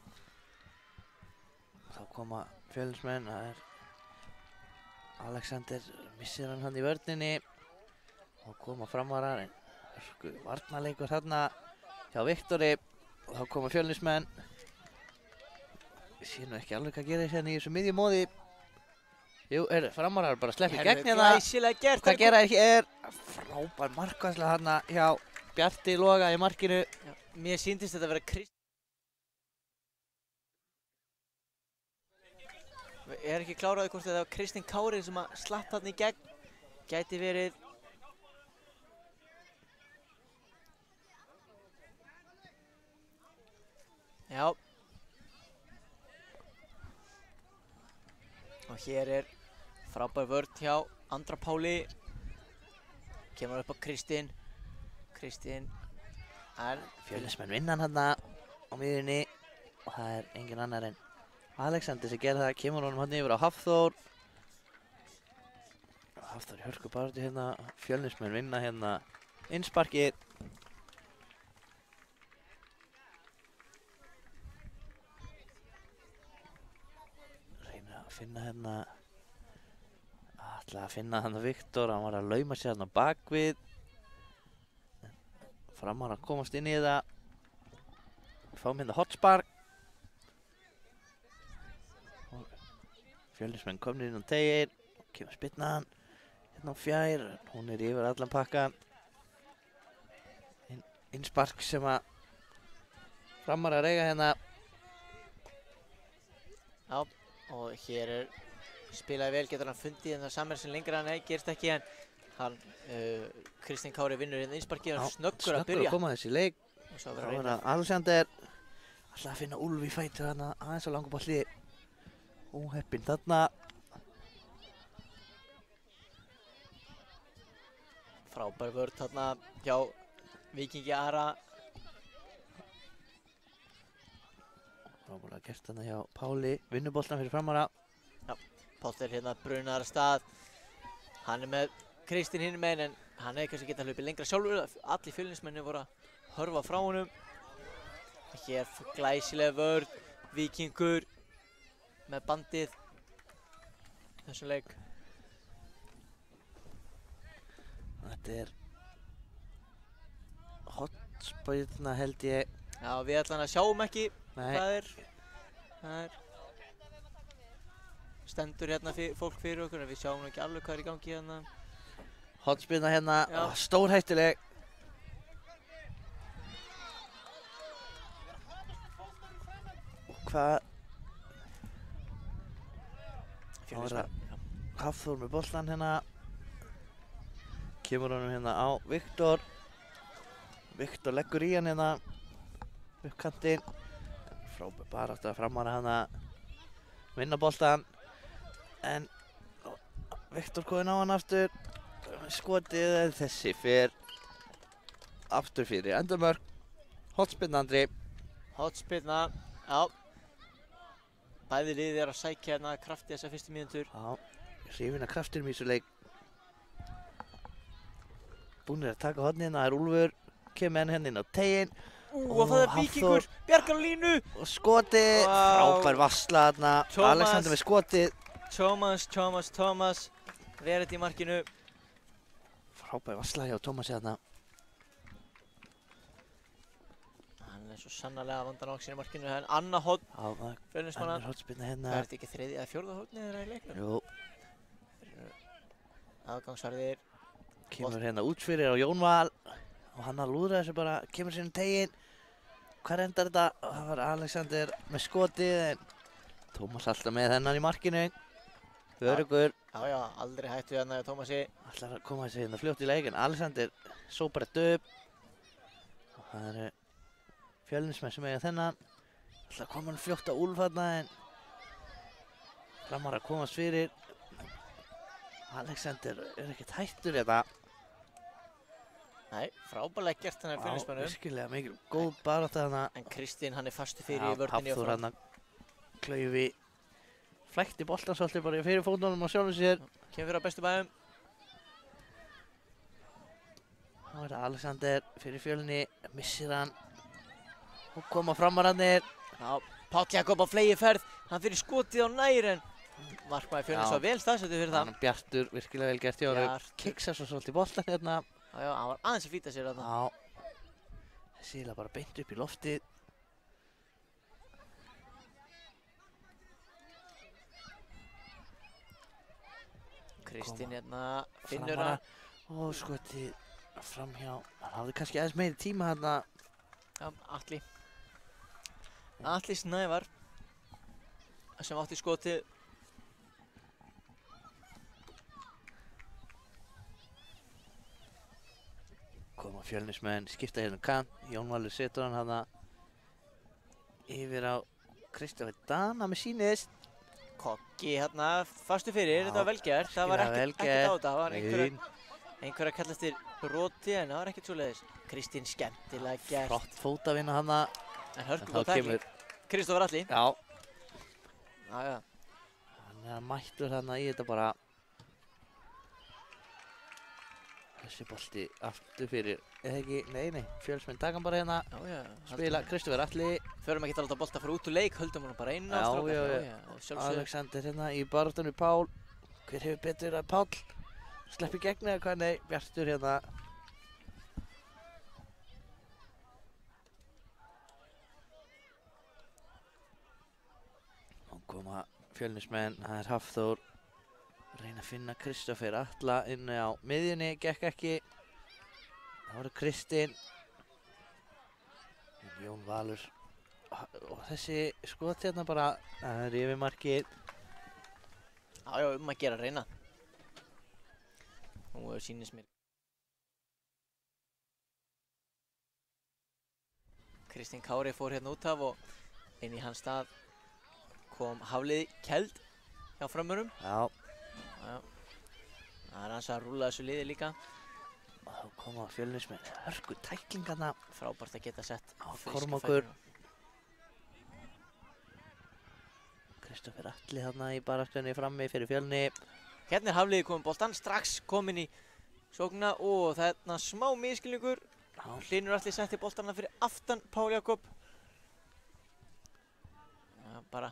[SPEAKER 1] Þá koma Fjölnismenn, það er Alexander, missir hann í vörninni og koma Framarar, en varnarleikur hérna hjá Viktori og þá koma Fjölnismenn. Ég sé nú ekki alveg hvað gerist hérna í þessu miðjumóði. Jú, Framarar bara sleppi gegn hérna.
[SPEAKER 5] Glæsilega gert.
[SPEAKER 1] Hvað gera þeir hér? Frábær markværsla hérna hjá Bjarti Loga í markinu.
[SPEAKER 5] Já, mér sýndist þetta að vera Ég er ekki kláraði hvort þetta var Kristinn Kári sem að slapp þarna í gegn. Gæti verið Já. Og hér er frábær vörn hjá Andra Páli. Kemur upp á Kristinn. En
[SPEAKER 1] Fjölnismenn vinna hann hérna á miðjunni og það er engin annar en Alexander sem gerði það, kemur honum hann yfir á Hafþór. Hafþór í hörku baráttu hérna, Fjölnismenn vinna hérna innsparkið. Reynir að finna hérna, ætla að finna hann Viktor, hann var að lauma sér hann á bakvið. Framarar að komast inn í það. Við fáum hérna hotspark. Fjölnismenn komnir inn á teginn, kemur spyrnan hérna á fjær, hún er yfir allan pakkan. Innspark sem að Framarar eiga hérna.
[SPEAKER 5] Já, og hér er spilaði vel, getur hann fundið en það samar sem lengra hann gerist ekki en hann, Kristinn Kári vinnur hérna innsparkið og snöggur að byrja.
[SPEAKER 1] Snöggur að koma þessi leik.
[SPEAKER 5] Og svo
[SPEAKER 1] Þá
[SPEAKER 5] verður
[SPEAKER 1] er
[SPEAKER 5] reyna.
[SPEAKER 1] það Alexander, ætlaði að finna Úlf í fætur hérna, aðeins á langur bolli. Óheppinn þarna.
[SPEAKER 5] Frábær vörn þarna hjá Víkingi Ara.
[SPEAKER 1] Frábærlega gert þarna hjá Páli, vinnuboltan fyrir Framara.
[SPEAKER 5] Páll er hérna brunar að stað. Hann er með Kristinn hinum megin en hann hefði kannski getað hlaupið lengra sjálfur. Allir Fjölnismenni voru að hörfa frá honum. Hér glæsilega vörn, Víkingur með bandið þessum leik.
[SPEAKER 1] Þetta er hotspyrna held ég.
[SPEAKER 5] Já, við ætlaðum að sjáum ekki
[SPEAKER 1] Nei.
[SPEAKER 5] hvað er stendur hérna fólk fyrir okkur en við sjáum nú ekki alveg hvað er í gangi hérna.
[SPEAKER 1] Hotspyrna hérna,
[SPEAKER 5] Já.
[SPEAKER 1] stórhættuleg. Og hvað?
[SPEAKER 5] Fjölnismenn.
[SPEAKER 1] Hafþór með boltan hérna. Kemur honum hérna á Viktor. Viktor leggur í hann hérna upp kantinn. Frábær bara aftur að framara hana vinna boltan en Viktor komin á hann aftur skotið en þessi fer aftur fyrir endurmörk hornspyrna Andri
[SPEAKER 5] Hornspyrna, já. Bæði liðið er að sækja hérna krafti þessar fyrstu mínútur.
[SPEAKER 1] hrifin af kraftinum í þessu leik búnir að taka hornin það er Úlfur kemur henni hérna inn á teiginn
[SPEAKER 5] Og það er Víkingur, bjargar á línu.
[SPEAKER 1] og skotið frábær varsla þarna
[SPEAKER 5] Thomas.
[SPEAKER 1] Alexander með skotið
[SPEAKER 5] Thomas verið í markinu.
[SPEAKER 1] frábær varsla hjá Tómasi þarna
[SPEAKER 5] Hann er svo sannarlega vandan á sér í markinu. Það er Anna Hótt, Fjölnismanna.
[SPEAKER 1] önnur hornspyrna
[SPEAKER 5] Það
[SPEAKER 1] hérna
[SPEAKER 5] er þetta ekki þriðja eða fjórða hóttnið þeirra í leiknum?
[SPEAKER 1] jú
[SPEAKER 5] Aðgangsvarðir.
[SPEAKER 1] kemur hérna út fyrir á Jón Val og hann að lúðra þessu bara kemur sér í teiginn hvað endar þetta? Það var Alexander með skotið en Tómas alltaf með þennan í markinu örugur
[SPEAKER 5] Já, aldrei hættu hérna hjá Tómasi.
[SPEAKER 1] ætlar að koma þessi hérna fljótt í leik en Alexander sópar þetta upp og það eru Fjölnismenn sem eiga þennan ætlar að koma hann fljótt á Úlf þarna en framar að komast fyrir Alexander er ekkert hættur þetta
[SPEAKER 5] Nei, frábærlega gert hennar Fjölnismönnum.
[SPEAKER 1] virkilega mikil góð barátta þarna
[SPEAKER 5] En Kristinn, hann er fastur fyrir í vörninni
[SPEAKER 1] Hafþór hann að klaufi flækti boltan svolítið bara fyrir fótunum og sjálfum sér
[SPEAKER 5] Kemur fyrir á bestu bæðum.
[SPEAKER 1] þá er það Alexander fyrir Fjölni missir hann og koma framarannir
[SPEAKER 5] Já, Páll Jakob á flegiferð. Hann fyrir skotið á nær en markmaður Fjölnis
[SPEAKER 1] Já.
[SPEAKER 5] var vel staðsettur fyrir það.
[SPEAKER 1] hann Bjartur virkilega vel gert hjá honum
[SPEAKER 5] Bjartur.
[SPEAKER 1] kiksa svo svolítið boltan hérna
[SPEAKER 5] Já, hann var aðeins að flýta sér þarna.
[SPEAKER 1] já þessi eiginlega bara beint upp í loftið
[SPEAKER 5] Kristinn
[SPEAKER 1] Koma.
[SPEAKER 5] hérna finnur
[SPEAKER 1] framara
[SPEAKER 5] hann.
[SPEAKER 1] og skotið framhjá hann hafði kannski aðeins meiri tíma hérna
[SPEAKER 5] Já, Atli Snævar sem átti skotið.
[SPEAKER 1] koma Fjölnismenn skipta hérna kant Jón Valur setur hann hana yfir á Kristoffer Dana með sínist
[SPEAKER 5] Kokki hérna fastur fyrir,
[SPEAKER 1] Já,
[SPEAKER 5] þetta var vel gert. Það var
[SPEAKER 1] virkilega vel
[SPEAKER 5] ekkert á
[SPEAKER 1] gert.
[SPEAKER 5] þetta. Það var
[SPEAKER 1] Nei,
[SPEAKER 5] einhver að kalla eftir broti en það var ekkert svoleiðis. Kristinn skemmtilega gert.
[SPEAKER 1] flott fótavinna hana
[SPEAKER 5] En
[SPEAKER 1] en
[SPEAKER 5] hörku
[SPEAKER 1] þá
[SPEAKER 5] á tækling.
[SPEAKER 1] kemur
[SPEAKER 5] Kristófur Atli.
[SPEAKER 1] já
[SPEAKER 5] Já.
[SPEAKER 1] hann er mættur hana í þetta bara þessi bolti aftur fyrir eða ekki, nei, Fjölnismenn taka hann bara hérna
[SPEAKER 5] Já.
[SPEAKER 1] spila Kristoffer Atli
[SPEAKER 5] Förum ekki að láta bolta fara út úr leik, höldum hann bara inn á
[SPEAKER 1] Já,
[SPEAKER 5] strákar.
[SPEAKER 1] já.
[SPEAKER 5] Sjálfsögðu.
[SPEAKER 1] Alexander hérna í baráttunni við Pál hver hefur betur að Pál sleppi gegn eða hvað, nei, Bjartur hérna og koma Fjölnismenn, það er Hafþór reyna að finna Kristoffer Atla inni á miðjunni, gekk ekki það voru Kristinn Jón Valur og þessi skot hérna bara það er yfir markið
[SPEAKER 5] Já, að gera að reyna. Nú sýnist mér. Kristinn Kári fór hérna út af og inn í hans stað kom Hafliði Kjeld hjá frömmurum.
[SPEAKER 1] já
[SPEAKER 5] Já. Það er hans að rúlla þessu liði líka.
[SPEAKER 1] og þá koma Fjölnismenn hörku tæklingarna
[SPEAKER 5] Frábært að geta sett
[SPEAKER 1] Já,
[SPEAKER 5] fisk á
[SPEAKER 1] Kormákur.
[SPEAKER 5] fæturna.
[SPEAKER 1] Kristoffer Atli þarna í baráttunni frammi fyrir Fjölni
[SPEAKER 5] Hérna er Hafliði kominn boltan, strax kominn í sóknina og þarna smá miskilningur. Hlynur Atli setti boltana fyrir aftan Pál Jakob. Já, bara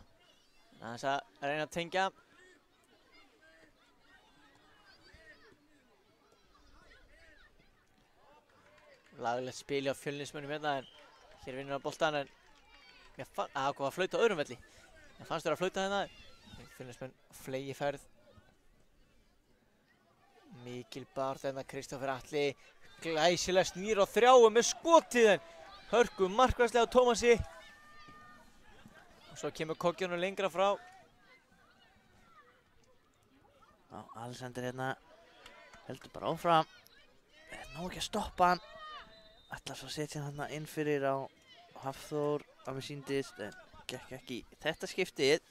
[SPEAKER 5] aðeins að reyna að tengja. Laglegt spil á Fjölnismönnum hérna en hér vinnur hann boltan en mér fann að það var flauta á öðrum velli. Mér fannst þér að flauta hérna. Fjölnismenn flegi ferð. Mikil barð hérna Kristófer Atli glæsilega snýr á þrjáu með skotið en hörku markværslega á Tómasi. Og svo kemur Koggjónu lengra frá.
[SPEAKER 1] Já, Alexander hérna heldur bara áfram ná ekki að stoppa hann ætlar svo að setja hann inn fyrir á Hafþór að mér síndist en gekk ekki í þetta skiptið.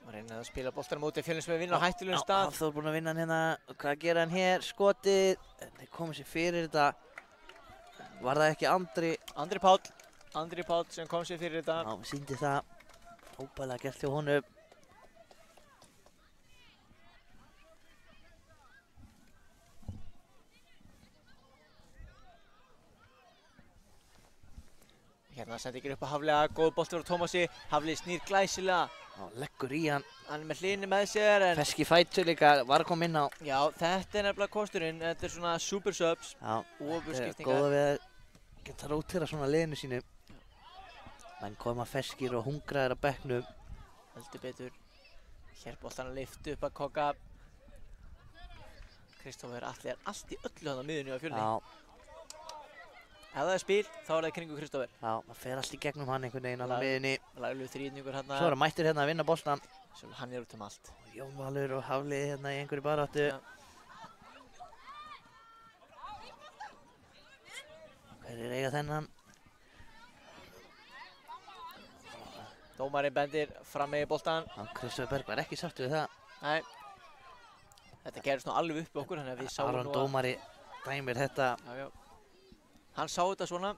[SPEAKER 5] Var reynið að spila boltan á móti Fjölnis með vinna á hættulegum
[SPEAKER 1] Já,
[SPEAKER 5] stað.
[SPEAKER 1] Hafþór búinn að vinna hann hérna. Hvað gerir hann hér? Skotið. Þeir komið sér fyrir þetta. Var það ekki
[SPEAKER 5] Andri Páll sem kom sér fyrir þetta.
[SPEAKER 1] Já, sýndi það. Óbæðilega gert hjá honum.
[SPEAKER 5] Hérna sendi ykkur upp á Hafliða, góð bolti frá Tómasi. Hafliði snýr glæsilega.
[SPEAKER 1] Já, leggur í hann.
[SPEAKER 5] Hann er með Hlini með sér en
[SPEAKER 1] Feski fætur líka, var að koma inn á.
[SPEAKER 5] já, þetta er nefnilega kosturinn. Þetta er svona super subs.
[SPEAKER 1] Já,
[SPEAKER 5] Ofurskiptingar.
[SPEAKER 1] góða við að geta rótira svona liðinu sínu. Menn koma feskir og hungraðir á bekknum.
[SPEAKER 5] Heldur betur. Hér boltan að lyfta upp að Kokka. Kristófer Atli er allt í öllu hann á miðunni á Fjölni.
[SPEAKER 1] Já,
[SPEAKER 5] Ef það er spil, þá er það kringu Kristófer.
[SPEAKER 1] já, maður fer allt í gegnum hann einhvern veginn á miðunni.
[SPEAKER 5] Laglu þrýðningur hérna
[SPEAKER 1] Svo er hann mættur hérna að vinna boltan.
[SPEAKER 5] sem hann er út um allt.
[SPEAKER 1] Jón Valur og Hafliði hérna í einhverju baráttu.
[SPEAKER 5] Já.
[SPEAKER 1] Hverjir eiga þennan?
[SPEAKER 5] Dómarinn bendir fram með boltan.
[SPEAKER 1] Já, Kristofur Berg var ekki sáttur við það.
[SPEAKER 5] Nei. Þetta gerist nú alveg upp okkur, þannig að við sáum
[SPEAKER 1] Aron
[SPEAKER 5] nú
[SPEAKER 1] dómari dæmir þetta.
[SPEAKER 5] Já, já. Hann sá þetta svona.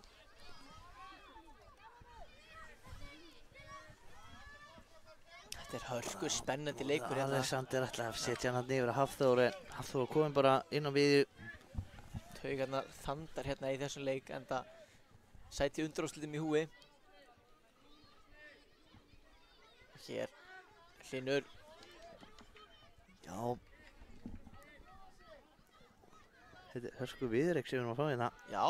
[SPEAKER 5] Þetta er hörku spennandi leikur hérna.
[SPEAKER 1] Alexander ætlaði að setja hann yfir að Hafþór en Hafþór kominn bara inn á miðju.
[SPEAKER 5] Taugarnar þandar hérna í þessum leik enda sæti undanúrslitum í húi. Hér Hlynur.
[SPEAKER 1] Já. Þetta er hörku viðreik sem við erum að fá hérna.
[SPEAKER 5] Já.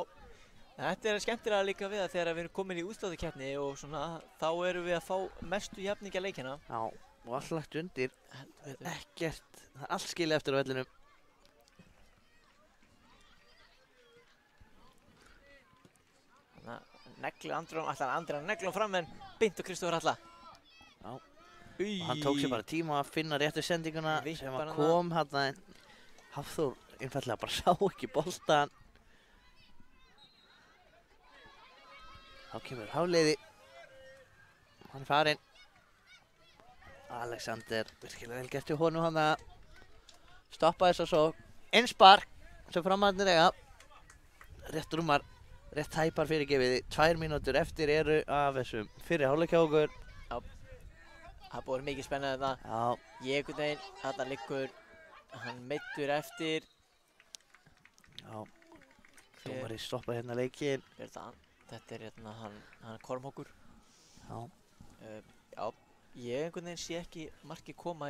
[SPEAKER 5] Þetta er skemmtilega líka við að þegar við erum komin í útsláttarkeppni og svona þá erum við að fá mestu jafningja leikina.
[SPEAKER 1] Já, og allt lagt undir.
[SPEAKER 5] Heldur betur.
[SPEAKER 1] Ekkert, það er allt skilið eftir á vellinum.
[SPEAKER 5] Þannig að negli Andri að negla hann fram en beint á Kristófer Atla.
[SPEAKER 1] Já. Og hann tók sér bara tíma að finna réttu sendinguna sem
[SPEAKER 5] Vippar
[SPEAKER 1] að
[SPEAKER 5] hana.
[SPEAKER 1] kom hérna en Hafþór einfallega bara sá ekki boltan. Þá kemur Hafliði. Hann er farinn. Alexander, virkilega vel gert hjá honum hann að stoppa þess að svo einspark sem framarnir eiga. Rétt rúmar, rétt tæpar fyrirgefiði. 2 mínútur eftir eru af þessum fyrri hálfleik hjá okkur.
[SPEAKER 5] Það búið mikið spennandi þetta.
[SPEAKER 1] Já,
[SPEAKER 5] Ég einhvern veginn, þarna liggur hann meiddur eftir.
[SPEAKER 1] já. Dómari stoppa hérna leikinn.
[SPEAKER 5] Þetta er hérna hann Kormákur.
[SPEAKER 1] Já.
[SPEAKER 5] Já, ég einhvern veginn sé ekki markið koma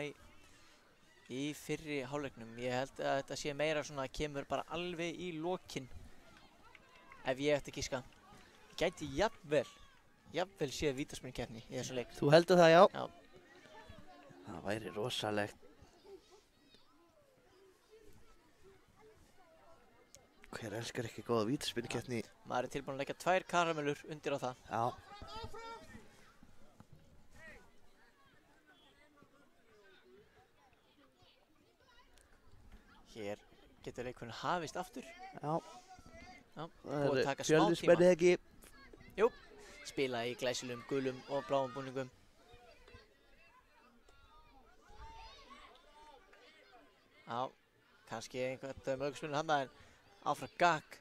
[SPEAKER 5] í fyrri hálfleiknum. Ég held að þetta sé meira svona kemur bara alveg í lokin. Ef ég ætti að giska. Ég gæti jafnvel séð vítaspyrnukeppni í þessu leik.
[SPEAKER 1] Þú heldur það, já?
[SPEAKER 5] Já.
[SPEAKER 1] Það væri rosalegt. Hver elskar ekki góða vítaspyrnukeppni?
[SPEAKER 5] Maður er tilbúinn að leggja 2 karamellur undir á það.
[SPEAKER 1] Já.
[SPEAKER 5] Hér getur leikurinn hafist aftur.
[SPEAKER 1] Já.
[SPEAKER 5] Já,
[SPEAKER 1] Það
[SPEAKER 5] búið að
[SPEAKER 1] er
[SPEAKER 5] taka smá
[SPEAKER 1] fjölnismenni ekki.
[SPEAKER 5] Spila í glæsilegum gulum og bláum búningum. Já, kannski einhvern mögusmunni handa en áfram Gagg.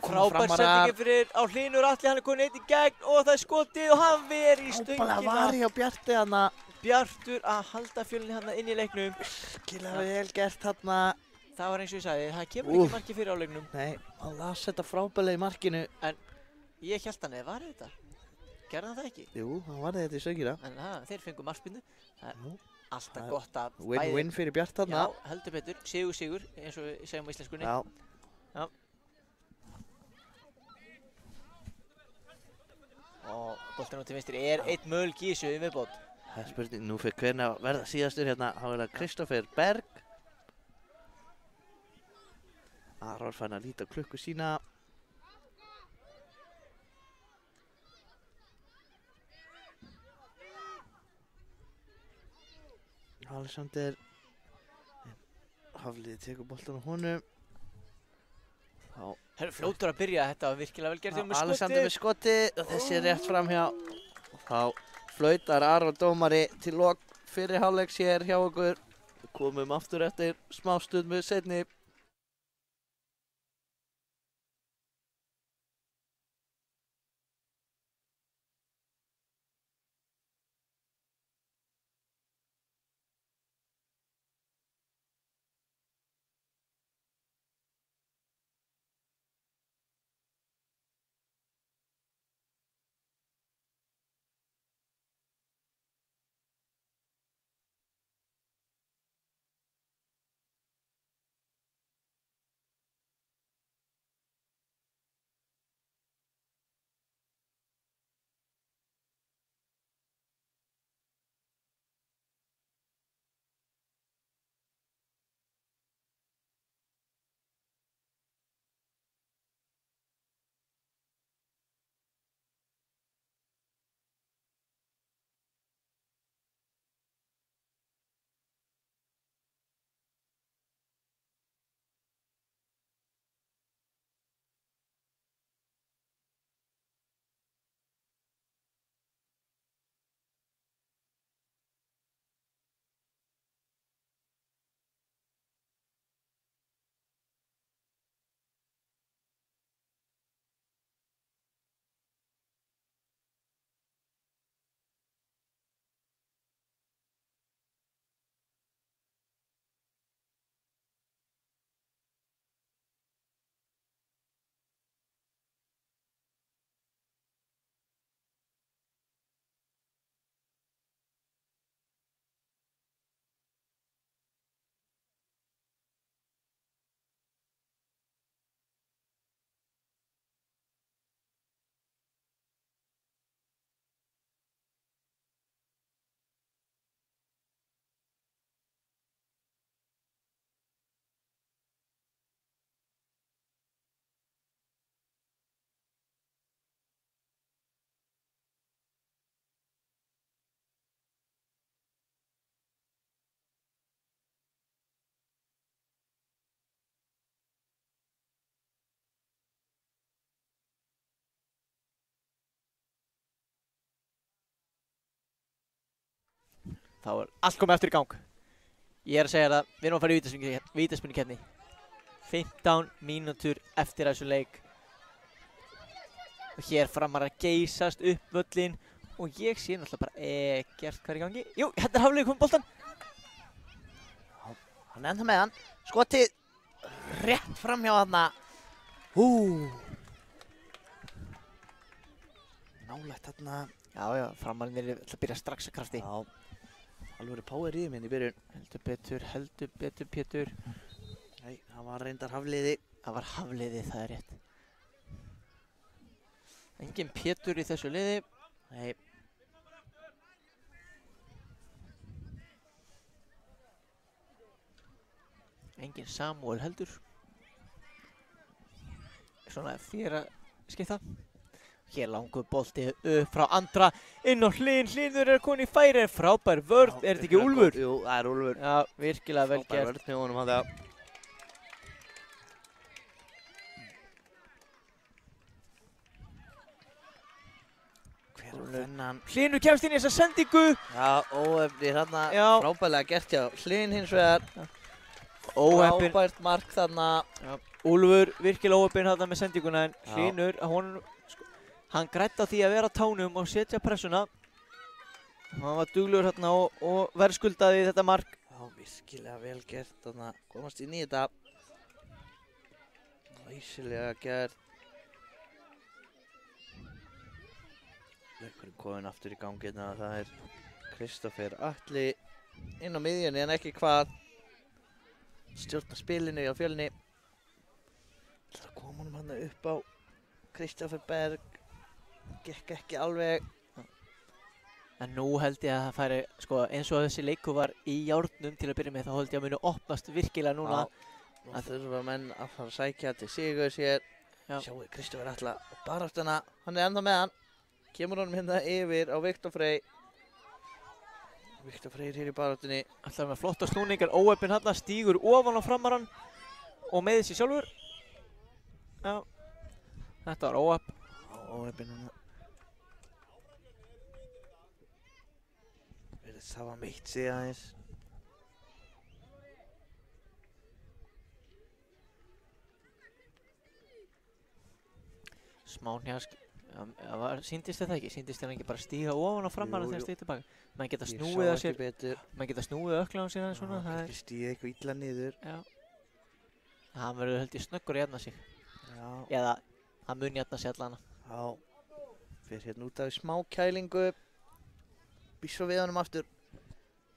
[SPEAKER 5] Frábær sendingi fyrir á Hlynur Atli, hann er komin eitt í gegn og það er skotið og hann ver í
[SPEAKER 1] Óbæðilega var
[SPEAKER 5] stöngina.
[SPEAKER 1] hjá Bjarti hana.
[SPEAKER 5] Bjartur að halda Fjölni hann inn í leiknum.
[SPEAKER 1] Virkilega vel gert hana.
[SPEAKER 5] Það var eins og ég sagði, það kemur ekki markið fyrir á leiknum.
[SPEAKER 1] Nei, hann las þetta frábælega í markinu.
[SPEAKER 5] Ég hélt hann eða var þetta. Gerði hann það ekki?
[SPEAKER 1] Jú, hann varði þetta í söngina.
[SPEAKER 5] En þeir fengu markspinnu. Það er
[SPEAKER 1] Jú.
[SPEAKER 5] alltaf
[SPEAKER 1] Það er
[SPEAKER 5] gott að
[SPEAKER 1] Win-win fyrir Bjart hana.
[SPEAKER 5] Já, heldur betur. Sigur, eins og við segjum á íslenskunni.
[SPEAKER 1] Já.
[SPEAKER 5] Og boltinn út til vinstri er einn möguleiki í þessu í viðbót.
[SPEAKER 1] Það er spurning, nú fyrir hvernig að verða síðastur hérna. Það verða Kristoffer Berg. Aron fann að líta á klukku sína. Alexander. Hafliði tekur boltan á honum.
[SPEAKER 5] Herru, fljótur að byrja, þetta var virkilega vel gert hjá með
[SPEAKER 1] Alexander með
[SPEAKER 5] skotið.
[SPEAKER 1] skoti og þessi er rétt framhjá. Þá flautar Aron dómari til lok fyrri hálfleiks hér hjá okkur. Við komum aftur eftir smá stund með seinni.
[SPEAKER 5] Þá er allt komið aftur í gang. Ég er að segja það, við erum að fara í vítaspunni-keppni. 15 mínútur eftir þessu leik. Og hér Framarar geysast upp völlinn. Og ég sé náttúrulega bara ekkert hvað er í gangi. Jú, hérna er Hafliði komið boltan.
[SPEAKER 1] Hann er ennþá með hann. Skotið rétt framhjá þarna. Nálægt þarna.
[SPEAKER 5] Já, Framararnir er að byrja strax að krafti.
[SPEAKER 1] Já. Alveg power í þeim hérna í byrjun.
[SPEAKER 5] Heldur betur, Pétur.
[SPEAKER 1] Nei, það var reyndar Hafliði.
[SPEAKER 5] Það var Hafliði, það er rétt. Engin Pétur í þessu liði.
[SPEAKER 1] Nei.
[SPEAKER 5] Engin Samúel heldur. Svona þér að skipta. Hér langur bolti upp frá Andra inn á Hlyn. Hlynur er komin í færi. Frábær vörn. Er þetta ekki Úlfur?
[SPEAKER 1] Jú, það er Úlfur.
[SPEAKER 5] Já, virkilega vel gert.
[SPEAKER 1] Frábær vörn hjá honum hann það. Hver er þennan?
[SPEAKER 5] Hlynur kemst inn í þessa sendingu.
[SPEAKER 1] Já, óefni þarna.
[SPEAKER 5] Já.
[SPEAKER 1] Frábærlega gert hjá Hlyn hins vegar.
[SPEAKER 5] Óheppinn.
[SPEAKER 1] Frábært mark þarna.
[SPEAKER 5] Úlfur virkilega óheppinn þarna með sendinguna en Hlynur, hann græddi á því að vera á tánum og setja pressuna. Hann var duglegur hérna og verðskuldaði þetta mark.
[SPEAKER 1] Já, virkilega vel gert þarna. Komast inn í þetta. Æsilega gert. Leikurinn kominn aftur í gangi hérna. Það er Kristoffer Atli inn á miðjunni en ekki hvað. Stjórna spilinu á Fjölni. Það kom honum hann upp á Kristoffer Berg. Gekk ekki alveg.
[SPEAKER 5] En nú held ég að það færi, sko, eins og þessi leikur var í járnum til að byrja með, þá held ég að muni opnast virkilega núna.
[SPEAKER 1] Já, nú þurfa menn að fara að sækja til sigurs hér.
[SPEAKER 5] Já.
[SPEAKER 1] Sjáu, Kristoffer Atla á baráttuna. Hann er ennþá með hann. Kemur honum hérna yfir á Viktor Frey. Viktor Freyr hér í baráttunni.
[SPEAKER 5] Alltaf með flotta snúningar, óheppinn hann stígur ofan á Framarann og með þessi sjálfur. Já. Þetta var óöpp.
[SPEAKER 1] Óheppin hana. Það var meitt sig aðeins.
[SPEAKER 5] Smá hnjask. Sýndist þetta ekki? Sýndist þér ekki bara stíga ofan á framara
[SPEAKER 1] Jú,
[SPEAKER 5] þegar
[SPEAKER 1] jú.
[SPEAKER 5] stíð tilbaka? Menn geta
[SPEAKER 1] Ég
[SPEAKER 5] snúið
[SPEAKER 1] sá
[SPEAKER 5] að
[SPEAKER 1] ekki
[SPEAKER 5] sér,
[SPEAKER 1] betur.
[SPEAKER 5] menn geta snúið öklan á sér aðeins svona, það er,
[SPEAKER 1] Kannski stíði eitthvað illa niður.
[SPEAKER 5] já. Hann verður held ég snöggur að jafna sig.
[SPEAKER 1] Já.
[SPEAKER 5] Eða, hann mun jafna sig allana.
[SPEAKER 1] Já. Fyrir hérna út af smá kælingu. Býr svo við honum aftur.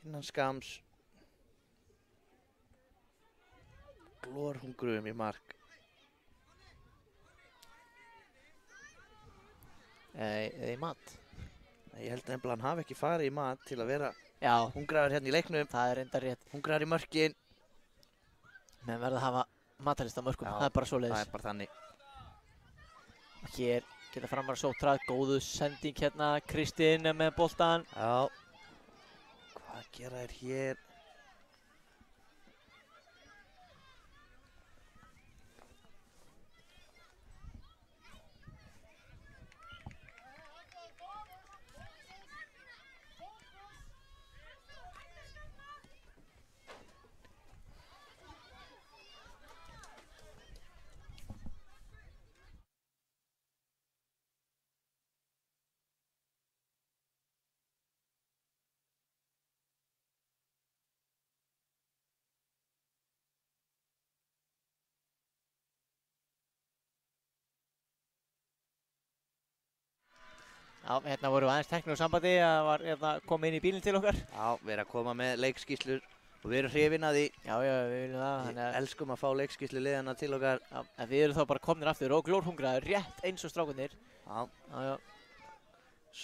[SPEAKER 1] Innan skams. Glórhungruðum í mark.
[SPEAKER 5] Eða í mat.
[SPEAKER 1] Ég held nefnilega að hann hafi ekki farið í mat til að vera
[SPEAKER 5] Já,
[SPEAKER 1] hungraður hérna í leiknum.
[SPEAKER 5] það er reyndar rétt.
[SPEAKER 1] Hungraður í mörkin.
[SPEAKER 5] Menn verða að hafa matarlist á mörkum,
[SPEAKER 1] Já,
[SPEAKER 5] það er bara
[SPEAKER 1] Það
[SPEAKER 5] svoleiðis.
[SPEAKER 1] er bara þannig.
[SPEAKER 5] Hér geta framar sótrað, góðu sending hérna, Kristinn er með boltan.
[SPEAKER 1] Já. Hvað gera þér hér?
[SPEAKER 5] Já, hérna vorum við aðeins teknir úr sambandi, það var hérna komið inn í bílinn til okkar.
[SPEAKER 1] Já, við erum að koma með leikskýrslur og við erum hrifin að því.
[SPEAKER 5] Já, við viljum það,
[SPEAKER 1] Við
[SPEAKER 5] þannig að
[SPEAKER 1] elskum að fá leikskýrslu liðana til okkar.
[SPEAKER 5] já, en við erum þá bara komnir aftur og glórhungraðir, rétt eins og strákunir.
[SPEAKER 1] Já,
[SPEAKER 5] Já,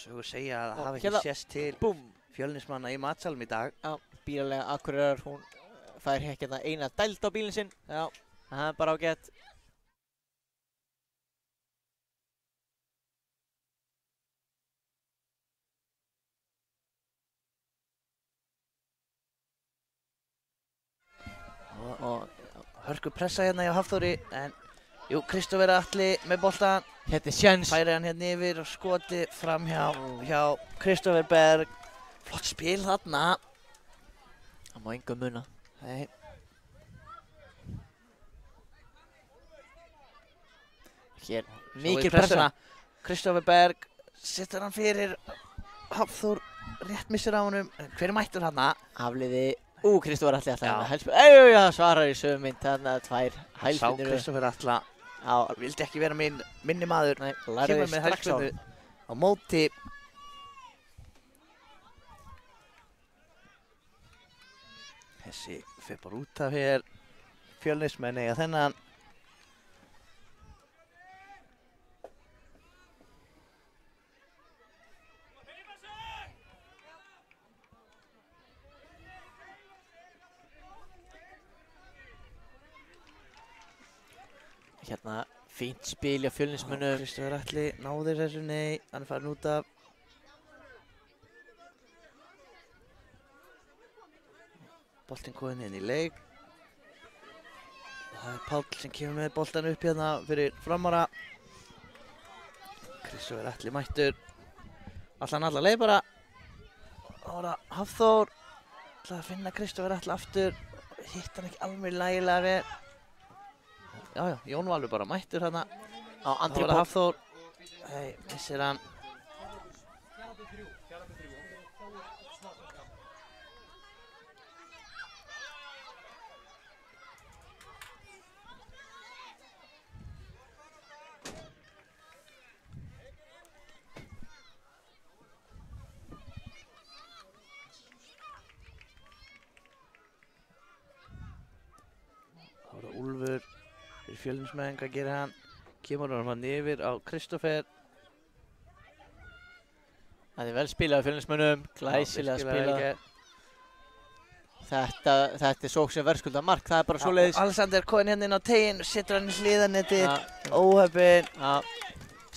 [SPEAKER 1] sögur segja að
[SPEAKER 5] Og
[SPEAKER 1] það hafi
[SPEAKER 5] hérna-
[SPEAKER 1] ekki sést til
[SPEAKER 5] búm!
[SPEAKER 1] Fjölnismanna í matsalum í dag.
[SPEAKER 5] Já, bílalega Akureyrar, hún fær hérna eina dæld á bílinn sinn. Já, það er bara ágætt. Og
[SPEAKER 1] Hörku pressa hérna hjá Hafþóri, en jú, Kristófer Atli með boltan.
[SPEAKER 5] hérna er sjens.
[SPEAKER 1] Færi hann hérna yfir og skoti fram hjá Kristófer Berg. Flott spil þarna.
[SPEAKER 5] Það má engu muna.
[SPEAKER 1] Nei,
[SPEAKER 5] Hér,
[SPEAKER 1] svo
[SPEAKER 5] mikil
[SPEAKER 1] í pressuna.
[SPEAKER 5] pressa.
[SPEAKER 1] Kristófer Berg setur hann fyrir Hafþór, rétt missir á honum. Hver er mættur þarna?
[SPEAKER 5] Hafliði, Kristófer Atli alltaf
[SPEAKER 1] Já.
[SPEAKER 5] með hælspil. Já, svarar í sömu mynd, þarna tvær
[SPEAKER 1] Sá
[SPEAKER 5] hælspilnir.
[SPEAKER 1] Kristófer Atla,
[SPEAKER 5] Já,
[SPEAKER 1] vildi ekki vera minni maður.
[SPEAKER 5] nei,
[SPEAKER 1] Kemur
[SPEAKER 5] lærði
[SPEAKER 1] með
[SPEAKER 5] strax á.
[SPEAKER 1] hælspilnu á móti. Þessi fer bara út af hér. Fjölnismenn eiga þennan.
[SPEAKER 5] Hérna, fínt spil hjá Fjölnismönnum.
[SPEAKER 1] Kristófer Atli náði þessu, nei, hann er farin út af. Boltinn kominn inn í leik. Það er Páll sem kemur með boltan upp hérna fyrir framara. Kristófer Atli mættur. Allan alla leið bara. Það var það Hafþór. ætlaði að finna Kristófer Atla aftur. Hitt hann ekki alveg nægilega vel. Já, Jón Valur bara mættur hérna.
[SPEAKER 5] Á
[SPEAKER 1] Það
[SPEAKER 5] Andri
[SPEAKER 1] var það
[SPEAKER 5] Páll.
[SPEAKER 1] Hafþór. Missir hann. Það var það Úlfur fyrir Fjölnismenn, hvað gerir hann? Kemur hann yfir á Kristófer.
[SPEAKER 5] Það er vel spilað af Fjölnismönnum, glæsilega spilað. Þetta er sók sem verðskulda mark, það er bara svoleiðis.
[SPEAKER 1] Alexander kominn hérna inn á teginn, setur hann í hliðanettið,
[SPEAKER 5] Já.
[SPEAKER 1] óheppinn.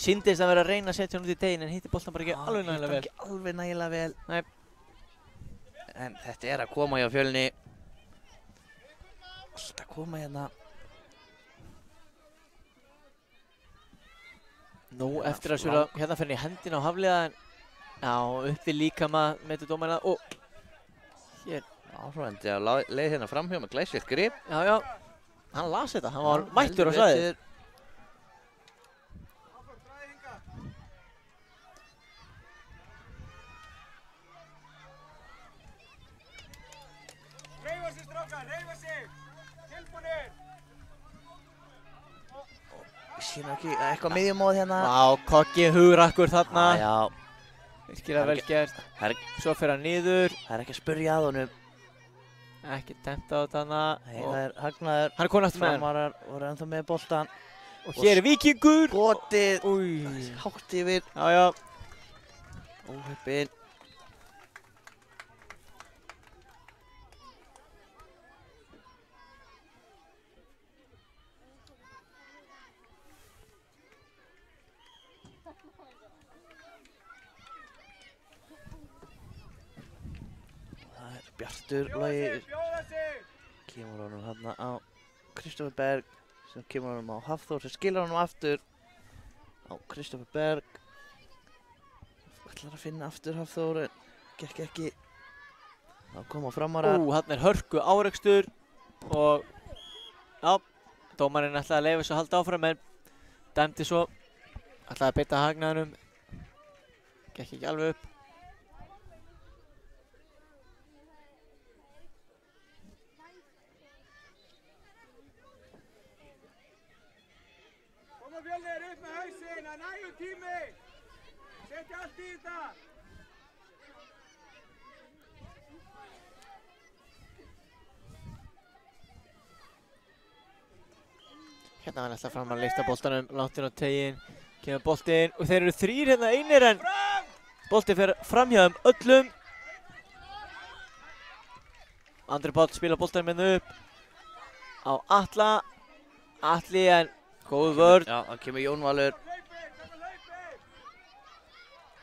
[SPEAKER 5] Sýndist að vera að reyna að setja hann út í teginn en hitti boltan bara ekki alveg nægilega vel.
[SPEAKER 1] Ekki alveg nægilega vel.
[SPEAKER 5] Nei.
[SPEAKER 1] En þetta er að koma hjá Fjölni. Alltaf að koma hérna.
[SPEAKER 5] Nú eftir að svöla hérna fyrir í hendina á Hafliða en já, upp við líkama metur dómarinn og hér,
[SPEAKER 1] Já, svo endi að leið hérna framhjá með glæsilegt grip.
[SPEAKER 5] já, hann las þetta, hann var mættur á svæðið.
[SPEAKER 6] Hreyfa sig strákar, hreyfa sig. Tilbúnir.
[SPEAKER 1] Sýnum ekki eitthvað miðjumóð hérna.
[SPEAKER 5] Vá, Koggi hugrakkur þarna,
[SPEAKER 1] Já,
[SPEAKER 5] virkilega vel gert.
[SPEAKER 1] það er
[SPEAKER 5] Svo fer hann niður,
[SPEAKER 1] ekki að spurja að honum.
[SPEAKER 5] ekki dæmt á þarna
[SPEAKER 1] Nei, það er hagnaður.
[SPEAKER 5] hann er komin aftur með hann.
[SPEAKER 1] Framarar voru ennþá með boltan.
[SPEAKER 5] Og hér er Víkingur.
[SPEAKER 1] Skotið.
[SPEAKER 5] Új,
[SPEAKER 1] Hátt yfir.
[SPEAKER 5] já,
[SPEAKER 1] Óheppin. Það er Bjartur Logi.
[SPEAKER 6] Bjóða sig.
[SPEAKER 1] Kemur honum hérna á Kristoffer Berg. Sem kemur honum á Hafþór sem skilur honum aftur á Kristoffer Berg. Ætlar að finna aftur Hafþór en gekk ekki. Þá koma framarar.
[SPEAKER 5] hann er hörku árekstur og já, dómarinn ætlaði að leyfa þessu að halda áfram en dæmdi svo, ætlaði að beita hagnaðinum, gekk ekki alveg upp.
[SPEAKER 6] Koma Fjölnir upp með hausinn, það er nægur tími. Setja allt í þetta.
[SPEAKER 5] Hérna hann ætlaði fram að lyfta boltanum langt inn á teginn, kemur boltinn og þeir eru þrír hérna einir en boltinn fer fram hjá þeim öllum. Andri Páll spila boltanum hérna upp á Atla, Atli en góð vörn.
[SPEAKER 1] Já, það kemur Jón Valur.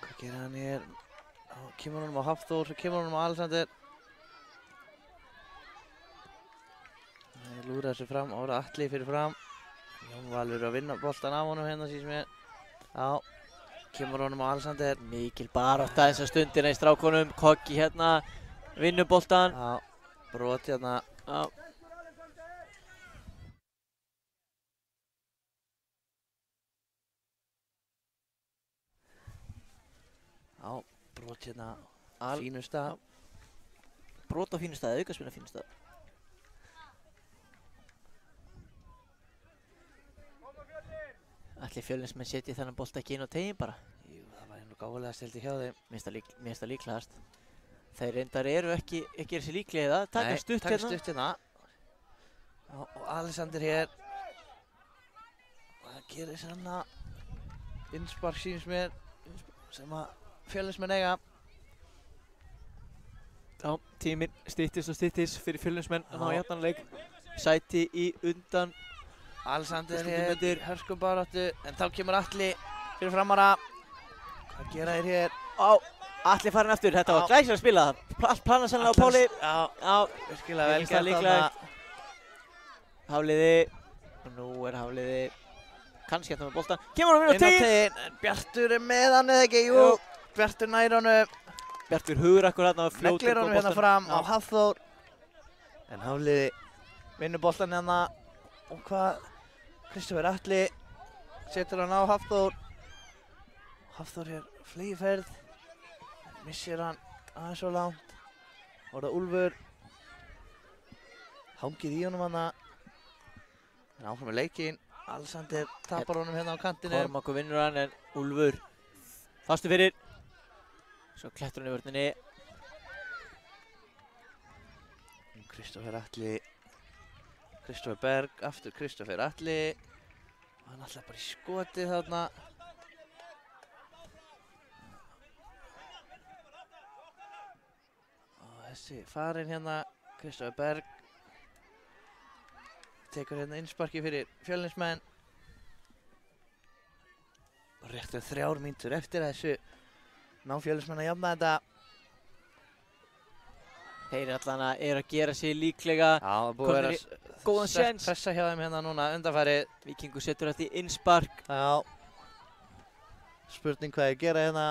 [SPEAKER 1] Hvað gerir hann hér? Þá kemur honum á Hafþór, svo kemur honum á Alexander. Það lúra þessu fram, ára Atli fyrir fram. Jón Valur að vinna boltan af honum hérna síðan mér. Já, kemur honum á Alexander.
[SPEAKER 5] Mikil barátta þessa stundina í strákonum, Koggi hérna, vinnur boltan.
[SPEAKER 1] Já, brot hérna.
[SPEAKER 5] Já.
[SPEAKER 1] Já, brot hérna fínu stað.
[SPEAKER 5] Brot á fínu stað, aukaspinn á fínu stað. Ætli Fjölnismenn setji þennan bolta ekki inn á teginn bara?
[SPEAKER 1] Jú, það var nú gáfulega stilti hjá þeim.
[SPEAKER 5] Mér finnst það líklegast. Þeir reyndar eru ekki þessi líklega í það, taka stutt
[SPEAKER 1] taka
[SPEAKER 5] hérna.
[SPEAKER 1] stutt hérna. Já, og Alexander hér. Það gerir svona innspark sýnist mér sem að Fjölnismenn eiga.
[SPEAKER 5] Já, tíminn styttist og styttist fyrir Fjölnismenn að ná jafnanleik. Sæti í undan.
[SPEAKER 1] Alexander hér, hörskum baráttu, en þá kemur Atli fyrir framara. Hvað gera þeir hér?
[SPEAKER 5] Atli farin aftur, þetta var glæsilega að spila það. Allt planað sannlega á Páli.
[SPEAKER 1] Já, virkilega vel gert
[SPEAKER 5] líklegt. Hafliði, og nú er Hafliði kannski hérna með boltan. Kemur hann inn á teginn!
[SPEAKER 1] En Bjartur er með hann eða ekki? Jú, Bjartur nær honum.
[SPEAKER 5] Bjartur hugrakkur hérna og fljótur
[SPEAKER 1] Neglir honum hérna fram á Hafþór. En Hafliði vinnur boltan hérna. Og hvað? Kristoffer Atli setur hann á Hafþór. Hafþór hér flýferð. Missir hann aðeins svo langt. Orða Úlfur. Hangið í honum hana. En áfram með leikinn. Alexander tapar honum hérna á kantinu.
[SPEAKER 5] Kormákur vinnur hann en Úlfur fastu fyrir. Svo klettur hann í vörninni.
[SPEAKER 1] Kristoffer Atli. Kristoffer Berg, aftur Kristoffer Atli. Og hann ætlaði bara í skotið þarna. Og þessi farinn hérna, Kristoffer Berg. Tekur hérna innsparki fyrir Fjölnismenn. Og rétt 3 mínútur eftir þessu ná Fjölnismenn að jafna þetta.
[SPEAKER 5] Þeir allan að gera sig líklega.
[SPEAKER 1] Já, búið að vera
[SPEAKER 5] góðan séns.
[SPEAKER 1] Pressa hjá þeim hérna núna undanfarið.
[SPEAKER 5] Víkingur setur þetta í innspark.
[SPEAKER 1] Já. Spurning hvað ég gera hérna.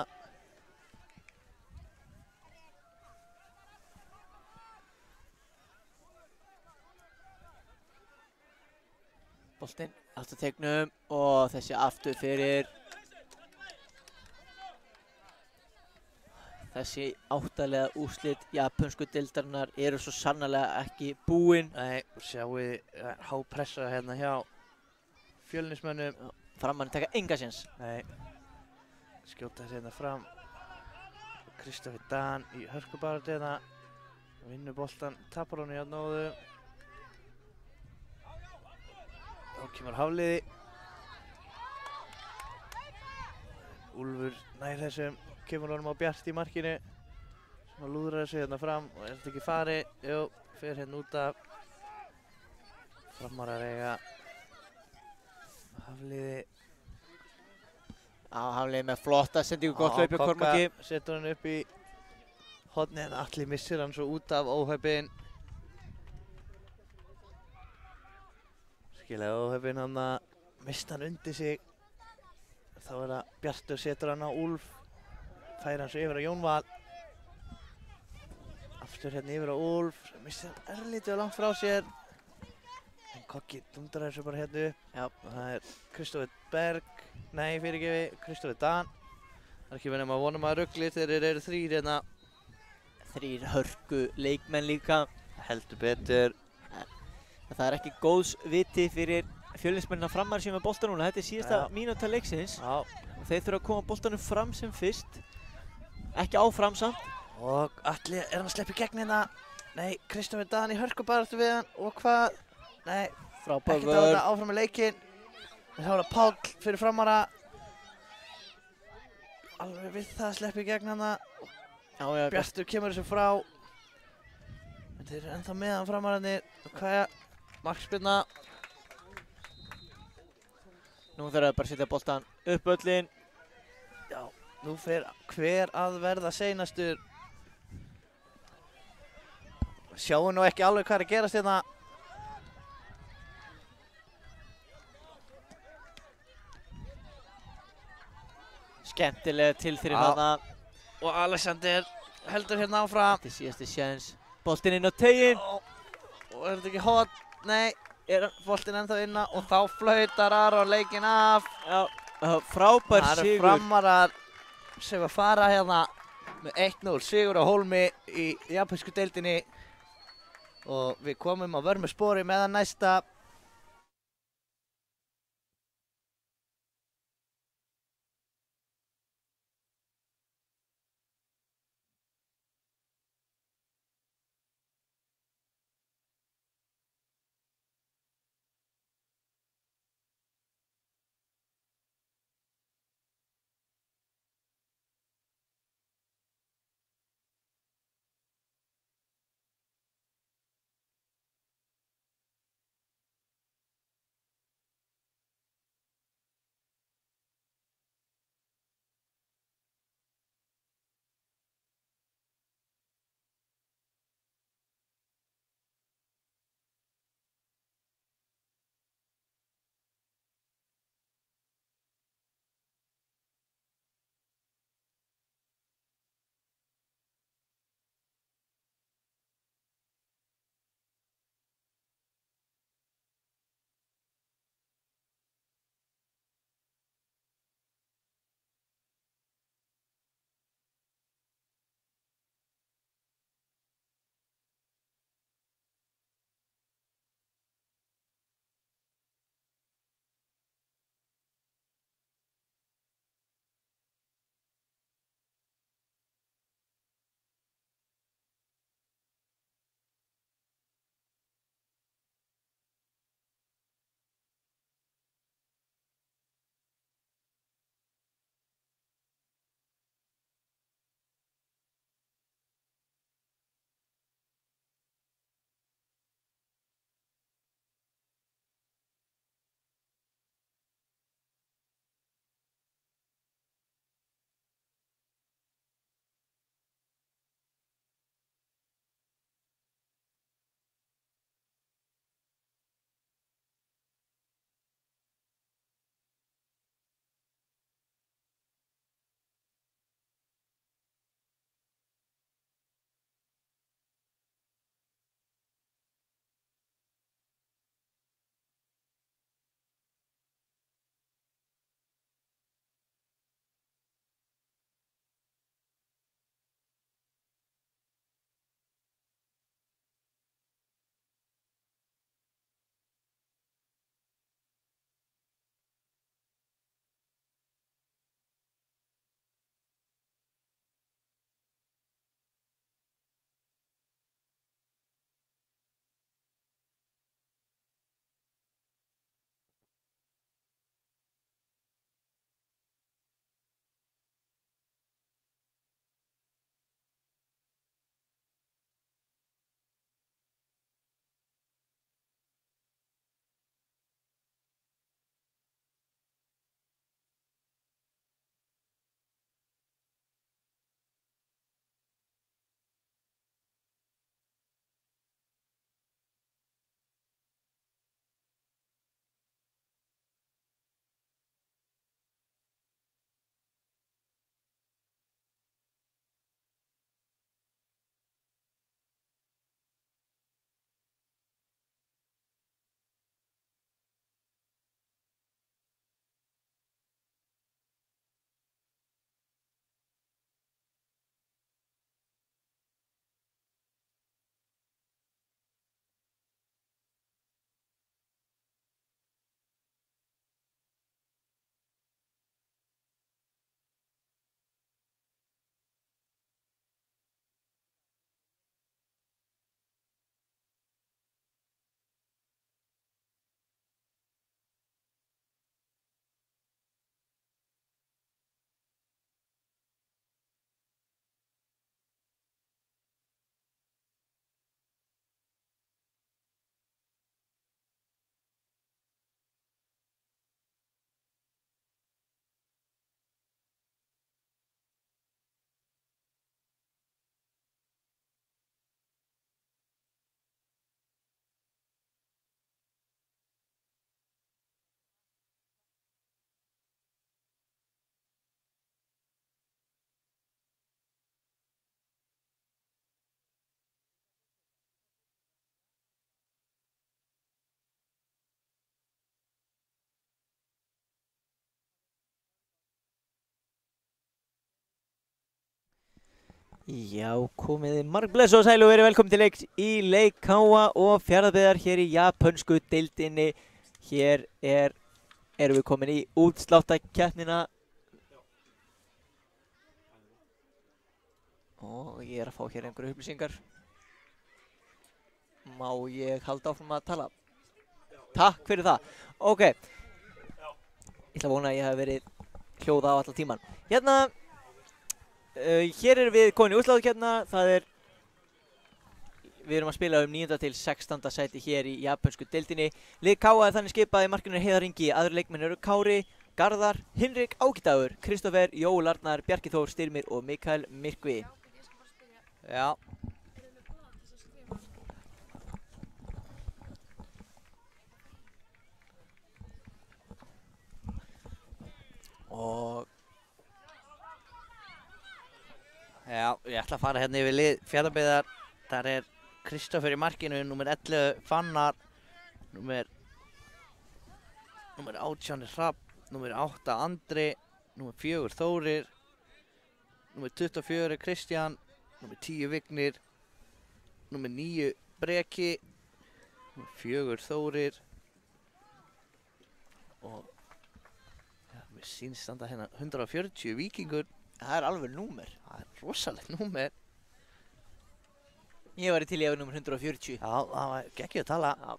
[SPEAKER 5] Boltinn aftur tegnum og þessi aftur fyrir. Þessi áttalega úrslit japönsku deildarinnar eru svo sannarlega ekki búin.
[SPEAKER 1] Nei, sjáu hápressa hérna hjá Fjölnismönnum.
[SPEAKER 5] Frammann taka enga séns.
[SPEAKER 1] Nei, skjóta þessi hérna fram. Kristoffer Dan í hörkubaráttu hérna. Vinnur boltan, tapar honum hjá nóðu. Þá kemur Hafliði. Úlfur nær þessum, kemur honum á Bjart í markinu. Sem lúðrar þessu hérna fram og er þetta ekki fari? Jú, fer hérna út af. Framarar eiga Hafliði.
[SPEAKER 5] Já, Hafliði með flotta sendingu, gott hlaup hjá Kormáki.
[SPEAKER 1] Setur hann upp í hornið en Atli missir hann svo út af óhöppin. Skilaði óhöppin hann að mista hann undir sig. Þá er það Bjartur setur hann á Úlf. Færir hann svo yfir á Jón Val. Aftur hérna yfir á Úlf. Missir hann örlítið og langt frá sér. En Kokki dundrar þessu bara hérna upp.
[SPEAKER 5] Já.
[SPEAKER 1] Og það er Kristoffer Berg. Nei, fyrirgefi, Kristoffer Dan. Það er ekki verið að vonum að rugli þegar þeir eru þrír hérna.
[SPEAKER 5] Þrír hörku leikmenn líka.
[SPEAKER 1] Heldur betur.
[SPEAKER 5] Það er ekki góðs viti fyrir Fjölnismennina Framar sem er boltan núna. Þetta er síðasta mínúta leiksins.
[SPEAKER 1] Já.
[SPEAKER 5] Þeir þurfa að koma boltanum fram sem fyrst. Ekki áfram samt.
[SPEAKER 1] Og Atli, er hann að sleppa í gegn hérna? Nei, Kristoffer Dan í hörkubaráttu við hann. Og hvað? Nei,
[SPEAKER 5] Frábær
[SPEAKER 1] ekkert á þetta, áfram með leikinn. Þá er það Páll fyrir Framara. Alveg við það að sleppa í gegn hana. Bjartur kemur þessu frá. En þeir eru ennþá með hann Framararnir. Og hvað er markspyrna?
[SPEAKER 5] Nú þarf það bara að setja boltan upp öllin.
[SPEAKER 1] Já, nú fer hver að verða seinastur. Sjáum nú ekki alveg hvað er að gerast hérna.
[SPEAKER 5] Skemmtilega tilþrif hana.
[SPEAKER 1] Og Alexander heldur hérna áfram.
[SPEAKER 5] Þetta er síðasti séns. Boltinn inn á teiginn.
[SPEAKER 1] Og er þetta ekki hot? Nei, er boltinn ennþá inna og þá flautar Aron leikinn af.
[SPEAKER 5] Já, frábær sigur.
[SPEAKER 1] Það eru Framarar sem að fara hérna með 1-0 sigur á Hólmi í japönsku deildinni. Og við komum á vörmu spori meðan næsta
[SPEAKER 5] Já, komiði marg bless og sæl og verið velkomin til leiks í leik Káa og Fjarðabyggðar hér í japönsku deildinni. Hér erum við komin í útsláttakeppnina. Og ég er að fá hér einhverju upplýsingar. Má ég halda áfram að tala? Takk fyrir það. Ok. Ég ætla að vona að ég hef verið hljóða á allan tíman. Hérna. Hér erum við komin í útsláttakeppnina. Við erum að spila 9. til 16. sæti hér í japönsku deildinni. Lið Káa er þannig skipað í markinu Heiðar Ingi. Aðrir leikmenn eru Kári, Garðar, Hinrik Ákidagur, Kristófer, Jóel Arnar, Bjarki Þór, Styrmir og Mikael Myrkvi.
[SPEAKER 1] Já.
[SPEAKER 5] Og
[SPEAKER 1] Já, ég ætla að fara hérna yfir lið Fjarðabyggðar. Þar er Kristófer í markinu, númer 11 Fannar, númer 18 er Hrafn, númer 8 Andri, númer 4 Þórir, númer 24 er Kristján, númer 10 Vignir, númer 9 Breki, númer 4 Þórir og ja, mér sýnst standa hérna 140 Víkingur.
[SPEAKER 5] það er alveg númer.
[SPEAKER 1] Það er rosalegt númer.
[SPEAKER 5] Ég var í til í númer 140.
[SPEAKER 1] Já, það var geggjuð að tala.
[SPEAKER 5] Já.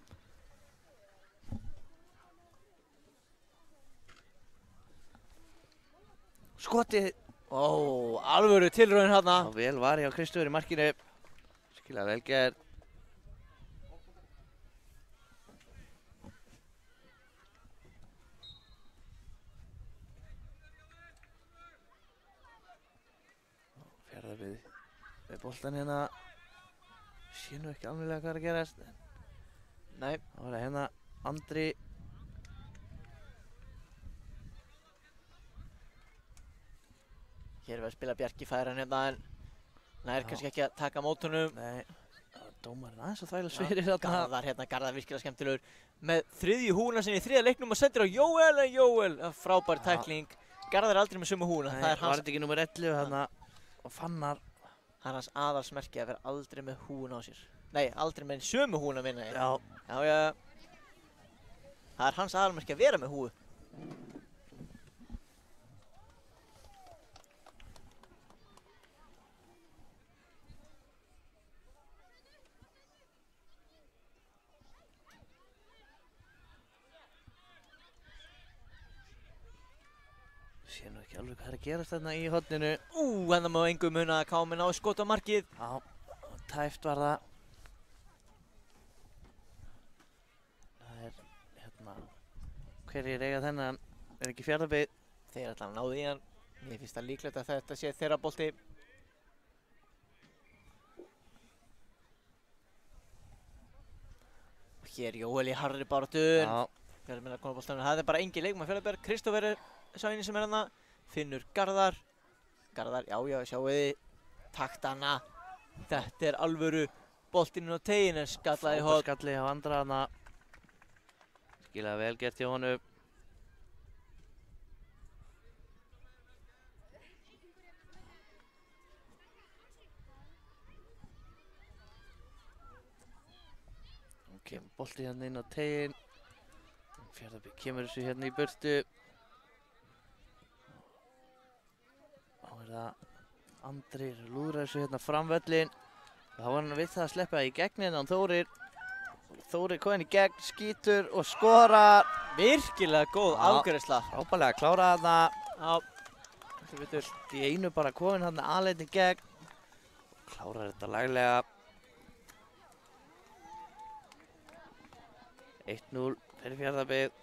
[SPEAKER 1] Skotið.
[SPEAKER 5] Ó, alvöru tilraun hérna.
[SPEAKER 1] Já, vel var hjá Kristófer í markinu. Skilega vel gerð. Fjarðabyggð með boltan hérna. Sé nú ekki alveg hvað er að gerast.
[SPEAKER 5] Nei.
[SPEAKER 1] Það var hérna Andri.
[SPEAKER 5] Hér er við að spila Bjarki færan hérna en nær
[SPEAKER 1] Já.
[SPEAKER 5] kannski ekki að taka mótunum.
[SPEAKER 1] Nei, dómarinn aðeins að þvæla svirir þarna.
[SPEAKER 5] Garðar virkilega skemmtilegur með þriðju húna sinni í þriðja leiknum og sendir á Jóel. Frábær tækling. Garðar er aldrei með sömu húna.
[SPEAKER 1] Nei,
[SPEAKER 5] Það er
[SPEAKER 1] var
[SPEAKER 5] hans,
[SPEAKER 1] þetta ekki númer 11 þarna og Fannar.
[SPEAKER 5] hans aðalsmerki að vera aldrei með húna á sér. Nei, aldrei með sömu húna minna ég.
[SPEAKER 1] Já.
[SPEAKER 5] Já. Það er hans aðalmerki að vera með húu.
[SPEAKER 1] Sé nú ekki alveg hvað er að gerast þarna í horninu.
[SPEAKER 5] Hennar má engum muna að Káminn á skot á markið.
[SPEAKER 1] Já, tæft var það. Það er, hérna, hverjir eiga þennan? Er ekki Fjarðabyggð?
[SPEAKER 5] Þeir ætla að náðu í hann. Mér finnst það líklegt að þetta sé þeirra bolti. Og hér Jóel í harri baráttun.
[SPEAKER 1] Já,
[SPEAKER 5] Hver meina koma boltanum? Það er bara engin leikmaður Fjarðabyggðar. Kristófer er sá eini sem er hérna. Finnur Garðar. Já, sjáu þið. Taktana. Þetta er alvöru. Boltinn á teginn er skallaði hótt.
[SPEAKER 1] skalli á Andra þarna. Skilega vel gert hjá honum. Kemur bolti hérna inn á teginn. Fjarðabyggð kemur þessu hérna í burtu. Þá er það Andri lúðrar þessu hérna framvöllin. Þá var hann við það að sleppa í gegn hérna á Þórir. Þórir kominn í gegn, skýtur og skorar.
[SPEAKER 5] Virkilega góð
[SPEAKER 1] Já.
[SPEAKER 5] afgreiðsla.
[SPEAKER 1] Frábærlega að klára þarna.
[SPEAKER 5] Já. Þetta betur.
[SPEAKER 1] Í einu bara kominn þarna aðleinn í gegn. Klárar þetta laglega. 1-0 fyrir Fjarðabyggð.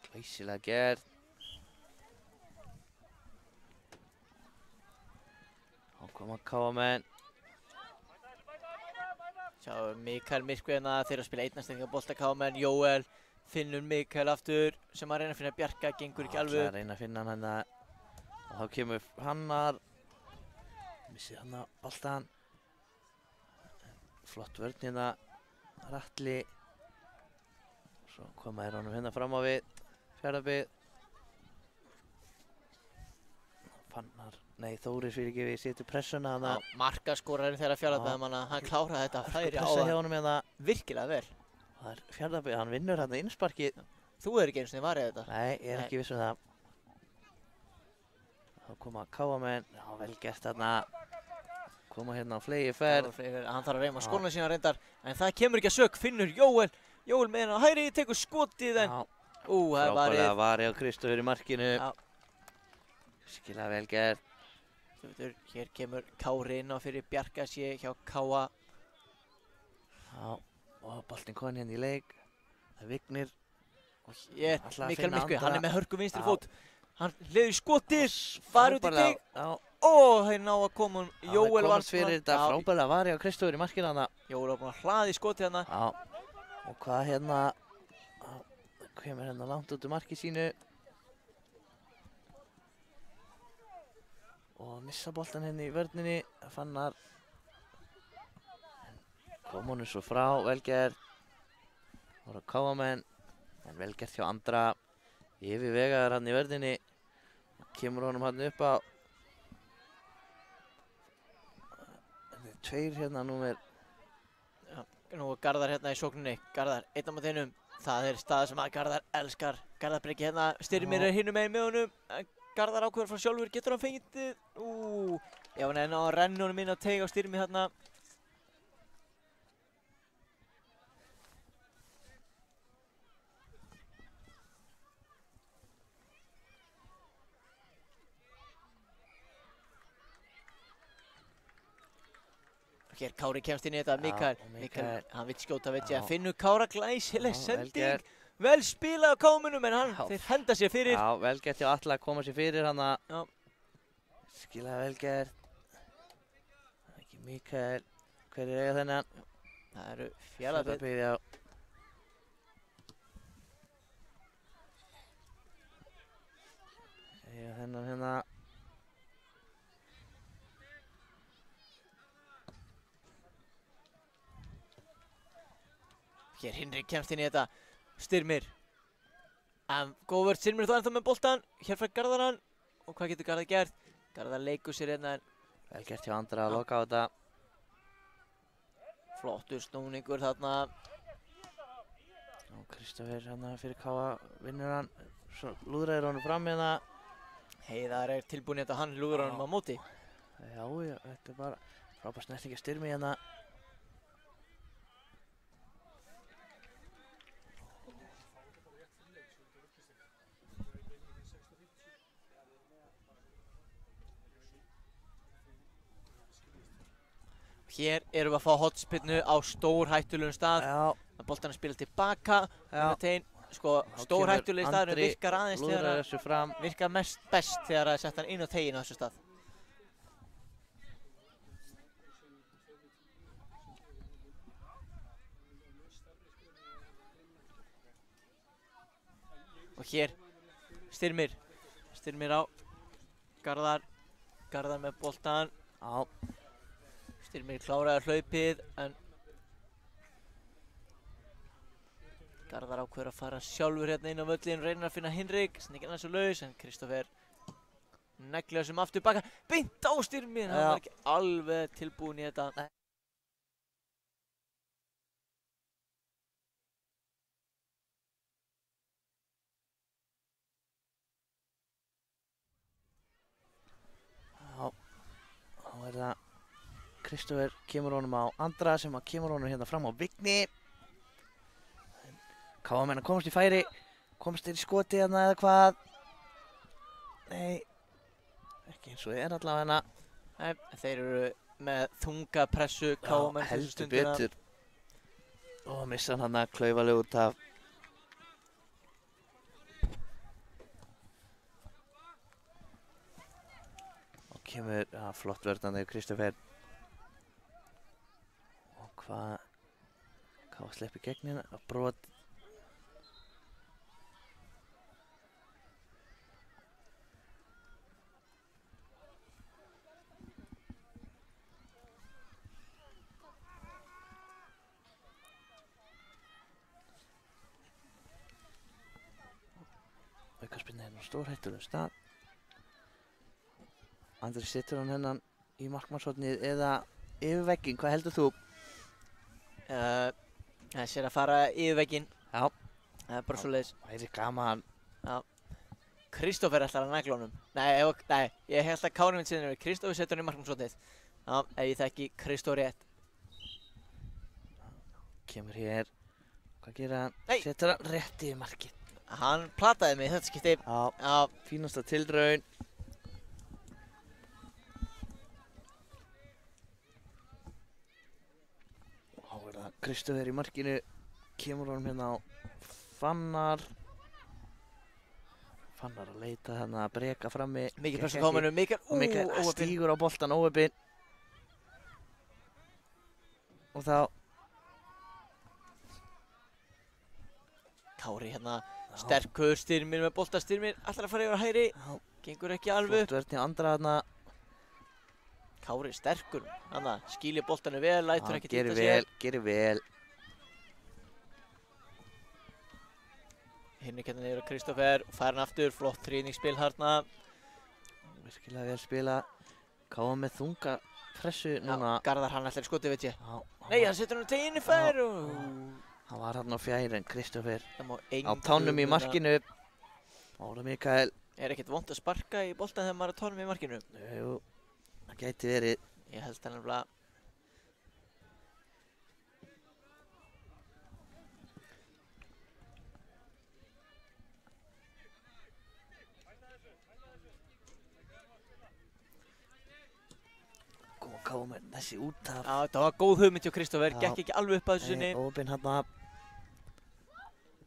[SPEAKER 1] Glæsilega gert. Þá koma Káamenn.
[SPEAKER 5] Sjáu Mikael Myrkvi hérna, þeir eru að spila einnastekninga bolta Káamenn. Jóel finnur Mikael aftur sem að reyna að finna Bjarka, gengur ekki
[SPEAKER 1] Ætlar
[SPEAKER 5] alveg.
[SPEAKER 1] að reyna að finna hann hérna. Og þá kemur Hannar. Missir hann að boltan. Flott vörn hérna. Ratli. Svo koma þeir honum hérna fram á við. Fjarðabyggð. Fannar nei, Þórir fyrirgefi setur pressuna hana.
[SPEAKER 5] Markaskorarinn þeirra Fjarðabyggðarmanna, hann kláraði þetta færi á
[SPEAKER 1] Pressa hjá
[SPEAKER 5] það
[SPEAKER 1] honum hérna.
[SPEAKER 5] virkilega vel.
[SPEAKER 1] Það er Fjarðabyggð, hann vinnur hérna innsparkið.
[SPEAKER 5] Þú er ekki einu sinni varið þetta.
[SPEAKER 1] Nei, ég er
[SPEAKER 5] Nei.
[SPEAKER 1] ekki viss um það. Þá koma KM-menn, já, vel gert þarna. Koma hérna á flegi ferð.
[SPEAKER 5] Hann þarf að reyma skóna sína reyndar, en það kemur ekki að sök, finnur Jóel. Jóel með hann á hægri, tekur skotið en...
[SPEAKER 1] Já,
[SPEAKER 5] það er
[SPEAKER 1] frábærlega
[SPEAKER 5] varið.
[SPEAKER 1] varið á Kristófur í markinu.
[SPEAKER 5] Já.
[SPEAKER 1] Skilega vel gert.
[SPEAKER 5] Hér kemur Kári inn á fyrir Bjarkasé hjá Káa.
[SPEAKER 1] Já, og boltinn komin hérna í leik. Það er Vignir.
[SPEAKER 5] Og hér,
[SPEAKER 1] Ætla að
[SPEAKER 5] Mikael
[SPEAKER 1] finna
[SPEAKER 5] Myrkvi,
[SPEAKER 1] Andra.
[SPEAKER 5] hann er með hörku vinstri
[SPEAKER 1] Já.
[SPEAKER 5] fót. Hann hliður í skotið, fara út í
[SPEAKER 1] Frábærlega-
[SPEAKER 5] þig.
[SPEAKER 1] Já,
[SPEAKER 5] Þeir ná að koma hún.
[SPEAKER 1] það
[SPEAKER 5] Jóel var
[SPEAKER 1] komast fyrir þetta frábærlega varið á Kristófur í markinu hana.
[SPEAKER 5] Jóel var búinn að hlaða í skotið hana.
[SPEAKER 1] Já, og hvað hérna, það kemur hérna langt út úr marki sínu. Og missa boltan hérna í vörninni, Fannar. Kom honum svo frá, vel gert. Voru KM-menn, en vel gert hjá Andra. Yfir vegaðar hann í vörninni. Kemur honum hann upp á. Það er tveir hérna númer.
[SPEAKER 5] Nú er Garðar hérna í sókninni. Garðar, einn á móti hinum. Það er stað sem að Garðar elskar. Garðar Breki hérna, Styrmir er hinum megin með honum. Garðar ákveður frá sjálfur, getur hann fengið? Já, hann er ná að renna honum inn á teig á Styrmi hérna. Hér Kári kemst inn í þetta,
[SPEAKER 1] Já,
[SPEAKER 5] Mikael.
[SPEAKER 1] og
[SPEAKER 5] Mikael, hann vill skjóta, veit ég,
[SPEAKER 1] Já.
[SPEAKER 5] að finnur Kára glæsileg
[SPEAKER 1] Já, vel
[SPEAKER 5] sending.
[SPEAKER 1] gert.
[SPEAKER 5] Vel spilað á Kámunum, en
[SPEAKER 1] Já.
[SPEAKER 5] þeir henda sér fyrir.
[SPEAKER 1] Já, vel gert hjá Alla að koma sér fyrir hana.
[SPEAKER 5] Já.
[SPEAKER 1] Skilega vel gert. Það er ekki Mikael. Hver er eiga þennan?
[SPEAKER 5] Það eru Fjarðabyggð.
[SPEAKER 1] Fjarðabyggð, já. Eiga þennan hérna.
[SPEAKER 5] Hér Hinrik kemst inn í þetta. Styrmir. Góð vörð, Styrmir þá ennþá með boltan. Hér fær Garðar hann. Og hvað getur Garðar gert? Garðar leikur sér hérna en
[SPEAKER 1] Vel gert hjá Andra að loka á þetta.
[SPEAKER 5] flottur snúningur þarna.
[SPEAKER 1] Og Kristófur hérna fyrir Káa vinnur hann. Svo lúðræðir honum fram hérna.
[SPEAKER 5] Heiðar er tilbúin í þetta, hann lúður honum á móti.
[SPEAKER 1] Já, já, þetta er bara frábær snerting að Styrmi hérna.
[SPEAKER 5] Hér erum við að fá hotspinnu á stórhættulegum stað.
[SPEAKER 1] Já,
[SPEAKER 5] Boltan að spila tilbaka. Sko, stórhættulegi staðurinn virkar aðeins þegar
[SPEAKER 1] lúðræðir
[SPEAKER 5] að
[SPEAKER 1] þessu fram.
[SPEAKER 5] virkar mest best þegar að setja hann inn á teginn á þessu stað. Og hér Styrmir á Garðar með boltan.
[SPEAKER 1] Já,
[SPEAKER 5] Styrmir kláraði hlaupið en Garðar ákveður að fara sjálfur hérna inn á völlin, reynir að finna Hinrik, snikir hann svo laus en Kristófer neglir þessum aftur baka, beint á Styrmi, hann var ekki alveg tilbúin í þetta.
[SPEAKER 1] Nei. Já, þá er það Kristófer kemur honum á Andra sem að kemur honum hérna fram á Vigni. KM-menn að komast í færi, komast þeir í skoti hérna eða hvað? Nei, ekki eins og er allavega.
[SPEAKER 5] Nei, þeir eru með þunga pressu, KM-menn þessu
[SPEAKER 1] heldur
[SPEAKER 5] stundina.
[SPEAKER 1] betur. Og missa hann að klaufalega út af. Og kemur, ja, flott vörðandi Kristófer. Og hvað sleppi gegn hérna, brot. Aukarspinna hérna á stórhættulegum stað. Andri, setur hann hennan í markmannshornið eða yfir vegginn, hvað heldur þú?
[SPEAKER 5] Þessi að fara yfir vegginn.
[SPEAKER 1] Já.
[SPEAKER 5] Það bara svoleiðis.
[SPEAKER 1] Væri gaman.
[SPEAKER 5] Já. Kristófer ætlar að negla honum. Nei, ég held að Kári minn sinni Kristófer setur hann í markmannshornið. Já, ef ég þekki Kristóf rétt.
[SPEAKER 1] Kemur hér. Hvað gerir hann?
[SPEAKER 5] Nei.
[SPEAKER 1] Setur hann rétt yfir markið.
[SPEAKER 5] Hann plataði mig þetta skipti.
[SPEAKER 1] Já, fínasta tilraun. Þá er það Kristófer í markinu. Kemur honum hérna á Fannar. Fannar að leita hérna að breka frammi.
[SPEAKER 5] Mikið pressa á Kámanum,
[SPEAKER 1] Mikael stígur á boltan óheppinn. Og þá Kári hérna sterkur, Styrmir með bolta, Styrmir ætlar að fara yfir á hægri. Gengur ekki alveg. flott verðni Andra þarna.
[SPEAKER 5] Kári sterkur, hann skýlir boltanu vel, lætur ekki
[SPEAKER 1] Gerir
[SPEAKER 5] týnda sér.
[SPEAKER 1] gerir vel.
[SPEAKER 5] Hinni hérna niður á Kristófer, fær hann aftur, flott þrýningsspil hérna.
[SPEAKER 1] Virkilega vel spila. Káa með þunga pressu núna.
[SPEAKER 5] Garðar hann ætlar í skoti, veit ég.
[SPEAKER 1] Já,
[SPEAKER 5] Nei, hann setur hann teginn í fær og...
[SPEAKER 1] hann var hann á fjær en Kristófer
[SPEAKER 5] Það má
[SPEAKER 1] á
[SPEAKER 5] engu
[SPEAKER 1] tánum í
[SPEAKER 5] muna.
[SPEAKER 1] markinu. Óla Mikael.
[SPEAKER 5] Er ekkert vont að sparka í boltan þegar maður er á tánum í markinu?
[SPEAKER 1] Jú, það gæti verið.
[SPEAKER 5] Ég held það nefnilega.
[SPEAKER 1] Koma Káa með þessi út af.
[SPEAKER 5] Já, það var góð hugmynd hjá Kristófer,
[SPEAKER 1] Já.
[SPEAKER 5] gekk ekki alveg upp að þessu sinni.
[SPEAKER 1] Ópinn hérna.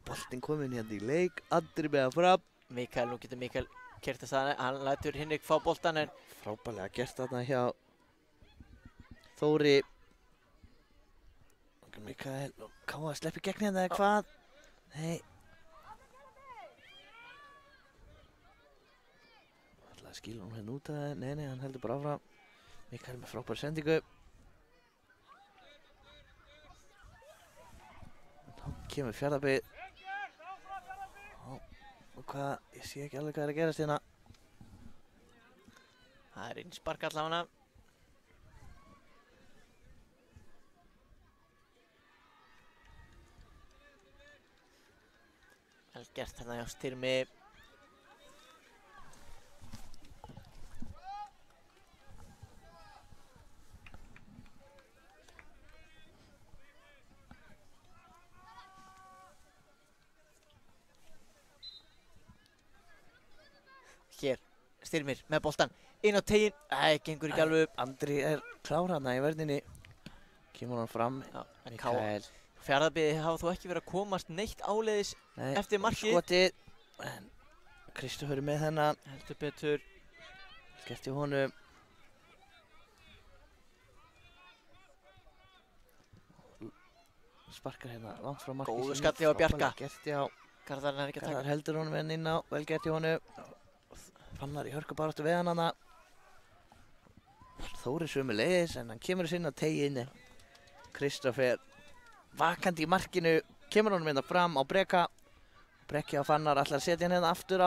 [SPEAKER 1] Boltinn kominn hérna í leik. Andri með að fram.
[SPEAKER 5] Mikael, nú getur Mikael kert að staðan, hann lætur Hinrik fá boltan en
[SPEAKER 1] Frábærlega gert þarna hjá Þóri. Mikael, Káa sleppi gegn hérna eða hvað? Nei. Ætlaði að skýla hún hérna út af það. Nei, hann heldur bara áfram. Mikael með frábæra sendingu. Þá kemur Fjarðabyggð. Og hvað, ég sé ekki alveg hvað er að gerast hérna.
[SPEAKER 5] það er innspark allavega. Vel gert hérna hjá Styrmi. Hér, Styrmir með boltan inn á teginn. Æ, gengur ekki alveg upp.
[SPEAKER 1] Andri er klár hérna í verðinni. Kemur hann fram.
[SPEAKER 5] Já, en Káa.
[SPEAKER 1] Mikael.
[SPEAKER 5] Fjarðabyggðir hafa þó ekki verið að komast neitt áleiðis
[SPEAKER 1] Nei,
[SPEAKER 5] eftir markið.
[SPEAKER 1] skotið. En Kristófer er með hennan.
[SPEAKER 5] Heldur betur.
[SPEAKER 1] Gert í honum. Sparkar hérna langt frá markið.
[SPEAKER 5] Góður
[SPEAKER 1] sínu.
[SPEAKER 5] skalli á Bjarka.
[SPEAKER 1] Frábærlega gert hjá.
[SPEAKER 5] Garðarinn er ekki að
[SPEAKER 1] Garðar
[SPEAKER 5] taka.
[SPEAKER 1] heldur honum enn inn á. Vel gert í honum. Fannar í hörkubaráttu við hann hana. Þóri sömuleiðis en hann kemur sinna tegi inni. Kristófer vakandi í markinu. Kemur honum hérna fram á Breka. Brekki á Fannar ætlar að setja hann hérna aftur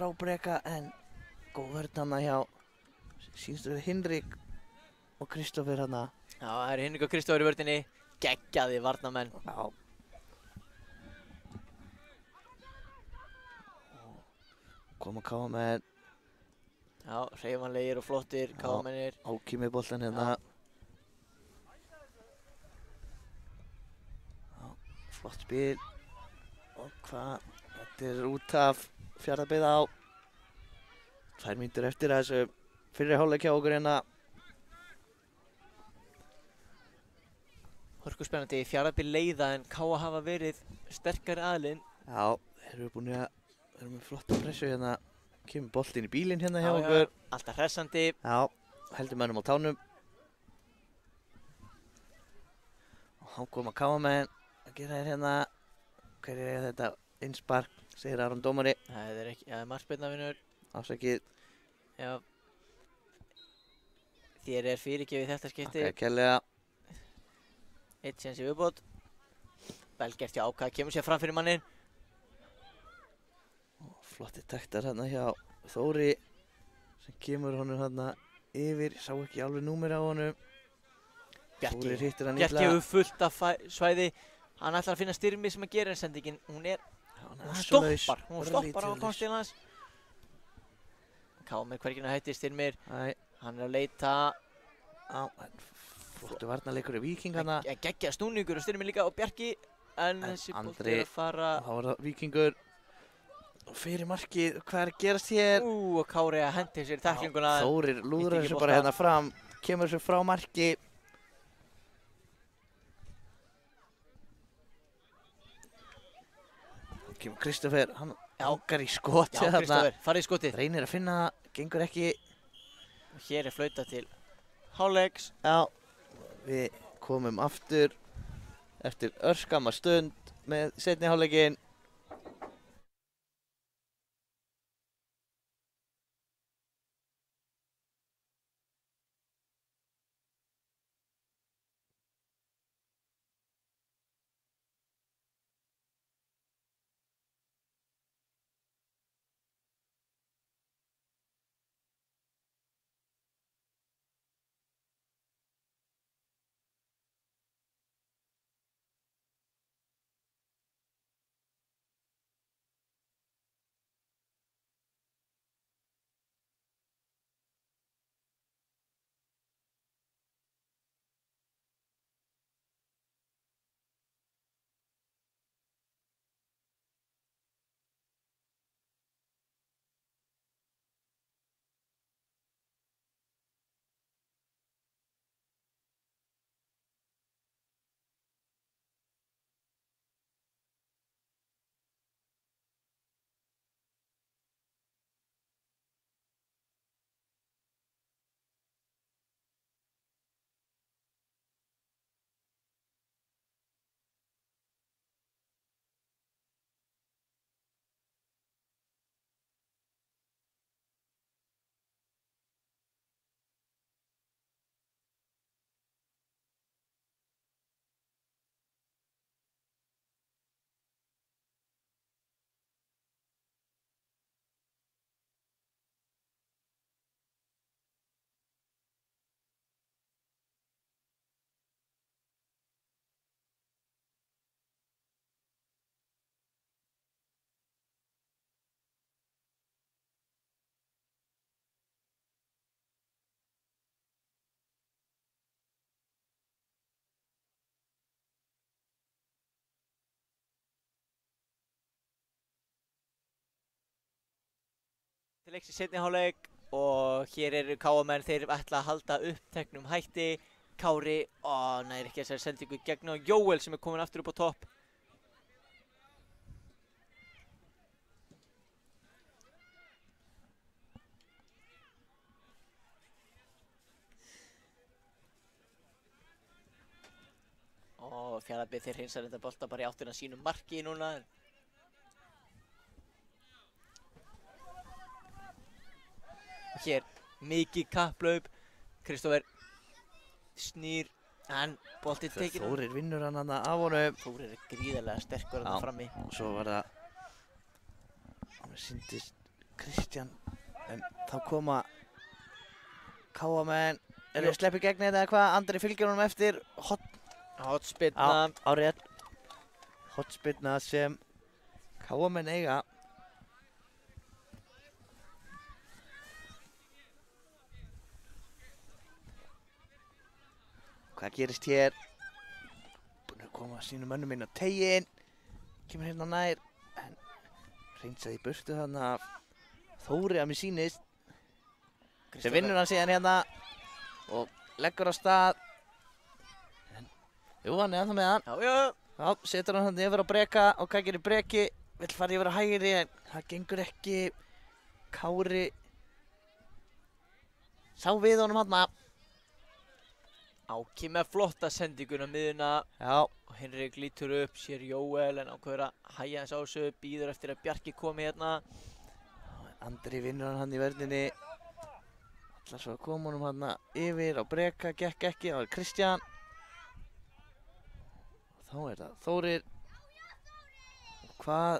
[SPEAKER 1] á Breka en góð vörn hana hjá sínstu við Hinrik og Kristófer hana.
[SPEAKER 5] Já, það er Hinrik og Kristófer í vörninni. Geggjaði varnarmenn.
[SPEAKER 1] Já. Koma Káa með
[SPEAKER 5] Já, hreyfanlegir og flottir, káamennir.
[SPEAKER 1] Áki með boltan hérna. Já, flott spil. Og hvað? Þetta er út af Fjarðabyggð á. 2 mínútur eftir þessu fyrri hálfleik hjá okkur hérna.
[SPEAKER 5] Hörku spennandi, Fjarðabyggð leiða en Káa hafa verið sterkari aðilinn.
[SPEAKER 1] Já, þeir eru búin að vera með flotta pressu hérna. Kemur boltinn í bílinn hérna hjá
[SPEAKER 5] Já,
[SPEAKER 1] okkur.
[SPEAKER 5] alltaf hressandi.
[SPEAKER 1] Já, heldur mönnum á tánum. Og þá koma Káamenn að gera þér hérna. Hverjir er þetta? Innspark, segir Aron dómari.
[SPEAKER 5] Það er ekki, það er markspyrnavinur.
[SPEAKER 1] Afsakið,
[SPEAKER 5] Já. Þér er fyrirgefið þetta skipti.
[SPEAKER 1] þakka kærlega.
[SPEAKER 5] Eitt séns í viðbót. Vel gert hjá Áka, kemur sér fram fyrir mannin.
[SPEAKER 1] Flotti taktar hérna hjá Þóri. sem kemur honum þarna yfir, sá ekki alveg númer á honum. Þórir hittir hann
[SPEAKER 5] Bjarki
[SPEAKER 1] illa.
[SPEAKER 5] hefur fullt af svæði. Hann ætlar að finna styrmi sem að gera en sendingin, hún
[SPEAKER 1] Hún
[SPEAKER 5] stoppar á konstíðan hans. Kámir hverginn að hætti Styrmir. Hann er að leita
[SPEAKER 1] á flottu varnarleikur í Víking hana.
[SPEAKER 5] Geggjaður snúningur og Styrmir líka og Bjarki. En þessi bolti er að fara.
[SPEAKER 1] Þá var það Víkingur fyrir markið. Hvað er að gerast hér?
[SPEAKER 5] Og Kári að hendi sér í tæklinguna.
[SPEAKER 1] Þórir lúðrar þessu bara hérna fram. Kemur þessu frá marki. Kemur Kristoffer, hann ágar í skoti
[SPEAKER 5] þarna. Já, Kristoffer, farið í skotið.
[SPEAKER 1] Reynir að finna það, gengur ekki.
[SPEAKER 5] Og hér er flautað til hálfleiks.
[SPEAKER 1] Já, við komum aftur eftir örskamma stund með seinni hálfleikinn.
[SPEAKER 5] Til leiks í seinni hálfleik og hér eru KM-menn, þeir ætla að halda uppteknum hætti. Kári, nær ekki þessari sendingu gegn og Jóel sem er komin aftur upp á topp. Og Fjarðabyggð þeir hreinsar þetta bolta bara í áttina sínum marki núna. Hér, mikið kapplaup. Kristoffer snýr, en boltið tekinn.
[SPEAKER 1] Þórir vinnur hann af honum.
[SPEAKER 5] Þórir er gríðarlega sterkur hann frammi.
[SPEAKER 1] Og svo var það, hann sýndist Kristján, en þá koma KM-menn. Er það sleppið gegn þetta eða hvað? Andri fylgir honum eftir.
[SPEAKER 5] Hotspinna.
[SPEAKER 1] Á rétt. Hotspinna sem KM-menn eiga. Hvað gerist hér? Búinn að koma sínum mönnum inn á teiginn. Kemur hérna nær. En hreinsaði í burtu þarna af Þóri að mér sýnist. Sem vinnur hann síðan hérna. Og leggur á stað. En, jú, hann er ennþá með hann. Já, setur hann hann yfir á breka. Og hvað gerir breki? Vill fara yfir á hægri en það gengur ekki. Kári sá við honum hann.
[SPEAKER 5] Áki með flotta sendinguna miðuna.
[SPEAKER 1] Já.
[SPEAKER 5] Og Henrik lítur upp, sér Jóel en ákveður að hægja hans á þessu, bíður eftir að Bjarki komi hérna.
[SPEAKER 1] Andri vinnur hann í vörninni. Ætlar svo að koma honum hann yfir á breka, gekk ekki, það var Kristján. Og þá er það Þórir. Og hvað?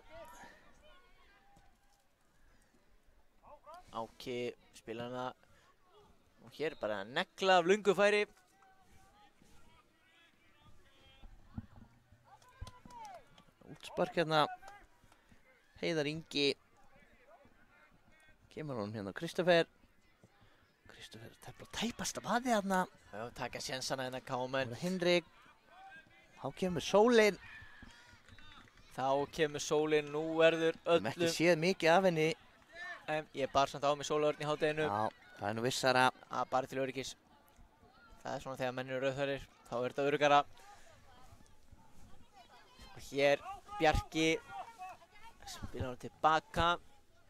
[SPEAKER 5] Áki spila hana. Og hér er bara negla af löngu færi.
[SPEAKER 1] Útspark hérna. Heiðar Ingi. Kemur hún hérna Kristoffer. Kristoffer tefla tæpasta vaði hérna.
[SPEAKER 5] Já, taka sénsana hérna Kámen.
[SPEAKER 1] Hinrik. Þá kemur sólin.
[SPEAKER 5] Þá kemur sólin, nú verður
[SPEAKER 1] Við hefum ekki
[SPEAKER 5] öllum.
[SPEAKER 1] séð mikið af henni.
[SPEAKER 5] Ég bar samt á mig sólaörn í hádeginu.
[SPEAKER 1] Já, það er nú vissara.
[SPEAKER 5] Bara til öryggis. Það er svona þegar menn eru rauðhærir, þá er þetta öruggara. Og hér Bjarki spilar hann tilbaka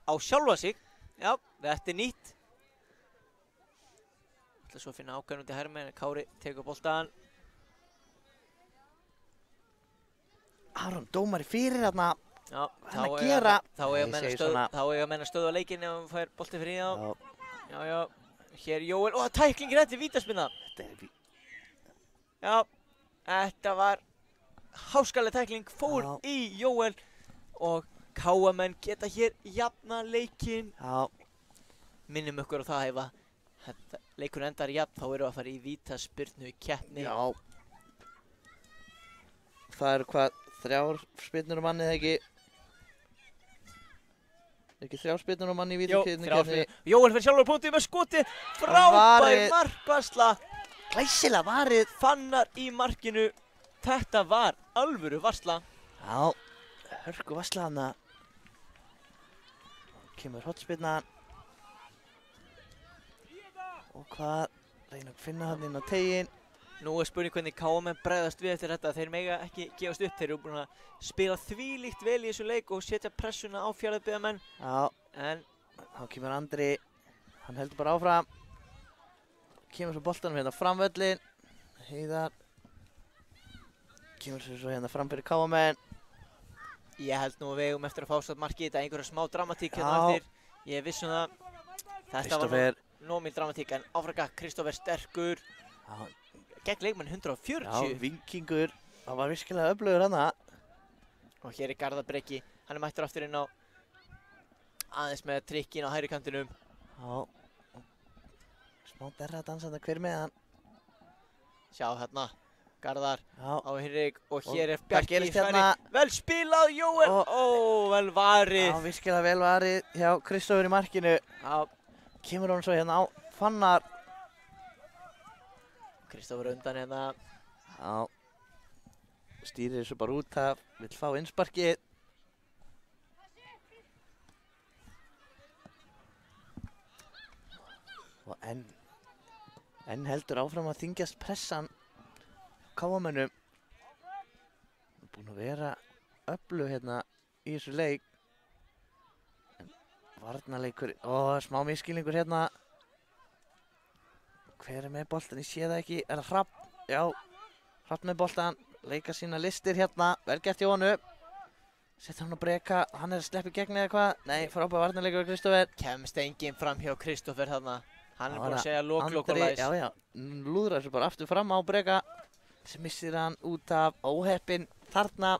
[SPEAKER 5] á sjálfa sig. Já, þetta er nýtt. ætla svo að finna ákveðin út í hermi en Kári tekur boltan.
[SPEAKER 1] Aron dómari fyrir þarna.
[SPEAKER 5] Já,
[SPEAKER 1] Hvað er að gera?
[SPEAKER 5] Þá eiga menn að stöðva leikinn ef hann fær bolti fyrir þá. Já, hér Jóel, og tæklingin, þetta er vítaspinna. Já, þetta var háskaleg tækling, fór í Jóel og KM-menn geta hér jafna leikinn.
[SPEAKER 1] Já.
[SPEAKER 5] Minnum ykkur á það ef leikur endar jafn, þá erum við að fara í vítaspyrnu keppni.
[SPEAKER 1] Já. Það eru hvað, 3 spyrnur á manni eða ekki? Ekki 3 spyrnur á manni í vítaspyrnu keppni?
[SPEAKER 5] Jóel fyrir sjálfur punktið með skoti, frábær markvarsla.
[SPEAKER 1] Glæsilega varið.
[SPEAKER 5] Fannar í markinu, þetta var alvöru varsla.
[SPEAKER 1] Já, hörku varsla hana. Kemur hotspyrnan. Og hvað, reyna að finna hann inn á teginn.
[SPEAKER 5] Nú er spurning hvernig KM bregðast við eftir þetta. Þeir mega ekki gefast upp. Þeir eru búin að spila þvílíkt vel í þessu leik og setja pressuna á Fjarðabyggðarmenn.
[SPEAKER 1] Já,
[SPEAKER 5] en
[SPEAKER 1] þá kemur Andri. Hann heldur bara áfram. Kemur svo boltanum hérna fram völlin. Heiðar. Kemur svo hérna fram fyrir KM-menn.
[SPEAKER 5] Ég held nú að við eigum eftir að fá satt markið. Þetta er einhverja smá dramatík hérna eftir. Ég vissi það. Þetta var nómil dramatík en áfraka. Kristoffer sterkur.
[SPEAKER 1] Já.
[SPEAKER 5] Gegn leikmann 140.
[SPEAKER 1] Já, vinkingur. Það var virkilega öflugur hana.
[SPEAKER 5] Og hér er Garðar Breki. Hann er mættur aftur inn á aðeins með trikkin á hægri kantinum.
[SPEAKER 1] Já. Smá derra dansanda hver með hann.
[SPEAKER 5] Sjá hérna. Garðar
[SPEAKER 1] á
[SPEAKER 5] Hinrik og hér er Bjarki
[SPEAKER 1] í hérna.
[SPEAKER 5] Vel spilað Jóel. Vel varið.
[SPEAKER 1] Já, virkilega vel varið hjá Kristoffer í markinu.
[SPEAKER 5] Já.
[SPEAKER 1] Kemur hann svo hérna á Fannar.
[SPEAKER 5] Kristoffer undan hérna.
[SPEAKER 1] Já. Stýrir þessu bara út af. Vill fá innsparkið. Og enn heldur áfram að þyngjast pressan KM-mönnum. Búin að vera öflug hérna í þessu leik. En varnarleikur, smá misskilningur hérna. Hver er með boltan? Ég sé það ekki. Er það Hrafn? Já, Hrafn með boltan. Leika sína listir hérna. Vel gert hjá honum. Settur hann að breka. Hann er að sleppa í gegn eða hvað? Nei, frábær varnarleikur Kristoffer.
[SPEAKER 5] Kemst enginn fram hjá Kristoffer þarna. Hann er búinn að segja lok og læs.
[SPEAKER 1] Já, lúðrar þessu bara aftur fram á breka. Sem missir hann út af óheppinn þarna.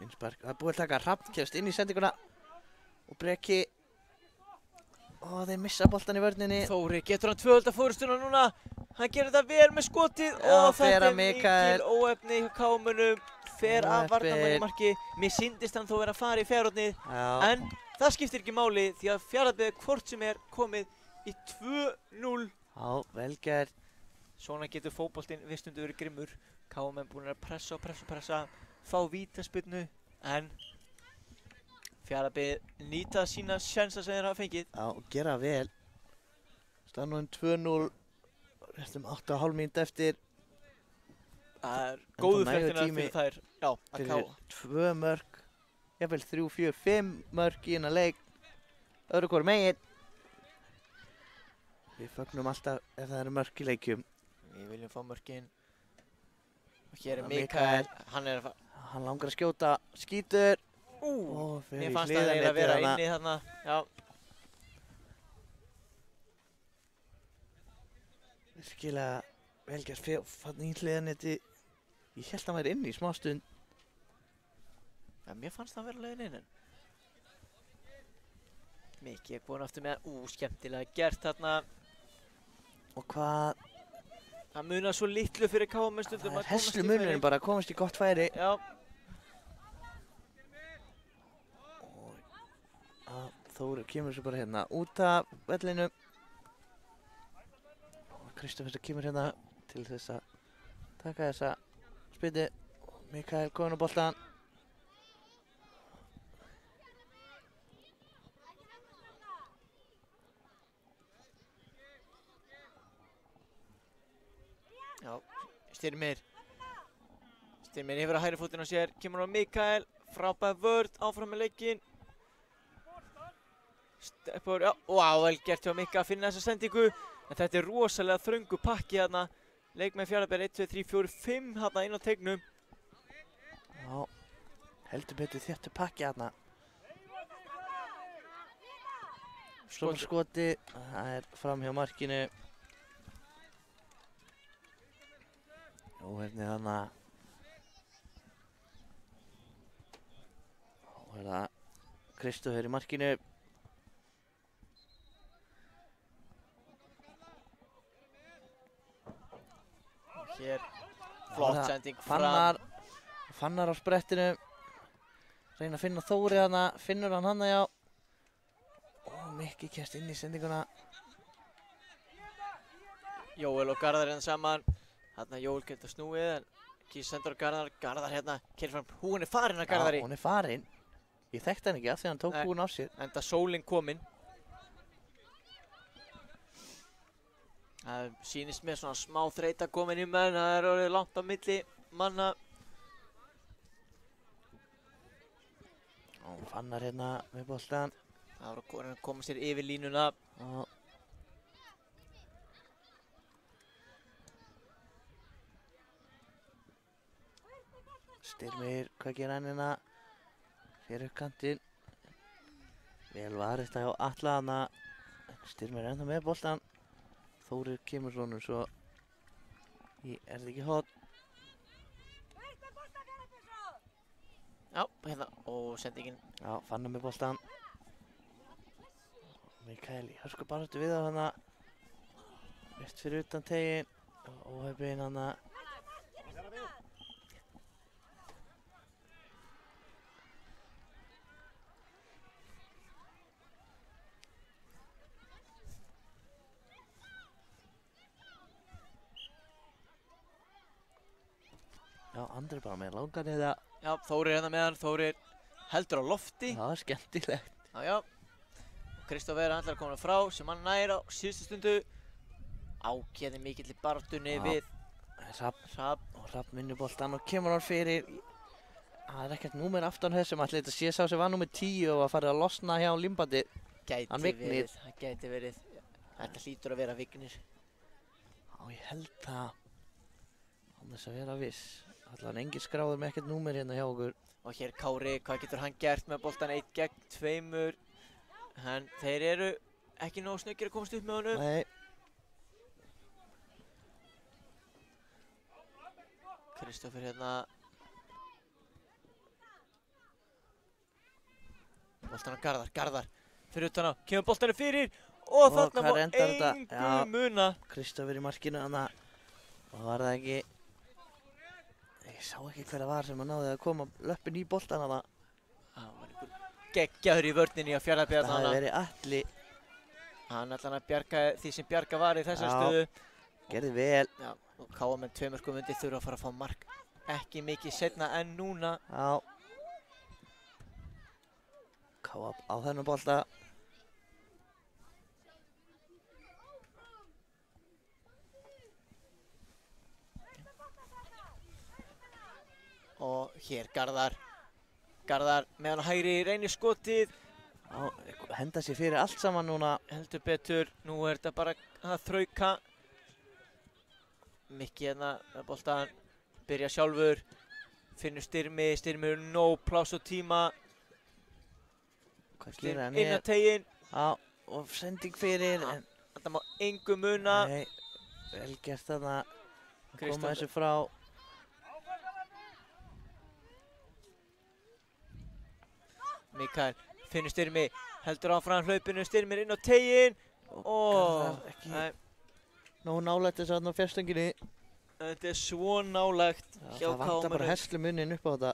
[SPEAKER 1] Innspark, það er búið að taka Hrafn, kemst inn í sendinguna. Og breki. Þeir missa boltan í vörninni.
[SPEAKER 5] Þóri, getur hann tvöfalda fórustuna núna? Hann gerir þetta vel með skotið. Þetta er mikil óefni hjá KM-munum. Fer af varnarmanni marki. Mér sýndist hann þó vera að fara í fjárhóttnið. En það skiptir ekki máli því að Fjarðabyggð hvort sem er komið í 2-0.
[SPEAKER 1] Já, vel gert.
[SPEAKER 5] Svona getur fótboltinn vistundu verið grimmur. KM búin að pressa. Fá vítaspyrnu. En Fjarðabyggð nýta sína sjansa sem þeir hafa fengið.
[SPEAKER 1] Já, og gera vel. Staðan núna 2-0. Réttum 8,5 mínútu eftir.
[SPEAKER 5] Það er góðu fréttina fyrir þær. Já, að
[SPEAKER 1] fyrir 2 mörk. Jafnvel 3, 4, 5 mörk í hennar leik. Öðru hvoru megin. Við fögnum alltaf ef það eru mörk í leikjum.
[SPEAKER 5] Við viljum fá mörkin. Og hér er Mikael.
[SPEAKER 1] Hann langar að skjóta. Skítur.
[SPEAKER 5] Mér fannst það eiginlega að vera inni þarna. Já.
[SPEAKER 1] Virkilega vel gert fann í hliðanetti. Ég held að hann væri inni í smá stund.
[SPEAKER 5] Ja, mér fannst það vera leiðin inn en Mikki er búinn aftur með skemmtilega gert þarna.
[SPEAKER 1] Og hvað,
[SPEAKER 5] Það munar svo litlu fyrir KM
[SPEAKER 1] það
[SPEAKER 5] stundum
[SPEAKER 1] er heslu munurinn bara að komast í gott færi.
[SPEAKER 5] Já,
[SPEAKER 1] Og Þórir kemur svo bara hérna út af vellinu. Og Kristoffer kemur hérna til þess að taka þessa spyrnu. Mikael komin á boltan.
[SPEAKER 5] já, Styrmir yfir að hægri fótinn á sér, kemur á Mikael, frábær vörn, áfram með leikinn. Steppur, já, vel gert hjá Mikka að finna þessa sendingu, en þetta er rosalega þröngu pakki þarna. Leikmenn Fjarðabyggðar 1, 2, 3, 4, 5 þarna inn á teignum.
[SPEAKER 1] Já, heldur betur þéttu pakki þarna. Svona skoti, það er fram hjá markinu. Óhefni þarna. Og er það Kristoffer í markinu.
[SPEAKER 5] Hér, flott sending
[SPEAKER 1] Fannar,
[SPEAKER 5] fram.
[SPEAKER 1] Fannar á sprettinu. Reyna að finna Þóri þarna, finnur hann hana já. Og Mikki kemst inn í sendinguna.
[SPEAKER 5] Jóel og Garðar hérna saman. Þarna Jóel getur snúið en Kís sendur á Garðar. Garðar hérna, kemur fram. Hún er farin að Garðari.
[SPEAKER 1] Já, hún er farin. Ég þekkti hann ekki af því hann tók
[SPEAKER 5] Nei.
[SPEAKER 1] húin af sér.
[SPEAKER 5] Enda sólin komin. Það sýnist mér svona smá þreyta komin í menn. Það er orðið langt á milli manna.
[SPEAKER 1] Og Fannar hérna með boltan.
[SPEAKER 5] Það var að koma sér yfir línuna.
[SPEAKER 1] Og Styrmir, hvað gerir hann hérna? Fyrir upp kantinn. Vel varist hjá Atla hana. Styrmir er ennþá með boltan. Þórir kemur svona svo í, er þetta ekki hot?
[SPEAKER 5] Já, hérna, og sendingin.
[SPEAKER 1] Já, Fannar með boltan. Mikael í hörsku baráttu við á hana. Rétt fyrir utan tegin. Óhefinn hana. Já, Andri bara með langan eða.
[SPEAKER 5] Já, Þórir hérna með hann. Þórir heldur á lofti.
[SPEAKER 1] Já, skemmtilegt.
[SPEAKER 5] Já, já. Kristoffer ætlar að koma frá sem hann nær á síðustu stundu. Ákveði mikill í baráttunni
[SPEAKER 1] Já.
[SPEAKER 5] við
[SPEAKER 1] Hrafn. Og Hrafn vinnur boltan og kemur hann fyrir. Það er ekkert númer aftan þessum. Ætli þetta sé sá sem var númer 10 og var farið að losna hjá Limbandi.
[SPEAKER 5] Gæti
[SPEAKER 1] Hann Vignir.
[SPEAKER 5] verið. Það gæti verið. Þetta hlýtur að vera Vignir.
[SPEAKER 1] Já, ég held það. Án þess að vera viss. Allan engin skráður með ekkert númer hérna hjá okkur.
[SPEAKER 5] Og hér Kári, hvað getur hann gert með boltan 1 gegn 2? En þeir eru ekki nógu snöggir að komast upp með honum.
[SPEAKER 1] Nei.
[SPEAKER 5] Kristoffer hérna. Boltan á Garðar, Garðar. Fyrir utan á, kemur boltanum fyrir. Og
[SPEAKER 1] Og
[SPEAKER 5] þarna
[SPEAKER 1] hvað
[SPEAKER 5] má
[SPEAKER 1] endar þetta?
[SPEAKER 5] engu
[SPEAKER 1] Já.
[SPEAKER 5] muna.
[SPEAKER 1] Kristoffer í markinu hana. Og var það ekki. Ég sá ekki hver það var sem að náði að koma löppin í boltan hana.
[SPEAKER 5] Það var einhver geggjaður í vörninni á Fjarðabyggðar
[SPEAKER 1] Það hefði
[SPEAKER 5] þarna.
[SPEAKER 1] verið Atli.
[SPEAKER 5] Hann ætlar að bjarga því sem bjarga var í þessari
[SPEAKER 1] Já.
[SPEAKER 5] stöðu.
[SPEAKER 1] Gerði vel.
[SPEAKER 5] Já, og KM með 2 mörkum undir þurfa að fara að fá mark. Ekki mikið seinna en núna.
[SPEAKER 1] Já. Káa á þennan bolta.
[SPEAKER 5] Og hér Garðar. Garðar með hann hægri reynir skotið.
[SPEAKER 1] Já, henda sér fyrir allt saman núna.
[SPEAKER 5] Heldur betur, nú er þetta bara að þrauka. Mikki hérna með boltan. Byrja sjálfur. Finnur Styrmi, Styrmi er nóg pláss og tíma.
[SPEAKER 1] Hvað gerir hann
[SPEAKER 5] Inn
[SPEAKER 1] hér?
[SPEAKER 5] að tegin.
[SPEAKER 1] Já, og sending fyrir. En
[SPEAKER 5] Þetta má engu muna.
[SPEAKER 1] nei, vel gert þarna. Koma
[SPEAKER 5] Kristoffer.
[SPEAKER 1] þessu frá.
[SPEAKER 5] Mikael finnur Styrmi, heldur áfram hlaupinu, Styrmir inn á teginn.
[SPEAKER 1] Garðar ekki nógu nálægt þess að ná fjárstönginni.
[SPEAKER 5] Þetta er svo nálægt hjá
[SPEAKER 1] Það vantar bara
[SPEAKER 5] KM.
[SPEAKER 1] herslumuninn upp á þetta.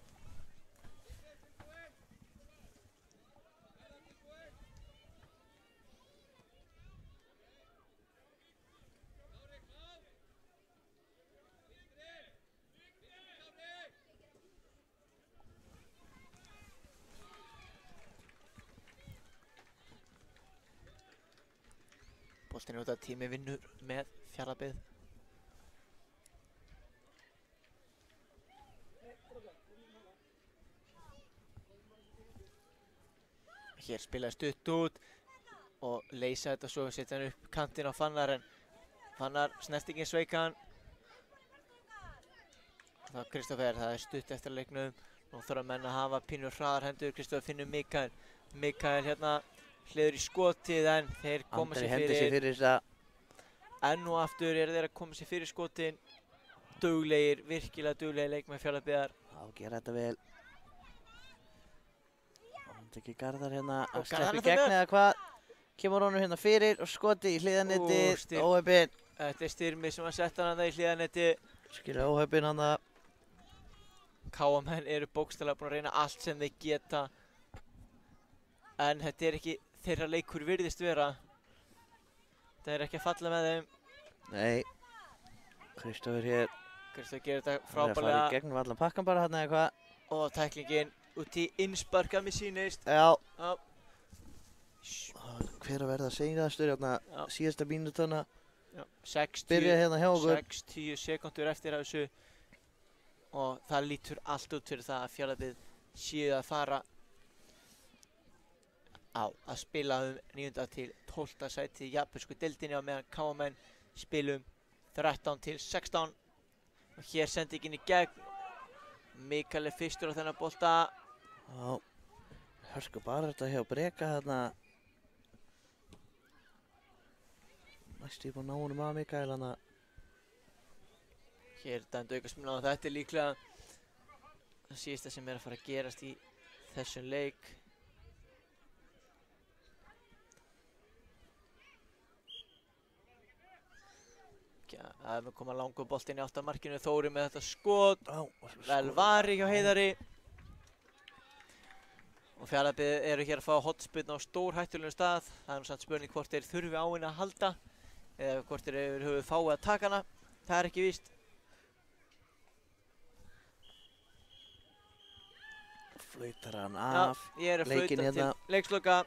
[SPEAKER 5] Boltinn er út að tími vinnur með Fjarðabyggð. Hér spilaði stutt út og leysa þetta svo, setja hann upp kantinn á Fannar en Fannar snertingin sveik hann. Það er Kristoffer, það er stutt eftir leiknum. Nú þurfa menn að hafa pínu hraðar hendur. Kristoffer finnur Mikael. Mikael hérna hliður í skotið en þeir koma
[SPEAKER 1] Andri
[SPEAKER 5] sér
[SPEAKER 1] hendir sér
[SPEAKER 5] fyrir.
[SPEAKER 1] fyrir þessa.
[SPEAKER 5] Enn og aftur eru þeir að koma sér fyrir skotin. Duglegir, virkilega duglegir leikmenn Fjarðabyggðar.
[SPEAKER 1] Já, gera þetta vel. Það ekki Garðar hérna
[SPEAKER 5] Og
[SPEAKER 1] að
[SPEAKER 5] Garðar
[SPEAKER 1] sleppa í
[SPEAKER 5] er
[SPEAKER 1] gegn
[SPEAKER 5] þarna.
[SPEAKER 1] eða hvað? Kemur honum hérna fyrir og skoti í hliðanettið,
[SPEAKER 5] Styr.
[SPEAKER 1] óheppinn.
[SPEAKER 5] Þetta er Styrmi sem að setja hann í hliðanetti.
[SPEAKER 1] Skilja óheppinn hann það.
[SPEAKER 5] KM-menn eru bókstaflega búin að reyna allt sem þeir geta. En þetta er ekki þeirra leikur virðist vera. Það er ekki að falla með þeim.
[SPEAKER 1] Nei. Kristoffer hér.
[SPEAKER 5] Kristoffer gerir þetta
[SPEAKER 1] Hann er að fara í
[SPEAKER 5] frábærlega.
[SPEAKER 1] gegnum allan pakkan bara hérna eða hvað?
[SPEAKER 5] Og tæklingin út í innsparka með sýnist.
[SPEAKER 1] Já.
[SPEAKER 5] Já.
[SPEAKER 1] Hver að verða segjastur hérna
[SPEAKER 5] Já.
[SPEAKER 1] síðasta mínútana.
[SPEAKER 5] Já. 60,
[SPEAKER 1] Byrja hérna hjá okkur.
[SPEAKER 5] 60 sekundur eftir af þessu. Og það lítur allt út fyrir það að Fjarðabyggð séu að fara á að spila 9. til 12. sæti í japansku deildinni á meðan KM-menn spilum 13 til 16. Og hér sendingin í gegn. Mikael er fyrstur á þennan bolta.
[SPEAKER 1] Já. Hörsku bara þetta hjá Breka þarna. Næstu ég búinn að ná honum að Mikael hana.
[SPEAKER 5] Hér er dæmd aukaspyrna og þetta er líklega það síðasta sem er að fara að gerast í þessum leik. Það er með koma langur boltinn í áttamarkinu, Þóri með þetta skot. Vel vari hjá Heiðari. Og Fjarðabyggð eru hér að fá hotspyrnu á stórhættulegum stað. Það er nú samt spurning hvort þeir þurfi á henni að halda eða hvort þeir yfir höfuð fái að taka hana. Það er ekki víst.
[SPEAKER 1] Flautar hann af.
[SPEAKER 5] Ég er að
[SPEAKER 1] leikinn
[SPEAKER 5] flauta
[SPEAKER 1] hérna.
[SPEAKER 5] til leiksloka.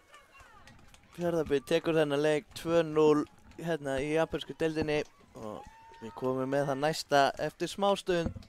[SPEAKER 1] Fjarðabyggð tekur þennan leik 2-0 hérna í japansku deildinni og við komum með það næsta eftir smástund.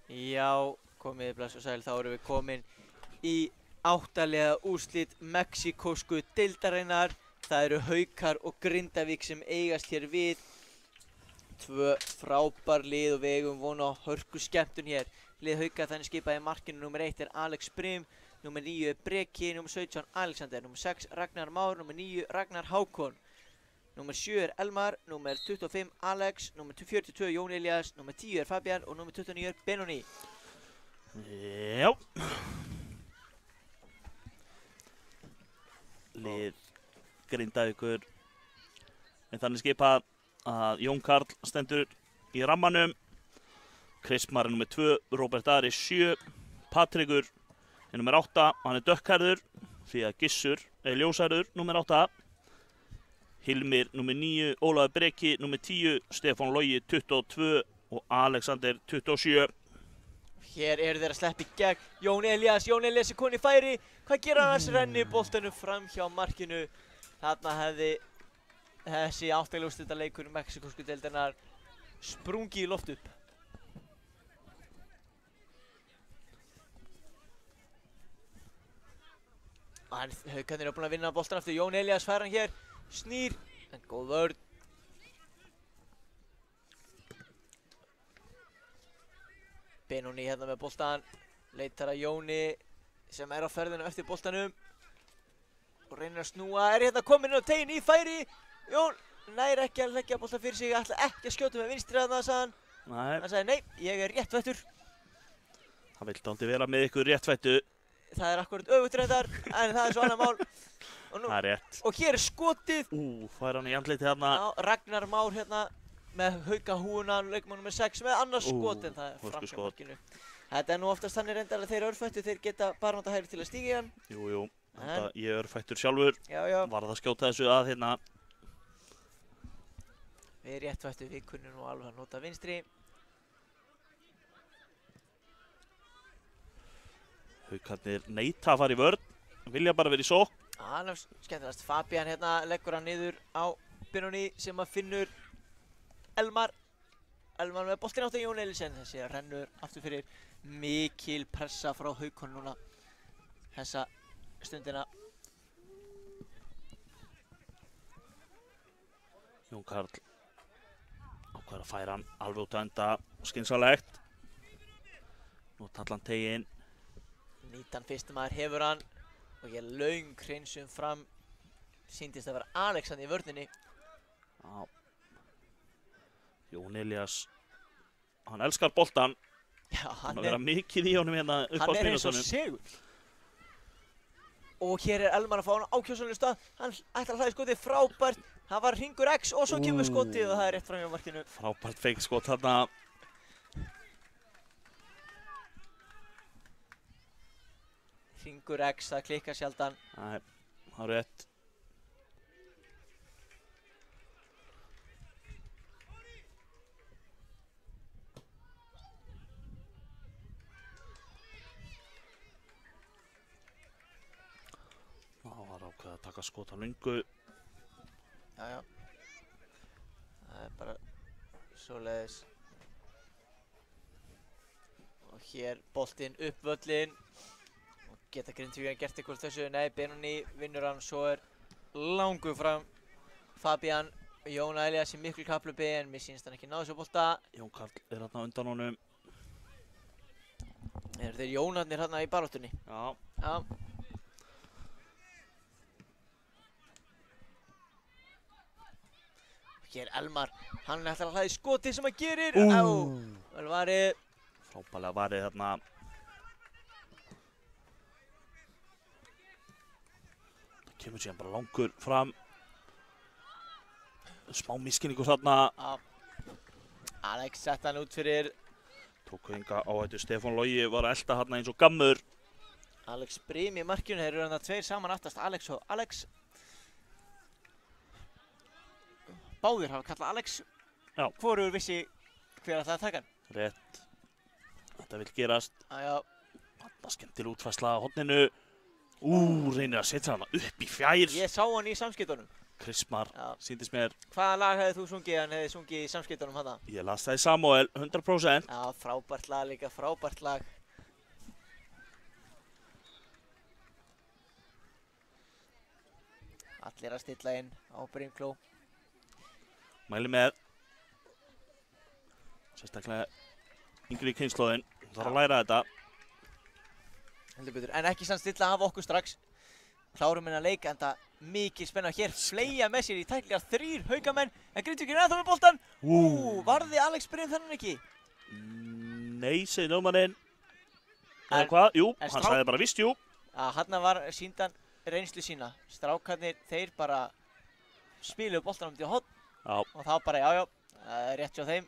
[SPEAKER 5] Já, komið bless og sæl, þá erum við komin í 8 liða úrslit mexíkósku deildarinnar. Það eru Haukar og Grindavík sem eigast hér við. 2 frábær lið og við eigum von á hörku skemmtun hér. Lið Hauka þannig skipaði markinu nummer 1 er Alex Brim, nummer 9 er Breki, nummer 17 Alexander, nummer 6 Ragnar Már, nummer 9 Ragnar Hákon, nummer 7 er Elmar, nummer 25 Alex, nummer 42 Jón Elías, nummer 10 er Fabian og nummer 29 er Benoni.
[SPEAKER 2] Já. Lið Grindavíkur en þannig skipað að Jón Karl stendur í rammanum, Kristmar er nummer 2, Róbert Ari 7, Patrikur er nummer 8, hann er dökkhærður því að Gissur er ljóshærður, nummer 8, Hilmir nummer 9, Ólafur Breki nummer 10, Stefán Logi 22 og Alexander 27.
[SPEAKER 5] Hér eru þeir að sleppa í gegn, Jón Elías er konið í færi, hvað gera hann hans renni boltanum fram hjá markinu. Þarna hefði þessi 8 liða úrslitaleikur mexíkósku deildarinnar sprungið í loft upp. Haukarnir eru búin að vinna boltan aftur, Jón Elías fær hann hér, snýr, en góð vörn. Benoni hérna með boltan, leitar að Jóni sem er á ferðinu eftir boltanum og reynir að snúa, er hérna komin inn á tegin í færi. Jón nær ekki að leggja boltan fyrir sig, ætla ekki að skjóta með vinstri þarna, sagði hann.
[SPEAKER 2] Nei.
[SPEAKER 5] Hann sagði nei, ég er réttvættur.
[SPEAKER 2] Hann vill dálítið vera með ykkur réttvættu.
[SPEAKER 5] Það er akkurat öfugt reyndar, en það er svo annað mál.
[SPEAKER 2] Það er rétt.
[SPEAKER 5] Og hér er skotið.
[SPEAKER 2] Fær hann í andlitið þarna.
[SPEAKER 5] Já, Ragnar Már hérna með Haukahúna, leikmann nummer 6 með annars skot en það er framhjá markinu. Þetta er nú oftast þannig reyndar að þeir örfættu, þeir geta bara notað hægri til að stíga í hann.
[SPEAKER 2] Jú, ég er örfættur sjálfur.
[SPEAKER 5] Já.
[SPEAKER 2] Varð að skjóta þessu að hérna.
[SPEAKER 5] Við réttvættu, við kunnum nú alveg að nota vinstri.
[SPEAKER 2] Haukarnir neita að fara í vörn, vilja bara vera í sókn.
[SPEAKER 5] Það er skemmtilegast, Fabian hérna leggur hann niður á Benoni sem að finnur Elmar með boltinn átt á Jón Elísen, þessi rennur aftur fyrir, mikil pressa frá Haukon núna þessa stundina.
[SPEAKER 2] Jón Karl ákveður að færa hann alveg út að enda skynsalegt. Nú tallar hann teginn.
[SPEAKER 5] Nýtan fyrstum maður hefur hann og ég laung hreinsum fram, sýndist að vera Alexander í vörninni.
[SPEAKER 2] Já. Jón Elías, hann elskar boltan.
[SPEAKER 5] Já,
[SPEAKER 2] hann er að vera mikið í honum hérna upp á
[SPEAKER 5] hann er eins og
[SPEAKER 2] spínutunum.
[SPEAKER 5] segull. Og hér er Elmar að fá hann á ákjósanlega stað, hann ætlar að hlaði skotið frábært, það var hringur X og svo kemur skotið og það er rétt fram hjá markinu.
[SPEAKER 2] Frábært feikskot þarna.
[SPEAKER 5] Hringur X, það klikkar sjaldan.
[SPEAKER 2] Nei, það er rétt. Það var ákveðið að taka skot á löngu.
[SPEAKER 5] Já. Það er bara svoleiðis. Og hér boltinn upp völlinn. Geta Grindvíkingar gert eitthvað þessu? Nei, Benoni vinnur hann, svo er langur fram Fabian, Jón Elías í miklu kapphlaupi en mér sýnist hann ekki ná þessu bolta.
[SPEAKER 2] Jón Karl er hérna undan honum.
[SPEAKER 5] Eru þeir Jónarnir hérna í baráttunni?
[SPEAKER 2] Já.
[SPEAKER 5] Hér Elmar, hann ætlar að hlaði skotið sem hann gerir. Vel varið.
[SPEAKER 2] Frábærlega varið þarna. Kemur síðan bara langur fram. Smá misskilningur þarna.
[SPEAKER 5] Alex sett hann út fyrir.
[SPEAKER 2] Tóku enga áhættu, Stefán Logi var að elta þarna eins og gammur.
[SPEAKER 5] Alex Brim í markinu, þeir eru hann að tveir saman aftast, Alex og Alex. Báðir hafa kallað Alex.
[SPEAKER 2] Já.
[SPEAKER 5] Hvorugur vissi hver að það taka hann.
[SPEAKER 2] Rétt. Þetta vil gerast.
[SPEAKER 5] Já.
[SPEAKER 2] Þarna skemmtileg útfærsla á horninu. Reynir að setja hana upp í fjær.
[SPEAKER 5] Ég sá hann í samskiptunum.
[SPEAKER 2] Kristmar,
[SPEAKER 5] Já.
[SPEAKER 2] sýndist mér.
[SPEAKER 5] Hvaða lag hefði þú sungið? Hann hefði sungið í samskiptunum hana.
[SPEAKER 2] Ég las það í Samuel, 100%.
[SPEAKER 5] Já, frábært lag líka, frábært lag. Allir að stilla inn á Brimkló.
[SPEAKER 2] Mæli með. Sérstaklega yngri kynslóðin. Þarf að læra þetta.
[SPEAKER 5] Heldur betur, en ekki sann stilla af okkur strax. Klárum hennar leik, enda mikið spenna hér. Fleygja með sér í tæklingar 3 haukamenn. En Grindvíkingin ennþá með boltan. Varði Alex Brím þennan ekki?
[SPEAKER 2] Nei, segir dómarinn. Eða
[SPEAKER 5] En-
[SPEAKER 2] hvað? Jú,
[SPEAKER 5] en
[SPEAKER 2] hann
[SPEAKER 5] strák-
[SPEAKER 2] sagði bara víst jú.
[SPEAKER 5] Hanna var síndan reynslu sína. Strákarnir, þeir bara spiluðu boltanum út í hotn.
[SPEAKER 2] Já.
[SPEAKER 5] Og þá bara, já, rétt hjá þeim.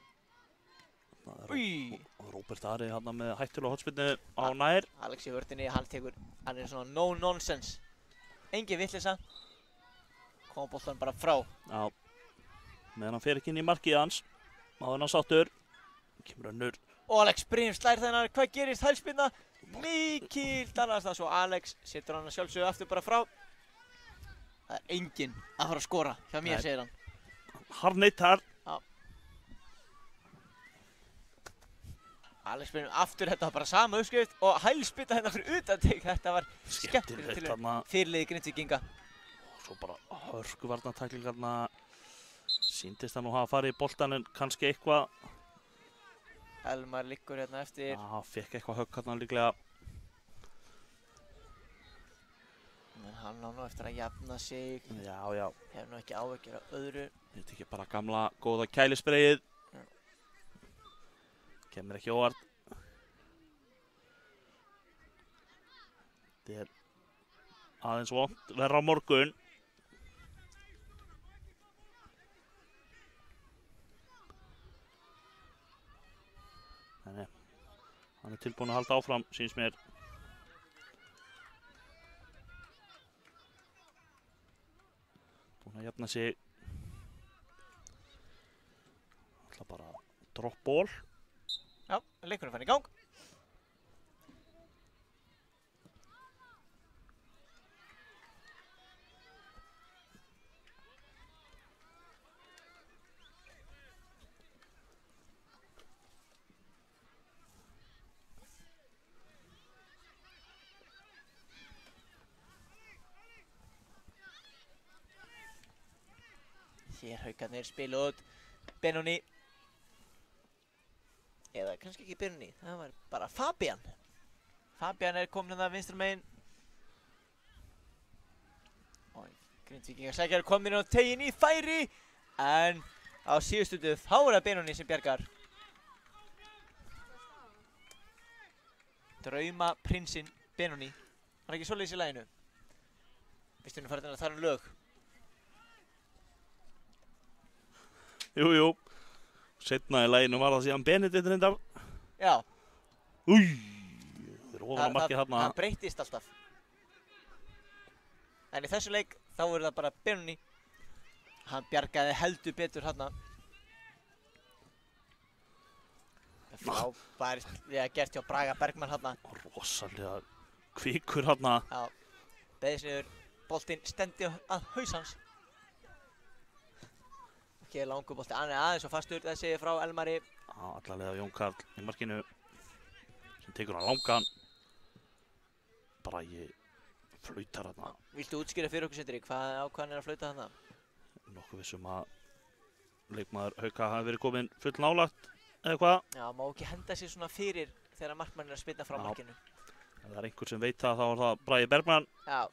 [SPEAKER 5] Új.
[SPEAKER 2] Róbert Ari hann með hættulega hotspinnu á nær.
[SPEAKER 5] Alex í vördinni, hann er svona no nonsense. Engin vitleysa. Koma boltanum bara frá.
[SPEAKER 2] Já. Meðan hann fer ekki inn í markið hans. Máður hann sáttur. Kemur önnur.
[SPEAKER 5] Og Alex Brím slær þennan, hvað gerist? Hælspinna, mikil dannast það, svo Alex setur hann að sjálfsögðu aftur bara frá. Það er enginn að fara að skora hjá mér,
[SPEAKER 2] Nei.
[SPEAKER 5] segir hann.
[SPEAKER 2] Harneittar.
[SPEAKER 5] Alex Brím aftur, þetta var bara sama uppskrift og hælspinna hérna fyrir utanteik. Þetta var skemmtilegt til
[SPEAKER 2] þarna.
[SPEAKER 5] fyrirliði Grindvíkinga.
[SPEAKER 2] Svo bara hörkuvarnartæklingarna. Sýndist það nú hafa farið í boltan en kannski eitthvað.
[SPEAKER 5] Elmar liggur hérna eftir.
[SPEAKER 2] Já, fekk eitthvað högg hérna líklega.
[SPEAKER 5] En hann á nú eftir að jafna sig.
[SPEAKER 2] Já, já.
[SPEAKER 5] Hefur nú ekki áhyggjur af öðru.
[SPEAKER 2] Þetta ekki bara gamla góða kælispreyið. Kemur ekki óvart. Þetta er aðeins vont verra á morgun. Nei, hann er tilbúinn að halda áfram, syns mér. Búinn að jafna sig. Ætla bara að dropp ból.
[SPEAKER 5] Já, leikurinn fann í gang. Hér haukarnir spila út Benoni. Eða kannski ekki Benoni, það var bara Fabian. Fabian er komin hérna vinstra megin. Og Grindvíkingar sækjar komin á tegin í færi. En á síðustundu þá er það Benoni sem bjargar. Drauma prinsinn Benoni. Hann er ekki svoleiðis í laginu. Vistu nú farið að tala um lög.
[SPEAKER 2] Jú, jú. Setna í laginu var það síðan Benedikt reyndar.
[SPEAKER 5] Já,
[SPEAKER 2] Új, þeir eru ofan á markið þarna.
[SPEAKER 5] það breytist alltaf. En í þessu leik þá er það bara Benoni. Hann bjargaði heldur betur hérna. Frábært gert hjá Braga Bergmann hérna.
[SPEAKER 2] Rosalega kvikur þarna.
[SPEAKER 5] Já, beðis niður, boltinn stendi að haus hans. Ekki langur bolti, hann er aðeins og fastur, það segir frá Elmari.
[SPEAKER 2] Allarlega Jón Karl í markinu sem tekur hann langan. Bragi flautar þarna.
[SPEAKER 5] Viltu útskýra fyrir okkur, Sindri, hvað hann er að flauta þarna?
[SPEAKER 2] Nokkuð vissum að leikmaður Hauka hafi verið kominn full nálagt eða hvað.
[SPEAKER 5] Já, má ekki henda sér svona fyrir þegar markmann er að spilna frá
[SPEAKER 2] Já.
[SPEAKER 5] markinu.
[SPEAKER 2] Ef það er einhver sem veit það, þá er það Bragi Bergmann.
[SPEAKER 5] Já.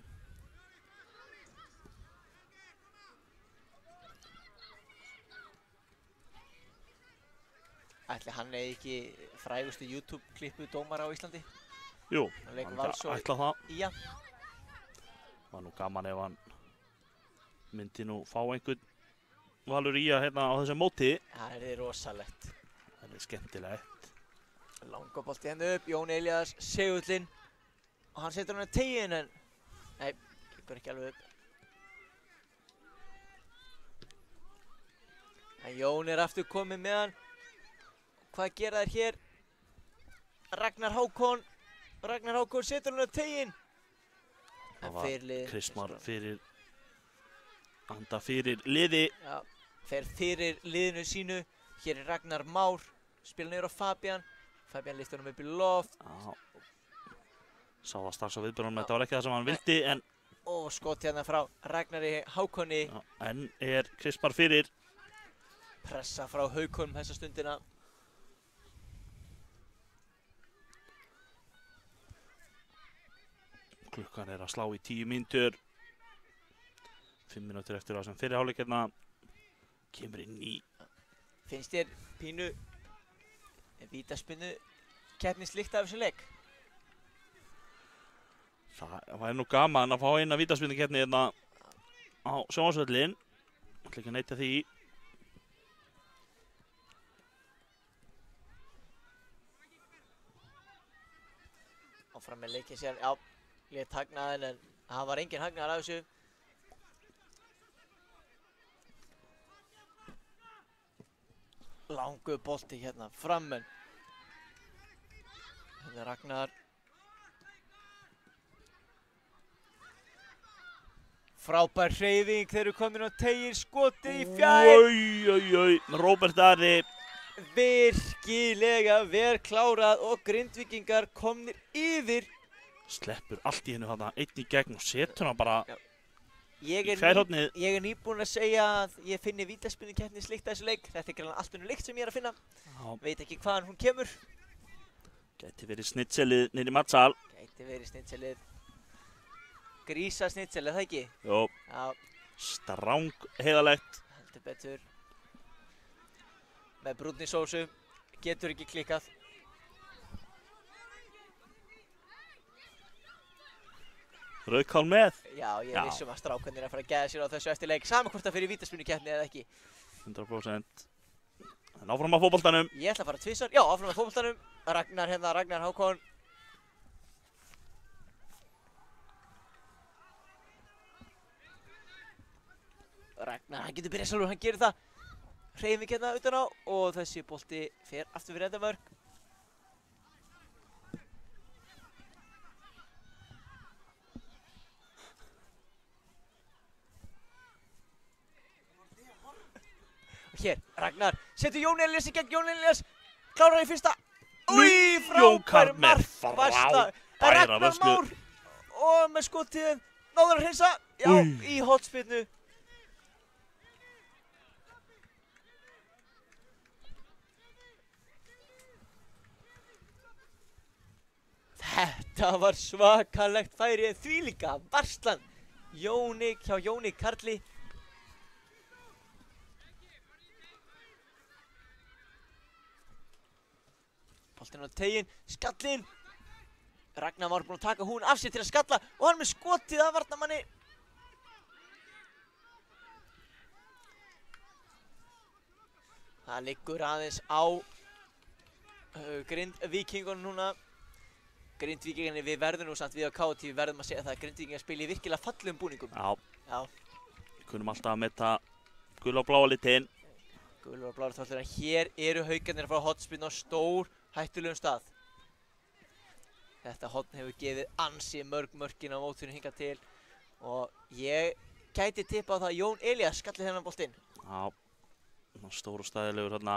[SPEAKER 5] Ætli hann eða ekki frægustu YouTube-klippu dómara á Íslandi?
[SPEAKER 2] Jú,
[SPEAKER 5] Hann leikur
[SPEAKER 2] hann
[SPEAKER 5] Vals og
[SPEAKER 2] ætla það.
[SPEAKER 5] Ía.
[SPEAKER 2] Var nú gaman ef hann myndi nú fá einhvern Valur Ía hérna á þessu móti.
[SPEAKER 5] Það er rosalegt.
[SPEAKER 2] Það er skemmtilegt.
[SPEAKER 5] Langabolti henni upp, Jón Elías, segullinn. Og hann setur hann að tegin en... Nei, klippur ekki alveg upp. En Jón er aftur komið með hann. Hvað gera þær hér? Ragnar Hákon setur hann að tegin.
[SPEAKER 2] Það var Kristmar fyrir anda fyrir liði.
[SPEAKER 5] Já, fer fyrir liðinu sínu. Hér er Ragnar Már, spila niður á Fabian. Fabian lyftir honum upp í loft.
[SPEAKER 2] Já. Sá það strax á viðbörunum, þetta var ekki það sem hann vildi, en...
[SPEAKER 5] Og skot hérna frá Ragnari Hákoni.
[SPEAKER 2] Já, en er Krispar fyrir.
[SPEAKER 5] Pressa frá Haukonum þessa stundina.
[SPEAKER 2] Klukkan er að slá í 10 mínútur. 5 mínútur eftir það sem fyrir hálfleikina. Kemur inn í...
[SPEAKER 5] Finnst þér pínu vítaspinnu keppnislíkt af þessum leik?
[SPEAKER 2] Það væri nú gaman að fá eina vítaspyrnukeppni hérna á sjónvarpsvöllinn. Ætla ekki að neita því.
[SPEAKER 5] Áfram með leikinn síðan, já, lét hagnaðinn en það var engin hagnaðar af þessu. Langur bolti hérna frammen. Hérna er Ragnar. Frábær hreyfing, þeir eru komin á teiginn, skotið í fjær.
[SPEAKER 2] Róbert Ari.
[SPEAKER 5] Virkilega vel klárað og Grindvíkingar komnir yfir.
[SPEAKER 2] Sleppur allt í hennu þarna einn í gegn og setur hann bara
[SPEAKER 5] Ég
[SPEAKER 2] í fjærhornið.
[SPEAKER 5] er nýbúinn að segja að ég finni vítaspyrnukeppni slíkt að þessu leik. Þetta er greinlega allt önnur lykt sem ég er að finna.
[SPEAKER 2] Já,
[SPEAKER 5] Veit ekki hvaðan hún kemur.
[SPEAKER 2] gæti verið snitselið niður í matsal.
[SPEAKER 5] Gæti verið snitselið. Grísa snitselið, það ekki?
[SPEAKER 2] Jó,
[SPEAKER 5] Já,
[SPEAKER 2] stráng heiðalegt.
[SPEAKER 5] heldur betur. Með brúnni sósu. Getur ekki klikkað.
[SPEAKER 2] Rauðkál með.
[SPEAKER 5] Já, ég
[SPEAKER 2] Já.
[SPEAKER 5] vissum að strákarnir er að fara að gæða sér á þessu eftir leik. Sama hvort það fyrir vítaspyrnukeppni eða ekki.
[SPEAKER 2] 100%. En áfram að fótboltanum.
[SPEAKER 5] Ég ætla að fara tvisvar. Já, áfram með fótboltanum. Ragnar hérna, Ragnar Hákon. Ragnar, hann getur byrjað sjálfur, hann gerir það. Hreyfing hérna utan á og þessi bolti fer aftur fyrir endamörk. Og hér, Ragnar setur Jón Elías í gegn, Jón Elías klárar í fyrsta. Új,
[SPEAKER 2] Jón
[SPEAKER 5] frábær
[SPEAKER 2] Karl með
[SPEAKER 5] markvarsla.
[SPEAKER 2] frábæra
[SPEAKER 5] Ragnar
[SPEAKER 2] vörslu.
[SPEAKER 5] Már og með skotið náður að hreinsa, já, í hornspyrnu. Þetta var svakalegt færi, þvílíka varslan hjá Jóni Karli. Boltinn á teiginn, skallinn. Ragnar var búinn að taka hún af sér til að skalla og hann með skotið að varnarmanni. Það liggur aðeins á Grindvíkingunum núna. Grindvíkingarnir, við verðum nú samt við á KT, við verðum að segja það að Grindvíkingar spila í virkilega fallegum búningum.
[SPEAKER 2] Já,
[SPEAKER 5] Já,
[SPEAKER 2] við kunum alltaf að meta gul og bláa litinn.
[SPEAKER 5] gulur og blár þáttur en hér eru haukarnir að fara hotspinn á stór hættulegum stað. Þetta hotn hefur gefið ansi mörg mörkin á mótinu hingað til og ég gæti tippa á það að Jón Elías skalli þennan boltinn.
[SPEAKER 2] Já, stór og stæðilegur þarna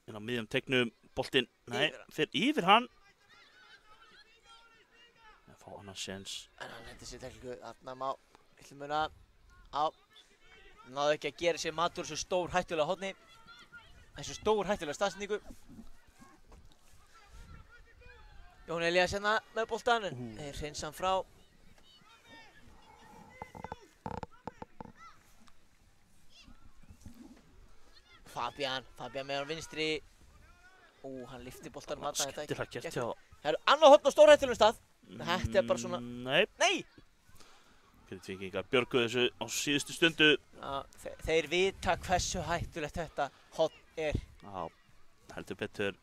[SPEAKER 2] inn á miðjum tegnum. Boltinn, nei, fer yfir hann. Það fá hann að séns.
[SPEAKER 5] En hann hendur sér teklingu, þarna má ætlum muna á. Náðu ekki að gera sér matur þessu stór hættulega hotni. Þessu stór hættulega staðsendingu. Jón Elías hérna með boltan, þeir hreinsa hann frá. Fabian með hann vinstri. Hann lyfti boltanum þarna, þetta
[SPEAKER 2] Skemmtilega gert hjá.
[SPEAKER 5] Það eru annað hotn á stór hættulegum stað. Þetta er bara svona,
[SPEAKER 2] Nei,
[SPEAKER 5] nei!
[SPEAKER 2] Grindvíkingar björguðu þessu á síðustu stundu.
[SPEAKER 5] Já, þeir vita hversu hættulegt þetta hotn er.
[SPEAKER 2] Já, heldur betur.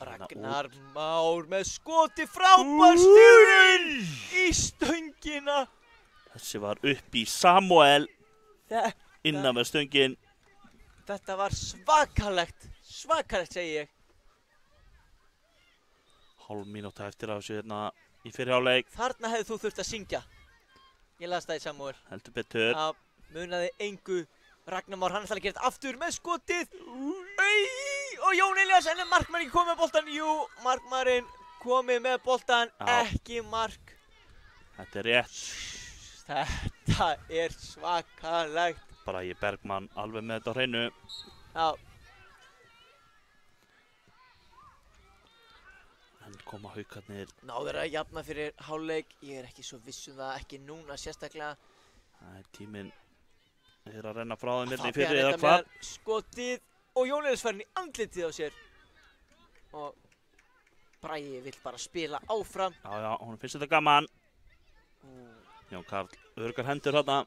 [SPEAKER 5] Ragnar Már með skoti frábær stjórn í stöngina.
[SPEAKER 2] Þessi var upp í Samuel
[SPEAKER 5] Þetta,
[SPEAKER 2] innan með stöngin.
[SPEAKER 5] þetta var svakalegt segi ég.
[SPEAKER 2] hálf mínúta eftir af þessu hérna í fyrri hálfleik.
[SPEAKER 5] Þarna hefði þú þurft að syngja. Ég las það í Samúel.
[SPEAKER 2] Heldur betur.
[SPEAKER 5] Það munaði engu. Ragnar Már, hann ætlaði að gera þetta aftur með skotið. Og Jón Elías, en er markmaðurinn ekki komið með boltan? Jú, markmaðurinn komið með boltan, ekki mark.
[SPEAKER 2] Þetta er rétt.
[SPEAKER 5] Þetta er svakalegt.
[SPEAKER 2] Bragi Bergmann alveg með þetta á hreinu.
[SPEAKER 5] Já.
[SPEAKER 2] En koma Haukarnir.
[SPEAKER 5] Náður að jafna fyrir hálfleik. Ég er ekki svo viss um það, ekki núna sérstaklega.
[SPEAKER 2] Tíminn er að renna frá þeim í fyrri eða hvað?
[SPEAKER 5] Skotið og Jón Elías fær hann í andlitið á sér. Og Bragi vill bara spila áfram.
[SPEAKER 2] Já, honum finnst þetta gaman. Jón Karl örgar hendur þarna.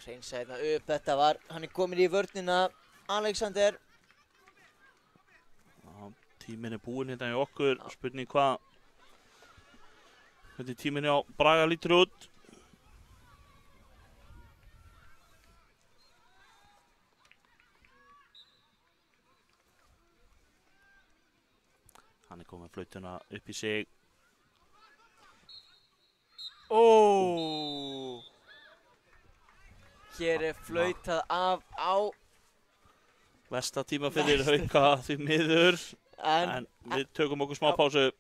[SPEAKER 5] Hreinsa hérna upp, þetta var, hann er komin í vörnina, Alexander.
[SPEAKER 2] Já, tíminn er búinn hérna í okkur. Spurning hvernig tíminn á Braga lítur út. Hann er komið flautuna upp í sig.
[SPEAKER 5] Hér er flautað af á.
[SPEAKER 2] Versta tíma fyrir Hauka því miður. En við tökum okkur smá pásu.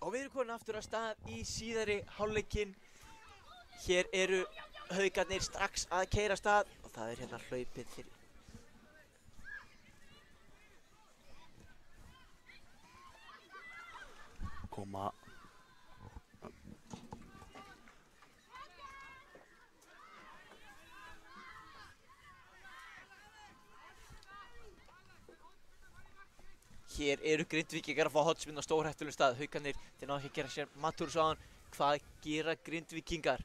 [SPEAKER 5] Og við erum komin aftur á stað í síðari hálfleikinn. Hér eru Haukarnir strax að keyra af stað og það er hérna hlaupið til.
[SPEAKER 2] Koma.
[SPEAKER 5] Hér eru Grindvíkingar að fá hornspyrnu á stórhættulegum stað. Haukarnir, þeir náðu ekki að gera sér matúrs á hann. Hvað gera Grindvíkingar?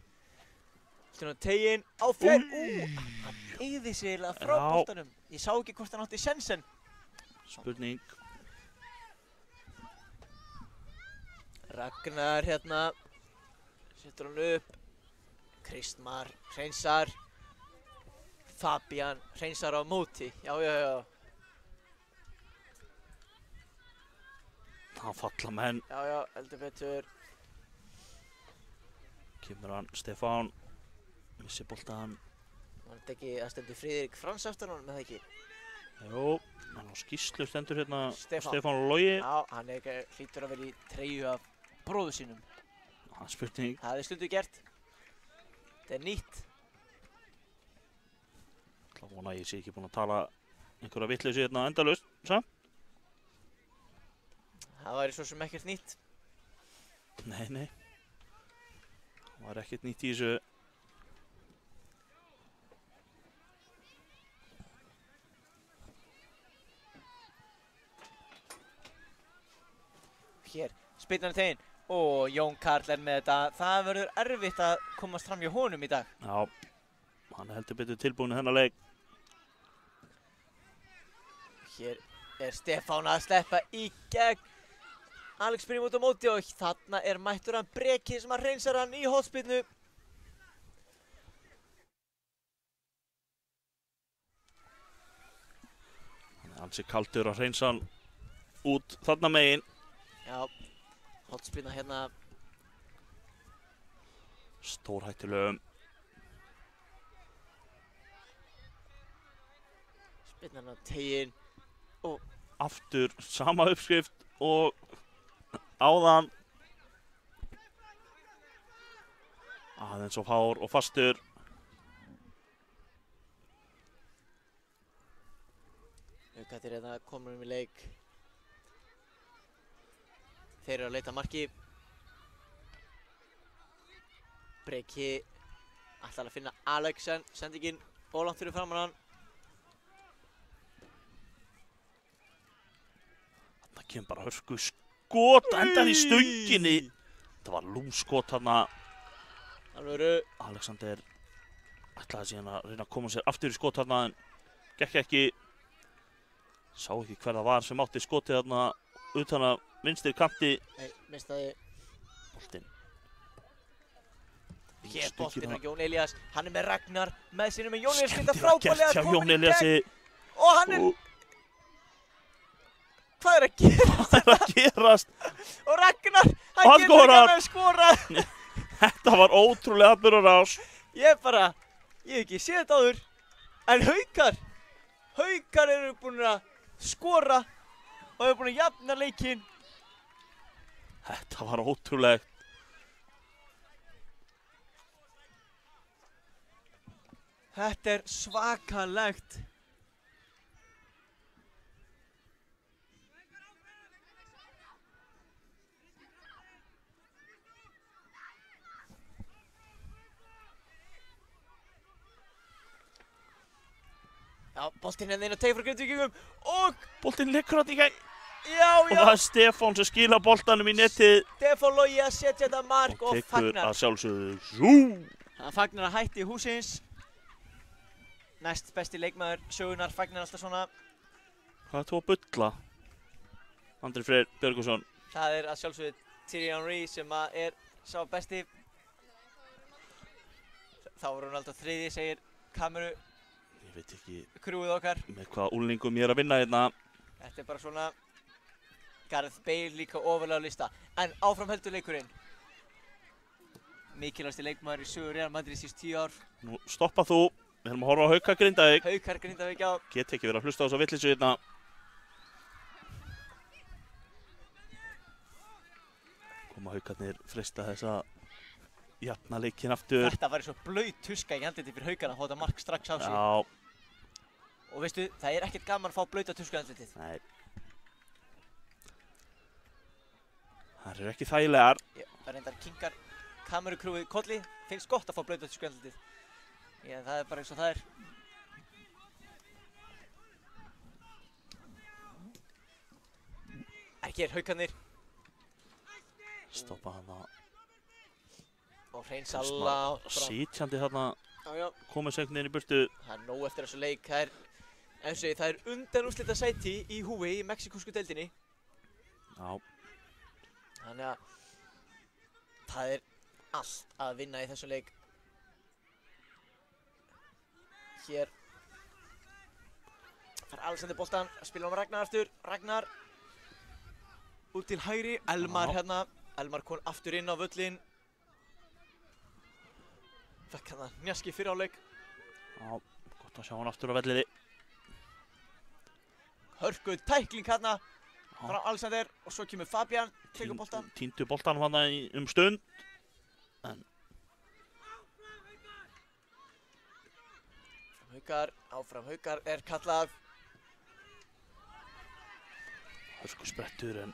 [SPEAKER 5] Svona teginn á fjær. Hann beygði sig eiginlega frá boltanum. Ég sá ekki hvort hann átti sensen.
[SPEAKER 2] Spurning.
[SPEAKER 5] Ragnar hérna. Setur hann upp. Kristmar hreinsar. Fabian hreinsar á móti. Já.
[SPEAKER 2] Það falla menn.
[SPEAKER 5] Já, heldur betur.
[SPEAKER 2] Kemur hann Stefán. Missi boltan.
[SPEAKER 5] Var þetta ekki að stendur Friðrik Frans aftan honum, eða ekki?
[SPEAKER 2] Jú, hann á skýrslu stendur hérna
[SPEAKER 5] Stefán
[SPEAKER 2] Logi.
[SPEAKER 5] Já, hann hlýtur að vera í treyju af bróður sínum.
[SPEAKER 2] Það er spurning.
[SPEAKER 5] Það er stundu gert. Þetta er nýtt.
[SPEAKER 2] Það vona ég sé ekki búinn að tala einhverja vitleysu hérna endalaust, samt.
[SPEAKER 5] Það væri svo sem ekkert nýtt.
[SPEAKER 2] Nei. Það var ekkert nýtt í þessu.
[SPEAKER 5] Hér Spyrnan tegin. Og Jón Karl er með þetta. Það verður erfitt að komast fram hjá honum í dag.
[SPEAKER 2] Já, hann er heldur betur tilbúin í þennan leik.
[SPEAKER 5] Hér er Stefán að sleppa í gegn. Alex byrjum út á móti og þarna er mættur hann Breki sem að hreinsar hann í hornspyrnu.
[SPEAKER 2] Hann er ansi kaldur að hreinsa hann út þarna megin.
[SPEAKER 5] Já, hornspyrna hérna.
[SPEAKER 2] Stórhættulegum.
[SPEAKER 5] Spyrnan á tegin.
[SPEAKER 2] Aftur sama uppskrift og áðan. Aðeins of hár og fastur.
[SPEAKER 5] Haukarnir hérna komur í leik. Þeir eru að leita marki. Breki ætlar að finna Alex en sendingin ólangt fyrir framan hann.
[SPEAKER 2] Það kemur bara hörku skot endar í stönginni. Það var lúmskot þarna.
[SPEAKER 5] Alvöru.
[SPEAKER 2] Alexander ætlaði síðan að reyna að koma sér aftur í skot þarna en gekk ekki. Sá ekki hver það var sem átti skotið þarna utan að vinstri kanti.
[SPEAKER 5] Nei, mistaði.
[SPEAKER 2] Boltinn.
[SPEAKER 5] Hér boltinn á Jón Elías. Hann er með Ragnar með sínum en Jón Elías
[SPEAKER 2] Skemmtilega
[SPEAKER 5] geta frábærlega
[SPEAKER 2] gert hjá Jón
[SPEAKER 5] kominn í
[SPEAKER 2] Elíasi.
[SPEAKER 5] gegn. Og hann er... Hvað er að gera?
[SPEAKER 2] Hvað er að gerast?
[SPEAKER 5] Og Ragnar,
[SPEAKER 2] Og hann
[SPEAKER 5] hann getur
[SPEAKER 2] skorar.
[SPEAKER 5] ekki að skora.
[SPEAKER 2] Þetta var ótrúlega atburðarás.
[SPEAKER 5] Ég hef ekki séð þetta áður. En Haukar eru búin að skora og eru búin að jafna leikinn.
[SPEAKER 2] Þetta var ótrúlegt.
[SPEAKER 5] Þetta er svakalegt. Já, boltinn hérna inn á teig frá Grindvíkingum og
[SPEAKER 2] Boltinn liggur þarna í gegn.
[SPEAKER 5] já,
[SPEAKER 2] Og það er Stefán sem skila boltanum í netið.
[SPEAKER 5] Stefán Logi að setja þetta mark
[SPEAKER 2] Og
[SPEAKER 5] og
[SPEAKER 2] tekur
[SPEAKER 5] fagnar.
[SPEAKER 2] að sjálfsögðu zoom.
[SPEAKER 5] Hann fagnar að hætti húsins. Næst besti leikmaður sögunar fagnar alltaf svona.
[SPEAKER 2] Hvað er þú að bulla? Andri Freyr Björgusson.
[SPEAKER 5] Það er að sjálfsögðu Thierry Henry sem að er sá besti. Þá var Ronaldo þriði, segir kameru
[SPEAKER 2] Ég veit ekki
[SPEAKER 5] krúið okkar.
[SPEAKER 2] með hvaða úlningum ég er að vinna hérna.
[SPEAKER 5] Þetta er bara svona Gareth Bale líka ofarlega á lista. En áfram heldur leikurinn. Mikilvægasti leikmaður í sögu Real Madrid síðust 10 ár.
[SPEAKER 2] Nú stoppa þú. Við erum að horfa á Hauka Grindavík.
[SPEAKER 5] Haukar Grindavík á.
[SPEAKER 2] Get ekki verið að hlusta á þessa vitleysu hérna. Koma Haukarnir freista þess að jafna leikinn aftur.
[SPEAKER 5] Þetta var svo blauð tuska í andliti fyrir Haukana að fá þetta mark strax á sig.
[SPEAKER 2] Já,
[SPEAKER 5] Og veistu, það er ekkert gaman að fá blauta tusku í andlitið.
[SPEAKER 2] nei. Það eru ekki þægilegar.
[SPEAKER 5] Ég reyndar kinkar kamerukrúið kolli. Finnst gott að fá blauta tusku í andlitið. Já, það er bara eins og það er. Ekki er Haukarnir
[SPEAKER 2] Stoppa hana.
[SPEAKER 5] og hreinsa langt fram.
[SPEAKER 2] Sitjandi þarna.
[SPEAKER 5] Já,
[SPEAKER 2] Komið sögnin í burtu.
[SPEAKER 5] það er nóg eftir þessu leik. Það er, eins og segi, það er undanúrslita sæti í húfi í mexíkósku deildinni.
[SPEAKER 2] Já,
[SPEAKER 5] Þannig að það er allt að vinna í þessum leik. Hér fær Alexander boltan að spila um Ragnar aftur. Ragnar út til hægri. Elmar
[SPEAKER 2] Já.
[SPEAKER 5] hérna. Elmar kom aftur inn á völlin. Fekk hann að njaski fyrir áleik.
[SPEAKER 2] já, gott að sjá hann aftur á velliði.
[SPEAKER 5] Hörkuð tækling hérna frá Alexander og svo kemur Fabian. Tekur boltan.
[SPEAKER 2] Tíndu boltan hana stund.
[SPEAKER 5] Áfram Haukar er kallað.
[SPEAKER 2] Hörku sprettur en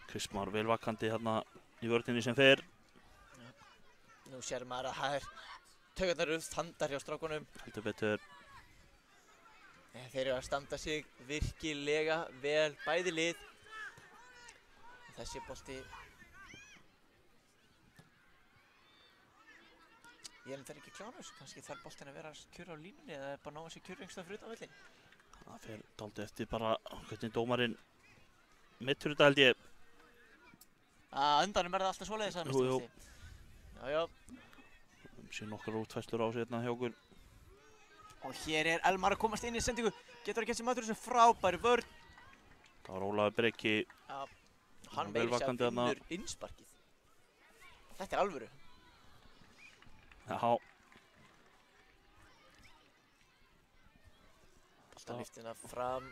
[SPEAKER 2] Kristmar velvakandi hérna í vörninni sem fer.
[SPEAKER 5] Nú sér maður að það er taugarnar eru standar hjá strákunum.
[SPEAKER 2] Heldur betur.
[SPEAKER 5] Þeir eru að standa sig virkilega vel bæði lið. Þessi bolti Ég er ekki klár á þessu, kannski þarf boltinn að vera kjör á línunni eða bara ná þessi kjör einhverstað fyrir utan völlinn.
[SPEAKER 2] Það fer dálítið eftir bara hvernig dómarinn mittur þetta held ég.
[SPEAKER 5] Að endanum það alltaf svoleiðis að
[SPEAKER 2] Jú.
[SPEAKER 5] Já.
[SPEAKER 2] Sér nokkrar útfærslur á sig hérna hjá okkur.
[SPEAKER 5] Og hér er Elmar að komast inn í sendingu. Getur að geta sér matur þessu frábæri vörn.
[SPEAKER 2] Það var Ólafur Breki.
[SPEAKER 5] Já, hann
[SPEAKER 2] vel
[SPEAKER 5] meiri sér
[SPEAKER 2] vakandi
[SPEAKER 5] að
[SPEAKER 2] þarna.
[SPEAKER 5] vinnur innsparkið. Þetta er alvöru.
[SPEAKER 2] Já,
[SPEAKER 5] Boltan lyftina fram.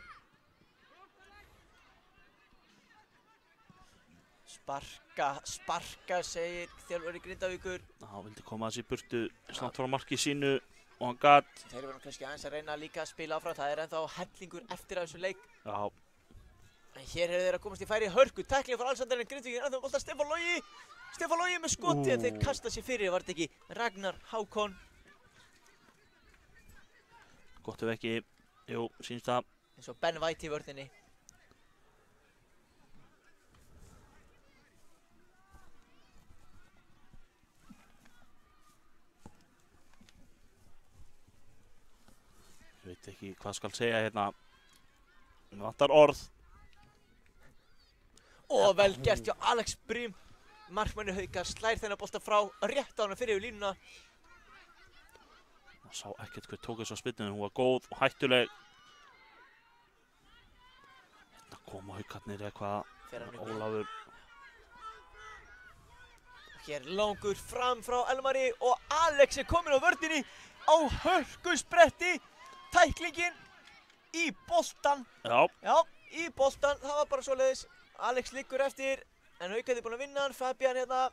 [SPEAKER 5] Sparka segir þjálfari Grindavíkur.
[SPEAKER 2] hann vildi koma þessi í burtu snátt frá marki sínu og hann gat.
[SPEAKER 5] Þeir eru kannski aðeins að reyna líka að spila áfram. Það er ennþá hellingur eftir af þessu leik.
[SPEAKER 2] Já,
[SPEAKER 5] En hér eru þeir að komast í færi hörku. Tækling frá Alexanderinn Grindvíkinn. Ennþá bolta Stefán Logi. Stefán Logi með skoti en þeir kasta sér fyrir. Var þetta ekki Ragnar Hákon?
[SPEAKER 2] gott ef ekki. Jú, sýnst það.
[SPEAKER 5] Eins og Ben White í vörðinni.
[SPEAKER 2] Ég veit ekki hvað skal segja hérna. Mér vantar orð.
[SPEAKER 5] Og vel gert hjá Alex Brím. Markmanni Hauka slær þennan bolta frá rétt á hana fyrir yfir línuna.
[SPEAKER 2] Það sá ekkert hver tók þessa spyrnu en hún var góð og hættuleg. Hérna koma haukarnir eitthvað.
[SPEAKER 5] Fer hann upp.
[SPEAKER 2] Ólafur.
[SPEAKER 5] Hér langur fram frá Elmari og Alex er kominn á vörðinni á hörkuspretti. Tæklingin í boltan.
[SPEAKER 2] Já,
[SPEAKER 5] Já, í boltan. Það var bara svoleiðis. Alex liggur eftir en Haukarnir búinn að vinna hann. Fabian hérna.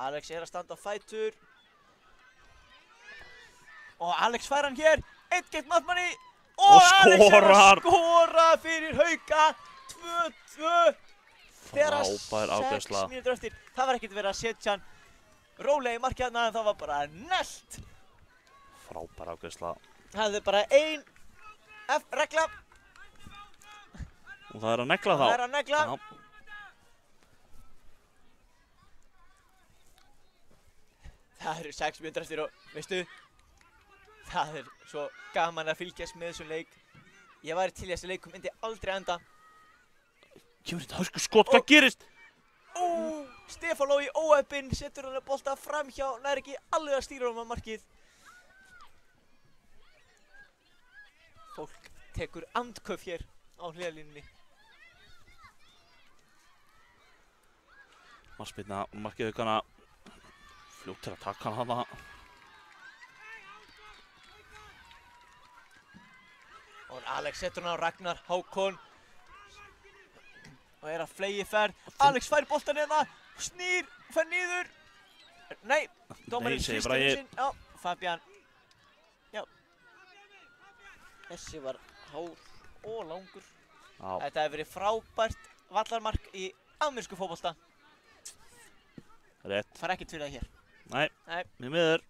[SPEAKER 5] Alex er að standa á fætur. Og Alex fær hann hér. 1-1 markmanni. Og Alex er að
[SPEAKER 2] skorar.
[SPEAKER 5] skora fyrir Hauka. 2-2. Þegar
[SPEAKER 2] frábær afgreiðsla.
[SPEAKER 5] 6 mínútur eftir. Það var ekkert verið að setja hann rólega í markið hérna en það var bara nellt.
[SPEAKER 2] Frábær afgreiðsla.
[SPEAKER 5] Það er bara ein regla.
[SPEAKER 2] Og það er að negla þá.
[SPEAKER 5] Það er að negla.
[SPEAKER 2] Já.
[SPEAKER 5] Það eru 6 mínútur eftir og veistu, það er svo gaman að fylgjast með þessum leik. Ég væri til í þessi leikum myndi aldrei enda.
[SPEAKER 2] Kemur þetta hörku skot, hvað gerist?
[SPEAKER 5] Stefán Logi óheppinn, setur hann að bolta framhjá, nær ekki alveg að stýra honum að markið. Fólk tekur andköf hér á hliðarlínunni.
[SPEAKER 2] Marspilna, markið Haukana. Fljótt til að taka hann hana.
[SPEAKER 5] Og Alex setur hann á Ragnar Hákon. Og er að flegi ferð. Alex fær boltan hérna, snýr, fer niður. Nei, dómarinn
[SPEAKER 2] segir
[SPEAKER 5] hristir
[SPEAKER 2] Bragi.
[SPEAKER 5] sinn. Já, Fabian. Já. Þessi var hár og langur.
[SPEAKER 2] Já,
[SPEAKER 5] Þetta hefur verið frábært vallarmark í amerísku fótbolta.
[SPEAKER 2] rétt.
[SPEAKER 5] Fær ekkert fyrir það hér.
[SPEAKER 2] Nei,
[SPEAKER 5] Nei.
[SPEAKER 2] við miður.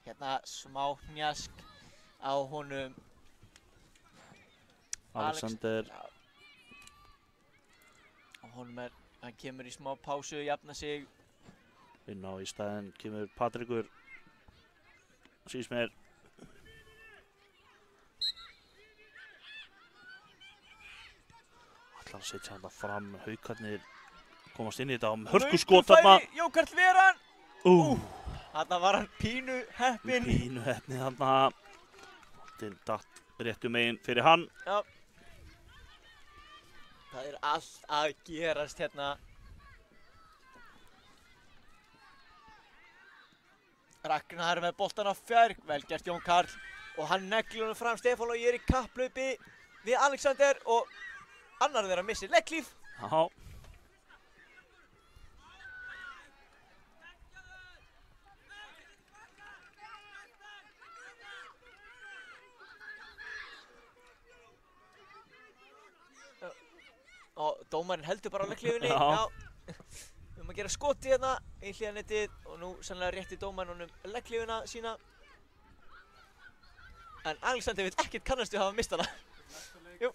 [SPEAKER 5] Hérna smá hnjask á honum.
[SPEAKER 2] Alexander.
[SPEAKER 5] Já. Á honum hann kemur í smá pásu, jafna sig.
[SPEAKER 2] Inn á í staðinn kemur Patrikur. Sýst mér. Ætlar að setja hann fram. Haukarnir komast inn í þetta á hörkuskot þarna.
[SPEAKER 5] Jókarl Veran. Þarna var hann pínu heppinn.
[SPEAKER 2] Pínu hefni þarna. Boltinn datt réttu megin fyrir hann.
[SPEAKER 5] Já. Það er allt að gerast hérna. Ragnar með boltan á fjær, vel gert Jón Karl. Og hann neglir honum fram, Stefán Logi er í kapplaupi við Alexander og annar þeirra missir legglíf.
[SPEAKER 2] Já.
[SPEAKER 5] Og dómarinn heldur bara á legglífinni.
[SPEAKER 2] Já.
[SPEAKER 5] Við erum að gera skoti hérna í hliðanettið og nú sannlega rétti dómarinn honum legglífina sína. En Alexander veit ekkert kannast við að hafa mist hana. Jú.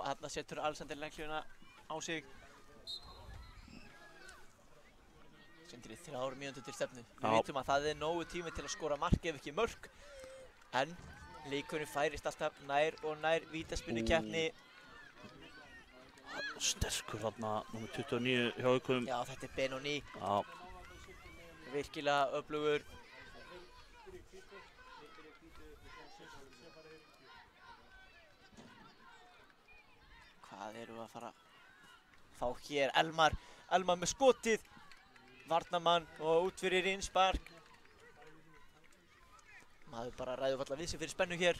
[SPEAKER 5] þarna setur Alexander lengluna á sig. Sindri 3 mínútur til stefnu. Við vitum að það nógu tími til að skora mark ef ekki mörk. En leikurinn færist alltaf nær og nær vítaspyrnukeppni.
[SPEAKER 2] Sterkur þarna, númer 29 hjá Haukum.
[SPEAKER 5] Já, þetta Benoni.
[SPEAKER 2] Já.
[SPEAKER 5] Virkilega öflugur. Hvað erum við að fara fá hér? Elmar með skotið. Varnarmann og út fyrir innspark. Maður bara ræður alla við sig fyrir spennu hér.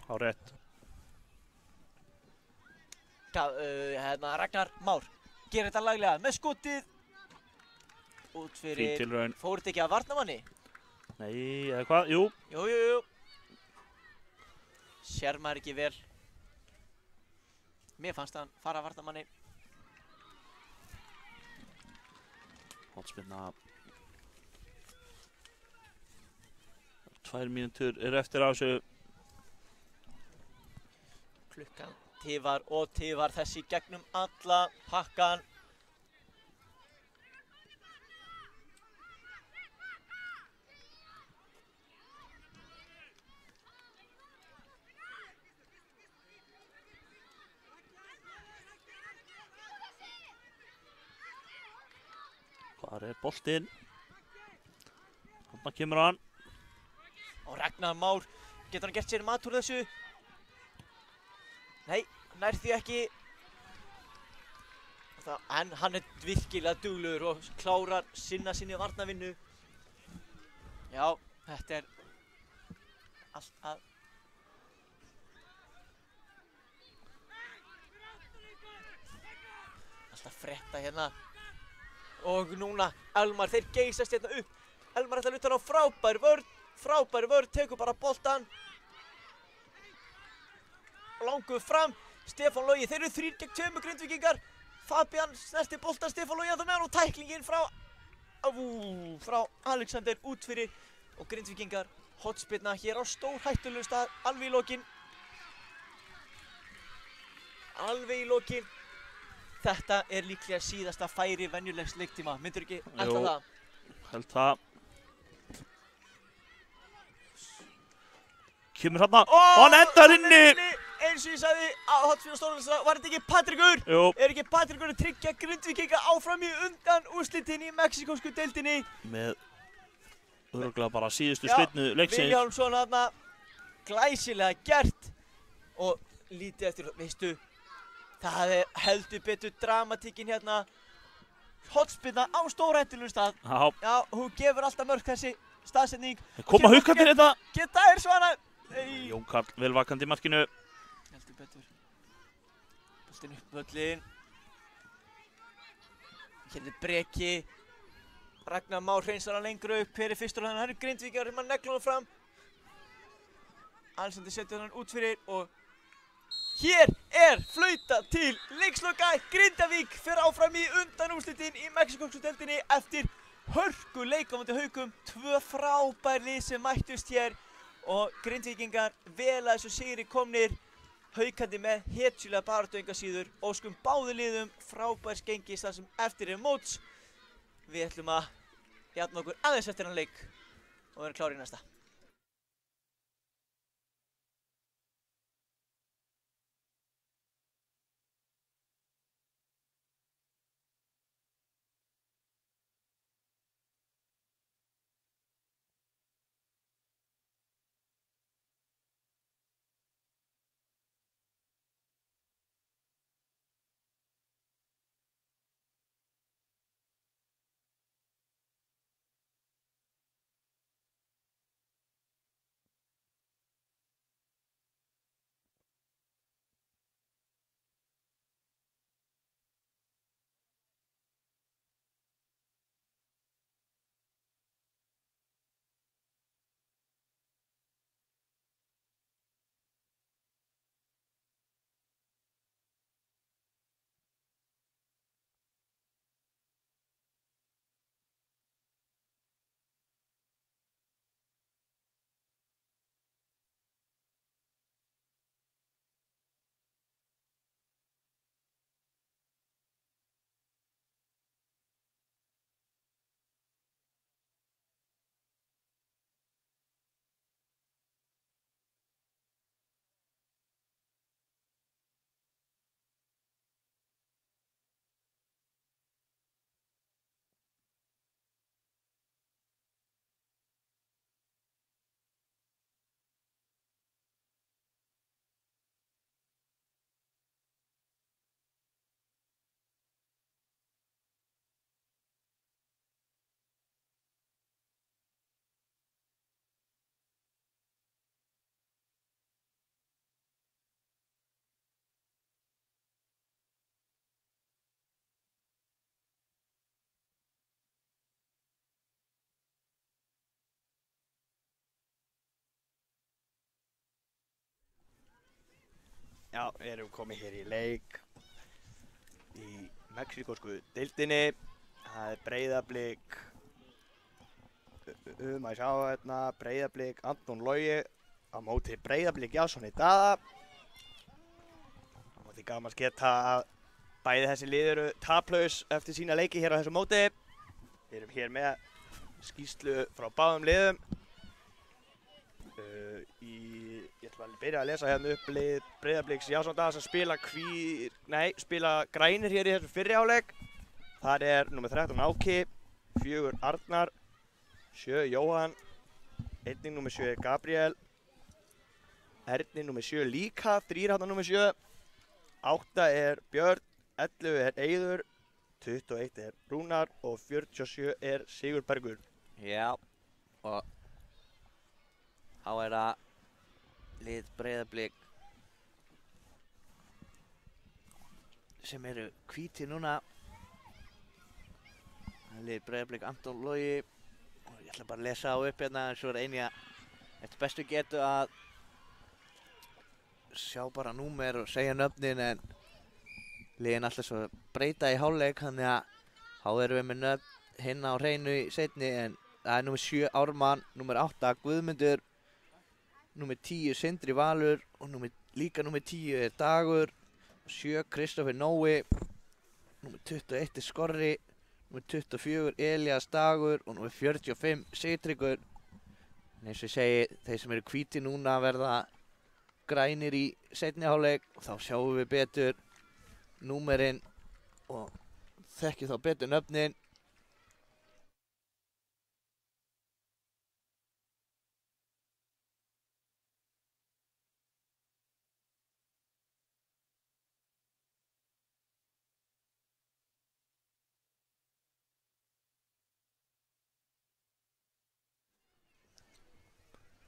[SPEAKER 2] Á rétt.
[SPEAKER 5] Hérna Ragnar Már gerir þetta laglega með skotið. Út fyrir.
[SPEAKER 2] Fín tilraun.
[SPEAKER 5] Fór þetta ekki að varnarmanni?
[SPEAKER 2] Nei, eða hvað? Jú.
[SPEAKER 5] Jú. Sér maður ekki vel. Mér fannst hann fara að varnarmanni.
[SPEAKER 2] Hornspyrna. 2 mínútur eru eftir á þessu.
[SPEAKER 5] Klukkan tifar og tifar þessi gegnum alla pakkan.
[SPEAKER 2] Hvar er boltinn? Þarna kemur hann.
[SPEAKER 5] Og Ragnar Már, getur hann gert sér mat úr þessu? Nei, nær því ekki. En hann er virkilega duglegur og klárar sinni varnarvinnu. Já, þetta er allt að frétta hérna. Og núna Elmar, þeir geysast hérna upp. Elmar ætlar utan á frábær vörn, tekur bara boltan. Langur fram, Stefán Logi, þeir eru 3 gegn 2 Grindvíkingar. Fabian snerti boltan, Stefán Logi að það með hann og tæklingin frá Alexander út fyrir. Og Grindvíkingar hornspyrna hér á stórhættulegum stað, alveg í lokin. Þetta er líklega síðasta færi venjulegs leiktíma, myndur ekki ætla það?
[SPEAKER 2] Held það. Kemur hérna og hann endar inni!
[SPEAKER 5] Eins og ég sagði á Hotspinn og Stórhaldsa, var þetta ekki Patrikur?
[SPEAKER 2] Jú.
[SPEAKER 5] Er ekki Patrikur að tryggja Grindvíkinga áfram í undan úrslitin í mexíkósku deildinni?
[SPEAKER 2] Með örugglega bara síðustu spyrnu leiksins.
[SPEAKER 5] Vilhjálmsson þarna, glæsilega gert. Og lítið eftir, veistu, það er heldur betur dramatíkin hérna. Hotspinna á stórhættulegum stað. Já, hún gefur alltaf mörk þessi staðsetning.
[SPEAKER 2] Koma Haukarnir þetta.
[SPEAKER 5] Geta er svona.
[SPEAKER 2] Jón Karl vel vakandi í markinu.
[SPEAKER 5] Heldur betur. Boltinn upp völlin. Hér er Breki. Ragnar Már hreinsar hann lengur upp. Hver er fyrstur hann? Hann er Grindvíkingar. Hann neglir hann fram. Alexander setur hann út fyrir og hér er flauta til leiksloka. Grindavík fer áfram í undanúrslitin í mexíkósku deildinni eftir hörkuleik á móti Haukum. 2 frábær lið sem mættust hér og Grindvíkingar vel að þessu sigri komnir. Haukandi með hetjulega baráttu engu að síður. Óskum báðum liðum frábærs gengis þar sem eftir er móts. Við ætlum að jafna okkur aðeins eftir hann leik og vera klárir í næsta.
[SPEAKER 3] Já, við erum komið hér í leik í mexíkósku deildinni. Það Breiðablik, maður sjá hérna, Breiðablik Anton Logi á móti Breiðablik Jasoni Daða. Og því gaman að geta að bæði þessi lið eru taplaus eftir sína leiki hér á þessu móti. Við erum hér með skýrslu frá báðum liðum. Ég ætla að byrja að lesa hérna upp lið Breiðabliks Jasoni Daða sem spila grænir hér í þessu fyrri hálfleik. Þar er númer 13 Áki, 4 Arnar, 7 Jóhann, einnig númer 7 er Gabriel, Erni númer 7 líka, 3 hérna númer 7, 8 er Björn, 11 er Eiður, 21 er Rúnar og 47 er Sigurbergur.
[SPEAKER 1] Já, og þá er það lið Breiðablik sem eru hvítir núna. Lið Breiðablik Anton Logi og ég ætla bara að lesa á upp hérna en svo er eini eftir bestu getu að sjá bara númer og segja nöfnin en liðin alltaf svo breyta í hálfleik þannig að þá erum við með nöfn hinn á hreinu í seinni en það er númer 7 Ármann, númer 8 Guðmundur, númer 10 Sindri Valur og líka númer 10 er Dagur, 7 Kristoffer Nói, númer 21 er Skorri, númer 24 Elías Dagur og númer 45 Sigtryggur. En eins og ég segi, þeir sem eru hvíti núna verða grænir í seinni hálfleik og þá sjáum við betur númerinn og þekkjum þá betur nöfnin.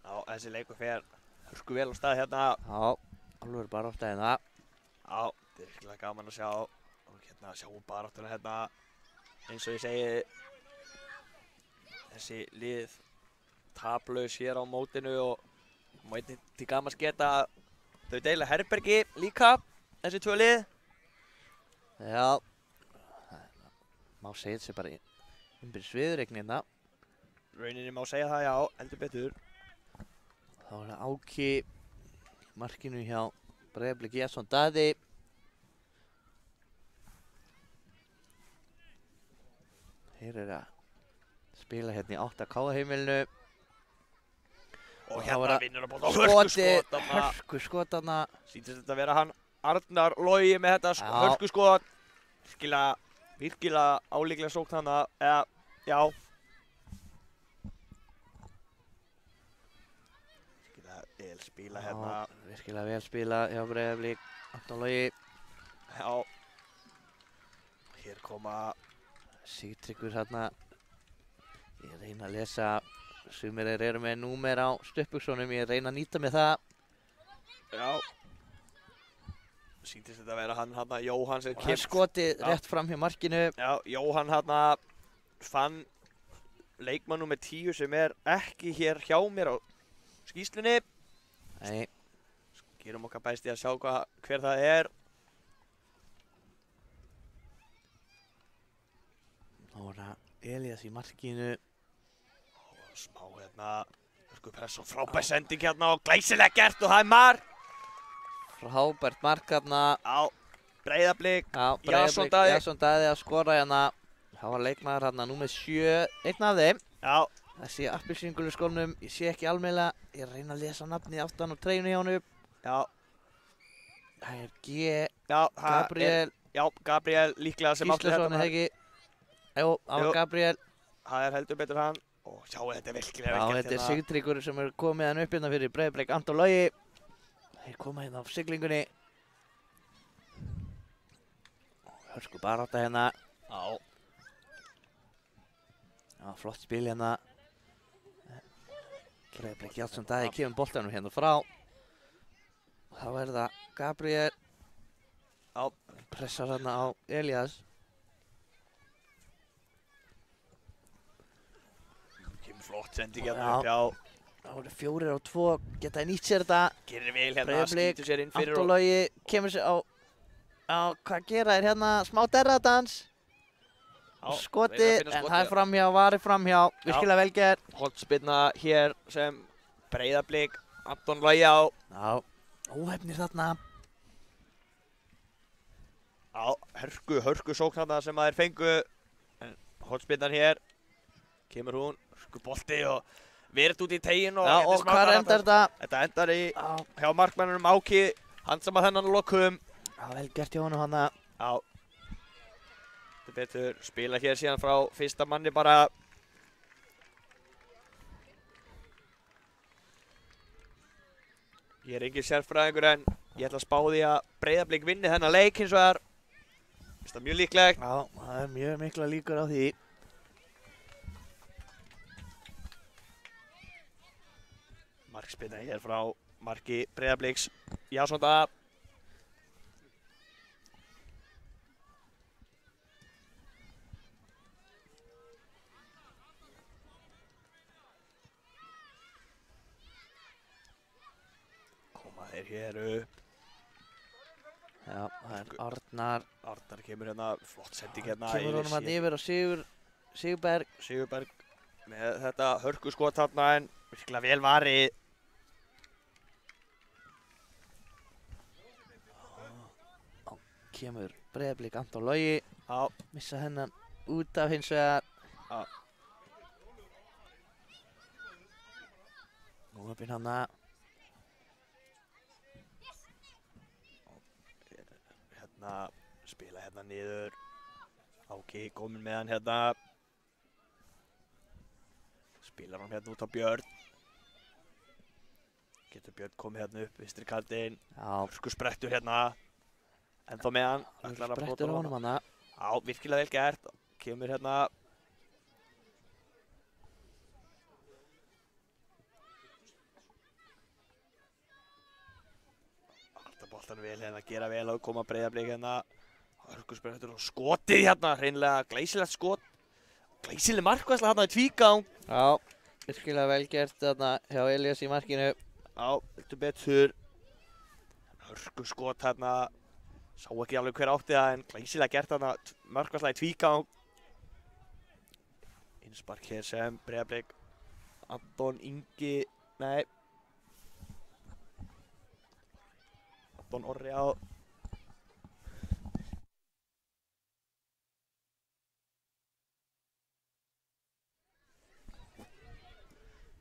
[SPEAKER 3] Já, þessi leikur fer hörku vel á stað hérna.
[SPEAKER 1] Já, alveg barátta hérna.
[SPEAKER 3] Já, þetta er virkilega gaman að sjá og hérna sjáum baráttuna hérna eins og ég segi þessi lið taplaus hér á mótinu og einnig til gaman að geta þau deila herbergi líka, þessi tvö lið.
[SPEAKER 1] Já, má segja þessi bara innbyrðis viðureign hérna.
[SPEAKER 3] Rauninni má segja það, já, heldur betur.
[SPEAKER 1] Þá er það Áki markinu hjá Breiðablik Jasoni Daði. Hér er að spila hérna í 8K heimilinu.
[SPEAKER 3] Og
[SPEAKER 1] þá
[SPEAKER 3] hérna
[SPEAKER 1] er
[SPEAKER 3] vinnur að bóta
[SPEAKER 1] hörku skot þarna.
[SPEAKER 3] Sýndist þetta að vera hann Arnar Logi með þetta hörku skot. Virkilega álíklega sókn þarna, já. Vel spila hérna.
[SPEAKER 1] Já, virkilega vel spila hjá Breiðablik, Anton Logi.
[SPEAKER 3] Já. Hér koma
[SPEAKER 1] Sigtryggur hérna. Ég reyna að lesa, sumir eru með númer á stuttbuxunum, ég reyna að nýta með það.
[SPEAKER 3] Já. Sýndist þetta að vera hann hérna, Jóhann sem
[SPEAKER 1] Hann skotið rétt fram hjá markinu.
[SPEAKER 3] Já, Jóhann hérna fann leikmann númer 10 sem er ekki hér hjá mér á skýrslunni.
[SPEAKER 1] Nei.
[SPEAKER 3] Gerum okkar bæst í að sjá hver það er.
[SPEAKER 1] Þá er það Elías í markinu.
[SPEAKER 3] Og smá hérna, press og frábær sending hérna og glæsilega gert og það er mark.
[SPEAKER 1] Frábært mark hérna.
[SPEAKER 3] Já, Breiðablik,
[SPEAKER 1] Jasoni Daði að skora hérna. Það var leikmaður hérna númer 7, einn af þeim.
[SPEAKER 3] Já.
[SPEAKER 1] Þessi appelsíngulu skónum, ég sé ekki almennilega, ég reyna að lesa nafnið aftan á treyjunni hjá honum.
[SPEAKER 3] Já.
[SPEAKER 1] Það er
[SPEAKER 3] Gabriel. Já, Gabriel líklega sem átti þetta.
[SPEAKER 1] Gíslason, ekki? Jú, það var Gabriel.
[SPEAKER 3] Það er heldur betur hann. Og sjáu, þetta er virkilega vel
[SPEAKER 1] gert
[SPEAKER 3] hérna.
[SPEAKER 1] Þetta er Sigtryggur sem er komið hann upp hérna fyrir Breiðablik Anton Logi. Þeir koma hérna á siglingunni. Hörku barátta hérna.
[SPEAKER 3] Já.
[SPEAKER 1] Já, flott spil hérna. Breiðablik Jasoni Daði kemur boltanum hérna frá. Þá er það Gabriel.
[SPEAKER 3] Já.
[SPEAKER 1] Pressar hérna á Elías.
[SPEAKER 3] Kemur flott sending hérna upp hjá
[SPEAKER 1] Það voru 4 á 2, geta nýtt sér þetta.
[SPEAKER 3] Gerir vel hérna,
[SPEAKER 1] Breiðablik,
[SPEAKER 3] skýtur sér inn fyrir
[SPEAKER 1] Anton Logi kemur sér á hvað gera þér hérna, smá derradans. Skotið, en það er framhjá, varið framhjá, virkilega vel gert.
[SPEAKER 3] Holtspinna hér sem Breiðablik, Anton Logi á.
[SPEAKER 1] Já, óhefnir þarna.
[SPEAKER 3] Já, hörku sókn þarna sem að þeir fengu. Holtspinnan hér, kemur hún, hörku bolti og verið út í tegin og...
[SPEAKER 1] Já, og hvað endar þetta?
[SPEAKER 3] Þetta endar hjá markmannunum Áki, hann sem að þennan lokum.
[SPEAKER 1] Já, vel gert hjá honum hana.
[SPEAKER 3] Já. Þetta betur spila hér síðan frá fyrsta manni bara. Ég er engin sérfræðingur en ég ætla að spá því að Breiðablik vinni þennan leik hins vegar. Finnst það mjög líklegt.
[SPEAKER 1] Já, það er mjög mikla líkur á því.
[SPEAKER 3] Markspinna hér frá marki Breiðabliks. Jason Daða. Koma þeir hér upp.
[SPEAKER 1] Já, það er Arnar.
[SPEAKER 3] Arnar kemur hérna, flott sending hérna.
[SPEAKER 1] Kemur honum hann yfir á Sigurberg.
[SPEAKER 3] Sigurberg með þetta hörkuskot þarna en virkilega vel varið.
[SPEAKER 1] Kemur Breiðablik, Anton Logi.
[SPEAKER 3] Já.
[SPEAKER 1] Missa hennan út af hins vegar.
[SPEAKER 3] Já.
[SPEAKER 1] Nú uppinn hana.
[SPEAKER 3] Hérna, spila hérna niður. Áki komin með hann hérna. Spilar hann hérna út á Björn. Getur Björn komið hérna upp, vinstri kantinn.
[SPEAKER 1] Já.
[SPEAKER 3] Hörku sprettur hérna. Ennþá með hann.
[SPEAKER 1] Sprettur á honum hana.
[SPEAKER 3] Já, virkilega vel gert. Kemur hérna. Alltaf boltan vel hérna, gera vel og koma Breiðablik hérna. Hörku sprettur og skotið hérna. Hreinlega glæsilegt skot. Glæsileg markværsla hérna í tvígang.
[SPEAKER 1] Já, virkilega vel gert þarna hjá Elías í markinu.
[SPEAKER 3] Já, viltu betur. Hörku skot hérna. Sá ekki alveg hver átti það en glæsilega gert þarna markværsla í tvígang. Innspark hér sem Breiðablik. Anton Ingi, nei. Anton Orri á.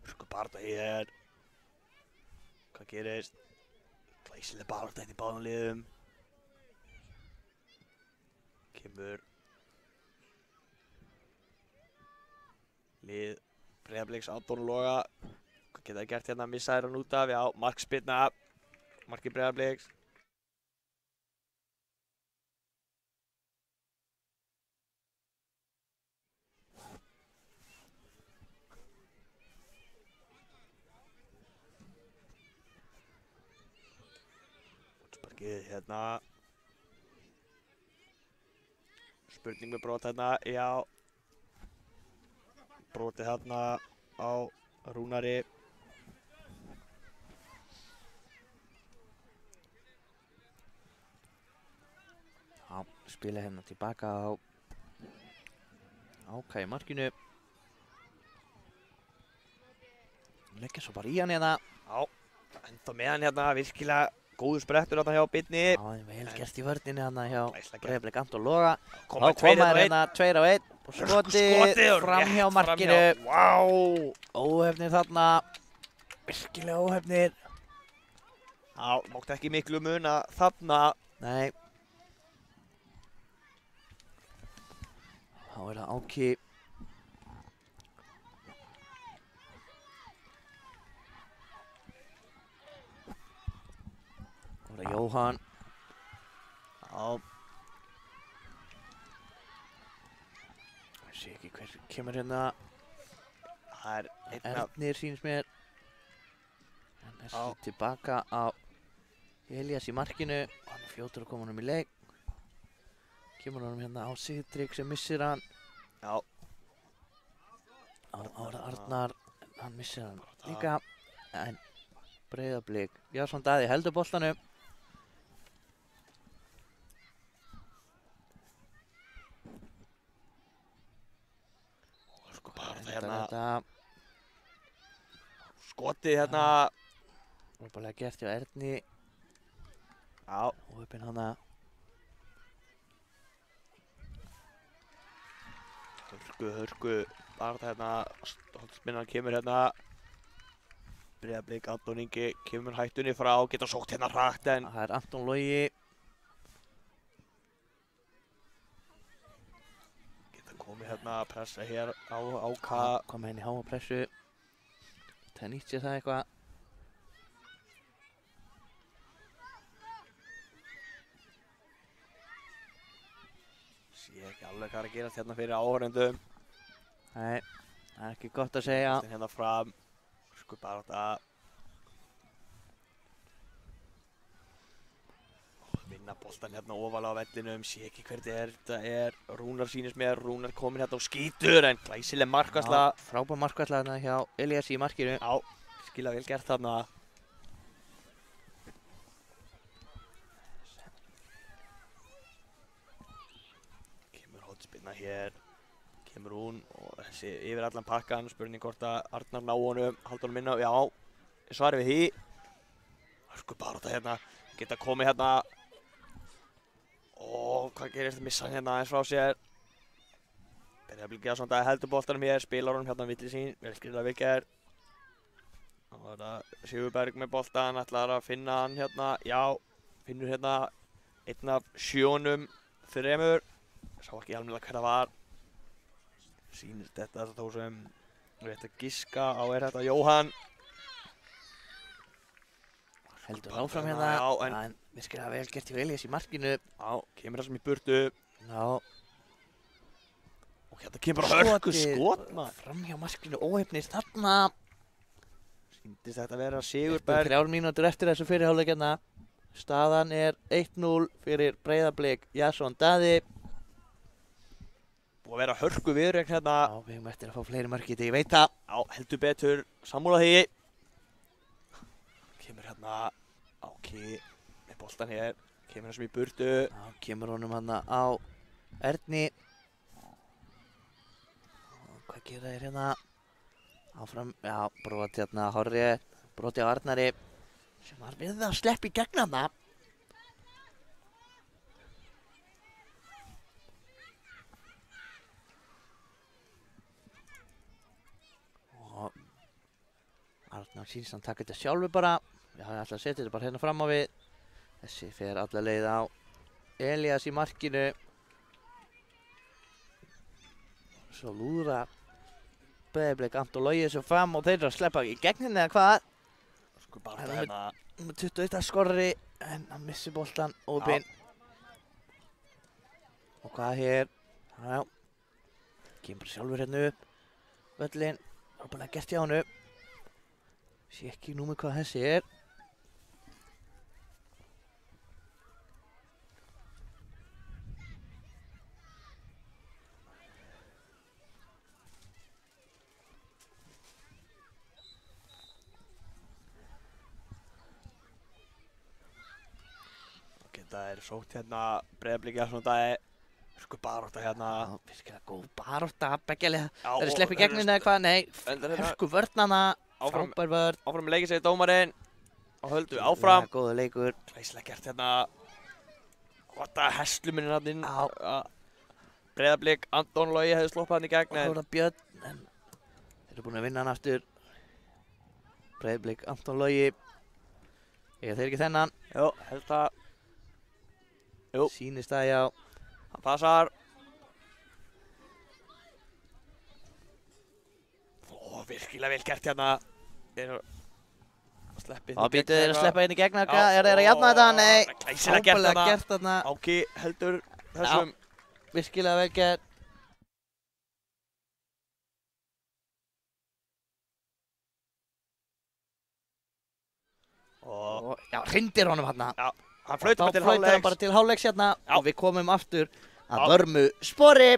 [SPEAKER 3] Hörku barða hér. Hvað gerist? Glæsileg barða hérna í báðum liðum. Kemur lið Breiðabliks, Anton Loga. Hvað geta það gert hérna? Missa þér hann út af, já, markspinna. Marki Breiðabliks. Útsparkið hérna. Spurning með brot hérna, já. Brotið hérna á Rúnari.
[SPEAKER 1] Já, spila hérna tilbaka á Áka í markinu. Leggja svo bara í hann hérna.
[SPEAKER 3] Já, ennþá með hann hérna, virkilega góður sprettur hérna hjá Birni.
[SPEAKER 1] Já, vel gert í vörninni hérna hjá
[SPEAKER 3] Glæsilega gert.
[SPEAKER 1] Breiðablik, Anton Loga. Þá
[SPEAKER 3] Koma
[SPEAKER 1] koma þær hérna 2 á 1 og skotið framhjá markinu.
[SPEAKER 3] Vá!
[SPEAKER 1] Óhefnir þarna. Virkilega óhefnir.
[SPEAKER 3] Já, mátti ekki miklu muna þarna.
[SPEAKER 1] Nei. Þá er það Áki. Þá er það Jóhann.
[SPEAKER 3] Já.
[SPEAKER 1] Ég sé ekki hver kemur hérna.
[SPEAKER 3] Það er einn af...
[SPEAKER 1] Ernir sýnist mér. Hann er svo tilbaka á Elías í markinu. Hann er fljótur að koma honum í leik. Kemur honum hérna á Sigdrik sem missir hann.
[SPEAKER 3] Já.
[SPEAKER 1] Arnar, hann missir hann líka. En Breiðablik, Jason Daði heldur boltanum.
[SPEAKER 3] Sko bara hérna,
[SPEAKER 1] Þetta
[SPEAKER 3] skotið hérna.
[SPEAKER 1] óbúlega gert hjá Erni.
[SPEAKER 3] Já,
[SPEAKER 1] Og uppinn hana.
[SPEAKER 3] hörku, bara hérna, Stoltspinnan kemur hérna. Breiðablik, Anton Ingi kemur hættunni frá, geta sótt hérna hratt en
[SPEAKER 1] Það er Anton Logi.
[SPEAKER 3] geta komið hérna að pressa hér á K.
[SPEAKER 1] Koma henni í háa pressu. Það nýtt sér það eitthvað.
[SPEAKER 3] Sé ekki alveg hvað er að gerast hérna fyrir áhorfendum.
[SPEAKER 1] Nei, það er ekki gott að segja.
[SPEAKER 3] Boltinn hérna fram, sko bara þetta. Vinna boltan hérna ofalega á vellinum, sé ekki hver þetta er. Rúnar sýnist mér, Rúnar kominn hérna og skýtur en glæsileg markvarsla.
[SPEAKER 1] Frábær markvarsla þarna hjá Elias í markinu.
[SPEAKER 3] Já, skila vel gert þarna. Kemur hotspinna hér, kemur hún og þessi yfir allan pakkan, spurning hvort að Arnar ná honum, haldur honum inn á, já, svarið við því. Sko bara þetta hérna, geta komið hérna. Og hvað gerist, missa hann hérna aðeins frá sér. Breiðablik Jason Daði heldur boltanum hér, spilar honum hérna á milli sín, vel skriflega vel gert. Og þetta Sigurberg með boltan, ætlar að finna hann hérna, já, finnur hérna einn af 7 þremur. Sá ekki alveg hver það var. Sýnist þetta þó sem rétt að giska á þetta Jóhann.
[SPEAKER 1] Heldur áfram hérna.
[SPEAKER 3] Já,
[SPEAKER 1] En virkilega vel gert hjá Elias í markinu.
[SPEAKER 3] Já, kemur það sem í burtu.
[SPEAKER 1] Já.
[SPEAKER 3] Og hérna kemur bara hörku skot maður.
[SPEAKER 1] Fram hjá markinu óheppnist þarna.
[SPEAKER 3] Sýndist þetta vera Sigurberg.
[SPEAKER 1] 3 mínútur eftir þessu fyrirháleik hérna. Staðan er 1-0 fyrir Breiðablik Jason Daði.
[SPEAKER 3] Búið að vera hörku viðregn hérna.
[SPEAKER 1] Já, við höfum eftir að fá fleiri markið, ég veit það.
[SPEAKER 3] Já, heldur betur, sammála því. Kemur hérna Áki með boltan hér. Kemur það sem í burtu.
[SPEAKER 1] Já, kemur honum hann á Erni. Og hvað gera þeir hérna? Áfram, já, brot hérna Horri, broti á Arnari. Sem var við að sleppa í gegn hana. Og Arnar sýnst hann taka þetta sjálfur bara. Já, hann ætla að setja þetta bara hérna fram á við. Þessi fer alla leið á Elias í markinu. Svo lúðra Breiðablik Anton Logi sem fram og þeir eru að sleppa í gegn henni eða hvað?
[SPEAKER 3] Sko bara
[SPEAKER 1] Hérna
[SPEAKER 3] hérna.
[SPEAKER 1] Með 21 skorri en hann missi boltan opinn. Og hvað hér? Já, kemur sjálfur hérna upp völlin, óbúinlega gert hjá hannu. Sé ekki númer hvað þessi er.
[SPEAKER 3] Þetta er sótt hérna Breiðablik Jason Daði. Sko barátta hérna.
[SPEAKER 1] Já, virkilega góð barátta, beggjalega.
[SPEAKER 3] Já,
[SPEAKER 1] Það er
[SPEAKER 3] og
[SPEAKER 1] sleppi gegn henni eða hvað? Nei,
[SPEAKER 3] Endar hérna.
[SPEAKER 1] hörku vörnana,
[SPEAKER 3] Áfram.
[SPEAKER 1] frábær vörn.
[SPEAKER 3] Áfram leikir segir dómarinn. Og höldu áfram.
[SPEAKER 1] Góður leikur.
[SPEAKER 3] Glæsilega gert hérna. Hvata hestluminn hann inn.
[SPEAKER 1] Já.
[SPEAKER 3] Breiðablik Anton Logi hefði sloppað hann í gegn
[SPEAKER 1] Og
[SPEAKER 3] en
[SPEAKER 1] svo er það Björn, en þeir eru búin að vinna hann aftur. Breiðablik Anton Logi. Eiga þeir ekki þennan?
[SPEAKER 3] Jó, held það. Jú.
[SPEAKER 1] Sýnist það, já.
[SPEAKER 3] Hann passar. Ó, virkilega vel gert hérna. Þeir eru að sleppa inn í
[SPEAKER 1] Og býtu
[SPEAKER 3] gegn
[SPEAKER 1] þeir að
[SPEAKER 3] hérna.
[SPEAKER 1] sleppa inn í gegn
[SPEAKER 3] Já,
[SPEAKER 1] eitthvað? Er þeir að jafna þetta? Nei.
[SPEAKER 3] Glæsilega gert
[SPEAKER 1] Frábærlega
[SPEAKER 3] þarna.
[SPEAKER 1] gert þarna.
[SPEAKER 3] Áki heldur þessum.
[SPEAKER 1] Virkilega vel gert.
[SPEAKER 3] Og
[SPEAKER 1] Já, hrindir honum hérna.
[SPEAKER 3] hann flautar
[SPEAKER 1] Þá
[SPEAKER 3] til
[SPEAKER 1] flautar hann
[SPEAKER 3] hálfleiks.
[SPEAKER 1] bara til hálfleiks hérna.
[SPEAKER 3] Já.
[SPEAKER 1] Og við komum aftur að
[SPEAKER 3] Já.
[SPEAKER 1] vörmu spori.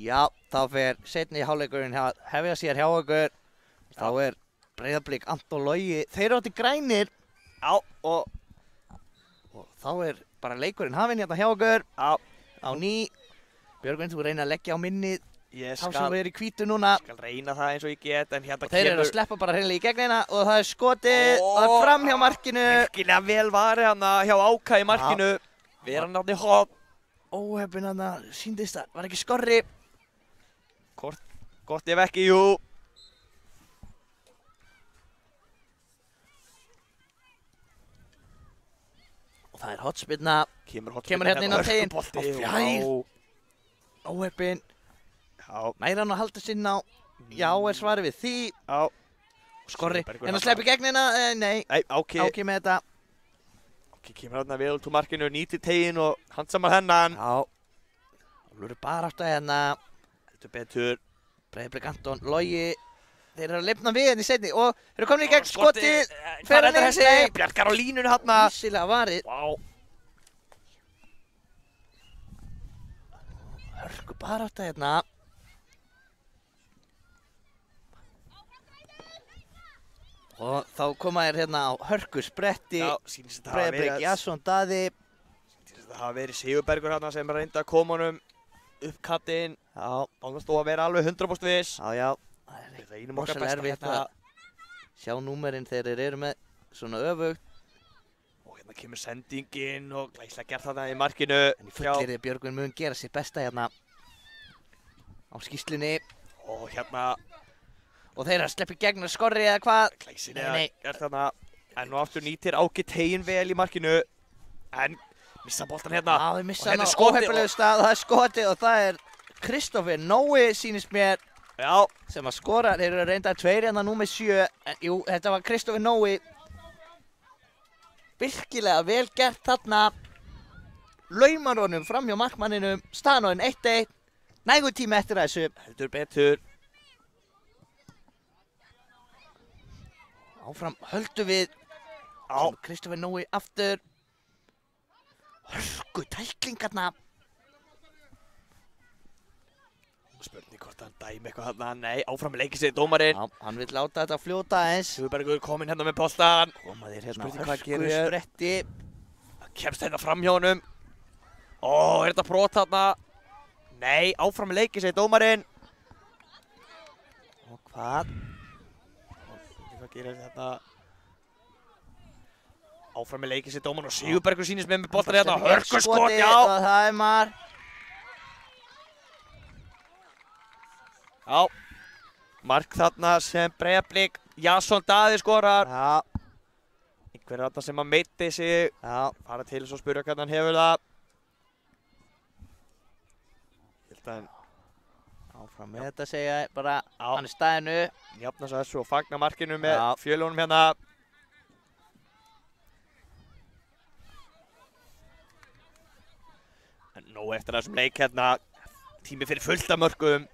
[SPEAKER 1] Já, þá fer seinni hálfleikurinn hefja sér hjá okkur. Þá er Breiðablik, Anton Logi, þeir átti grænir.
[SPEAKER 3] Já, og
[SPEAKER 1] þá er bara leikurinn hafinn hérna hjá okkur.
[SPEAKER 3] Já.
[SPEAKER 1] Á ný. Björgvin, þú reynir að leggja á minnið.
[SPEAKER 3] ég
[SPEAKER 1] Þá sem
[SPEAKER 3] skal,
[SPEAKER 1] við erum í hvítu núna.
[SPEAKER 3] reyna það eins og ég get, en hérna
[SPEAKER 1] Og þeir eru að sleppa bara hreinlega í gegnina og það er skotið og það er fram hjá markinu.
[SPEAKER 3] virkilega vel varið hann hjá Áka í markinu. Vera hann átti hótt.
[SPEAKER 1] Óheppin hann síndist það, var ekki skorri.
[SPEAKER 3] Gott ef ekki, jú.
[SPEAKER 1] Og það er hotspinna.
[SPEAKER 3] Kemur
[SPEAKER 1] hérna inn á teiginn.
[SPEAKER 3] Bolti,
[SPEAKER 1] Og fjær.
[SPEAKER 3] já.
[SPEAKER 1] Óheppin.
[SPEAKER 3] Já,
[SPEAKER 1] Næra hann að halda sinn á. Já, er svarið við því.
[SPEAKER 3] já.
[SPEAKER 1] Skorri.
[SPEAKER 3] Sigurbergur
[SPEAKER 1] En að
[SPEAKER 3] þarna.
[SPEAKER 1] sleppa í gegnina? Nei.
[SPEAKER 3] Nei, Áki.
[SPEAKER 1] Áki með þetta.
[SPEAKER 3] Áki kemur hérna vel út úr markinu, nýtir teginn og handsamar hennan.
[SPEAKER 1] Já. Það eru bara átt að hérna.
[SPEAKER 3] Heldur betur.
[SPEAKER 1] Breiðablik, Anton, Logi. Þeir eru að lifna við henni seinni og eru komin í gegn skotið.
[SPEAKER 3] Fer
[SPEAKER 1] Fer
[SPEAKER 3] hann
[SPEAKER 1] hann
[SPEAKER 3] þessi.
[SPEAKER 1] inn, nei.
[SPEAKER 3] Bjarkar á línunu hérna.
[SPEAKER 1] Vísilega varið.
[SPEAKER 3] Vá.
[SPEAKER 1] Hörku bara átt að hérna. Og þá koma þér hérna á hörku spretti.
[SPEAKER 3] Já, sýnist þetta hafa
[SPEAKER 1] Breiðablik,
[SPEAKER 3] verið.
[SPEAKER 1] Jason Daði.
[SPEAKER 3] Sýnist þetta hafa verið Sigurbergur hérna sem reyndi að koma honum upp kattinn.
[SPEAKER 1] Já,
[SPEAKER 3] Báðast þó að vera alveg 100% viss.
[SPEAKER 1] já. Það er
[SPEAKER 3] Við reynum okkar
[SPEAKER 1] rosalega
[SPEAKER 3] besta
[SPEAKER 1] erfitt
[SPEAKER 3] hérna.
[SPEAKER 1] að sjá númerinn þegar þeir eru með svona öfugt.
[SPEAKER 3] Og hérna kemur sendingin og glæslega gert þarna í markinu.
[SPEAKER 1] En í fullirði Björgvin mun gera sér besta hérna á skýslunni.
[SPEAKER 3] Og hérna
[SPEAKER 1] Og þeir eru að sleppa í gegn að skorri eða hvað?
[SPEAKER 3] glæsilega
[SPEAKER 1] Nei, nei.
[SPEAKER 3] gert þarna. En nú aftur nýtir Áki teginn vel í markinu. En missa boltan hérna.
[SPEAKER 1] Já, þeir missa
[SPEAKER 3] Og
[SPEAKER 1] hann
[SPEAKER 3] hérna
[SPEAKER 1] á
[SPEAKER 3] er skotið
[SPEAKER 1] óheppilegu stað og það er skotið og það er Kristoffer Nói sýnist mér
[SPEAKER 3] Já,
[SPEAKER 1] sem að skora. Þeir eru reynda tveir hérna nú með 7. En, jú, þetta var Kristoffer Nói. Virkilega vel gert þarna. Laumar honum fram hjá markmanninum. Staðan orðin 1-1. Nægur tími eftir þessu.
[SPEAKER 3] heldur betur.
[SPEAKER 1] Áfram höldum við.
[SPEAKER 3] Já,
[SPEAKER 1] Kristoffer Nói aftur. Hörku tæklingarna.
[SPEAKER 3] spurning hvort hann dæmi eitthvað þarna. Nei, áfram leikir sig dómarinn.
[SPEAKER 1] Já, hann vil láta þetta fljóta eins.
[SPEAKER 3] Sigurbergur kominn hérna með boltan.
[SPEAKER 1] Koma þér hérna
[SPEAKER 3] Spurning
[SPEAKER 1] á
[SPEAKER 3] hvað
[SPEAKER 1] hörku
[SPEAKER 3] gerir hér.
[SPEAKER 1] spretti.
[SPEAKER 3] Kemst hérna fram hjá honum. Ó, er þetta brot þarna? Nei, áfram leikir sig dómarinn.
[SPEAKER 1] Og hvað?
[SPEAKER 3] Hvað gerir þetta? Áfram leikir sig dómarinn og Sigurbergur sýnist með boltan hérna. Hörku skot,
[SPEAKER 1] Skotið
[SPEAKER 3] já.
[SPEAKER 1] og það er mark.
[SPEAKER 3] Já. Mark þarna sem Breiðablik. Jason Daði skorar.
[SPEAKER 1] Já,
[SPEAKER 3] Einhver þarna sem að meiti sig.
[SPEAKER 1] já.
[SPEAKER 3] Fara til þess að spyrja hvernig hann hefur það. Ég held að hann
[SPEAKER 1] Áfram með þetta segja ég bara.
[SPEAKER 3] Já.
[SPEAKER 1] Hann er staðinu.
[SPEAKER 3] jafna svo þessu og fagna markinu með
[SPEAKER 1] Já.
[SPEAKER 3] fjölunum hérna. En nóg eftir þessum leik hérna. Tími fyrir fullt af mörkum.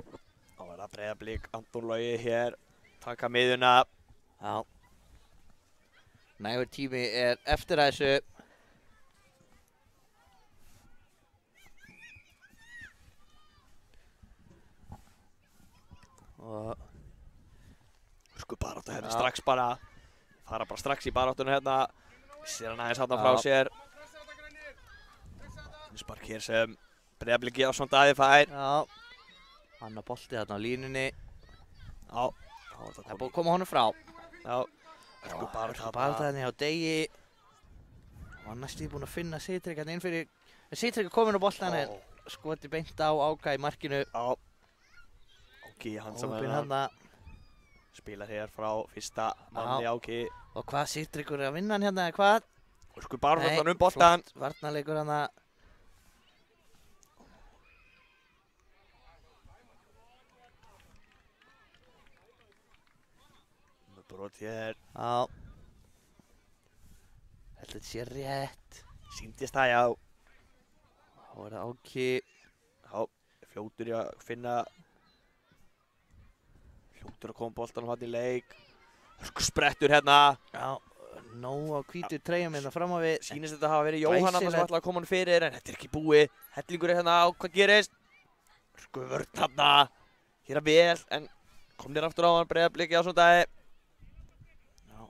[SPEAKER 3] Þá er það Breiðablik, Anton Logi hér. Taka miðuna.
[SPEAKER 1] Já. Nægur tími er eftir þessu. Og
[SPEAKER 3] Sko baráttu hérna
[SPEAKER 1] Já.
[SPEAKER 3] strax bara. Fara bara strax í baráttunum hérna. Sér hann aðeins hérna frá sér. Spark hér sem Breiðablik Jason Daði fær.
[SPEAKER 1] já. Annar bolti þarna á línunni.
[SPEAKER 3] Já. Þá er
[SPEAKER 1] Það er
[SPEAKER 3] það
[SPEAKER 1] búið að koma honum frá.
[SPEAKER 3] Já. Sko
[SPEAKER 1] Bara
[SPEAKER 3] baráttu
[SPEAKER 1] þetta hjá Degi. Og hann næstu búinn að finna Sitrik hérna inn fyrir. En Sitrik er komin á boltan en skoti beint á Áka í markinu.
[SPEAKER 3] Já. Áki Hansson
[SPEAKER 1] Ópinn hann
[SPEAKER 3] spilar hér frá fyrsta manni Áki.
[SPEAKER 1] Og hvað Sitrikur er að vinna hann hérna eða hvað?
[SPEAKER 3] Og sko bara
[SPEAKER 1] Nei,
[SPEAKER 3] hann boltan.
[SPEAKER 1] flott varnarleikur hann
[SPEAKER 3] Brot hér.
[SPEAKER 1] Já. Held þetta sé rétt.
[SPEAKER 3] Sýndist það, já.
[SPEAKER 1] Þá er það Áki.
[SPEAKER 3] Já, fljótur í að finna. Fljótur að koma boltanum hann í leik. Sko sprettur hérna.
[SPEAKER 1] Já. nóg á hvítu treyjum hérna fram á við.
[SPEAKER 3] Sýnist þetta hafa verið Jóhann þarna sem
[SPEAKER 1] Glæsilegt.
[SPEAKER 3] ætlaði að koma hann fyrir, en þetta er ekki búið. Hellingur er hérna á, hvað gerist? Hörku vörn þarna. Gera vel, en komnir aftur á hann, Breiðablik í Ásmundaði.
[SPEAKER 1] Já,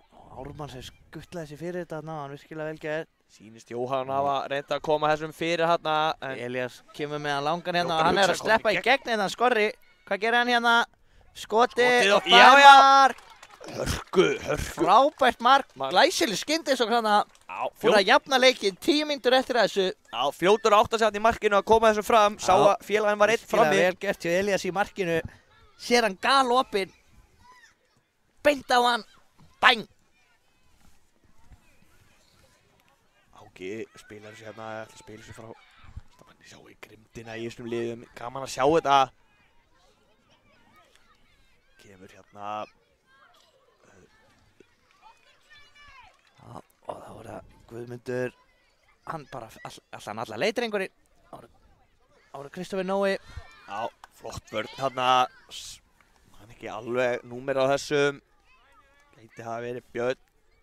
[SPEAKER 1] Ármann sem skuttlaði sér fyrir þetta, hann virkilega vel gert.
[SPEAKER 3] Sýnist Jóhann hafa reynt að koma þessum fyrir hérna, en
[SPEAKER 1] Elías kemur með hann langan hérna
[SPEAKER 3] Jóhann
[SPEAKER 1] og hann er
[SPEAKER 3] hugsa
[SPEAKER 1] að sleppa í gegn hérna, Skorri. Hvað gerir hann hérna? Skoti
[SPEAKER 3] Skotið
[SPEAKER 1] og
[SPEAKER 3] og- já,
[SPEAKER 1] það
[SPEAKER 3] já.
[SPEAKER 1] mark.
[SPEAKER 3] hörku.
[SPEAKER 1] Frábært mark,
[SPEAKER 3] Mark.
[SPEAKER 1] glæsileg skyndi svo hana.
[SPEAKER 3] Á,
[SPEAKER 1] Fór að jafna leikinn 10 mínútur eftir þessu.
[SPEAKER 3] fljótur að átta sig hann í markinu að koma þessum fram, sá
[SPEAKER 1] Já.
[SPEAKER 3] að félaginn var einn
[SPEAKER 1] Virkilega
[SPEAKER 3] frammi.
[SPEAKER 1] vel gert hjá Elías í markinu. Sér hann galopinn. Beint á hann. Bang.
[SPEAKER 3] Áki spilar þessu hérna, ætla að spila þessu frá. Stafanni sjá í grimdina í þessum liðum, gaman að sjá þetta. Kemur hérna,
[SPEAKER 1] Já, og þá er það Guðmundur. Hann bara, alla leitringurinn. Ára Kristoffer Nói.
[SPEAKER 3] já, flott vörn hérna. Hann ekki alveg númer á þessum. Gæti hafa verið Björn,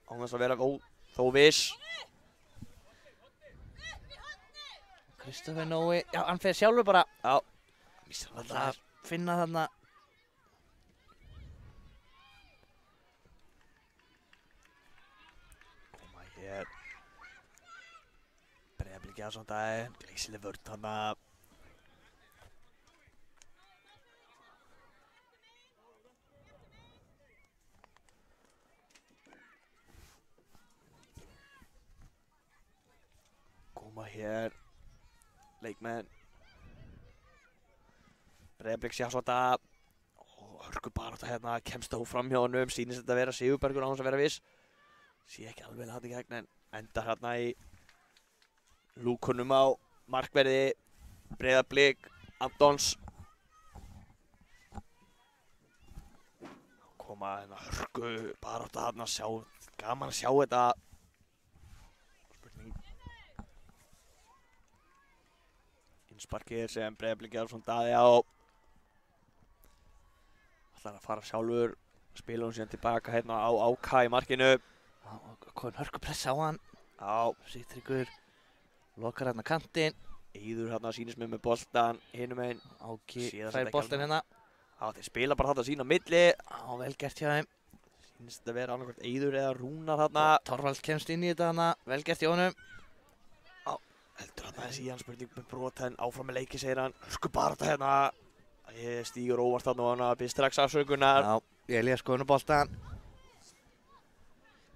[SPEAKER 3] án þess að vera þó viss.
[SPEAKER 1] Kristoffer Nói. Já, hann fer sjálfur bara.
[SPEAKER 3] Já, missar hann
[SPEAKER 1] Það
[SPEAKER 3] alltaf.
[SPEAKER 1] finna þarna.
[SPEAKER 3] Koma hér. Breiðablik í Ásmundaði, glæsileg vörn hérna. Koma hér leikmenn Breiðabliks í Ásmundaði og hörku barátta hérna, kemst þá fram hjá honum, sýnist þetta að vera Sigurbergur án þess að vera viss. Sé ekki alveg þetta í gegn en endar hérna í lúkunum á markverði Breiðablik, Antons. Koma hérna hörku barátta hérna, gaman að sjá þetta. Spurning. Innsparkið sem Breiðablik Jarlsson daði á. Ætlar að fara sjálfur, spila hún síðan tilbaka hérna á Áka í markinu.
[SPEAKER 1] Kom hörku pressa á hann.
[SPEAKER 3] Já,
[SPEAKER 1] Sigtryggur lokar hérna kantinn.
[SPEAKER 3] Eiður hérna sýnist með boltan hinum einn.
[SPEAKER 1] Áki
[SPEAKER 3] Séð að
[SPEAKER 1] fær
[SPEAKER 3] þetta
[SPEAKER 1] boltan
[SPEAKER 3] ekki
[SPEAKER 1] hérna.
[SPEAKER 3] Já, þeir spila bara þarna sín á milli.
[SPEAKER 1] Já, vel gert hjá þeim.
[SPEAKER 3] Sýnist þetta að vera annarkvæmt Eiður eða Rúnar þarna.
[SPEAKER 1] Torvald kemst inn í þetta hana. Vel gert hjá honum.
[SPEAKER 3] Heldur hann aðeins í hann, spurning með brot, en áfram með leiki segir hann. Hörku barátta hérna. Ég stígur óvart þarna og hann byrð strax afsökunar.
[SPEAKER 1] Já, Elías skoðinu boltan.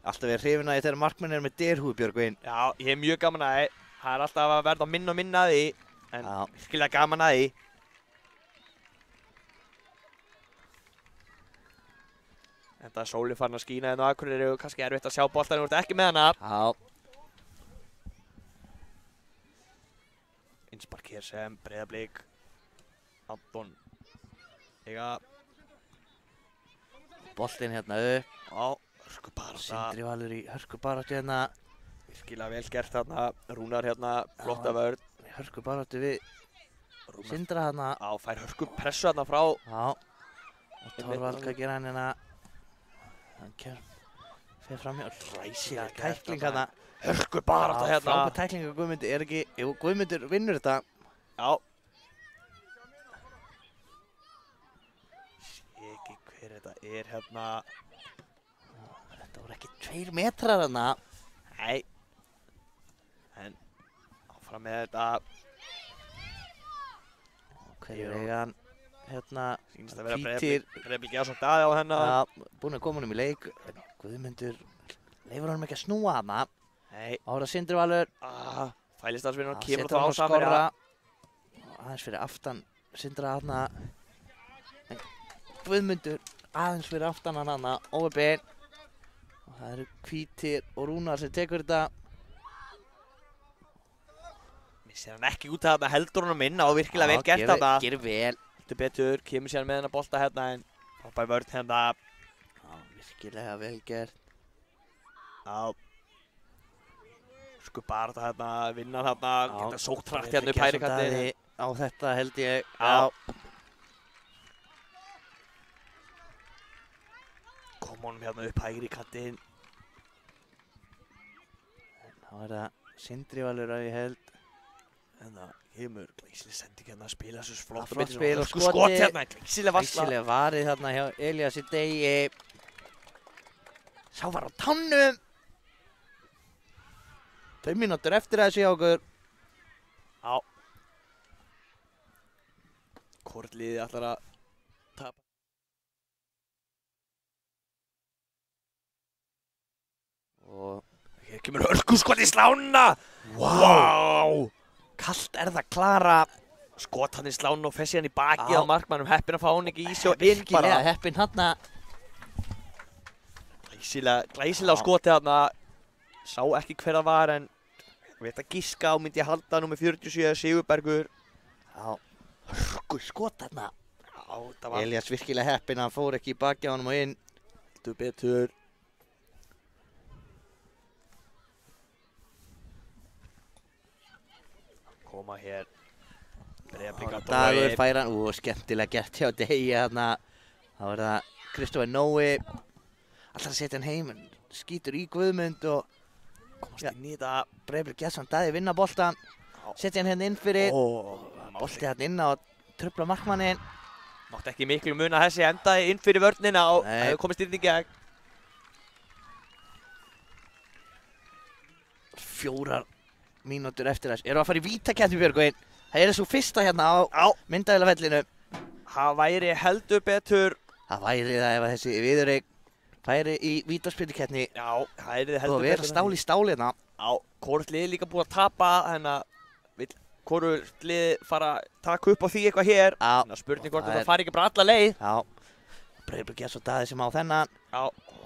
[SPEAKER 1] Alltaf verið hrifin að þeirra markmenn er með derhúi, Björgvin.
[SPEAKER 3] Já, ég er mjög gaman að því. Það er alltaf að verða minna og minna að því. En
[SPEAKER 1] Já.
[SPEAKER 3] virkilega gaman að því. Þetta sóli farin að skína hérna á Akureyri og kannski erfitt að sjá boltan en þú ert ekki með hana.
[SPEAKER 1] Já,
[SPEAKER 3] Innspark hér sem Breiðablik. Anton. Eiga.
[SPEAKER 1] boltinn hérna upp.
[SPEAKER 3] Já, hörku barátta.
[SPEAKER 1] Sindri Valur í hörku baráttu hérna.
[SPEAKER 3] Virkilega vel gert þarna. Rúnar hérna, flotta
[SPEAKER 1] Já.
[SPEAKER 3] vörn.
[SPEAKER 1] Hörku baráttu við
[SPEAKER 3] Rúnar.
[SPEAKER 1] Sindra hérna.
[SPEAKER 3] Já, fær hörku pressu þarna frá.
[SPEAKER 1] Já. Og Torvald, hvað gera hann hérna? Hann fer fram hjá ræsilega tækling hérna.
[SPEAKER 3] Hörku barátta hérna.
[SPEAKER 1] Frábær tækling á Guðmundur, er ekki, jú, Guðmundur vinnur þetta.
[SPEAKER 3] Já. Sé ekki hver þetta er hérna.
[SPEAKER 1] Þetta voru ekki 2 metrar hérna.
[SPEAKER 3] Nei. En áfram með þetta.
[SPEAKER 1] Hver er eigan? Hérna,
[SPEAKER 3] Sýnist að vera
[SPEAKER 1] Hvítir.
[SPEAKER 3] Breiðablik Jarlsson daði á hennar.
[SPEAKER 1] já, búinn að koma honum í leik. En Guðmundur leifur honum ekki að snúa hana.
[SPEAKER 3] Nei.
[SPEAKER 1] Ára Sindri Valur.
[SPEAKER 3] Fælistansvinnar
[SPEAKER 1] Já,
[SPEAKER 3] kemur
[SPEAKER 1] setur hann á
[SPEAKER 3] þá saman.
[SPEAKER 1] skorra. Aðeins fyrir aftan Sindra hana. En Guðmundur aðeins fyrir aftan hann hana. Óverbein. Og það eru Hvítir og Rúnar sem tekur þetta.
[SPEAKER 3] Missir hann ekki út af þarna, heldur honum inn og virkilega vel gert þarna.
[SPEAKER 1] Gerir vel.
[SPEAKER 3] Heldur betur, kemur sér með hennar bolta hérna en frábær vörn hérna.
[SPEAKER 1] Já, virkilega vel gert.
[SPEAKER 3] Já. Sko bara hérna, vinna hérna,
[SPEAKER 1] Já,
[SPEAKER 3] geta sótt hrætt
[SPEAKER 1] Breiðablik
[SPEAKER 3] hérna upp hægri kantinn.
[SPEAKER 1] Á þetta held ég.
[SPEAKER 3] Já. Kom honum hérna upp hægri kantinn.
[SPEAKER 1] Þá er það Sindri Valur að ég held.
[SPEAKER 3] En það kemur glæsileg sending hérna að spila þessu flott
[SPEAKER 1] Flott spil og
[SPEAKER 3] skot
[SPEAKER 1] skoti.
[SPEAKER 3] hérna, glæsileg varsla.
[SPEAKER 1] Glæsilega varið þarna hjá Elíasi Degi. Sá var á tannum. 5 mínútur eftir þessu hjá okkur.
[SPEAKER 3] Já. Hvort liðið ætlar að tapa?
[SPEAKER 1] Og
[SPEAKER 3] Hér kemur hörkuskot í slána. Vá!
[SPEAKER 1] kallt er það Klara.
[SPEAKER 3] Skot hann í slána og fessi hann í bakið
[SPEAKER 1] Já.
[SPEAKER 3] á markmannum. Heppinn að fá hann ekki í sig og inn
[SPEAKER 1] Virkilega
[SPEAKER 3] bara.
[SPEAKER 1] heppinn þarna.
[SPEAKER 3] Glæsilega skotið þarna. Sá ekki hver það var en veit að giska á myndi ég halda númer 47 Sigurbergur.
[SPEAKER 1] Já, hörku skot þarna.
[SPEAKER 3] Já, það var
[SPEAKER 1] Elías virkilega heppinn, hann fór ekki í baki á honum og inn.
[SPEAKER 3] heldur betur. Koma hér. Breiðablik að
[SPEAKER 1] Dagur fær hann, skemmtilega gert hjá Degi þarna. Þá er það Kristoffer Nói. Alltaf að setja hann heim, en skýtur í Guðmund og
[SPEAKER 3] komast inn í þetta.
[SPEAKER 1] Breiðablik Gesson Daði vinna boltan. Setja hann hérna inn fyrir. Bolti hann inn á trufla markmanninn.
[SPEAKER 3] Mátti ekki miklu muna þessi endaði inn fyrir vörnina og
[SPEAKER 1] Nei.
[SPEAKER 3] hefur komist inn í gegn.
[SPEAKER 1] 4 mínútur eftir þess. Eru að fara í vítakeppni Björgvin? Það er svo fyrsta hérna á myndavélavellinu.
[SPEAKER 3] Það væri heldur betur.
[SPEAKER 1] Það væri það ef að þessi viðureign færi í vítaspyrnukeppni
[SPEAKER 3] Já, það er
[SPEAKER 1] og
[SPEAKER 3] heldur
[SPEAKER 1] vera stál í stál hérna.
[SPEAKER 3] Já, hvort lið líka búið að tapa, þannig að vill hvort lið fara að taka upp á því eitthvað hér.
[SPEAKER 1] Já,
[SPEAKER 3] Þannig að spurning hvort
[SPEAKER 1] það
[SPEAKER 3] það fari ekki bara alla leið.
[SPEAKER 1] já. Breiðablik Gesson Daði sem á þennan.
[SPEAKER 3] Já,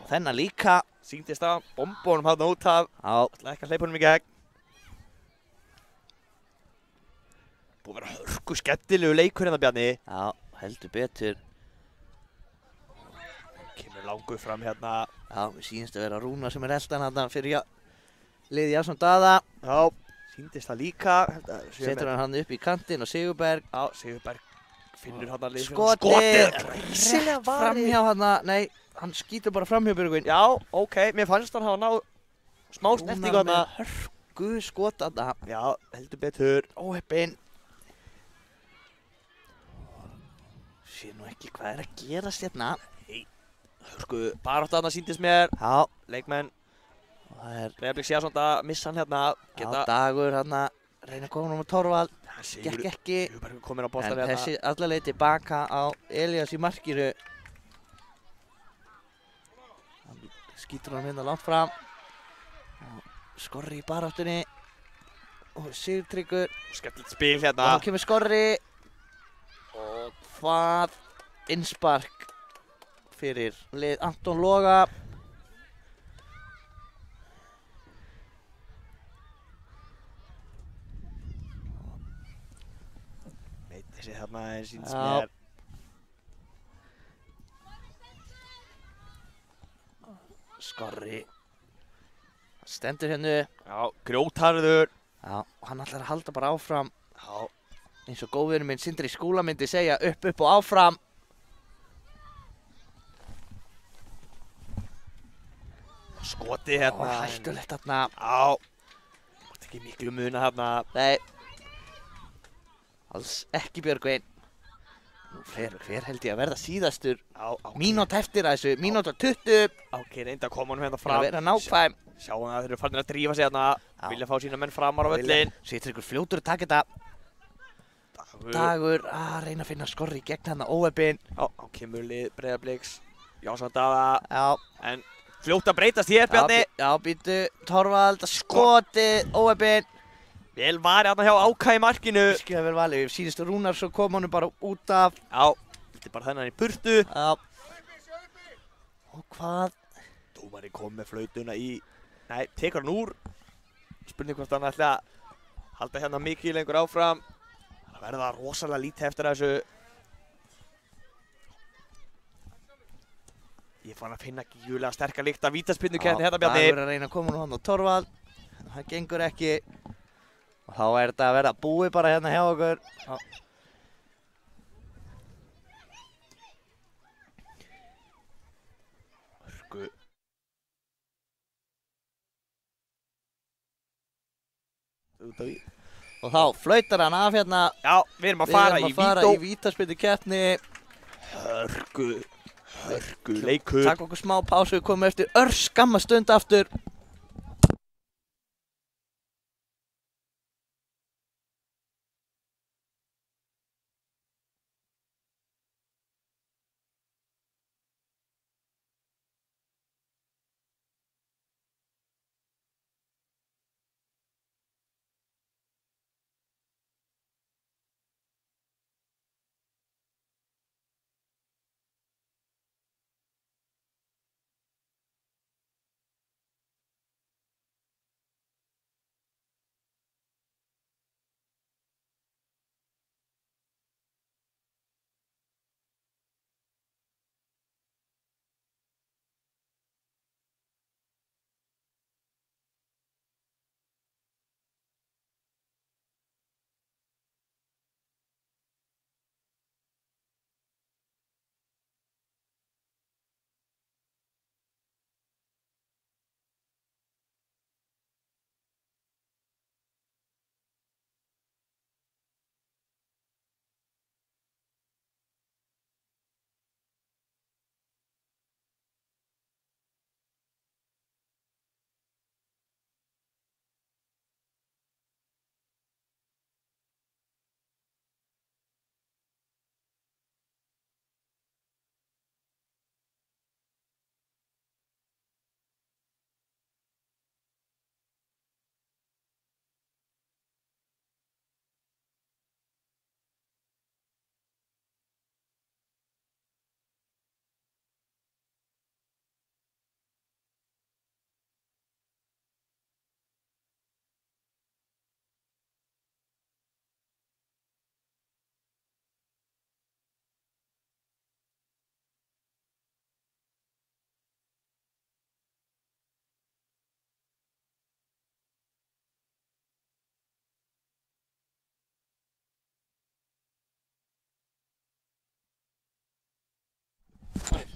[SPEAKER 1] Þennan líka.
[SPEAKER 3] sýndist það, bombónum hann út af,
[SPEAKER 1] Já,
[SPEAKER 3] ætlaði ekki að hleypa honum í gegn. Búið að vera hörku skemmtilegu leikur hérna Bjarni.
[SPEAKER 1] já, heldur betur.
[SPEAKER 3] Kemur langur fram hérna.
[SPEAKER 1] Já, mér sýnist að vera Rúnar sem er eldan hérna fyrir liði Jason Daða.
[SPEAKER 3] Já, sýndist það líka.
[SPEAKER 1] Setur hann upp í kantinn og Sigurberg.
[SPEAKER 3] Já, Sigurberg finnur hann að lið.
[SPEAKER 1] Skotið!
[SPEAKER 3] Glæsilega
[SPEAKER 1] Rétt
[SPEAKER 3] varið.
[SPEAKER 1] framhjá hann, nei, hann skýtur bara framhjá Björgvin.
[SPEAKER 3] Já, ok, mér fannst hann hafa náð smá snertingu
[SPEAKER 1] Rúnar
[SPEAKER 3] þarna.
[SPEAKER 1] með hörku skot þarna.
[SPEAKER 3] Já, heldur betur.
[SPEAKER 1] Óheppinn. Sé nú ekki hvað er að gerast hérna.
[SPEAKER 3] Hörku barátt þarna sýndist mér.
[SPEAKER 1] Já,
[SPEAKER 3] Leikmenn,
[SPEAKER 1] og það er
[SPEAKER 3] Breiðablik sé að missa hann hérna.
[SPEAKER 1] Dagur hérna, reyna að koma um á Torvald. Gekk ekki.
[SPEAKER 3] Sigurbergur kominn á
[SPEAKER 1] En
[SPEAKER 3] boltan hérna.
[SPEAKER 1] þessi allarleið tilbaka á Elías í markinu. Hann skýtur hann hérna langt fram. Og Skorri í baráttunni. Og Sigurtryggur.
[SPEAKER 3] Skemmtilegt spil
[SPEAKER 1] Og
[SPEAKER 3] hérna.
[SPEAKER 1] þá kemur Skorri. Og hvað innspark fyrir lið Anton Loga.
[SPEAKER 3] Meitir sig hérna en sýndist
[SPEAKER 1] Já.
[SPEAKER 3] mér.
[SPEAKER 1] Skorri. Hann stendur hennu.
[SPEAKER 3] Já, grjótharður.
[SPEAKER 1] Já, og hann ætlar að halda bara áfram.
[SPEAKER 3] Já,
[SPEAKER 1] Eins og góðvinur minn Sindri Skúla myndi segja upp og áfram.
[SPEAKER 3] skoti
[SPEAKER 1] Og
[SPEAKER 3] hérna.
[SPEAKER 1] hættulegt þarna.
[SPEAKER 3] Já, mátti ekki miklu muna hérna.
[SPEAKER 1] Nei. Alls ekki Björgvin. Nú hver held ég að verða síðastur.
[SPEAKER 3] Já, ok.
[SPEAKER 1] Mínúta eftir að þessu, mínúta 20.
[SPEAKER 3] Ok, reynda að koma honum hérna
[SPEAKER 1] Að
[SPEAKER 3] fram.
[SPEAKER 1] vera nákvæm.
[SPEAKER 3] Sjáum að þeir eru farin að drífa sig hérna.
[SPEAKER 1] Já.
[SPEAKER 3] Vilja fá sína menn framar á völlin.
[SPEAKER 1] Setur ykkur fljótur að taka þetta. Dagur að reyna að finna Skorri í gegn hann óheppinn.
[SPEAKER 3] Já, á kemur lið Breiðabliks. Jásson Daða.
[SPEAKER 1] Já.
[SPEAKER 3] En fljótt að breytast hér, Bjarni.
[SPEAKER 1] Já, býtu. Torvald, skotið, óheppinn.
[SPEAKER 3] Vel var hérna hjá Áka í markinu.
[SPEAKER 1] Virkilega vel valið. Síðustu Rúnar svo kom honum bara út af.
[SPEAKER 3] Já, þetta er bara þennan í burtu.
[SPEAKER 1] Já. Og hvað?
[SPEAKER 3] Dómari kom með flautuna í... Nei, tekur hann úr. Spurning hvort hann ætla að halda hérna mikið lengur áfram. Það verða rosalega lítið eftir þessu. Ég fann að finna gífulega sterkar lykt af vítaspyrnukeppni hérna, Bjarni.
[SPEAKER 1] Dagur að reyna að koma hann á Torvald. Það gengur ekki. Og þá er þetta að verða búið bara hérna hjá okkur.
[SPEAKER 3] Hörku.
[SPEAKER 1] Og þá flautar hann af hérna.
[SPEAKER 3] Já, við erum að fara í
[SPEAKER 1] í vítaspyrnu keppni.
[SPEAKER 3] Hörku leikur.
[SPEAKER 1] Takk okkur smá pásu, við komum eftir örskamma stund aftur.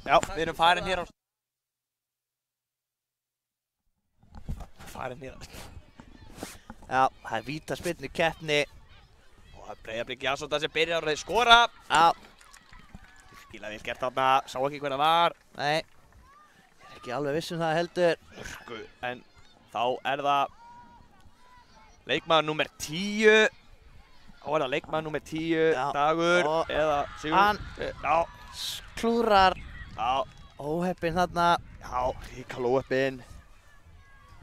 [SPEAKER 3] Já, við erum farin hér á...
[SPEAKER 1] Já, það er vítaspyrnu keppni.
[SPEAKER 3] Og það er Breiðablik Jansson sem byrjar og þeir skora.
[SPEAKER 1] Já,
[SPEAKER 3] Virkilega vel gert þarna, sá ekki hver það var.
[SPEAKER 1] nei. Ég er ekki alveg viss um það heldur.
[SPEAKER 3] Hörku, en þá er það leikmaður númer 10. Þá er það leikmaður númer 10,
[SPEAKER 1] Já,
[SPEAKER 3] Dagur,
[SPEAKER 1] og
[SPEAKER 3] eða Sigur.
[SPEAKER 1] hann-
[SPEAKER 3] Já,
[SPEAKER 1] Klúrar.
[SPEAKER 3] já,
[SPEAKER 1] Óheppinn þarna.
[SPEAKER 3] já, ríkal óheppinn.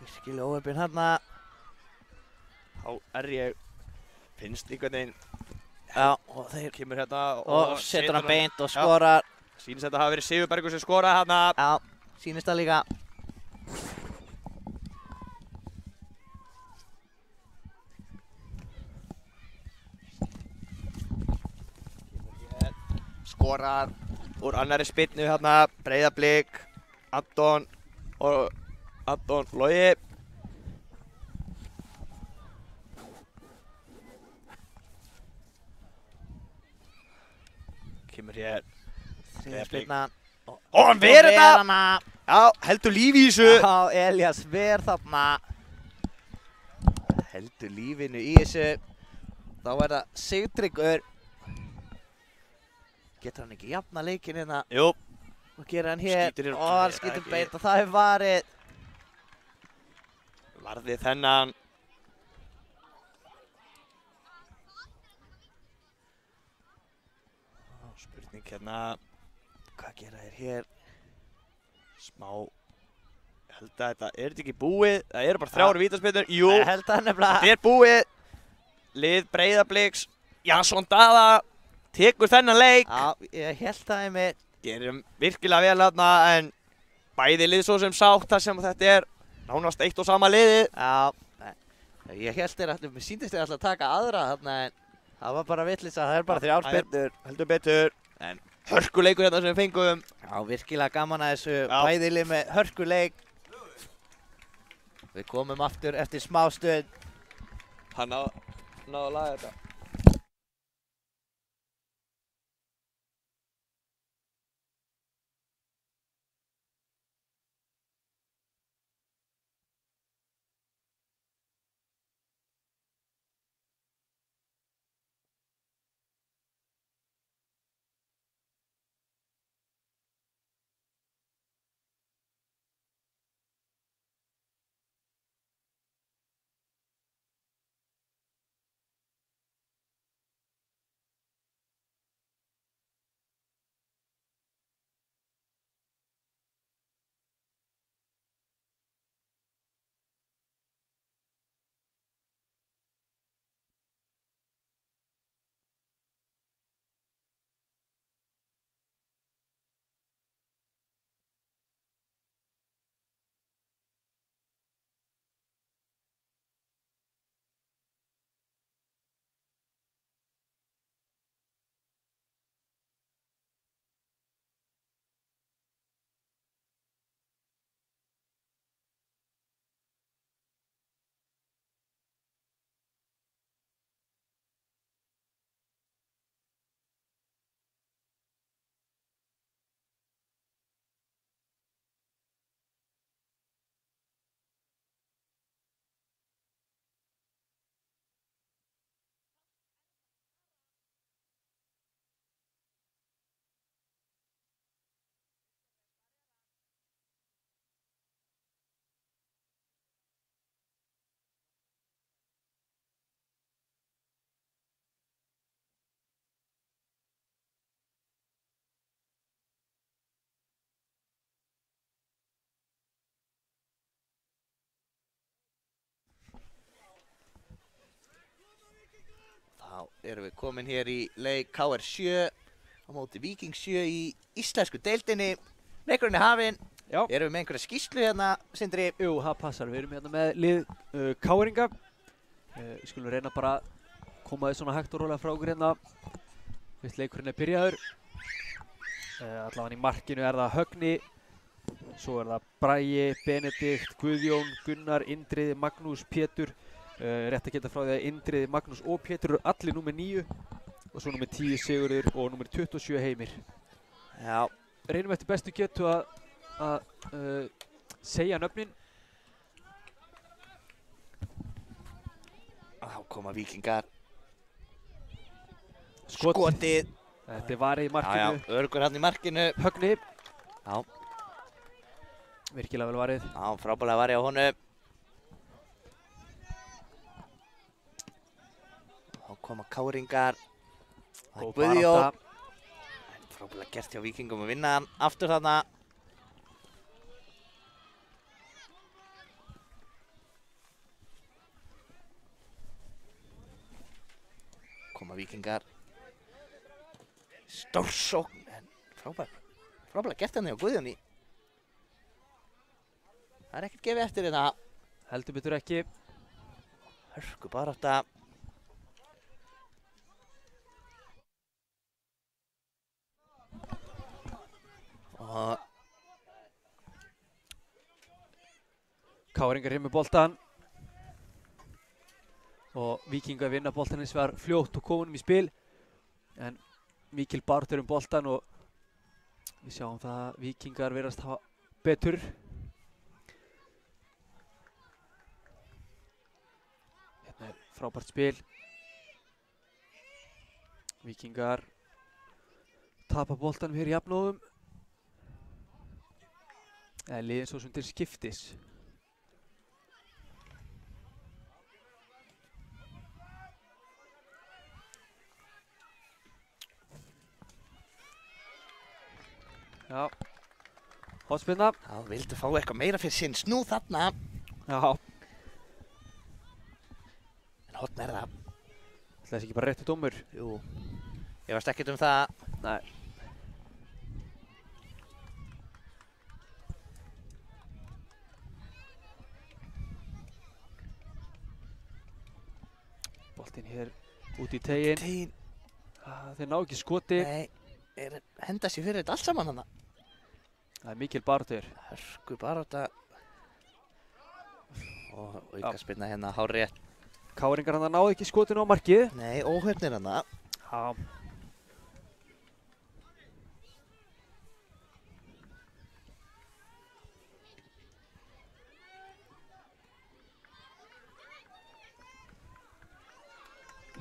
[SPEAKER 1] Virkilega óheppinn þarna.
[SPEAKER 3] Þá er ég, finnst einhvern veginn,
[SPEAKER 1] Já, og þeir...
[SPEAKER 3] kemur hérna
[SPEAKER 1] Og setur hann beint og skorar.
[SPEAKER 3] Sýnist þetta hafa verið Sigurbergur sem skoraði hérna.
[SPEAKER 1] Já, sýnist það líka.
[SPEAKER 3] Skorar úr annari spyrnu hérna, Breiðablik, Anton og Anton Logi. Kemur hér,
[SPEAKER 1] Þriðspyrna.
[SPEAKER 3] og hann ver þetta!
[SPEAKER 1] hana.
[SPEAKER 3] Já, heldur lífi í þessu.
[SPEAKER 1] Já, Elías ver þarna. Heldur lífinu í þessu. Þá er það Sigtryggur. Getur hann ekki jafna leikinn hérna
[SPEAKER 3] Jú,
[SPEAKER 1] og gera hann hér.
[SPEAKER 3] Skýtur hér-
[SPEAKER 1] Og hann skýtur
[SPEAKER 3] ekki.
[SPEAKER 1] beint og það er varið.
[SPEAKER 3] varði þennan. Spurning hérna,
[SPEAKER 1] Hvað gera þeir hér?
[SPEAKER 3] smá, ég held að þetta, er þetta ekki búið? Það eru bara 3 vítaspyrnur, jú,
[SPEAKER 1] Ég held að nefnilega.
[SPEAKER 3] þetta er búið. Lið Breiðabliks, Jansson Daða, tekur þennan leik.
[SPEAKER 1] Já, ég held það einmitt.
[SPEAKER 3] Gerum virkilega vel þarna, en bæði lið svo sem sátt þar sem þetta er nánast eitt og sama liðið.
[SPEAKER 1] Já, ég held þeir alltaf, mér síndist þeir alltaf að taka aðra þarna en það var bara vitleysa, það er bara 3 spyrnur.
[SPEAKER 3] Heldur betur, en hörkuleikur hérna sem við fengum.
[SPEAKER 1] Já, virkilega gaman að þessu
[SPEAKER 3] Já.
[SPEAKER 1] bæði lið með hörkuleik. Við komum aftur eftir smá stund.
[SPEAKER 3] Hann náði að laga þetta.
[SPEAKER 1] erum við komin hér í leik KR 7 á móti Víking 7 í íslensku deildinni. Leikurinn er hafinn.
[SPEAKER 4] Já.
[SPEAKER 1] Erum við með einhverja skýrslu hérna, Sindri?
[SPEAKER 4] Jú, það passar. Við erum hérna með lið KR-inga. Við skulum reyna bara að koma þið svona hægt og rólega frá okkur hérna. Fyrst leikurinn er byrjaður. Allavega í markinu er það Högni. Svo er það Bragi, Benedikt, Guðjón, Gunnar, Indriði, Magnús, Pétur. Rétt að geta frá því að Indriði, Magnús og Pétur eru allir númer 9. Og svo númer 10 Sigurður og númer 27 Heimir.
[SPEAKER 1] Já.
[SPEAKER 4] Reynum eftir bestu getu að segja nöfnin.
[SPEAKER 1] Þá koma Víkingar.
[SPEAKER 4] Skotið. Þetta er varið í markinu.
[SPEAKER 1] Já, örgur hann í markinu.
[SPEAKER 4] Högni.
[SPEAKER 1] Já.
[SPEAKER 4] Virkilega vel varið.
[SPEAKER 1] Já, frábælega varið á honum. Þá koma KR-ingar. Það er Guðjón. Frábælega gert hjá Víkingum að vinna hann aftur þarna. Koma Víkingar. Stórsókn, en frábælega gert hann hjá Guðjóni. Það er ekkert gefið eftir hérna.
[SPEAKER 4] Heldur betur ekki.
[SPEAKER 1] Hörku barátta. Og
[SPEAKER 4] KR-ingar með boltan. Og Víkingar vinna boltan hins vegar fljótt og kominum í spil. En mikil baráttur boltan og við sjáum það að Víkingar virðast hafa betur. Hérna er frábært spil. Víkingar tapa boltanum hér í jafnóðum. Eða liðin svo sem til skiptis. Já, hotspinna.
[SPEAKER 1] Já, vildu fá eitthvað meira fyrir sinn snúð þarna.
[SPEAKER 4] Já.
[SPEAKER 1] En hotn er það.
[SPEAKER 4] Það er ekki bara réttu dómur.
[SPEAKER 1] Jú, ég varst ekkert um það.
[SPEAKER 4] Nei. Boltinn hér út í teginn.
[SPEAKER 1] Teginn.
[SPEAKER 4] Þeir ná ekki skoti.
[SPEAKER 1] Nei, henda sér fyrir þetta allt saman hana.
[SPEAKER 4] Það er mikil baráttur.
[SPEAKER 1] Hörku barátta. Og aukaspyrna hérna hárrétt.
[SPEAKER 4] KR-ingar hann náðu ekki skotinu á markið.
[SPEAKER 1] Nei, óhefnir hana.
[SPEAKER 4] Já.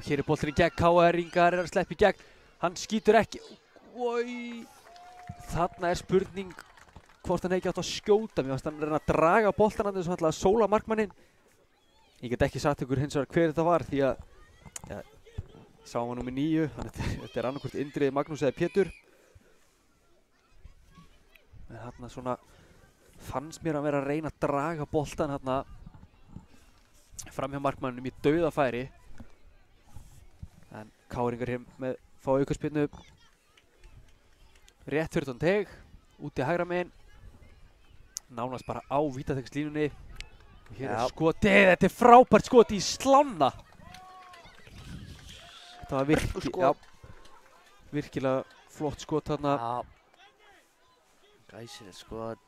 [SPEAKER 4] Hér er boltinn í gegn, KR-ingar er að sleppa í gegn. Hann skýtur ekki. Oj. Þarna er spurning hvort hann ekki átt að skjóta. Mér fannst hann reyna að draga boltan hann eins og ætlaði að sóla markmanninn. Ég get ekki sagt ykkur hins vegar hver þetta var því að sáum hann númer 9. Þetta er annarkvort Indriði, Magnús eða Pétur. En þarna svona fannst mér að vera að reyna að draga boltan þarna fram hjá markmanninum í dauðafæri. En KR-ingar hér með fá aukaspyrnu. Rétt fyrir þann teg, út í hægra megin. Nánast bara á vítateigslínunni. Og hér er skotið, þetta er frábært skotið í slána. Þetta var virkilega flott skot þarna.
[SPEAKER 1] Já. Glæsilegt skot.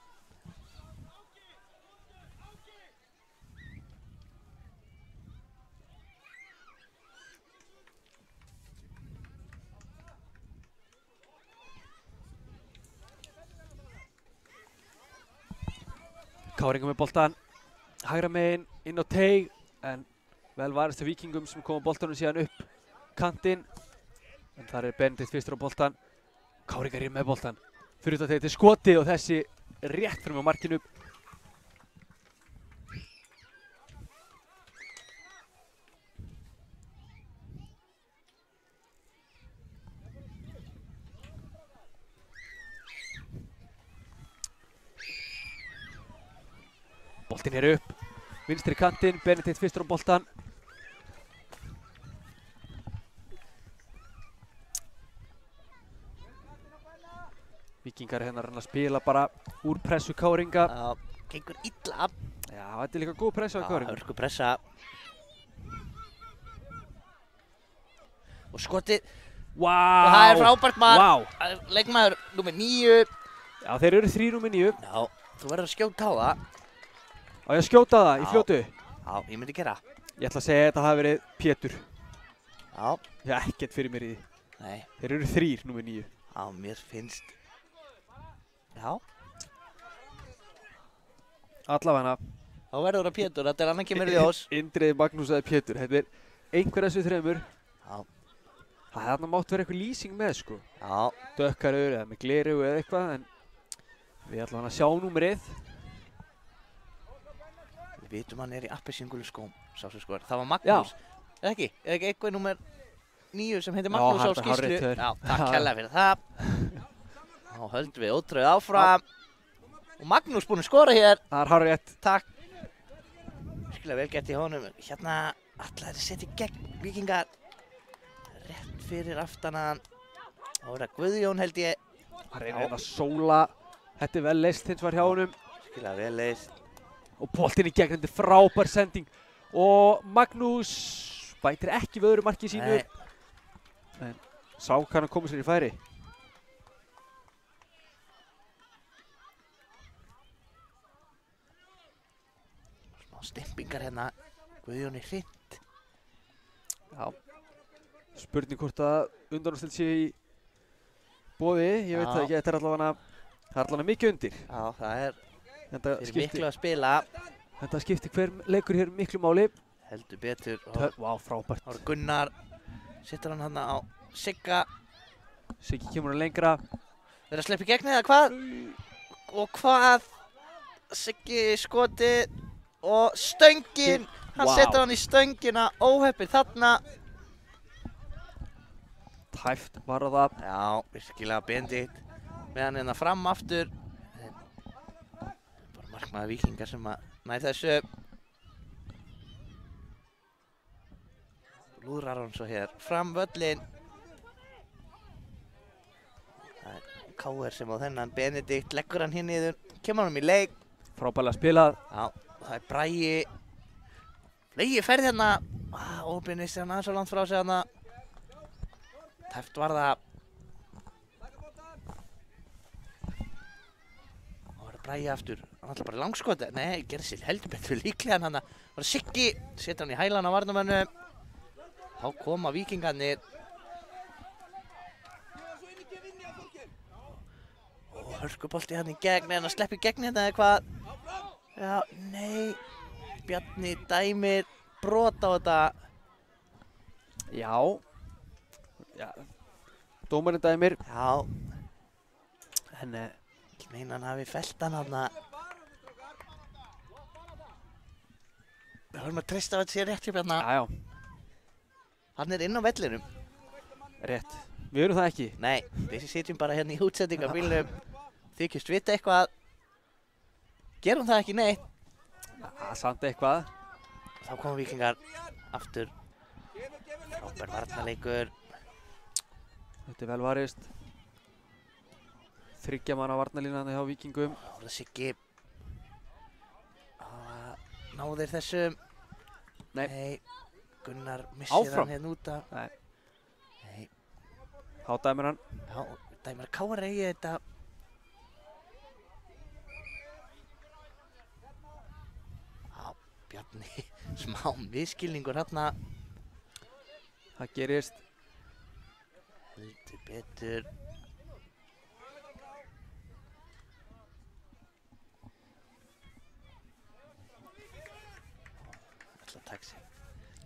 [SPEAKER 4] KR-ingar með boltan, hægra megin, inn á teig, en vel varist af Víkingum sem koma boltanum síðan upp kantinn. En þar er Benedikt fyrstur á boltan, KR-ingar með boltan. Fyrir þetta þetta er skotið og þessi rétt fyrir með markinu. Boltinn er upp, vinstri kantinn, Benedikt fyrstur á boltan. Víkingar hérna reyna að spila bara úr pressu Káringa.
[SPEAKER 1] Já, gengur illa.
[SPEAKER 4] Já, þetta er líka góð pressa á Káringa.
[SPEAKER 1] Hörku pressa. Og skotið.
[SPEAKER 4] Vá!
[SPEAKER 1] Og það er frábært maður.
[SPEAKER 4] Vá!
[SPEAKER 1] Leikmaður númer 9.
[SPEAKER 4] Já, þeir eru 3-9.
[SPEAKER 1] Já, þú verður að skjóta á það.
[SPEAKER 4] Á ég að skjóta það í
[SPEAKER 1] Já.
[SPEAKER 4] fljótu?
[SPEAKER 1] Já, ég myndi gera.
[SPEAKER 4] Ég ætla að segja að þetta hafi verið Pétur.
[SPEAKER 1] Já,
[SPEAKER 4] Ég hef ekkert fyrir mér í því.
[SPEAKER 1] nei,
[SPEAKER 4] Þeir eru 3, númer 9.
[SPEAKER 1] já, mér finnst. Já,
[SPEAKER 4] Allavega
[SPEAKER 1] þá verður það Pétur, þetta er annan kemur í ljós.
[SPEAKER 4] Indriði, Magnús eða Pétur. Þetta er einhver af þessu þremur.
[SPEAKER 1] Já,
[SPEAKER 4] Það hefði þarna mátt vera eitthvað lýsing með, sko.
[SPEAKER 1] já,
[SPEAKER 4] Dökkarur eða með gleru eða eitthvað, en við ætlum að sjá númerið.
[SPEAKER 1] við vitum hann er í appelsíngulu skóm, sá sem skor. Það var Magnús, eða ekki? Eða ekki eitthvað númer 9 sem heitir
[SPEAKER 4] Já,
[SPEAKER 1] Magnús á
[SPEAKER 4] hárrétt
[SPEAKER 1] skýrslu?
[SPEAKER 4] hjá þér.
[SPEAKER 1] Já, takk kærlega fyrir það. Þá höldum við ótröð áfram. Og Magnús búinn að skora hér.
[SPEAKER 4] Það er hárrétt.
[SPEAKER 1] Takk. Virkilega vel gert í honum. Hérna ætlaði að setja í gegn Víkingar. Rétt fyrir aftanan. Það var það Guðjón held ég.
[SPEAKER 4] Hann reynir að sóla. Þetta er vel leist hins var hjá honum.
[SPEAKER 1] Virkilega vel leist.
[SPEAKER 4] Og boltinn í gegn, þetta er frábær sending. Og Magnús bætir ekki við öðru marki sínu.
[SPEAKER 1] Nei.
[SPEAKER 4] En sá kann að koma sér í færi.
[SPEAKER 1] Smá stimpingar hérna. Guðjón er hreint.
[SPEAKER 4] Já. Spurning hvort að undanúrslit sé í boði. Ég veit
[SPEAKER 1] Já.
[SPEAKER 4] það ekki, þetta er allavega mikið undir.
[SPEAKER 1] Já, það er
[SPEAKER 4] Þetta
[SPEAKER 1] fyrir
[SPEAKER 4] skipti,
[SPEAKER 1] miklu að spila.
[SPEAKER 4] þetta skipti hver leikur hér miklu máli.
[SPEAKER 1] Heldur betur.
[SPEAKER 4] Vá, frábært.
[SPEAKER 1] Það var Gunnar. Setur hann hérna á Sigga.
[SPEAKER 4] Siggi kemur hann lengra.
[SPEAKER 1] Verður að sleppa í gegn eða hvað? Og hvað? Siggi skotið og stöngin. Hann
[SPEAKER 4] Vá.
[SPEAKER 1] setur hann í stöngina. Óheppið þarna.
[SPEAKER 4] Tæft var það.
[SPEAKER 1] Já, virkilega Benedikt. Með hann hérna fram aftur. Bara markmaður Víkingar sem að nær þessu. Lúðrar hann svo hér fram völlin. Það er K.R. sem á þennan Benedikt leggur hann hér niður. Kemur hann í leik.
[SPEAKER 4] Frábærlega spilað.
[SPEAKER 1] Já, það er Bragi. Flegi ferð hérna. Óbyrnist hann aðeins svo langt frá sig hérna. Tæft var það. Það var Bragi aftur. Hann ætla bara langskota. Nei, gerði sér heldur betur líklega hann. Það var Siggi. Setur hann í hælan á varnarmönnum. Þá koma Víkingarnir. Og hörkubolti hann í gegn. En hann sleppi í gegn hérna eða hvað? Já, nei. Bjarni dæmir brot á þetta.
[SPEAKER 4] Já. Já. Dómarinn dæmir.
[SPEAKER 1] Já. En ég meina hann hafi fellt hann þarna. Við höfum að treysta á þetta sé rétt hjá Bjarna.
[SPEAKER 4] Já, já.
[SPEAKER 1] Hann er inn á vellinum.
[SPEAKER 4] Rétt. Við erum það ekki.
[SPEAKER 1] Nei, við sitjum bara hérna í útsendingarbílnum. Þykjumst vita eitthvað. Gerum það ekki neitt.
[SPEAKER 4] Samt eitthvað.
[SPEAKER 1] Þá koma Víkingar aftur. Frábær varnarleikur.
[SPEAKER 4] Þetta er vel varist. 3 manna varnarlínan hjá Víkingum.
[SPEAKER 1] Það var Siggi. Náðu þeir þessum?
[SPEAKER 4] Nei.
[SPEAKER 1] Gunnar missir
[SPEAKER 4] Áfram.
[SPEAKER 1] hann hérna út af.
[SPEAKER 4] Nei.
[SPEAKER 1] Nei.
[SPEAKER 4] Þá dæmir hann.
[SPEAKER 1] Já, dæmir K.R. eigi þetta. Já, Bjarni, smá miskilningur hérna.
[SPEAKER 4] Það gerist.
[SPEAKER 1] Heldur betur. Ætla að taka sér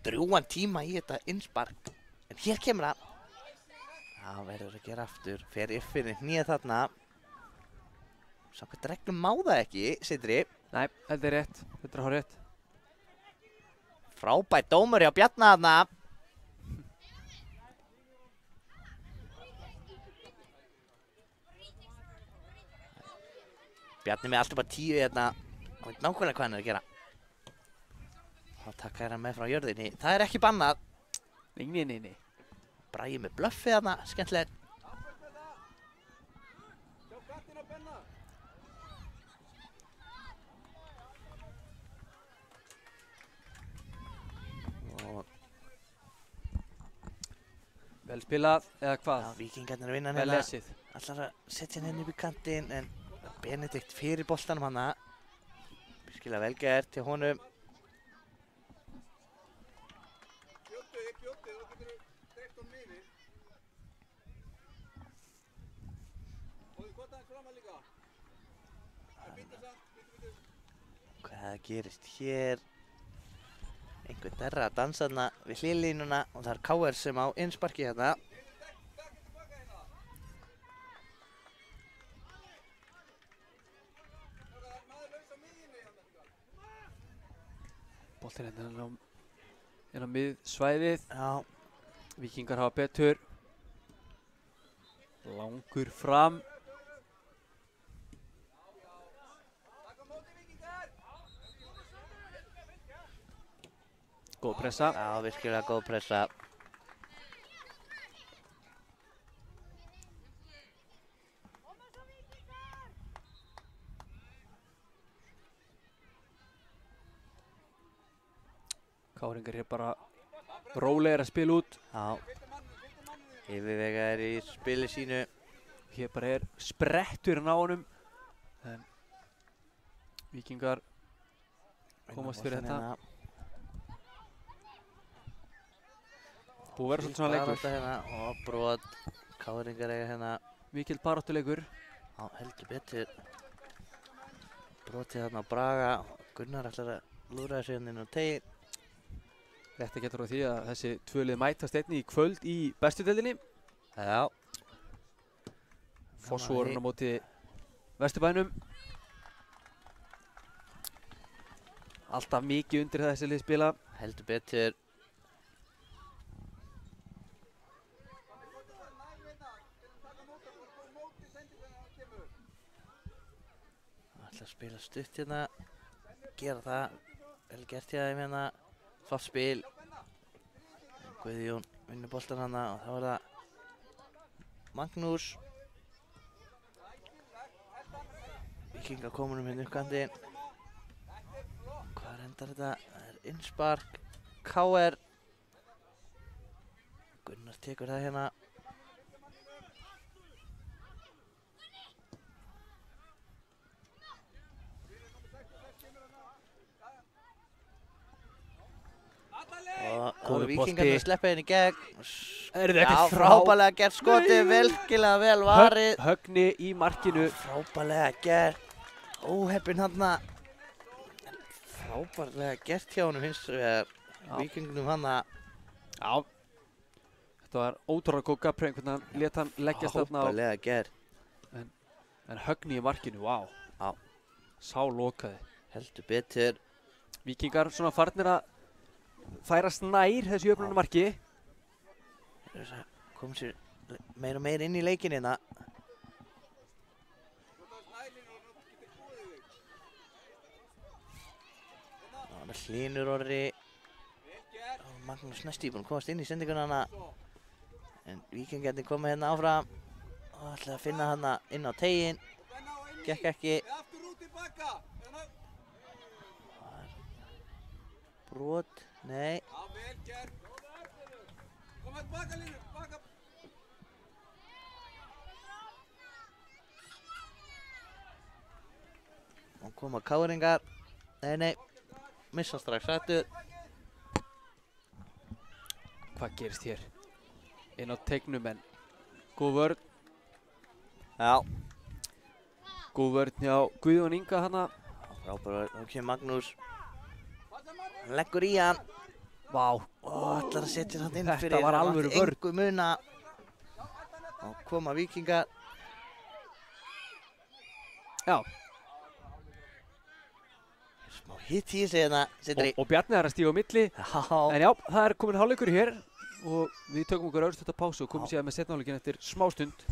[SPEAKER 1] drjúgan tíma í þetta innspark. En hér kemur það. Það verður að gera aftur. Fer yfir hnýja þarna. Samkvæmt reglum má það ekki, Sindri.
[SPEAKER 4] Nei, þetta er rétt. Þetta er hár rétt.
[SPEAKER 1] Frábært dómur hjá Bjarna þarna. Bjarni með alltaf bara 10 hérna. Hann veit nákvæmlega hvað hann er að gera. Þá taka hann með frá jörðinni. Það er ekki bannað.
[SPEAKER 4] Nei.
[SPEAKER 1] Bragi með bluffið þarna, skemmtilegt.
[SPEAKER 4] Vel spilað eða
[SPEAKER 1] Já,
[SPEAKER 4] hvað?
[SPEAKER 1] Víkingarnir að vinna hann
[SPEAKER 4] Vel
[SPEAKER 1] hérna.
[SPEAKER 4] lesið.
[SPEAKER 1] Ætlar að setja hann hérna upp í kantinn en Benedikt fyrir boltanum hana. Virkilega vel gert hjá honum.
[SPEAKER 6] Bjóttu, þú getur dreift honum yfir. Og þú kvotaði hans fram að líka. Það býttu samt,
[SPEAKER 1] Hvað gerist hér? Einhvern derra að dansa þarna við hliðlínuna og það er KR sem á innsparki hérna.
[SPEAKER 4] Boltinn hérna inn á miðsvæðið.
[SPEAKER 1] Já,
[SPEAKER 4] Víkingar hafa betur. Langur fram. Góð pressa.
[SPEAKER 1] já, virkilega góð pressa.
[SPEAKER 4] Káringar hér bara rólegir að spila út.
[SPEAKER 1] Já, yfirvega er í spili sínu.
[SPEAKER 4] Hér bara er spretturinn á honum. En Víkingar komast fyrir þetta. Búið að vera svolítið svona leikur.
[SPEAKER 1] Hérna, og brot, KR-ingar eiga hérna.
[SPEAKER 4] Mikill baráttuleikur.
[SPEAKER 1] Já, heldur betur. Brotið þarna á Braga. Gunnar ætlar að lúra þessu hérna inn á tegin.
[SPEAKER 4] Þetta getur á því að þessi tvö lið mætast einnig í kvöld í bestu deildinni.
[SPEAKER 1] Já.
[SPEAKER 4] Fossvorin á móti Vesturbænum. Alltaf mikið undir þessi lið spila.
[SPEAKER 1] Heldur betur. Ætla að spila stutt hérna. Gera það. Vel gert hjá þeim hérna. Flott spil. Guðjón vinnur boltan hana og þá er það Magnús. Víkingar komunum hérna upp kantinn. Hvað endar þetta? Það er innspark. KR. Gunnar tekur það hérna. Og
[SPEAKER 4] Góður
[SPEAKER 1] Víkingarnir
[SPEAKER 4] bolti.
[SPEAKER 1] sleppa henni í gegn.
[SPEAKER 4] Er
[SPEAKER 1] Já, frábælega gert skotið, virkilega vel varið.
[SPEAKER 4] Högni í markinu.
[SPEAKER 1] Frábælega gert. Óheppinn hana. Frábælega gert hjá honum hins vegar. Víkingunum hana.
[SPEAKER 4] Já. Þetta var ótrúlega góð gafri einhvern veginn. Lét hann leggjast þarna á.
[SPEAKER 1] Frábælega gert.
[SPEAKER 4] En Högni í markinu, vá.
[SPEAKER 1] Já.
[SPEAKER 4] Sá lokaði.
[SPEAKER 1] Heldur betur.
[SPEAKER 4] Víkingar svona farnir að færast nær þessu jöfnunarmarki.
[SPEAKER 1] Kom sér meira og meira inn í leikinn hérna. Það er Hlynur Orri. Magnús næstíð búinn að komast inn í sendinguna hana. En Víkingarnir koma hérna áfram. Og ætlaði að finna hana inn á teginn. Gekk ekki.
[SPEAKER 6] aftur út tilbaka.
[SPEAKER 1] Brot. Nei.
[SPEAKER 6] Já, vel gert. Koma tilbaka, Línu, tilbaka.
[SPEAKER 1] Og koma KR-ingar. Nei. Missa strax rættu.
[SPEAKER 4] Hvað gerist hér? Inn á teignum en góð vörn.
[SPEAKER 1] Já.
[SPEAKER 4] Góð vörn hjá Guðjón Inga hana.
[SPEAKER 1] Frábæra, þá kemur Magnús. Hann leggur í hann.
[SPEAKER 4] Vá.
[SPEAKER 1] Og ætlar að setja hann inn
[SPEAKER 4] Þetta
[SPEAKER 1] fyrir.
[SPEAKER 4] var alvöru vörn.
[SPEAKER 1] Engu muna. Og koma Víkingar.
[SPEAKER 4] Já.
[SPEAKER 1] Smá hitt í þessu hérna.
[SPEAKER 4] Og Bjarni er að stíga á milli.
[SPEAKER 1] Já.
[SPEAKER 4] En já, það er komin hálfleikur hér. Og við tökum okkur örstutta pásu og komum síðan með seinni hálfleikinn eftir smá stund.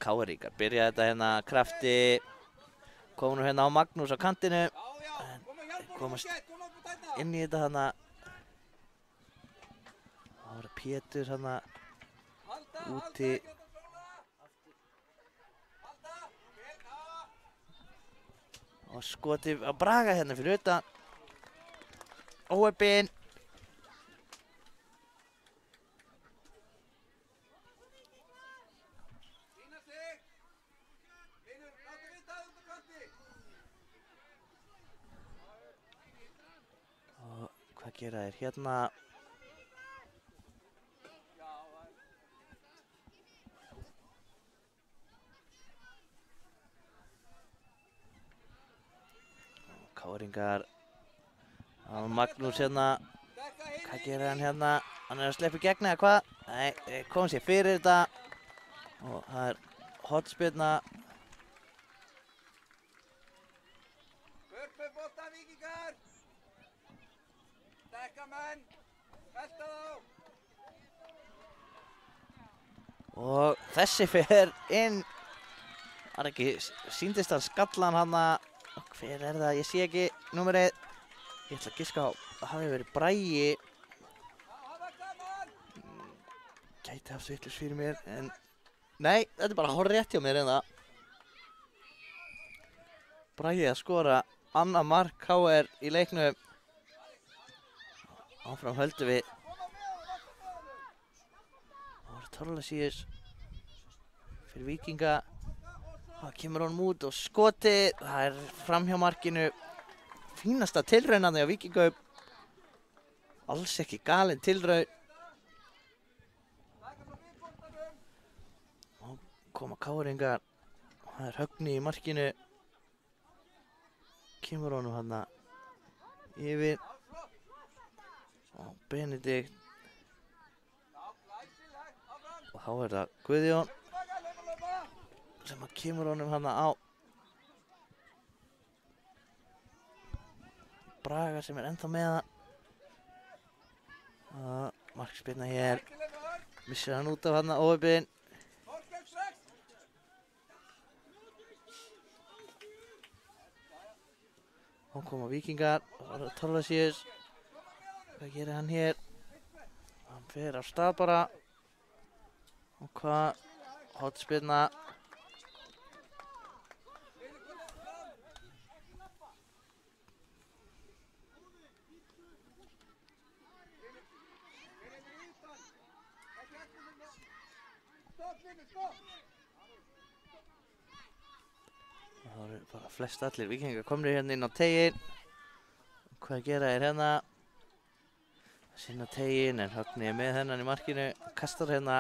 [SPEAKER 1] KR-ingar byrja þetta hérna krafti. Komum nú hérna á Magnús á kantinu. Komast inn í þetta hana. Það var Pétur hana úti. Og skotið að Braga hérna fyrir utan. Óheppinn. Og hvað gera þeir hérna? KR-ingar. Það var Magnús hérna. Hvað gerir hann hérna? Hann að sleppa í gegn eða hvað? Nei, kom sér fyrir þetta. Og það hornspyrna.
[SPEAKER 6] Burt með bolta, Víkingar! Dekka menn! Velta þá!
[SPEAKER 1] Og þessi fer inn. Var ekki, sýndist hann skallan hana. Hver það? Ég sé ekki númerið. Ég ætla að giska á að það hafi verið Bragi. Gæti haft vitlaust fyrir mér, en nei, þetta er bara hárrétt hjá mér en það. Bragi að skora annað mark KR í leiknum. Áfram höldum við. Það var Torlasíus fyrir Víkinga. Það kemur honum út og skotið. Það er framhjá markinu. Fínasta tilraunandi á Víkingum. Alls ekki galin tilraun. Og koma KR-ingar. Það er Högni í markinu. Kemur honum hana yfir. Og Benedikt. Og þá er það Guðjón sem að kemur honum hana á Braga sem er ennþá með það. Markspyrna hér. Missir hann út af hana óheppinn. Þá koma Víkingar. Það var Torlasíus. Hvað gerir hann hér? Hann fer af stað bara. Og hvað? Hornspyrna. Það eru bara flest allir Víkingar komnir hérna inn á teiginn. Hvað gera þeir hérna? Sinna teiginn en Högni er með hennan í markinu. Kastar hérna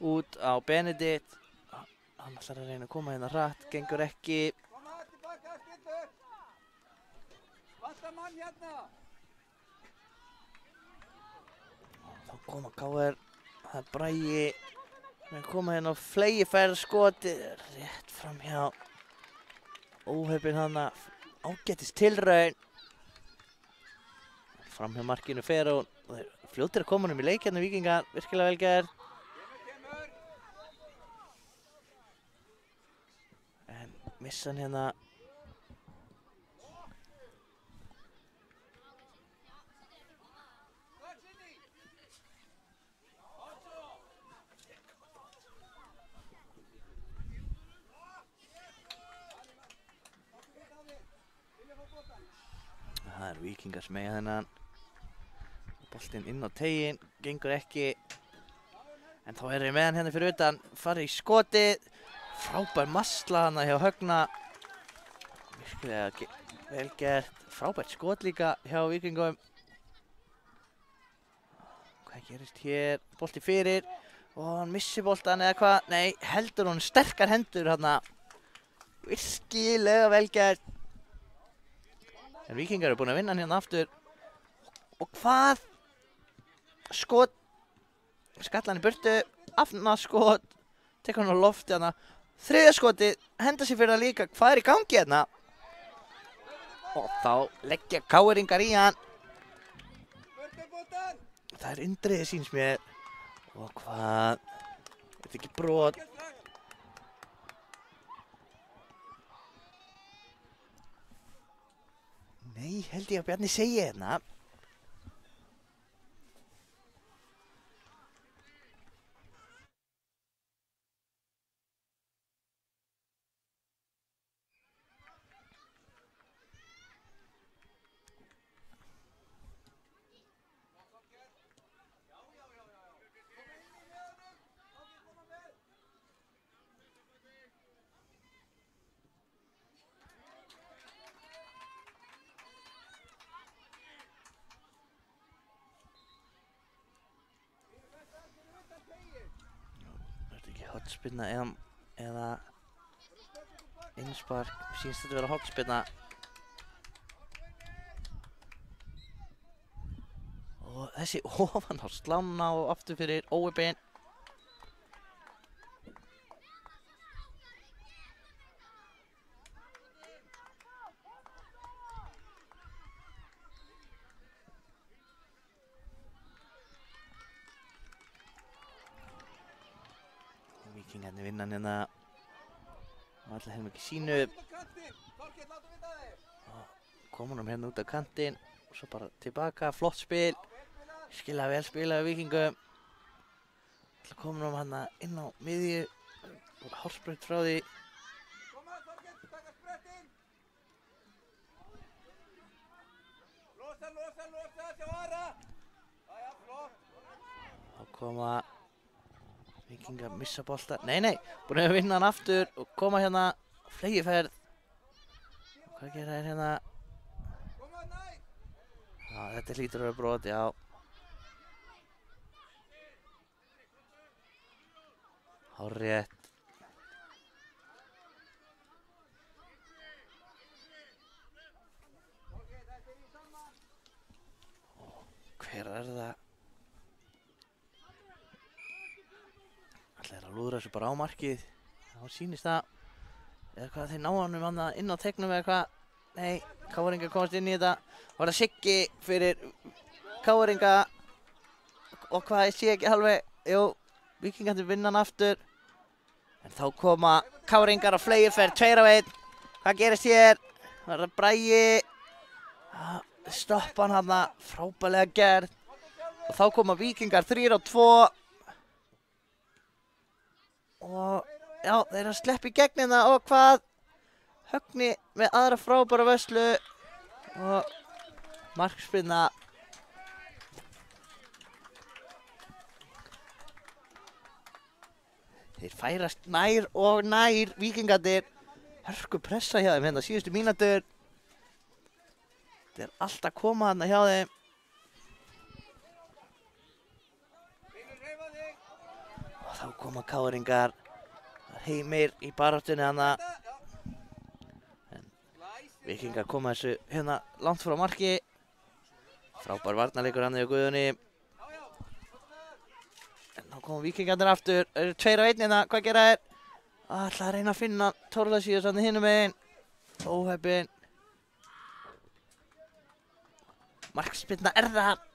[SPEAKER 1] út á Benedikt. Hann ætlar að reyna að koma hérna hratt. Gengur ekki.
[SPEAKER 6] Koma tilbaka, skildur! Vanta mann hérna!
[SPEAKER 1] Þá koma KR. Það er Bragi. Hann koma hérna á flegiferð skotið. Rétt fram hjá óheppinn hana. Ágætis tilraun. Fram hjá markinu fer hún. Og þeir fljótir að koma honum í leik hérna Víkingar. Virkilega vel gert. En missa hann hérna. Það er Víkingar sem eiga þennan. Boltinn inn á teiginn, gengur ekki. En þá er ég með hann hérna fyrir utan. Farið í skotið. Frábær masla hana hjá Högna. Virkilega vel gert. Frábært skot líka hjá Víkingum. Hvað gerist hér? Bolti fyrir. Og hann missir boltan eða hvað? Nei, heldur hún sterkar hendur hana. Virkilega vel gert. En Víkingar eru búin að vinna hann hérna aftur. Og hvað? Skot. Skallan í burtu. Afna skot. Tekur hann á lofti hana. Þriðja skotið. Henda sér fyrir það líka. Hvað er í gangi hérna? Og þá leggja KR-ingar í hann. Það er Indriði síns mér. Og hvað? Þetta er ekki brot. Nei, held ég að Bjarni segi hérna. Hornspyrna eða innspark, sýnst þetta vera hornspyrna. Og þessi ofan á slána og aftur fyrir óöpinn. Víkingarnir vinna hann hérna og allir helmingi sínu. Og komum hann hérna út á kantinn og svo bara tilbaka, flott spil. Skilja vel spilaði Víkingum. Allir komum hann hérna inn á miðju og hálsbraut frá því. Þá koma Víkingar missa bolta. Nei, búin að vinna hann aftur og koma hérna flegiferð. Hvað gera þeir hérna? Já, þetta hlýtur að vera brot, já. Hárrétt. Hver er það? Það er að lúðra þessu bara á markið. Það sýnist það. Eða hvað, þeir ná hann inn á tegnum eða hvað. Nei, KR komast inn í þetta. Var það Siggi fyrir KR. Og hvað, ég sé ekki alveg. Jú, Víkingarnir vinna hann aftur. En þá koma KR á flegiferð, 2-1. Hvað gerist hér? Var það Bragi. Stoppa hann þarna, frábærlega gerð. Og þá koma Víkingar 3-2. Og já, þeir eru að sleppa í gegnina og hvað? Högni með aðra frábæra vörslu og markspyrna. Þeir færast nær og nær Víkingarnir. Hörku pressa hjá þeim hérna síðustu mínútur. Þeir er alltaf að koma þarna hjá þeim. Þá koma KR. Heimir í baráttunni hana. En Víkingar koma þessu hérna langt frá marki. Frábær varnarleikur hann í Guðjóni. En þá koma Víkingarnir aftur. Það eru 2-1 hérna, hvað gera þeir? Ætla að reyna að finna Thorlacius hann hinum megin. Óheppinn. Markspyrna er það.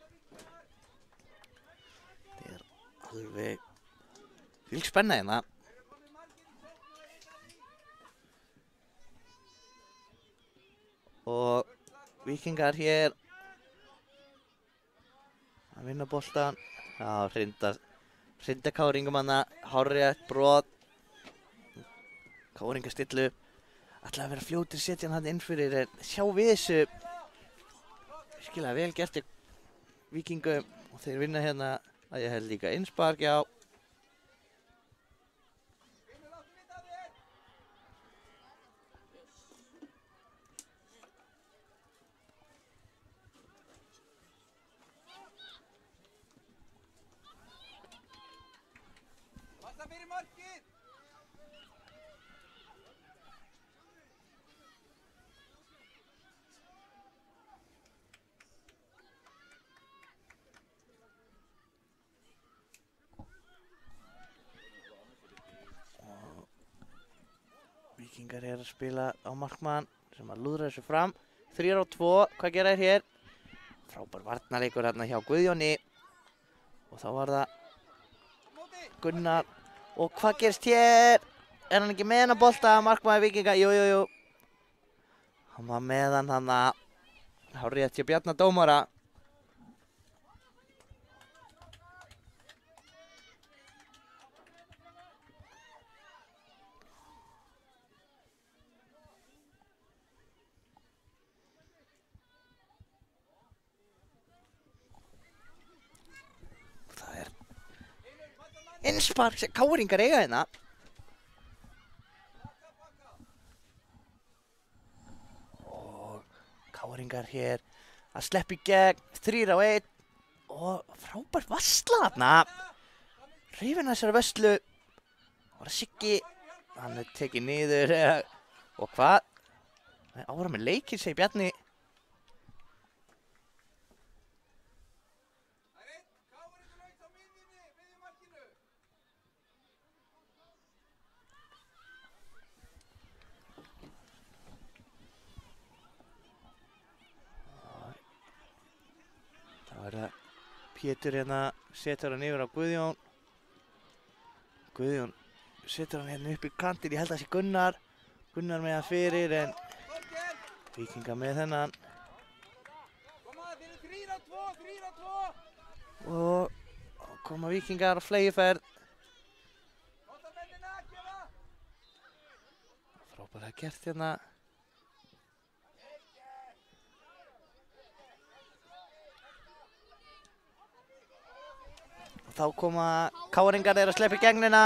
[SPEAKER 1] Þetta er alveg fylg spenna hérna. Og Víkingar hér að vinna boltan. Já, hrinda KR hana, hárrétt brot. KR stillu. Ætlaði að vera fljótir setja hann inn fyrir en sjá við þessu. Virkilega vel gert í Víkingum og þeir vinna hérna að ég held líka innspark, já. Víkingar er að spila á markmann sem að lúðra þessu fram. 3-2, hvað gera þeir hér? Frábær varnarleikur hérna hjá Guðjóni. Og þá var það Gunnar. Og hvað gerist hér? Er hann ekki með hann að bolta? Markmaður Víkinga, jú. Hann var með hann hana. Hárrétt hjá Bjarna dómara. Það er innspark sem Káringar eiga hérna. Og Káringar hér að sleppa í gegn, 3 á 1 og frábært varsla þarna. Hrifin að þessari vörslu. Það var Siggi, hann er tekið niður og hvað? Það er ára með leikinn, segir Bjarni. Það er það Pétur hérna, setur hann yfir á Guðjón. Guðjón setur hann hérna upp í kantinn, ég held að það sé Gunnar. Gunnar með hann fyrir en Víkingar með þennan. Og koma Víkingar á fleygiferð. Frábærlega gert hérna. Og þá koma Káringar þeir að sleppa í gegnina.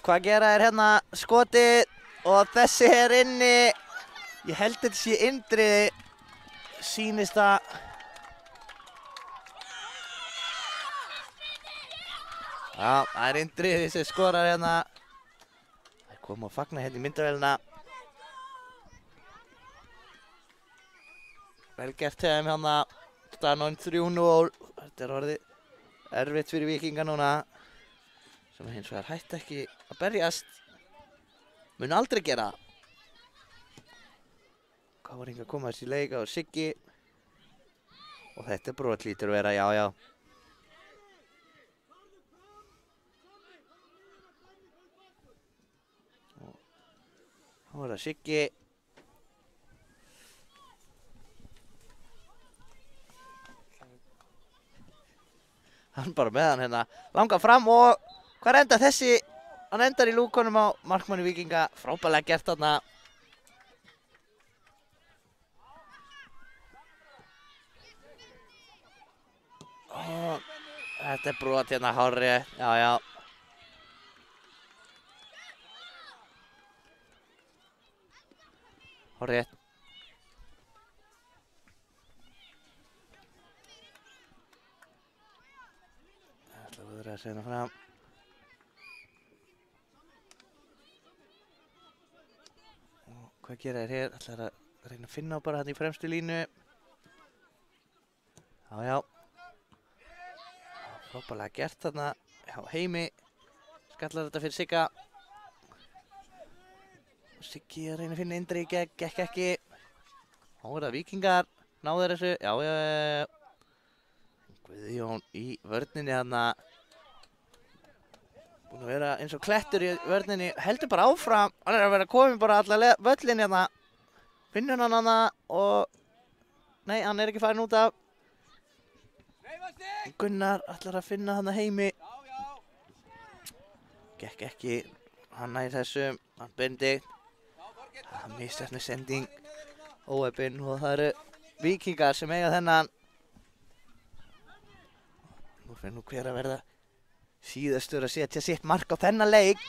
[SPEAKER 1] Hvað gera þeir hérna? Skotið og þessi er inni. Ég held þetta sé Indriði. Sýnist það. Já, það er Indriði sem skorar hérna. Það kom að fagna hérna í myndavélina. Vel gert hjá þeim hérna. Staðan 3-0. Þetta er orðið erfitt fyrir Víkinga núna. Sem hins vegar hætti ekki að berjast. Mun aldrei gera. Káringar koma þessi leika og Siggi. Og þetta brot lítur að vera, já. Og þá er það Siggi. Hann bara með hann hérna, langar fram og hvað endar þessi? Hann endar í lúkunum á markmanni Víkinga, frábærlega gert þarna. Og þetta er brot hérna hárrétt, já. Hárrétt. Það er að segja fram. Og hvað gera þeir hér? Ætlar að reyna að finna á bara hann í fremstu línu. Já. Frábærlega gert þarna. Já, Heimi. Skallar þetta fyrir Sigga. Siggi að reyna að finna Indriði í gegn, gekk ekki. Þá er það Víkingar. Náðu þessu. Já. Guðjón í vörninni þarna. Búinn að vera eins og klettur í vörninni, heldur bara áfram. Hann er að vera komin bara alla völlin hérna. Finnur hann hana og... Nei, hann er ekki farin út af. Gunnar ætlar að finna hana Heimi. Gekk ekki. Hann nær þessum. Hann bendi. Það er misstefnu sending. Óheppinn og það eru Víkingar sem eiga þennan. Nú fyrir hver að verða síðastur að setja sitt mark á þennan leik.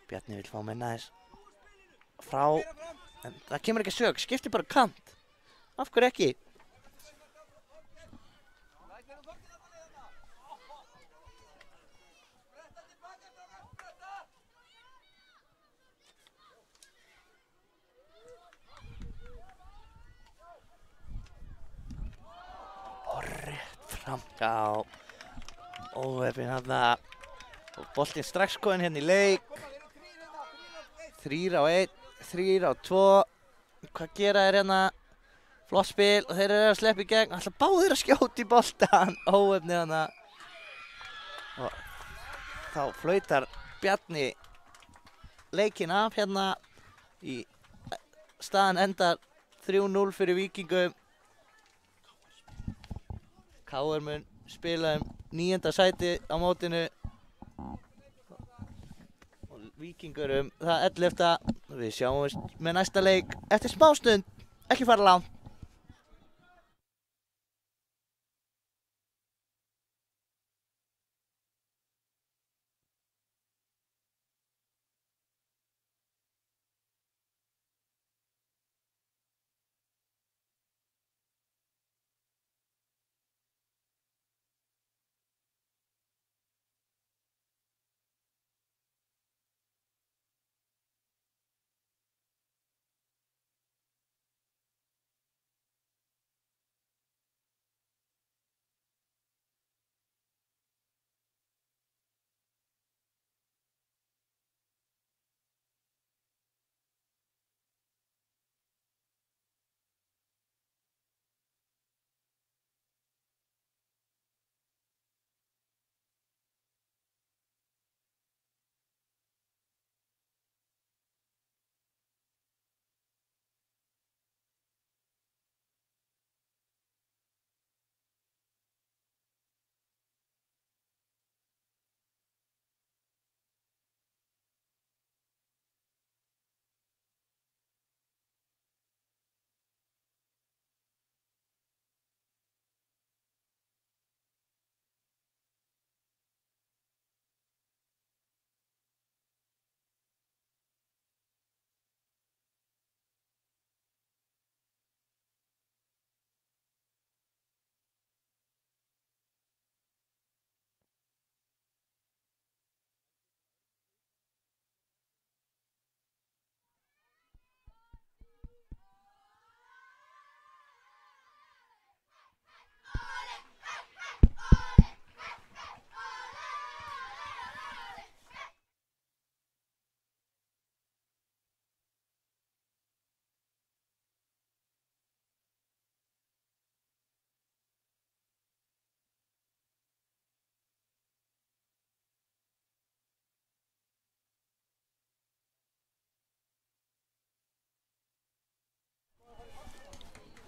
[SPEAKER 1] Bjarni vill fá minna þess frá, en það kemur ekki sög, skiptir bara kant. Af hverju ekki? Já, óheppinn þarna og boltinn strax komin hérna í leik. 3 á 1, 3 á 2. Hvað gera þeir hérna? Flott spil og þeir eru að sleppa í gegn. Alltaf báðir að skjóta í boltan. Óheppni þarna. Og þá flautar Bjarni leikinn af hérna í staðan endar 3-0 fyrir Víkingum. KR mun spila 9. sæti á mótinu. Og Víkingur það 11. Við sjáumst með næsta leik eftir smástund. Ekki fara langt.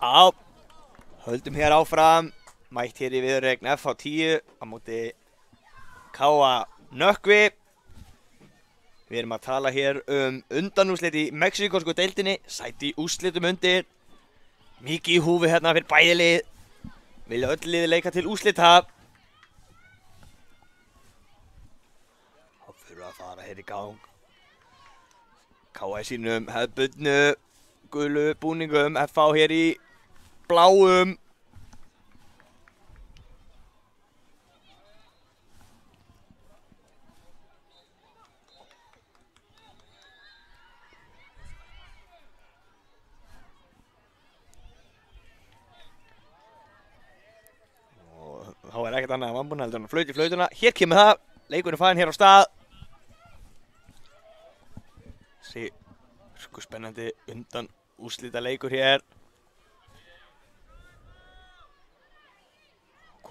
[SPEAKER 3] Já, höldum hér áfram, mætt hér í viðureign FH10 á móti KA Nökkvi. Við erum að tala hér undanúrslit í mexíkósku deildinni, sæti í úrslitum undir. Mikið í húfi hérna fyrir bæði lið, vilja öll lið leika til úrslita. Þá fyrir að fara hér í gang. KA í sínum hefðbundnu gulu búningum, FH hér í bláum. Og þá er ekkert annað að vambuna heldur en að flauta í flautuna. Hér kemur það, leikurinn farin hér á stað. Sí, sko spennandi undan úrslita leikur hér.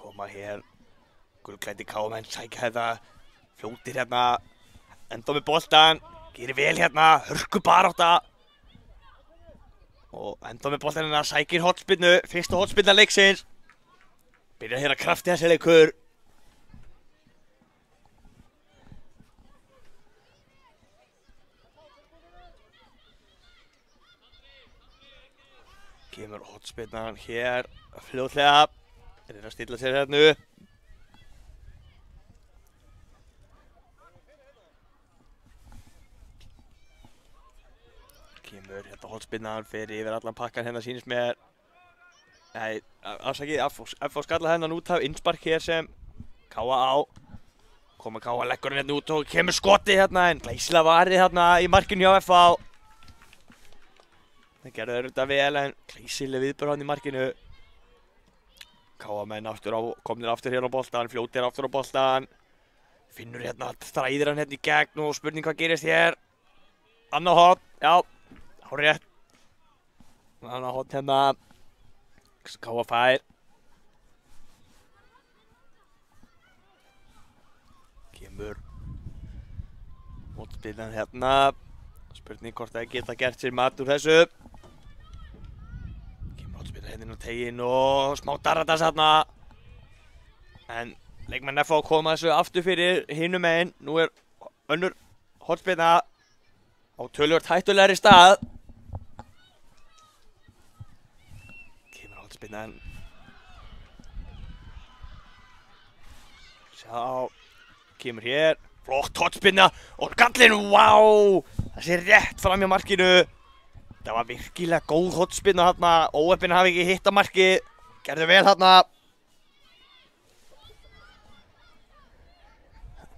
[SPEAKER 3] Koma hér, gulklæddi KA-menn sækja þetta, fljótir hérna, enda með boltan, gerir vel hérna, hörku barátta. Og enda með boltan hérna, sækir hornspyrnu, fyrsta hornspyrna leiksins. Byrjar hér að krafti þessi leikur. Kemur hornspyrnan hér, fljótlega. Þeir eru að stilla sér hérna upp. Kemur hérna hornspyrnan, fer yfir allan pakkan hérna sýnist mér. Nei, afsakið, FH skalla hennan út af innspark hér sem KA á. Koma KA, leggur hann hérna út og kemur skoti hérna en glæsilega varið hérna í markinu hjá FH. Það gerðu þeir þetta vel en glæsilega viðbröð hann í markinu. KA-menn komnir aftur hérna á boltan, fljótir aftur á boltan. Finnur hérna, þræðir hann hérna í gegn og spurning hvað gerist hér. Annað hot, já, hárrétt. Annað hot hérna. KA fær. Kemur mótspyrnan hérna. Spurning hvort það geta gert sér mat úr þessu. hérna inn á teginn og smá darradas þarna. En leikmenn FH koma þessu aftur fyrir hinum megin. Nú er önnur hornspyrna á töluvert hættulegri stað. Kemur hornspyrnan. Sjá, kemur hér. Flott hornspyrna og skallinn, vá! Þessi rétt fram hjá markinu. Það var virkilega góð hornspyrna þarna. Óheppinn hafi ekki hitt á markið. Gerðu vel þarna.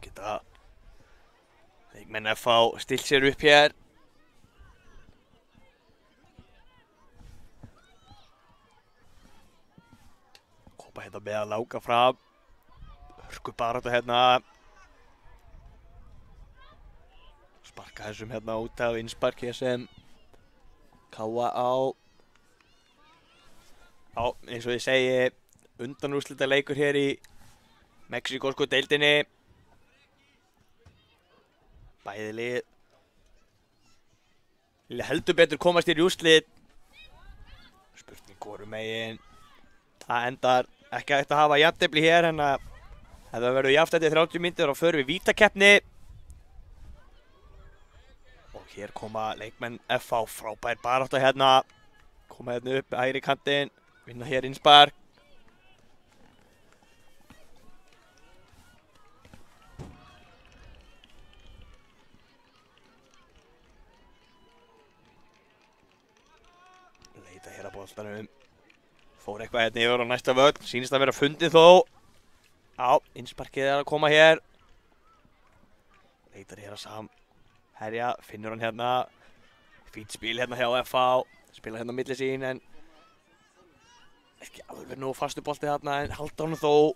[SPEAKER 3] Geta leikmenn FH stillt sér upp hér. Kópa hérna með að láka fram. Hörku baráttu hérna. Sparka þessum hérna út af innspark hér sem Káa á. Já, eins og ég segi, undanúrslita leikur hér í Mexíkósku deildinni. Bæði lið vilja heldur betur komast hér í úrslit. Spurning hvorum megin. Það endar ekki hægt að hafa jafntefli hér en að það verður jafnt eftir 30 mínútur og förum við vítakeppni. Og hér koma leikmenn FH, frábær barátta hérna. Koma hérna upp hægri kantinn, vinna hér innspark. Leita hér að boltanum. Fór eitthvað hérna yfir á næsta völl, sýnist að vera fundið þó. Já, innsparkið er að koma hér. Leitar hér að herja, finnur hann hérna. Fínt spil hérna hjá FH. Spila hérna á milli sín en ekki alveg nú fastu bolti þarna en halda honum þó.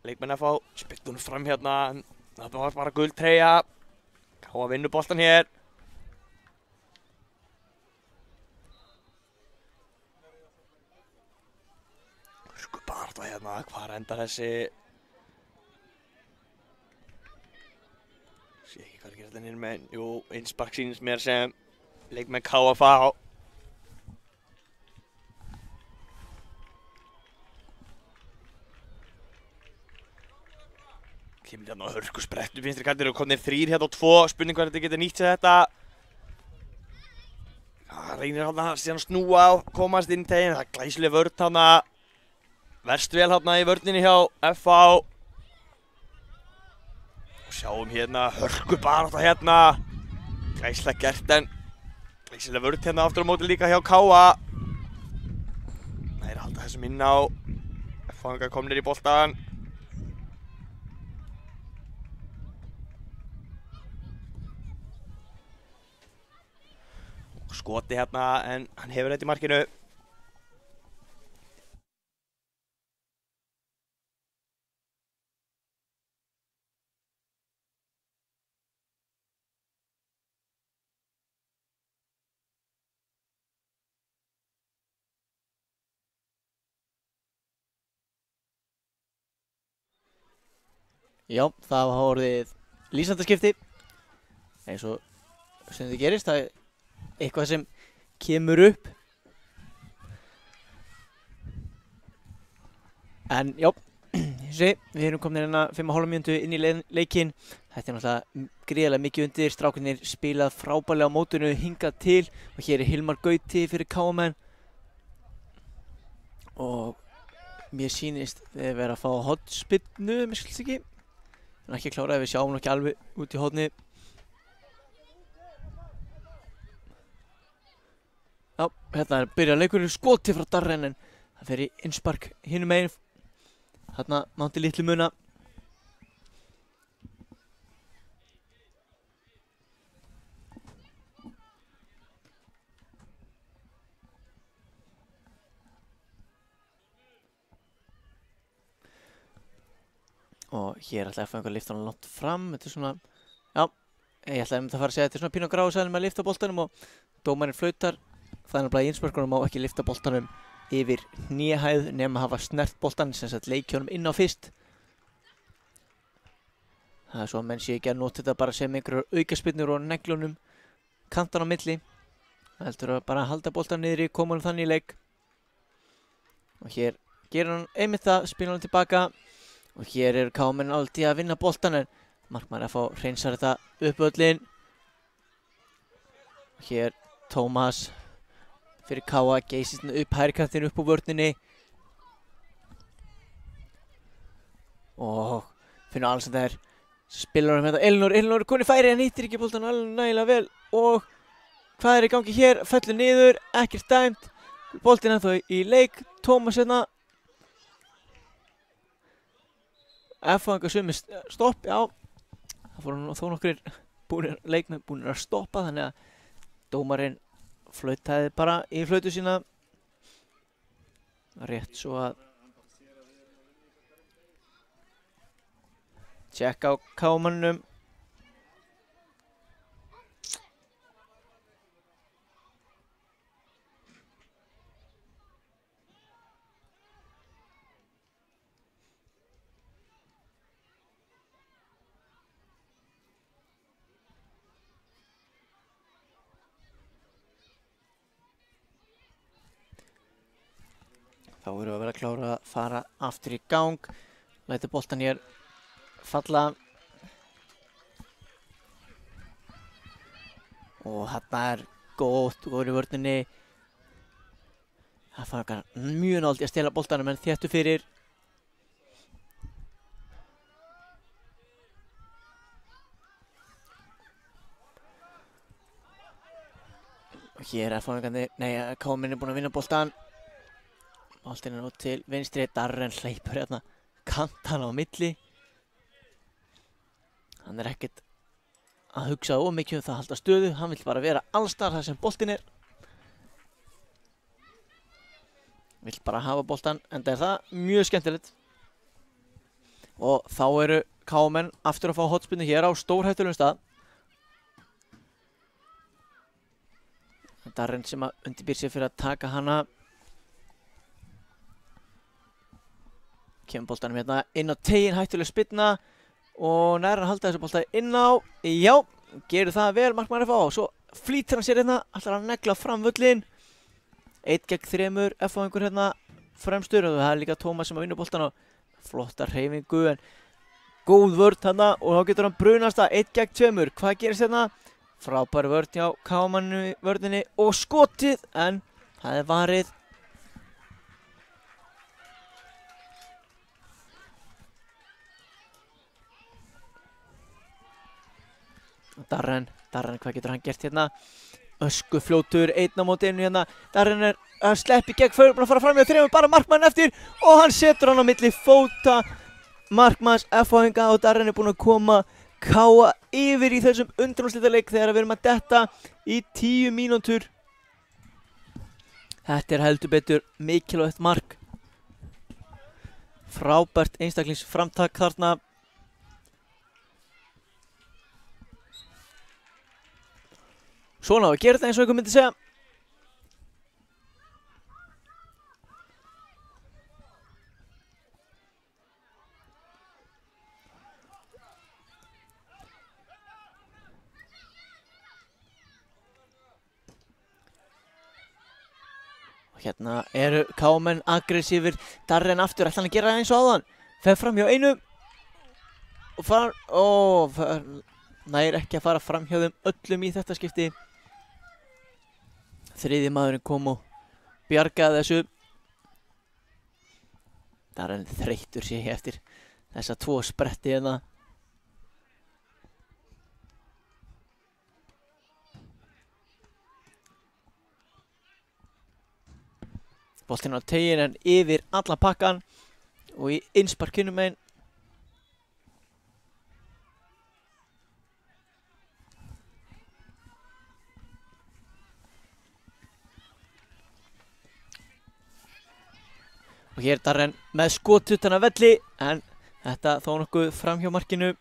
[SPEAKER 3] Leikmenn FH spilta honum fram hérna en það var bara guld treyja. Káa vinnur boltan hér. Hörku baráttu hérna, hvar endar þessi? Sé ekki hvað er að gera þetta niður með, jú, innspark sýnist mér sem leikmenn KFA. Kemur hérna á hörku sprettu, finnst þér kallir og komnir 3 hérna á 2, spurning hvað þetta getur nýtt sér þetta. Það reynir hérna síðan að snúa á, komast inn í teginn, það er glæsileg vörn hérna. Verst vel hérna í vörninni hjá FH. Og sjáum hérna hörku barátta hérna. Glæsilega gert en glæsilega vörn hérna aftur á móti líka hjá Káa. Það er alltaf þessum inn á. FH komnir í boltan. Skoti hérna en hann hefur þetta í markinu.
[SPEAKER 5] Já, það hafa orðið lýsandaskipti eins og sem þið gerist, það er eitthvað sem kemur upp. En já, við erum komin hérna 5,5 mínútu inn í leikinn. Þetta er náttúrulega gríðarlega mikið undir, strákarnir spilað frábærlega á mótinu hingað til og hér er Hilmar Gauti fyrir KM-menn og mér sýnist við vera að fá hornspyrnu, mér skilst ekki. En ekki klárað, við sjáum ekki alveg út í horni. Já, hérna er byrjað leikurinn, skoti frá Darren en það fer í innspark hinum megin. Þarna mátti litlu muna. Og hér ætla ég að fá einhver að lifta hann langt fram. Þetta er svona, já, ég ætla að fara að segja að þetta er svona pínu gráðsæðin með að lifta boltanum og dómarinn flautar. Þannig að í innsparkunum má ekki lifta boltanum yfir hnéhæð nema að hafa snert boltan, sem sagt leikjónum inn á fyrst. Það er svo að menn sé ekki að nota þetta bara sem einhverjar aukaspyrnur og neglunum kantan á milli. Það heldur að bara halda boltan niðri, koma þannig í leik. Og hér gerir hann einmitt það, spila hann tilbaka. Og hér eru KM aldrei að vinna boltan en markmaður að fá hreinsar þetta upp völlin. Og hér Tómas fyrir Káa, geysist hann upp hægri upp á vörninni. Og finnur Alexander, spilar hann með þetta Elinor er konið færi en hittir ekki boltan alveg nægilega vel. Og hvað er í gangi hér? Fellur niður, ekkert dæmt. Boltinn ennþá í leik, Tómas hérna. F-fanga sumi stopp, já. Það fóru þó nokkrir leikmenn búinir að stoppa þannig að dómarinn flautaði bara í flautu sína. Rétt svo að tjekka á Kámanum. Þá erum við að vera klára að fara aftur í gang. Lætur boltan hér falla. Og þarna er góður í vörninni. Það fara mjög nálægt að stela boltanum en þéttu fyrir. Og hér er fangandi, Kámin er búinn að vinna boltan. Boltinn er nú til vinstri, Darren hleypur hérna kantan á milli. Hann er ekkert að hugsa mikið það að halda stöðu, hann vill bara vera allstar þar sem boltinn er. Vill bara hafa boltan, enda er það mjög skemmtilegt. Og þá eru KM aftur að fá hotspinnu hér á stórhættulegum stað. Darren sem að undirbýr sig fyrir að taka hana. Kemur boltanum hérna inn á tegin, hættuleg spinna og nær hann halda þessu bolta inn á. Já, gerur það vel markmaður FH og svo flýtir hann sér hérna, ætlar að negla fram völlin. 1 gegn 3, FH hérna fremstur og það er líka Tómas sem að vinna boltan á flotta hreyfingu en góð vörn hérna og þá getur hann brunast að 1 gegn 2. Hvað gerist hérna? Frábær vörn hjá Kámanu vörninni og skotið en það er varið. Darren, hvað getur hann gert hérna? Öskufljótur, 1 á móti 1 hérna. Darren er að sleppi gegn Fögur, búinn að fara fram í 3, bara markmann eftir og hann setur hann á milli fóta markmanns FH og Darren er búinn að koma Káa yfir í þessum undanúrslitaleik þegar við erum að detta í 10 mínútur. Þetta er heldur betur mikilvægt mark. Frábært einstaklingsframtak þarna. Svona á að gera þetta eins og einhver myndi segja. Og hérna eru KM aggressífir. Darren aftur, ætla hann að gera eins og áðan. Fer fram hjá einu. Og nær ekki að fara fram hjá þeim öllum í þetta skipti. Þriðji maðurinn kom og bjargaði þessu. Darren þreyttur sig eftir þessa 2 spretti hérna. Boltinn á tegin en yfir alla pakkan og í innsparkinu megin. Og hér er Darren með skot utan af velli en þetta þó nokkuð fram hjá markinu.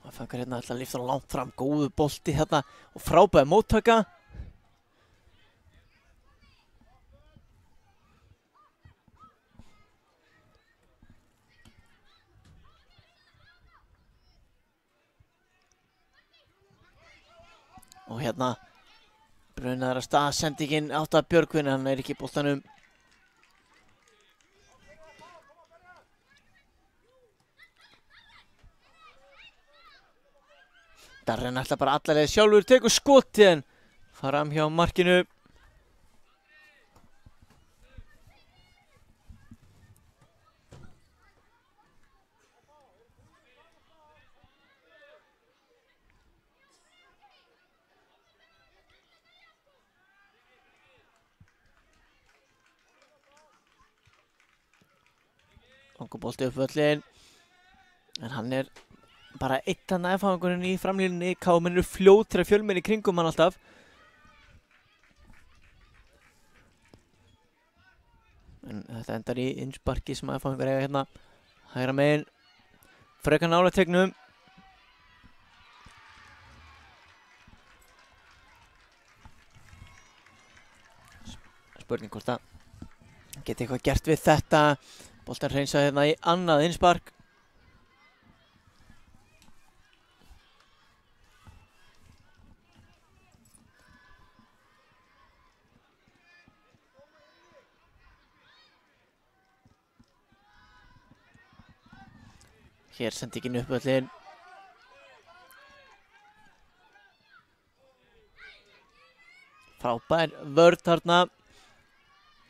[SPEAKER 5] Það fangar hérna alltaf lyfta langt fram, góðu bolti hérna og frábæði móttaka. Og hérna brunaður að stað, sendingin átt að Björgvin, hann er ekki í boltanum. Darren ætla bara allalega sjálfur, tekur skotið en fram hjá markinu. Ongur bolti upp völlin, en hann er bara eitt hann F-hafingurinn í framlínunni. Kámenn eru fljótir að fjölmenn í kringum hann alltaf. En þetta endar í innsparki sem F-hafingur eiga hérna hægra megin, frekar nálægt tegnum. Spurning hvort það geti eitthvað gert við þetta. Boltan hreinsaði hérna í annað innspark. Hér sendingin upp völlin. Frábær vörn þarna.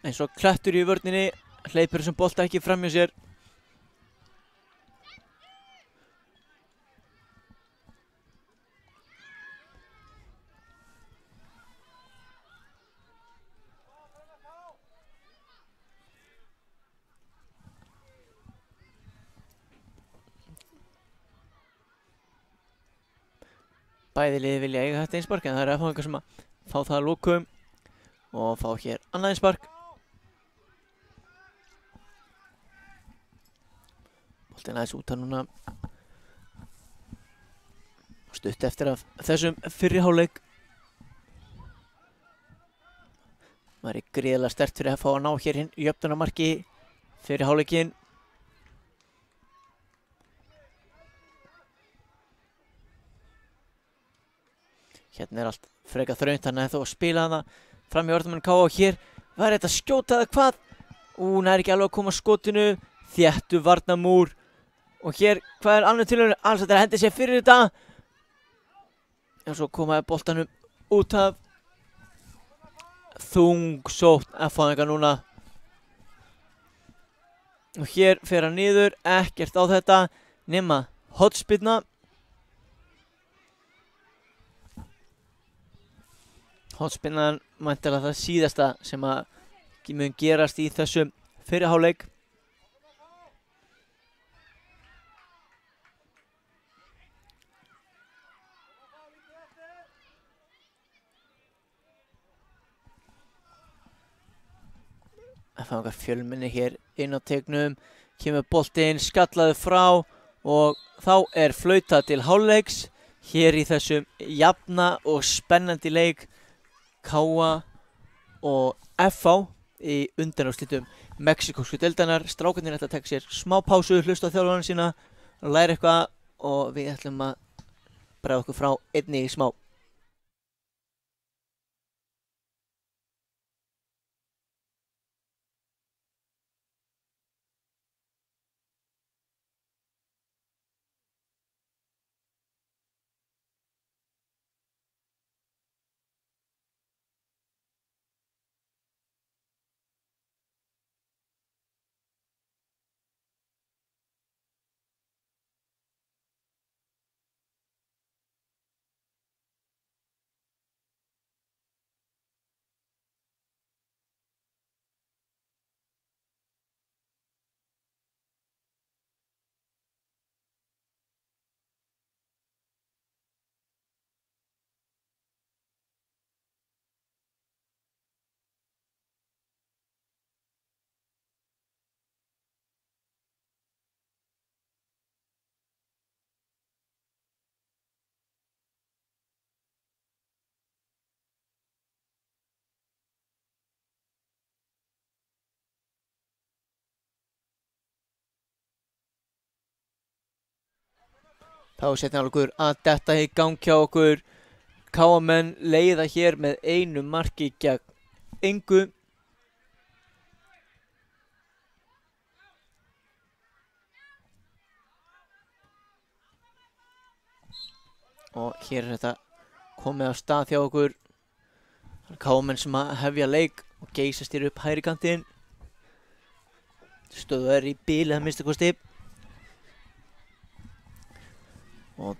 [SPEAKER 5] Eins og klettur í vörninni. Hleypur þessum bolta ekki fram hjá sér. Bæði liði vilja eiga þetta einspark, en það eru F-hafingar sem að fá það að lokum og fá hér annað einspark. Boltinn aðeins út að núna. Stutt eftir af þessum fyrri hálfleik. Það er gríðarlega sterkt fyrir að fá að ná hér hinn jöfnunarmarki fyrir hálfleikinn. Hérna er allt frekar þröngt, þannig að þó að spila hana fram í vörðumenn K.A. og hér var þetta að skjóta eða hvað. Hún er ekki alveg að koma skotinu, þéttu varnarmúr og hér, hvað er annað tilhörinu? Alls þetta er að hendi sér fyrir þetta. En svo komaði boltanum út af. Þungsótt F-hafingar núna. Og hér fer hann niður, ekkert á þetta nema hornspyrna. Hornspyrnan væntanlega það síðasta sem að mun gerast í þessum fyrri hálfleik. F-hafingar fjölmenni hér inn á tegnum, kemur boltinn, skallaður frá og þá er flautað til hálfleiks hér í þessum jafna og spennandi leik K.A. og F.A. í undanúrslitum mexíkósku deildarinnar. Strákarnir ætla að taka sér smá pásu, hlusta á þjálfarana sína, læra eitthvað og við ætlum að bregða okkur frá einni í smá. Þá setjum við okkur að detta í gang hjá okkur. KM-menn leiða hér með einu marki gegn engu. Og hér er þetta komið af stað hjá okkur. KM-menn sem að hefja leik og geysast hér upp hægri kantinn. Stöðvar í bíl að minnsta kosti. Og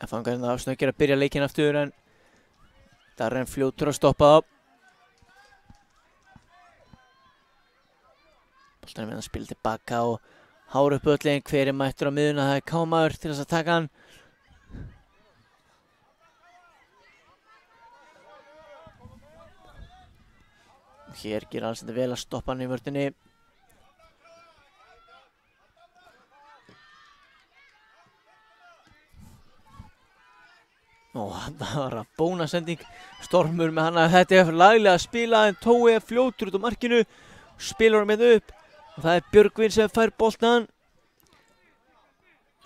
[SPEAKER 5] F-fangarinn það snöggir að byrja leikinn aftur en Darren fljótur að stoppa það. Boltanum við að spila tilbaka og hára upp öllin. Hver er mættur á miðuna? Það er Kámaður til þess að taka hann. Hér gerir alls þetta vel að stoppa hann í vörninni. Og það var að bónasending. Stormur með hann að þetta er laglega að spila en Tói er fljótur út á markinu. Spilar hann með upp. Og það er Björgvin sem fær boltan.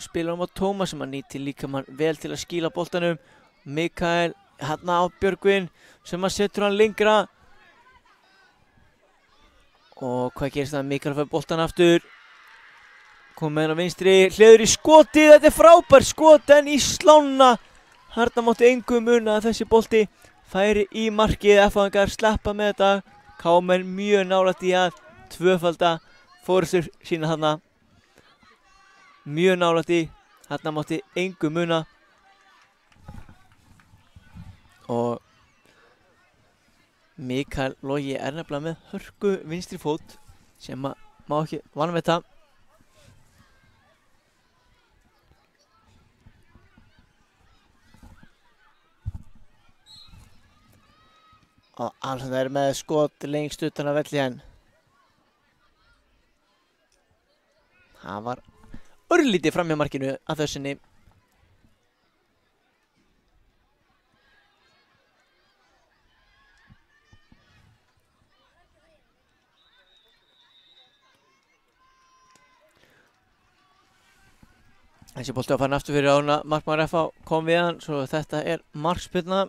[SPEAKER 5] Spilar hann á Tómas sem hann nýtir líka mann vel til að skýla boltanum. Mikael hann á Björgvin sem hann setur hann lengra. Og hvað gerist það? Mikael fær boltan aftur. Kom með hann á vinstri. Hleður í skoti. Þetta er frábær skot en í slána. Þarna mátti engu muna að þessi bolti færi í markið. F-fangar sleppa með þetta. KM mjög nálægt í að tvöfalda fórustur sína þarna. Mjög nálægt í. Þarna mátti engu muna. Og Mikael Logi er nefnilega með hörku vinstri fót sem má ekki vanmeta. Og Alexander er með skot lengst utan af velli henn. Það var örlítið fram hjá markinu að þessinni. Þessi bolti að fara aftur fyrir ána. Markmaður FH kom við hann, svo þetta er markspyrna.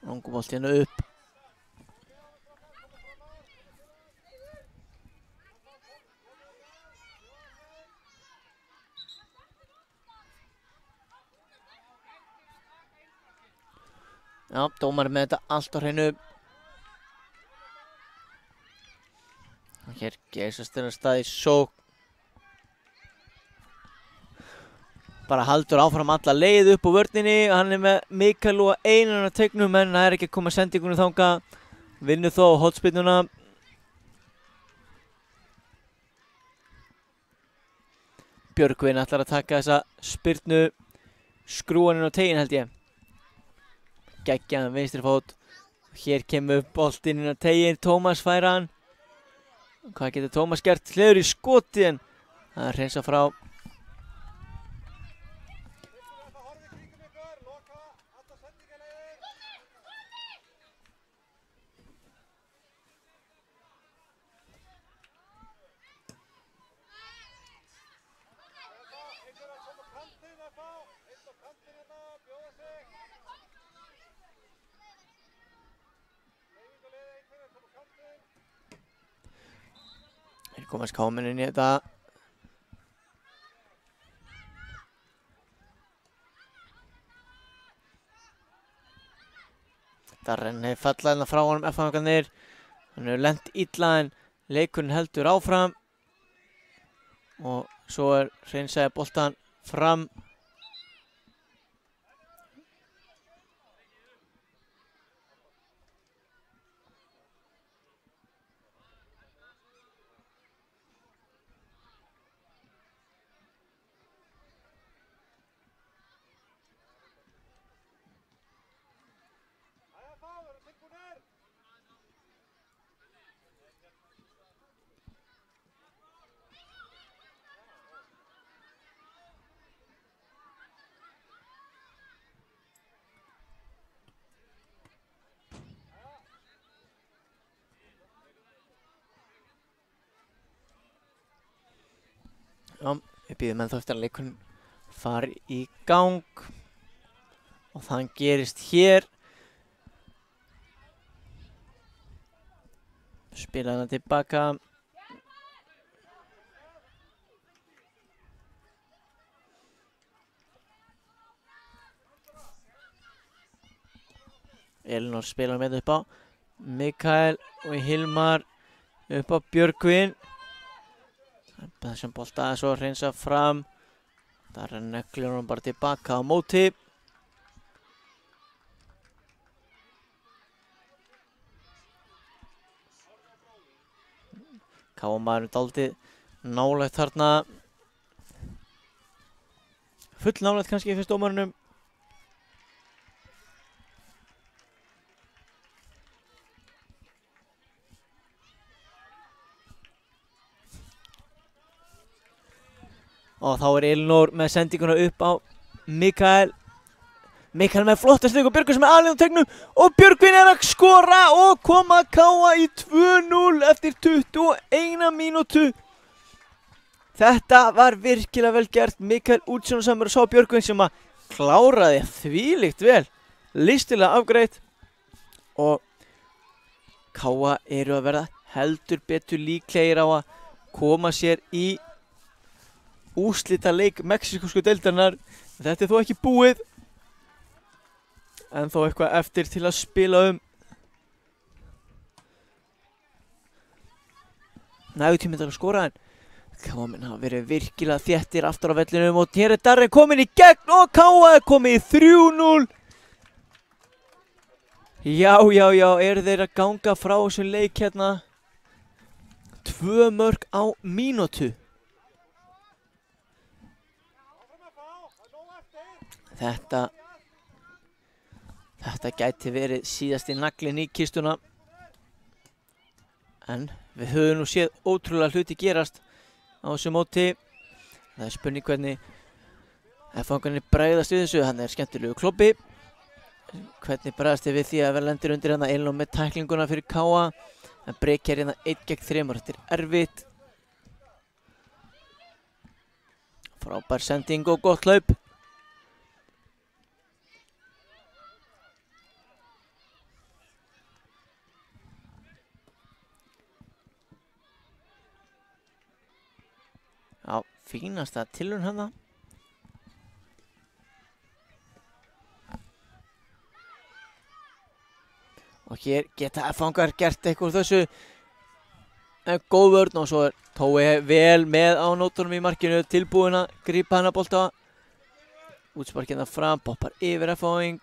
[SPEAKER 5] Langur bolti hérna upp. Já, dómar með þetta allt á hreinu. Hér geysast þennan stað í sókn. Bara haldur áfram alla leið upp á vörninni. Hann er með Mikael og einan á tegnum en það er ekki að koma sendingunum þanga. Vinnur þó hotspyrnuna. Björgvin ætlar að taka þessa spyrnu. Skrúaninn á tegin held ég. Geggjaðan vinstri fót. Hér kemur boltinn inn á tegin. Tómas fær hann. Hvað getur Tómas gert? Hleður í skoti en það er hreinsa frá. Hér komast KM inn í þetta. Darren hefur fallað hérna frá honum F-fangarnir. Hann hefur lent illa en leikurinn heldur áfram. Og svo er hreinsaði boltan fram. Já, við býðum ennþá eftir að leikurinn fari í gang og það gerist hér. Spila hana tilbaka. Elinor spilar með upp á Mikael og Hilmar upp á Björgvin. Þessum bolta aðeins og hreinsa fram. Þar neglir hún bara tilbaka á móti. Káamaðurinn dálítið nálægt þarna. Full nálægt kannski fyrst dómarunum. Og þá Elinor með sendinguna upp á Mikael. Mikael með flotta stig og Björgvin sem alveg á tegnum. Og Björgvin að skora og koma Káa í 2-0 eftir 21 mínútu. Þetta var virkilega vel gert. Mikael útsjónasamur og sá Björgvin sem að kláraði þvílíkt vel. Listilega afgreitt. Og Káa eru að verða heldur betur líklegir á að koma sér í úrslita leik mexíkosku deildarinnar. Þetta þó ekki búið. En þó eitthvað eftir til að spila nægur tími til að skora en Káamenn hafa verið virkilega þéttir aftur á vellinum og hér Darren komin í gegn og Káa komið í 3-0. Já, eru þeir að ganga frá þessum leik hérna. 2 mörk á mínútu. Þetta gæti verið síðasti naglinn í kistuna. En við höfum nú séð ótrúlega hluti gerast á þessu móti. Það er spurning hvernig F-fangarnir bregðast við þessu. Hann er skemmtilegu klobbi. Hvernig bregðast þið við því að vera lendir undir hérna Elinor með tæklinguna fyrir Káa. En Breki hérna 1 gegn 3. Þetta er erfitt. Frábær sending og gott hlaup. Já, fínasta tilraun hérna. Og hér geta F-fangar gert eitthvað úr þessu. En góð vörn og svo er Tói vel með á nótunum í markinu. Tilbúin að grípa hana bolta. Útspark hérna fram, poppar yfir F-fang.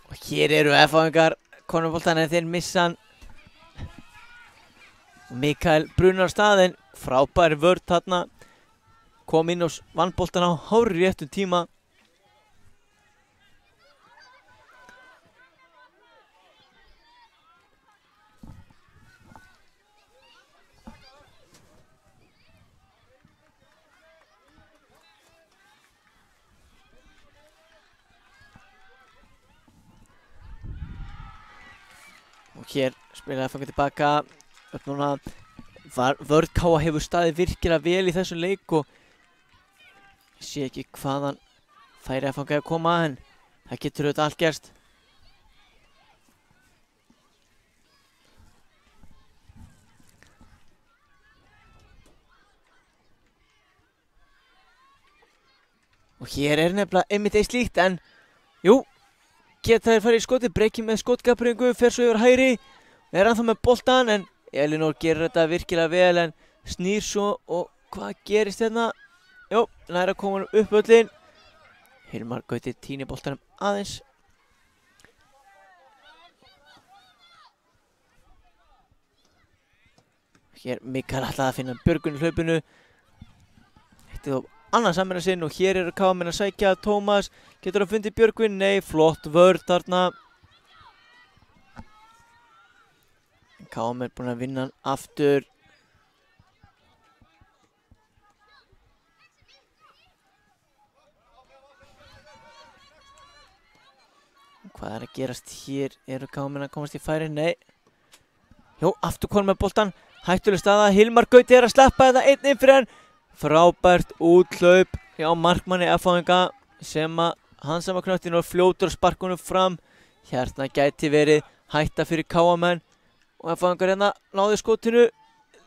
[SPEAKER 5] Og hér eru F-fangar konumboltan en þeir missa hann. Mikael brunar staðinn, frábær vörn þarna. Kom inn og vann boltan á hárri réttum tíma. Og hér spilaði F-fangar tilbaka. Upp núna vörn Káa hefur staðið virkilega vel í þessum leik og ég sé ekki hvaðan færi F-fangar að koma en það getur auðvitað allt gerst. Og hér er nefnilega einmitt eitt slíkt en jú, geta þeir farið í skoti, Breki með skotgapringu, fer svo yfir hægri, er ennþá með boltan en Elinor gerir þetta virkilega vel en snýr svo og hvað gerist hérna? Jó, næra koma hann upp völlin. Hilmar Gauti týnir boltanum aðeins. Hér Mikael ætlaði að finna Björgvin í hlaupinu. Hitti þó annan samverðan sinn og hér eru Káamenn að sækja. Tómas getur að fundi Björgvin, nei, flott vörn þarna. Káamenn búin að vinna hann aftur. Hvað er að gerast hér? Eru káminn að komast í færi? Nei. Jó, aftur konum með boltan. Hættuleg staða. Hilmar Gauti er að sleppa þetta einn inn fyrir hann. Frábært úthlaup hjá markmanni F-fáinga sem að hann sama knöttinu og fljótur sparkunum fram. Hérna gæti verið hætta fyrir káamenn og F-fáingar hérna náði skotinu.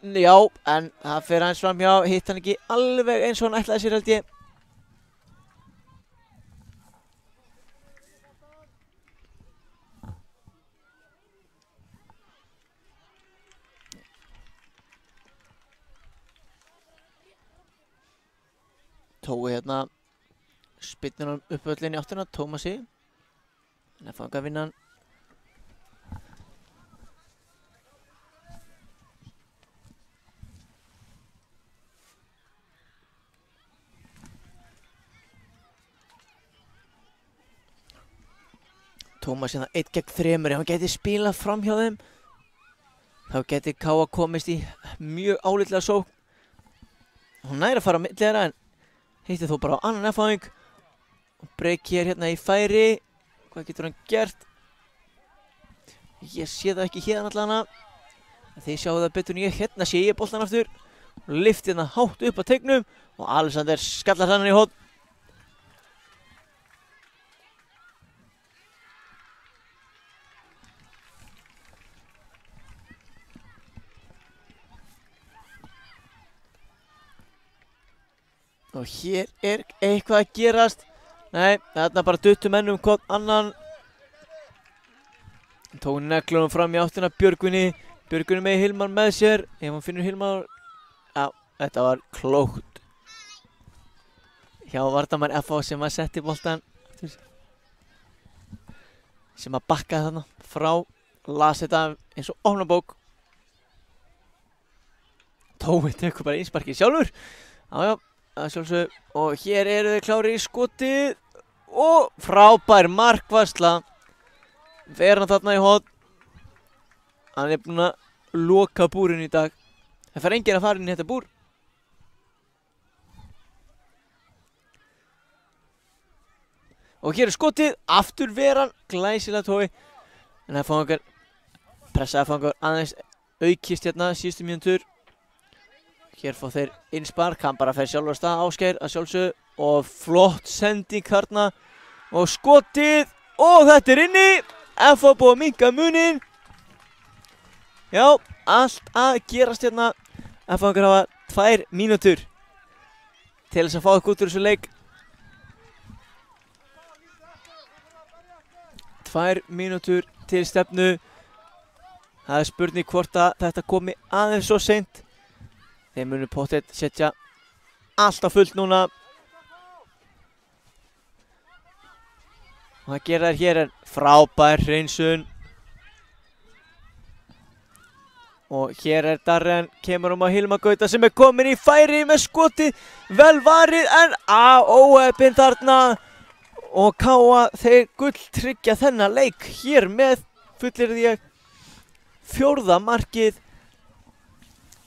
[SPEAKER 5] Já, en það fer hans fram hjá, hitt hann ekki alveg eins og hann ætlaði sér held ég. Tói hérna spynnir hann upp öllin í áttina, Tómasi. En að fanga að vinna hann. Tómas hérna 1 gegn 3, ef hann geti spilað fram hjá þeim þá geti Káa komist í mjög álitlega sókn. Hún næri að fara á milli þeirra en heitti þó bara á annan F-fáing og breyki hér hérna í færi. Hvað getur hann gert? Ég sé það ekki hérna allana. Þið sjáu það betur en ég. Hérna sé ég boltan aftur og lyfti hérna hátt upp á teignum og Alexander skallar hann í hótt. Og hér er eitthvað að gerast. Nei, þarna bara duttu menn hvort annan. Tók neglunum fram í áttina Björgvini. Björgvini með Hilmar með sér. Ef hann finnur Hilmar. Já, þetta var klókt. Hjá varnarmann FH sem að setti boltan. Sem að bakkaði þarna frá. Las þetta eins og opnabók. Tói tekur bara einsparkið sjálfur. Já. Sjálfsög. Og hér eru þeir klári í skotið og frábær markvarsla. Fer hann þarna í hótt. Hann er búinn að loka búrinu í dag. Það fer enginn að fara inn í þetta búr. Og hér er skotið. Aftur veran. Glæsilega Tói. En það fangar pressaði fangar aðeins aukist hérna síðustu mínútur. Hér fá þeir innspark, hann bara fer sjálfur að stað Ásgeir að sjálfsögðu og flott sending þarna og skotið og þetta er inni. FH búið að minnka muninn. Já, allt að gerast hérna. FH hafa 2 mínútur til þess að fá eitthvað út úr þessu leik. 2 mínútur til stefnu. Það er spurning hvort að þetta komi aðeins svo seint. Þeir munu pottet setja alltaf fullt núna. Og það gera þær hér en frábær hreinsun. Og hér er Darren, kemur á Hilmar Gauta sem er komin í færi með skoti. Vel varið en óheppinn þarna. Og Káa þeir gulltryggja þennan leik hér með fullir ég 4. markið.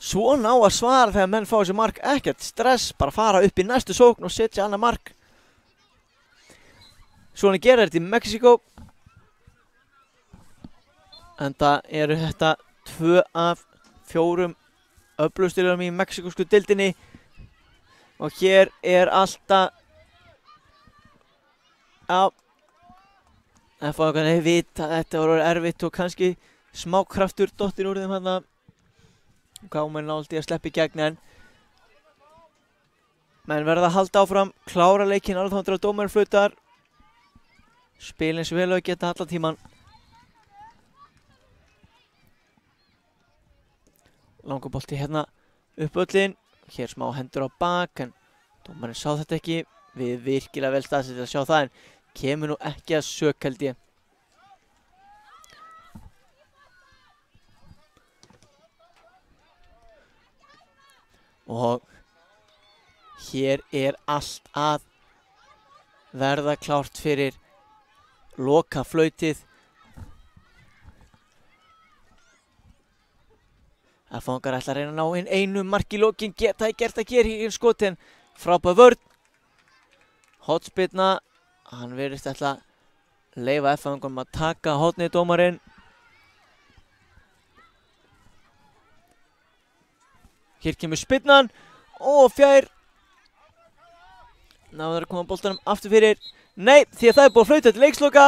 [SPEAKER 5] Svona á að svara þegar menn fá þessi mark, ekkert stress, bara fara upp í næstu sókn og setja annað mark. Svona gera þetta í Mexíkó. Enda eru þetta 2 af 4 öflugstyrjum í mexíkósku deildinni. Og hér er alltaf það fá eitthvað að vita að þetta voru erfitt og kannski smá kraftur dottir úr þeim hérna. Kámen náði að sleppa í gegn en menn verða að halda áfram, klára leikinn alveg þá til að dómarinn flautar. Spila eins og vel og geta allan tíman. Langabolti hérna upp öllin. Hér smá hendur á bak en dómarinn sá þetta ekki. Við virkilega vel staðsett að sjá það en kemur nú ekki að sök held ég. Og hér er allt að verða klárt fyrir lokaflautið. F-fangar ætla að reyna að ná inn einu mark í lokin. Geta þið gert að gera hér skotin. Frábær vörn. Hotspilna. Hann verðist ætla að leyfa F-fangum að taka hornið dómarinn. Hér kemur spyrnan og fjær. Náður að koma boltanum aftur fyrir. Nei, því að það búið að flauta til leiksloka.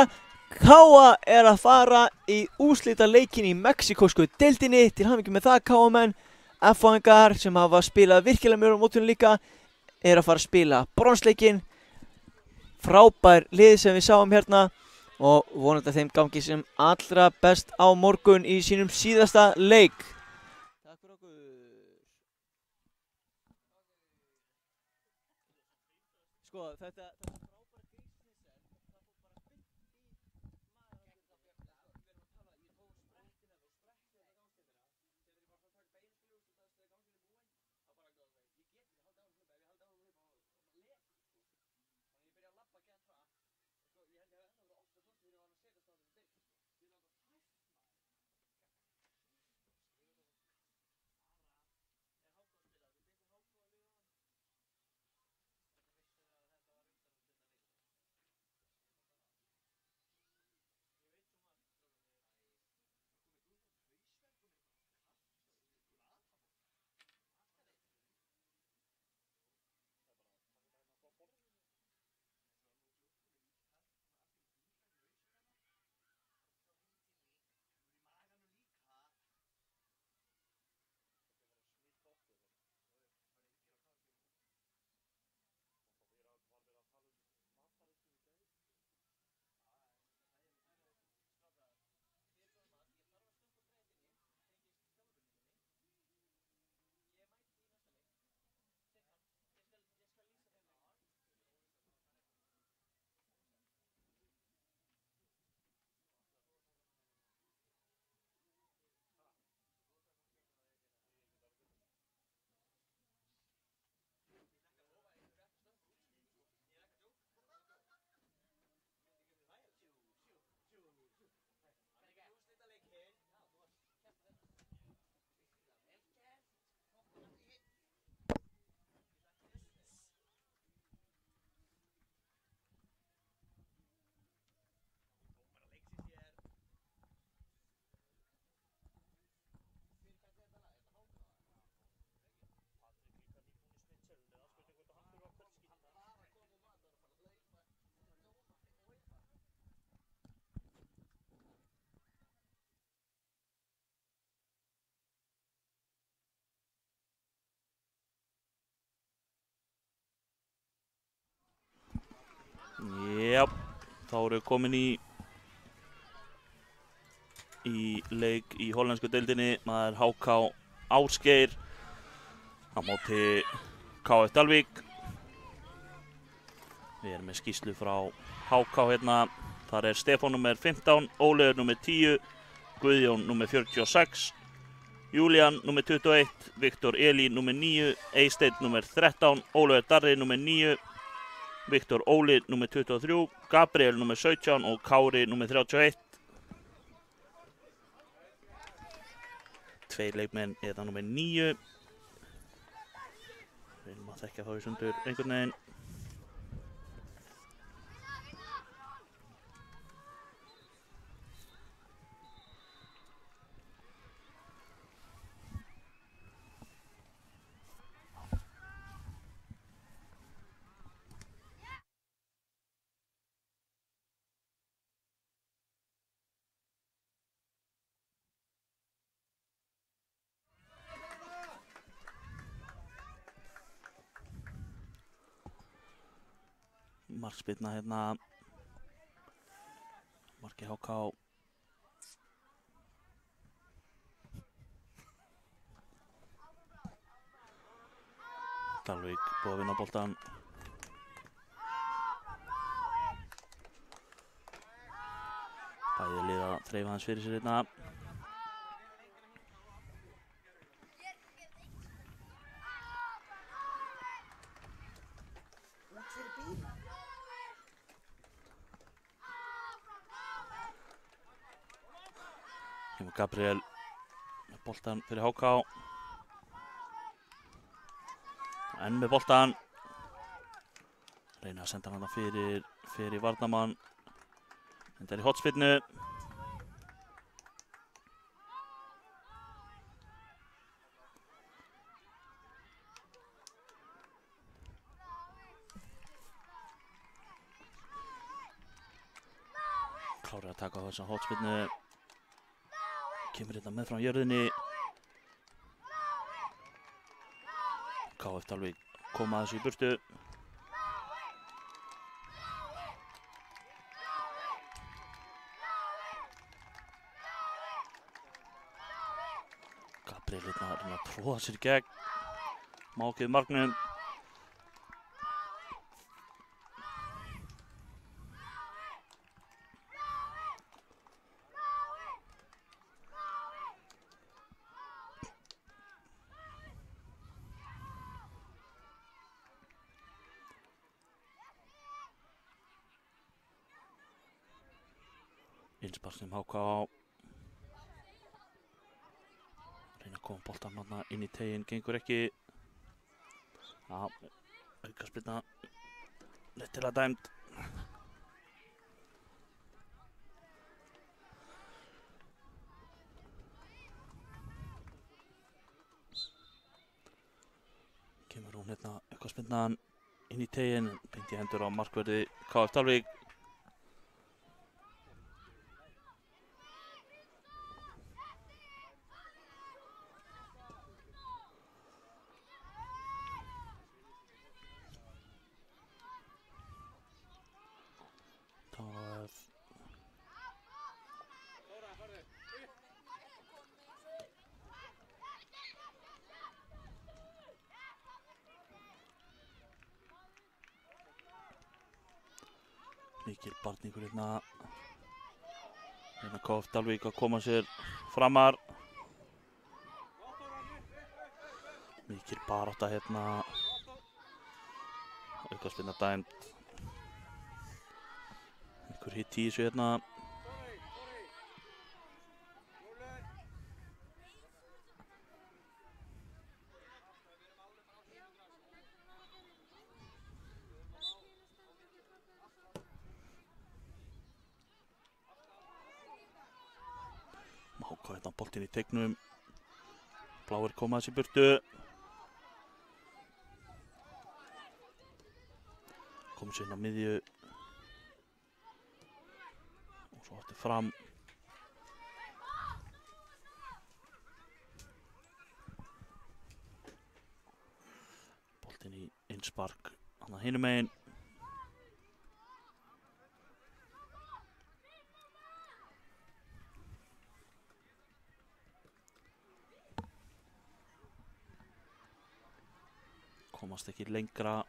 [SPEAKER 5] Káa að fara í úrslitaleikin í mexíkósku deildinni. Til hamingju með það, Káamenn. F-fangar sem hafa spilað virkilega mjög á mótinu líka að fara að spila bronsleikin. Frábær lið sem við sáum hérna og vonandi að þeim gangi sem allra best á morgun í sínum síðasta leik. Takk fyrir okkur. Sko, þetta
[SPEAKER 2] Já, þá erum við komin í leik í hollensku deildinni. Maður HK Ásgeir á móti KF Dalvík. Við erum með skýrslu frá HK hérna. Þar er Stefán nr. 15, Óliður nr. 10, Guðjón nr. 46, Júlían nr. 21, Viktor Elí nr. 9, Eysteinn nr. 13, Ólafur Darri nr. 9, Viktor Óli nr. 23, Gabriel nr. 17 og Kári nr. 31. Tveir leikmenn eða nr. 9. Við erum að þekka þá í sundur einhvern veginn. Markspyrna hérna. Marki HK. Dalvík búið að vinna boltan. Bæði lið að þreifa hans fyrir sér hérna. Gabriel með boltan fyrir HK. Enn með boltan. Reyna að senda hana fyrir varnarmann. Þetta er í hornspyrnu. Klárið að taka á þessa hornspyrnu. Kemur hérna með frá jörðinni. KF Dalvík koma þessu í burtu. Gabriel hérna að reyna að tróða sér í gegn. Má ekki við marknum. Innspark sem HK á. Reyna að koma boltann þarna inn í teiginn, gengur ekki. Já, aukaspyrna. Réttilega dæmd. Kemur hún hérna aukaspyrnan inn í teiginn, beint í hendur á markverði KF Dalvík. Mikil barningur hérna. Hérna KF Dalvík að koma sér framar. Mikil barátta hérna. Aukaspyrna dæmd. Einhver hitt í þessu hérna. HK hérna boltinn í teignum. Bláir koma þessi burtu. Komum sér inn á miðju. Og svo aftur fram. Boltinn í innspark. Hann að hinum megin. Komast ekki lengra.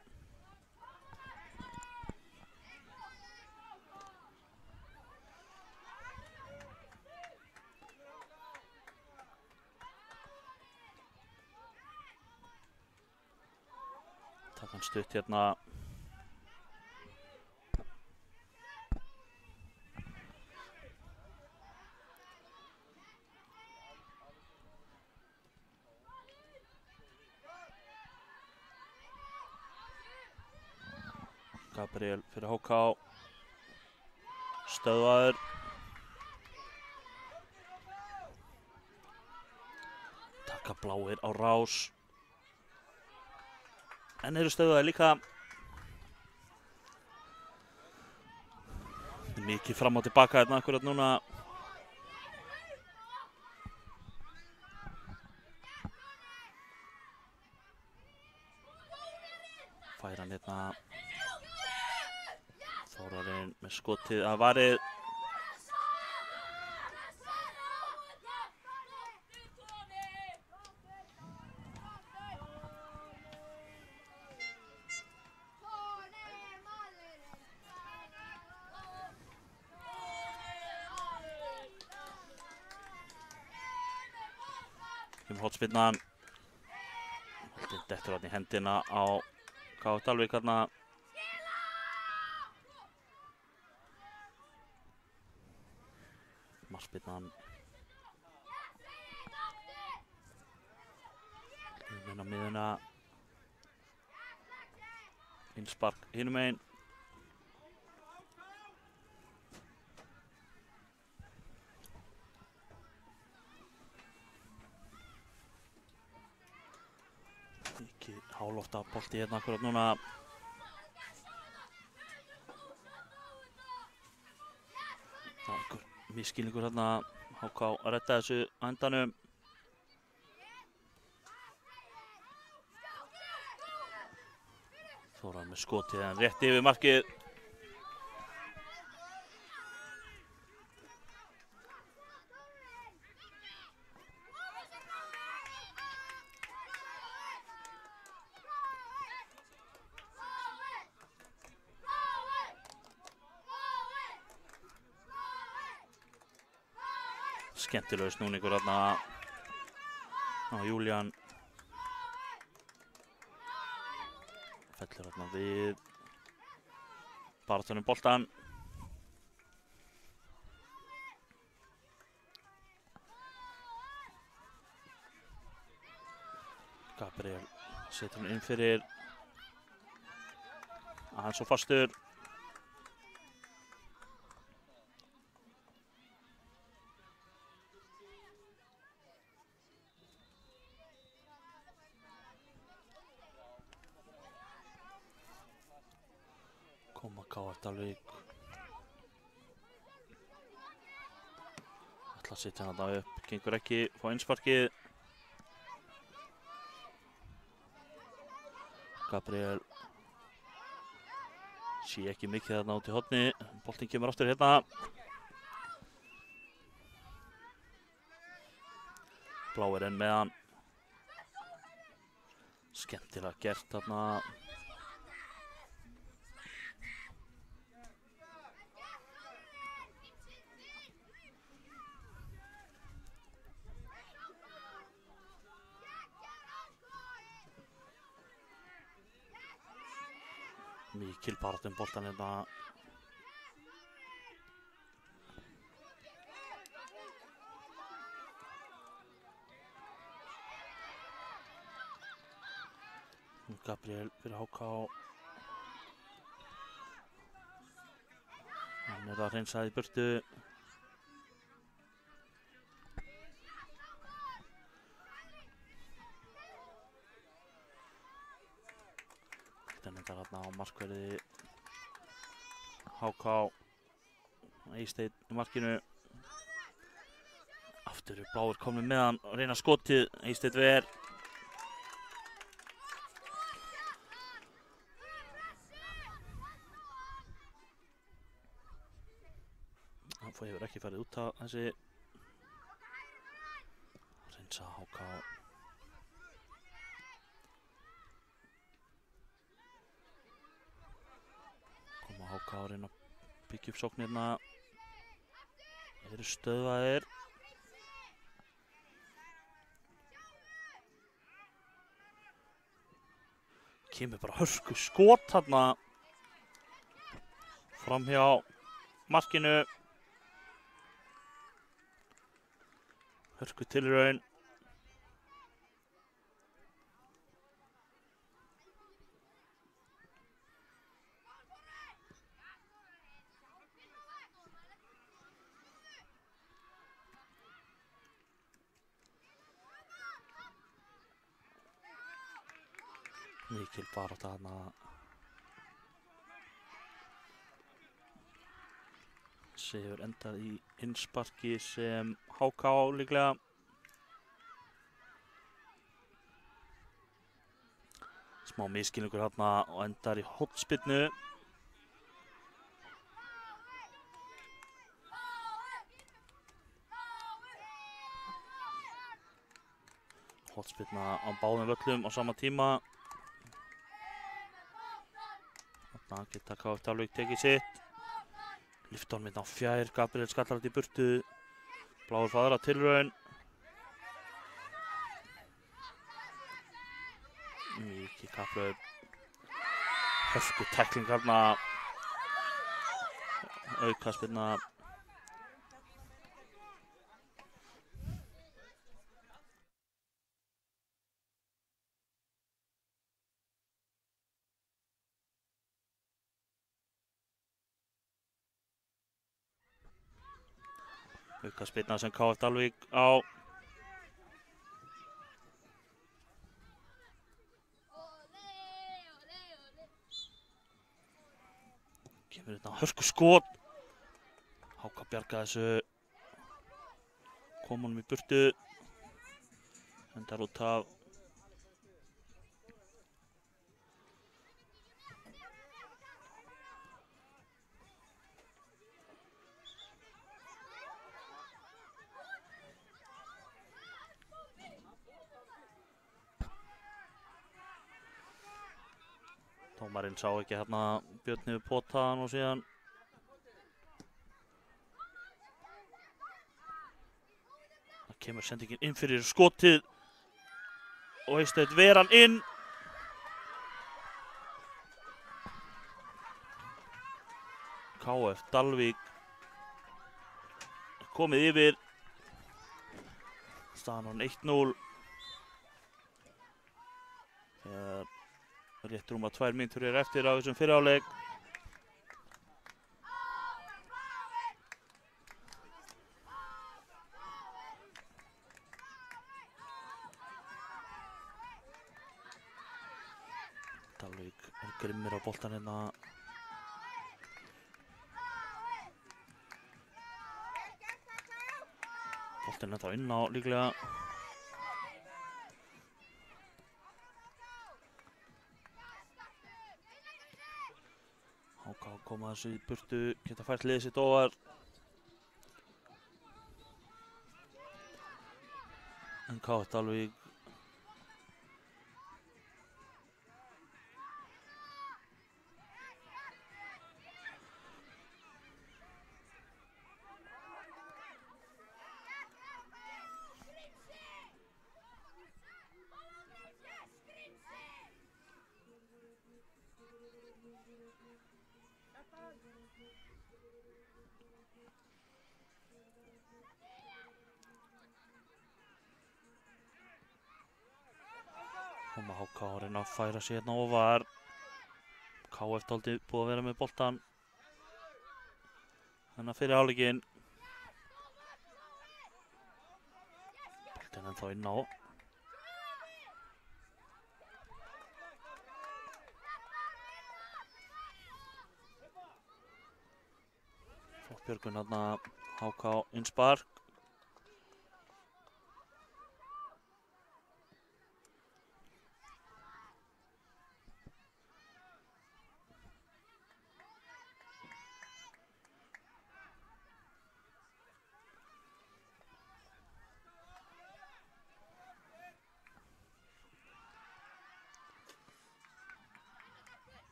[SPEAKER 2] Takk hann stutt hérna. Gabriel fyrir HK. Stöðvaður. Taka bláir á rás. En eru stöðvaðir líka. Mikið fram og tilbaka hérna akkurat núna. Fær hann hérna. Þórarinn með skotið að varið. Hornspyrnan. Boltinn dettur hann í hendina á KF Dalvík hérna. Markspyrnan. Inn á miðjuna. Innspark hinum megin. Hálofta bolti hérna akkurat núna. Það er einhver misskilningur hérna. HK að redda þessu á endanum. Þóra með skotið en rétt yfir markið. Skemmtilegur snúningur þarna á Julian. Fellur þarna við baráttunum boltan. Gabriel setur hann inn fyrir. Hann svo fastur. Koma KF Dalvík. Ætla að setja hann upp, gengur ekki, fá innsparkið. Gabriel sé ekki mikið þarna út í horni. Boltinn kemur aftur hérna. Bláir enn með hann. Skemmtilega gert þarna. Mikil baráttu boltan hérna. Gabriel fyrir HK. Hann að hreinsa í burtu. Þetta er þarna á markverði HK. Eysteinn í markinu. Aftur er Bláir komið með hann og reyna skotið. Eysteinn ver. Hann hefur ekki farið út á þessi. Reynsa HK. HK að reyna að byggja upp sóknirna. Þeir eru stöðvaðir. Kemur bara hörku skot þarna framhjá markinu. Hörku tilraun. Mikil barátta þarna. Sigur endað í innsparki sem HK líklega. Smá misskilningur þarna og endar í hornspyrnu. Hornspyrna á báðum völlum á sama tíma. Þarna geta KF Dalvík tekið sitt. Lyfta honum hérna á fjær. Gabriel skallar þetta í burtu. Bláir fá aðra tilraun. Mikið kapphlaup. Hörku tækling þarna. Aukaspyrna. Aukaspyrna sem KF Dalvík á. Hörku skot. Háka bjarga þessu. Kom honum í burtu. Hendar út af. Dómarinn sá ekki hérna Björn yfir potaðan og síðan það kemur sendingin inn fyrir skotið og Eysteinn ver hann inn. KF Dalvík komið yfir. Staðan orðin 1-0. Þegar rétt rúma 2 mínútur eftir á þessum fyrri hálfleik. Dalvík grimmir á boltan hérna. Boltin ennþá inn á líklega. HK koma þessu í burtu, geta fært liðið sitt ofar. En KF Dalvík koma HK að reyna að færa sig hérna ofar. KF dálítið búið að vera með boltan hérna fyrir hálfleikinn. Boltin ennþá inn á. Flott björgun hérna, HK innspark.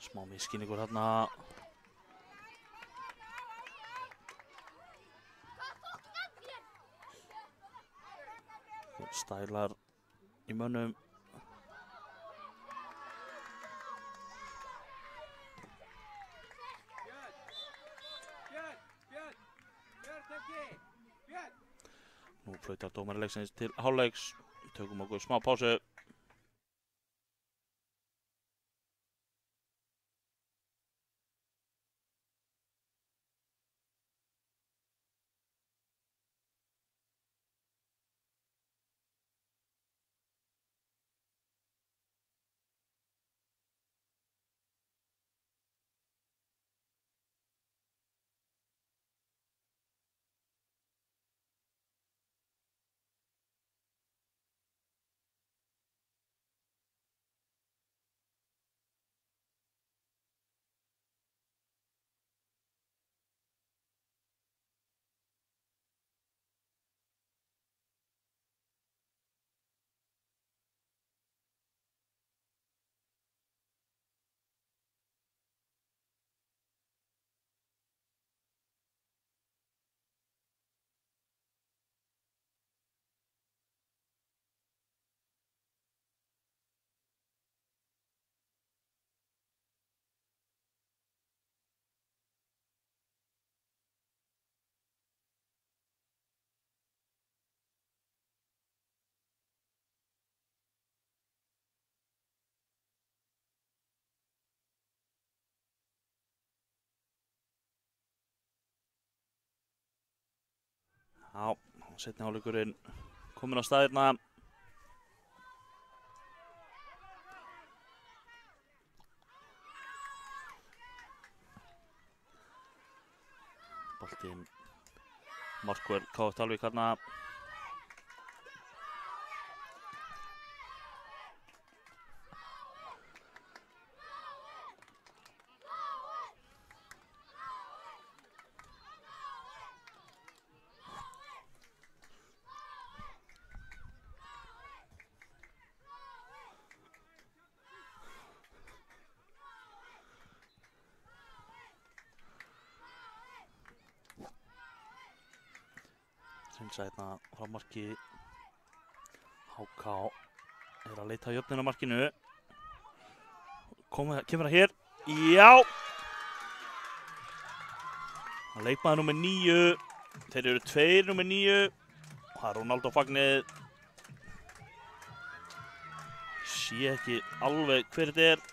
[SPEAKER 2] Smá misskilningur hérna. Stælar í mönnum. Nú flautar dómari leiksins til hálfleiks. Tökum okkur smá pásu. Já, seinni hálfleikurinn kominn á stað hérna. Boltinn Markvörð KF Dalvík hérna. Hreinsa hérna frá marki. HK að leita að jöfnunarmarkinu. Kemur það hér. Já! Leikmaður númer 9. Þeir eru 2 númer 9. Það er Ronaldo fagnið. Sé ekki alveg hver þetta er.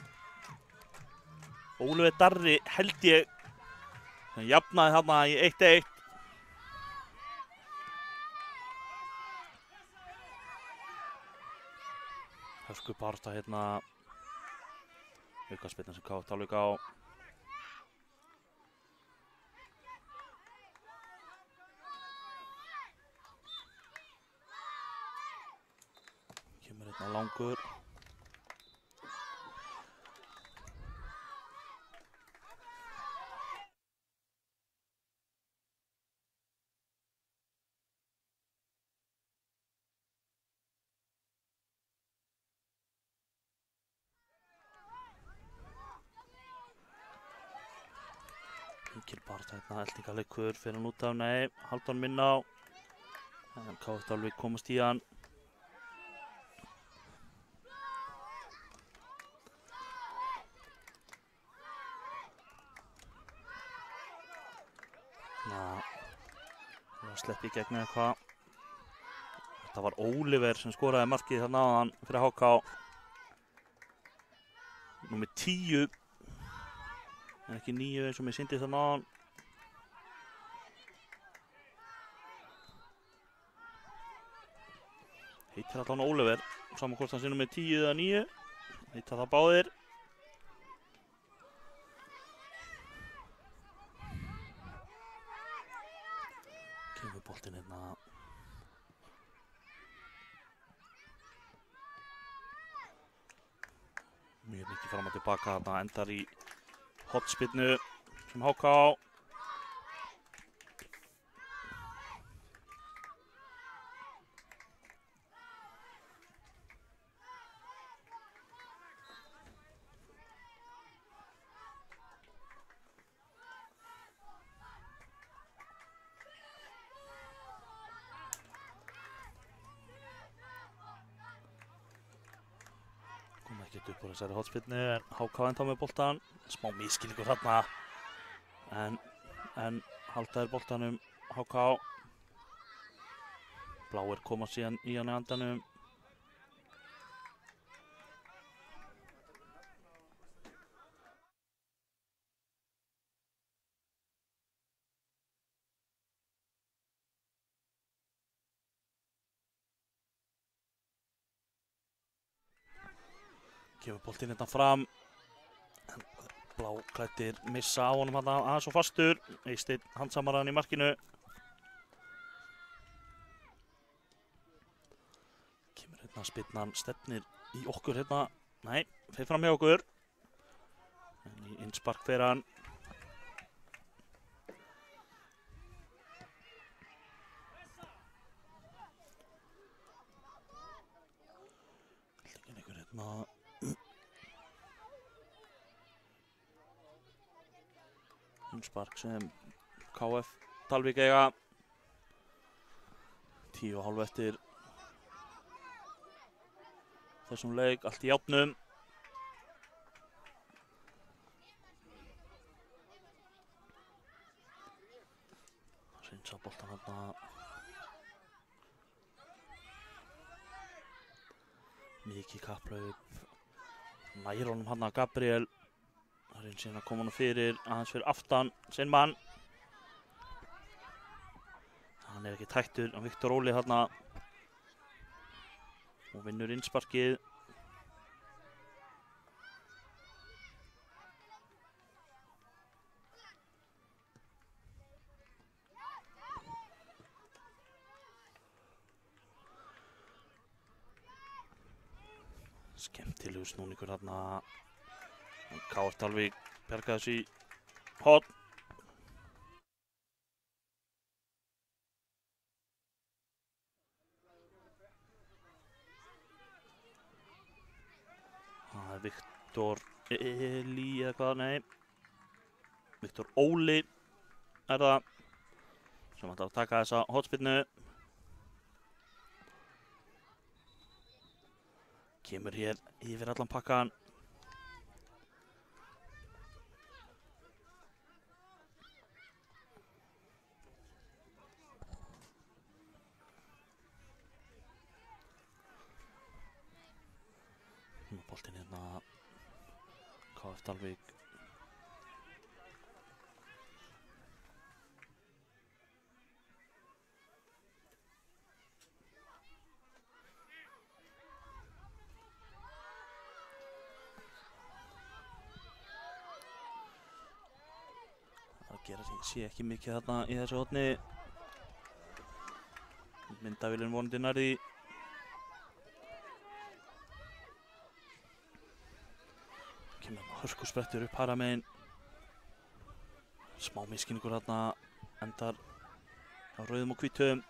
[SPEAKER 2] Ólafur Darri held ég. Hann jafnaði þarna í 1-1. Hörku barsta hérna. Aukaspyrna sem KF Dalvík á. Kemur hérna langur. Mikil barsta hérna, eldingaleikur fyrir hann út af, nei, Hálfdán minna á. En KF Dalvík komast í hann. Það sleppi í gegn eitthvað. Þetta var Oliver sem skoraði markið þarna áðan fyrir HK. Númer 10. En ekki 9 eins og mér sýndi þarna áðan. Heitir allan Oliver. Saman hvort hann sé númer 10 eða 9. Heitir það báðir. Kemur boltinn hérna. Mjög mikið fram og tilbaka þarna, endar í hotspinnu sem HK á. Kom ekki upp úr þessari hotspinnu en HK ennþá með boltan. Smá miskilningur þarna. En haldaðir boltanum HK. Bláir koma síðan í hann í andanum. Kemur boltinn hérna fram. Bláklæddir missa á honum hann aðeins og fastur. Eysteinn handsamar hann í markinu. Kemur hérna spyrnan, stefnir í okkur hérna. Nei, fer fram hjá okkur. En í innspark fer hann. Einhver hérna. Innspark sem KF Dalvík eiga. 10,5 eftir þessum leik, allt í járnum. Hreinsa boltan þarna. Mikið kapphlaup. Nær honum hann að Gabriel. Það er einn síðan að koma hann fyrir, aðeins fyrir aftan sinn mann. Hann er ekki tættur á Viktor Óli þarna. Og vinnur innsparkið. Skemmtilegu snúningur þarna. KF Dalvík bjargaði þessu í horn. Það er Viktor Eli eða hvað, nei. Viktor Óli er það sem ætlar að taka þessa hornspyrnu. Kemur hér yfir allan pakkan. Nú boltinn hérna KF Dalvík. Ég sé ekki mikið þarna í þessu horni. Myndavélinn vonandi nær því. Kemur hörkusprettur upp hægra megin. Smá misskilningur þarna. Endar á rauðum og hvítum.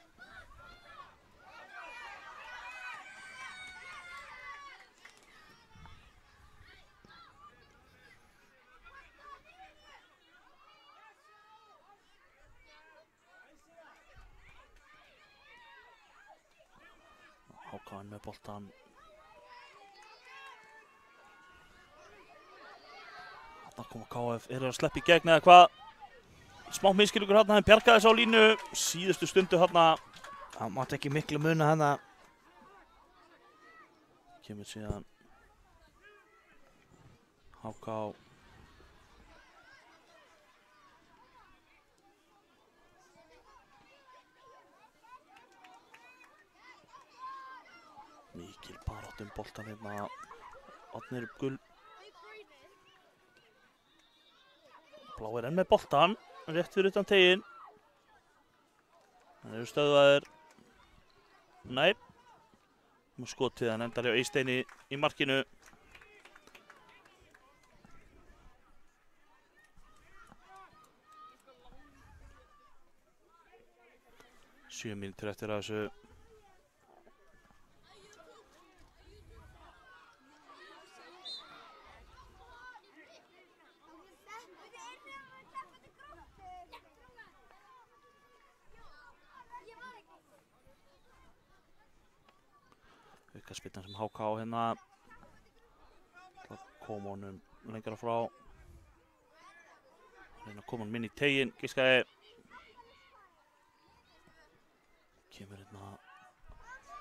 [SPEAKER 2] Hákon með boltan. Þarna koma KF, eru að sleppa í gegn eða hvað? Smá misskilningur þarna, hann bjargaði þessu á línu. Síðustu stundu þarna.
[SPEAKER 7] Það mátti ekki miklu muna þarna.
[SPEAKER 2] Kemur síðan Hákon. Mikil barátt boltan hérna. Árnir Gull. Bláir enn með boltan, rétt fyrir utan teginn. Hann eru stöðvaðir. Nei. Skotið hann endar hjá Eysteini í markinu. Sjö mínútur eftir að þessu. Aukaspyrnan sem HK á hérna. Kom honum lengra frá. Reyna að koma honum inn í teginn, giskaði. Kemur hérna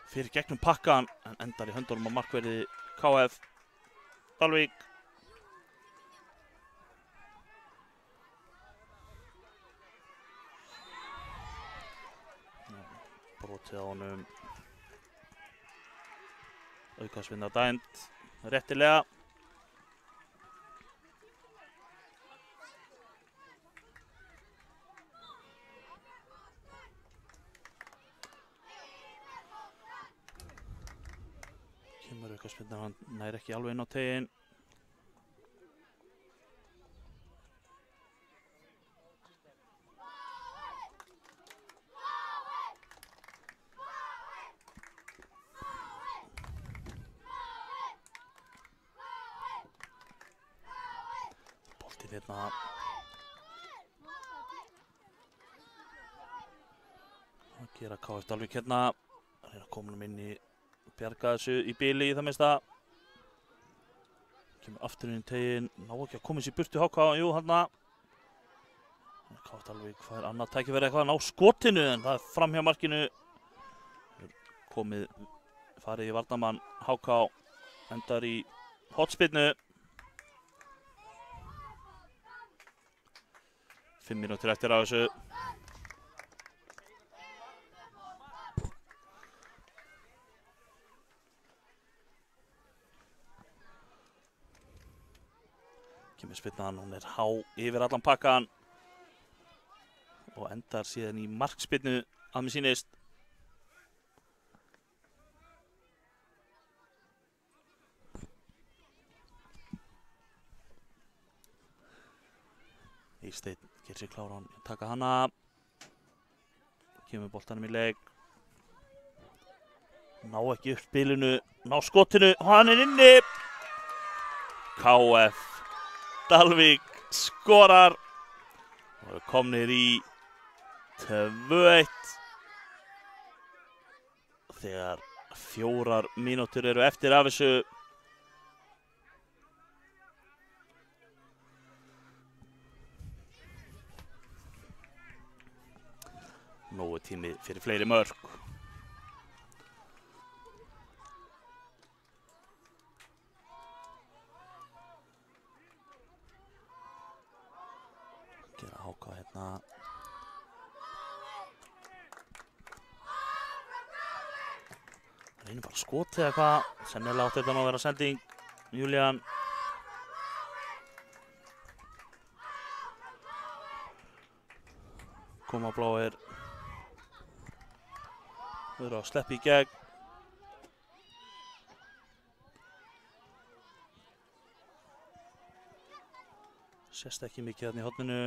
[SPEAKER 2] fyrir gegnum pakkan en endar í höndunum á markverði KF Dalvík. Brotið á honum. Aukaspyrna dæmd réttilega. Kemur aukaspyrna, hann nær ekki alveg inn á teginn. Hérna að gera KF Dalvík hérna, reyna að koma inn í bjarga þessu í bili í það minnsta. Kemur aftur inn í teginn, ná ekki að koma sér í burtu HK, jú hérna. KF Dalvík fær annað tækifæri eitthvað að ná skotinu en það er fram hjá markinu. Farið í varnarmann HK, endar í hornspyrnu. 5 mínútur eftir á þessu. Kemur spyrnan, hún er há yfir allan pakkan og endar síðan í markspyrnu að mér sýnist. Eysteinn gerir sig kláran að taka hana. Kemur boltanum í leik. Ná ekki upp spilinu, ná skotinu, hann inni. KF Dalvík skorar. Og eru komnir í 2-1. Þegar 4 mínútur eru eftir af þessu. Nógu tími fyrir fleiri mörk. Gera HK hérna. Reynir bara skotið eða hvað. Sennilega átti þetta nú að vera sending. Julian. Koma bláir. Við erum að sleppa í gegn. Sést ekki mikið þarna í horninu.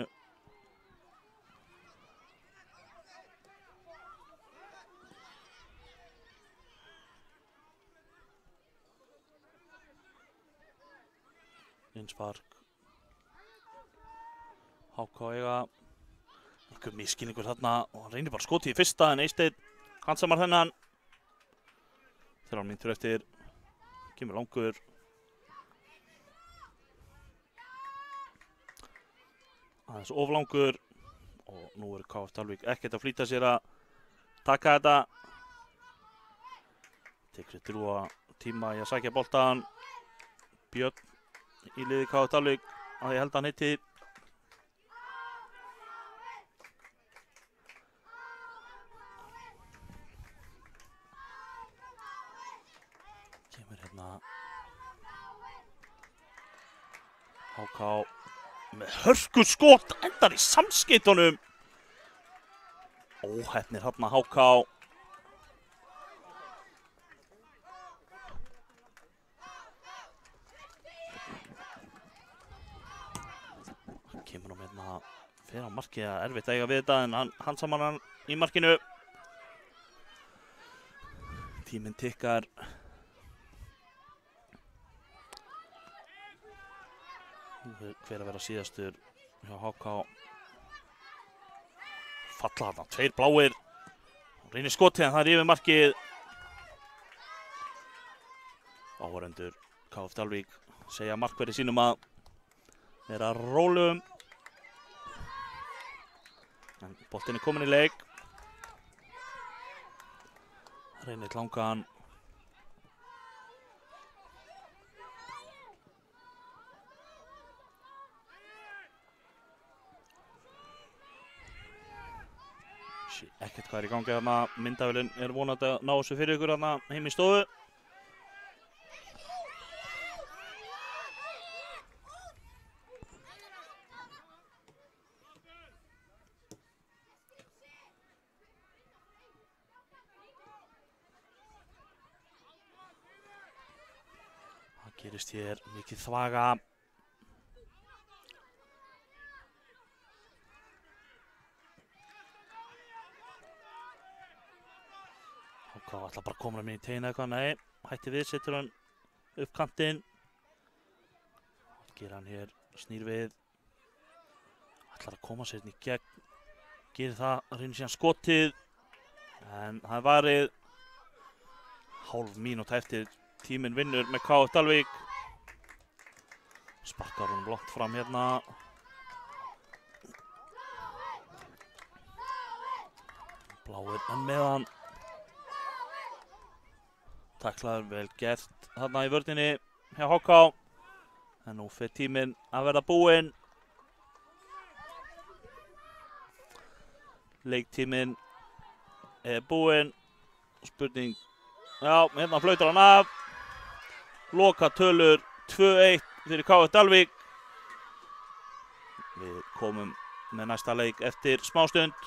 [SPEAKER 2] Innspark. HK eiga. Einhver misskilningur þarna og hann reynir bara skotið í fyrsta en Eysteinn handsamar þennan. 3 mínútur eftir. Kemur langur. Aðeins oflangur. Og nú er KF Dalvík ekkert að flýta sér að taka þetta. Tekur drúga tíma í að sækja boltan. Björn í liði KF Dalvík að ég held að hann heiti. Kemur hérna HK með hörku skot, endar í samskeytunum. Óheppnir hérna HK. Kemur hérna fyrir á markið, erfitt að eiga við þetta en hann handsamar hann í markinu. Tíminn tikkar. Hver að vera síðastur hjá HK. Falla þarna, 2 bláir. Reynir skotið en það er yfir markið. Áhorfendur KF Dalvík segja markverði sínum að vera rólum. En boltinn er komin í leik. Reynir langan. Ekkert hvað er í gangi þarna. Myndavélin er vonandi að ná þessu fyrir ykkur þarna heim í stofu. Það gerist hér mikið þvaga. HK ætla bara að koma mér í tegin eða eitthvað, nei, hætti við, setur hann upp kantinn. Gerir hann hér, snýr við. Ætlar að koma sér í gegn. Gerir það, reynir síðan skotið. En það er varið. Hálf mínúta eftir, tíminn vinnur með KF Dalvík. Sparkar hún langt fram hérna. Bláir enn með hann. Taklaður, vel gert þarna í vörninni hjá HK. En nú fer tíminn að verða búinn. Leiktíminn er búinn. Spurning, já, hérna flautar hann af. Loka tölur 2-1 fyrir KF Dalvík. Við komum með næsta leik eftir smástund.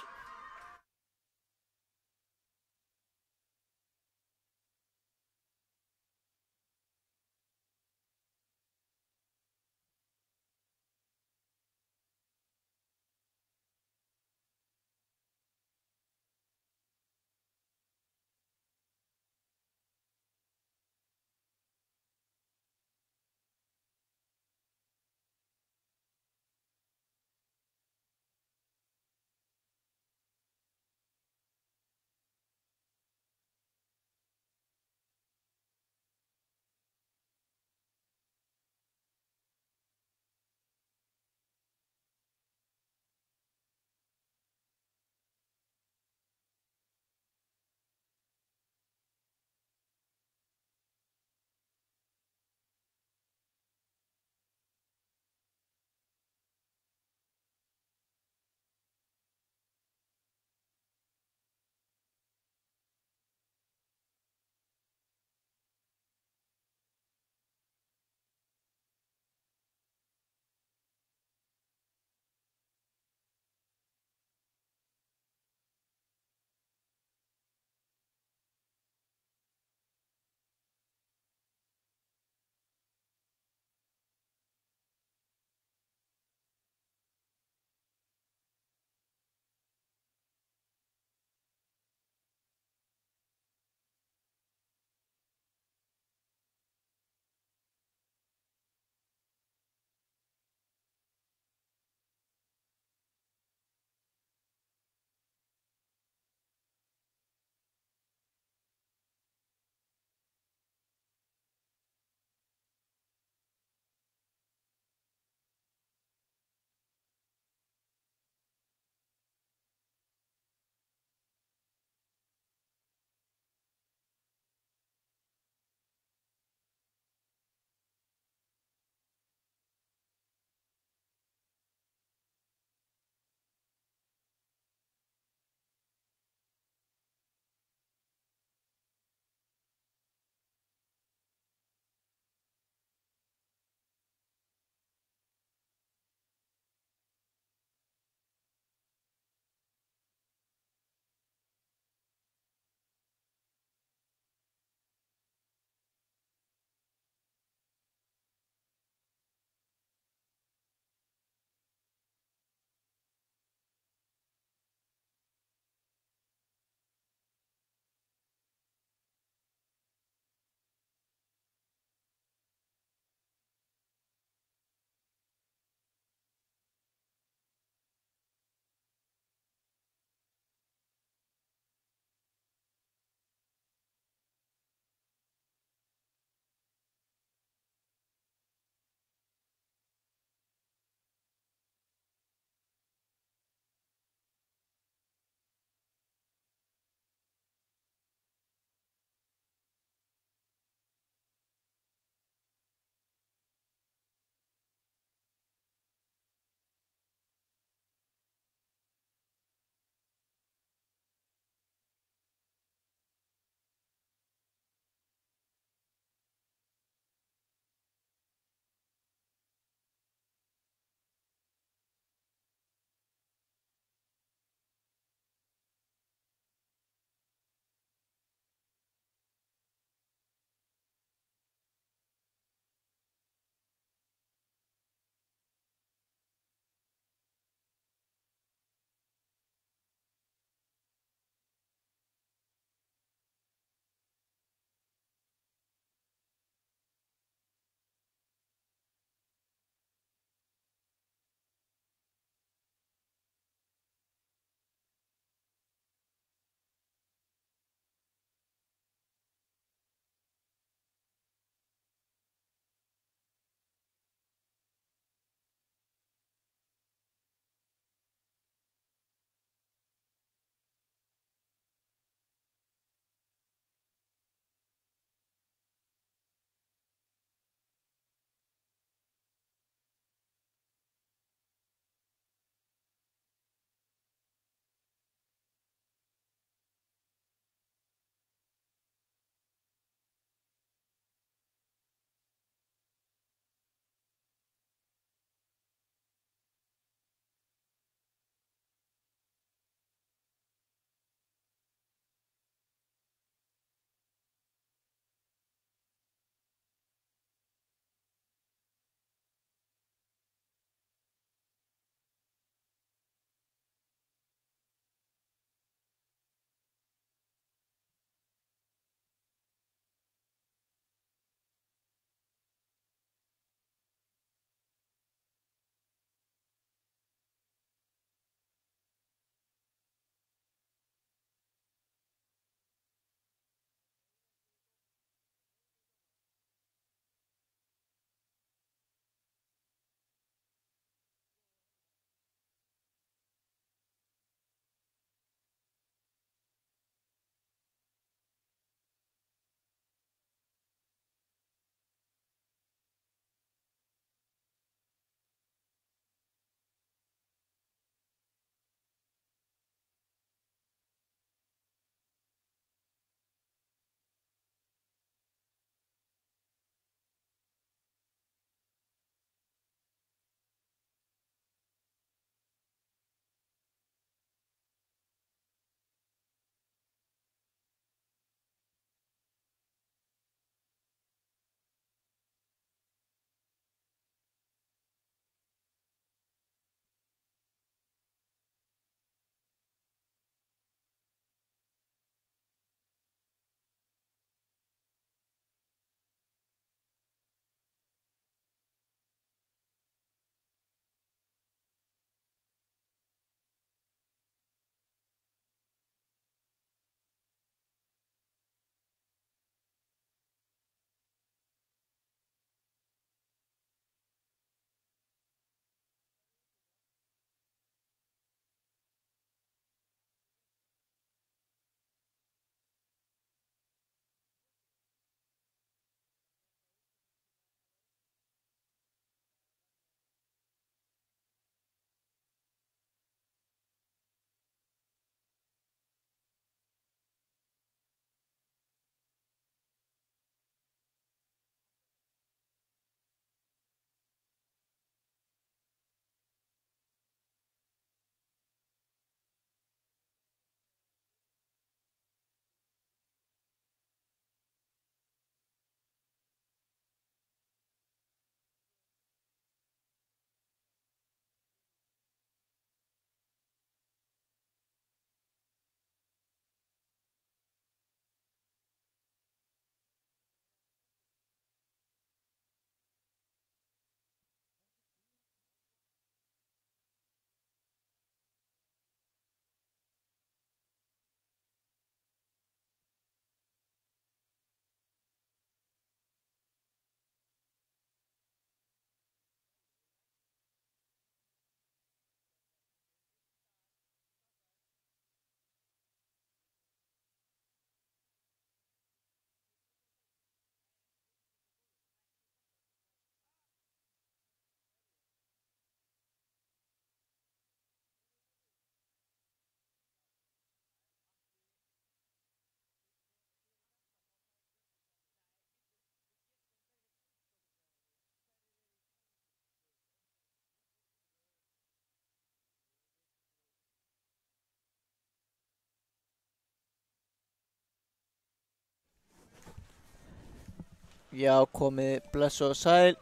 [SPEAKER 5] Já, komið bless og sæl.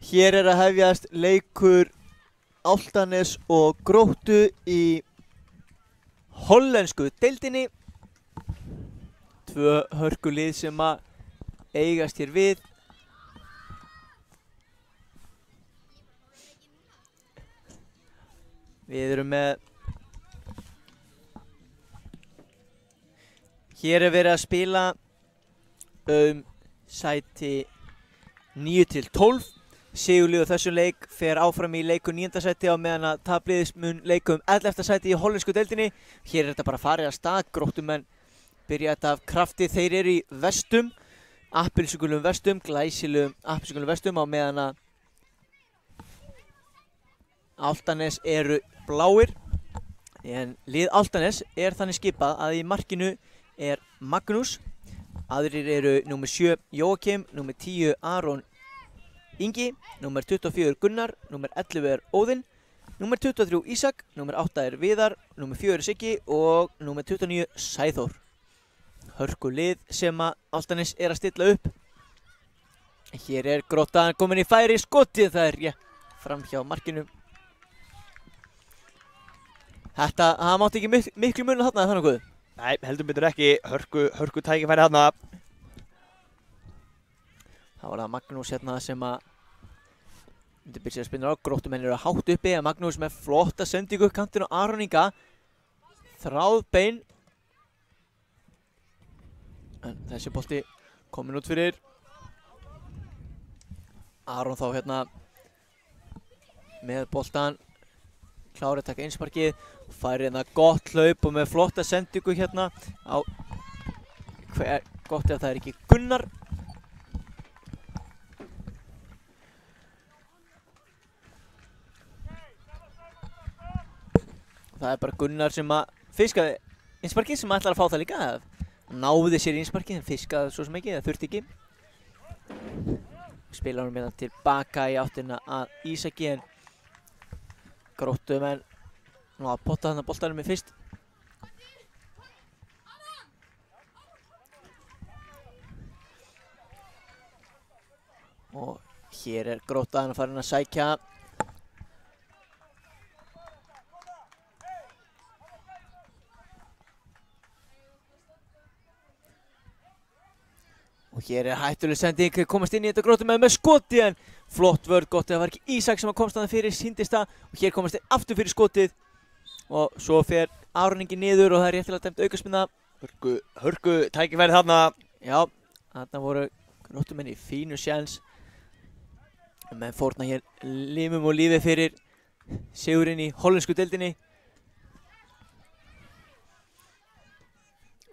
[SPEAKER 5] Hér að hefjast leikur Álftanes og Gróttu í hollensku deildinni. Tvö hörkulið sem að eigast hér við. Við erum með... Hér verið að spila sæti 9 til 12. Sigurliður þessum leik fer áfram í leiku 9. sæti á meðan að tapliðis mun leikum 11. sæti í hollensku deildinni. Hér þetta bara farið að stað, Gróttumenn byrja þetta af krafti. Þeir eru í vestum, appelsingulum vestum, glæsilegum appelsingulum vestum á meðan að Álftanes eru bláir. En lið Álftanes þannig skipað að í markinu Magnús. Aðrir eru númer 7 Jóakim, númer 10 Aron Ingi, númer 24 Gunnar, númer 11 Óðinn, númer 23 Ísak, númer 8 Viðar, númer 4 Siggi og númer 29 Sæþór. Hörkulið sem að Álftanes að stilla upp. Hér Grótta komin í færi, skotið það fram hjá markinu. Það mátti ekki miklu muna þarna þannig góðu.
[SPEAKER 3] Nei, heldur betur ekki. Hörku tækifæri þarna.
[SPEAKER 5] Það var það Magnús sem að myndi byrja að spinna á. Gróttumenn eru hátt uppi. Magnús með flotta sendingu upp kantinn á Aron Inga. Þráðbein. En þessi bolti komin út fyrir. Aron þá með boltan. Klárið að taka einsparkið. Fær gott hlaup og með flotta sendingu á... Gott ef það ekki Gunnar. Það bara Gunnar sem að fiskaði einsparkið sem ætlar að fá það líka. Náði sér einsparkið en fiskaði svo sem ekki, það þurfti ekki. Spilar hann tilbaka í áttina að Ísaki en Gróttumenn nú að potta þarna boltanum með fyrst. Og hér Grótta farin að sækja. Og hér hættuleg sending, komast inn í þetta Gróttumenn með skoti en flott vörð, gott það var ekki Ísak sem komst þarna fyrir, sýndist það. Og hér komast þeir aftur fyrir skotið. Og svo fer Aron Ingi niður og það réttilega dæmt aukaspinna.
[SPEAKER 3] Hörku tækifæri þarna.
[SPEAKER 5] Já, þarna voru Gróttumenn í fínu sjens. Menn fórna hér limum og lífi fyrir sigurinn í hollensku deildinni.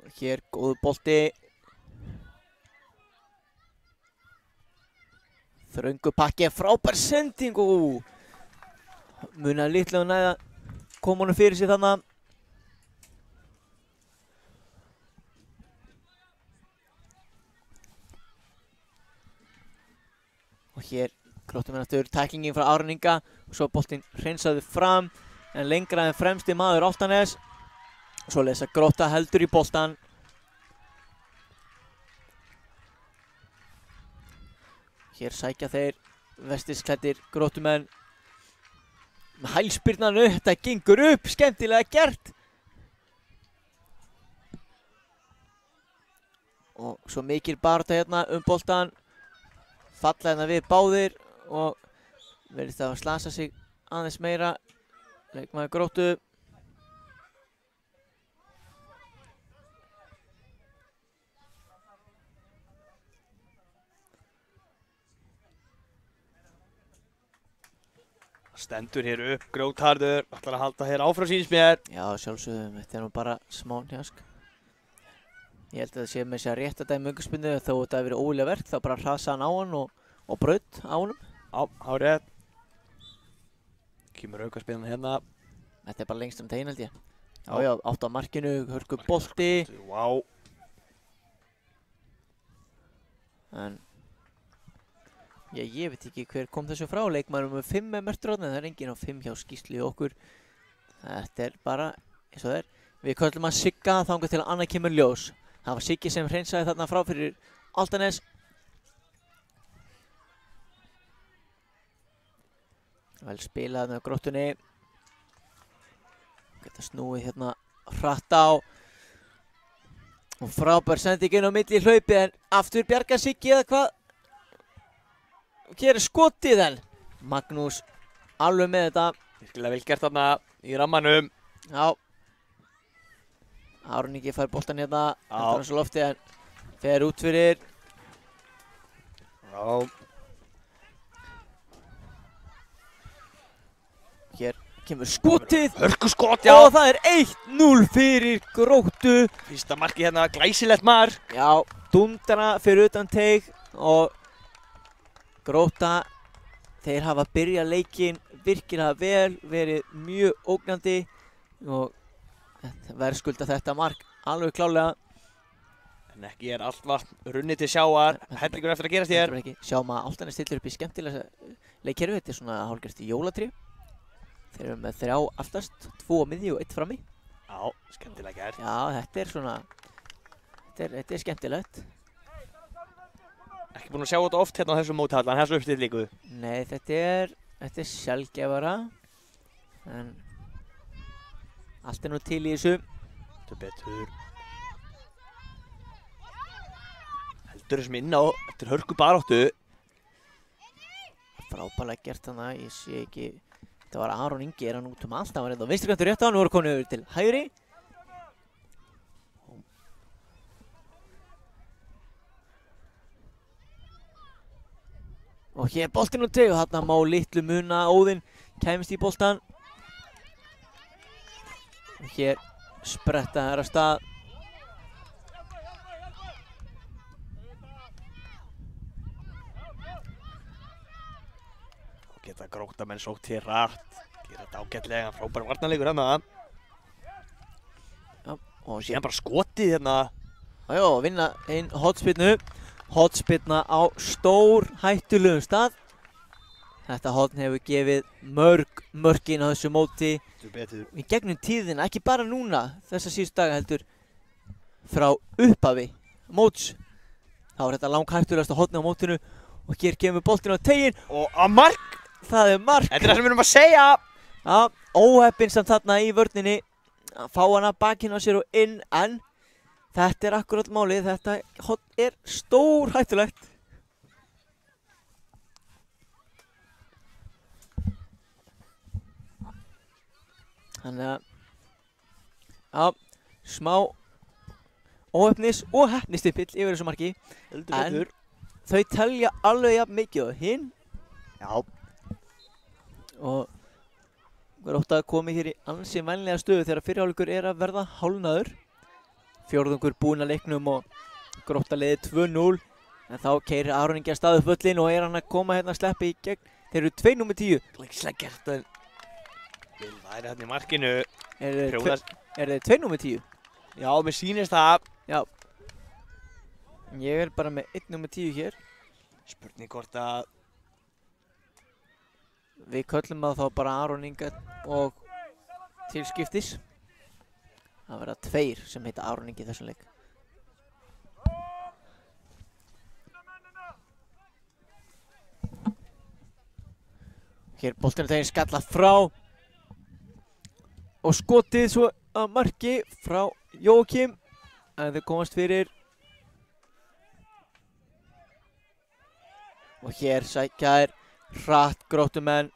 [SPEAKER 5] Og hér góðu bolti. Þröngu pakki, frábær sending og munaði litlega næða kom honum fyrir sig þarna. Og hér Gróttumenn aftur tæklingin frá Aron Inga og svo boltinn hreinsaði fram en lengra en fremsti maður Álftanes. Svoleiðis að Grótta heldur í boltan. Hér sækja þeir vestinsklæddir Gróttumenn. Hælspyrnan upp, þetta gengur upp, skemmtilega gert. Og svo mikil barátta boltan. Falla við báðir og verið það að slasa sig aðeins meira. Leikmaður Gróttu.
[SPEAKER 3] Stendur hér upp, grjótharður, ætlar að halda hér áfram síns mér.
[SPEAKER 5] Já, sjálfsögðum, þetta nú bara smá njask. Ég held að það sé með sér rétt að dæmi aukaspinnu, þó þetta hefur verið óvilja verk, þá bara hrasa hann á hann og braut á honum.
[SPEAKER 3] Já, hárið. Kemur aukaspinnan hérna.
[SPEAKER 5] Þetta bara lengst tegin held ég. Já, átt á markinu, hörku bolti.
[SPEAKER 3] Vá.
[SPEAKER 5] En ég veit ekki hver kom þessu frá, leikmaður með 5 mertur en það enginn á 5 hjá skýrslu í okkur. Þetta bara eins og það Við köllum hann Sigga þangað til að annað kemur ljós. Það var Siggi sem hreinsaði þarna frá fyrir Álftanes. Vel spilað með Gróttunni. Geta snúið hérna hratt á. Og frábær sending inn á milli í hlaupi en aftur bjargar Siggi eða hvað? Hér er skotið en Magnús alveg með þetta.
[SPEAKER 3] Virkilega vel gert þarna í rammanum.
[SPEAKER 5] Já. Aron Ingi fær boltan hérna.
[SPEAKER 3] Já.
[SPEAKER 5] Hendur hans á lofti en fer út fyrir.
[SPEAKER 3] Já.
[SPEAKER 5] Hér kemur skotið.
[SPEAKER 3] Hörkuskot, já.
[SPEAKER 5] Og það er 1-0 fyrir Gróttu.
[SPEAKER 3] Fyrsta marki hérna, glæsilegt mark.
[SPEAKER 5] Já, dundra fyrir utan teig og Grótta, þeir hafa byrjað leikinn virkilega vel, verið mjög ógnandi og verðskulda þetta mark alveg klálega.
[SPEAKER 3] En ekki er allt vatn runnið til sjáar. Hellingur eftir að gerast hér.
[SPEAKER 5] Sjáum að Álftanes stillir upp í skemmtilega leikkerfi, þetta er svona hálfgerst í jólatrí. Þeir eru með 3 aftast, 2 á miðju og 1 frammi.
[SPEAKER 3] Já, skemmtilega gert.
[SPEAKER 5] Já, þetta er svona, þetta er skemmtilegt.
[SPEAKER 3] Ekki búin að sjá þetta oft hérna á þessum móthallan, þessu uppstillingu.
[SPEAKER 5] Nei, þetta er sjaldgæfara, en allt er nú til í þessu.
[SPEAKER 3] Þetta er betur. Heldur þessum inn á, eftir hörku baráttu.
[SPEAKER 5] Frábærlega gert hana, ég sé ekki, þetta var Aron Ingi, er hann út um allt, hann var enda á vinstri kantur rétt á, nú er konið yfir til hægri. Og hér er boltinn á teig og þarna má litlu muna Óðinn kæmist í boltan. Og hér spretta þær af stað.
[SPEAKER 3] Og geta Gróttamenn sótt hér rætt. Gera þetta ágætlega, frábær varnarleikur hérna.
[SPEAKER 5] Já, og
[SPEAKER 3] Síðan bara skotið hérna.
[SPEAKER 5] já, vinna einn hornspyrnu. Hornspyrna á stór hættulegum stað. Þetta horn hefur gefið mörkin á þessu móti
[SPEAKER 3] Þetta er betur.
[SPEAKER 5] í gegnum tíðina, ekki bara núna, þessa síðustu daga heldur frá upphafi móts. Þá er þetta langhættulegasta hornið á mótinu og hér kemur boltinn á teiginn.
[SPEAKER 3] Og að mark!
[SPEAKER 5] Það er mark.
[SPEAKER 3] Þetta er það sem við erum að segja!
[SPEAKER 5] Já, óheppinn samt þarna í vörninni að fá hana bakinn á sér og inn, en þetta er akkurat málið, þetta horn er stór hættulegt. Þannig að, já, smá óheppnis og heppnistipill yfir þessu marki.
[SPEAKER 3] Heldur
[SPEAKER 5] En
[SPEAKER 3] betur.
[SPEAKER 5] þau telja alveg jafn mikið og hinn.
[SPEAKER 3] Já.
[SPEAKER 5] Og Grótta komið hér í ansi vænlega stöðu þegar fyrri hálfleikur er að verða hálfnaður. Fjórðungur búinn að leiknum og Grótta leiði 2-0. En þá keyrir Aron Ingi að stað upp völlinn og er hann að koma hérna að sleppa í gegn. Þeir eru 2 númer 10.
[SPEAKER 3] Glæsilega gert en vil væri hérna í markinu.
[SPEAKER 5] Er þeir 2 númer 10?
[SPEAKER 3] Já, mér sýnist það.
[SPEAKER 5] Já. Ég er bara með 1 númer 10 hér.
[SPEAKER 3] Spurning hvort að
[SPEAKER 5] Við köllum að þá bara Aron Inga og tilskiptis. Það verða 2 sem heita Aron Ingi í þessum leik. Hér boltinn þegar skalla frá. Og skotið svo að marki frá Jókim. En þau komast fyrir. Og hér sækja þær hratt Gróttumenn.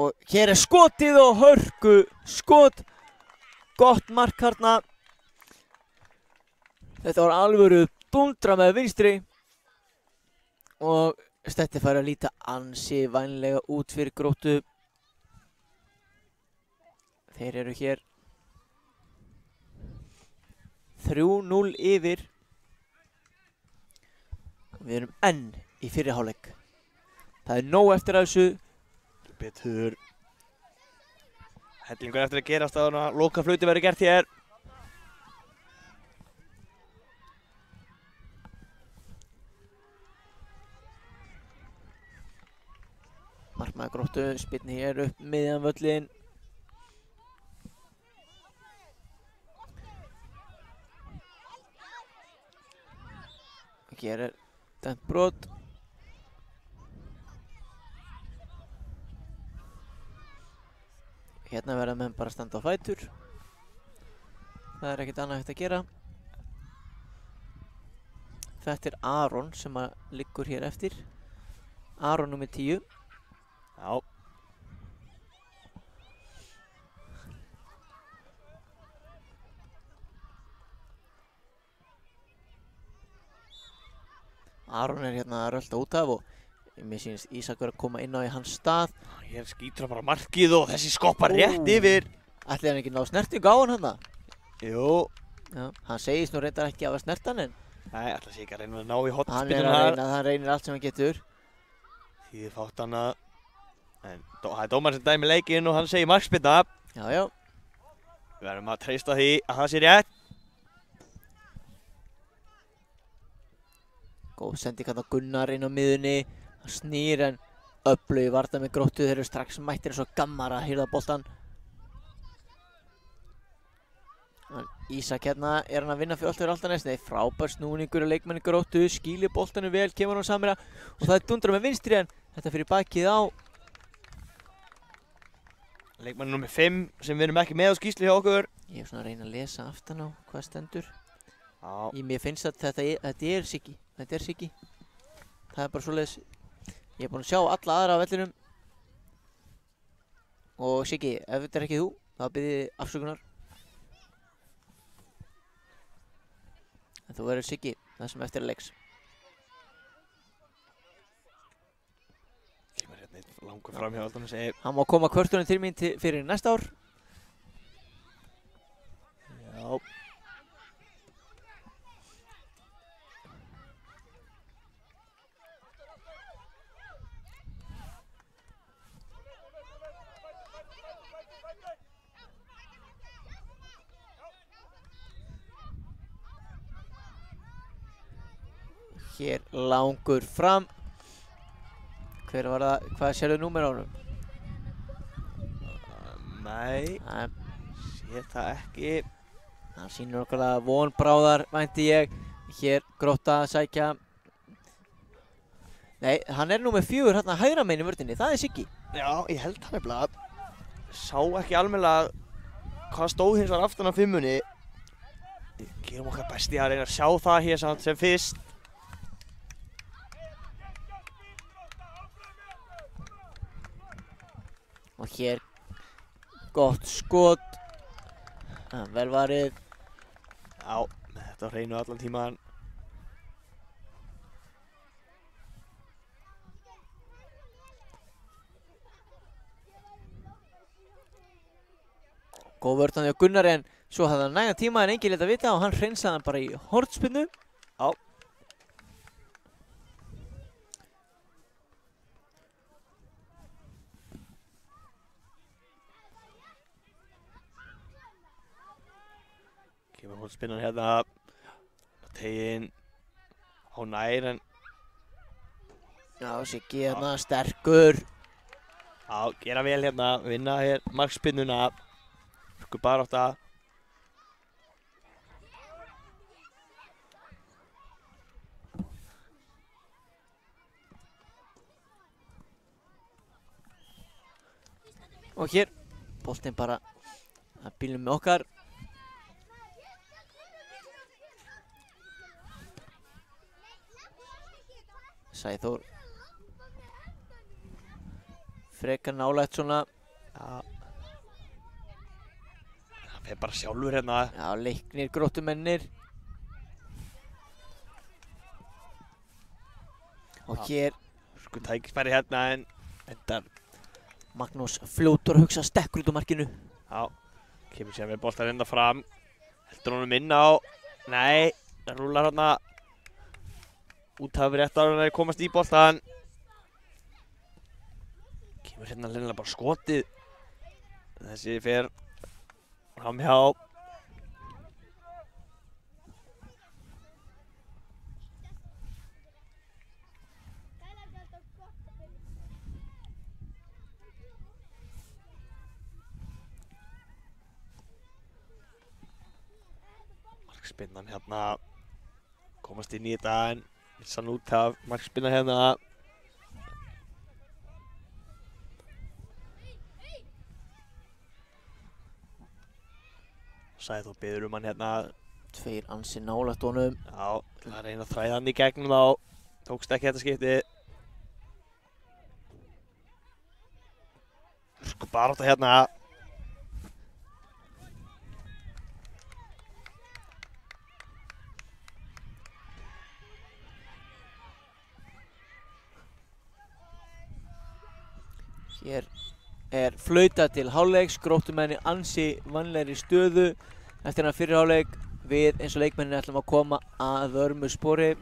[SPEAKER 5] Og hér er skotið og hörku skot. Gott mark þarna. Þetta var alvöru dundra með vinstri. Og Stetti fær að líta ansi vænlega út fyrir Gróttu. Þeir eru hér 3-0 yfir. Við erum enn í fyrri hálfleik. Það er nóg eftir af þessu.
[SPEAKER 3] betur. Hellingur eftir að gerast að hana loka flauti verið gert hér.
[SPEAKER 5] Markmaður Gróttu spyrnir hér upp miðjan völlinn. Hér er dæmt brot. Hérna verða menn bara að standa á fætur. Það er ekkert annað hægt að gera. Þetta er Aron sem að liggur hér eftir. Aron númer 10.
[SPEAKER 3] Já.
[SPEAKER 5] Aron er hérna að rölda út af og mér sýnist Ísak verið að koma inn á í hans stað.
[SPEAKER 3] Hér skýtur hann bara markið og þessi skoppar rétt yfir.
[SPEAKER 5] Ætli hann ekki ná snertingu á hann hana?
[SPEAKER 3] Jú.
[SPEAKER 5] Já, hann segist nú reyndar ekki að hafa snert hann en
[SPEAKER 3] Nei, ætla sé ekki að reyna að ná í
[SPEAKER 5] hann er
[SPEAKER 3] hotspinuna
[SPEAKER 5] að
[SPEAKER 3] þar.
[SPEAKER 5] reyna, hann reynir allt sem hann getur.
[SPEAKER 3] Því fátt hann að... En það er dómarinn sem dæmi leikinn og hann segir markspinna.
[SPEAKER 5] Já, já.
[SPEAKER 3] Við verðum að treysta því að það sé rétt.
[SPEAKER 5] Góð sending hann á Gunnar inn á miðunni. Hann snýr en öflugi varta með Gróttu. Þeir eru strax mættir eins og gammar að hýrða boltan. Ísak hérna er hann að vinna fyrir Álftavík Álftanes. Nei, frábær snúningur af leikmanni Gróttu. Skýlir boltanum vel, kemur hann á samira. Og það er dundra með vinstri en þetta fyrir bakið á.
[SPEAKER 3] Leikmann nummer 5 sem við erum ekki með á skýrslu hjá okkur.
[SPEAKER 5] Ég er svona að reyna að lesa aftan á hvað stendur.
[SPEAKER 3] Já.
[SPEAKER 5] Mér finnst að þetta er Siggi. Þetta er Siggi. Það er bara svoleiðis. Ég er búinn að sjá alla aðra á vellinum. Og Siggi, ef þetta er ekki þú, þá bið ég afsökunar. En þú verður Siggi, það sem eftir er leiks.
[SPEAKER 3] Kemur hérna einn langur fram hjá Álftanes og segir...
[SPEAKER 5] Hann má koma kvörtunum til mín fyrir næsta ár.
[SPEAKER 3] Já.
[SPEAKER 5] Hér langur fram. Hver var það? Hvað sérðu númer á honum?
[SPEAKER 3] Nei,
[SPEAKER 5] Það
[SPEAKER 3] sé það ekki.
[SPEAKER 5] hann sýnir okkur að von bráðar, vænti ég. Hér Grótta að sækja. Nei, hann er númer 4 hérna hægra megin í vörninni. Það er Siggi.
[SPEAKER 3] Já, ég held hann nefnilega. Sá ekki almennilega hvað stóð hins var aftan á 5-unni. Við gerum okkar besti að reyna að sjá það hér samt sem fyrst.
[SPEAKER 5] Og hér gott skot. Vel varið.
[SPEAKER 3] Já, með þetta á hreinu allan tíman.
[SPEAKER 5] Góð vörð hann hjá Gunnari en svo hafði hann nægan tíma en enginn lét að vita og hann hreinsaði hann bara í hornspyrnu.
[SPEAKER 3] Já. Kemur hornspinnan hérna. Teginn á nær en...
[SPEAKER 5] Já, Siggi hérna sterkur.
[SPEAKER 3] Já, gera vel hérna, vinna hér markspinnuna. Hörku barátta.
[SPEAKER 5] Og hér, boltinn bara að bílnum með okkar. Sæþór. Frekar nálægt svona.
[SPEAKER 3] Já. Það fer bara sjálfur hérna.
[SPEAKER 5] Já, Leiknir Gróttumennir. Og hér
[SPEAKER 3] Hörku tækifæri hérna en... Endar.
[SPEAKER 5] Magnús fljótur að hugsa stekkur út á markinu.
[SPEAKER 3] Já. Kemur sér með boltar enda fram. Heldur honum inn á. Nei. Það rúlar hérna. Út hafi rétt ára að komast í boltan. Kemur hérna lennilega bara skotið. Þessi fer framhjá. Markspinnan hérna. Komast inn í þetta en vissan út af markspinnan hérna. Sæþór biður hann hérna.
[SPEAKER 5] Tveir ansi nálægt honum.
[SPEAKER 3] Já, það er reyna að þræða hann í gegnum þá. Tókst ekki þetta skipti. Sko barátta hérna.
[SPEAKER 5] Hér er flautað til hálfleiks, Gróttumenn í ansi vannlegri stöðu eftir hennar fyrri hálfleik. Við eins og leikmennin ætlum að koma að vörmu spori.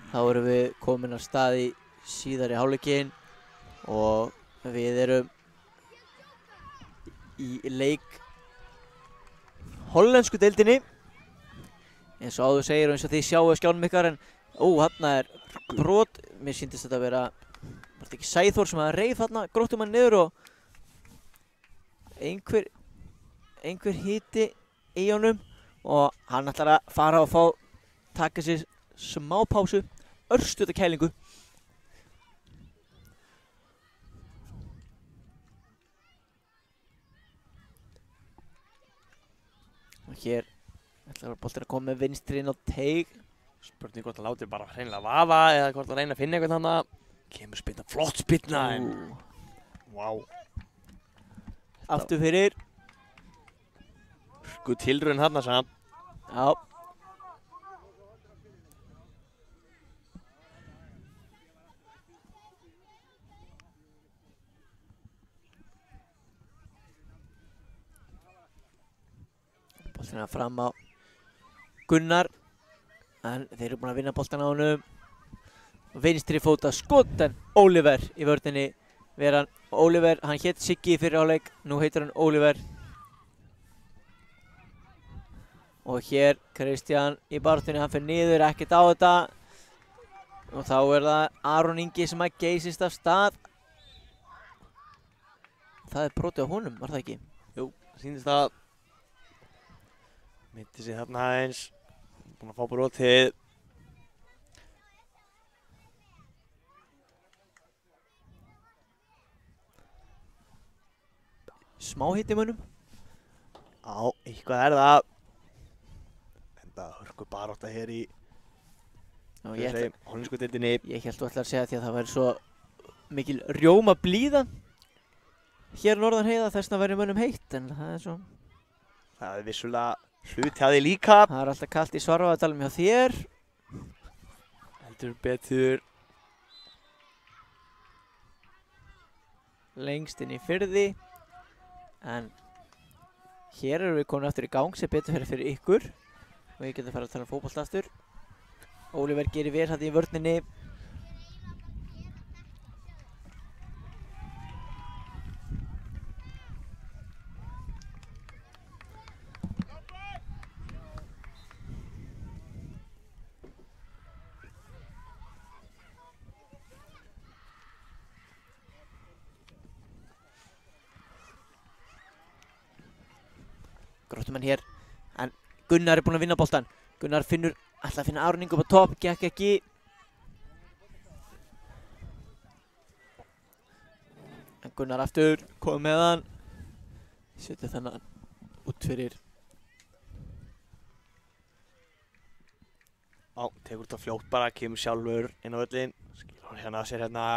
[SPEAKER 5] Þá erum við komin að stað í síðari hálfleikinn og við erum í leik hollensku deildinni eins og áður segir og eins og þið sjáu skjánum ykkar en þarna er brot, mér sýndist þetta að vera var þetta ekki Sæþór sem að reif þarna Gróttumann niður og einhver hiti í honum og hann ætlar að fara og taka sér smá pásu, örstuta kælingu. Og hér ætlar boltinn að koma með vinstri inn á teig.
[SPEAKER 3] Spurning hvort hann láti bara hreinlega vaða eða hvort hann reyna að finna eitthvað þarna. Kemur spilna, flott spilna en... Vá.
[SPEAKER 5] Aftur fyrir.
[SPEAKER 3] Sko tilraun þarna samt.
[SPEAKER 5] Já. Boltinn er fram á Gunnar en þeir eru búin að vinna boltan á honum vinstri fóta skot en Oliver í vörninni veran Oliver, hann hét Siggi í fyrri hálfleik, nú heitir hann Oliver og hér Kristján í baráttunni, hann fer niður, ekkert á þetta og þá er það Aron Ingi sem að geysist af stað það er brotið á honum, var það ekki?
[SPEAKER 3] Jú, það sýndist það mitti sig þarna aðeins búinn að fá brotið
[SPEAKER 5] smá hitt í mönnum
[SPEAKER 3] Já, eitthvað er það enda hörku barátta hér í hollensku deildinni
[SPEAKER 5] Ég held þú ætlar að segja því að það væri svo mikil rjóma blíða hér norðan heiða þess að væri mönnum heitt en það er svo
[SPEAKER 3] Það er vissulega hluti að því líka
[SPEAKER 5] Það er alltaf kalt í Svarfaðardalum hjá þér
[SPEAKER 3] heldur betur
[SPEAKER 5] lengst inn í firði en hér erum við komin aftur í gang sem betur fyrir ykkur og ég geti að fara að tala um fótbolta aftur Oliver gerir vel þetta í vörninni Gróttumenn hér, en Gunnar er búinn að vinna boltan. Gunnar ætla að finna Aron Ingo upp á topp, gekk ekki. En Gunnar aftur, kom með hann. Setur þennan út fyrir.
[SPEAKER 3] Já, tekur þetta fljótt bara, kemur sjálfur inn á völlinn. Skilur hann hérna að sér hérna.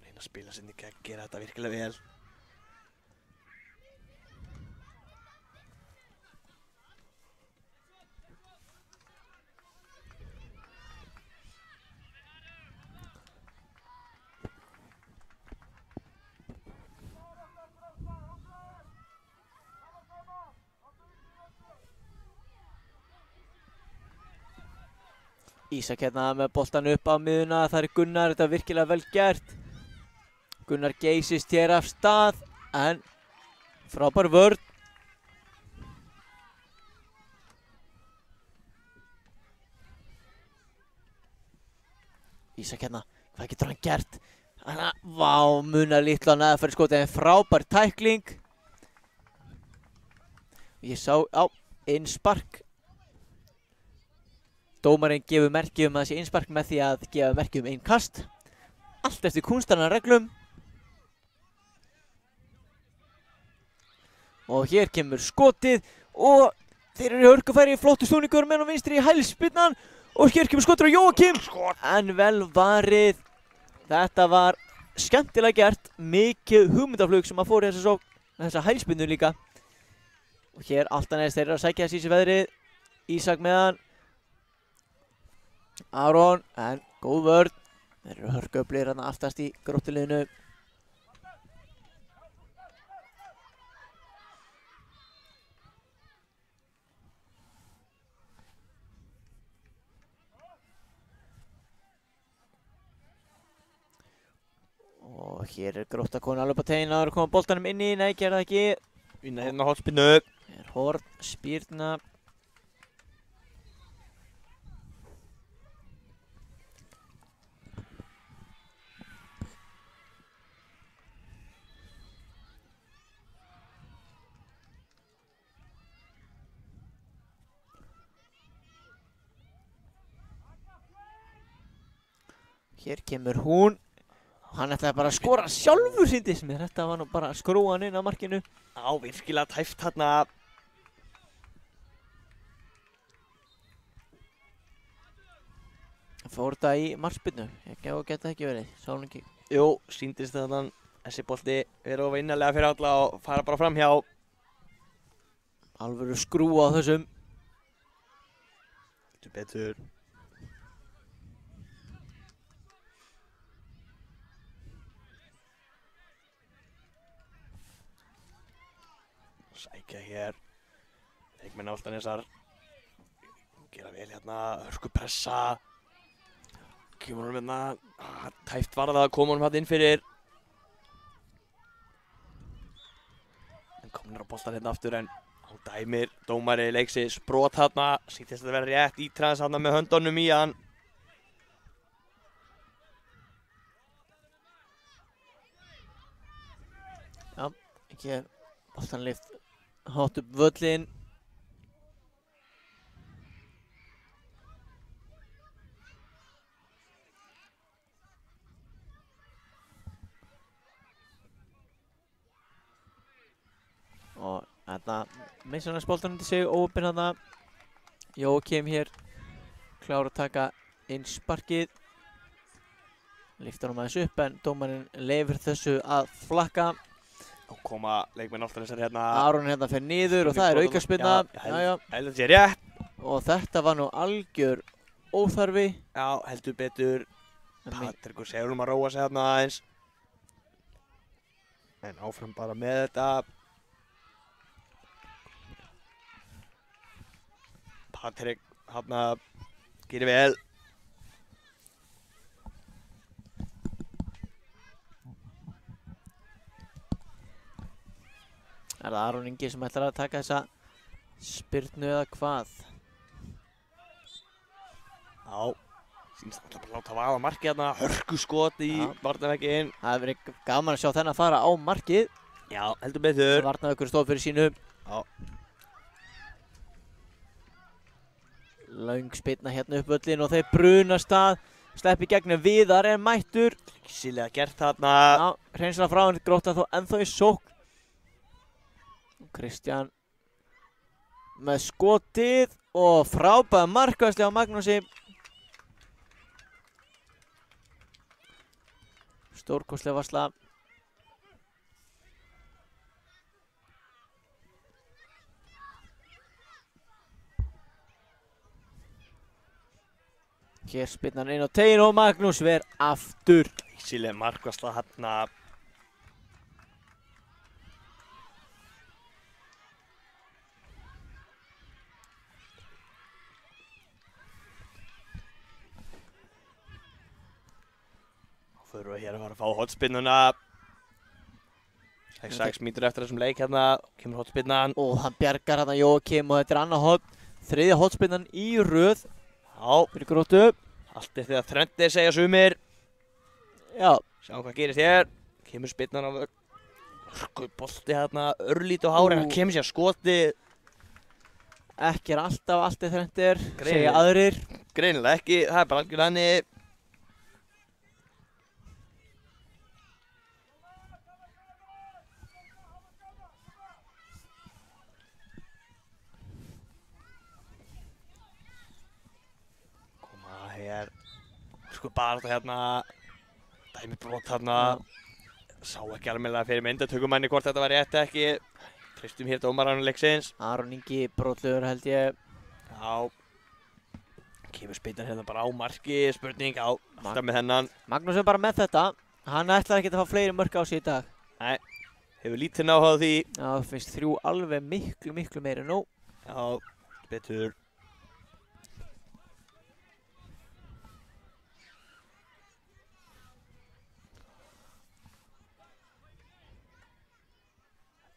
[SPEAKER 3] Reyna að spila sinni gegn, gera þetta virkilega vel.
[SPEAKER 5] Ísak hérna með boltan upp á miðuna, það er Gunnar, þetta er virkilega vel gert. Gunnar geysist hér af stað, en frábær vörn. Ísak hérna, hvað getur hann gert? Vá, munar litla neðarfæri skotið, en frábær tækling. Ég sá, innspark. Dómarinn gefur merki að það sé innspark með því að gefa merki innkast. Allt eftir kúnstarinnar reglum. Og hér kemur skotið og þeir eru hörkufæri, flottur snúningur með á vinstri í hælspyrnan. Og hér kemur skotur á Jóakim. En vel varið. Þetta var skemmtilega gert. Mikið hugmyndaflug sem að fór í þessa hælspyrnu líka. Og hér Altanes, þeir eru að sækja þessi í sig veðrið. Ísak með hann. Aron, en góð vörn. Þeir eru hörkuöflir hérna aftast í Gróttuliðinu. Og hér er Grótta komin alveg upp á teginn, áður að koma boltanum inn í, nei, gera það ekki.
[SPEAKER 3] Vinna hérna hornspyrnu.
[SPEAKER 5] Er horn, spyrna. Hér kemur hún. Hann ætlaði bara að skora sjálfur, sýndist mér. Þetta var nú bara að skrúa hann inn á markinu.
[SPEAKER 3] Já, virkilega tæft hérna.
[SPEAKER 5] Fór þetta í markspyrnu. Ekki á að geta ekki verið. Sá hann ekki.
[SPEAKER 3] Jú, sýndist þetta þessi bolti vera of innanlega fyrir alla og fara bara fram hjá.
[SPEAKER 5] Alvöru skrúa á þessum.
[SPEAKER 3] Heldur betur. Sækja hér. Leikmenn Álftanesar. Gera vel hérna. Hörku pressa. Kemur hún hérna. Tæft var það að koma hún hérna inn fyrir. En komur á boltan hérna aftur en hún dæmir. Dómari leiksins brot hérna. Sýntist að vera rétt ítræðans hérna með höndunum í hann.
[SPEAKER 5] Já, ekki boltan lyft hátt upp völlin. Og þarna missar hann boltanum til sig, óopinn þarna. Jóakim hér klár að taka inn sparkið. Lyftir hann aðeins upp en dómarinn leyfir þessu að flakka.
[SPEAKER 3] Og koma leikmenn Álftanesar hérna.
[SPEAKER 5] Aron hérna fer niður og það er aukaspyrna.
[SPEAKER 3] Heldur sé rétt.
[SPEAKER 5] Og þetta var nú algjör óþarfi.
[SPEAKER 3] Já, heldur betur. Patrikur segir að róa sig hérna aðeins. En áfram bara með þetta. Patrik hérna gerir vel.
[SPEAKER 5] Er það Aron Ingi sem ætlar að taka þessa spyrnu eða hvað?
[SPEAKER 3] Já, sýnst alltaf bara láta vaða markið hérna, hörku skot í varnarvegginn.
[SPEAKER 5] Það hefur verið gaman að sjá þennan fara á markið.
[SPEAKER 3] Já, heldur betur.
[SPEAKER 5] Varnarveikur stóð fyrir sínu.
[SPEAKER 3] Já.
[SPEAKER 5] Löng spyrna hérna upp völlin og þeir brunast að. Sleppi gegnum Viðar er mættur.
[SPEAKER 3] Gísilega gert þarna.
[SPEAKER 5] Já, hreinsar frá hann, Grótta þó ennþá í sókn. Kristján með skotið og frábæða markværsli á Magnúsi. Stórkostleg varsla. Hér spyrnar inn á tegin og Magnús ver aftur.
[SPEAKER 3] Gísilega markvarsla þarna. Förum við hér að fara að fá hotspinnuna. 6 mínútur eftir þessum leik hérna, kemur hotspinnan.
[SPEAKER 5] Og hann bjargar hann að Jóakim og þetta er annað hot. Þriðja hotspinnan í röð.
[SPEAKER 3] Já,
[SPEAKER 5] Fyrir Gróttu.
[SPEAKER 3] allt eftir að þrendir segja sumir.
[SPEAKER 5] Já,
[SPEAKER 3] Sjáum hvað gerist hér. Kemur spinnan á vögg. Sko, bolti hérna, örlít og hári. Hann kemur sér skoti.
[SPEAKER 5] ekki er alltaf allt er þrendir,
[SPEAKER 3] Greinilega.
[SPEAKER 5] segja aðrir.
[SPEAKER 3] Greinilega ekki, það er bara algjörlega hannig. Koma hér. Sko bara þetta hérna. Dæmi brot hérna. Sá ekki almennilega fyrir myndatökumanni hvort þetta var rétt eða ekki. Tristum hér dómarann leiksins.
[SPEAKER 5] Aron Ingi brotlegur held ég.
[SPEAKER 3] Já. Kemur spinnan hérna bara á marki, spurning á. Alltaf með hennan.
[SPEAKER 5] Magnús er bara með þetta. Hann ætlar ekki að fá fleiri mörk á sig í dag.
[SPEAKER 3] Nei. Hefur lítið náháð því.
[SPEAKER 5] Já, finnst 3 alveg miklu meiri nú.
[SPEAKER 3] Já, betur.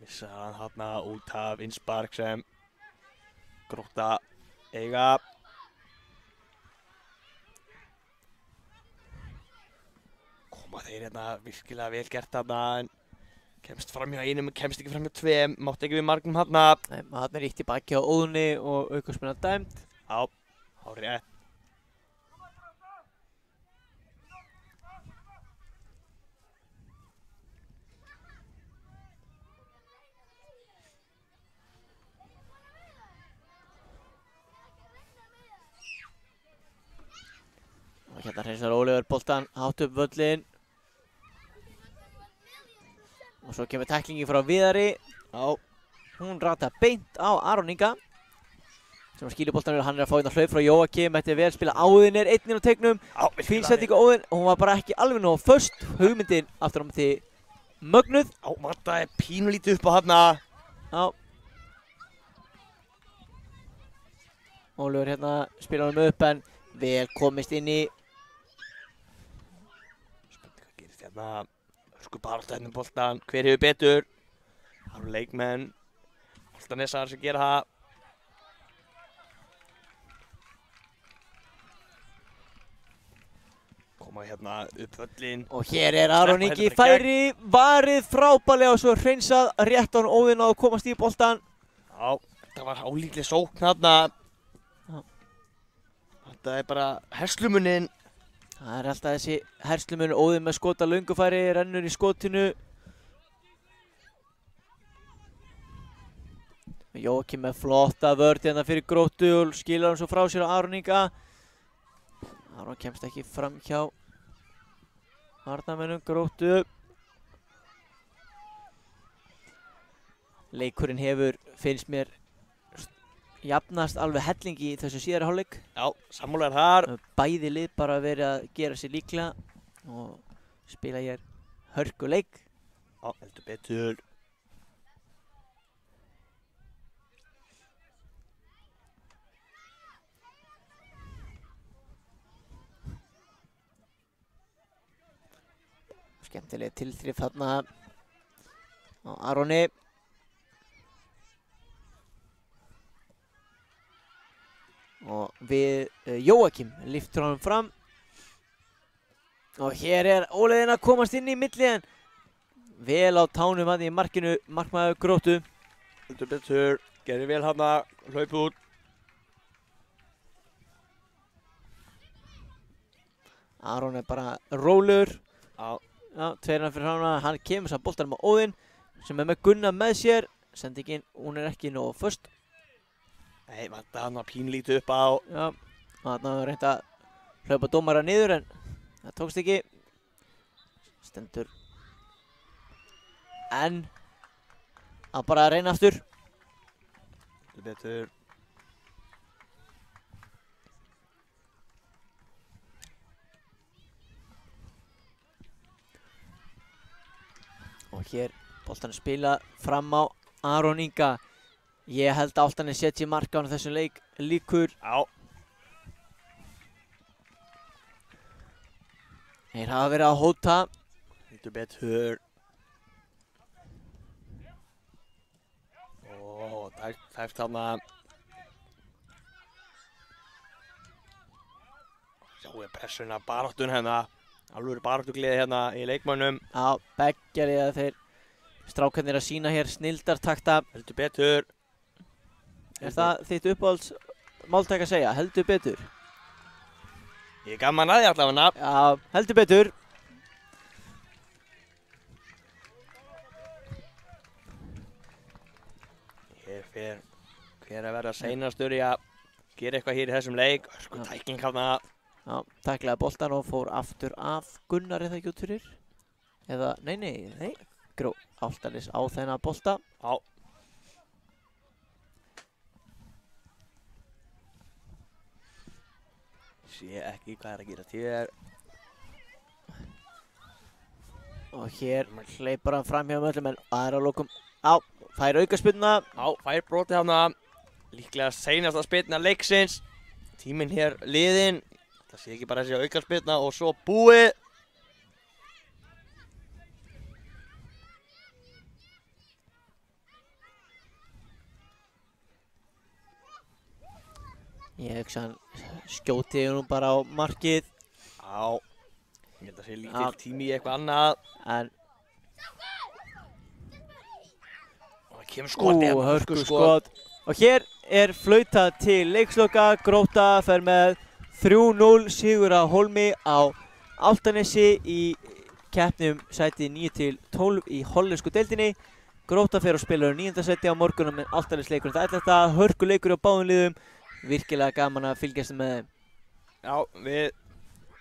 [SPEAKER 3] Missar hann þarna út af innspark sem Grótta eiga. Koma þeir hérna virkilega vel gert þarna en kemst fram hjá einum, kemst ekki fram hjá tveim, mátt ekki við margnum þarna.
[SPEAKER 5] Nei, hann er ítt í baki á Óðni og aukarspenna dæmt.
[SPEAKER 3] Já, hárið rétt.
[SPEAKER 5] Og hérna hreinsar Ólífur boltan hátt upp völlin. Og svo kemur tæklingi frá Viðari.
[SPEAKER 3] Já.
[SPEAKER 5] Hún rata beint á Aron Inga. Sem skýlir boltanum, hann er að fá hérna hlaup frá Jóakim. Þetta er vel spila, Áðin er einn inn á teiknum.
[SPEAKER 3] Já,
[SPEAKER 5] Fínsetting á Óðin og hún var bara ekki alveg nóg föst. Hugmyndin aftur á því mögnuð.
[SPEAKER 3] Já, vantaði pínulítið upp á þarna.
[SPEAKER 5] Já. Ólífur hérna spilar hann upp en vel komist inn í.
[SPEAKER 3] Spurning hvað gerist hérna. Sko bara alltaf hérna boltan. Hver hefur betur? Það eru leikmenn. Boltanessar sem gera það. Koma hérna upp völlin.
[SPEAKER 5] Og hér er Aron
[SPEAKER 3] Sleppa
[SPEAKER 5] Ingi í
[SPEAKER 3] hérna bara
[SPEAKER 5] færi, varið frábærlega og svo hreinsað rétt á hann Óðin að komast í boltan.
[SPEAKER 3] Já, þetta var álíklega sókn þarna.
[SPEAKER 5] Já.
[SPEAKER 3] Þetta er bara herslumuninn.
[SPEAKER 5] Það er alltaf þessi herslumunur, Óðin með skota löngufæri, rennur í skotinu. Jóakim með flotta vörð hérna fyrir Gróttu og skilar hann svo frá sér á Aron Inga. Aron kemst ekki fram hjá varnarmönnum Gróttu. Leikurinn hefur, finnst mér, jafnast alveg hellingi í þessu síðari hálfleik.
[SPEAKER 3] Já, sammála er þar.
[SPEAKER 5] Bæði lið bara verið að gera sér líklega og spila hér hörkuleik.
[SPEAKER 3] Já, heldur betur.
[SPEAKER 5] Skemmtileg tilþrif þarna á Aroni. Og við Jóakim lyftur honum fram. Og hér er Óliðin að komast inn í milli en vel á tánum að í markinu, markmaður Gróttu.
[SPEAKER 3] Heldur betur, gerði vel hana, hlaup út.
[SPEAKER 5] Aron er bara rólegur.
[SPEAKER 3] Já.
[SPEAKER 5] Já, tveirna fyrir hana, hann kemur samt boltanum á Óðinn sem er með Gunna með sér. Sendingin, hún er ekki nógu föst.
[SPEAKER 3] Nei, vantar hann pínlítið upp á.
[SPEAKER 5] Já, þarna var reynt að hlaupa dómara niður en það tókst ekki. Stendur en að bara reyna aftur.
[SPEAKER 3] Heldur betur.
[SPEAKER 5] Og hér boltan spila fram á Aron Inga. Ég held að Álftanes setji mark á þessum leik líkur.
[SPEAKER 3] Já.
[SPEAKER 5] Þeir hafa verið að hóta.
[SPEAKER 3] Heldur betur. Ó, tæft þarna. Sjáu pressuna, baráttun hérna. Alveg baráttugliði hérna í leikmönnum.
[SPEAKER 5] Já, beggjar ég að þeir strákarnir að sína hér snildartakta.
[SPEAKER 3] Heldur betur.
[SPEAKER 5] Er það þitt uppáhalds máltæk að segja? Heldur betur?
[SPEAKER 3] Ég er gaman að því allavega.
[SPEAKER 5] Já, heldur betur.
[SPEAKER 3] Hér fer hver að verða seinastur í að gera eitthvað hér í þessum leik. Sko tæking hérna.
[SPEAKER 5] Já, taklaði boltan og fór aftur af Gunnar eða ekki út fyrir. Eða, nei. Álftanes á þennan bolta.
[SPEAKER 3] Já. Sé ekki hvað er að gera hér.
[SPEAKER 5] Og hér hleypar hann fram hjá öllum en aðra lokum. Á, fær aukaspyrna.
[SPEAKER 3] Já, fær brotið hana. Líklega seinasta spyrna leiksins. Tíminn hér liðinn. Það sé ekki bara þessi aukaspyrna og svo búið.
[SPEAKER 5] Ég hugsa hann skjóti hún bara á markið.
[SPEAKER 3] Já, ég held að sé lítill tími í eitthvað annað.
[SPEAKER 5] En
[SPEAKER 3] og það kemur skot.
[SPEAKER 5] hörku skot. Og hér er flautað til leiksloka. Grótta fer með 3-0 sigur á Hólmi á Álftanesi í keppni sæti 9-12 í hollensku deildinni. Grótta fer og spilar 9. sæti á morgunum en Álftanes leikur þetta hörku leikur á báðum liðum. Virkilega gaman að fylgjast með þeim.
[SPEAKER 3] Já,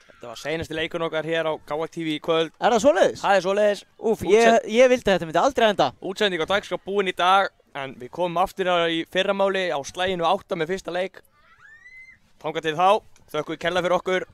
[SPEAKER 3] þetta var seinasti leikurinn okkar hér á GAA-TV í kvöld.
[SPEAKER 5] Er það svoleiðis?
[SPEAKER 3] Það er svoleiðis.
[SPEAKER 5] Úff, ég vildi að þetta myndi aldrei enda.
[SPEAKER 3] Útsending á dagskrá búin í dag, en við komum aftur í fyrramáli á slaginu 8 með fyrsta leik. Þangað til þá, þökkum við kærlega fyrir okkur.